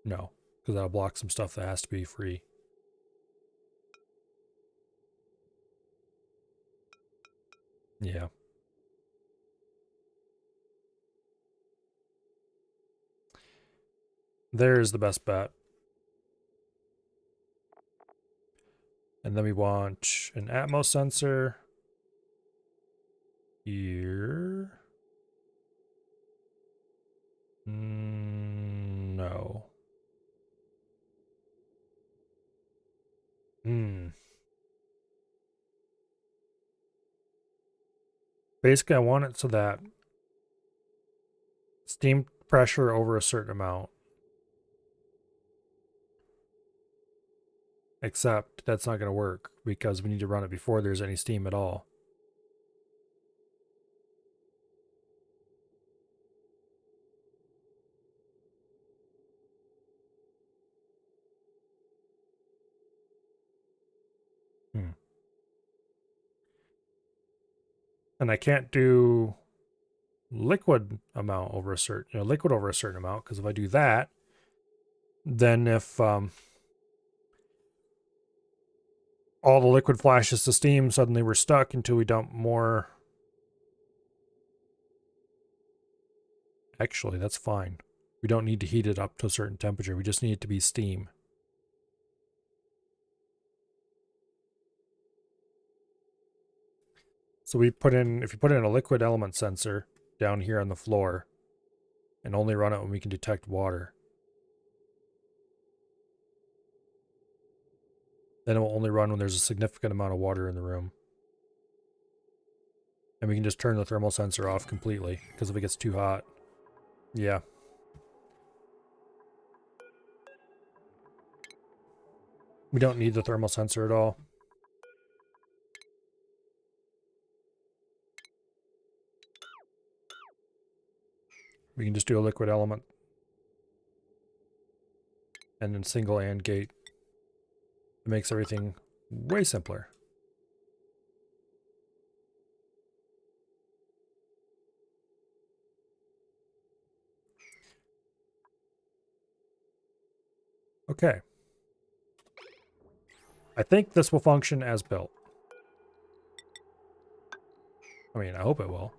No, because that'll block some stuff that has to be free. Yeah. There's the best bet. And then we want an Atmos sensor here. No. Basically, I want it so that steam pressure over a certain amount. Except that's not going to work because we need to run it before there's any steam at all. And I can't do liquid amount over a certain, liquid over a certain amount, because if I do that, then if all the liquid flashes to steam, suddenly we're stuck until we dump more. Actually, that's fine. We don't need to heat it up to a certain temperature. We just need it to be steam. So we put in, if you put in a liquid element sensor down here on the floor and only run it when we can detect water, then it will only run when there's a significant amount of water in the room. And we can just turn the thermal sensor off completely, because if it gets too hot. Yeah. We don't need the thermal sensor at all. We can just do a liquid element. And then single AND gate. It makes everything way simpler. Okay. I think this will function as built. I mean, I hope it will.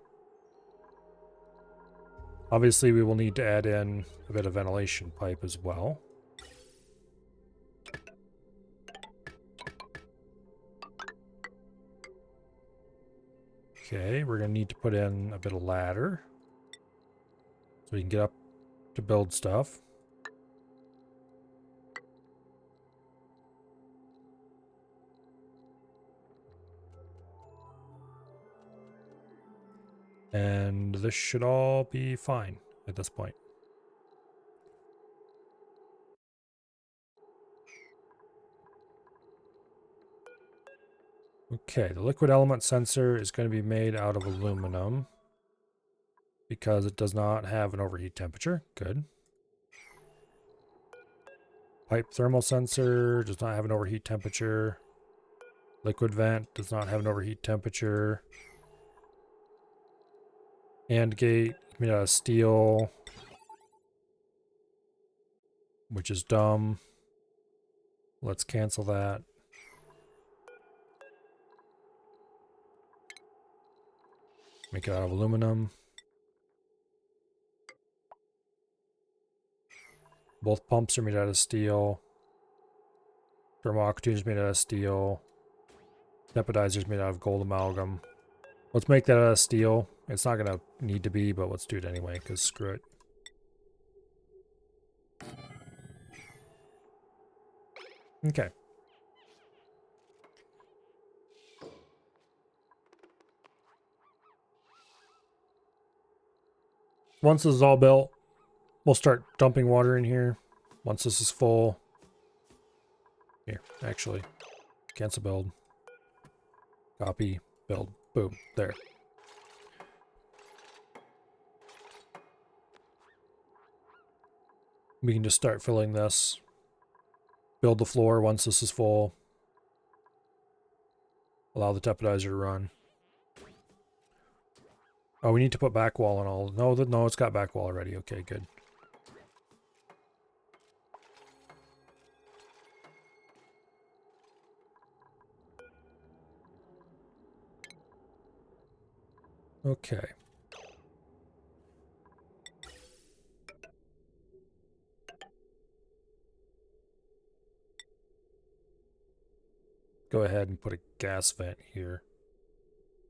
Obviously, we will need to add in a bit of ventilation pipe as well. Okay, we're going to need to put in a bit of ladder so we can get up to build stuff. And this should all be fine at this point. Okay, the liquid element sensor is going to be made out of aluminum because it does not have an overheat temperature. Good. Pipe thermal sensor does not have an overheat temperature. Liquid vent does not have an overheat temperature. AND gate made out of steel, which is dumb. Let's cancel that. Make it out of aluminum. Both pumps are made out of steel. Thermal actuator is made out of steel. Stabilizer is made out of gold amalgam. Let's make that out of steel. It's not going to need to be, but let's do it anyway, because screw it. Okay. Once this is all built, we'll start dumping water in here. Once this is full. Here, actually. Cancel build. Copy. Build. Boom. There. We can just start filling this. Build the floor once this is full. Allow the tepidizer to run. Oh, we need to put back wall and all. No, no, it's got back wall already. Okay, good. Okay. Go ahead and put a gas vent here.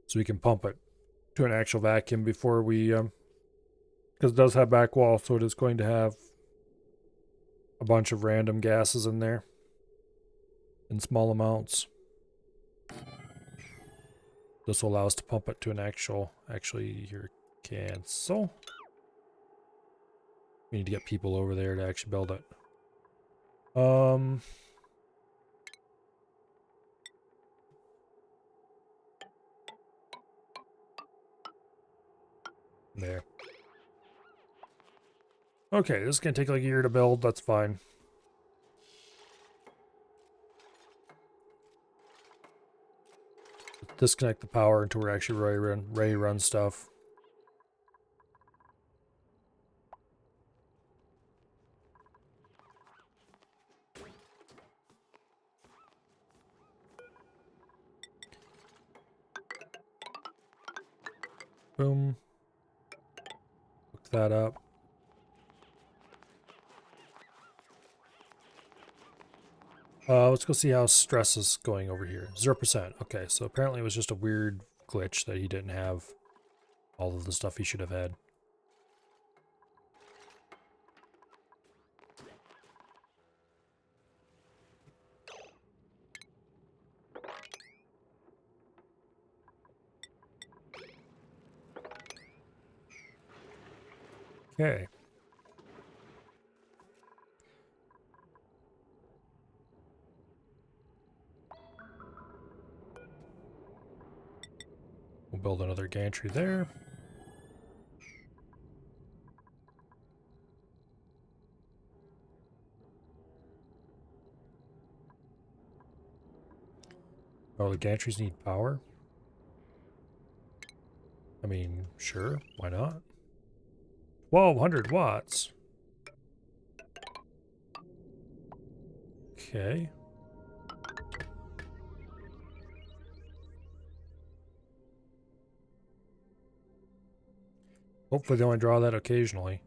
So we can pump it to an actual vacuum before we, because it does have back wall, so it is going to have a bunch of random gases in there in small amounts. This will allow us to pump it to an actually here, cancel. We need to get people over there to actually build it. There. Okay, this is gonna take like a year to build, that's fine. Disconnect the power until we're actually ready to run stuff. Boom. Hook that up. Let's go see how stress is going over here. 0%. Okay, so apparently it was just a weird glitch that he didn't have all of the stuff he should have had. Okay. We'll build another gantry there. Oh, the gantries need power? I mean, sure, why not? 1200 watts. Okay. Hopefully they only draw that occasionally.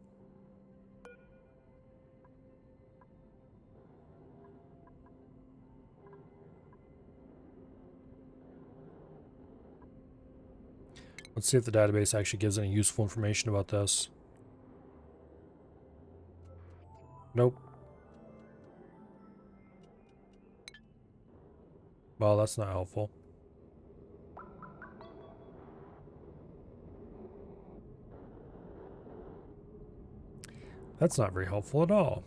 Let's see if the database actually gives any useful information about this. Nope. Well, that's not helpful. That's not very helpful at all.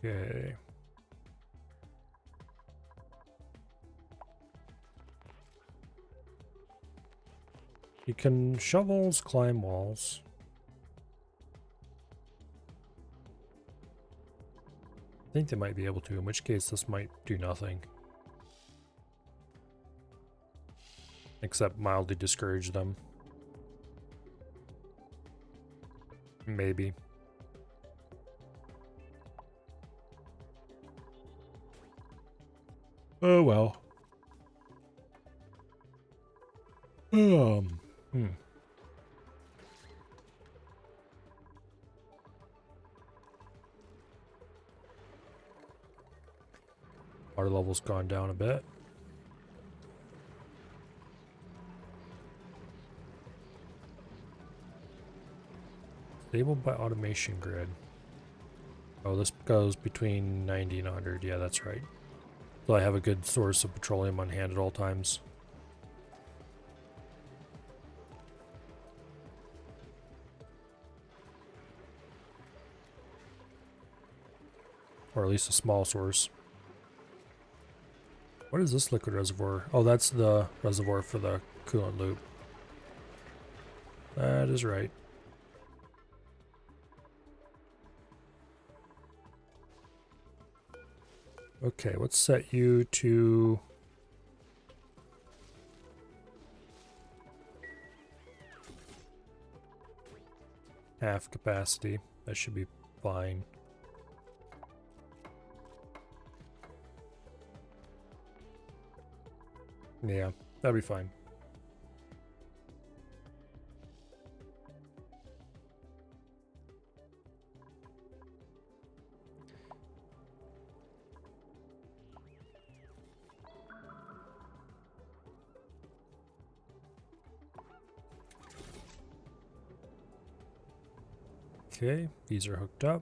Okay. You can shovels climb walls. I think they might be able to, in which case this might do nothing. Except mildly discourage them. Maybe. Oh well. Hmm. Water level's gone down a bit. Stable by automation grid. Oh, this goes between 90 and 100. Yeah, that's right. So I have a good source of petroleum on hand at all times. Or at least a small source. What is this liquid reservoir? Oh, that's the reservoir for the coolant loop. That is right. Okay, let's set you to half capacity. That should be fine. Yeah, that'll be fine. Okay, these are hooked up.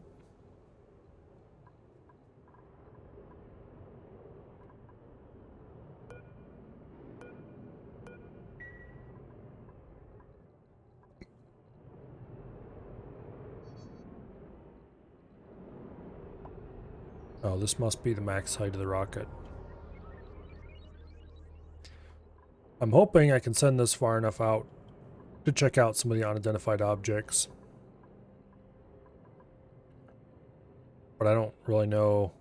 Oh, this must be the max height of the rocket. I'm hoping I can send this far enough out to check out some of the unidentified objects. But I don't really know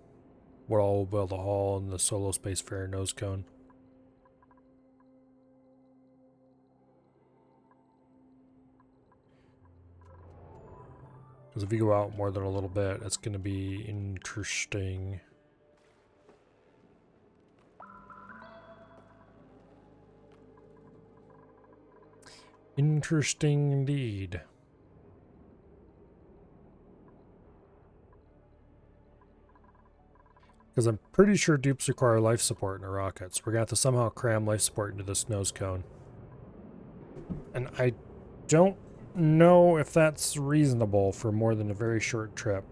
what all will be able to haul in the Solo Spacefarer nose cone. Because if you go out more than a little bit, it's going to be interesting. Interesting indeed. Because I'm pretty sure dupes require life support in a rocket, so we're going to have to somehow cram life support into this nose cone. And I don't know if that's reasonable for more than a very short trip.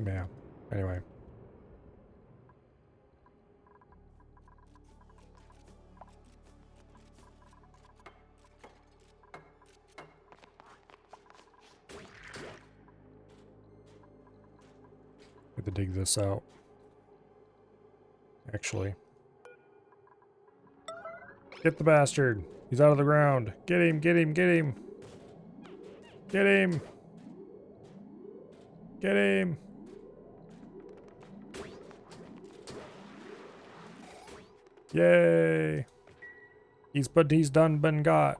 Yeah, anyway. Have to dig this out. Actually. Get the bastard! He's out of the ground! Get him! Get him! Get him! Get him! Get him! Yay! He's done been got.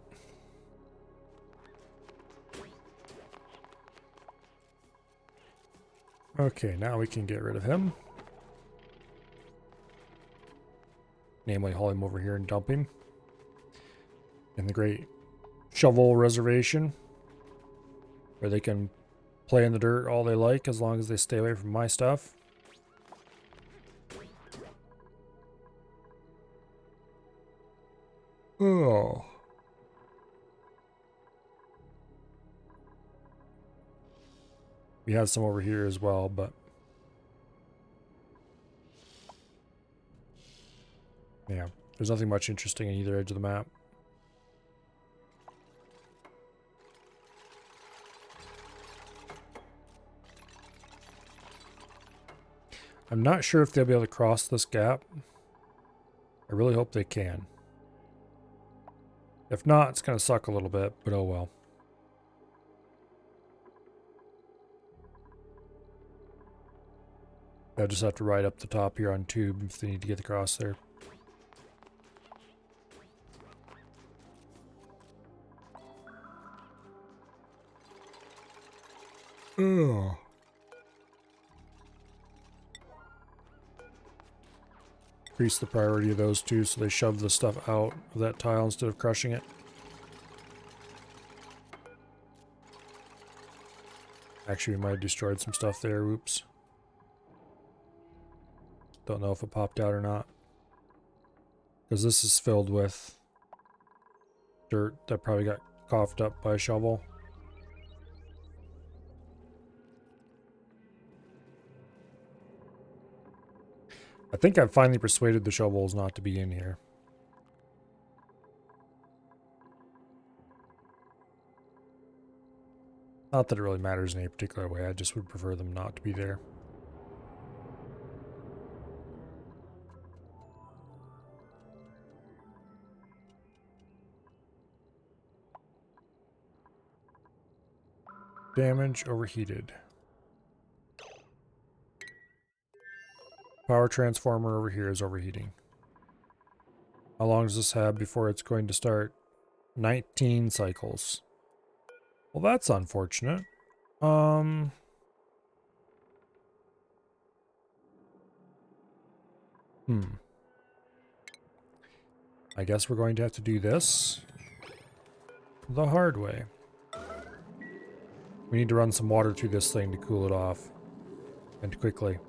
Okay, now we can get rid of him. Namely, haul him over here and dump him. In the Great Shovel Reservation. Where they can play in the dirt all they like as long as they stay away from my stuff. Oh. We have some over here as well, but yeah, there's nothing much interesting in either edge of the map. I'm not sure if they'll be able to cross this gap. I really hope they can. If not, it's going to suck a little bit, but oh well. They'll just have to ride up the top here on tube if they need to get across there. Oh. Increase the priority of those two so they shove the stuff out of that tile instead of crushing it. Actually, we might have destroyed some stuff there. Oops. Don't know if it popped out or not. Because this is filled with dirt that probably got coughed up by a shovel. I think I've finally persuaded the shovels not to be in here. Not that it really matters in any particular way, I just would prefer them not to be there. Damage overheated. Power transformer over here is overheating. How long does this have before it's going to start? 19 cycles. Well, that's unfortunate. I guess we're going to have to do this the hard way. We need to run some water through this thing to cool it off. And quickly.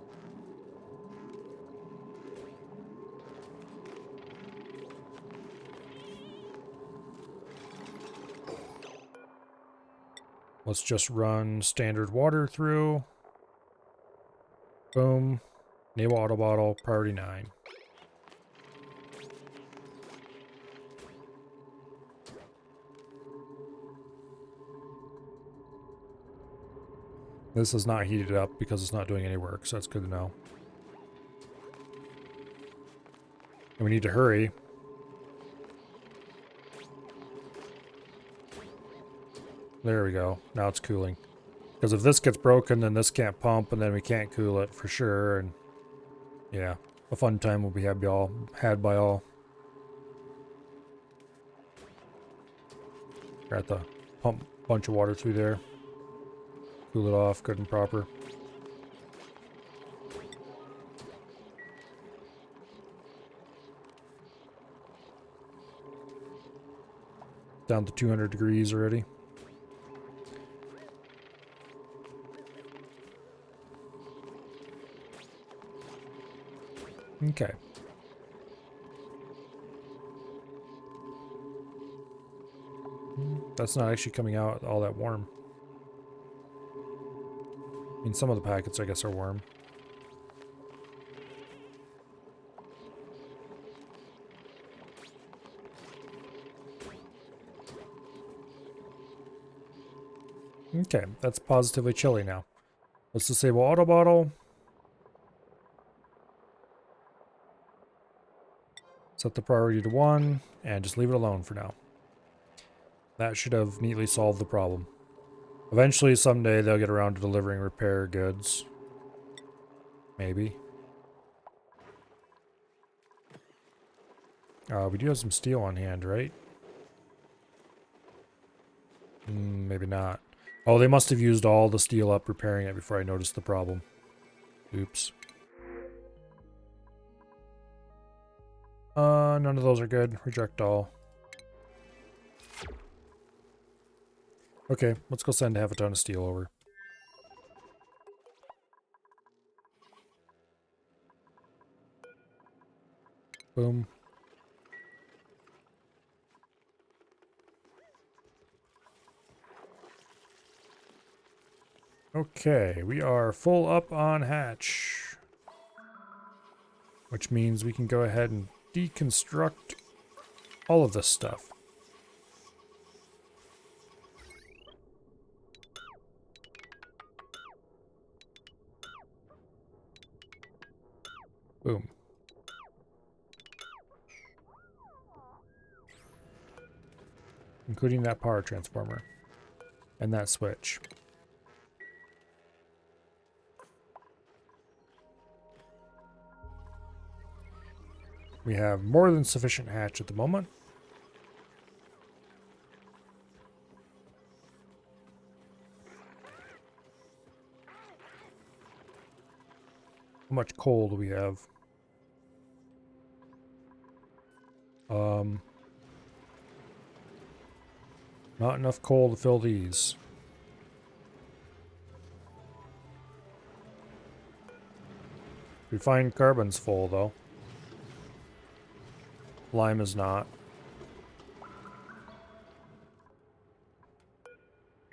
Let's just run standard water through. Boom. Enable auto bottle, priority 9. This is not heated up because it's not doing any work, so that's good to know. And we need to hurry. There we go. Now it's cooling. Because if this gets broken, then this can't pump, and then we can't cool it for sure. And yeah, a fun time will be had by all. Got to pump a bunch of water through there. Cool it off good and proper. Down to 200 degrees already. Okay. That's not actually coming out all that warm. I mean, some of the packets, I guess, are warm. Okay, that's positively chilly now. Let's disable auto bottle. Set the priority to 1, and just leave it alone for now. That should have neatly solved the problem. Eventually, someday, they'll get around to delivering repair goods. Maybe. We do have some steel on hand, right? Maybe not. Oh, they must have used all the steel up repairing it before I noticed the problem. Oops. None of those are good. Reject all. Okay, let's go send half a ton of steel over. Boom. Okay, we are full up on hatch. Which means we can go ahead and deconstruct all of this stuff. Boom. Including that power transformer. And that switch. We have more than sufficient hatch at the moment. How much coal do we have? Not enough coal to fill these. Refined carbon's full, though. Lime is not.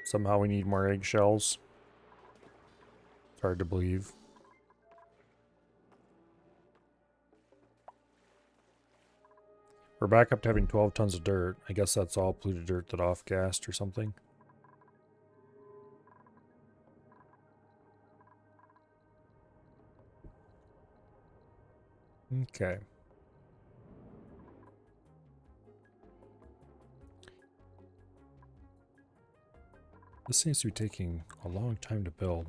Somehow we need more eggshells. It's hard to believe. We're back up to having 12 tons of dirt. I guess that's all polluted dirt that off-gassed or something. Okay. This seems to be taking a long time to build.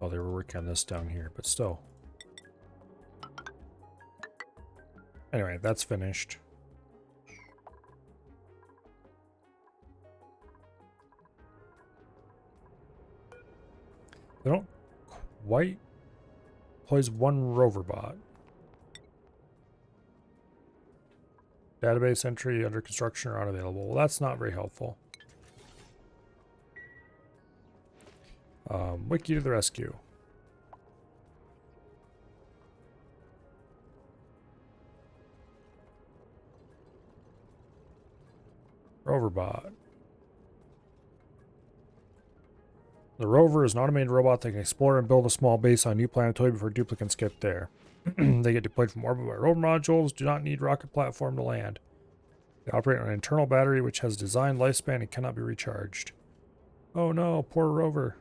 Oh, they were working on this down here, but still. Anyway, that's finished. They don't quite plays one rover bot. Database entry under construction or unavailable. Well, that's not very helpful. Wiki to the rescue. Roverbot. The rover is an automated robot that can explore and build a small base on a new planetoid before duplicates get there. They get deployed from orbit by rover modules, do not need rocket platform to land. They operate on an internal battery which has designed lifespan and cannot be recharged. Oh no, poor rover.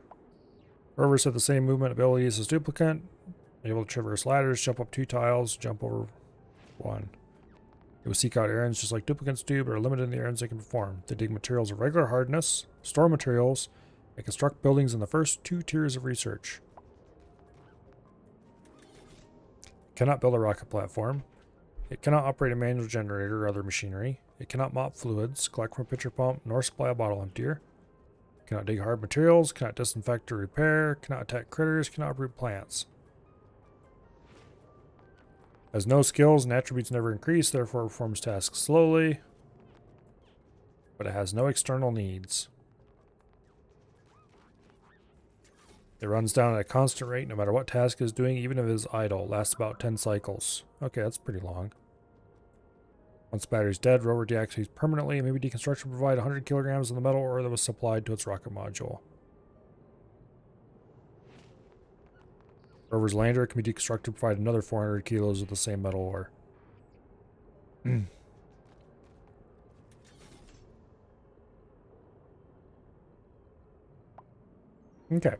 Rovers have the same movement abilities as duplicate, able to traverse ladders, jump up 2 tiles, jump over 1. They will seek out errands just like duplicates do, but are limited in the errands they can perform. They dig materials of regular hardness, store materials, and construct buildings in the first 2 tiers of research. Cannot build a rocket platform. It cannot operate a manual generator or other machinery. It cannot mop fluids, collect from a pitcher pump, nor supply a bottle emptier. Cannot dig hard materials, cannot disinfect or repair, cannot attack critters, cannot uproot plants. Has no skills and attributes never increase, therefore performs tasks slowly. But it has no external needs. It runs down at a constant rate no matter what task it is doing, even if it is idle. Lasts about 10 cycles. Okay, that's pretty long. Once the battery is dead, rover deactivates permanently and may be deconstructed to provide 100 kilograms of the metal ore that was supplied to its rocket module. Rover's lander can be deconstructed to provide another 400 kilos of the same metal ore. Okay.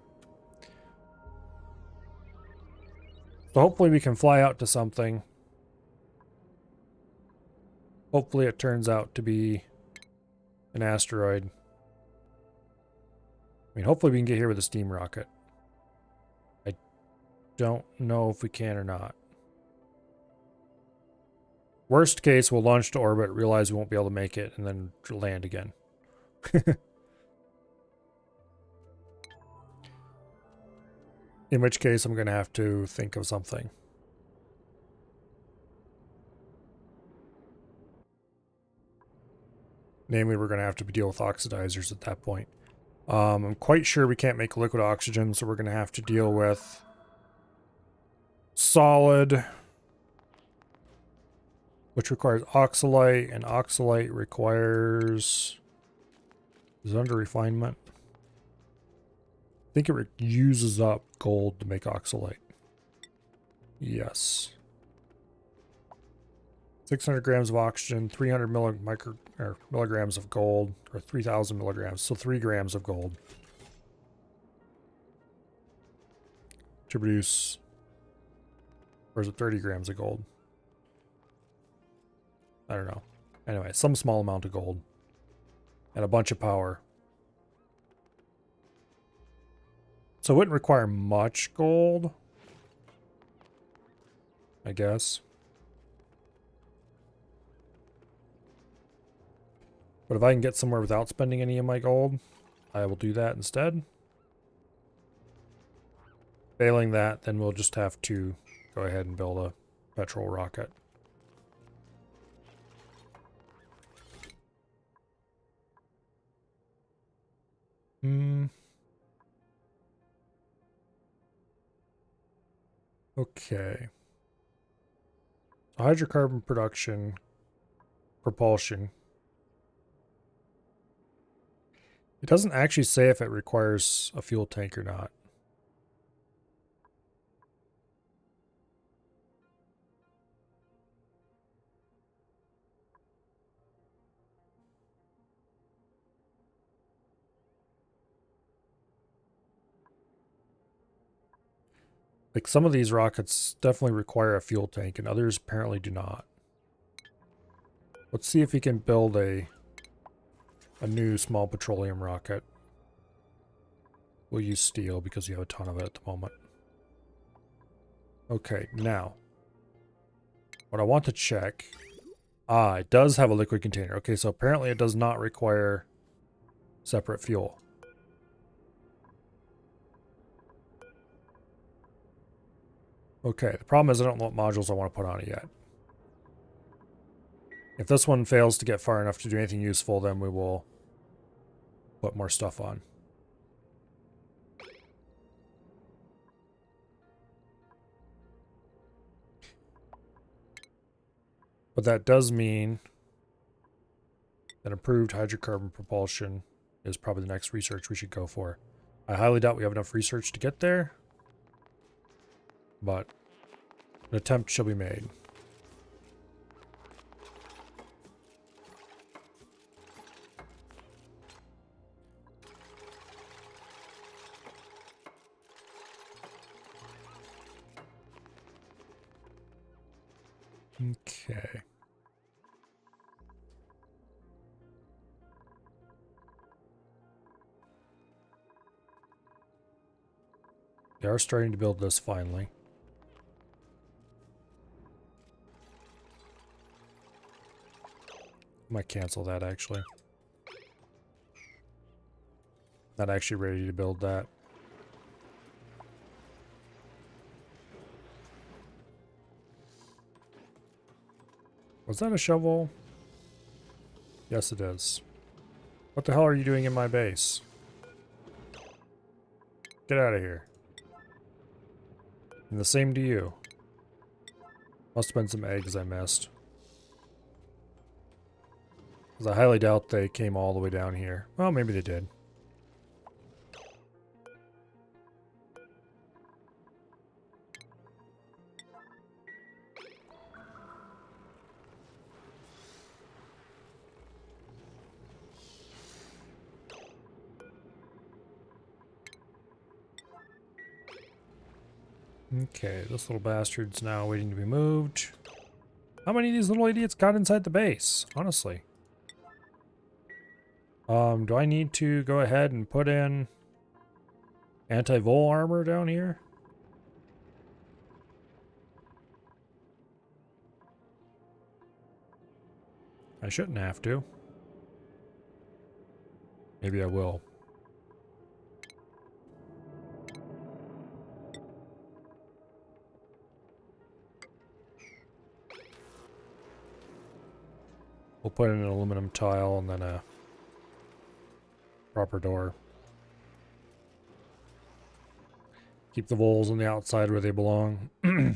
So hopefully we can fly out to something. Hopefully it turns out to be an asteroid. I mean, hopefully we can get here with a steam rocket. I don't know if we can or not. Worst case, we'll launch to orbit, realize we won't be able to make it, and then land again. In which case, I'm going to have to think of something. Namely, we're going to have to deal with oxidizers at that point. I'm quite sure we can't make liquid oxygen, so we're going to have to deal with solid, which requires oxalite, and oxalite requires... Is it under refinement? I think it uses up gold to make oxalite. Yes. 600 grams of oxygen, 300 milligrams of gold, or 3,000 milligrams, so 3 grams of gold. To produce, or is it 30 grams of gold? I don't know. Anyway, some small amount of gold. And a bunch of power. So it wouldn't require much gold, I guess. But if I can get somewhere without spending any of my gold, I will do that instead. Failing that, then we'll just have to go ahead and build a petrol rocket. Okay. Hydrocarbon production, propulsion. It doesn't actually say if it requires a fuel tank or not. Like some of these rockets definitely require a fuel tank and others apparently do not. Let's see if we can build a new small petroleum rocket. We'll use steel because we have a ton of it at the moment. Okay, now what I want to check. It does have a liquid container. Okay, so apparently it does not require separate fuel. Okay, the problem is I don't know what modules I want to put on it yet. If this one fails to get far enough to do anything useful, then we will put more stuff on. But that does mean that improved hydrocarbon propulsion is probably the next research we should go for. I highly doubt we have enough research to get there, but an attempt shall be made. Okay. They are starting to build this finally. I might cancel that actually. Not actually ready to build that. Was that a shovel? Yes, it is. What the hell are you doing in my base? Get out of here. And the same to you. Must have been some eggs I missed. Because I highly doubt they came all the way down here. Well, maybe they did. Okay, this little bastard's now waiting to be moved. How many of these little idiots got inside the base? Honestly. Do I need to go ahead and put in anti-vol armor down here? I shouldn't have to. Maybe I will. We'll put in an aluminum tile and then a proper door. Keep the voles on the outside where they belong. I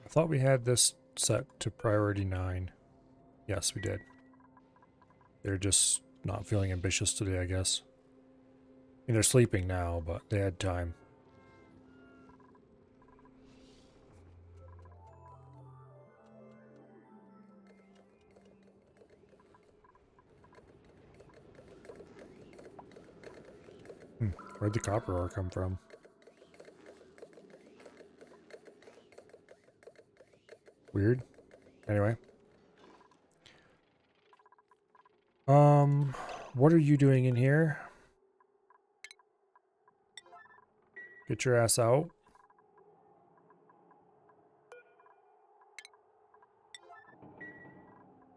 thought we had this set to priority 9. Yes, we did. They're just not feeling ambitious today, I guess. I mean, they're sleeping now, but they had time. Where'd the copper ore come from? Weird. Anyway. What are you doing in here? Get your ass out.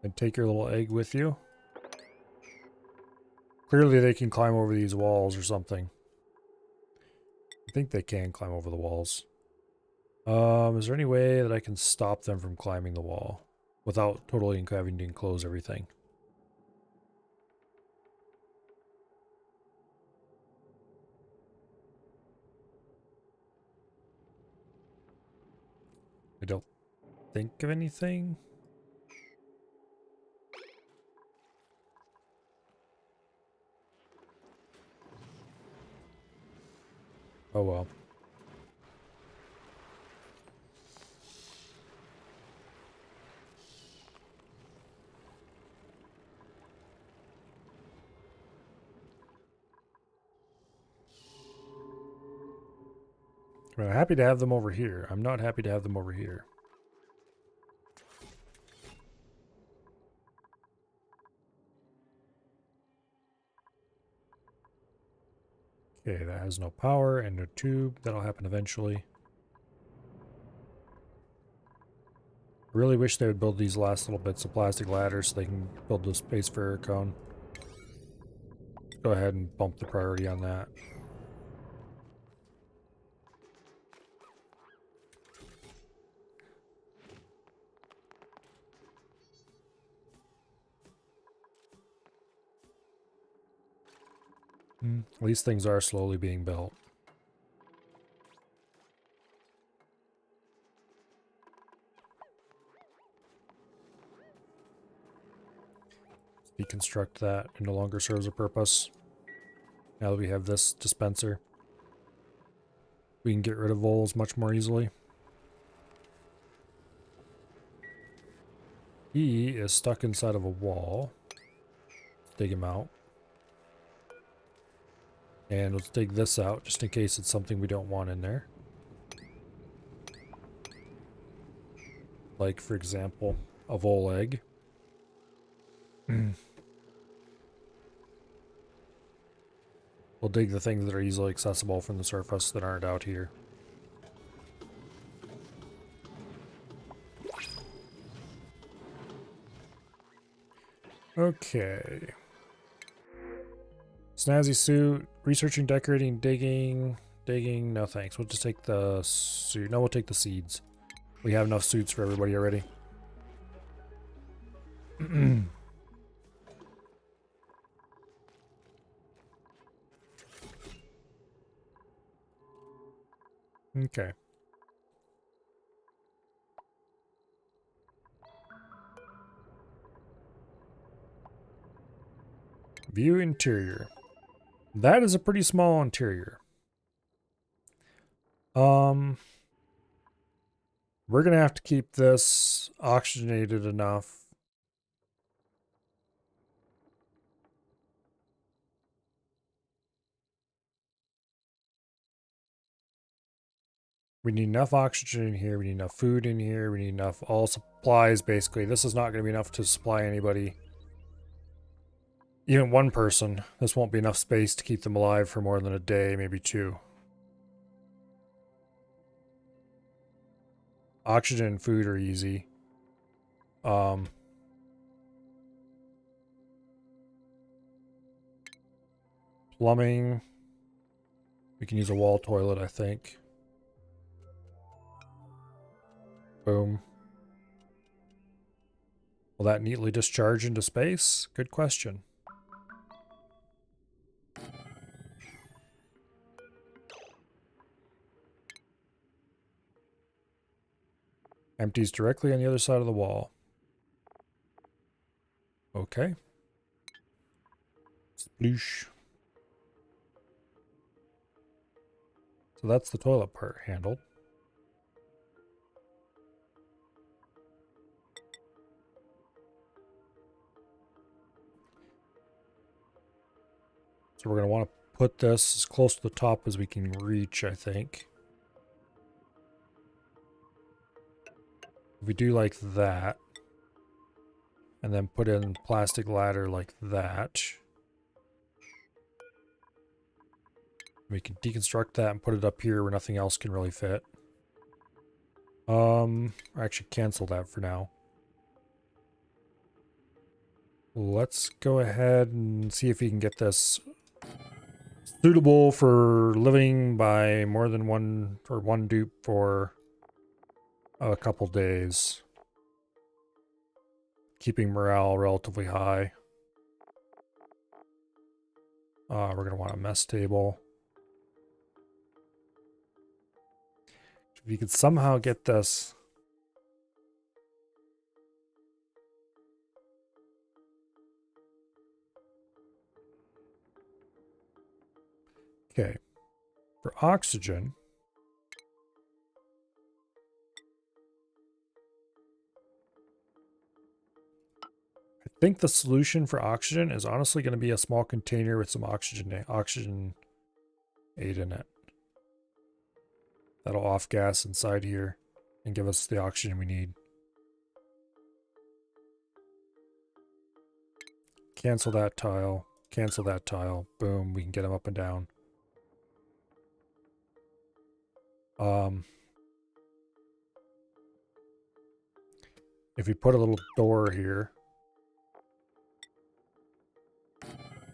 And take your little egg with you. Clearly they can climb over these walls or something. I think they can climb over the walls. Is there any way that I can stop them from climbing the wall without totally having to enclose everything? I don't think of anything. Oh well. I'm happy to have them over here. I'm not happy to have them over here. Okay, that has no power and no tube. That'll happen eventually. Really wish they would build these last little bits of plastic ladders so they can build the space for air cone. Go ahead and bump the priority on that. These things are slowly being built. Deconstruct that. It no longer serves a purpose. Now that we have this dispenser, we can get rid of voles much more easily. He is stuck inside of a wall. Let's dig him out. And let's dig this out just in case it's something we don't want in there. Like, for example, a vole egg. We'll dig the things that are easily accessible from the surface that aren't out here. Okay. Snazzy suit, researching, decorating, digging, no thanks. We'll just take the suit. No, we'll take the seeds. We have enough suits for everybody already. Okay. View interior. That is a pretty small interior. We're gonna have to keep this oxygenated enough. We need enough oxygen in here, we need enough food in here, we need enough all supplies basically. This is not gonna be enough to supply anybody. Even one person. This won't be enough space to keep them alive for more than a day, maybe two. Oxygen and food are easy. Plumbing. We can use a wall toilet, I think. Boom. Will that neatly discharge into space? Good question. Empties directly on the other side of the wall. Okay. Sploosh. So that's the toilet part handled. So we're going to want to put this as close to the top as we can reach, I think. If we do like that, and then put in plastic ladder like that, we can deconstruct that and put it up here where nothing else can really fit. Actually cancel that for now. Let's go ahead and see if we can get this suitable for living by more than one dupe for a couple days. Keeping morale relatively high. We're going to want a mess table. If you could somehow get this. Okay. For oxygen. I think the solution for oxygen is honestly going to be a small container with some oxygen aid in it. That'll off gas inside here and give us the oxygen we need. Cancel that tile. Cancel that tile. Boom, we can get them up and down. If we put a little door here,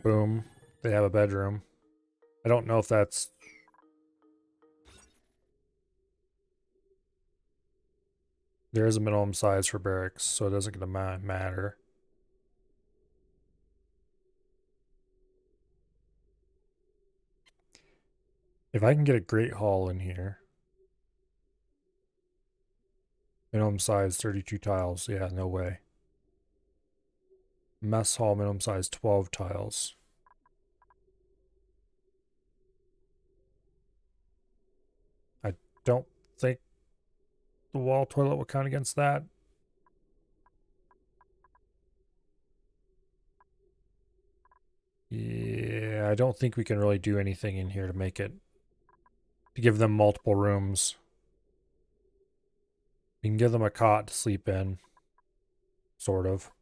boom, they have a bedroom. I don't know if that's... There is a minimum size for barracks, so it doesn't gonna matter. If I can get a Great Hall in here. Minimum size 32 tiles. Yeah, no way. Mess hall minimum size 12 tiles. I don't think the wall toilet will count against that. Yeah, I don't think we can really do anything in here to make it, to give them multiple rooms. We can give them a cot to sleep in, sort of.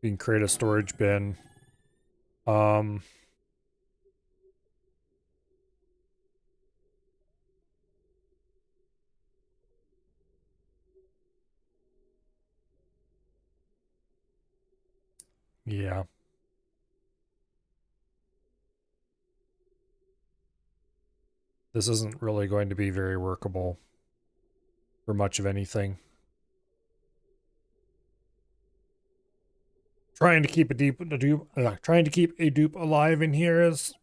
We can create a storage bin. Yeah. This isn't really going to be very workable for much of anything. Trying to keep a dupe alive in here is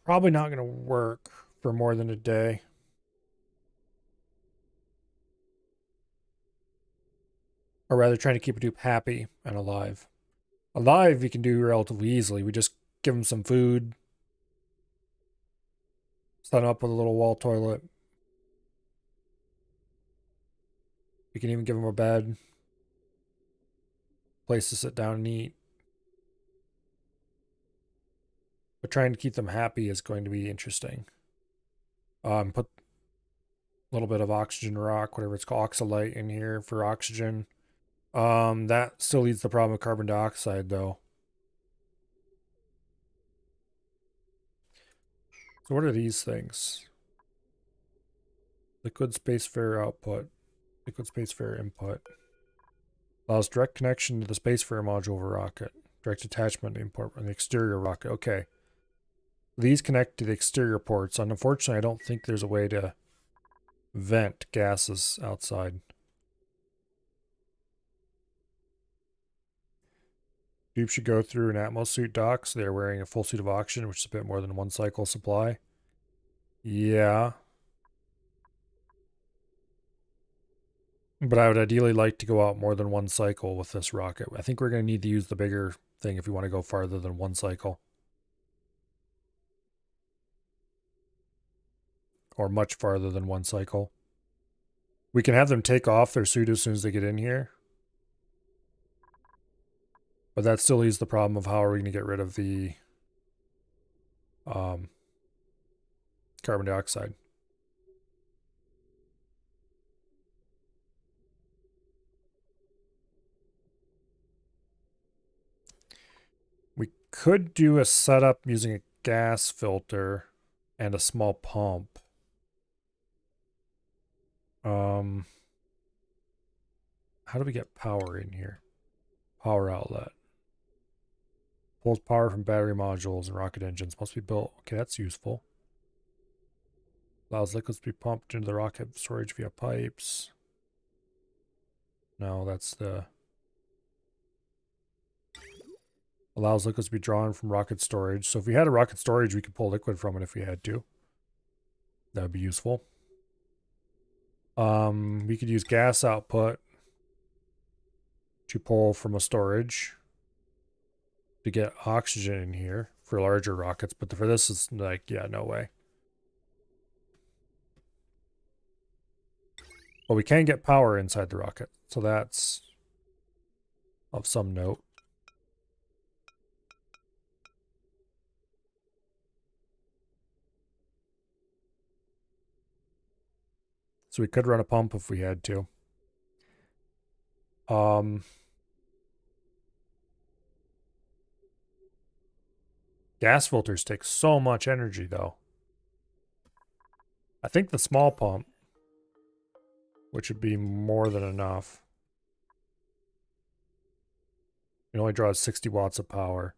probably not going to work for more than a day. Or rather, trying to keep a dupe happy and alive. Alive, we can do relatively easily. We just give them some food, set them up with a little wall toilet. We can even give them a bed, place to sit down and eat. But trying to keep them happy is going to be interesting. Put a little bit of oxygen rock, whatever it's called, oxalite in here for oxygen. That still leads to the problem of carbon dioxide, though. So what are these things? Liquid spacefarer output. Liquid spacefarer input. Allows direct connection to the spacefarer module of a rocket. Direct attachment import on the exterior rocket. Okay. These connect to the exterior ports. Unfortunately, I don't think there's a way to vent gases outside. Dupe should go through an Atmos suit dock, so they're wearing a full suit of oxygen, which is a bit more than one cycle supply. Yeah. But I would ideally like to go out more than one cycle with this rocket. I think we're going to need to use the bigger thing if we want to go farther than one cycle. Or much farther than one cycle. We can have them take off their suit as soon as they get in here. But that still leaves the problem of how are we going to get rid of the carbon dioxide. We could do a setup using a gas filter and a small pump. How do we get power in here? Power outlet. Pulls power from battery modules and rocket engines. Must be built. Okay, that's useful. Allows liquids to be pumped into the rocket storage via pipes. No, that's the... Allows liquids to be drawn from rocket storage. So if we had a rocket storage, we could pull liquid from it if we had to. That would be useful. We could use gas output to pull from a storage to get oxygen in here for larger rockets, but for this it's like, yeah, no way. But we can get power inside the rocket, so that's of some note. So we could run a pump if we had to. Gas filters take so much energy, though. I think the small pump, which would be more than enough. It only draws 60 watts of power.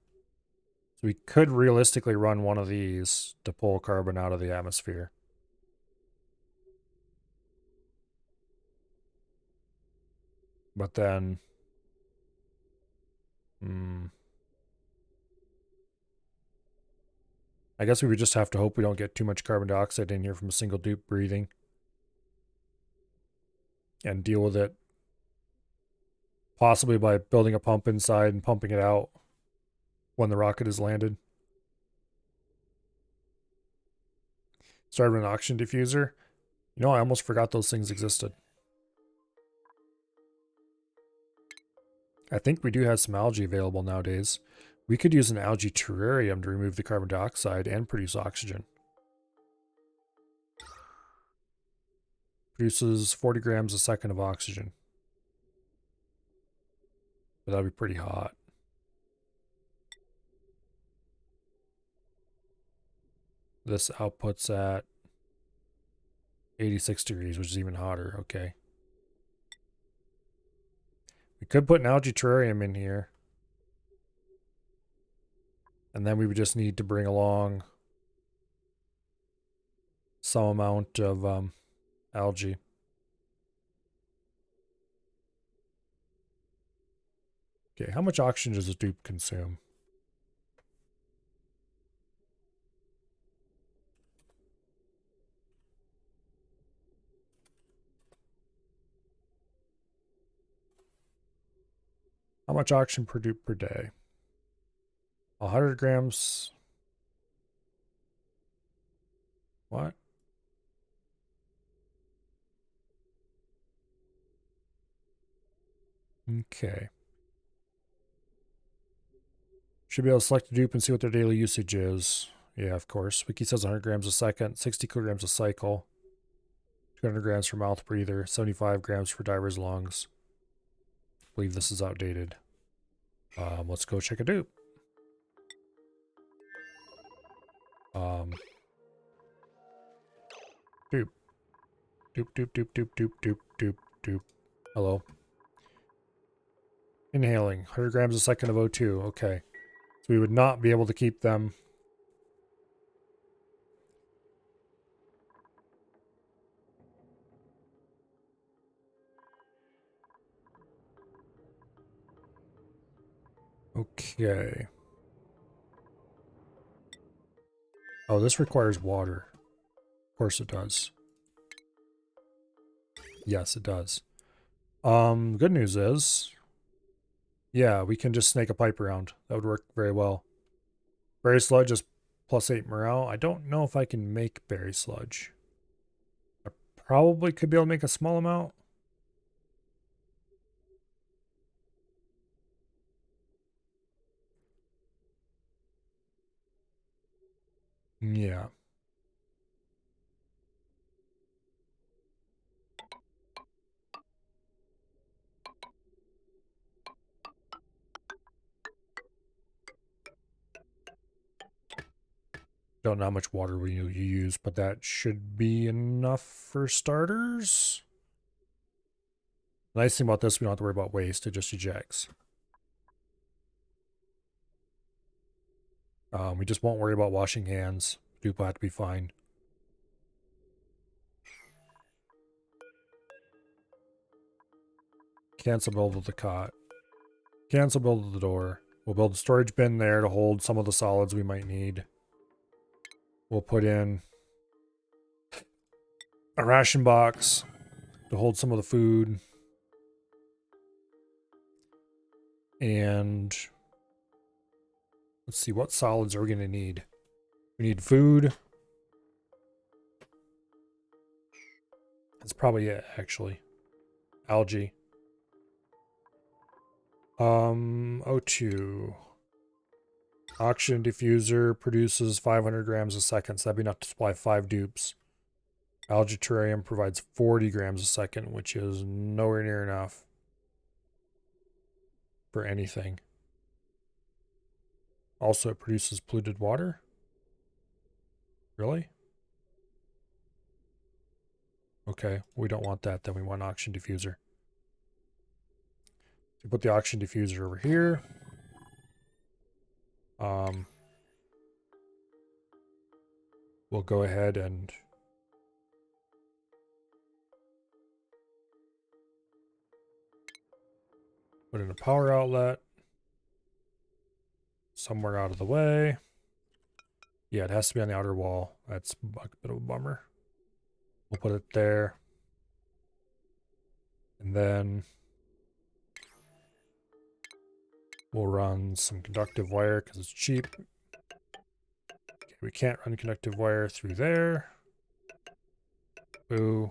So we could realistically run one of these to pull carbon out of the atmosphere. But then... I guess we would just have to hope we don't get too much carbon dioxide in here from a single dupe breathing. And deal with it possibly by building a pump inside and pumping it out when the rocket is landed. Started with an oxygen diffuser. You know, I almost forgot those things existed. I think we do have some algae available nowadays. We could use an algae terrarium to remove the carbon dioxide and produce oxygen. Produces 40 grams a second of oxygen. But that'd be pretty hot. This outputs at 86 degrees, which is even hotter. Okay. We could put an algae terrarium in here. And then we would just need to bring along some amount of algae. Okay, how much oxygen does a dupe consume? How much oxygen per dupe per day? 100 grams. What? Okay. Should be able to select a dupe and see what their daily usage is. Yeah, of course. Wiki says 100 grams a second, 60 kilograms a cycle, 200 grams for mouth breather, 75 grams for diver's lungs. I believe this is outdated. Let's go check a dupe. Dupe. Dupe, dupe, dupe, dupe, dupe, dupe, dupe, dupe. Hello. Inhaling, 100 grams a second of O2. Okay. So we would not be able to keep them. Okay. Oh, this requires water. Of course it does. Yes, it does. Good news is, yeah, we can just snake a pipe around. That would work very well. Berry sludge is +8 morale. I don't know if I can make berry sludge. I probably could be able to make a small amount. Yeah. Don't know how much water you use, but that should be enough for starters. The nice thing about this, we don't have to worry about waste. It just ejects. We just won't worry about washing hands. Dupe will have to be fine. Cancel build of the cot. Cancel build of the door. We'll build a storage bin there to hold some of the solids we might need. We'll put in a ration box to hold some of the food. And let's see, what solids are we going to need? We need food. That's probably it, actually. Algae. O2. Oxygen diffuser produces 500 grams a second, so that'd be enough to supply 5 dupes. Algae terrarium provides 40 grams a second, which is nowhere near enough for anything. Also, it produces polluted water. Really? Okay, we don't want that. Then we want oxygen diffuser. So put the oxygen diffuser over here. We'll go ahead and put in a power outlet somewhere out of the way. Yeah, it has to be on the outer wall. That's a bit of a bummer. We'll put it there. And then we'll run some conductive wire because it's cheap. Okay, we can't run conductive wire through there. Boo.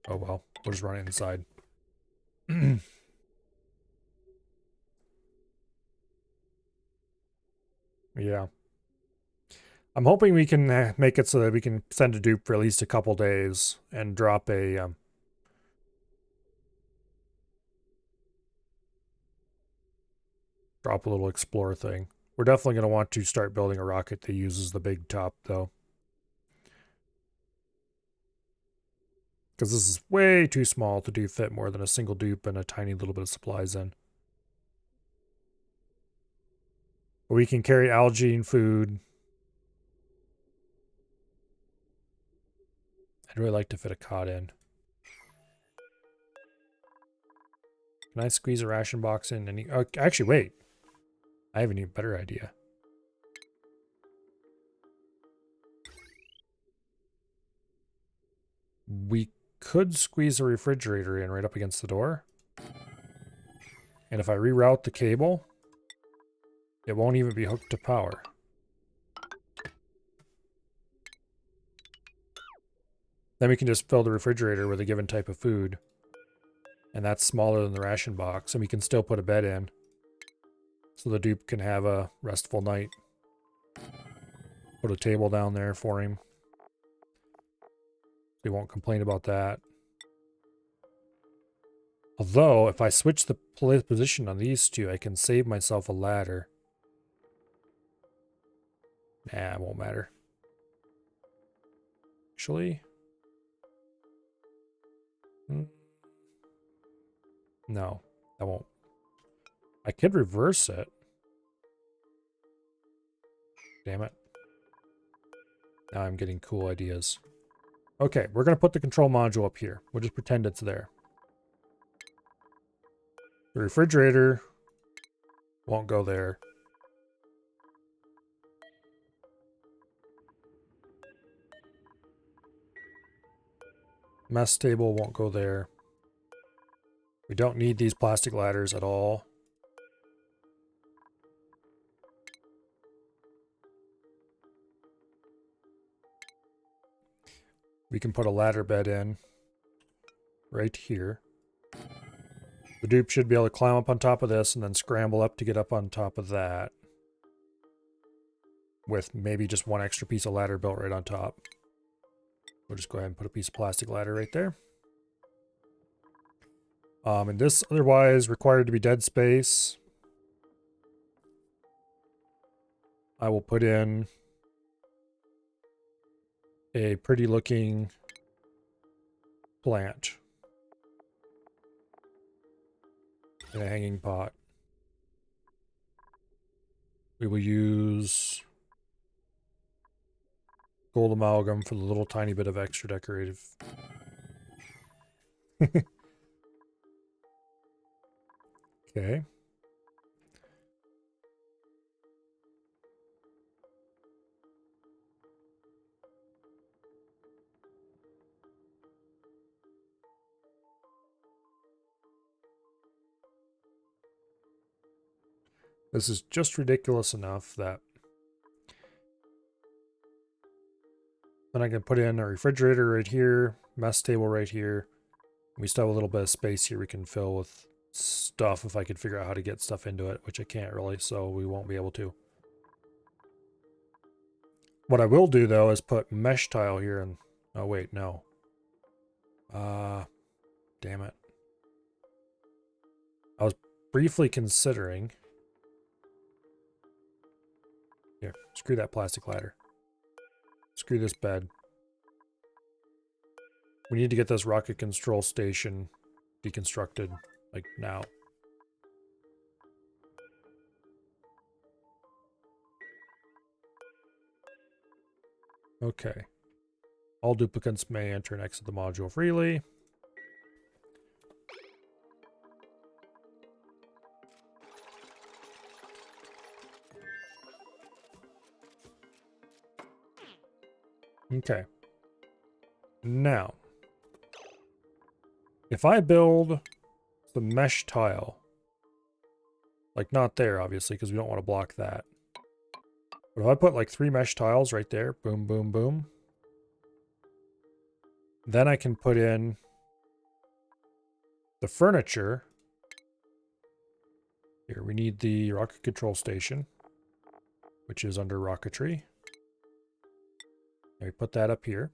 Oh well, we'll just run it inside. Yeah. I'm hoping we can make it so that we can send a dupe for at least a couple days and drop a little explorer thing. We're definitely going to want to start building a rocket that uses the big top, though. Because this is way too small to do fit more than a single dupe and a tiny little bit of supplies in. But we can carry algae and food. I'd really like to fit a cod in. Can I squeeze a ration box in? Any? Oh, actually, wait. I have an even better idea. We could squeeze a refrigerator in right up against the door. And if I reroute the cable, it won't even be hooked to power. Then we can just fill the refrigerator with a given type of food. And that's smaller than the ration box. And we can still put a bed in. So the dupe can have a restful night. Put a table down there for him. He won't complain about that. Although, if I switch the position on these two, I can save myself a ladder. Nah, it won't matter. Actually... no, that won't. I could reverse it. Damn it. Now I'm getting cool ideas. Okay, we're going to put the control module up here. We'll just pretend it's there. The refrigerator won't go there. Mess table won't go there. We don't need these plastic ladders at all. We can put a ladder bed in right here. The dupe should be able to climb up on top of this and then scramble up to get up on top of that. With maybe just one extra piece of ladder built right on top. We'll just go ahead and put a piece of plastic ladder right there. And this otherwise required to be dead space. I will put in a pretty looking plant in a hanging pot. We will use gold amalgam for the little tiny bit of extra decorative. Okay. This is just ridiculous enough that then I can put in a refrigerator right here, mess table right here. We still have a little bit of space here we can fill with stuff if I could figure out how to get stuff into it, which I can't really, so we won't be able to. What I will do, though, is put mesh tile here and... oh, wait, no. Damn it. I was briefly considering. Here, screw that plastic ladder. Screw this bed. We need to get this rocket control station deconstructed, like, now. Okay. All duplicants may enter and exit the module freely. Okay. Now, if I build the mesh tile, like not there, obviously, because we don't want to block that. But if I put like 3 mesh tiles right there, boom, boom, boom, then I can put in the furniture. Here, we need the rocket control station, which is under rocketry. And we put that up here.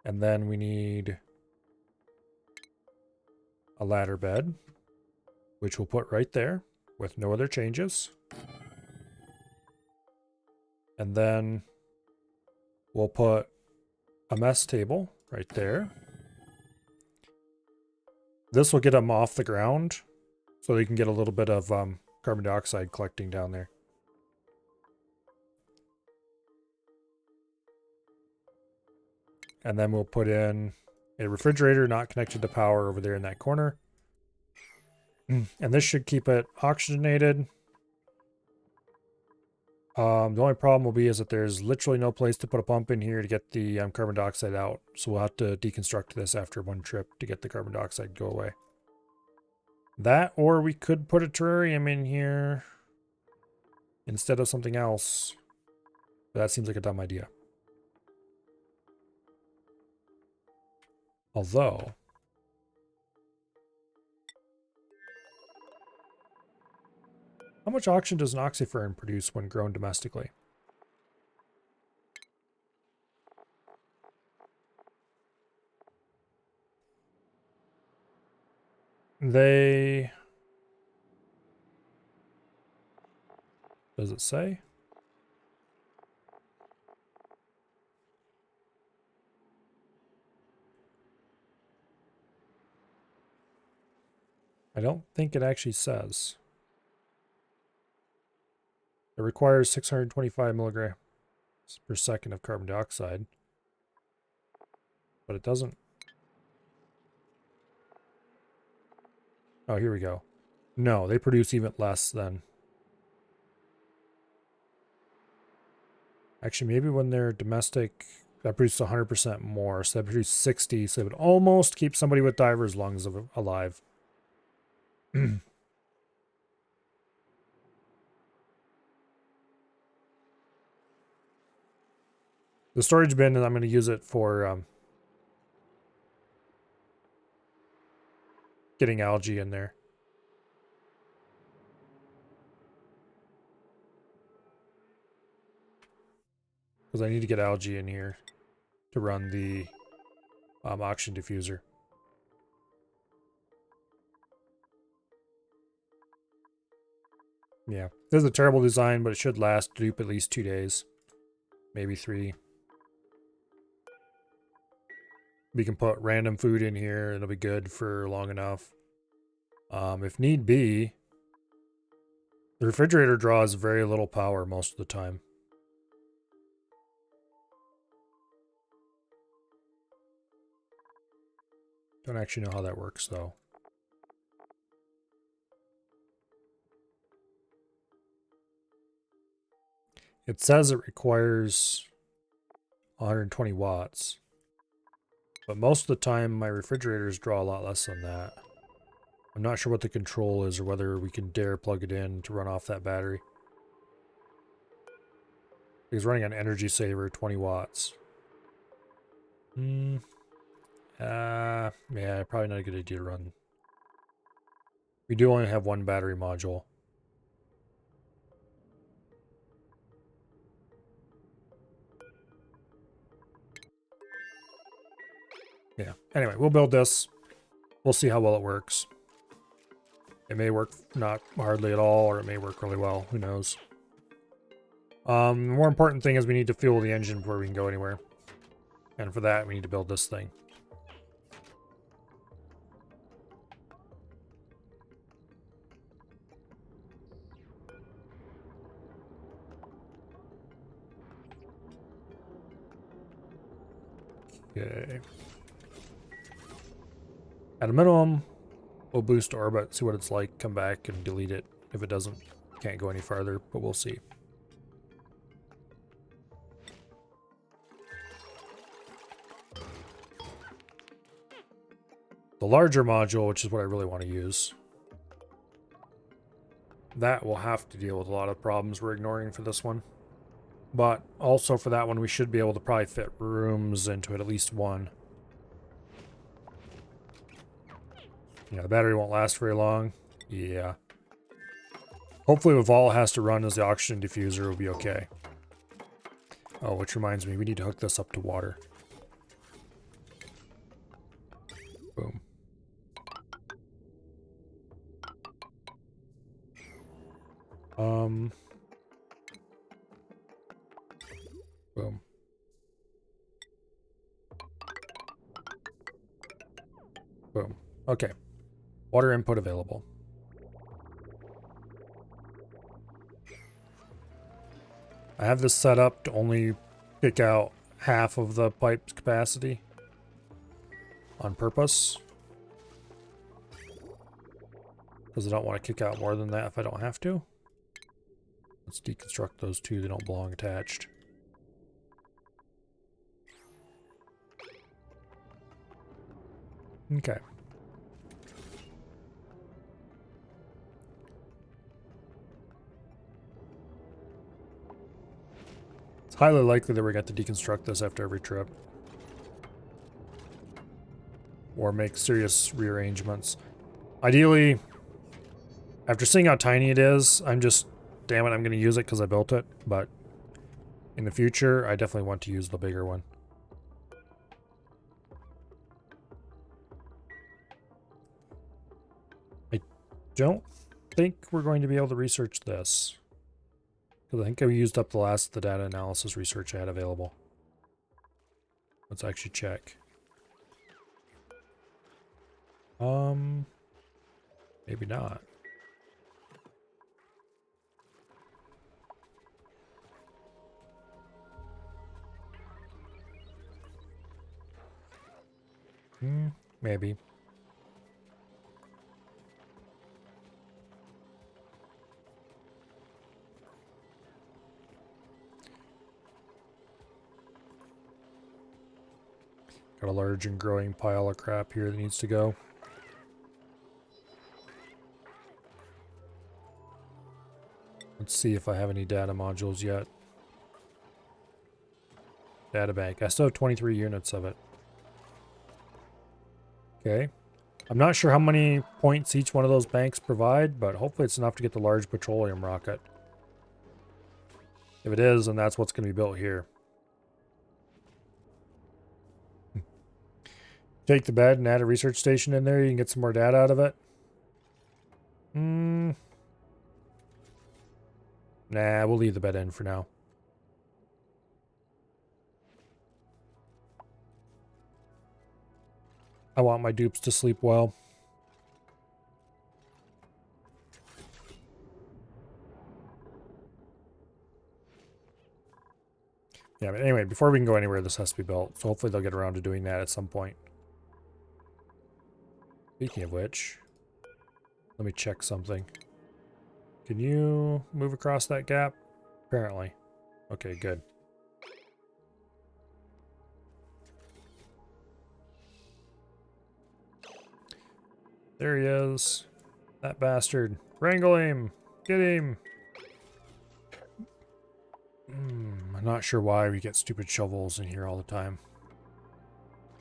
And then we need a ladder bed, which we'll put right there with no other changes. And then we'll put a mess table right there. This will get them off the ground so they can get a little bit of carbon dioxide collecting down there. And then we'll put in a refrigerator not connected to power over there in that corner. And this should keep it oxygenated. The only problem will be is that there's literally no place to put a pump in here to get the carbon dioxide out. So we'll have to deconstruct this after one trip to get the carbon dioxide to go away. That, or we could put a terrarium in here instead of something else. But that seems like a dumb idea. Although, how much oxygen does an oxyfern produce when grown domestically? They... Does it say? I don't think it actually says. It requires 625 milligrams per second of carbon dioxide. But it doesn't. Oh, here we go. No, they produce even less than. Actually, maybe when they're domestic, that produces 100% more. So that produces 60. So it would almost keep somebody with diver's lungs alive. The storage bin, and I'm going to use it for getting algae in there. Because I need to get algae in here to run the oxygen diffuser. Yeah, this is a terrible design, but it should last dupe at least 2 days. Maybe 3. We can put random food in here. It'll be good for long enough. If need be, the refrigerator draws very little power most of the time. Don't actually know how that works, though. It says it requires 120 watts. But most of the time, my refrigerators draw a lot less than that. I'm not sure what the control is or whether we can dare plug it in to run off that battery. It's running on Energy Saver, 20 watts. Yeah, probably not a good idea to run. We do only have one battery module. Yeah. Anyway, we'll build this. We'll see how well it works. It may work not hardly at all, or it may work really well. Who knows? The more important thing is we need to fuel the engine before we can go anywhere. And for that, we need to build this thing. Okay. At a minimum, we'll boost orbit, see what it's like, come back and delete it. If it doesn't, can't go any farther, but we'll see. The larger module, which is what I really want to use, that will have to deal with a lot of problems we're ignoring for this one. But also for that one, we should be able to probably fit rooms into it, at least one. Yeah, the battery won't last very long. Yeah. Hopefully if all it has to run as the oxygen diffuser, will be okay. Oh, which reminds me, we need to hook this up to water. Boom. Boom. Boom. Okay. Water input available. I have this set up to only kick out half of the pipe's capacity on purpose, because I don't want to kick out more than that if I don't have to. Let's deconstruct those two. They don't belong attached. Okay. It's highly likely that we're going to deconstruct this after every trip. Or make serious rearrangements. Ideally, after seeing how tiny it is, I'm just, damn it, I'm going to use it because I built it. But in the future, I definitely want to use the bigger one. I don't think we're going to be able to research this, because I think I used up the last of the data analysis research I had available. Let's actually check. Maybe not. Maybe. Got a large and growing pile of crap here that needs to go. Let's see if I have any data modules yet. Data bank. I still have 23 units of it. Okay. I'm not sure how many points each one of those banks provide, but hopefully it's enough to get the large petroleum rocket. If it is, then that's what's going to be built here. Take the bed and add a research station in there. You can get some more data out of it. Nah, we'll leave the bed in for now. I want my dupes to sleep well. Yeah, but anyway, before we can go anywhere, this has to be built. So hopefully they'll get around to doing that at some point. Speaking of which, let me check something. Can you move across that gap? Apparently. Okay, good. There he is. That bastard. Wrangle him. Get him. I'm not sure why we get stupid shovels in here all the time.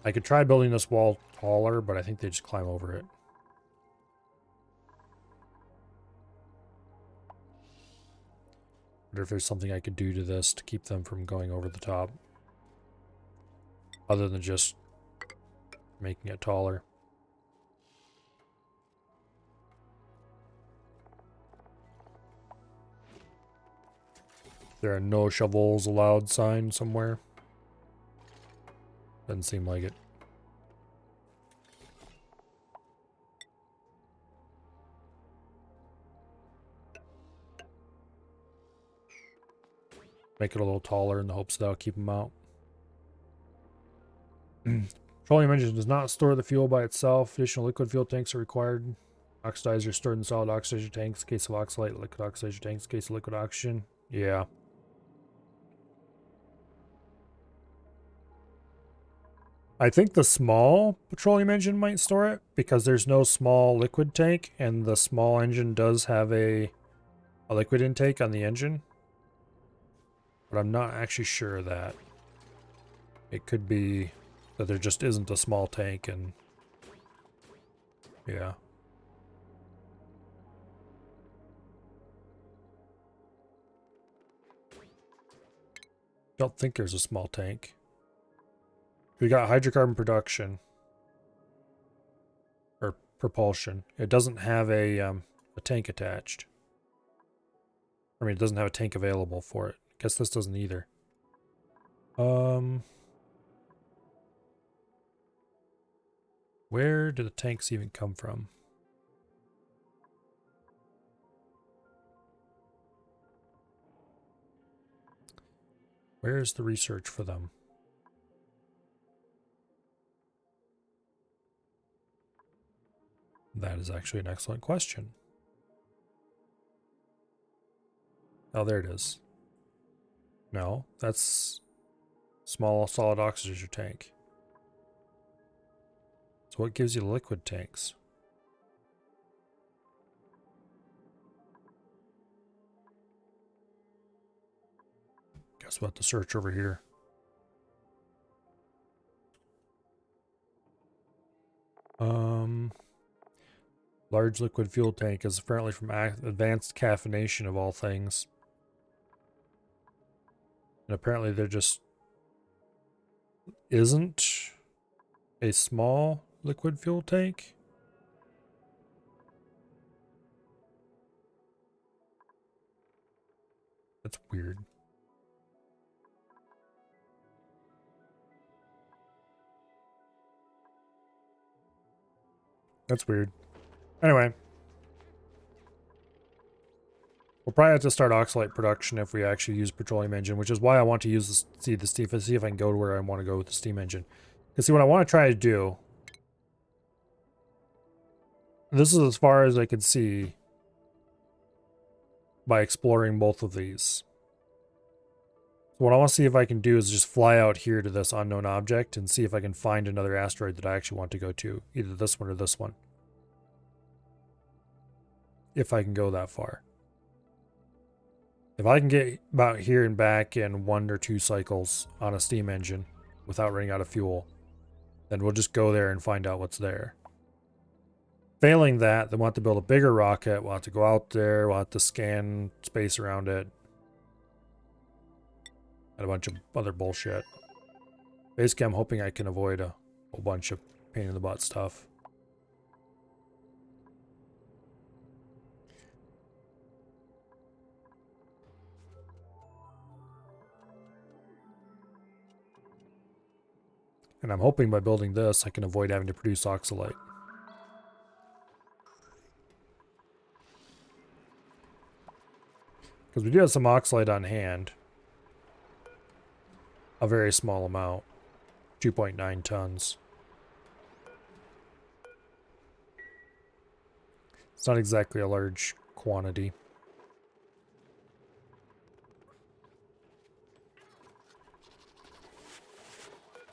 I could try building this wall taller, but I think they just climb over it. Wonder if there's something I could do to this to keep them from going over the top. Other than just making it taller. There are no shovels allowed sign somewhere. Doesn't seem like it. Make it a little taller in the hopes that I'll keep them out. Petroleum engine does not store the fuel by itself. Additional liquid fuel tanks are required. Oxidizer stored in solid oxidizer tanks. Case of oxalate, liquid oxidizer tanks. Case of liquid oxygen. Yeah. I think the small petroleum engine might store it because there's no small liquid tank, and the small engine does have a liquid intake on the engine. But I'm not actually sure of that. It could be that there just isn't a small tank, and yeah. Don't think there's a small tank. We got hydrocarbon production or propulsion. It doesn't have a tank attached. I mean, it doesn't have a tank available for it. Guess this doesn't either. Where do the tanks even come from? Where's the research for them? That is actually an excellent question. Oh, there it is. No, that's small solid oxygen tank. So what gives you the liquid tanks? Guess we'll have to search over here. Large liquid fuel tank is apparently from advanced caffeination of all things. And apparently there just isn't a small liquid fuel tank. That's weird. That's weird. Anyway. We'll probably have to start oxalate production if we actually use petroleum engine, which is why I want to use the steam, see if I can go to where I want to go with the steam engine. Because see, what I want to try to do, this is as far as I can see by exploring both of these. So what I want to see if I can do is just fly out here to this unknown object and see if I can find another asteroid that I actually want to go to. Either this one or this one. If I can go that far. If I can get about here and back in 1 or 2 cycles on a steam engine without running out of fuel, then we'll just go there and find out what's there. Failing that, then we'll have to build a bigger rocket. We'll have to go out there. We'll have to scan space around it. And a bunch of other bullshit. Basically, I'm hoping I can avoid a whole bunch of pain in the butt stuff. And I'm hoping by building this, I can avoid having to produce oxalate. Because we do have some oxalate on hand. A very small amount. 2.9 tons. It's not exactly a large quantity.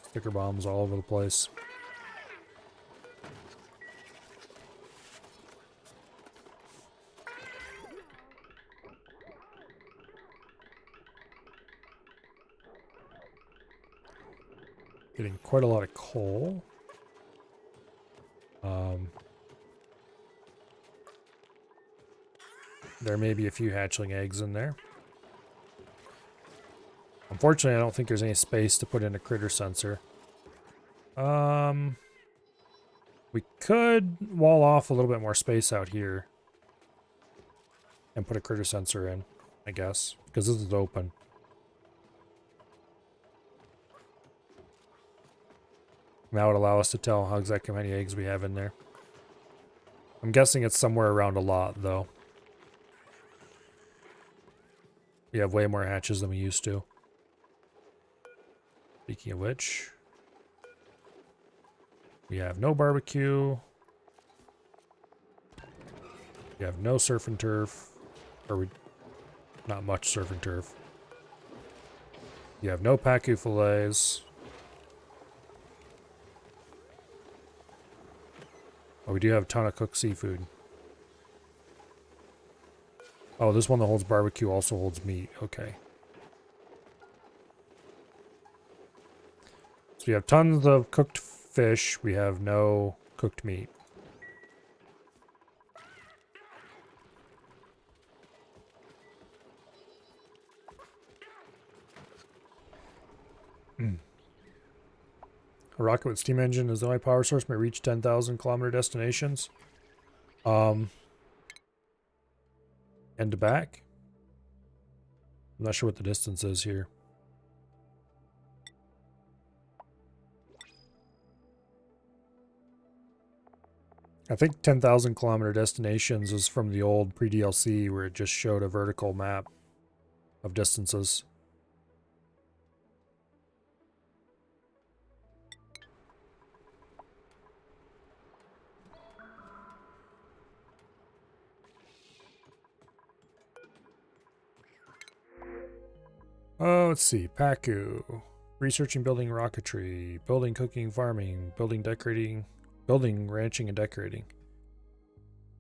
Sticker bombs all over the place. Getting quite a lot of coal. There may be a few hatchling eggs in there. Unfortunately, I don't think there's any space to put in a critter sensor. We could wall off a little bit more space out here and put a critter sensor in, I guess, because this is open. That would allow us to tell how exactly many eggs we have in there. I'm guessing it's somewhere around a lot, though. We have way more hatches than we used to. Speaking of which, we have no barbecue. We have no surf and turf. Not much surf and turf. You have no pacu fillets. Oh, we do have a ton of cooked seafood. Oh, this one that holds barbecue also holds meat. Okay. So we have tons of cooked fish. We have no cooked meat. A rocket with steam engine as the only power source may reach 10,000 kilometer destinations. And to back. I'm not sure what the distance is here. I think 10,000 kilometer destinations is from the old pre-DLC where it just showed a vertical map of distances. Oh, let's see. Pacu. Researching building rocketry. Building cooking farming. Building decorating. Building ranching and decorating.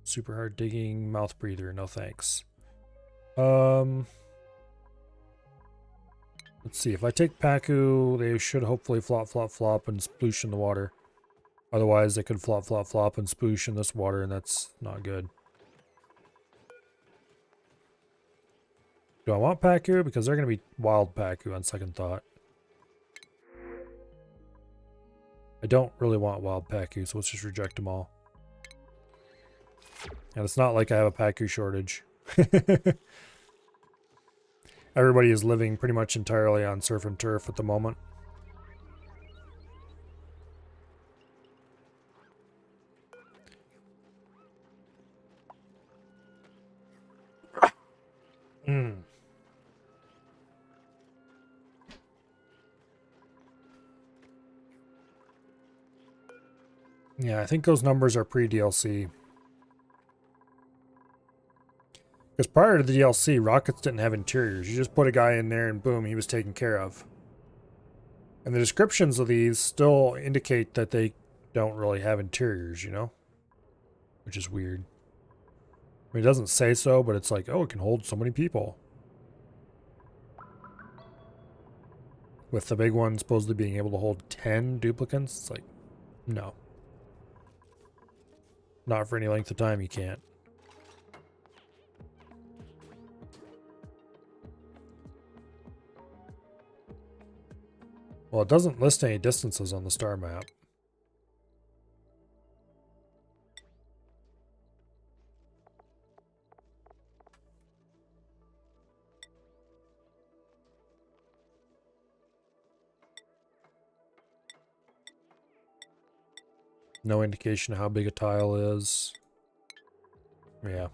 Super hard digging. Mouth breather. No thanks. Let's see. If I take Pacu, they should hopefully flop, flop, flop and sploosh in the water. Otherwise, they could flop, flop, flop and sploosh in this water, and that's not good. Do I want Pacu? Because they're going to be wild Pacu on second thought. I don't really want wild Pacu, so let's just reject them all. And it's not like I have a Pacu shortage. Everybody is living pretty much entirely on surf and turf at the moment. Yeah, I think those numbers are pre-DLC. Because prior to the DLC, rockets didn't have interiors. You just put a guy in there and boom, he was taken care of. And the descriptions of these still indicate that they don't really have interiors, you know? Which is weird. I mean, it doesn't say so, but it's like, oh, it can hold so many people. With the big one supposedly being able to hold 10 duplicants, it's like, no. Not for any length of time, you can't. Well, it doesn't list any distances on the star map. No indication of how big a tile is. Yeah.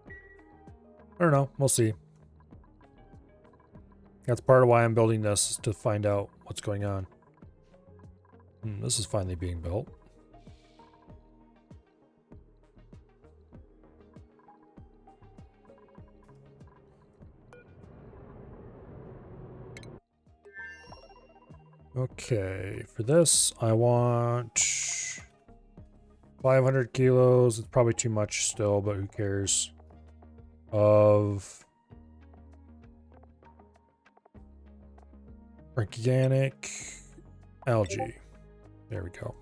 I don't know. We'll see. That's part of why I'm building this, to find out what's going on. This is finally being built. Okay, for this, I want 500 kilos. It's probably too much still, but who cares? Of organic algae. There we go.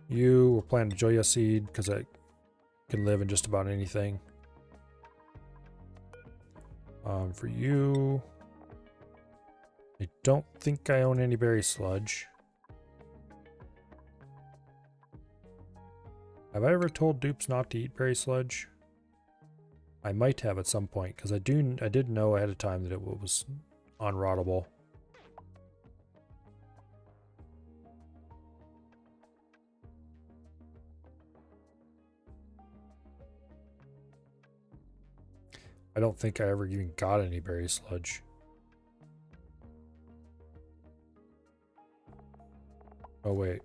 You will plant a Joya seed because it can live in just about anything. For you, I don't think I own any berry sludge. Have I ever told dupes not to eat berry sludge? I might have at some point, because I did know ahead of time that it was unrottable. I don't think I ever even got any berry sludge. Oh wait.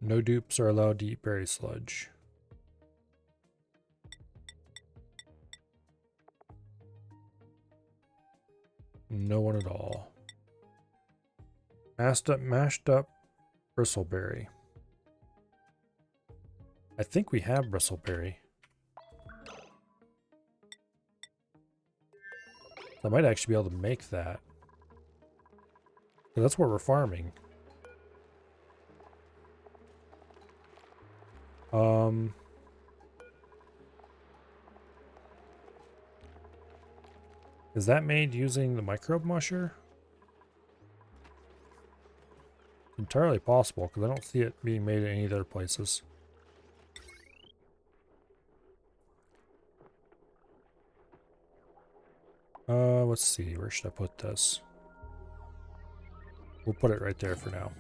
No dupes are allowed to eat berry sludge. No one at all. Mashed up bristleberry. I think we have bristleberry. I might actually be able to make that. That's what we're farming. Is that made using the microbe musher? Entirely possible, because I don't see it being made in any other places. Let's see, where should I put this? We'll put it right there for now.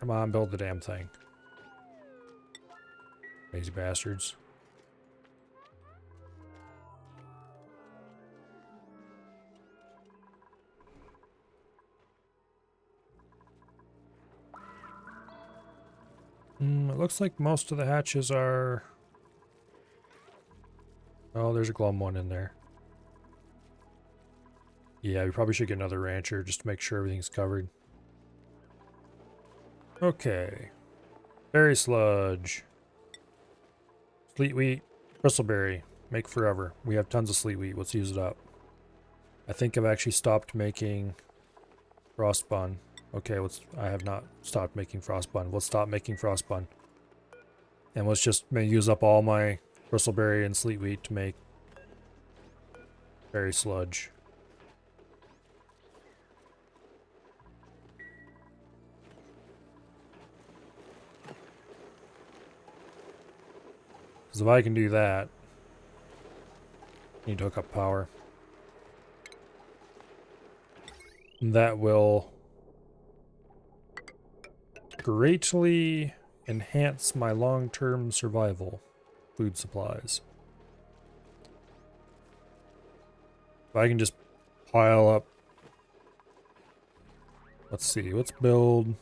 Come on, build the damn thing. Lazy bastards. It looks like most of the hatches are... Oh, there's a glum one in there. Yeah, we probably should get another rancher just to make sure everything's covered. Okay. Berry sludge. Sleet wheat. Bristleberry. Make forever. We have tons of sleet wheat. Let's use it up. I think I've actually stopped making frost bun. Okay, I have not stopped making frost bun. Let's stop making frost bun. And let's just use up all my bristleberry and sleet wheat to make berry sludge. Because if I can do that, I need to hook up power. And that will greatly enhance my long-term survival food supplies. If I can just pile up. Let's see, let's build.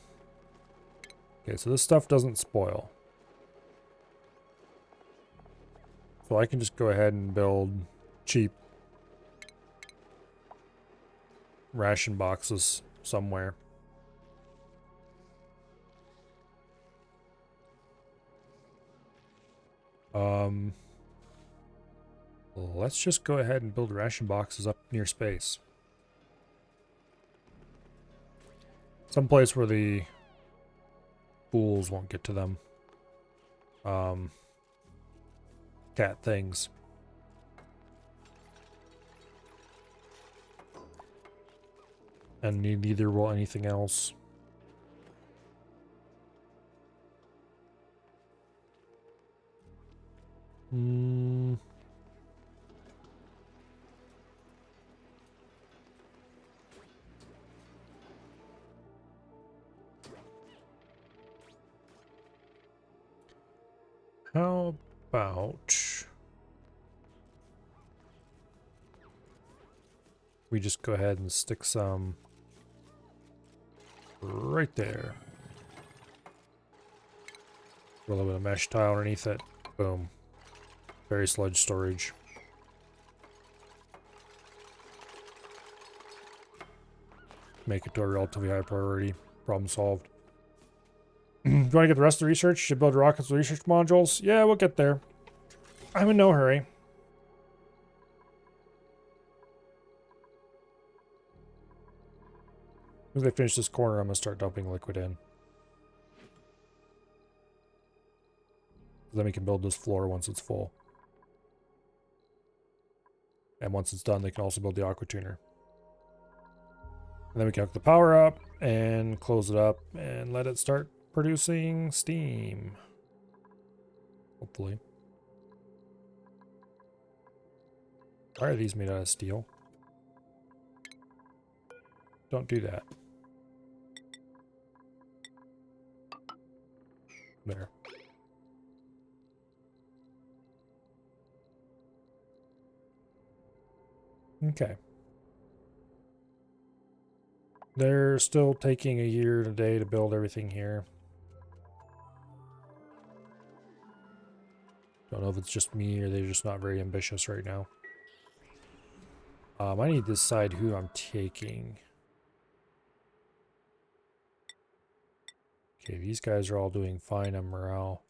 Okay, so this stuff doesn't spoil. So I can just go ahead and build cheap ration boxes somewhere. Let's just go ahead and build ration boxes up near space. Someplace where the fools won't get to them. Cat things. And neither will anything else. How about we just go ahead and stick some right there. A little bit of mesh tile underneath it. Boom. Berry sludge storage. Make it to a relatively high priority. Problem solved. want to get the rest of the research? Should build rockets with research modules? Yeah, we'll get there. I'm in no hurry. As they finish this corner, I'm going to start dumping liquid in. Then we can build this floor once it's full. And once it's done, they can also build the aqua tuner. And then we can hook the power up and close it up and let it start producing steam. Hopefully. Why are these made out of steel? Don't do that. There. Okay. They're still taking a year and a day to build everything here. Don't know if it's just me or they're just not very ambitious right now. I need to decide who I'm taking. Okay, these guys are all doing fine on morale.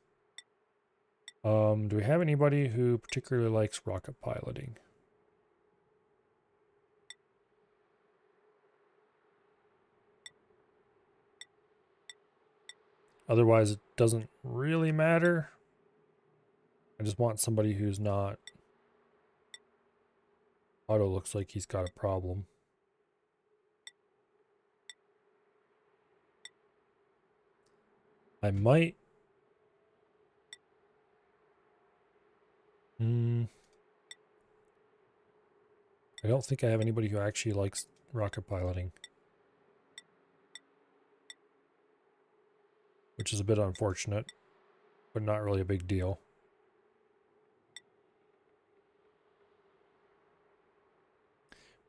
Do we have anybody who particularly likes rocket piloting? Otherwise, it doesn't really matter. I just want somebody who's not... Otto looks like he's got a problem. I might... I don't think I have anybody who actually likes rocket piloting. Which is a bit unfortunate, but not really a big deal.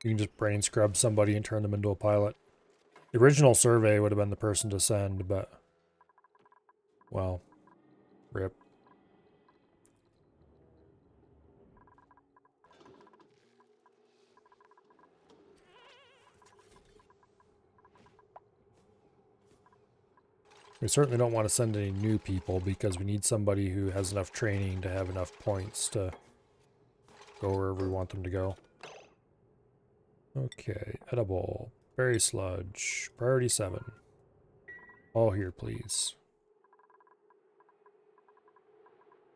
You can just brain scrub somebody and turn them into a pilot. The original survey would have been the person to send, but... Well, rip. We certainly don't want to send any new people because we need somebody who has enough training to have enough points to go wherever we want them to go. Okay, edible, berry sludge, priority 7. All here, please.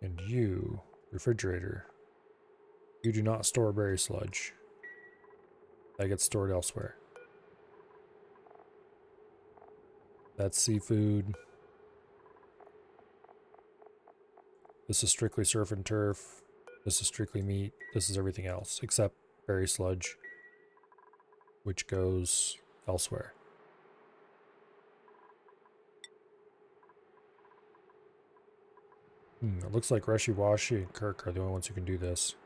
And you, refrigerator. You do not store berry sludge. That gets stored elsewhere. That's seafood. This is strictly surf and turf. This is strictly meat. This is everything else, except berry sludge, which goes elsewhere. It looks like Reshi Washi and Kirk are the only ones who can do this.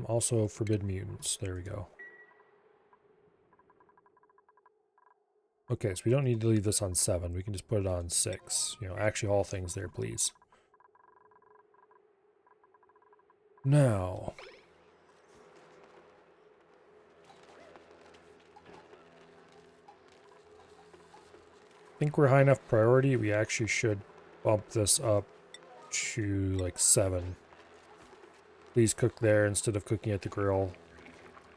Also forbid mutants. There we go. Okay, so we don't need to leave this on 7. We can just put it on 6. You know, actually all things there, please. Now... I think we're high enough priority. We actually should bump this up to like 7. Please cook there instead of cooking at the grill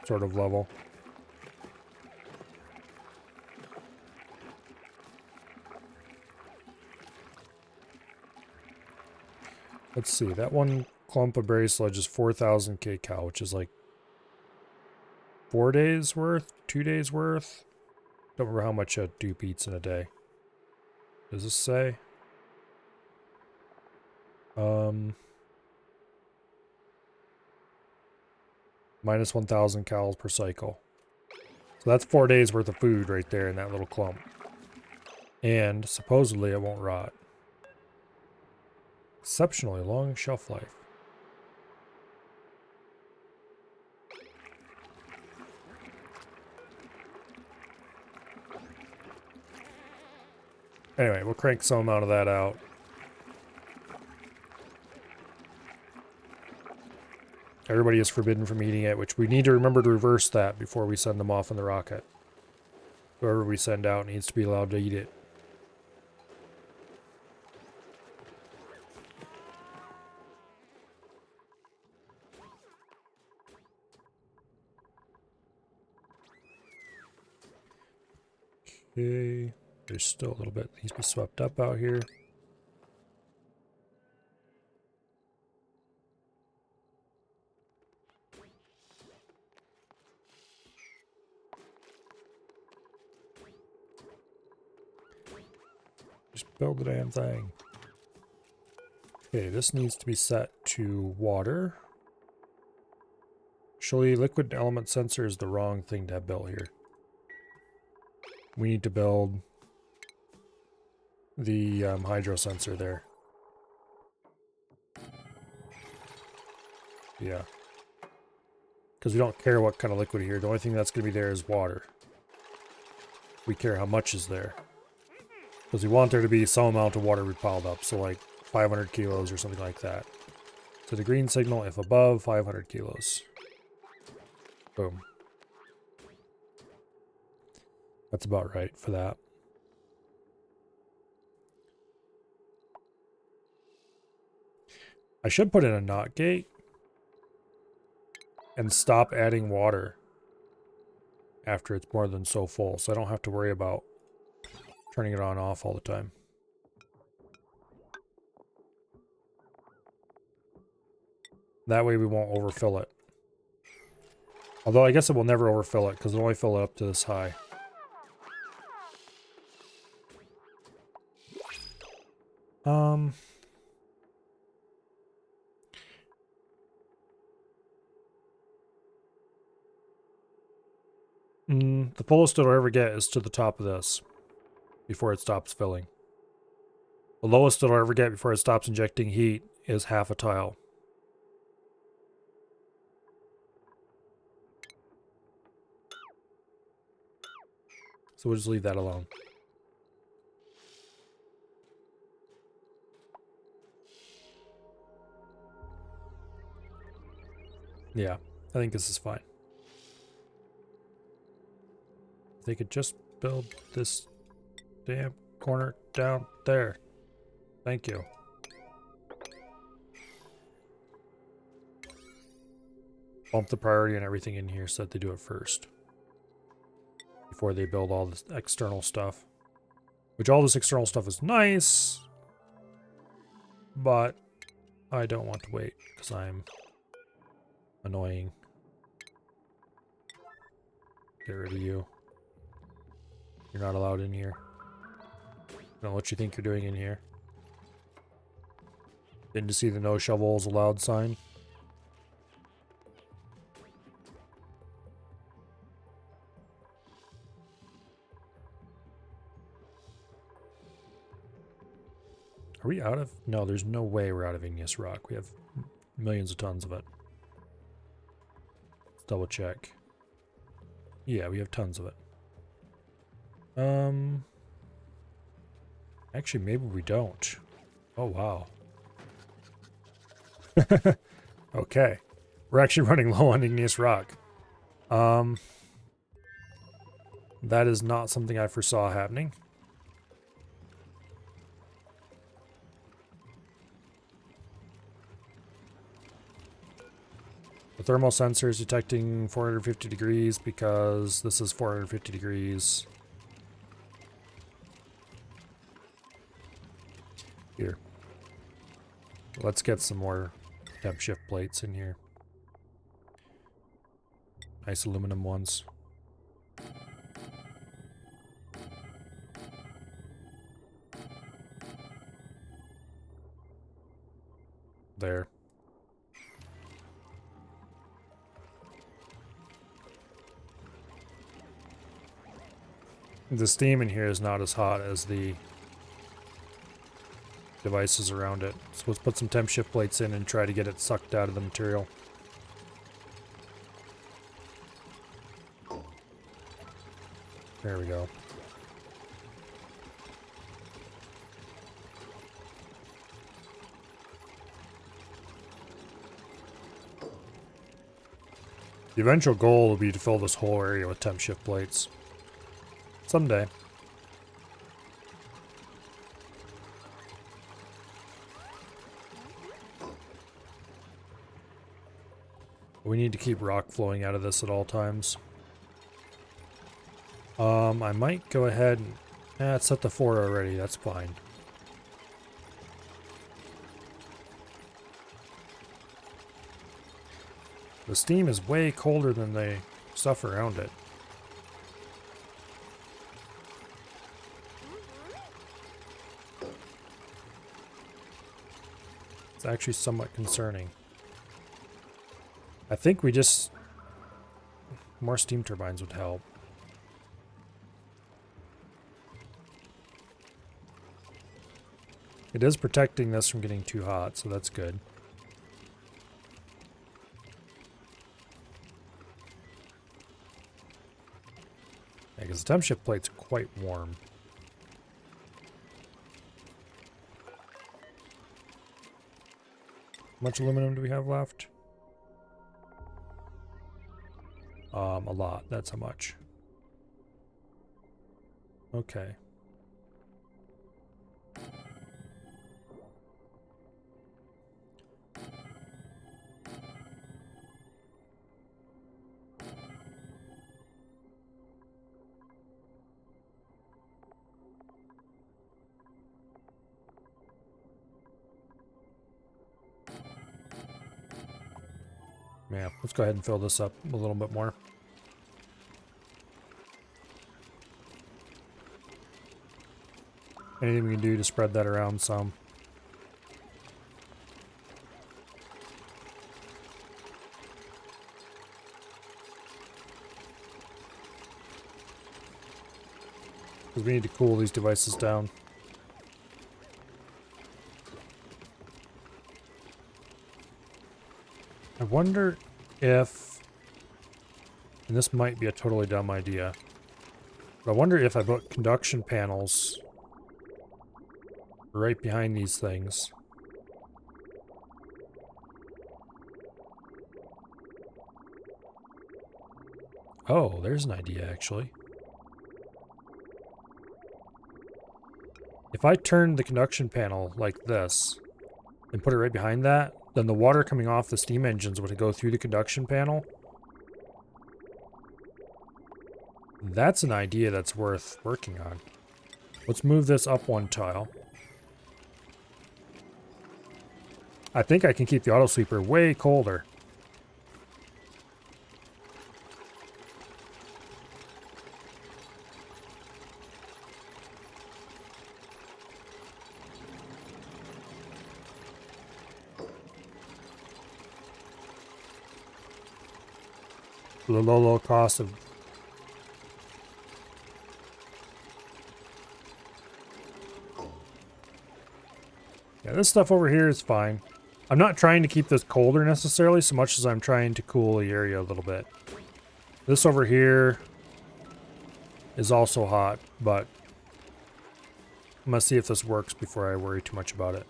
sort of level. Let's see, that one clump of berry sludge is 4,000 kcal, which is like 4 days worth, 2 days worth. Don't remember how much a dupe eats in a day. Does this say? Minus 1,000 calories per cycle. So that's 4 days worth of food right there in that little clump. And supposedly it won't rot. Exceptionally long shelf life. Anyway, we'll crank some amount of that out. Everybody is forbidden from eating it, which we need to remember to reverse that before we send them off in the rocket. Whoever we send out needs to be allowed to eat it. Okay, there's still a little bit that needs to be swept up out here. Just build the damn thing. Okay, this needs to be set to water. Actually, liquid element sensor is the wrong thing to have built here. We need to build the hydro sensor there. Yeah. Because we don't care what kind of liquid here. The only thing that's going to be there is water. We care how much is there. Because we want there to be some amount of water we piled up. So like 500 kilos or something like that. So the green signal, if above 500 kilos. Boom. That's about right for that. I should put in a NOT gate and stop adding water after it's more than so full, so I don't have to worry about turning it on and off all the time. That way we won't overfill it. Although I guess it will never overfill it because it'll only fill it up to this high. The fullest it'll ever get is to the top of this before it stops filling. The lowest it'll ever get before it stops injecting heat is half a tile. So we'll just leave that alone. Yeah, I think this is fine. If they could just build this damn corner down there. Thank you. Bump the priority and everything in here so that they do it first. Before they build all this external stuff. Which all this external stuff is nice. But I don't want to wait because I'm annoying. Get rid of you. You're not allowed in here. I don't know what you think you're doing in here. Didn't you see the no shovels allowed sign? Are we out of? No, there's no way we're out of igneous rock. We have millions of tons of it. Let's double check. Yeah, we have tons of it. Actually, maybe we don't. Oh, wow. Okay. We're actually running low on igneous rock. That is not something I foresaw happening. The thermal sensor is detecting 450 degrees because this is 450 degrees. Here. Let's get some more temp shift plates in here. Nice aluminum ones. There. The steam in here is not as hot as the devices around it. So let's put some temp shift plates in and try to get it sucked out of the material. There we go. The eventual goal will be to fill this whole area with temp shift plates. Someday. We need to keep rock flowing out of this at all times. I might go ahead and... it's set to 4 already, that's fine. The steam is way colder than the stuff around it. It's actually somewhat concerning. I think we just... more steam turbines would help. It is protecting this from getting too hot, so that's good. Yeah, because the temp shift plate's quite warm. How much aluminum do we have left? A lot. That's how much. Okay. Yeah, let's go ahead and fill this up a little bit more. Anything we can do to spread that around some. Because we need to cool these devices down. I wonder if, and this might be a totally dumb idea, but I wonder if I put conduction panels right behind these things. Oh, there's an idea actually. If I turn the conduction panel like this and put it right behind that, then the water coming off the steam engines would go through the conduction panel. That's an idea that's worth working on. Let's move this up 1 tile. I think I can keep the auto sweeper way colder. For the low cost of... Yeah, this stuff over here is fine. I'm not trying to keep this colder necessarily so much as I'm trying to cool the area a little bit. This over here is also hot, but I'm gonna see if this works before I worry too much about it.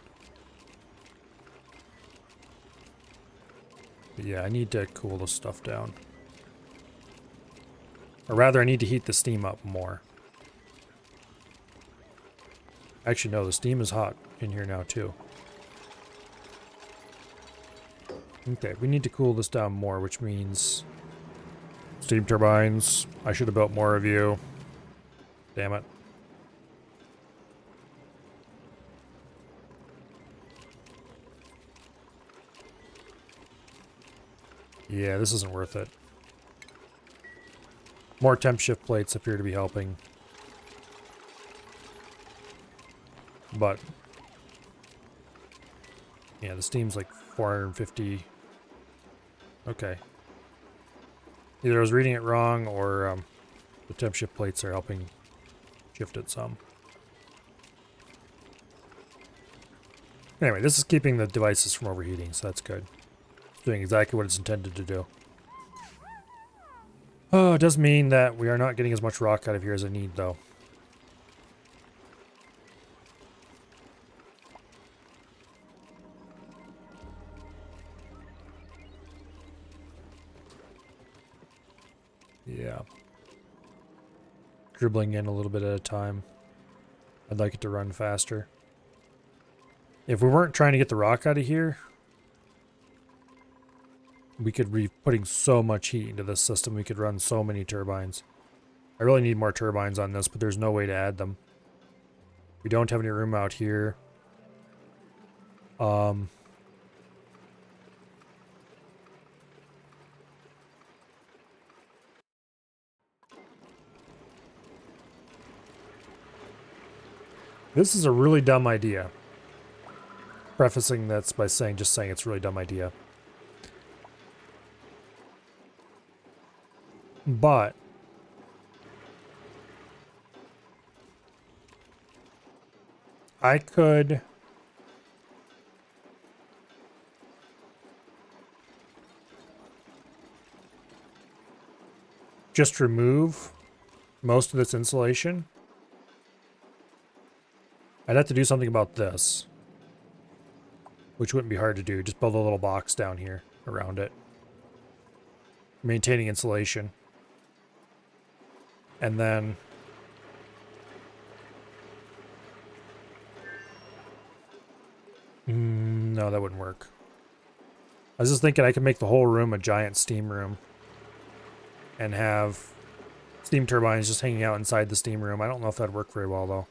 But yeah, I need to cool this stuff down. Or rather, I need to heat the steam up more. Actually, no, the steam is hot in here now, too. Okay, we need to cool this down more, which means... steam turbines. I should have built more of you. Damn it. Yeah, this isn't worth it. More temp shift plates appear to be helping. But... yeah, the steam's like 450... Okay. Either I was reading it wrong, or the temp shift plates are helping shift it some. Anyway, this is keeping the devices from overheating, so that's good. It's doing exactly what it's intended to do. Oh, it does mean that we are not getting as much rock out of here as I need, though. Yeah. Dribbling in a little bit at a time. I'd like it to run faster. If we weren't trying to get the rock out of here, we could be putting so much heat into this system. We could run so many turbines. I really need more turbines on this, but there's no way to add them. We don't have any room out here. This is a really dumb idea. Prefacing that's by saying it's a really dumb idea. But I could just remove most of this insulation. I'd have to do something about this, which wouldn't be hard to do. Just build a little box down here around it, maintaining insulation. And then no, that wouldn't work. I was just thinking I could make the whole room a giant steam room and have steam turbines just hanging out inside the steam room. I don't know if that'd work very well, though.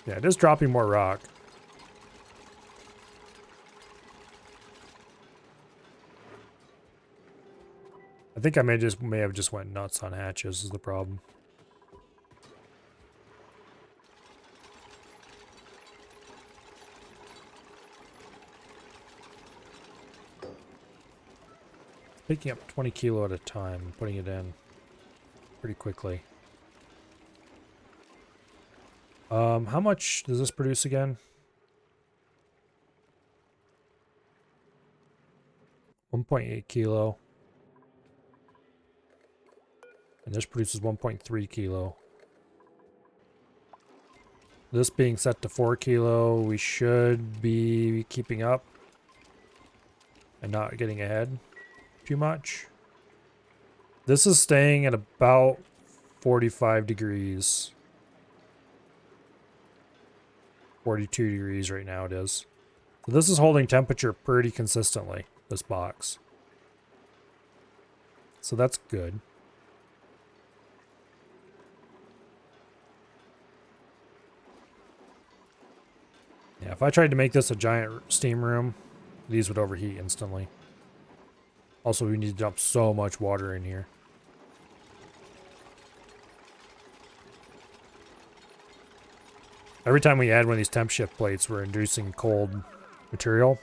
Yeah, it is dropping more rock. I think I may have just went nuts on hatches is the problem. Picking up 20 kilo at a time and putting it in pretty quickly. How much does this produce again? 1.8 kilo. And this produces 1.3 kilo. This being set to 4 kilo, we should be keeping up and not getting ahead too much. This is staying at about 45 degrees. 42 degrees right now it is. So this is holding temperature pretty consistently, this box. So that's good. Yeah, if I tried to make this a giant steam room, these would overheat instantly. Also, we need to dump so much water in here. Every time we add one of these temp shift plates, we're inducing cold material,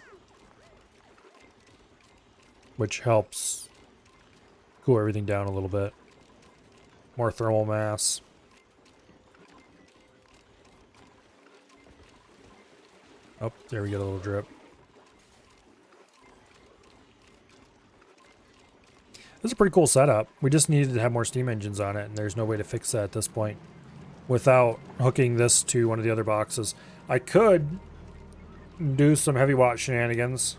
which helps cool everything down a little bit. More thermal mass. Oh, there we get a little drip. This is a pretty cool setup. We just needed to have more steam engines on it, and there's no way to fix that at this point without hooking this to one of the other boxes. I could do some heavy watt shenanigans.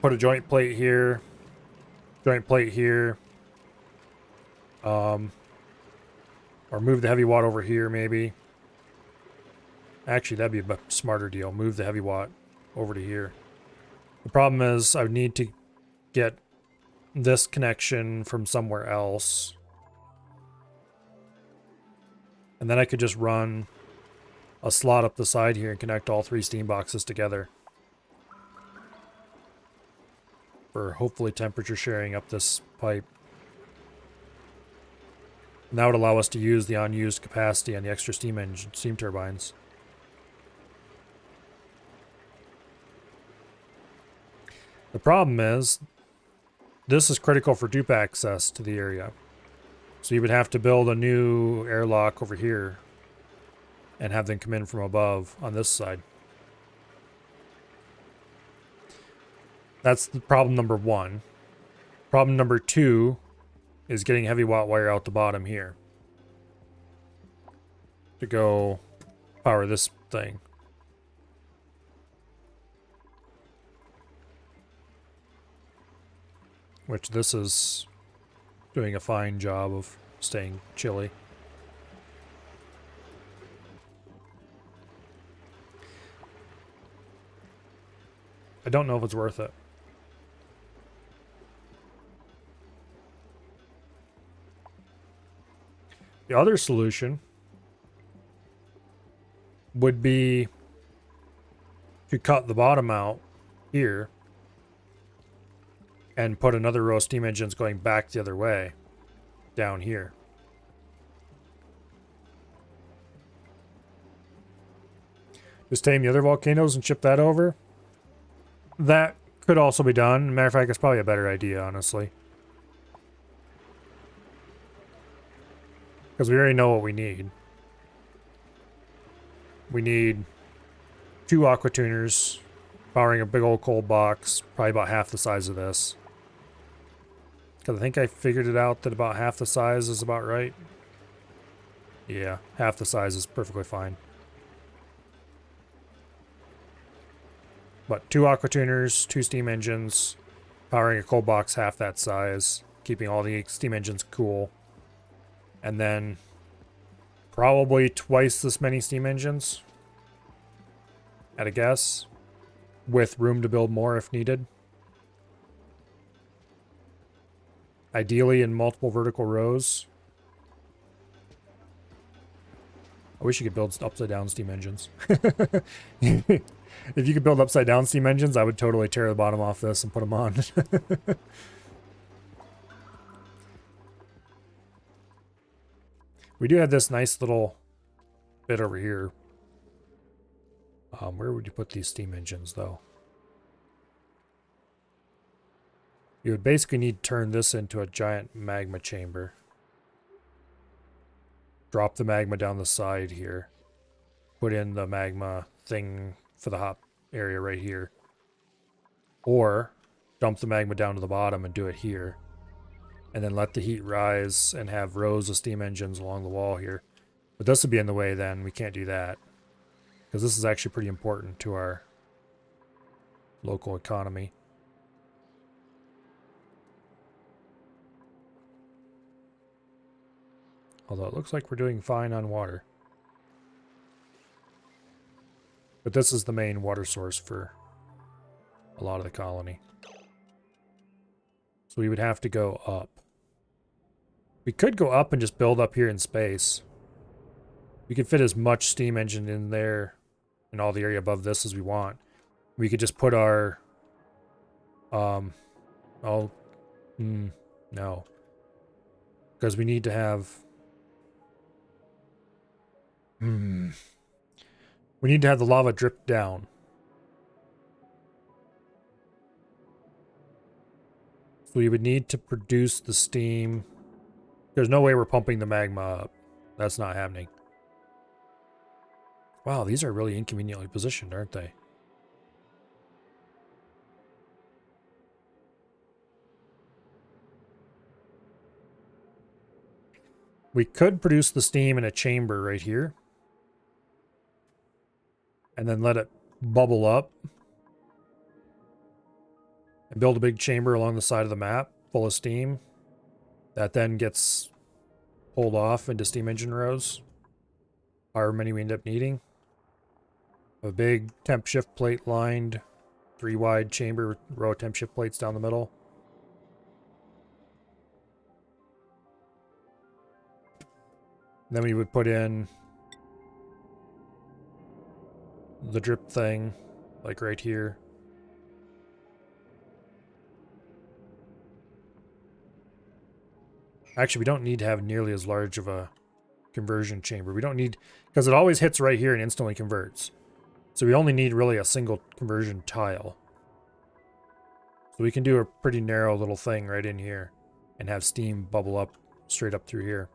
Put a joint plate here. Joint plate here. Or move the heavy watt over here, maybe. Actually, that'd be a smarter deal. Move the heavy watt over to here. The problem is I would need to get this connection from somewhere else. And then I could just run a slot up the side here and connect all three steam boxes together. For hopefully temperature sharing up this pipe. And that would allow us to use the unused capacity on the extra steam turbines. The problem is, this is critical for dupe access to the area. So you would have to build a new airlock over here and have them come in from above on this side. That's the problem number one. Problem number two is getting heavy watt wire out the bottom here to go power this thing. which this is doing a fine job of staying chilly. I don't know if it's worth it. The other solution would be to cut the bottom out here and put another row of steam engines going back the other way down here. Just tame the other volcanoes and ship that over. That could also be done. Matter of fact, it's probably a better idea, honestly. Because we already know what we need. We need 2 aqua tuners powering a big old cold box, probably about half the size of this. Because I think I figured it out that about half the size is about right. Yeah, half the size is perfectly fine. But 2 aqua tuners, 2 steam engines, powering a cold box half that size, keeping all the steam engines cool. And then probably twice this many steam engines, at a guess, with room to build more if needed. Ideally in multiple vertical rows. I wish you could build upside down steam engines. If you could build upside down steam engines, I would totally tear the bottom off this and put them on. We do have this nice little bit over here. Where would you put these steam engines, though? You would basically need to turn this into a giant magma chamber. Drop the magma down the side here. Put in the magma thing for the hot area right here. Or dump the magma down to the bottom and do it here. And then let the heat rise and have rows of steam engines along the wall here. But this would be in the way then. We can't do that. Because this is actually pretty important to our local economy. Although it looks like we're doing fine on water. But this is the main water source for a lot of the colony. So we would have to go up. We could go up and just build up here in space. We could fit as much steam engine in there and all the area above this as we want. We could just put our... no. Because we need to have... We need to have the lava drip down. So we would need to produce the steam. There's no way we're pumping the magma up. That's not happening. Wow, these are really inconveniently positioned, aren't they? We could produce the steam in a chamber right here. And then let it bubble up. And build a big chamber along the side of the map full of steam. That then gets pulled off into steam engine rows. However many we end up needing. A big temp shift plate lined 3 wide chamber, row of temp shift plates down the middle. Then we would put in the drip thing, like right here. Actually, we don't need to have nearly as large of a conversion chamber. We don't need, because it always hits right here and instantly converts. So we only need really a single conversion tile. So we can do a pretty narrow little thing right in here and have steam bubble up straight up through here.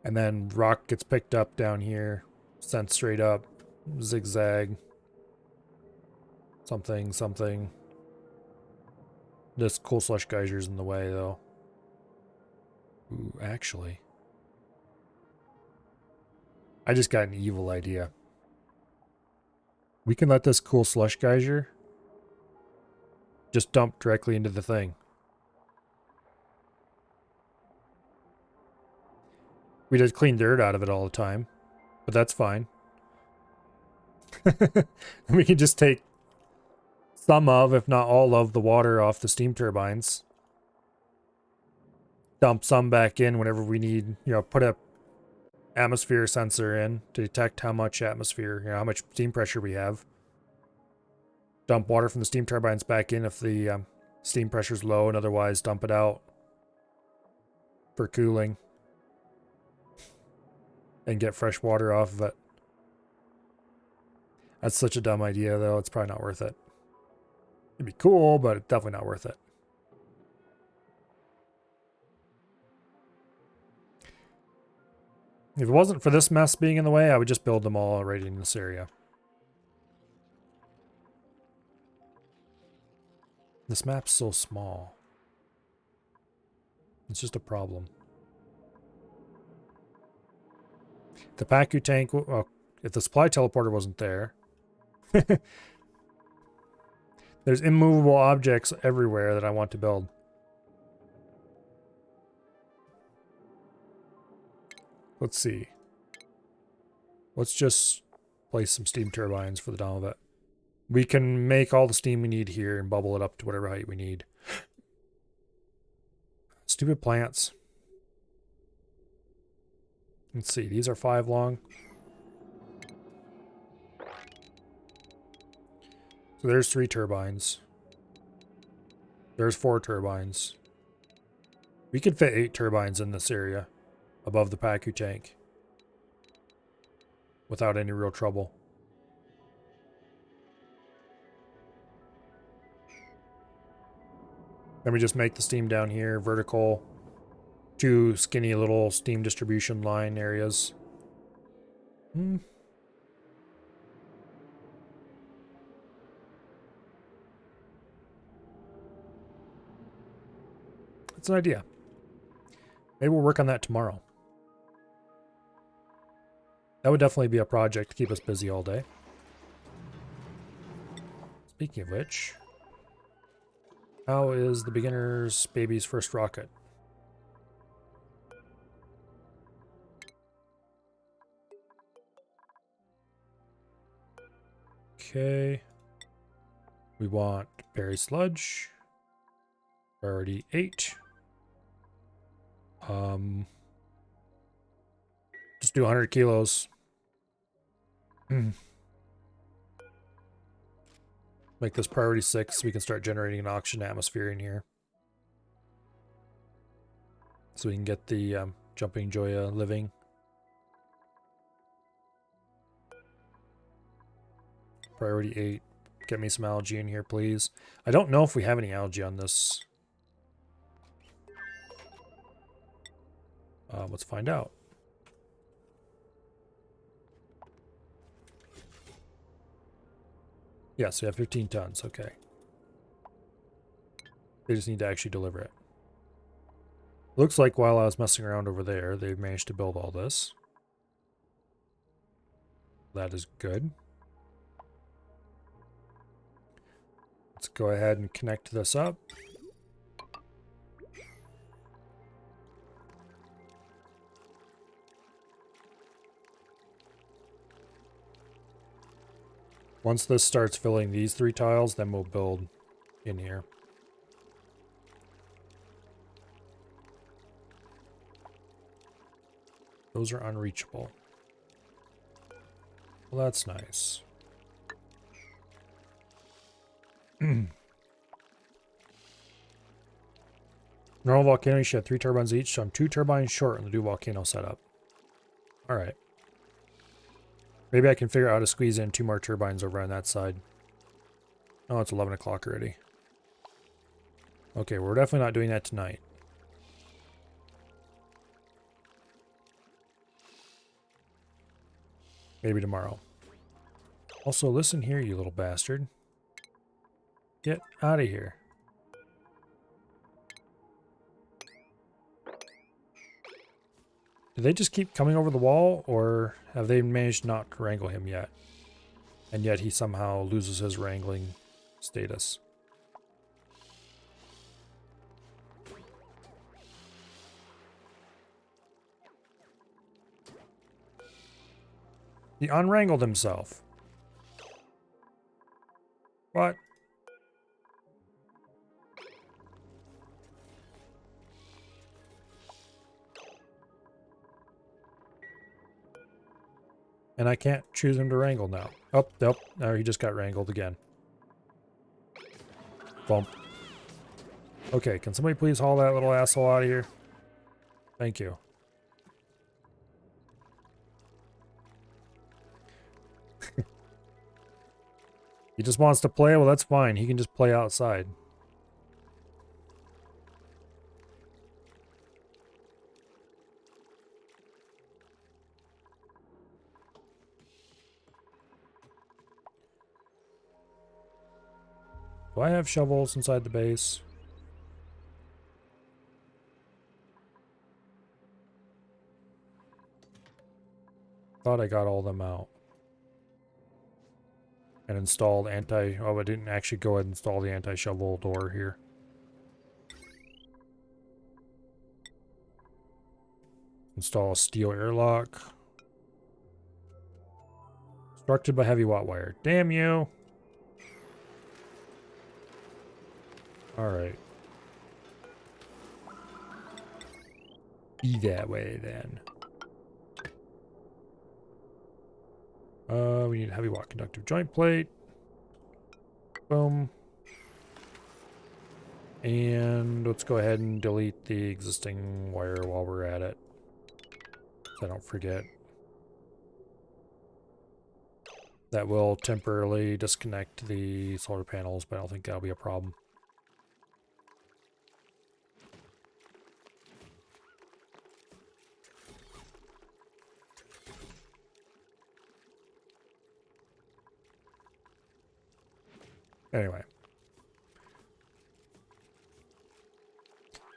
And then rock gets picked up down here, sent straight up, zigzag. Something. This coal slush geyser's in the way, though. Ooh, actually. I just got an evil idea. We can let this cool slush geyser just dump directly into the thing. We just clean dirt out of it all the time, but that's fine. We can just take some of, if not all of, the water off the steam turbines. Dump some back in whenever we need, put a atmosphere sensor in to detect how much atmosphere, how much steam pressure we have. Dump water from the steam turbines back in if the steam pressure's low, and otherwise dump it out for cooling. And get fresh water off of it. That's such a dumb idea, though. It's probably not worth it. It'd be cool, but it's definitely not worth it. If it wasn't for this mess being in the way, I would just build them all right in this area. This map's so small. It's just a problem. The Pacu tank, well, if the supply teleporter wasn't there. There's immovable objects everywhere that I want to build. Let's see. Let's just place some steam turbines for the dome of it. We can make all the steam we need here and bubble it up to whatever height we need. Stupid plants. Let's see, these are 5 long. So there's 3 turbines. There's 4 turbines. We could fit 8 turbines in this area above the Pacu tank without any real trouble. Then we just make the steam down here vertical. 2 skinny little steam distribution line areas. That's an idea. Maybe we'll work on that tomorrow. That would definitely be a project to keep us busy all day. Speaking of which, how is the beginner's baby's first rocket? Okay. We want berry sludge. Priority 8. Just do 100 kilos. Make this priority 6 so we can start generating an oxygen atmosphere in here. So we can get the Jumping Joya living. Priority 8. Get me some algae in here, please. I don't know if we have any algae on this. Let's find out. Yes, we have 15 tons. Okay. They just need to actually deliver it. Looks like while I was messing around over there, they've managed to build all this. That is good. Let's go ahead and connect this up. Once this starts filling these 3 tiles, then we'll build in here. Those are unreachable. Well, that's nice. Normal volcano, you should have 3 turbines each, so I'm 2 turbines short on the new volcano setup. Alright. Maybe I can figure out how to squeeze in 2 more turbines over on that side. Oh, it's 11 o'clock already. Okay, we're definitely not doing that tonight. Maybe tomorrow. Also, listen here, you little bastard. Get out of here. Do they just keep coming over the wall, or have they managed not to wrangle him yet? And yet he somehow loses his wrangling status. He unwrangled himself. What? And I can't choose him to wrangle now. Oh, nope. No, he just got wrangled again. Bump. Okay, can somebody please haul that little asshole out of here? Thank you. He just wants to play? Well, that's fine. He can just play outside. Do I have shovels inside the base? Thought I got all of them out. And installed anti... Oh, I didn't actually go ahead and install the anti-shovel door here. Install a steel airlock. Constructed by heavy watt wire. Damn you! Alright. Be that way then. We need a heavy watt conductive joint plate. Boom. And let's go ahead and delete the existing wire while we're at it. So I don't forget. That will temporarily disconnect the solar panels, but I don't think that'll be a problem. Anyway.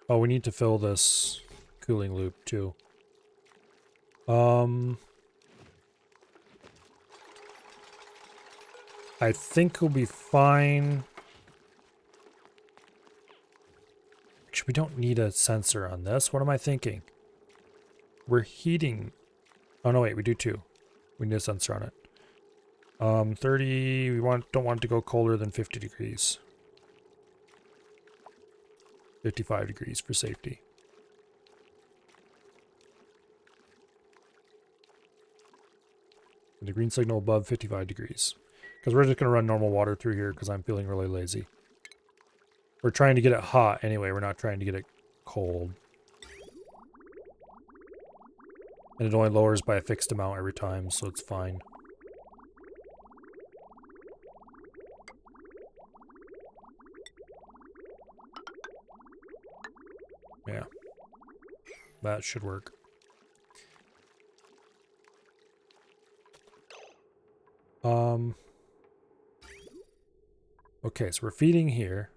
Oh, we need to fill this cooling loop too. I think we'll be fine. Actually, we don't need a sensor on this. What am I thinking? We're heating. Oh no, wait, we do too. We need a sensor on it. 30, don't want it to go colder than 50 degrees. 55 degrees for safety. And the green signal above 55 degrees. Because we're just going to run normal water through here because I'm feeling really lazy. We're trying to get it hot anyway. We're not trying to get it cold. And it only lowers by a fixed amount every time, so it's fine. Yeah. That should work. Okay, so we're feeding here.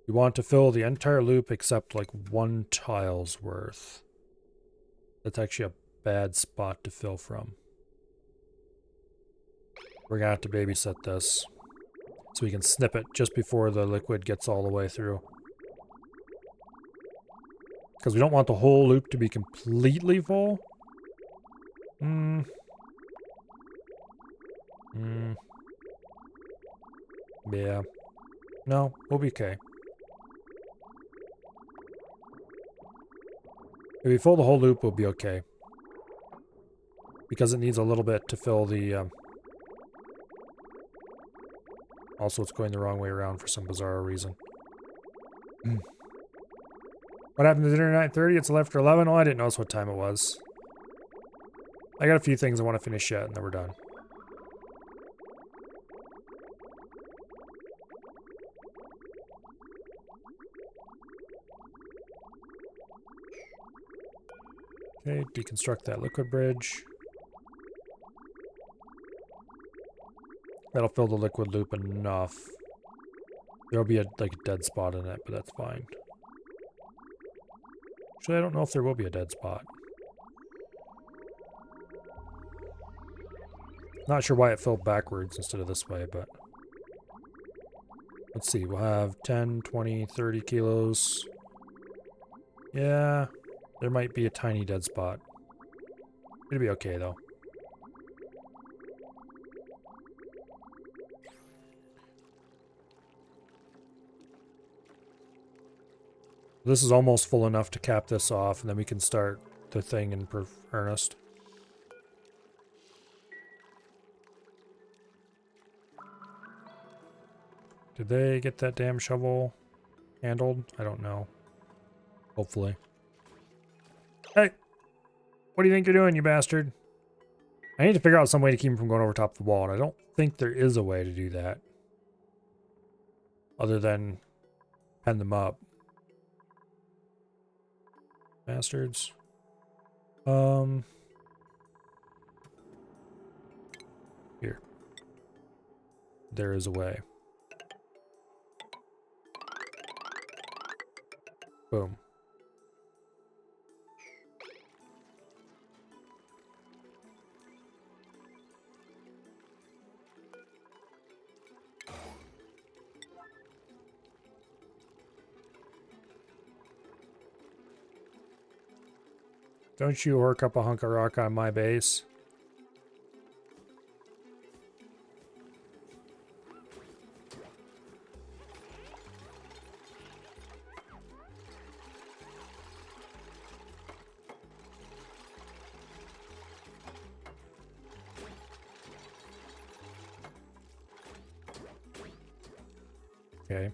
We want to fill the entire loop except like 1 tile's worth. That's actually a bad spot to fill from. We're gonna have to babysit this so we can snip it just before the liquid gets all the way through. Because we don't want the whole loop to be completely full. Yeah. No, we'll be okay. If we fill the whole loop, we'll be okay. Because it needs a little bit to fill the... Also, it's going the wrong way around for some bizarre reason. What happened to dinner at 9:30? It's left for 11. Oh, I didn't notice what time it was. I got a few things I want to finish yet, and then we're done. Okay, deconstruct that liquid bridge. That'll fill the liquid loop enough. There'll be a dead spot in it, but that's fine. Actually, I don't know if there will be a dead spot. Not sure why it filled backwards instead of this way, but let's see. We'll have 10, 20, 30 kilos. Yeah, there might be a tiny dead spot. It'll be okay though. This is almost full enough to cap this off, and then we can start the thing in earnest. Did they get that damn shovel handled? I don't know. Hopefully. Hey! What do you think you're doing, you bastard? I need to figure out some way to keep him from going over top of the wall, and I don't think there is a way to do that. Other than pen them up. Bastards. Here. There is a way. Boom. Don't you work up a hunk of rock on my base? Okay.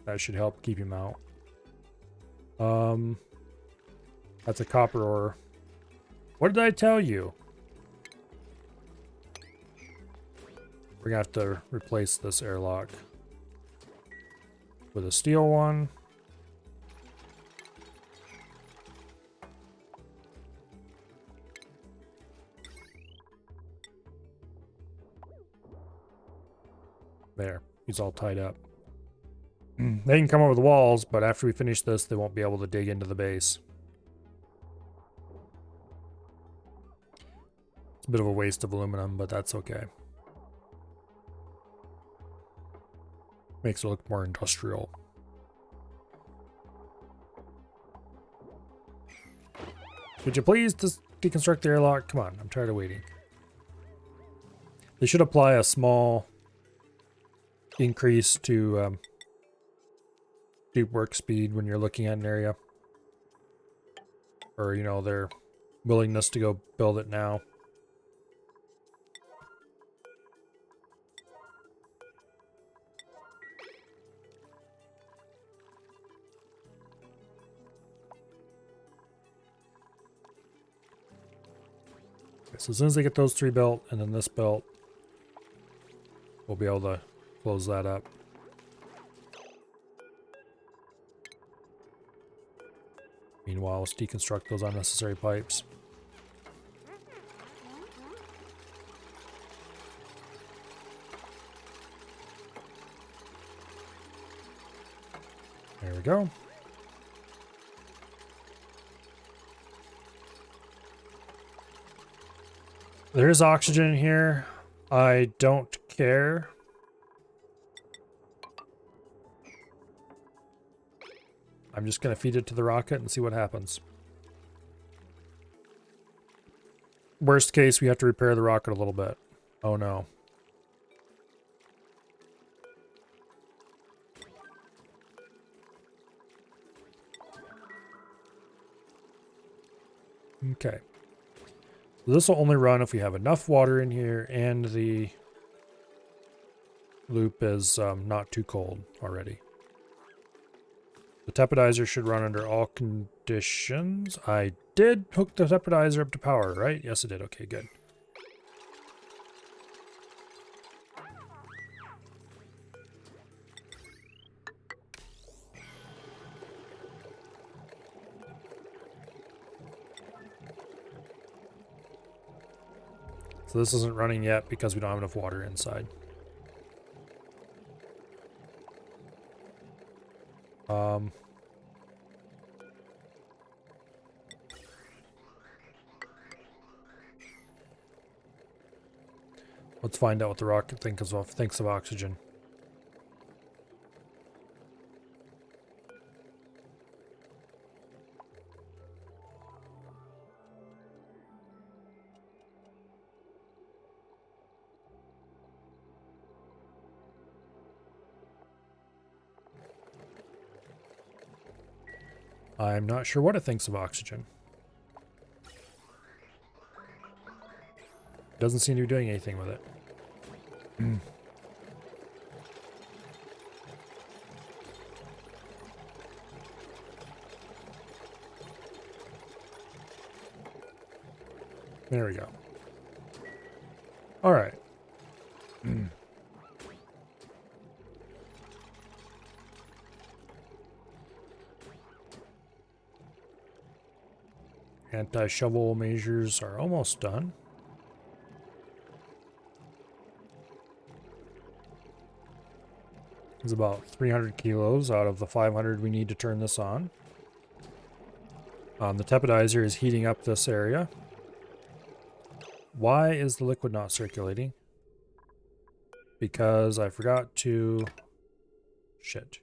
That should help keep him out. That's a copper ore. What did I tell you? We're gonna have to replace this airlock with a steel one. There, he's all tied up. They can come over the walls, but after we finish this, they won't be able to dig into the base. It's a bit of a waste of aluminum, but that's okay. Makes it look more industrial. Could you please just deconstruct the airlock? Come on, I'm tired of waiting. They should apply a small increase to deep work speed when you're looking at an area. Or, you know, their willingness to go build it now. So as soon as they get those 3 built and then this built, we'll be able to close that up. Meanwhile, let's deconstruct those unnecessary pipes. There we go. There is oxygen in here. I don't care. I'm just going to feed it to the rocket and see what happens. Worst case, we have to repair the rocket a little bit. Oh no. Okay. This will only run if we have enough water in here and the loop is not too cold already. The tepidizer should run under all conditions. I did hook the tepidizer up to power, right? Yes, it did. Okay, good. So this isn't running yet because we don't have enough water inside. Let's find out what the rocket thinks of oxygen. I'm not sure what it thinks of oxygen. Doesn't seem to be doing anything with it. There we go. All right. Anti-shovel measures are almost done. It's about 300 kilos out of the 500 we need to turn this on. The tepidizer is heating up this area. Why is the liquid not circulating? Because I forgot to... Shit.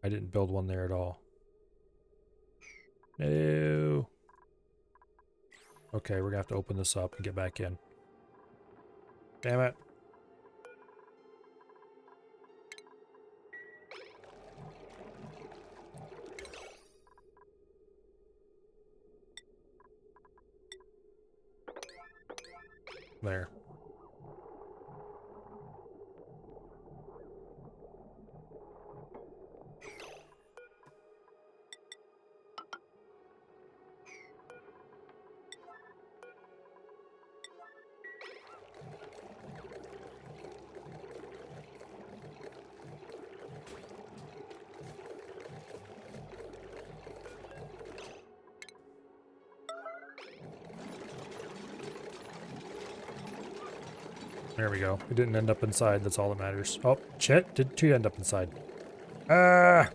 I didn't build one there at all. No. Okay, we're gonna have to open this up and get back in. Damn it. There. There we go. It didn't end up inside. That's all that matters. Oh, shit. Did two end up inside? Ah!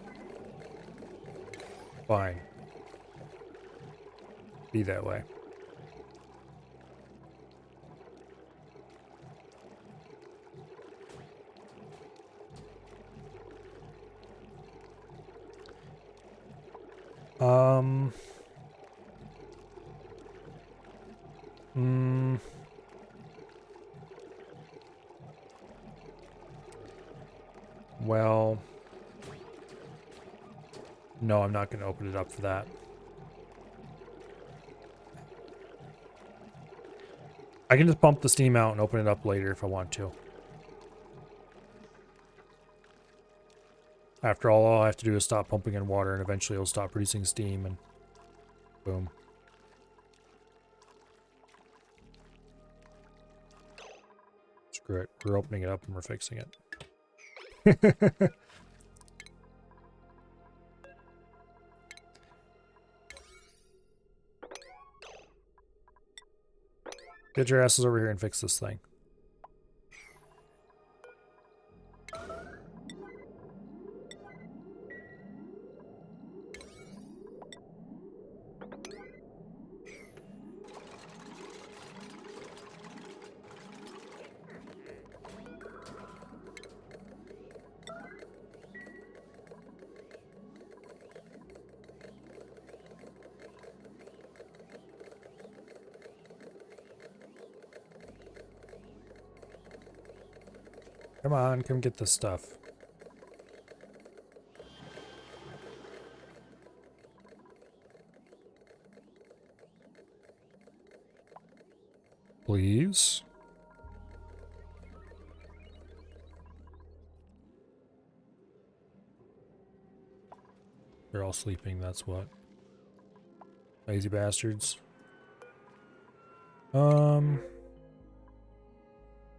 Fine. Be that way. Well, no, I'm not going to open it up for that. I can just pump the steam out and open it up later if I want to. After all I have to do is stop pumping in water and eventually it'll stop producing steam and boom. Screw it. We're opening it up and we're fixing it. Get your asses over here and fix this thing. Come on, come get this stuff. Please. They're all sleeping, that's what. Lazy bastards.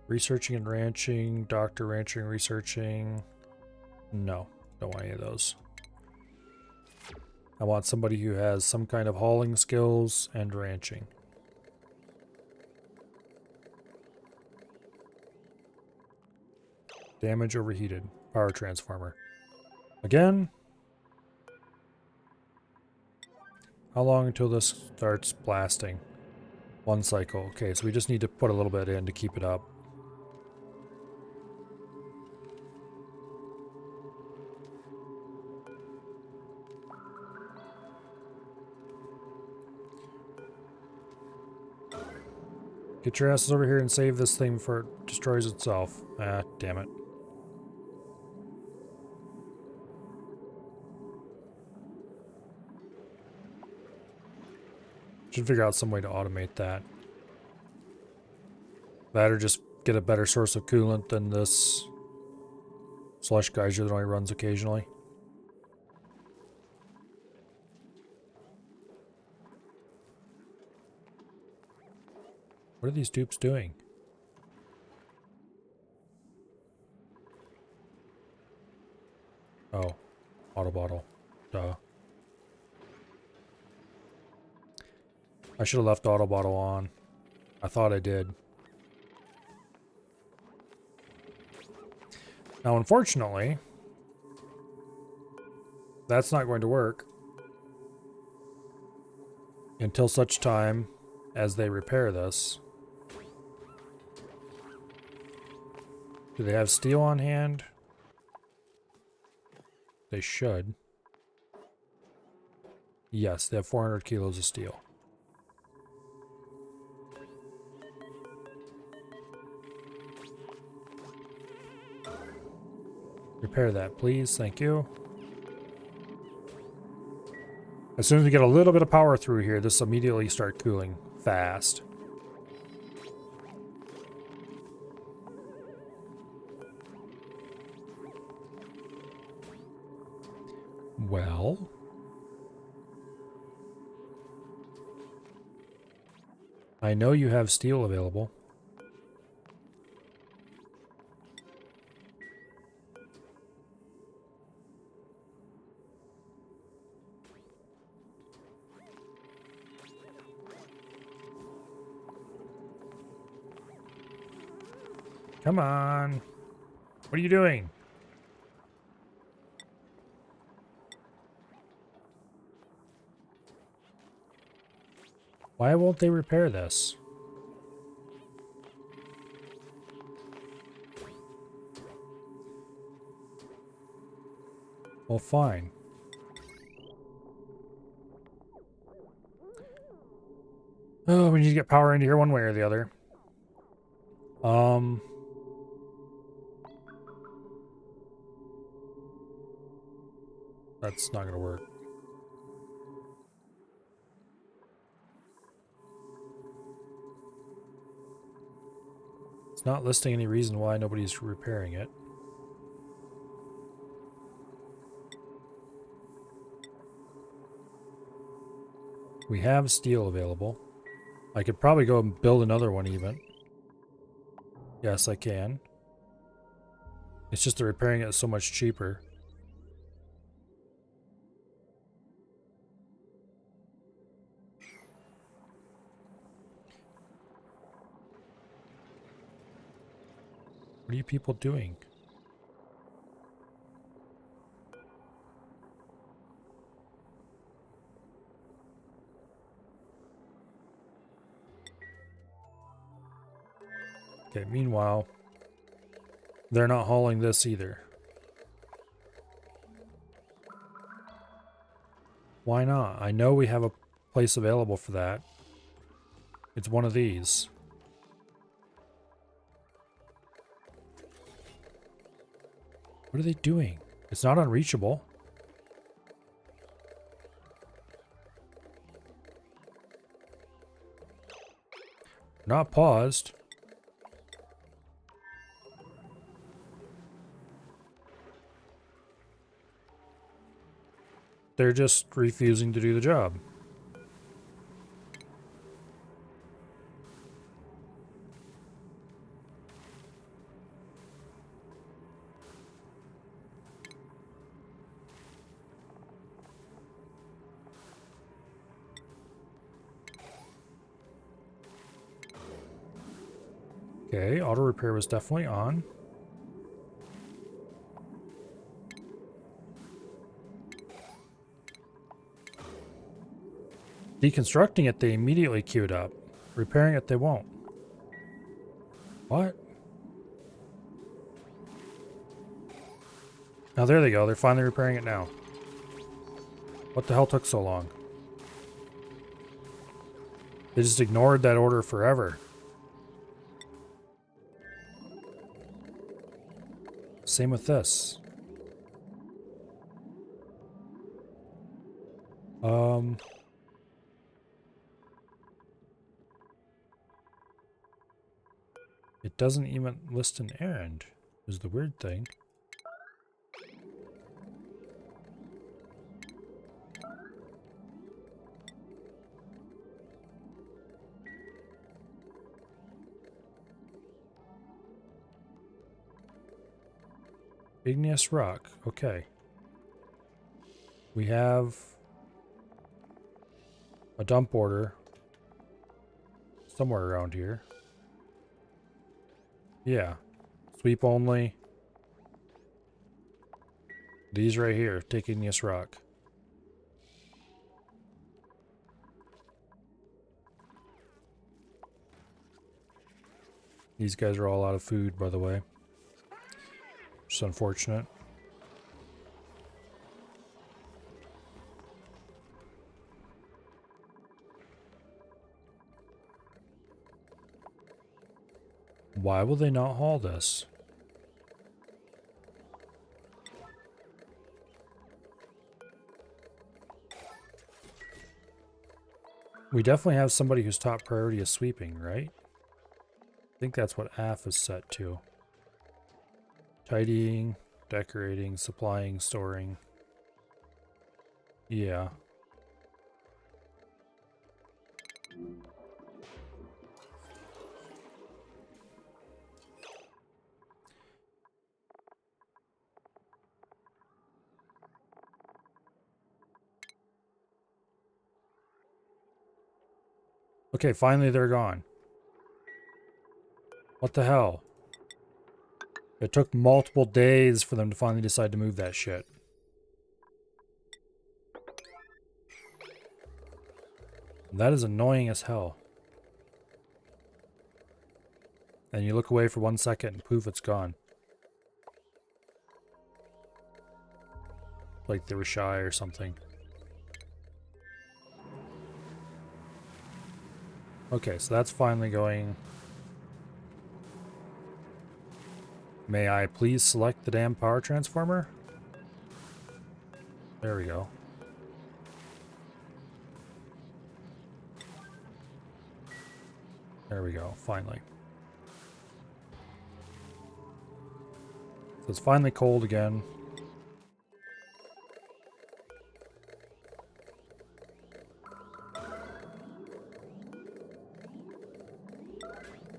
Researching and ranching, doctor ranching, researching. No, don't want any of those. I want somebody who has some kind of hauling skills and ranching. Damage overheated. Power transformer. Again? How long until this starts blasting? One cycle. Okay, so we just need to put a little bit in to keep it up. Get your asses over here and save this thing before it destroys itself. Ah, damn it. Should figure out some way to automate that. That or just get a better source of coolant than this slush geyser that only runs occasionally. What are these dupes doing? Oh, auto bottle. Duh. I should have left auto bottle on. I thought I did. Now, unfortunately, that's not going to work until such time as they repair this. Do they have steel on hand? They should. Yes, they have 400 kilos of steel. Repair that, please. Thank you. As soon as we get a little bit of power through here, this will immediately start cooling fast. Well, I know you have steel available. Come on. What are you doing? Why won't they repair this? Well, fine. Oh, we need to get power into here one way or the other. That's not gonna work. It's not listing any reason why nobody's repairing it. We have steel available. I could probably go and build another one even. Yes, I can. It's just that repairing it is so much cheaper. What are you people doing? Okay, meanwhile, they're not hauling this either. Why not? I know we have a place available for that. It's one of these. What are they doing? It's not unreachable. Not paused. They're just refusing to do the job. Okay, auto repair was definitely on. Deconstructing it, they immediately queued up. Repairing it, they won't. What? Now there they go. They're finally repairing it now. What the hell took so long? They just ignored that order forever. same with this. It doesn't even list an errand, is the weird thing. Igneous rock, okay. We have a dump order somewhere around here. Yeah. Sweep only. These right here, take igneous rock. These guys are all out of food, by the way. Just unfortunate. Why will they not haul this? We definitely have somebody whose top priority is sweeping, right? I think that's what AF is set to. Tidying, decorating, supplying, storing. Yeah. Okay, finally they're gone. What the hell? It took multiple days for them to finally decide to move that shit. That is annoying as hell. And you look away for 1 second and poof, it's gone. Like they were shy or something. Okay, so that's finally going. May I please select the damn power transformer? There we go. There we go, finally. So it's finally cold again.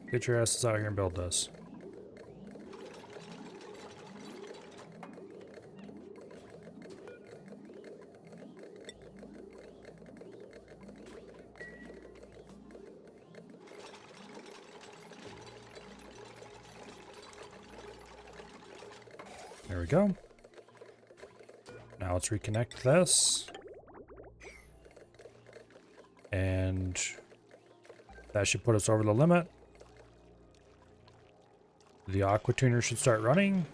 Get your asses out here and build this. There we go. Now let's reconnect this. And that should put us over the limit. The aqua tuner should start running.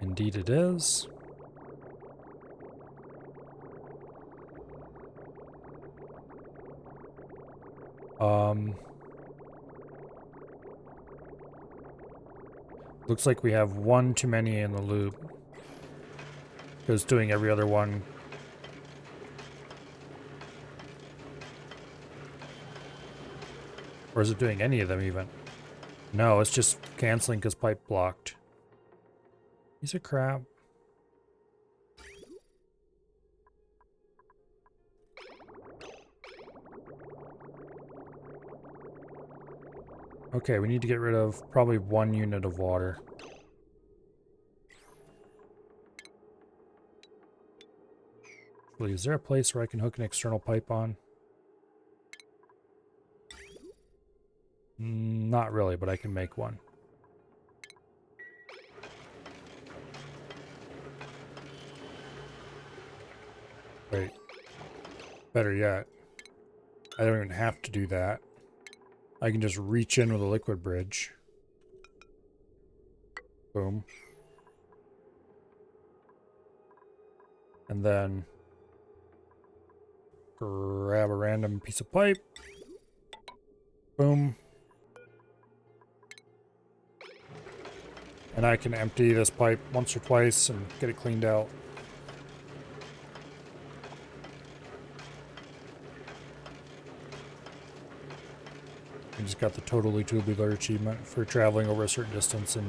Indeed it is. Looks like we have one too many in the loop. Because doing every other one. Or is it doing any of them even? No, it's just canceling because pipe blocked. Piece of crap. Okay, we need to get rid of probably 1 unit of water. Actually, is there a place where I can hook an external pipe on? Not really, but I can make one. Wait. Better yet, I don't even have to do that. I can just reach in with a liquid bridge. Boom. And then Grab a random piece of pipe. Boom. And I can empty this pipe once or twice and get it cleaned out. I just got the totally tubular achievement for traveling over a certain distance in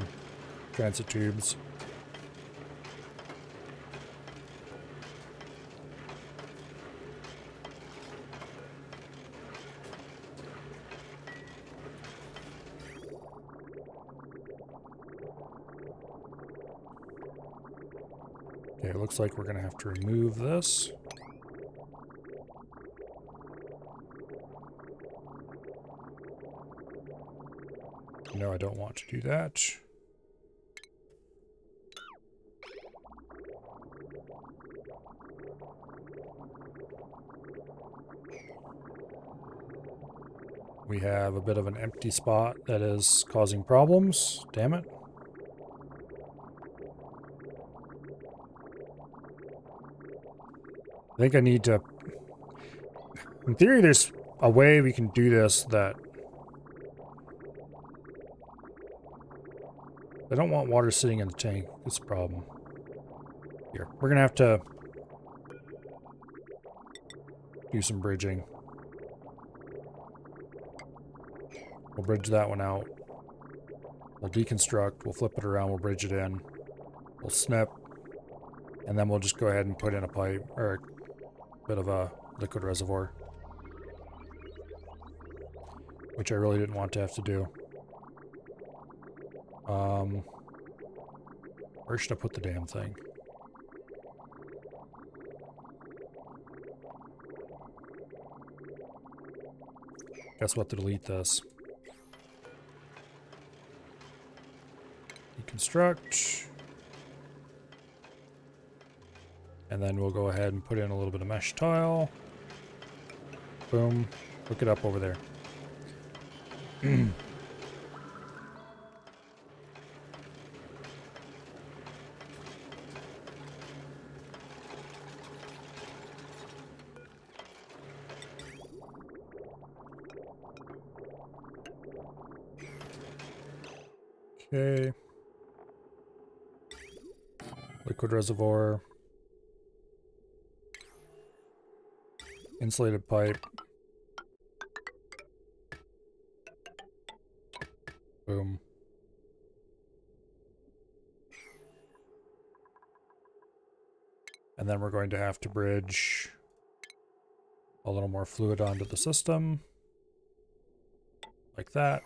transit tubes. Okay, it looks like we're going to have to remove this. No, I don't want to do that. We have a bit of an empty spot that is causing problems. Damn it. I think I need to... In theory, there's a way we can do this that... I don't want water sitting in the tank. That's a problem. Here, we're going to have to do some bridging. We'll bridge that one out. We'll deconstruct. We'll flip it around. We'll bridge it in. We'll snip. And then we'll just go ahead and put in a pipe, or a bit of a liquid reservoir. Which I really didn't want to have to do. Where should I put the damn thing? Guess what to delete this. Deconstruct. And then we'll go ahead and put in a little bit of mesh tile. Boom. Hook it up over there. Okay. Liquid reservoir. Insulated pipe. Boom. And then we're going to have to bridge a little more fluid onto the system. Like that.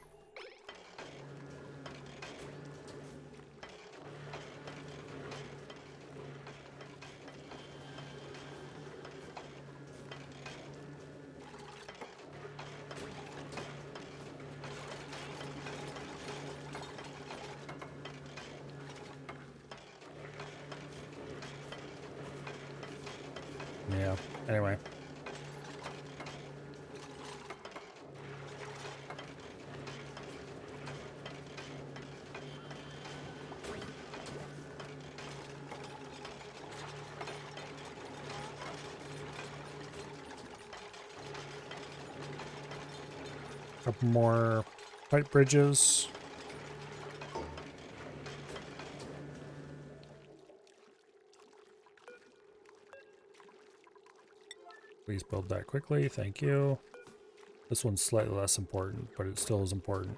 Yeah, anyway. Couple more pipe bridges. Please build that quickly, thank you. This one's slightly less important, but it still is important.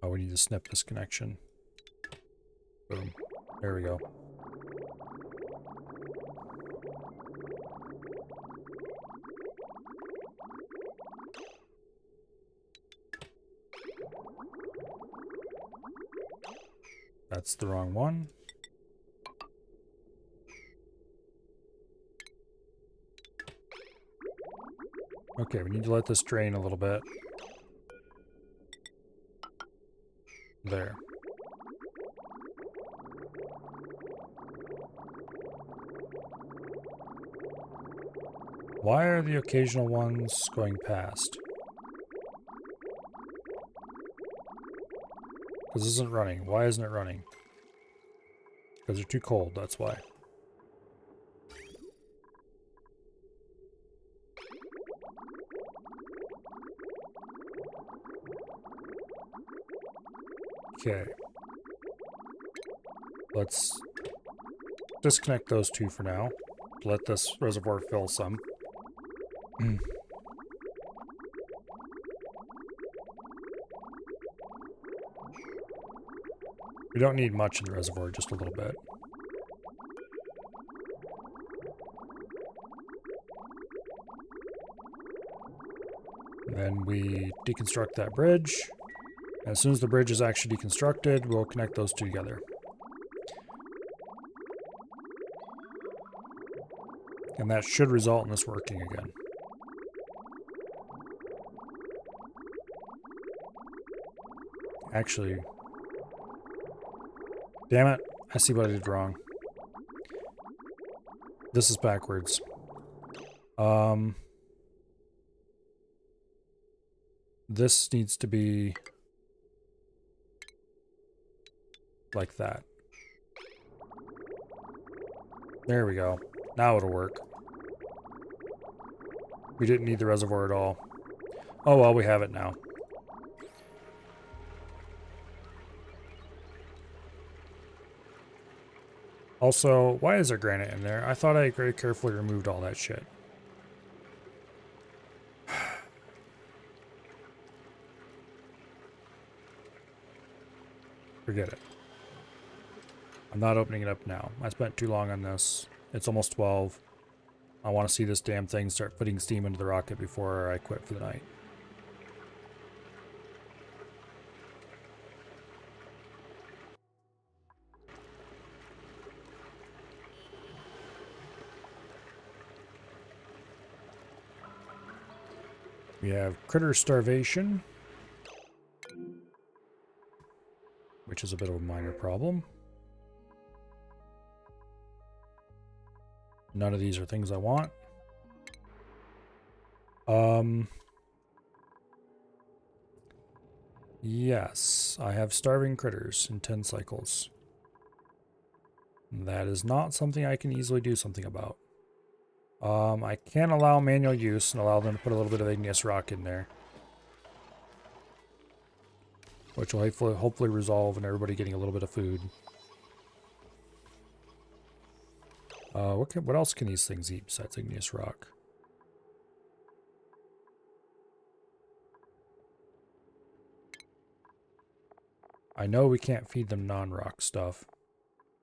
Oh, we need to snip this connection. Boom. There we go. That's the wrong one. Okay, we need to let this drain a little bit. There. Why are the occasional ones going past? Because this isn't running. Why isn't it running? Because they're too cold, that's why. Okay. Let's disconnect those two for now. Let this reservoir fill some. We don't need much in the reservoir, just a little bit. And then we deconstruct that bridge. And as soon as the bridge is actually deconstructed, we'll connect those two together. And that should result in this working again. Actually, damn it, I see what I did wrong. This is backwards. This needs to be like that. There we go. Now it'll work. We didn't need the reservoir at all. Oh well, we have it now. Also, why is there granite in there? I thought I very carefully removed all that shit. Forget it. I'm not opening it up now. I spent too long on this. It's almost 12. I want to see this damn thing start putting steam into the rocket before I quit for the night. We have critter starvation, which is a bit of a minor problem. None of these are things I want. Yes, I have starving critters in 10 cycles. That is not something I can easily do something about. I can allow manual use and allow them to put a little bit of igneous rock in there, which will hopefully resolve in everybody getting a little bit of food. What else can these things eat besides igneous rock? I know we can't feed them non-rock stuff.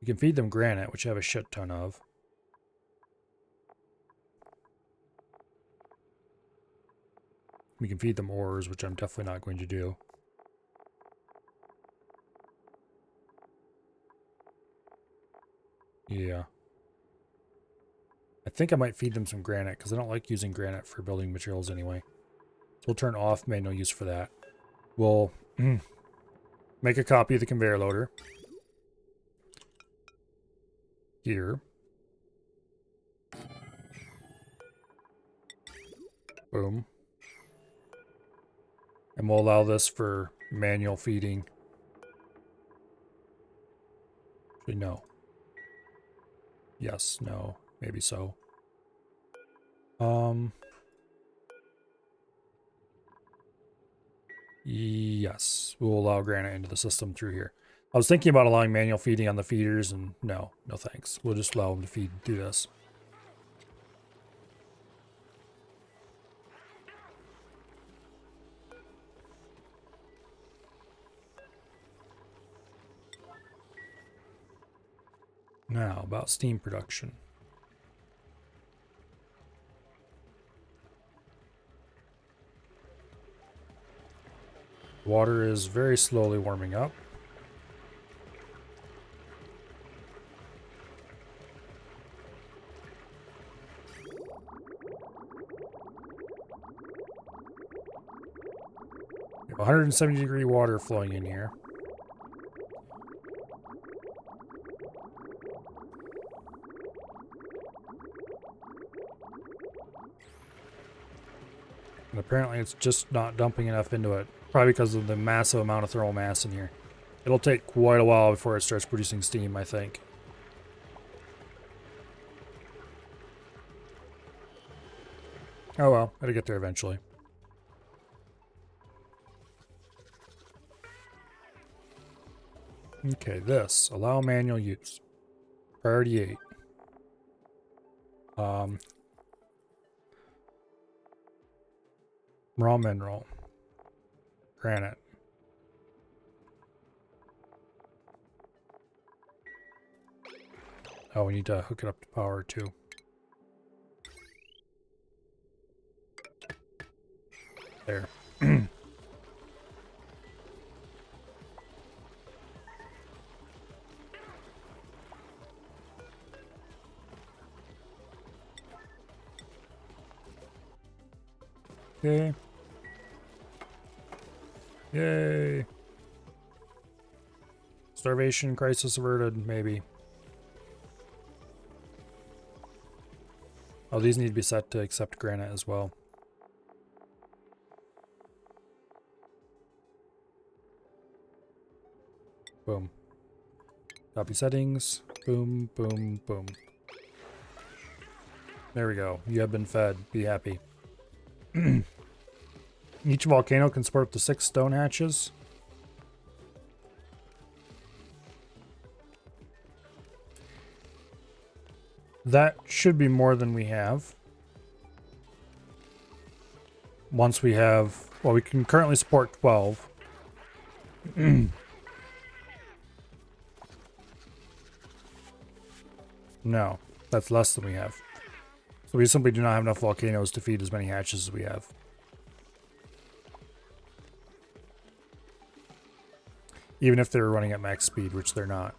We can feed them granite, which I have a shit ton of. We can feed them ores, which I'm definitely not going to do. Yeah. I think I might feed them some granite, because I don't like using granite for building materials anyway. So we'll turn off manual use for that. We'll make a copy of the conveyor loader. Here. Boom. And we'll allow this for manual feeding. Actually, no. Yes, no, maybe so. Yes, we'll allow granite into the system through here. I was thinking about allowing manual feeding on the feeders, and no thanks. We'll just allow them to feed through this. Now, about steam production. Water is very slowly warming up. We have 170-degree water flowing in here. And apparently it's just not dumping enough into it. Probably because of the massive amount of thermal mass in here. It'll take quite a while before it starts producing steam, I think. Oh well, gotta get there eventually. Okay, this. Allow manual use. Priority 8. Raw mineral. Granite. Oh, we need to hook it up to power too. There. Okay. Yay. Starvation crisis averted, maybe. Oh, these need to be set to accept granite as well. Boom. Copy settings. Boom, boom, boom. There we go. You have been fed. Be happy. Each volcano can support up to 6 stone hatches. That should be more than we have. Once we have... Well, we can currently support 12. No, that's less than we have. So we simply do not have enough volcanoes to feed as many hatches as we have. Even if they're running at max speed, which they're not.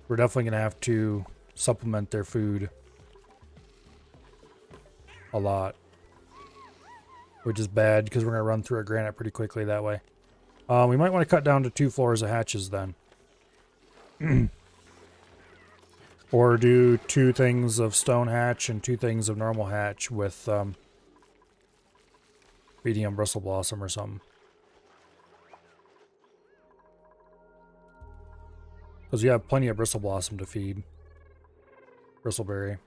We're definitely going to have to supplement their food a lot. Which is bad, because we're going to run through our granite pretty quickly that way. We might want to cut down to 2 floors of hatches then. Or do 2 things of stone hatch and 2 things of normal hatch with feeding on bristle blossom or something. Because we have plenty of bristle blossom to feed. Bristleberry.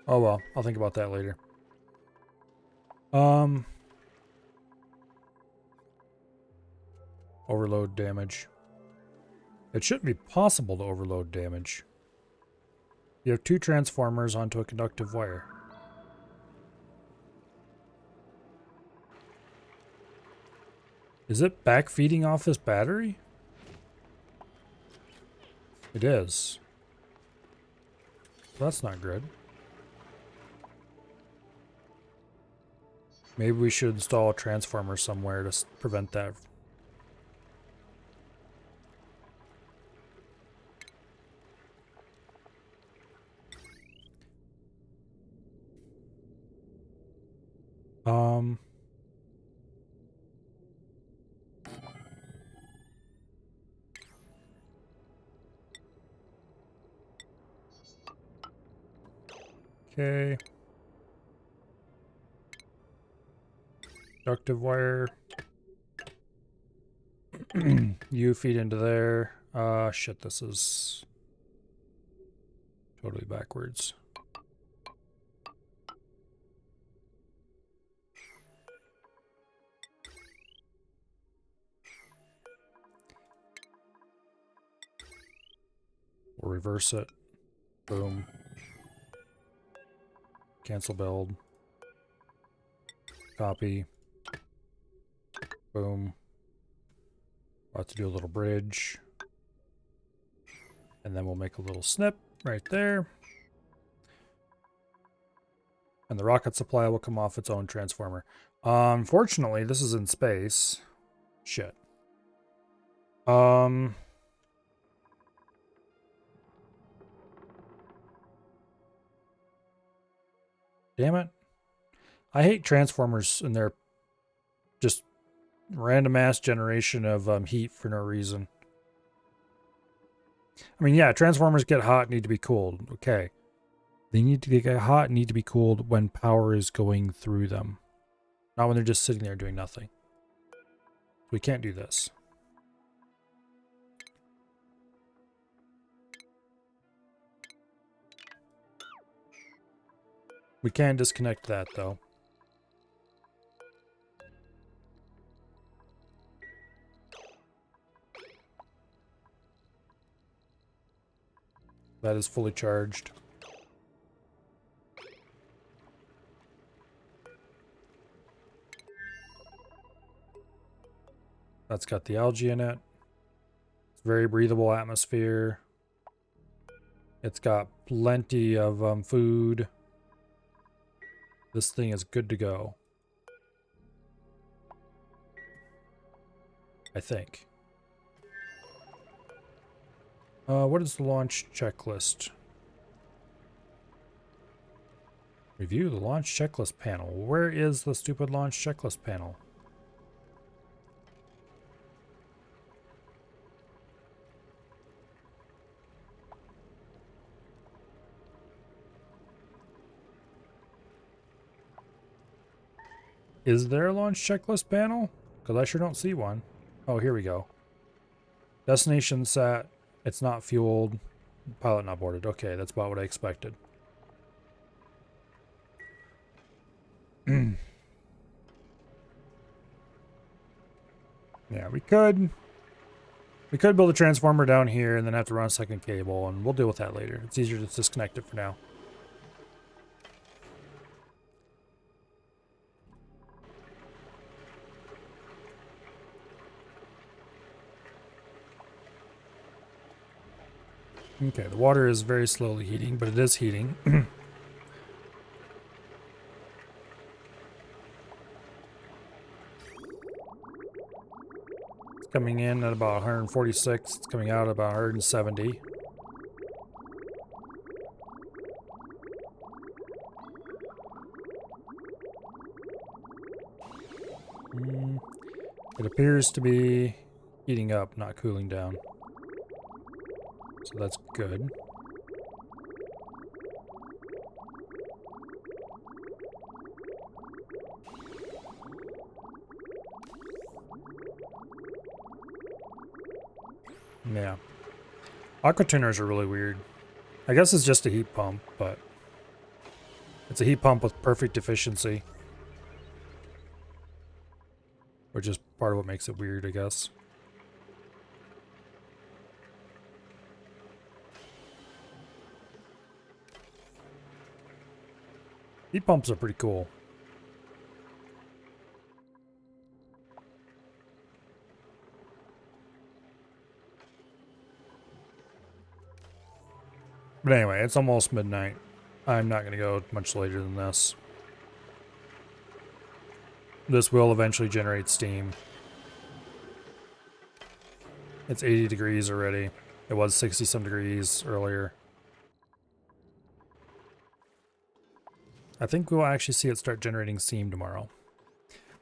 Oh well, I'll think about that later. Overload damage. It shouldn't be possible to overload damage. You have 2 transformers onto a conductive wire. Is it backfeeding off this battery? It is. Well, that's not good. Maybe we should install a transformer somewhere to prevent that. Okay. Conductive wire. You feed into there. Shit, this is totally backwards. We'll reverse it. Boom. Cancel build. Copy. Boom. We'll have to do a little bridge. And then we'll make a little snip right there. And the rocket supply will come off its own transformer. Unfortunately, this is in space. Shit. Damn it. I hate transformers and their just random ass generation of heat for no reason. I mean, yeah, transformers get hot, need to be cooled. Okay. They need to get hot, need to be cooled when power is going through them. Not when they're just sitting there doing nothing. We can't do this. We can disconnect that though. That is fully charged. That's got the algae in it. It's very breathable atmosphere. It's got plenty of food. This thing is good to go. I think. What is the launch checklist? Review the launch checklist panel. Where is the stupid launch checklist panel? Is there a launch checklist panel? Because I sure don't see one. Oh, here we go. Destination set. It's not fueled. Pilot not boarded. Okay, that's about what I expected. Yeah, we could build a transformer down here and then have to run a second cable, and we'll deal with that later. It's easier to disconnect it for now. Okay, the water is very slowly heating, but it is heating. It's coming in at about 146. It's coming out at about 170. It appears to be heating up, not cooling down. So that's good. Yeah. Aqua tuners are really weird. I guess it's just a heat pump, but it's a heat pump with perfect efficiency. Which is part of what makes it weird, I guess. Heat pumps are pretty cool. But anyway, it's almost midnight. I'm not going to go much later than this. This will eventually generate steam. It's 80 degrees already. It was 60 some degrees earlier. I think we'll actually see it start generating steam tomorrow.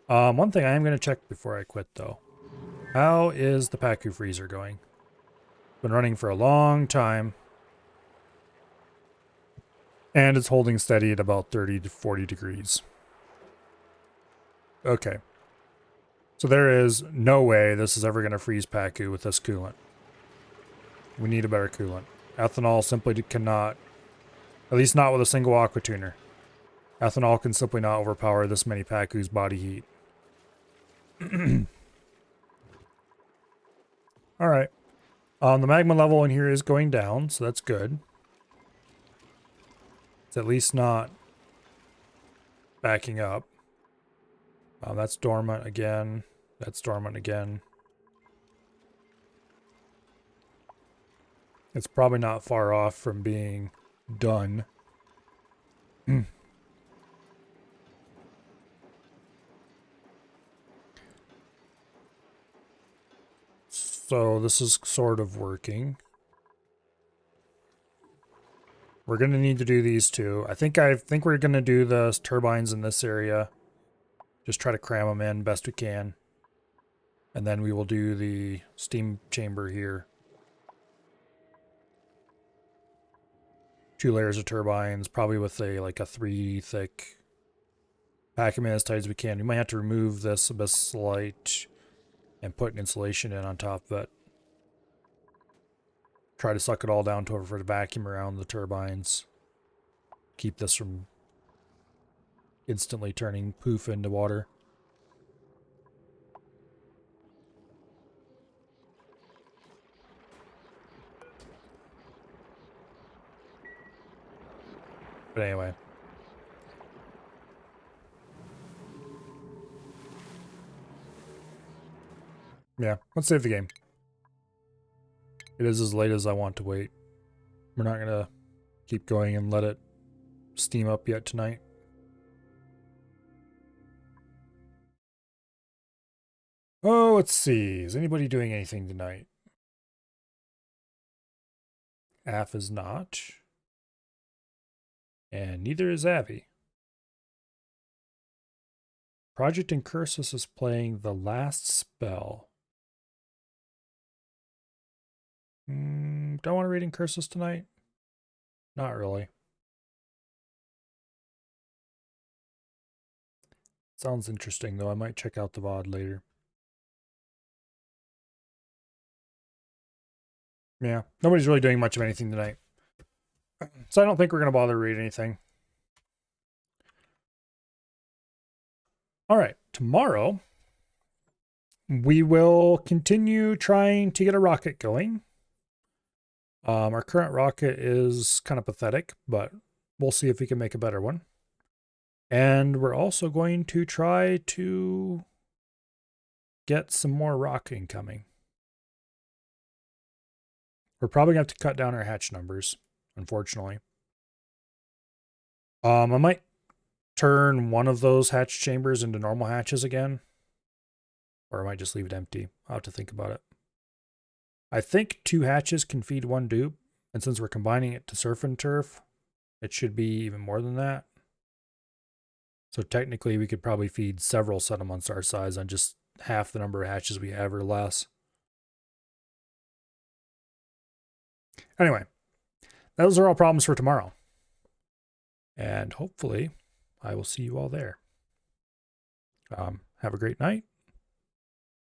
One thing I am going to check before I quit though. How is the Pacu freezer going? Been running for a long time. And it's holding steady at about 30 to 40 degrees. Okay. So there is no way this is ever going to freeze Pacu with this coolant. We need a better coolant. Ethanol simply cannot, at least not with a single aqua tuner. Ethanol can simply not overpower this many Pacu's body heat. Alright. The magma level in here is going down, so that's good. It's at least not backing up. That's dormant again. That's dormant again. It's probably not far off from being done. So this is sort of working. We're going to need to do these two. I think we're going to do the turbines in this area. Just try to cram them in best we can. And then we will do the steam chamber here. 2 layers of turbines, probably with like a 3 thick Pack them in as tight as we can. We might have to remove this abyss light and put an insulation in on top of it. Try to suck it all down to for the vacuum around the turbines. Keep this from instantly turning poof into water. But anyway. Yeah, let's save the game. It is as late as I want to wait. We're not going to keep going and let it steam up yet tonight. Oh, let's see. Is anybody doing anything tonight? Af is not. And neither is Avi. Project Incursus is playing The Last Spell. Don't want to read Incursus tonight? Not really. Sounds interesting, though. I might check out the VOD later. Yeah, nobody's really doing much of anything tonight. So I don't think we're going to bother reading anything. All right, tomorrow we will continue trying to get a rocket going. Our current rocket is kind of pathetic, but we'll see if we can make a better one. And we're also going to try to get some more rocketing coming. We're probably going to have to cut down our hatch numbers, unfortunately. I might turn one of those hatch chambers into normal hatches again. Or I might just leave it empty. I'll have to think about it. I think 2 hatches can feed 1 dupe. And since we're combining it to surf and turf, it should be even more than that. So technically we could probably feed several settlements our size on just half the number of hatches we have or less. Anyway, those are all problems for tomorrow. And hopefully I will see you all there. Have a great night.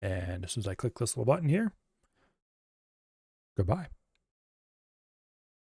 And as soon as I click this little button here, goodbye.